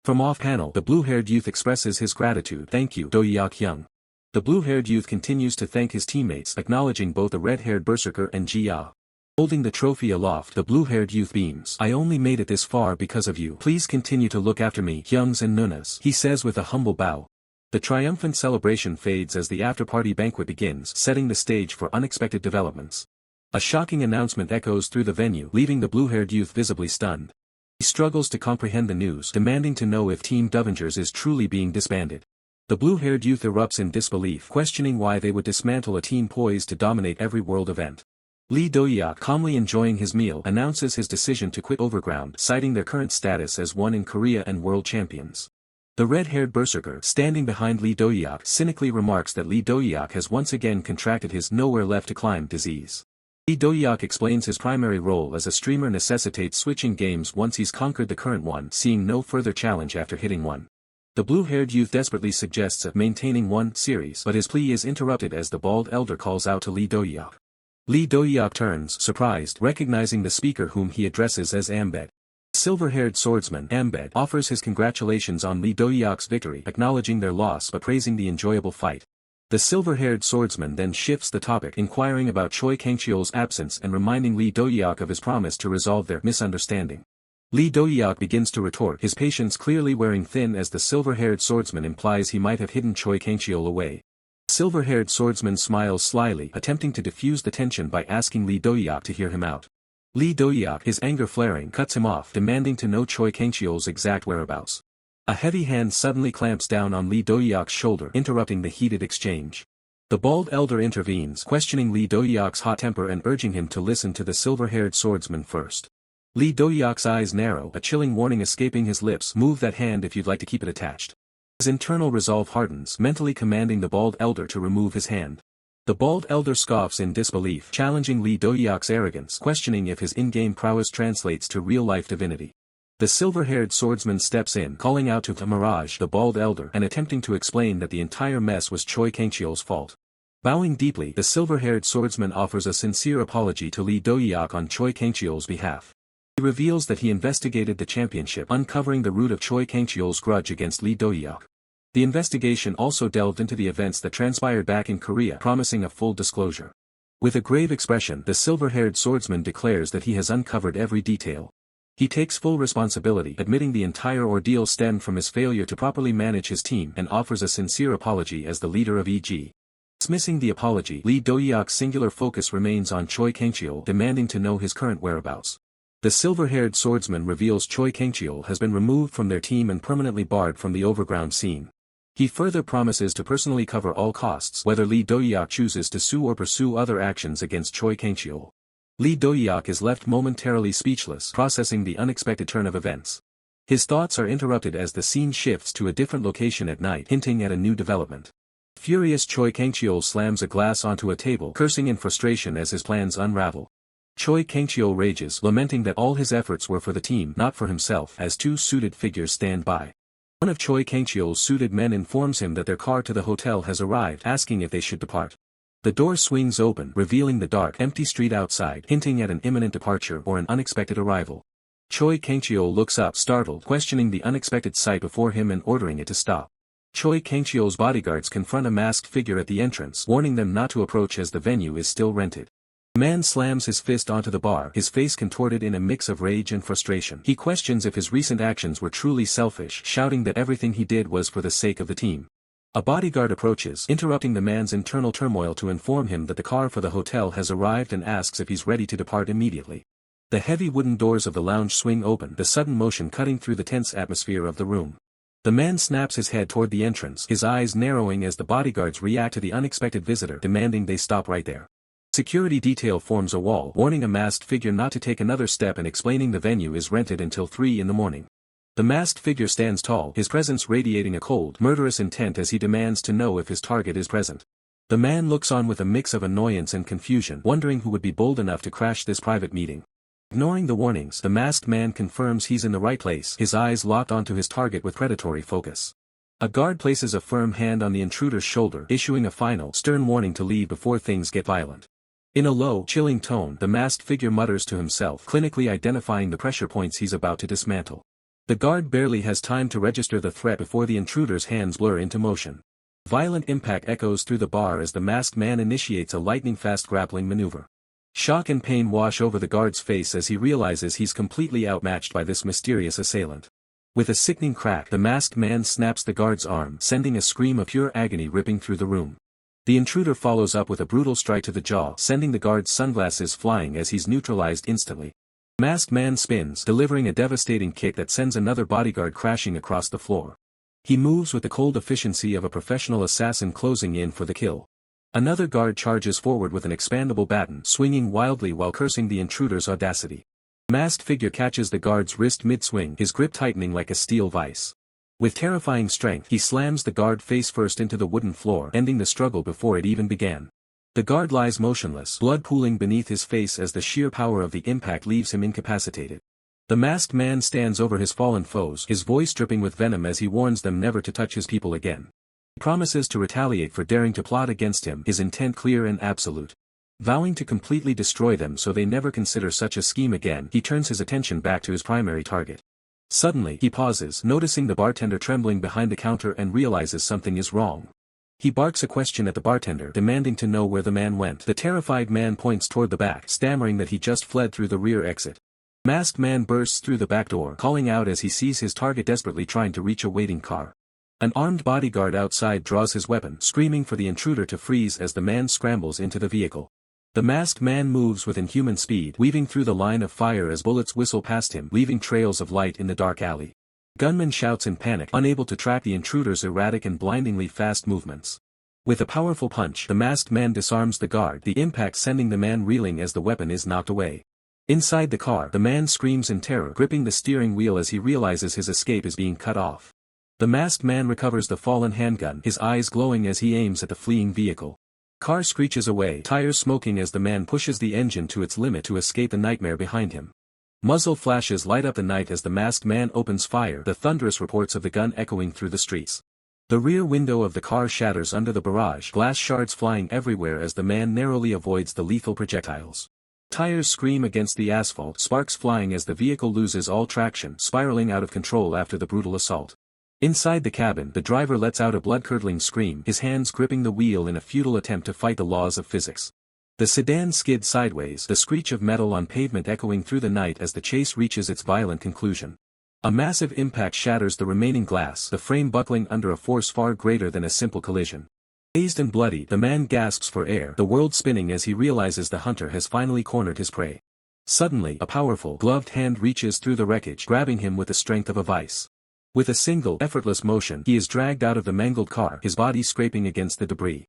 From off-panel, the blue-haired youth expresses his gratitude. "Thank you, Dohyuk young." The blue-haired youth continues to thank his teammates, acknowledging both the red-haired berserker and Jia. Holding the trophy aloft, the blue-haired youth beams. "I only made it this far because of you. Please continue to look after me, Hyungs and Nunas," he says with a humble bow. The triumphant celebration fades as the after-party banquet begins, setting the stage for unexpected developments. A shocking announcement echoes through the venue, leaving the blue-haired youth visibly stunned. He struggles to comprehend the news, demanding to know if Team Dovengers is truly being disbanded. The blue-haired youth erupts in disbelief, questioning why they would dismantle a team poised to dominate every world event. Lee Dohyuk, calmly enjoying his meal, announces his decision to quit Overground, citing their current status as one in Korea and world champions. The red-haired berserker, standing behind Lee Dohyuk, cynically remarks that Lee Dohyuk has once again contracted his nowhere-left-to-climb disease. Lee Dohyuk explains his primary role as a streamer necessitates switching games once he's conquered the current one, seeing no further challenge after hitting one. The blue-haired youth desperately suggests maintaining one series, but his plea is interrupted as the bald elder calls out to Lee Dohyuk. Lee Dohyuk turns, surprised, recognizing the speaker whom he addresses as Ambed. Silver-haired swordsman, Ambed, offers his congratulations on Lee Dohyuk's victory, acknowledging their loss but praising the enjoyable fight. The silver-haired swordsman then shifts the topic, inquiring about Choi Kangcheol's absence and reminding Lee Dohyuk of his promise to resolve their misunderstanding. Lee Dohyuk begins to retort, his patience clearly wearing thin as the silver-haired swordsman implies he might have hidden Choi Kangcheol away. Silver-haired swordsman smiles slyly, attempting to diffuse the tension by asking Lee Dohyuk to hear him out. Lee Dohyuk, his anger flaring, cuts him off, demanding to know Choi Kangcheol's exact whereabouts. A heavy hand suddenly clamps down on Lee Dohyuk's shoulder, interrupting the heated exchange. The bald elder intervenes, questioning Lee Dohyuk's hot temper and urging him to listen to the silver-haired swordsman first. Lee Dohyuk's eyes narrow, a chilling warning escaping his lips. "Move that hand if you'd like to keep it attached." His internal resolve hardens, mentally commanding the bald elder to remove his hand. The bald elder scoffs in disbelief, challenging Lee Dohyuk's arrogance, questioning if his in-game prowess translates to real-life divinity. The silver-haired swordsman steps in, calling out to Mirage, the bald elder, and attempting to explain that the entire mess was Choi Kangcheol's fault. Bowing deeply, the silver-haired swordsman offers a sincere apology to Lee Dohyuk on Choi Kangcheol's behalf. He reveals that he investigated the championship, uncovering the root of Choi Kangcheol's grudge against Lee Dohyuk. The investigation also delved into the events that transpired back in Korea, promising a full disclosure. With a grave expression, the silver-haired swordsman declares that he has uncovered every detail. He takes full responsibility, admitting the entire ordeal stemmed from his failure to properly manage his team, and offers a sincere apology as the leader of EG. Dismissing the apology, Lee Dohyuk's singular focus remains on Choi Kangcheol, demanding to know his current whereabouts. The silver-haired swordsman reveals Choi Kangcheol has been removed from their team and permanently barred from the overground scene. He further promises to personally cover all costs whether Lee Dohyuk chooses to sue or pursue other actions against Choi Kangcheol. Lee Dohyuk is left momentarily speechless, processing the unexpected turn of events. His thoughts are interrupted as the scene shifts to a different location at night, hinting at a new development. Furious Choi Kangcheol slams a glass onto a table, cursing in frustration as his plans unravel. Choi Kangcheol rages, lamenting that all his efforts were for the team, not for himself, as two suited figures stand by. One of Choi Kangcheol's suited men informs him that their car to the hotel has arrived, asking if they should depart. The door swings open, revealing the dark, empty street outside, hinting at an imminent departure or an unexpected arrival. Choi Kangcheol looks up, startled, questioning the unexpected sight before him and ordering it to stop. Choi Kangcheol's bodyguards confront a masked figure at the entrance, warning them not to approach as the venue is still rented. The man slams his fist onto the bar, his face contorted in a mix of rage and frustration. He questions if his recent actions were truly selfish, shouting that everything he did was for the sake of the team. A bodyguard approaches, interrupting the man's internal turmoil to inform him that the car for the hotel has arrived and asks if he's ready to depart immediately. The heavy wooden doors of the lounge swing open, the sudden motion cutting through the tense atmosphere of the room. The man snaps his head toward the entrance, his eyes narrowing as the bodyguards react to the unexpected visitor, demanding they stop right there. Security detail forms a wall, warning a masked figure not to take another step and explaining the venue is rented until 3 in the morning. The masked figure stands tall, his presence radiating a cold, murderous intent as he demands to know if his target is present. The man looks on with a mix of annoyance and confusion, wondering who would be bold enough to crash this private meeting. Ignoring the warnings, the masked man confirms he's in the right place, his eyes locked onto his target with predatory focus. A guard places a firm hand on the intruder's shoulder, issuing a final, stern warning to leave before things get violent. In a low, chilling tone, the masked figure mutters to himself, clinically identifying the pressure points he's about to dismantle. The guard barely has time to register the threat before the intruder's hands blur into motion. Violent impact echoes through the bar as the masked man initiates a lightning-fast grappling maneuver. Shock and pain wash over the guard's face as he realizes he's completely outmatched by this mysterious assailant. With a sickening crack, the masked man snaps the guard's arm, sending a scream of pure agony ripping through the room. The intruder follows up with a brutal strike to the jaw, sending the guard's sunglasses flying as he's neutralized instantly. The masked man spins, delivering a devastating kick that sends another bodyguard crashing across the floor. He moves with the cold efficiency of a professional assassin closing in for the kill. Another guard charges forward with an expandable baton, swinging wildly while cursing the intruder's audacity. The masked figure catches the guard's wrist mid-swing, his grip tightening like a steel vice. With terrifying strength, he slams the guard face first into the wooden floor, ending the struggle before it even began. The guard lies motionless, blood pooling beneath his face as the sheer power of the impact leaves him incapacitated. The masked man stands over his fallen foes, his voice dripping with venom as he warns them never to touch his people again. He promises to retaliate for daring to plot against him, his intent clear and absolute. Vowing to completely destroy them so they never consider such a scheme again, he turns his attention back to his primary target. Suddenly, he pauses, noticing the bartender trembling behind the counter and realizes something is wrong. He barks a question at the bartender, demanding to know where the man went. The terrified man points toward the back, stammering that he just fled through the rear exit. The masked man bursts through the back door, calling out as he sees his target desperately trying to reach a waiting car. An armed bodyguard outside draws his weapon, screaming for the intruder to freeze as the man scrambles into the vehicle. The masked man moves with inhuman speed, weaving through the line of fire as bullets whistle past him, leaving trails of light in the dark alley. Gunman shouts in panic, unable to track the intruder's erratic and blindingly fast movements. With a powerful punch, the masked man disarms the guard, the impact sending the man reeling as the weapon is knocked away. Inside the car, the man screams in terror, gripping the steering wheel as he realizes his escape is being cut off. The masked man recovers the fallen handgun, his eyes glowing as he aims at the fleeing vehicle. Car screeches away, tires smoking as the man pushes the engine to its limit to escape the nightmare behind him. Muzzle flashes light up the night as the masked man opens fire, the thunderous reports of the gun echoing through the streets. The rear window of the car shatters under the barrage, glass shards flying everywhere as the man narrowly avoids the lethal projectiles. Tires scream against the asphalt, sparks flying as the vehicle loses all traction, spiraling out of control after the brutal assault. Inside the cabin, the driver lets out a blood-curdling scream, his hands gripping the wheel in a futile attempt to fight the laws of physics. The sedan skids sideways, the screech of metal on pavement echoing through the night as the chase reaches its violent conclusion. A massive impact shatters the remaining glass, the frame buckling under a force far greater than a simple collision. Dazed and bloody, the man gasps for air, the world spinning as he realizes the hunter has finally cornered his prey. Suddenly, a powerful, gloved hand reaches through the wreckage, grabbing him with the strength of a vice. With a single, effortless motion, he is dragged out of the mangled car, his body scraping against the debris.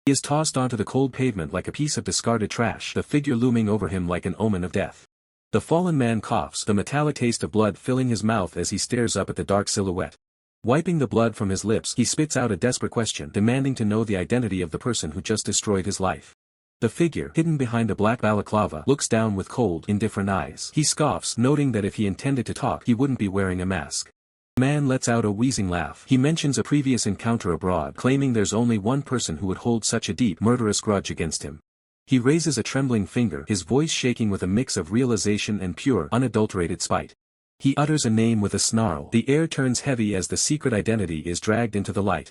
He is tossed onto the cold pavement like a piece of discarded trash, the figure looming over him like an omen of death. The fallen man coughs, the metallic taste of blood filling his mouth as he stares up at the dark silhouette. Wiping the blood from his lips, he spits out a desperate question, demanding to know the identity of the person who just destroyed his life. The figure, hidden behind a black balaclava, looks down with cold, indifferent eyes. He scoffs, noting that if he intended to talk, he wouldn't be wearing a mask. The man lets out a wheezing laugh. He mentions a previous encounter abroad, claiming there's only one person who would hold such a deep, murderous grudge against him. He raises a trembling finger, his voice shaking with a mix of realization and pure, unadulterated spite. He utters a name with a snarl. The air turns heavy as the secret identity is dragged into the light.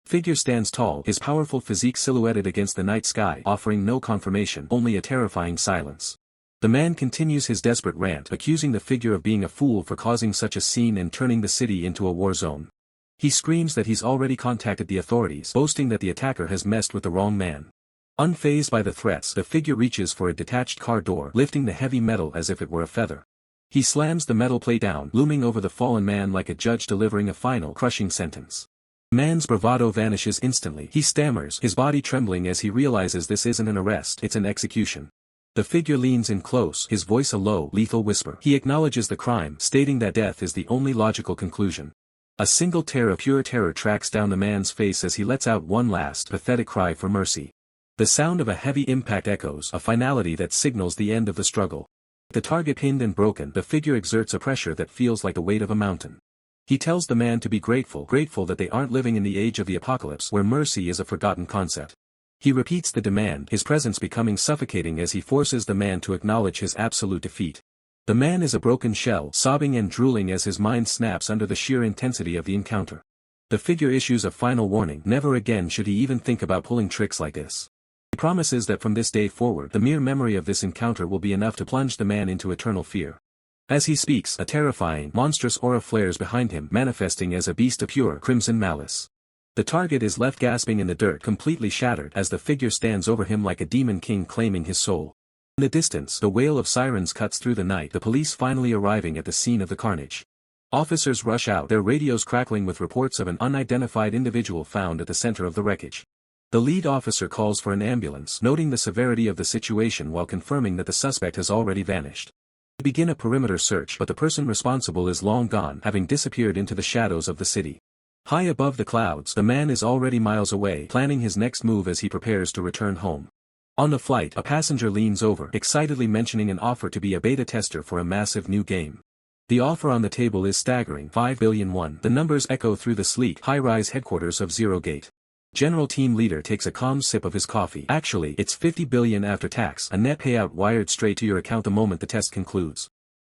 Figure stands tall, his powerful physique silhouetted against the night sky, offering no confirmation, only a terrifying silence. The man continues his desperate rant, accusing the figure of being a fool for causing such a scene and turning the city into a war zone. He screams that he's already contacted the authorities, boasting that the attacker has messed with the wrong man. Unfazed by the threats, the figure reaches for a detached car door, lifting the heavy metal as if it were a feather. He slams the metal plate down, looming over the fallen man like a judge delivering a final, crushing sentence. The man's bravado vanishes instantly. He stammers, his body trembling as he realizes this isn't an arrest, it's an execution. The figure leans in close, his voice a low, lethal whisper. He acknowledges the crime, stating that death is the only logical conclusion. A single tear of pure terror tracks down the man's face as he lets out one last, pathetic cry for mercy. The sound of a heavy impact echoes, a finality that signals the end of the struggle. The target pinned and broken, the figure exerts a pressure that feels like the weight of a mountain. He tells the man to be grateful that they aren't living in the age of the apocalypse where mercy is a forgotten concept. He repeats the demand, his presence becoming suffocating as he forces the man to acknowledge his absolute defeat. The man is a broken shell, sobbing and drooling as his mind snaps under the sheer intensity of the encounter. The figure issues a final warning, never again should he even think about pulling tricks like this. He promises that from this day forward, the mere memory of this encounter will be enough to plunge the man into eternal fear. As he speaks, a terrifying, monstrous aura flares behind him, manifesting as a beast of pure, crimson malice. The target is left gasping in the dirt, completely shattered, as the figure stands over him like a demon king claiming his soul. In the distance, the wail of sirens cuts through the night, the police finally arriving at the scene of the carnage. Officers rush out, their radios crackling with reports of an unidentified individual found at the center of the wreckage. The lead officer calls for an ambulance, noting the severity of the situation while confirming that the suspect has already vanished. They begin a perimeter search, but the person responsible is long gone, having disappeared into the shadows of the city. High above the clouds, the man is already miles away, planning his next move as he prepares to return home. On the flight, a passenger leans over, excitedly mentioning an offer to be a beta tester for a massive new game. The offer on the table is staggering, 5 billion won. The numbers echo through the sleek, high-rise headquarters of Zero Gate. General Team Leader takes a calm sip of his coffee. Actually, it's 50 billion after tax, a net payout wired straight to your account the moment the test concludes.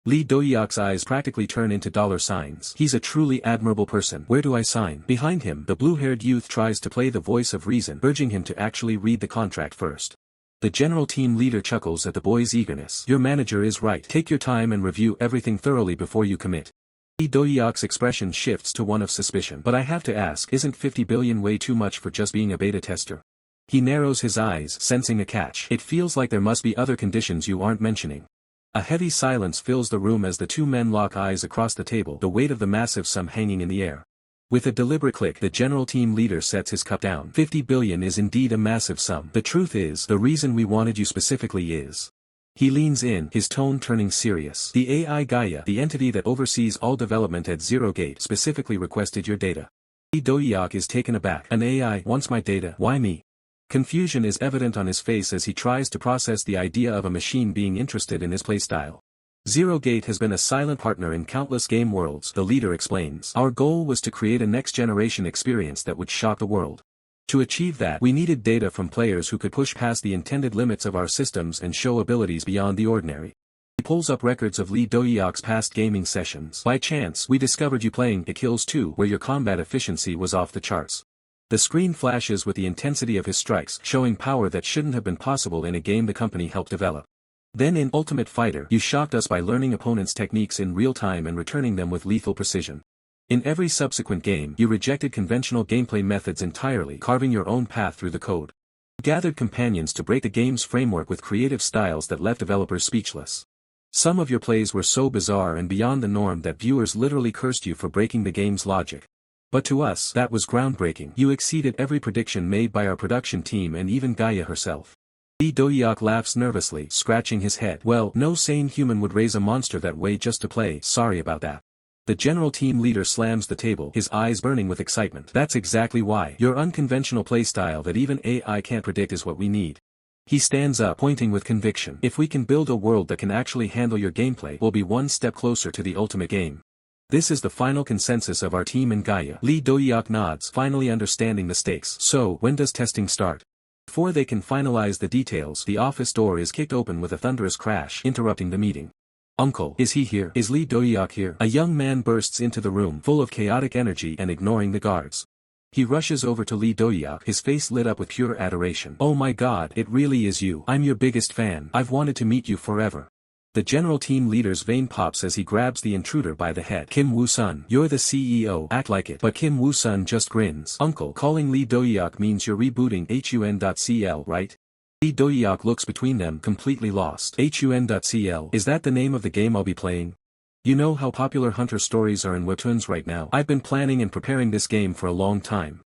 Lee Dohyuk's eyes practically turn into dollar signs. He's a truly admirable person. Where do I sign? Behind him, the blue-haired youth tries to play the voice of reason, urging him to actually read the contract first. The General Team Leader chuckles at the boy's eagerness. Your manager is right. Take your time and review everything thoroughly before you commit. Lee Dohyuk's expression shifts to one of suspicion. But I have to ask, isn't 50 billion way too much for just being a beta tester? He narrows his eyes, sensing a catch. It feels like there must be other conditions you aren't mentioning. A heavy silence fills the room as the two men lock eyes across the table, the weight of the massive sum hanging in the air. With a deliberate click, the General Team Leader sets his cup down. 50 billion is indeed a massive sum. The truth is, the reason we wanted you specifically is. He leans in, his tone turning serious. The AI Gaia, the entity that oversees all development at Zero Gate, specifically requested your data. Lee Dohyuk is taken aback. An AI wants my data? Why me? Confusion is evident on his face as he tries to process the idea of a machine being interested in his playstyle. Zero Gate has been a silent partner in countless game worlds, the leader explains. Our goal was to create a next-generation experience that would shock the world. To achieve that, we needed data from players who could push past the intended limits of our systems and show abilities beyond the ordinary. He pulls up records of Lee Dohyuk's past gaming sessions. By chance, we discovered you playing It Kills 2, where your combat efficiency was off the charts. The screen flashes with the intensity of his strikes, showing power that shouldn't have been possible in a game the company helped develop. Then in Ultimate Fighter, you shocked us by learning opponents' techniques in real time and returning them with lethal precision. In every subsequent game, you rejected conventional gameplay methods entirely, carving your own path through the code. You gathered companions to break the game's framework with creative styles that left developers speechless. Some of your plays were so bizarre and beyond the norm that viewers literally cursed you for breaking the game's logic. But to us, that was groundbreaking. You exceeded every prediction made by our production team and even Gaia herself. Dohyuk laughs nervously, scratching his head. Well, no sane human would raise a monster that way just to play, sorry about that. The general team leader slams the table, his eyes burning with excitement. That's exactly why. Your unconventional playstyle that even AI can't predict is what we need. He stands up, pointing with conviction. If we can build a world that can actually handle your gameplay, we'll be one step closer to the ultimate game. This is the final consensus of our team in Gaia. Dohyuk nods, finally understanding the stakes. So, when does testing start? Before they can finalize the details, the office door is kicked open with a thunderous crash, interrupting the meeting. Uncle, is he here? Is Dohyuk here? A young man bursts into the room, full of chaotic energy and ignoring the guards. He rushes over to Dohyuk, his face lit up with pure adoration. Oh my god, it really is you. I'm your biggest fan. I've wanted to meet you forever. The general team leader's vein pops as he grabs the intruder by the head. Kim Woo-sun, you're the CEO, act like it. But Kim Woo-sun just grins. Uncle, calling Dohyuk means you're rebooting HUN.CL, right? Dohyuk looks between them, completely lost. HUN.CL, is that the name of the game I'll be playing? You know how popular hunter stories are in webtoons right now. I've been planning and preparing this game for a long time.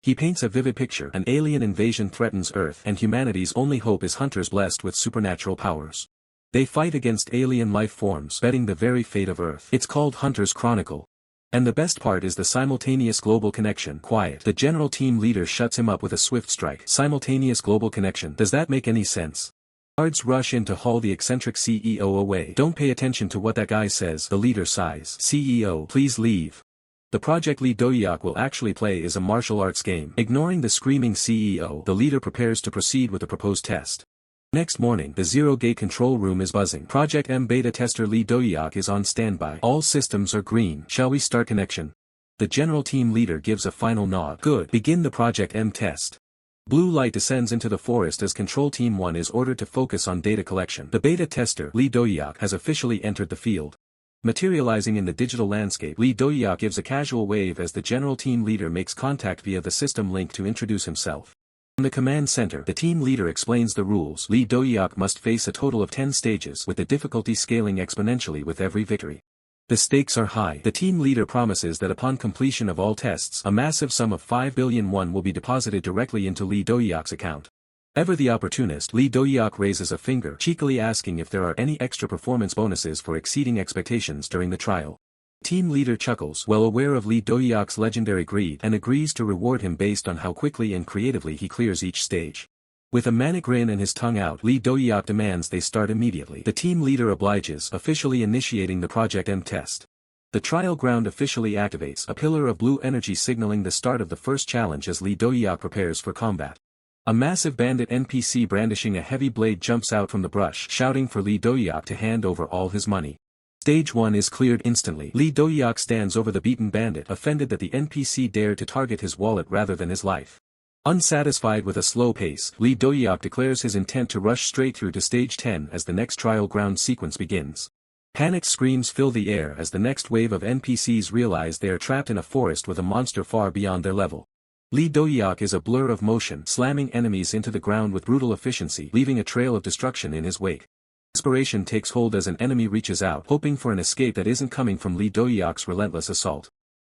He paints a vivid picture. An alien invasion threatens Earth, and humanity's only hope is hunters blessed with supernatural powers. They fight against alien life forms, betting the very fate of Earth. It's called Hunter's Chronicle. And the best part is the simultaneous global connection. Quiet. The general team leader shuts him up with a swift strike. Simultaneous global connection. Does that make any sense? Guards rush in to haul the eccentric CEO away. Don't pay attention to what that guy says, the leader sighs. CEO, please leave. The project Dohyuk will actually play is a martial arts game. Ignoring the screaming CEO, the leader prepares to proceed with the proposed test. Next morning, the zero-gate control room is buzzing. Project M beta tester Dohyuk is on standby. All systems are green. Shall we start connection? The general team leader gives a final nod. Good. Begin the Project M test. Blue light descends into the forest as Control Team 1 is ordered to focus on data collection. The beta tester, Dohyuk, has officially entered the field. Materializing in the digital landscape, Dohyuk gives a casual wave as the general team leader makes contact via the system link to introduce himself. In the command center, the team leader explains the rules. Dohyuk must face a total of 10 stages, with the difficulty scaling exponentially with every victory. The stakes are high. The team leader promises that upon completion of all tests, a massive sum of 5 billion won will be deposited directly into Dohyuk's account. Ever the opportunist, Dohyuk raises a finger, cheekily asking if there are any extra performance bonuses for exceeding expectations during the trial. Team leader chuckles, well aware of Dohyuk's legendary greed, and agrees to reward him based on how quickly and creatively he clears each stage. With a manic grin and his tongue out, Dohyuk demands they start immediately. The team leader obliges, officially initiating the Project M test. The trial ground officially activates, a pillar of blue energy signaling the start of the first challenge as Dohyuk prepares for combat. A massive bandit NPC brandishing a heavy blade jumps out from the brush, shouting for Dohyuk to hand over all his money. Stage 1 is cleared instantly. Dohyuk stands over the beaten bandit, offended that the NPC dared to target his wallet rather than his life. Unsatisfied with a slow pace, Dohyuk declares his intent to rush straight through to stage 10 as the next trial ground sequence begins. Panicked screams fill the air as the next wave of NPCs realize they are trapped in a forest with a monster far beyond their level. Dohyuk is a blur of motion, slamming enemies into the ground with brutal efficiency, leaving a trail of destruction in his wake. Desperation takes hold as an enemy reaches out, hoping for an escape that isn't coming from Dohyuk's relentless assault.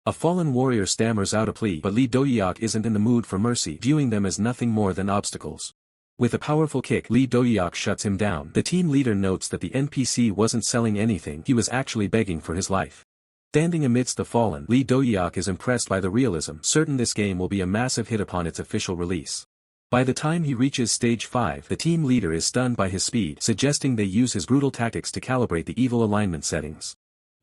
A fallen warrior stammers out a plea, but Dohyuk isn't in the mood for mercy, viewing them as nothing more than obstacles. With a powerful kick, Dohyuk shuts him down. The team leader notes that the NPC wasn't selling anything, he was actually begging for his life. Standing amidst the fallen, Dohyuk is impressed by the realism, certain this game will be a massive hit upon its official release. By the time he reaches stage 5, the team leader is stunned by his speed, suggesting they use his brutal tactics to calibrate the evil alignment settings.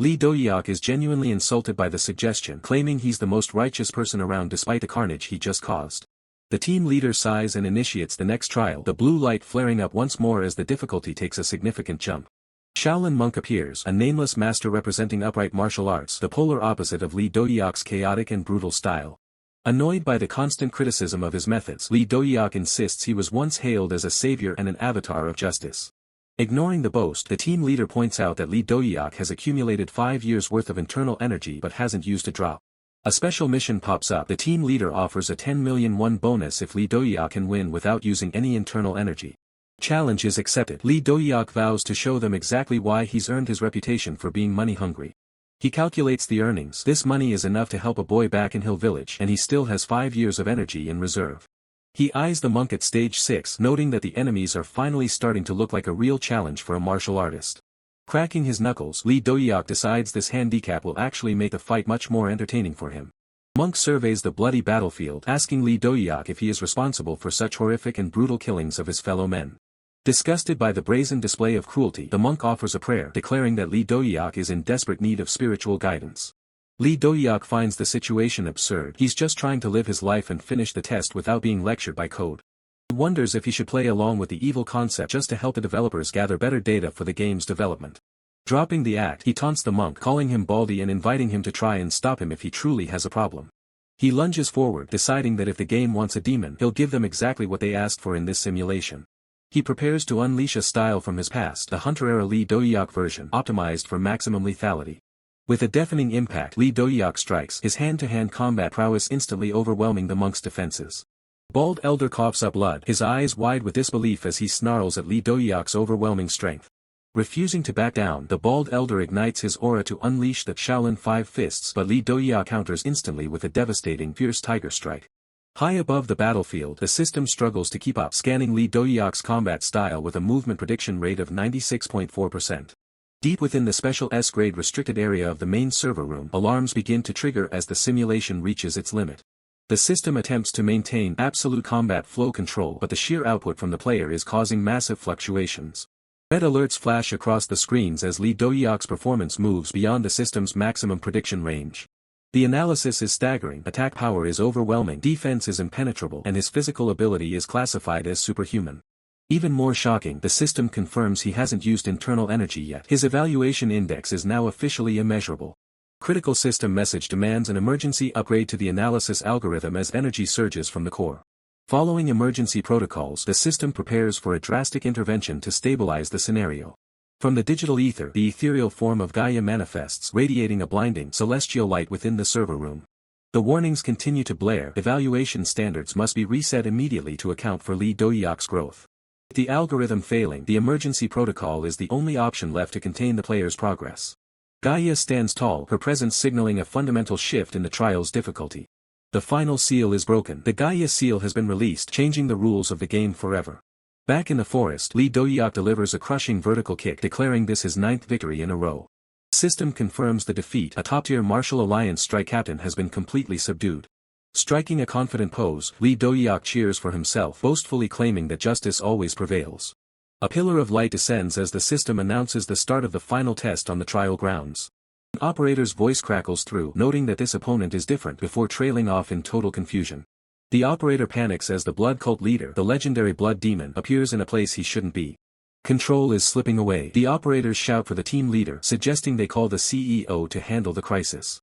Dohyuk is genuinely insulted by the suggestion, claiming he's the most righteous person around despite the carnage he just caused. The team leader sighs and initiates the next trial, the blue light flaring up once more as the difficulty takes a significant jump. Shaolin Monk appears, a nameless master representing upright martial arts, the polar opposite of Dohyuk's chaotic and brutal style. Annoyed by the constant criticism of his methods, Dohyuk insists he was once hailed as a savior and an avatar of justice. Ignoring the boast, the team leader points out that Dohyuk has accumulated 5 years' worth of internal energy but hasn't used a drop. A special mission pops up. The team leader offers a 10 million won bonus if Dohyuk can win without using any internal energy. Challenge is accepted. Lee Dohyuk vows to show them exactly why he's earned his reputation for being money-hungry. He calculates the earnings. This money is enough to help a boy back in Hill Village, and he still has 5 years of energy in reserve. He eyes the monk at stage 6, noting that the enemies are finally starting to look like a real challenge for a martial artist. Cracking his knuckles, Lee Dohyuk decides this handicap will actually make the fight much more entertaining for him. Monk surveys the bloody battlefield, asking Lee Dohyuk if he is responsible for such horrific and brutal killings of his fellow men. Disgusted by the brazen display of cruelty, the monk offers a prayer, declaring that Lee Dohyuk is in desperate need of spiritual guidance. Lee Dohyuk finds the situation absurd. He's just trying to live his life and finish the test without being lectured by code. He wonders if he should play along with the evil concept just to help the developers gather better data for the game's development. Dropping the act, he taunts the monk, calling him baldy and inviting him to try and stop him if he truly has a problem. He lunges forward, deciding that if the game wants a demon, he'll give them exactly what they asked for in this simulation. He prepares to unleash a style from his past, the Hunter-era Lee Dohyuk version, optimized for maximum lethality. With a deafening impact, Lee Dohyuk strikes, his hand-to-hand combat prowess instantly overwhelming the monk's defenses. Bald Elder coughs up blood, his eyes wide with disbelief as he snarls at Lee Dohyuk's overwhelming strength. Refusing to back down, the Bald Elder ignites his aura to unleash the Shaolin Five Fists, but Lee Dohyuk counters instantly with a devastating Fierce Tiger Strike. High above the battlefield, the system struggles to keep up, scanning Lee Dohyuk's combat style with a movement prediction rate of 96.4%. Deep within the Special S-grade restricted area of the main server room, alarms begin to trigger as the simulation reaches its limit. The system attempts to maintain absolute combat flow control, but the sheer output from the player is causing massive fluctuations. Red alerts flash across the screens as Lee Dohyuk's performance moves beyond the system's maximum prediction range. The analysis is staggering, attack power is overwhelming, defense is impenetrable, and his physical ability is classified as superhuman. Even more shocking, the system confirms he hasn't used internal energy yet. His evaluation index is now officially immeasurable. Critical system message demands an emergency upgrade to the analysis algorithm as energy surges from the core. Following emergency protocols, the system prepares for a drastic intervention to stabilize the scenario. From the digital ether, the ethereal form of Gaia manifests, radiating a blinding, celestial light within the server room. The warnings continue to blare. Evaluation standards must be reset immediately to account for Lee Dohyuk's growth. With the algorithm failing, the emergency protocol is the only option left to contain the player's progress. Gaia stands tall, her presence signaling a fundamental shift in the trial's difficulty. The final seal is broken. The Gaia seal has been released, changing the rules of the game forever. Back in the forest, Lee Dohyuk delivers a crushing vertical kick, declaring this his 9th victory in a row. The system confirms the defeat. A top-tier Martial Alliance strike captain has been completely subdued. Striking a confident pose, Lee Dohyuk cheers for himself, boastfully claiming that justice always prevails. A pillar of light descends as the system announces the start of the final test on the trial grounds. An operator's voice crackles through, noting that this opponent is different, before trailing off in total confusion. The operator panics as the blood cult leader, the legendary blood demon, appears in a place he shouldn't be. Control is slipping away. The operators shout for the team leader, suggesting they call the CEO to handle the crisis.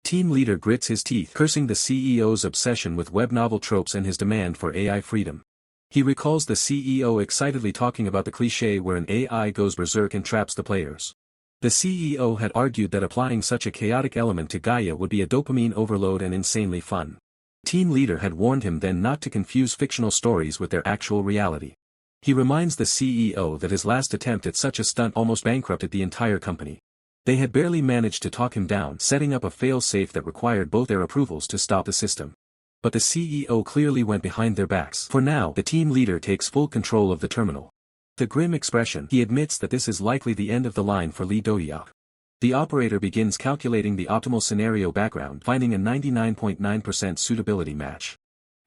Team leader grits his teeth, cursing the CEO's obsession with web novel tropes and his demand for AI freedom. He recalls the CEO excitedly talking about the cliché where an AI goes berserk and traps the players. The CEO had argued that applying such a chaotic element to Gaia would be a dopamine overload and insanely fun. Team leader had warned him then not to confuse fictional stories with their actual reality. He reminds the CEO that his last attempt at such a stunt almost bankrupted the entire company. They had barely managed to talk him down, setting up a fail-safe that required both their approvals to stop the system. But the CEO clearly went behind their backs. For now, the team leader takes full control of the terminal. The grim expression, he admits that this is likely the end of the line for Lee Dohyuk. The operator begins calculating the optimal scenario background, finding a 99.9% suitability match.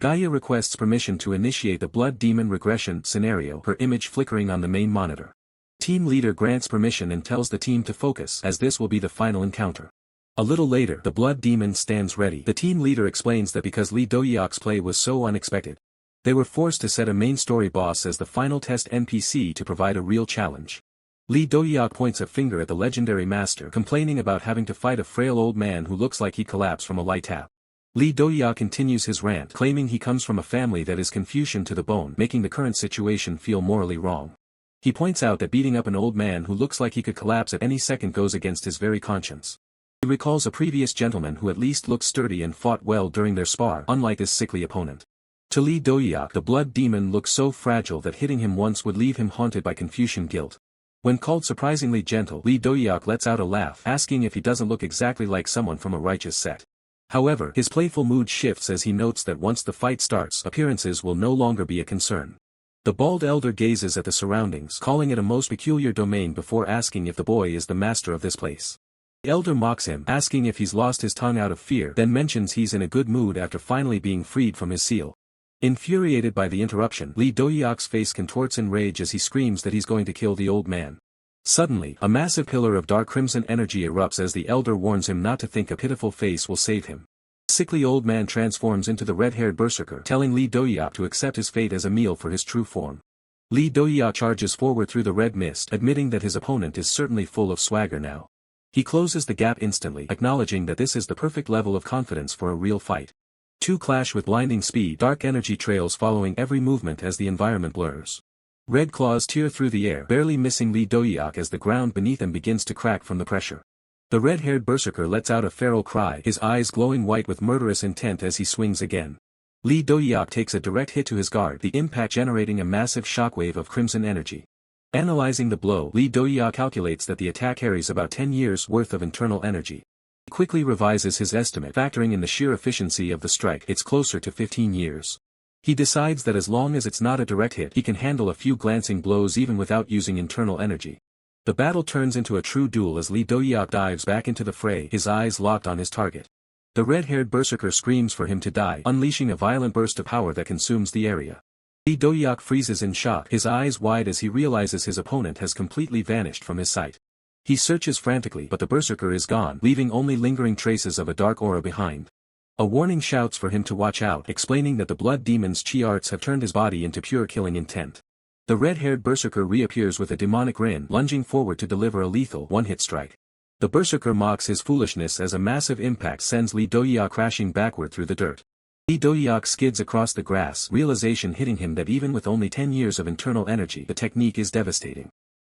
Gaia requests permission to initiate the blood demon regression scenario, her image flickering on the main monitor. Team leader grants permission and tells the team to focus, as this will be the final encounter. A little later, the blood demon stands ready. The team leader explains that because Lee Dohyuk's play was so unexpected, they were forced to set a main story boss as the final test NPC to provide a real challenge. Lee Dohyuk points a finger at the legendary master, complaining about having to fight a frail old man who looks like he collapsed from a light tap. Lee Dohyuk continues his rant, claiming he comes from a family that is Confucian to the bone, making the current situation feel morally wrong. He points out that beating up an old man who looks like he could collapse at any second goes against his very conscience. He recalls a previous gentleman who at least looked sturdy and fought well during their spar, unlike his sickly opponent. To Lee Dohyuk, the blood demon looks so fragile that hitting him once would leave him haunted by confusion guilt. When called surprisingly gentle, Lee Dohyuk lets out a laugh, asking if he doesn't look exactly like someone from a righteous set. However, his playful mood shifts as he notes that once the fight starts, appearances will no longer be a concern. The bald elder gazes at the surroundings, calling it a most peculiar domain before asking if the boy is the master of this place. The elder mocks him, asking if he's lost his tongue out of fear, then mentions he's in a good mood after finally being freed from his seal. Infuriated by the interruption, Lee Dohyuk's face contorts in rage as he screams that he's going to kill the old man. Suddenly, a massive pillar of dark crimson energy erupts as the elder warns him not to think a pitiful face will save him. The sickly old man transforms into the red-haired berserker, telling Lee Dohyuk to accept his fate as a meal for his true form. Lee Dohyuk charges forward through the red mist, admitting that his opponent is certainly full of swagger now. He closes the gap instantly, acknowledging that this is the perfect level of confidence for a real fight. Two clash with blinding speed, dark energy trails following every movement as the environment blurs. Red claws tear through the air, barely missing Lee Dohyuk as the ground beneath him begins to crack from the pressure. The red-haired berserker lets out a feral cry, his eyes glowing white with murderous intent as he swings again. Lee Dohyuk takes a direct hit to his guard, the impact generating a massive shockwave of crimson energy. Analyzing the blow, Lee Dohyuk calculates that the attack carries about 10 years' worth of internal energy. He quickly revises his estimate, factoring in the sheer efficiency of the strike. It's closer to 15 years. He decides that as long as it's not a direct hit, he can handle a few glancing blows even without using internal energy. The battle turns into a true duel as Lee Dohyuk dives back into the fray, his eyes locked on his target. The red-haired berserker screams for him to die, unleashing a violent burst of power that consumes the area. Lee Dohyuk freezes in shock, his eyes wide as he realizes his opponent has completely vanished from his sight. He searches frantically, but the berserker is gone, leaving only lingering traces of a dark aura behind. A warning shouts for him to watch out, explaining that the blood demon's chi arts have turned his body into pure killing intent. The red-haired berserker reappears with a demonic grin, lunging forward to deliver a lethal one-hit strike. The berserker mocks his foolishness as a massive impact sends Lee Dohyuk crashing backward through the dirt. Lee Dohyuk skids across the grass, realization hitting him that even with only 10 years of internal energy, the technique is devastating.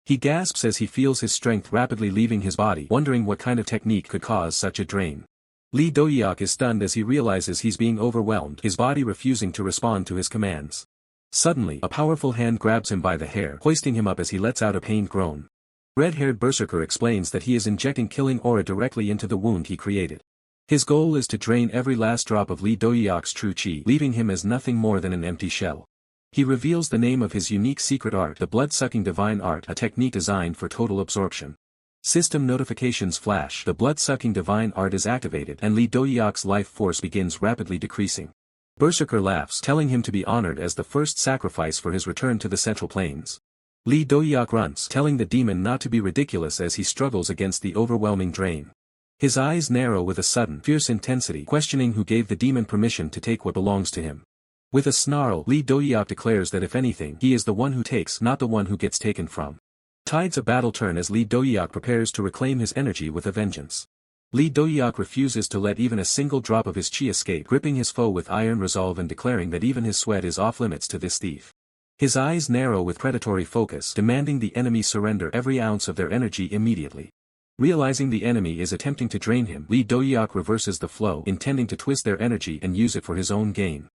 He gasps as he feels his strength rapidly leaving his body, wondering what kind of technique could cause such a drain. Lee Dohyuk is stunned as he realizes he's being overwhelmed, his body refusing to respond to his commands. Suddenly, a powerful hand grabs him by the hair, hoisting him up as he lets out a pained groan. Red-haired berserker explains that he is injecting killing aura directly into the wound he created. His goal is to drain every last drop of Lee Dohyuk's true chi, leaving him as nothing more than an empty shell. He reveals the name of his unique secret art, the blood-sucking divine art, a technique designed for total absorption. System notifications flash, the blood-sucking divine art is activated and Lee Dohyuk's life force begins rapidly decreasing. Berserker laughs, telling him to be honored as the first sacrifice for his return to the Central Plains. Lee Dohyuk grunts, telling the demon not to be ridiculous as he struggles against the overwhelming drain. His eyes narrow with a sudden, fierce intensity, questioning who gave the demon permission to take what belongs to him. With a snarl, Lee Dohyuk declares that if anything, he is the one who takes, not the one who gets taken from. Tides of battle turn as Lee Dohyuk prepares to reclaim his energy with a vengeance. Lee Dohyuk refuses to let even a single drop of his chi escape, gripping his foe with iron resolve and declaring that even his sweat is off limits to this thief. His eyes narrow with predatory focus, demanding the enemy surrender every ounce of their energy immediately. Realizing the enemy is attempting to drain him, Lee Dohyuk reverses the flow, intending to twist their energy and use it for his own gain.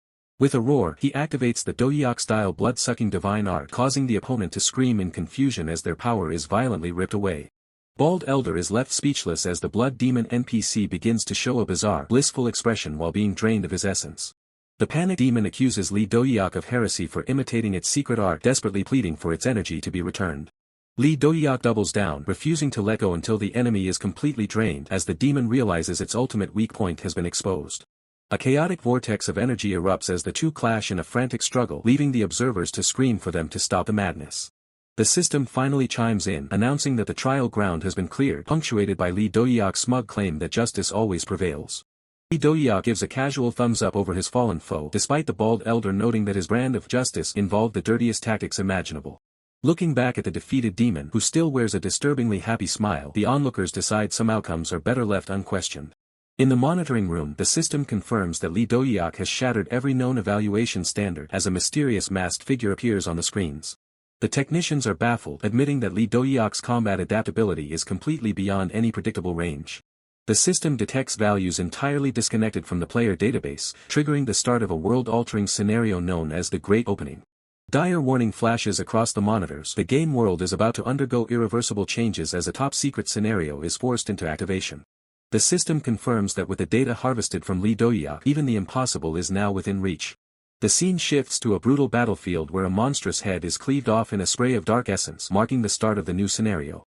With a roar, he activates the Dohyuk-style blood-sucking divine art, causing the opponent to scream in confusion as their power is violently ripped away. Bald Elder is left speechless as the blood demon NPC begins to show a bizarre, blissful expression while being drained of his essence. The panic demon accuses Lee Dohyuk of heresy for imitating its secret art, desperately pleading for its energy to be returned. Lee Dohyuk doubles down, refusing to let go until the enemy is completely drained as the demon realizes its ultimate weak point has been exposed. A chaotic vortex of energy erupts as the two clash in a frantic struggle, leaving the observers to scream for them to stop the madness. The system finally chimes in, announcing that the trial ground has been cleared, punctuated by Lee Dohyuk's smug claim that justice always prevails. Lee Dohyuk gives a casual thumbs up over his fallen foe, despite the bald elder noting that his brand of justice involved the dirtiest tactics imaginable. Looking back at the defeated demon, who still wears a disturbingly happy smile, the onlookers decide some outcomes are better left unquestioned. In the monitoring room, the system confirms that Lee Dohyuk has shattered every known evaluation standard as a mysterious masked figure appears on the screens. The technicians are baffled, admitting that Lee Dohyuk's combat adaptability is completely beyond any predictable range. The system detects values entirely disconnected from the player database, triggering the start of a world-altering scenario known as the Great Opening. Dire warning flashes across the monitors. The game world is about to undergo irreversible changes as a top-secret scenario is forced into activation. The system confirms that with the data harvested from Dohyuk, even the impossible is now within reach. The scene shifts to a brutal battlefield where a monstrous head is cleaved off in a spray of dark essence, marking the start of the new scenario.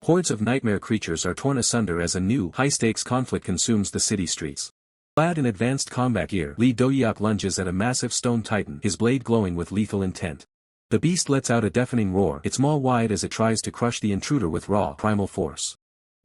Hordes of nightmare creatures are torn asunder as a new, high-stakes conflict consumes the city streets. Clad in advanced combat gear, Dohyuk lunges at a massive stone titan, his blade glowing with lethal intent. The beast lets out a deafening roar, its maw wide as it tries to crush the intruder with raw, primal force.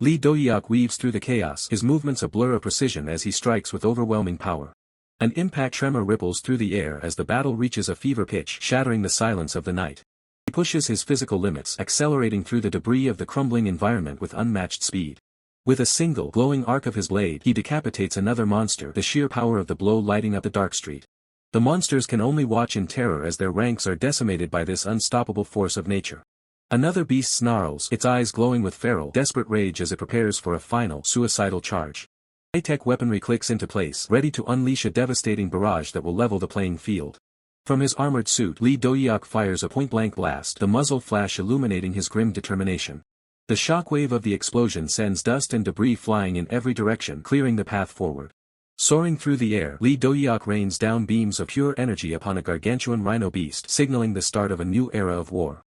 Dohyuk weaves through the chaos, his movements a blur of precision as he strikes with overwhelming power. An impact tremor ripples through the air as the battle reaches a fever pitch, shattering the silence of the night. He pushes his physical limits, accelerating through the debris of the crumbling environment with unmatched speed. With a single, glowing arc of his blade, he decapitates another monster, the sheer power of the blow lighting up the dark street. The monsters can only watch in terror as their ranks are decimated by this unstoppable force of nature. Another beast snarls, its eyes glowing with feral, desperate rage as it prepares for a final, suicidal charge. High-tech weaponry clicks into place, ready to unleash a devastating barrage that will level the playing field. From his armored suit, Dohyuk fires a point-blank blast, the muzzle flash illuminating his grim determination. The shockwave of the explosion sends dust and debris flying in every direction, clearing the path forward. Soaring through the air, Dohyuk rains down beams of pure energy upon a gargantuan rhino beast, signaling the start of a new era of war.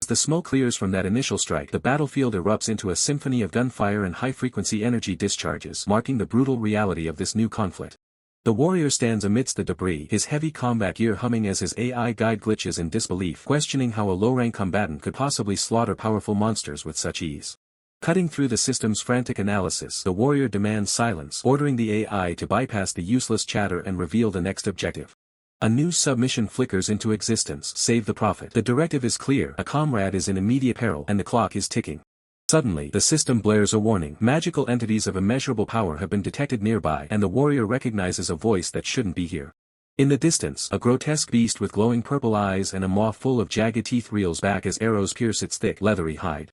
As the smoke clears from that initial strike, the battlefield erupts into a symphony of gunfire and high-frequency energy discharges, marking the brutal reality of this new conflict. The warrior stands amidst the debris, his heavy combat gear humming as his AI guide glitches in disbelief, questioning how a low-rank combatant could possibly slaughter powerful monsters with such ease. Cutting through the system's frantic analysis, the warrior demands silence, ordering the AI to bypass the useless chatter and reveal the next objective. A new submission flickers into existence, save the prophet. The directive is clear, a comrade is in immediate peril, and the clock is ticking. Suddenly, the system blares a warning. Magical entities of immeasurable power have been detected nearby, and the warrior recognizes a voice that shouldn't be here. In the distance, a grotesque beast with glowing purple eyes and a maw full of jagged teeth reels back as arrows pierce its thick, leathery hide.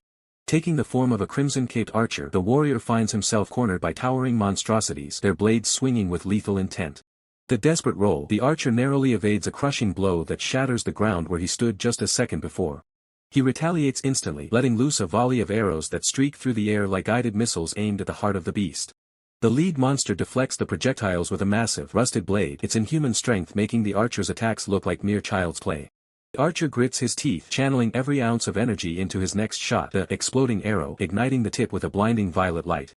Taking the form of a crimson-caped archer, the warrior finds himself cornered by towering monstrosities, their blades swinging with lethal intent. The desperate roll, the archer narrowly evades a crushing blow that shatters the ground where he stood just a second before. He retaliates instantly, letting loose a volley of arrows that streak through the air like guided missiles aimed at the heart of the beast. The lead monster deflects the projectiles with a massive, rusted blade, its inhuman strength making the archer's attacks look like mere child's play. The archer grits his teeth, channeling every ounce of energy into his next shot, the exploding arrow igniting the tip with a blinding violet light.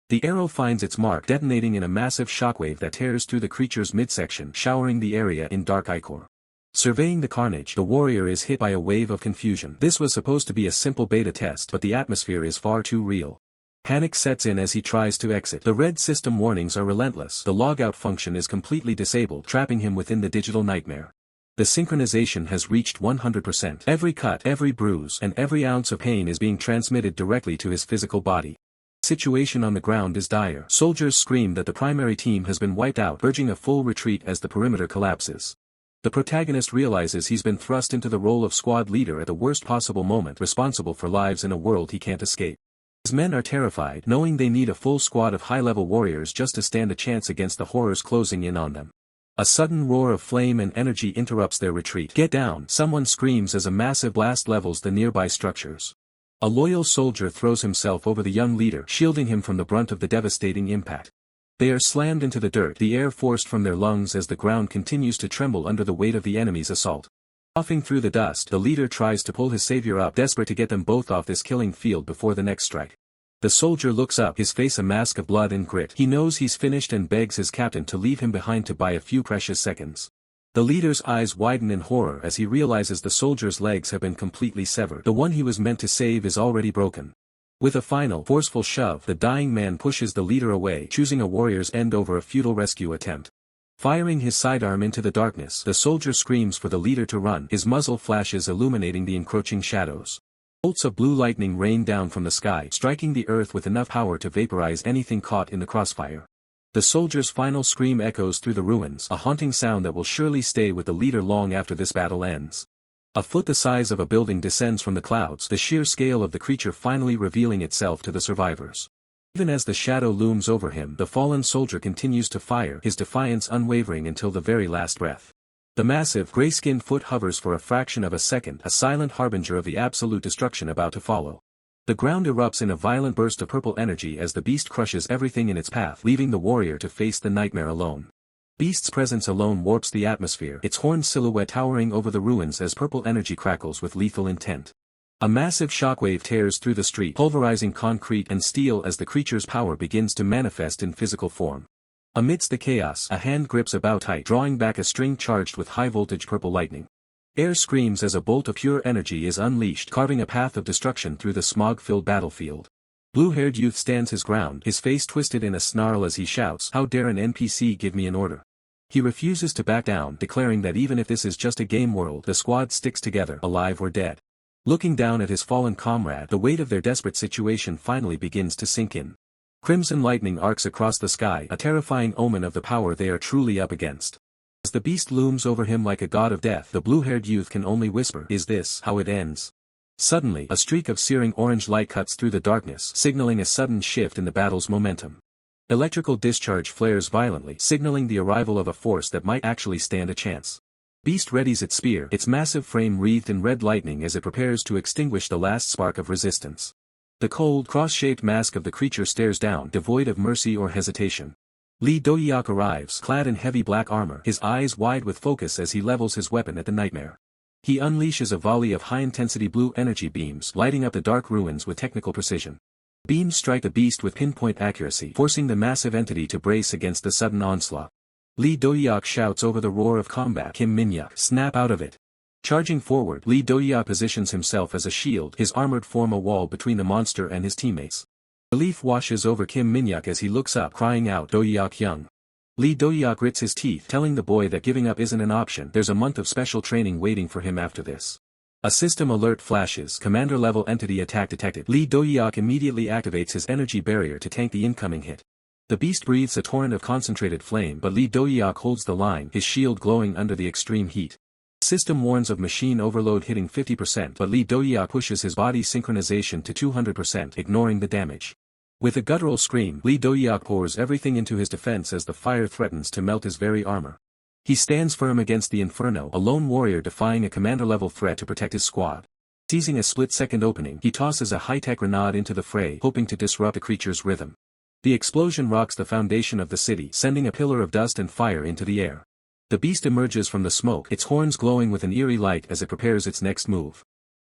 The arrow finds its mark, detonating in a massive shockwave that tears through the creature's midsection, showering the area in dark ichor. Surveying the carnage, the warrior is hit by a wave of confusion. This was supposed to be a simple beta test, but the atmosphere is far too real. Panic sets in as he tries to exit. The red system warnings are relentless. The logout function is completely disabled, trapping him within the digital nightmare. The synchronization has reached 100%. Every cut, every bruise, and every ounce of pain is being transmitted directly to his physical body. The situation on the ground is dire. Soldiers scream that the primary team has been wiped out, urging a full retreat as the perimeter collapses. The protagonist realizes he's been thrust into the role of squad leader at the worst possible moment, responsible for lives in a world he can't escape. His men are terrified, knowing they need a full squad of high-level warriors just to stand a chance against the horrors closing in on them. A sudden roar of flame and energy interrupts their retreat. "Get down!" someone screams as a massive blast levels the nearby structures. A loyal soldier throws himself over the young leader, shielding him from the brunt of the devastating impact. They are slammed into the dirt, the air forced from their lungs as the ground continues to tremble under the weight of the enemy's assault. Coughing through the dust, the leader tries to pull his savior up, desperate to get them both off this killing field before the next strike. The soldier looks up, his face a mask of blood and grit. He knows he's finished and begs his captain to leave him behind to buy a few precious seconds. The leader's eyes widen in horror as he realizes the soldier's legs have been completely severed. The one he was meant to save is already broken. With a final, forceful shove, the dying man pushes the leader away, choosing a warrior's end over a futile rescue attempt. Firing his sidearm into the darkness, the soldier screams for the leader to run, his muzzle flashes illuminating the encroaching shadows. Bolts of blue lightning rain down from the sky, striking the earth with enough power to vaporize anything caught in the crossfire. The soldier's final scream echoes through the ruins, a haunting sound that will surely stay with the leader long after this battle ends. A foot the size of a building descends from the clouds, the sheer scale of the creature finally revealing itself to the survivors. Even as the shadow looms over him, the fallen soldier continues to fire, his defiance unwavering until the very last breath. The massive, gray-skinned foot hovers for a fraction of a second, a silent harbinger of the absolute destruction about to follow. The ground erupts in a violent burst of purple energy as the beast crushes everything in its path, leaving the warrior to face the nightmare alone. Beast's presence alone warps the atmosphere, its horned silhouette towering over the ruins as purple energy crackles with lethal intent. A massive shockwave tears through the street, pulverizing concrete and steel as the creature's power begins to manifest in physical form. Amidst the chaos, a hand grips a bow tight, drawing back a string charged with high-voltage purple lightning. Air screams as a bolt of pure energy is unleashed, carving a path of destruction through the smog-filled battlefield. Blue-haired youth stands his ground, his face twisted in a snarl as he shouts, "How dare an NPC give me an order?" He refuses to back down, declaring that even if this is just a game world, the squad sticks together, alive or dead. Looking down at his fallen comrade, the weight of their desperate situation finally begins to sink in. Crimson lightning arcs across the sky, a terrifying omen of the power they are truly up against. As the beast looms over him like a god of death, the blue-haired youth can only whisper, "Is this how it ends?" Suddenly, a streak of searing orange light cuts through the darkness, signaling a sudden shift in the battle's momentum. Electrical discharge flares violently, signaling the arrival of a force that might actually stand a chance. Beast readies its spear, its massive frame wreathed in red lightning as it prepares to extinguish the last spark of resistance. The cold, cross-shaped mask of the creature stares down, devoid of mercy or hesitation. Dohyuk arrives, clad in heavy black armor, his eyes wide with focus as he levels his weapon at the nightmare. He unleashes a volley of high-intensity blue energy beams, lighting up the dark ruins with technical precision. Beams strike the beast with pinpoint accuracy, forcing the massive entity to brace against the sudden onslaught. Dohyuk shouts over the roar of combat, "Kim Minyuk, snap out of it." Charging forward, Dohyuk positions himself as a shield, his armored form a wall between the monster and his teammates. Relief washes over Kim Minyuk as he looks up, crying out, "Dohyuk young." Dohyuk grits his teeth, telling the boy that giving up isn't an option. There's a month of special training waiting for him after this. A system alert flashes, commander-level entity attack detected. Dohyuk immediately activates his energy barrier to tank the incoming hit. The beast breathes a torrent of concentrated flame, but Dohyuk holds the line, his shield glowing under the extreme heat. The system warns of machine overload hitting 50%, but Dohyuk pushes his body synchronization to 200%, ignoring the damage. With a guttural scream, Dohyuk pours everything into his defense as the fire threatens to melt his very armor. He stands firm against the inferno, a lone warrior defying a commander-level threat to protect his squad. Seizing a split-second opening, he tosses a high-tech grenade into the fray, hoping to disrupt the creature's rhythm. The explosion rocks the foundation of the city, sending a pillar of dust and fire into the air. The beast emerges from the smoke, its horns glowing with an eerie light as it prepares its next move.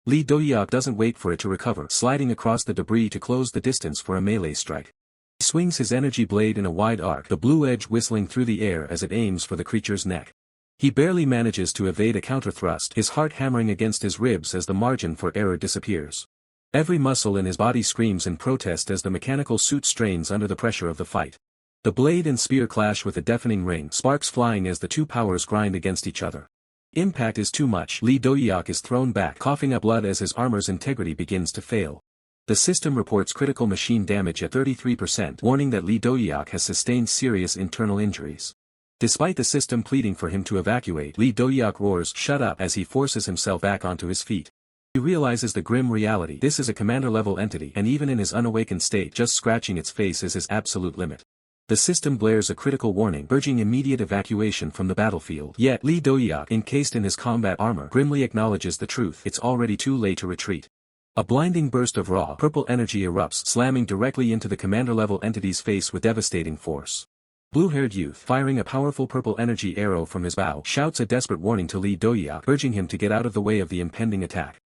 Dohyuk doesn't wait for it to recover, sliding across the debris to close the distance for a melee strike. He swings his energy blade in a wide arc, the blue edge whistling through the air as it aims for the creature's neck. He barely manages to evade a counter-thrust, his heart hammering against his ribs as the margin for error disappears. Every muscle in his body screams in protest as the mechanical suit strains under the pressure of the fight. The blade and spear clash with a deafening ring, sparks flying as the two powers grind against each other. Impact is too much. Dohyuk is thrown back, coughing up blood as his armor's integrity begins to fail. The system reports critical machine damage at 33%, warning that Dohyuk has sustained serious internal injuries. Despite the system pleading for him to evacuate, Dohyuk roars, "Shut up," as he forces himself back onto his feet. He realizes the grim reality. This is a commander-level entity, and even in his unawakened state, just scratching its face is his absolute limit. The system blares a critical warning, urging immediate evacuation from the battlefield. Yet, Dohyuk, encased in his combat armor, grimly acknowledges the truth. It's already too late to retreat. A blinding burst of raw, purple energy erupts, slamming directly into the commander-level entity's face with devastating force. Blue-haired youth, firing a powerful purple energy arrow from his bow, shouts a desperate warning to Dohyuk, urging him to get out of the way of the impending attack.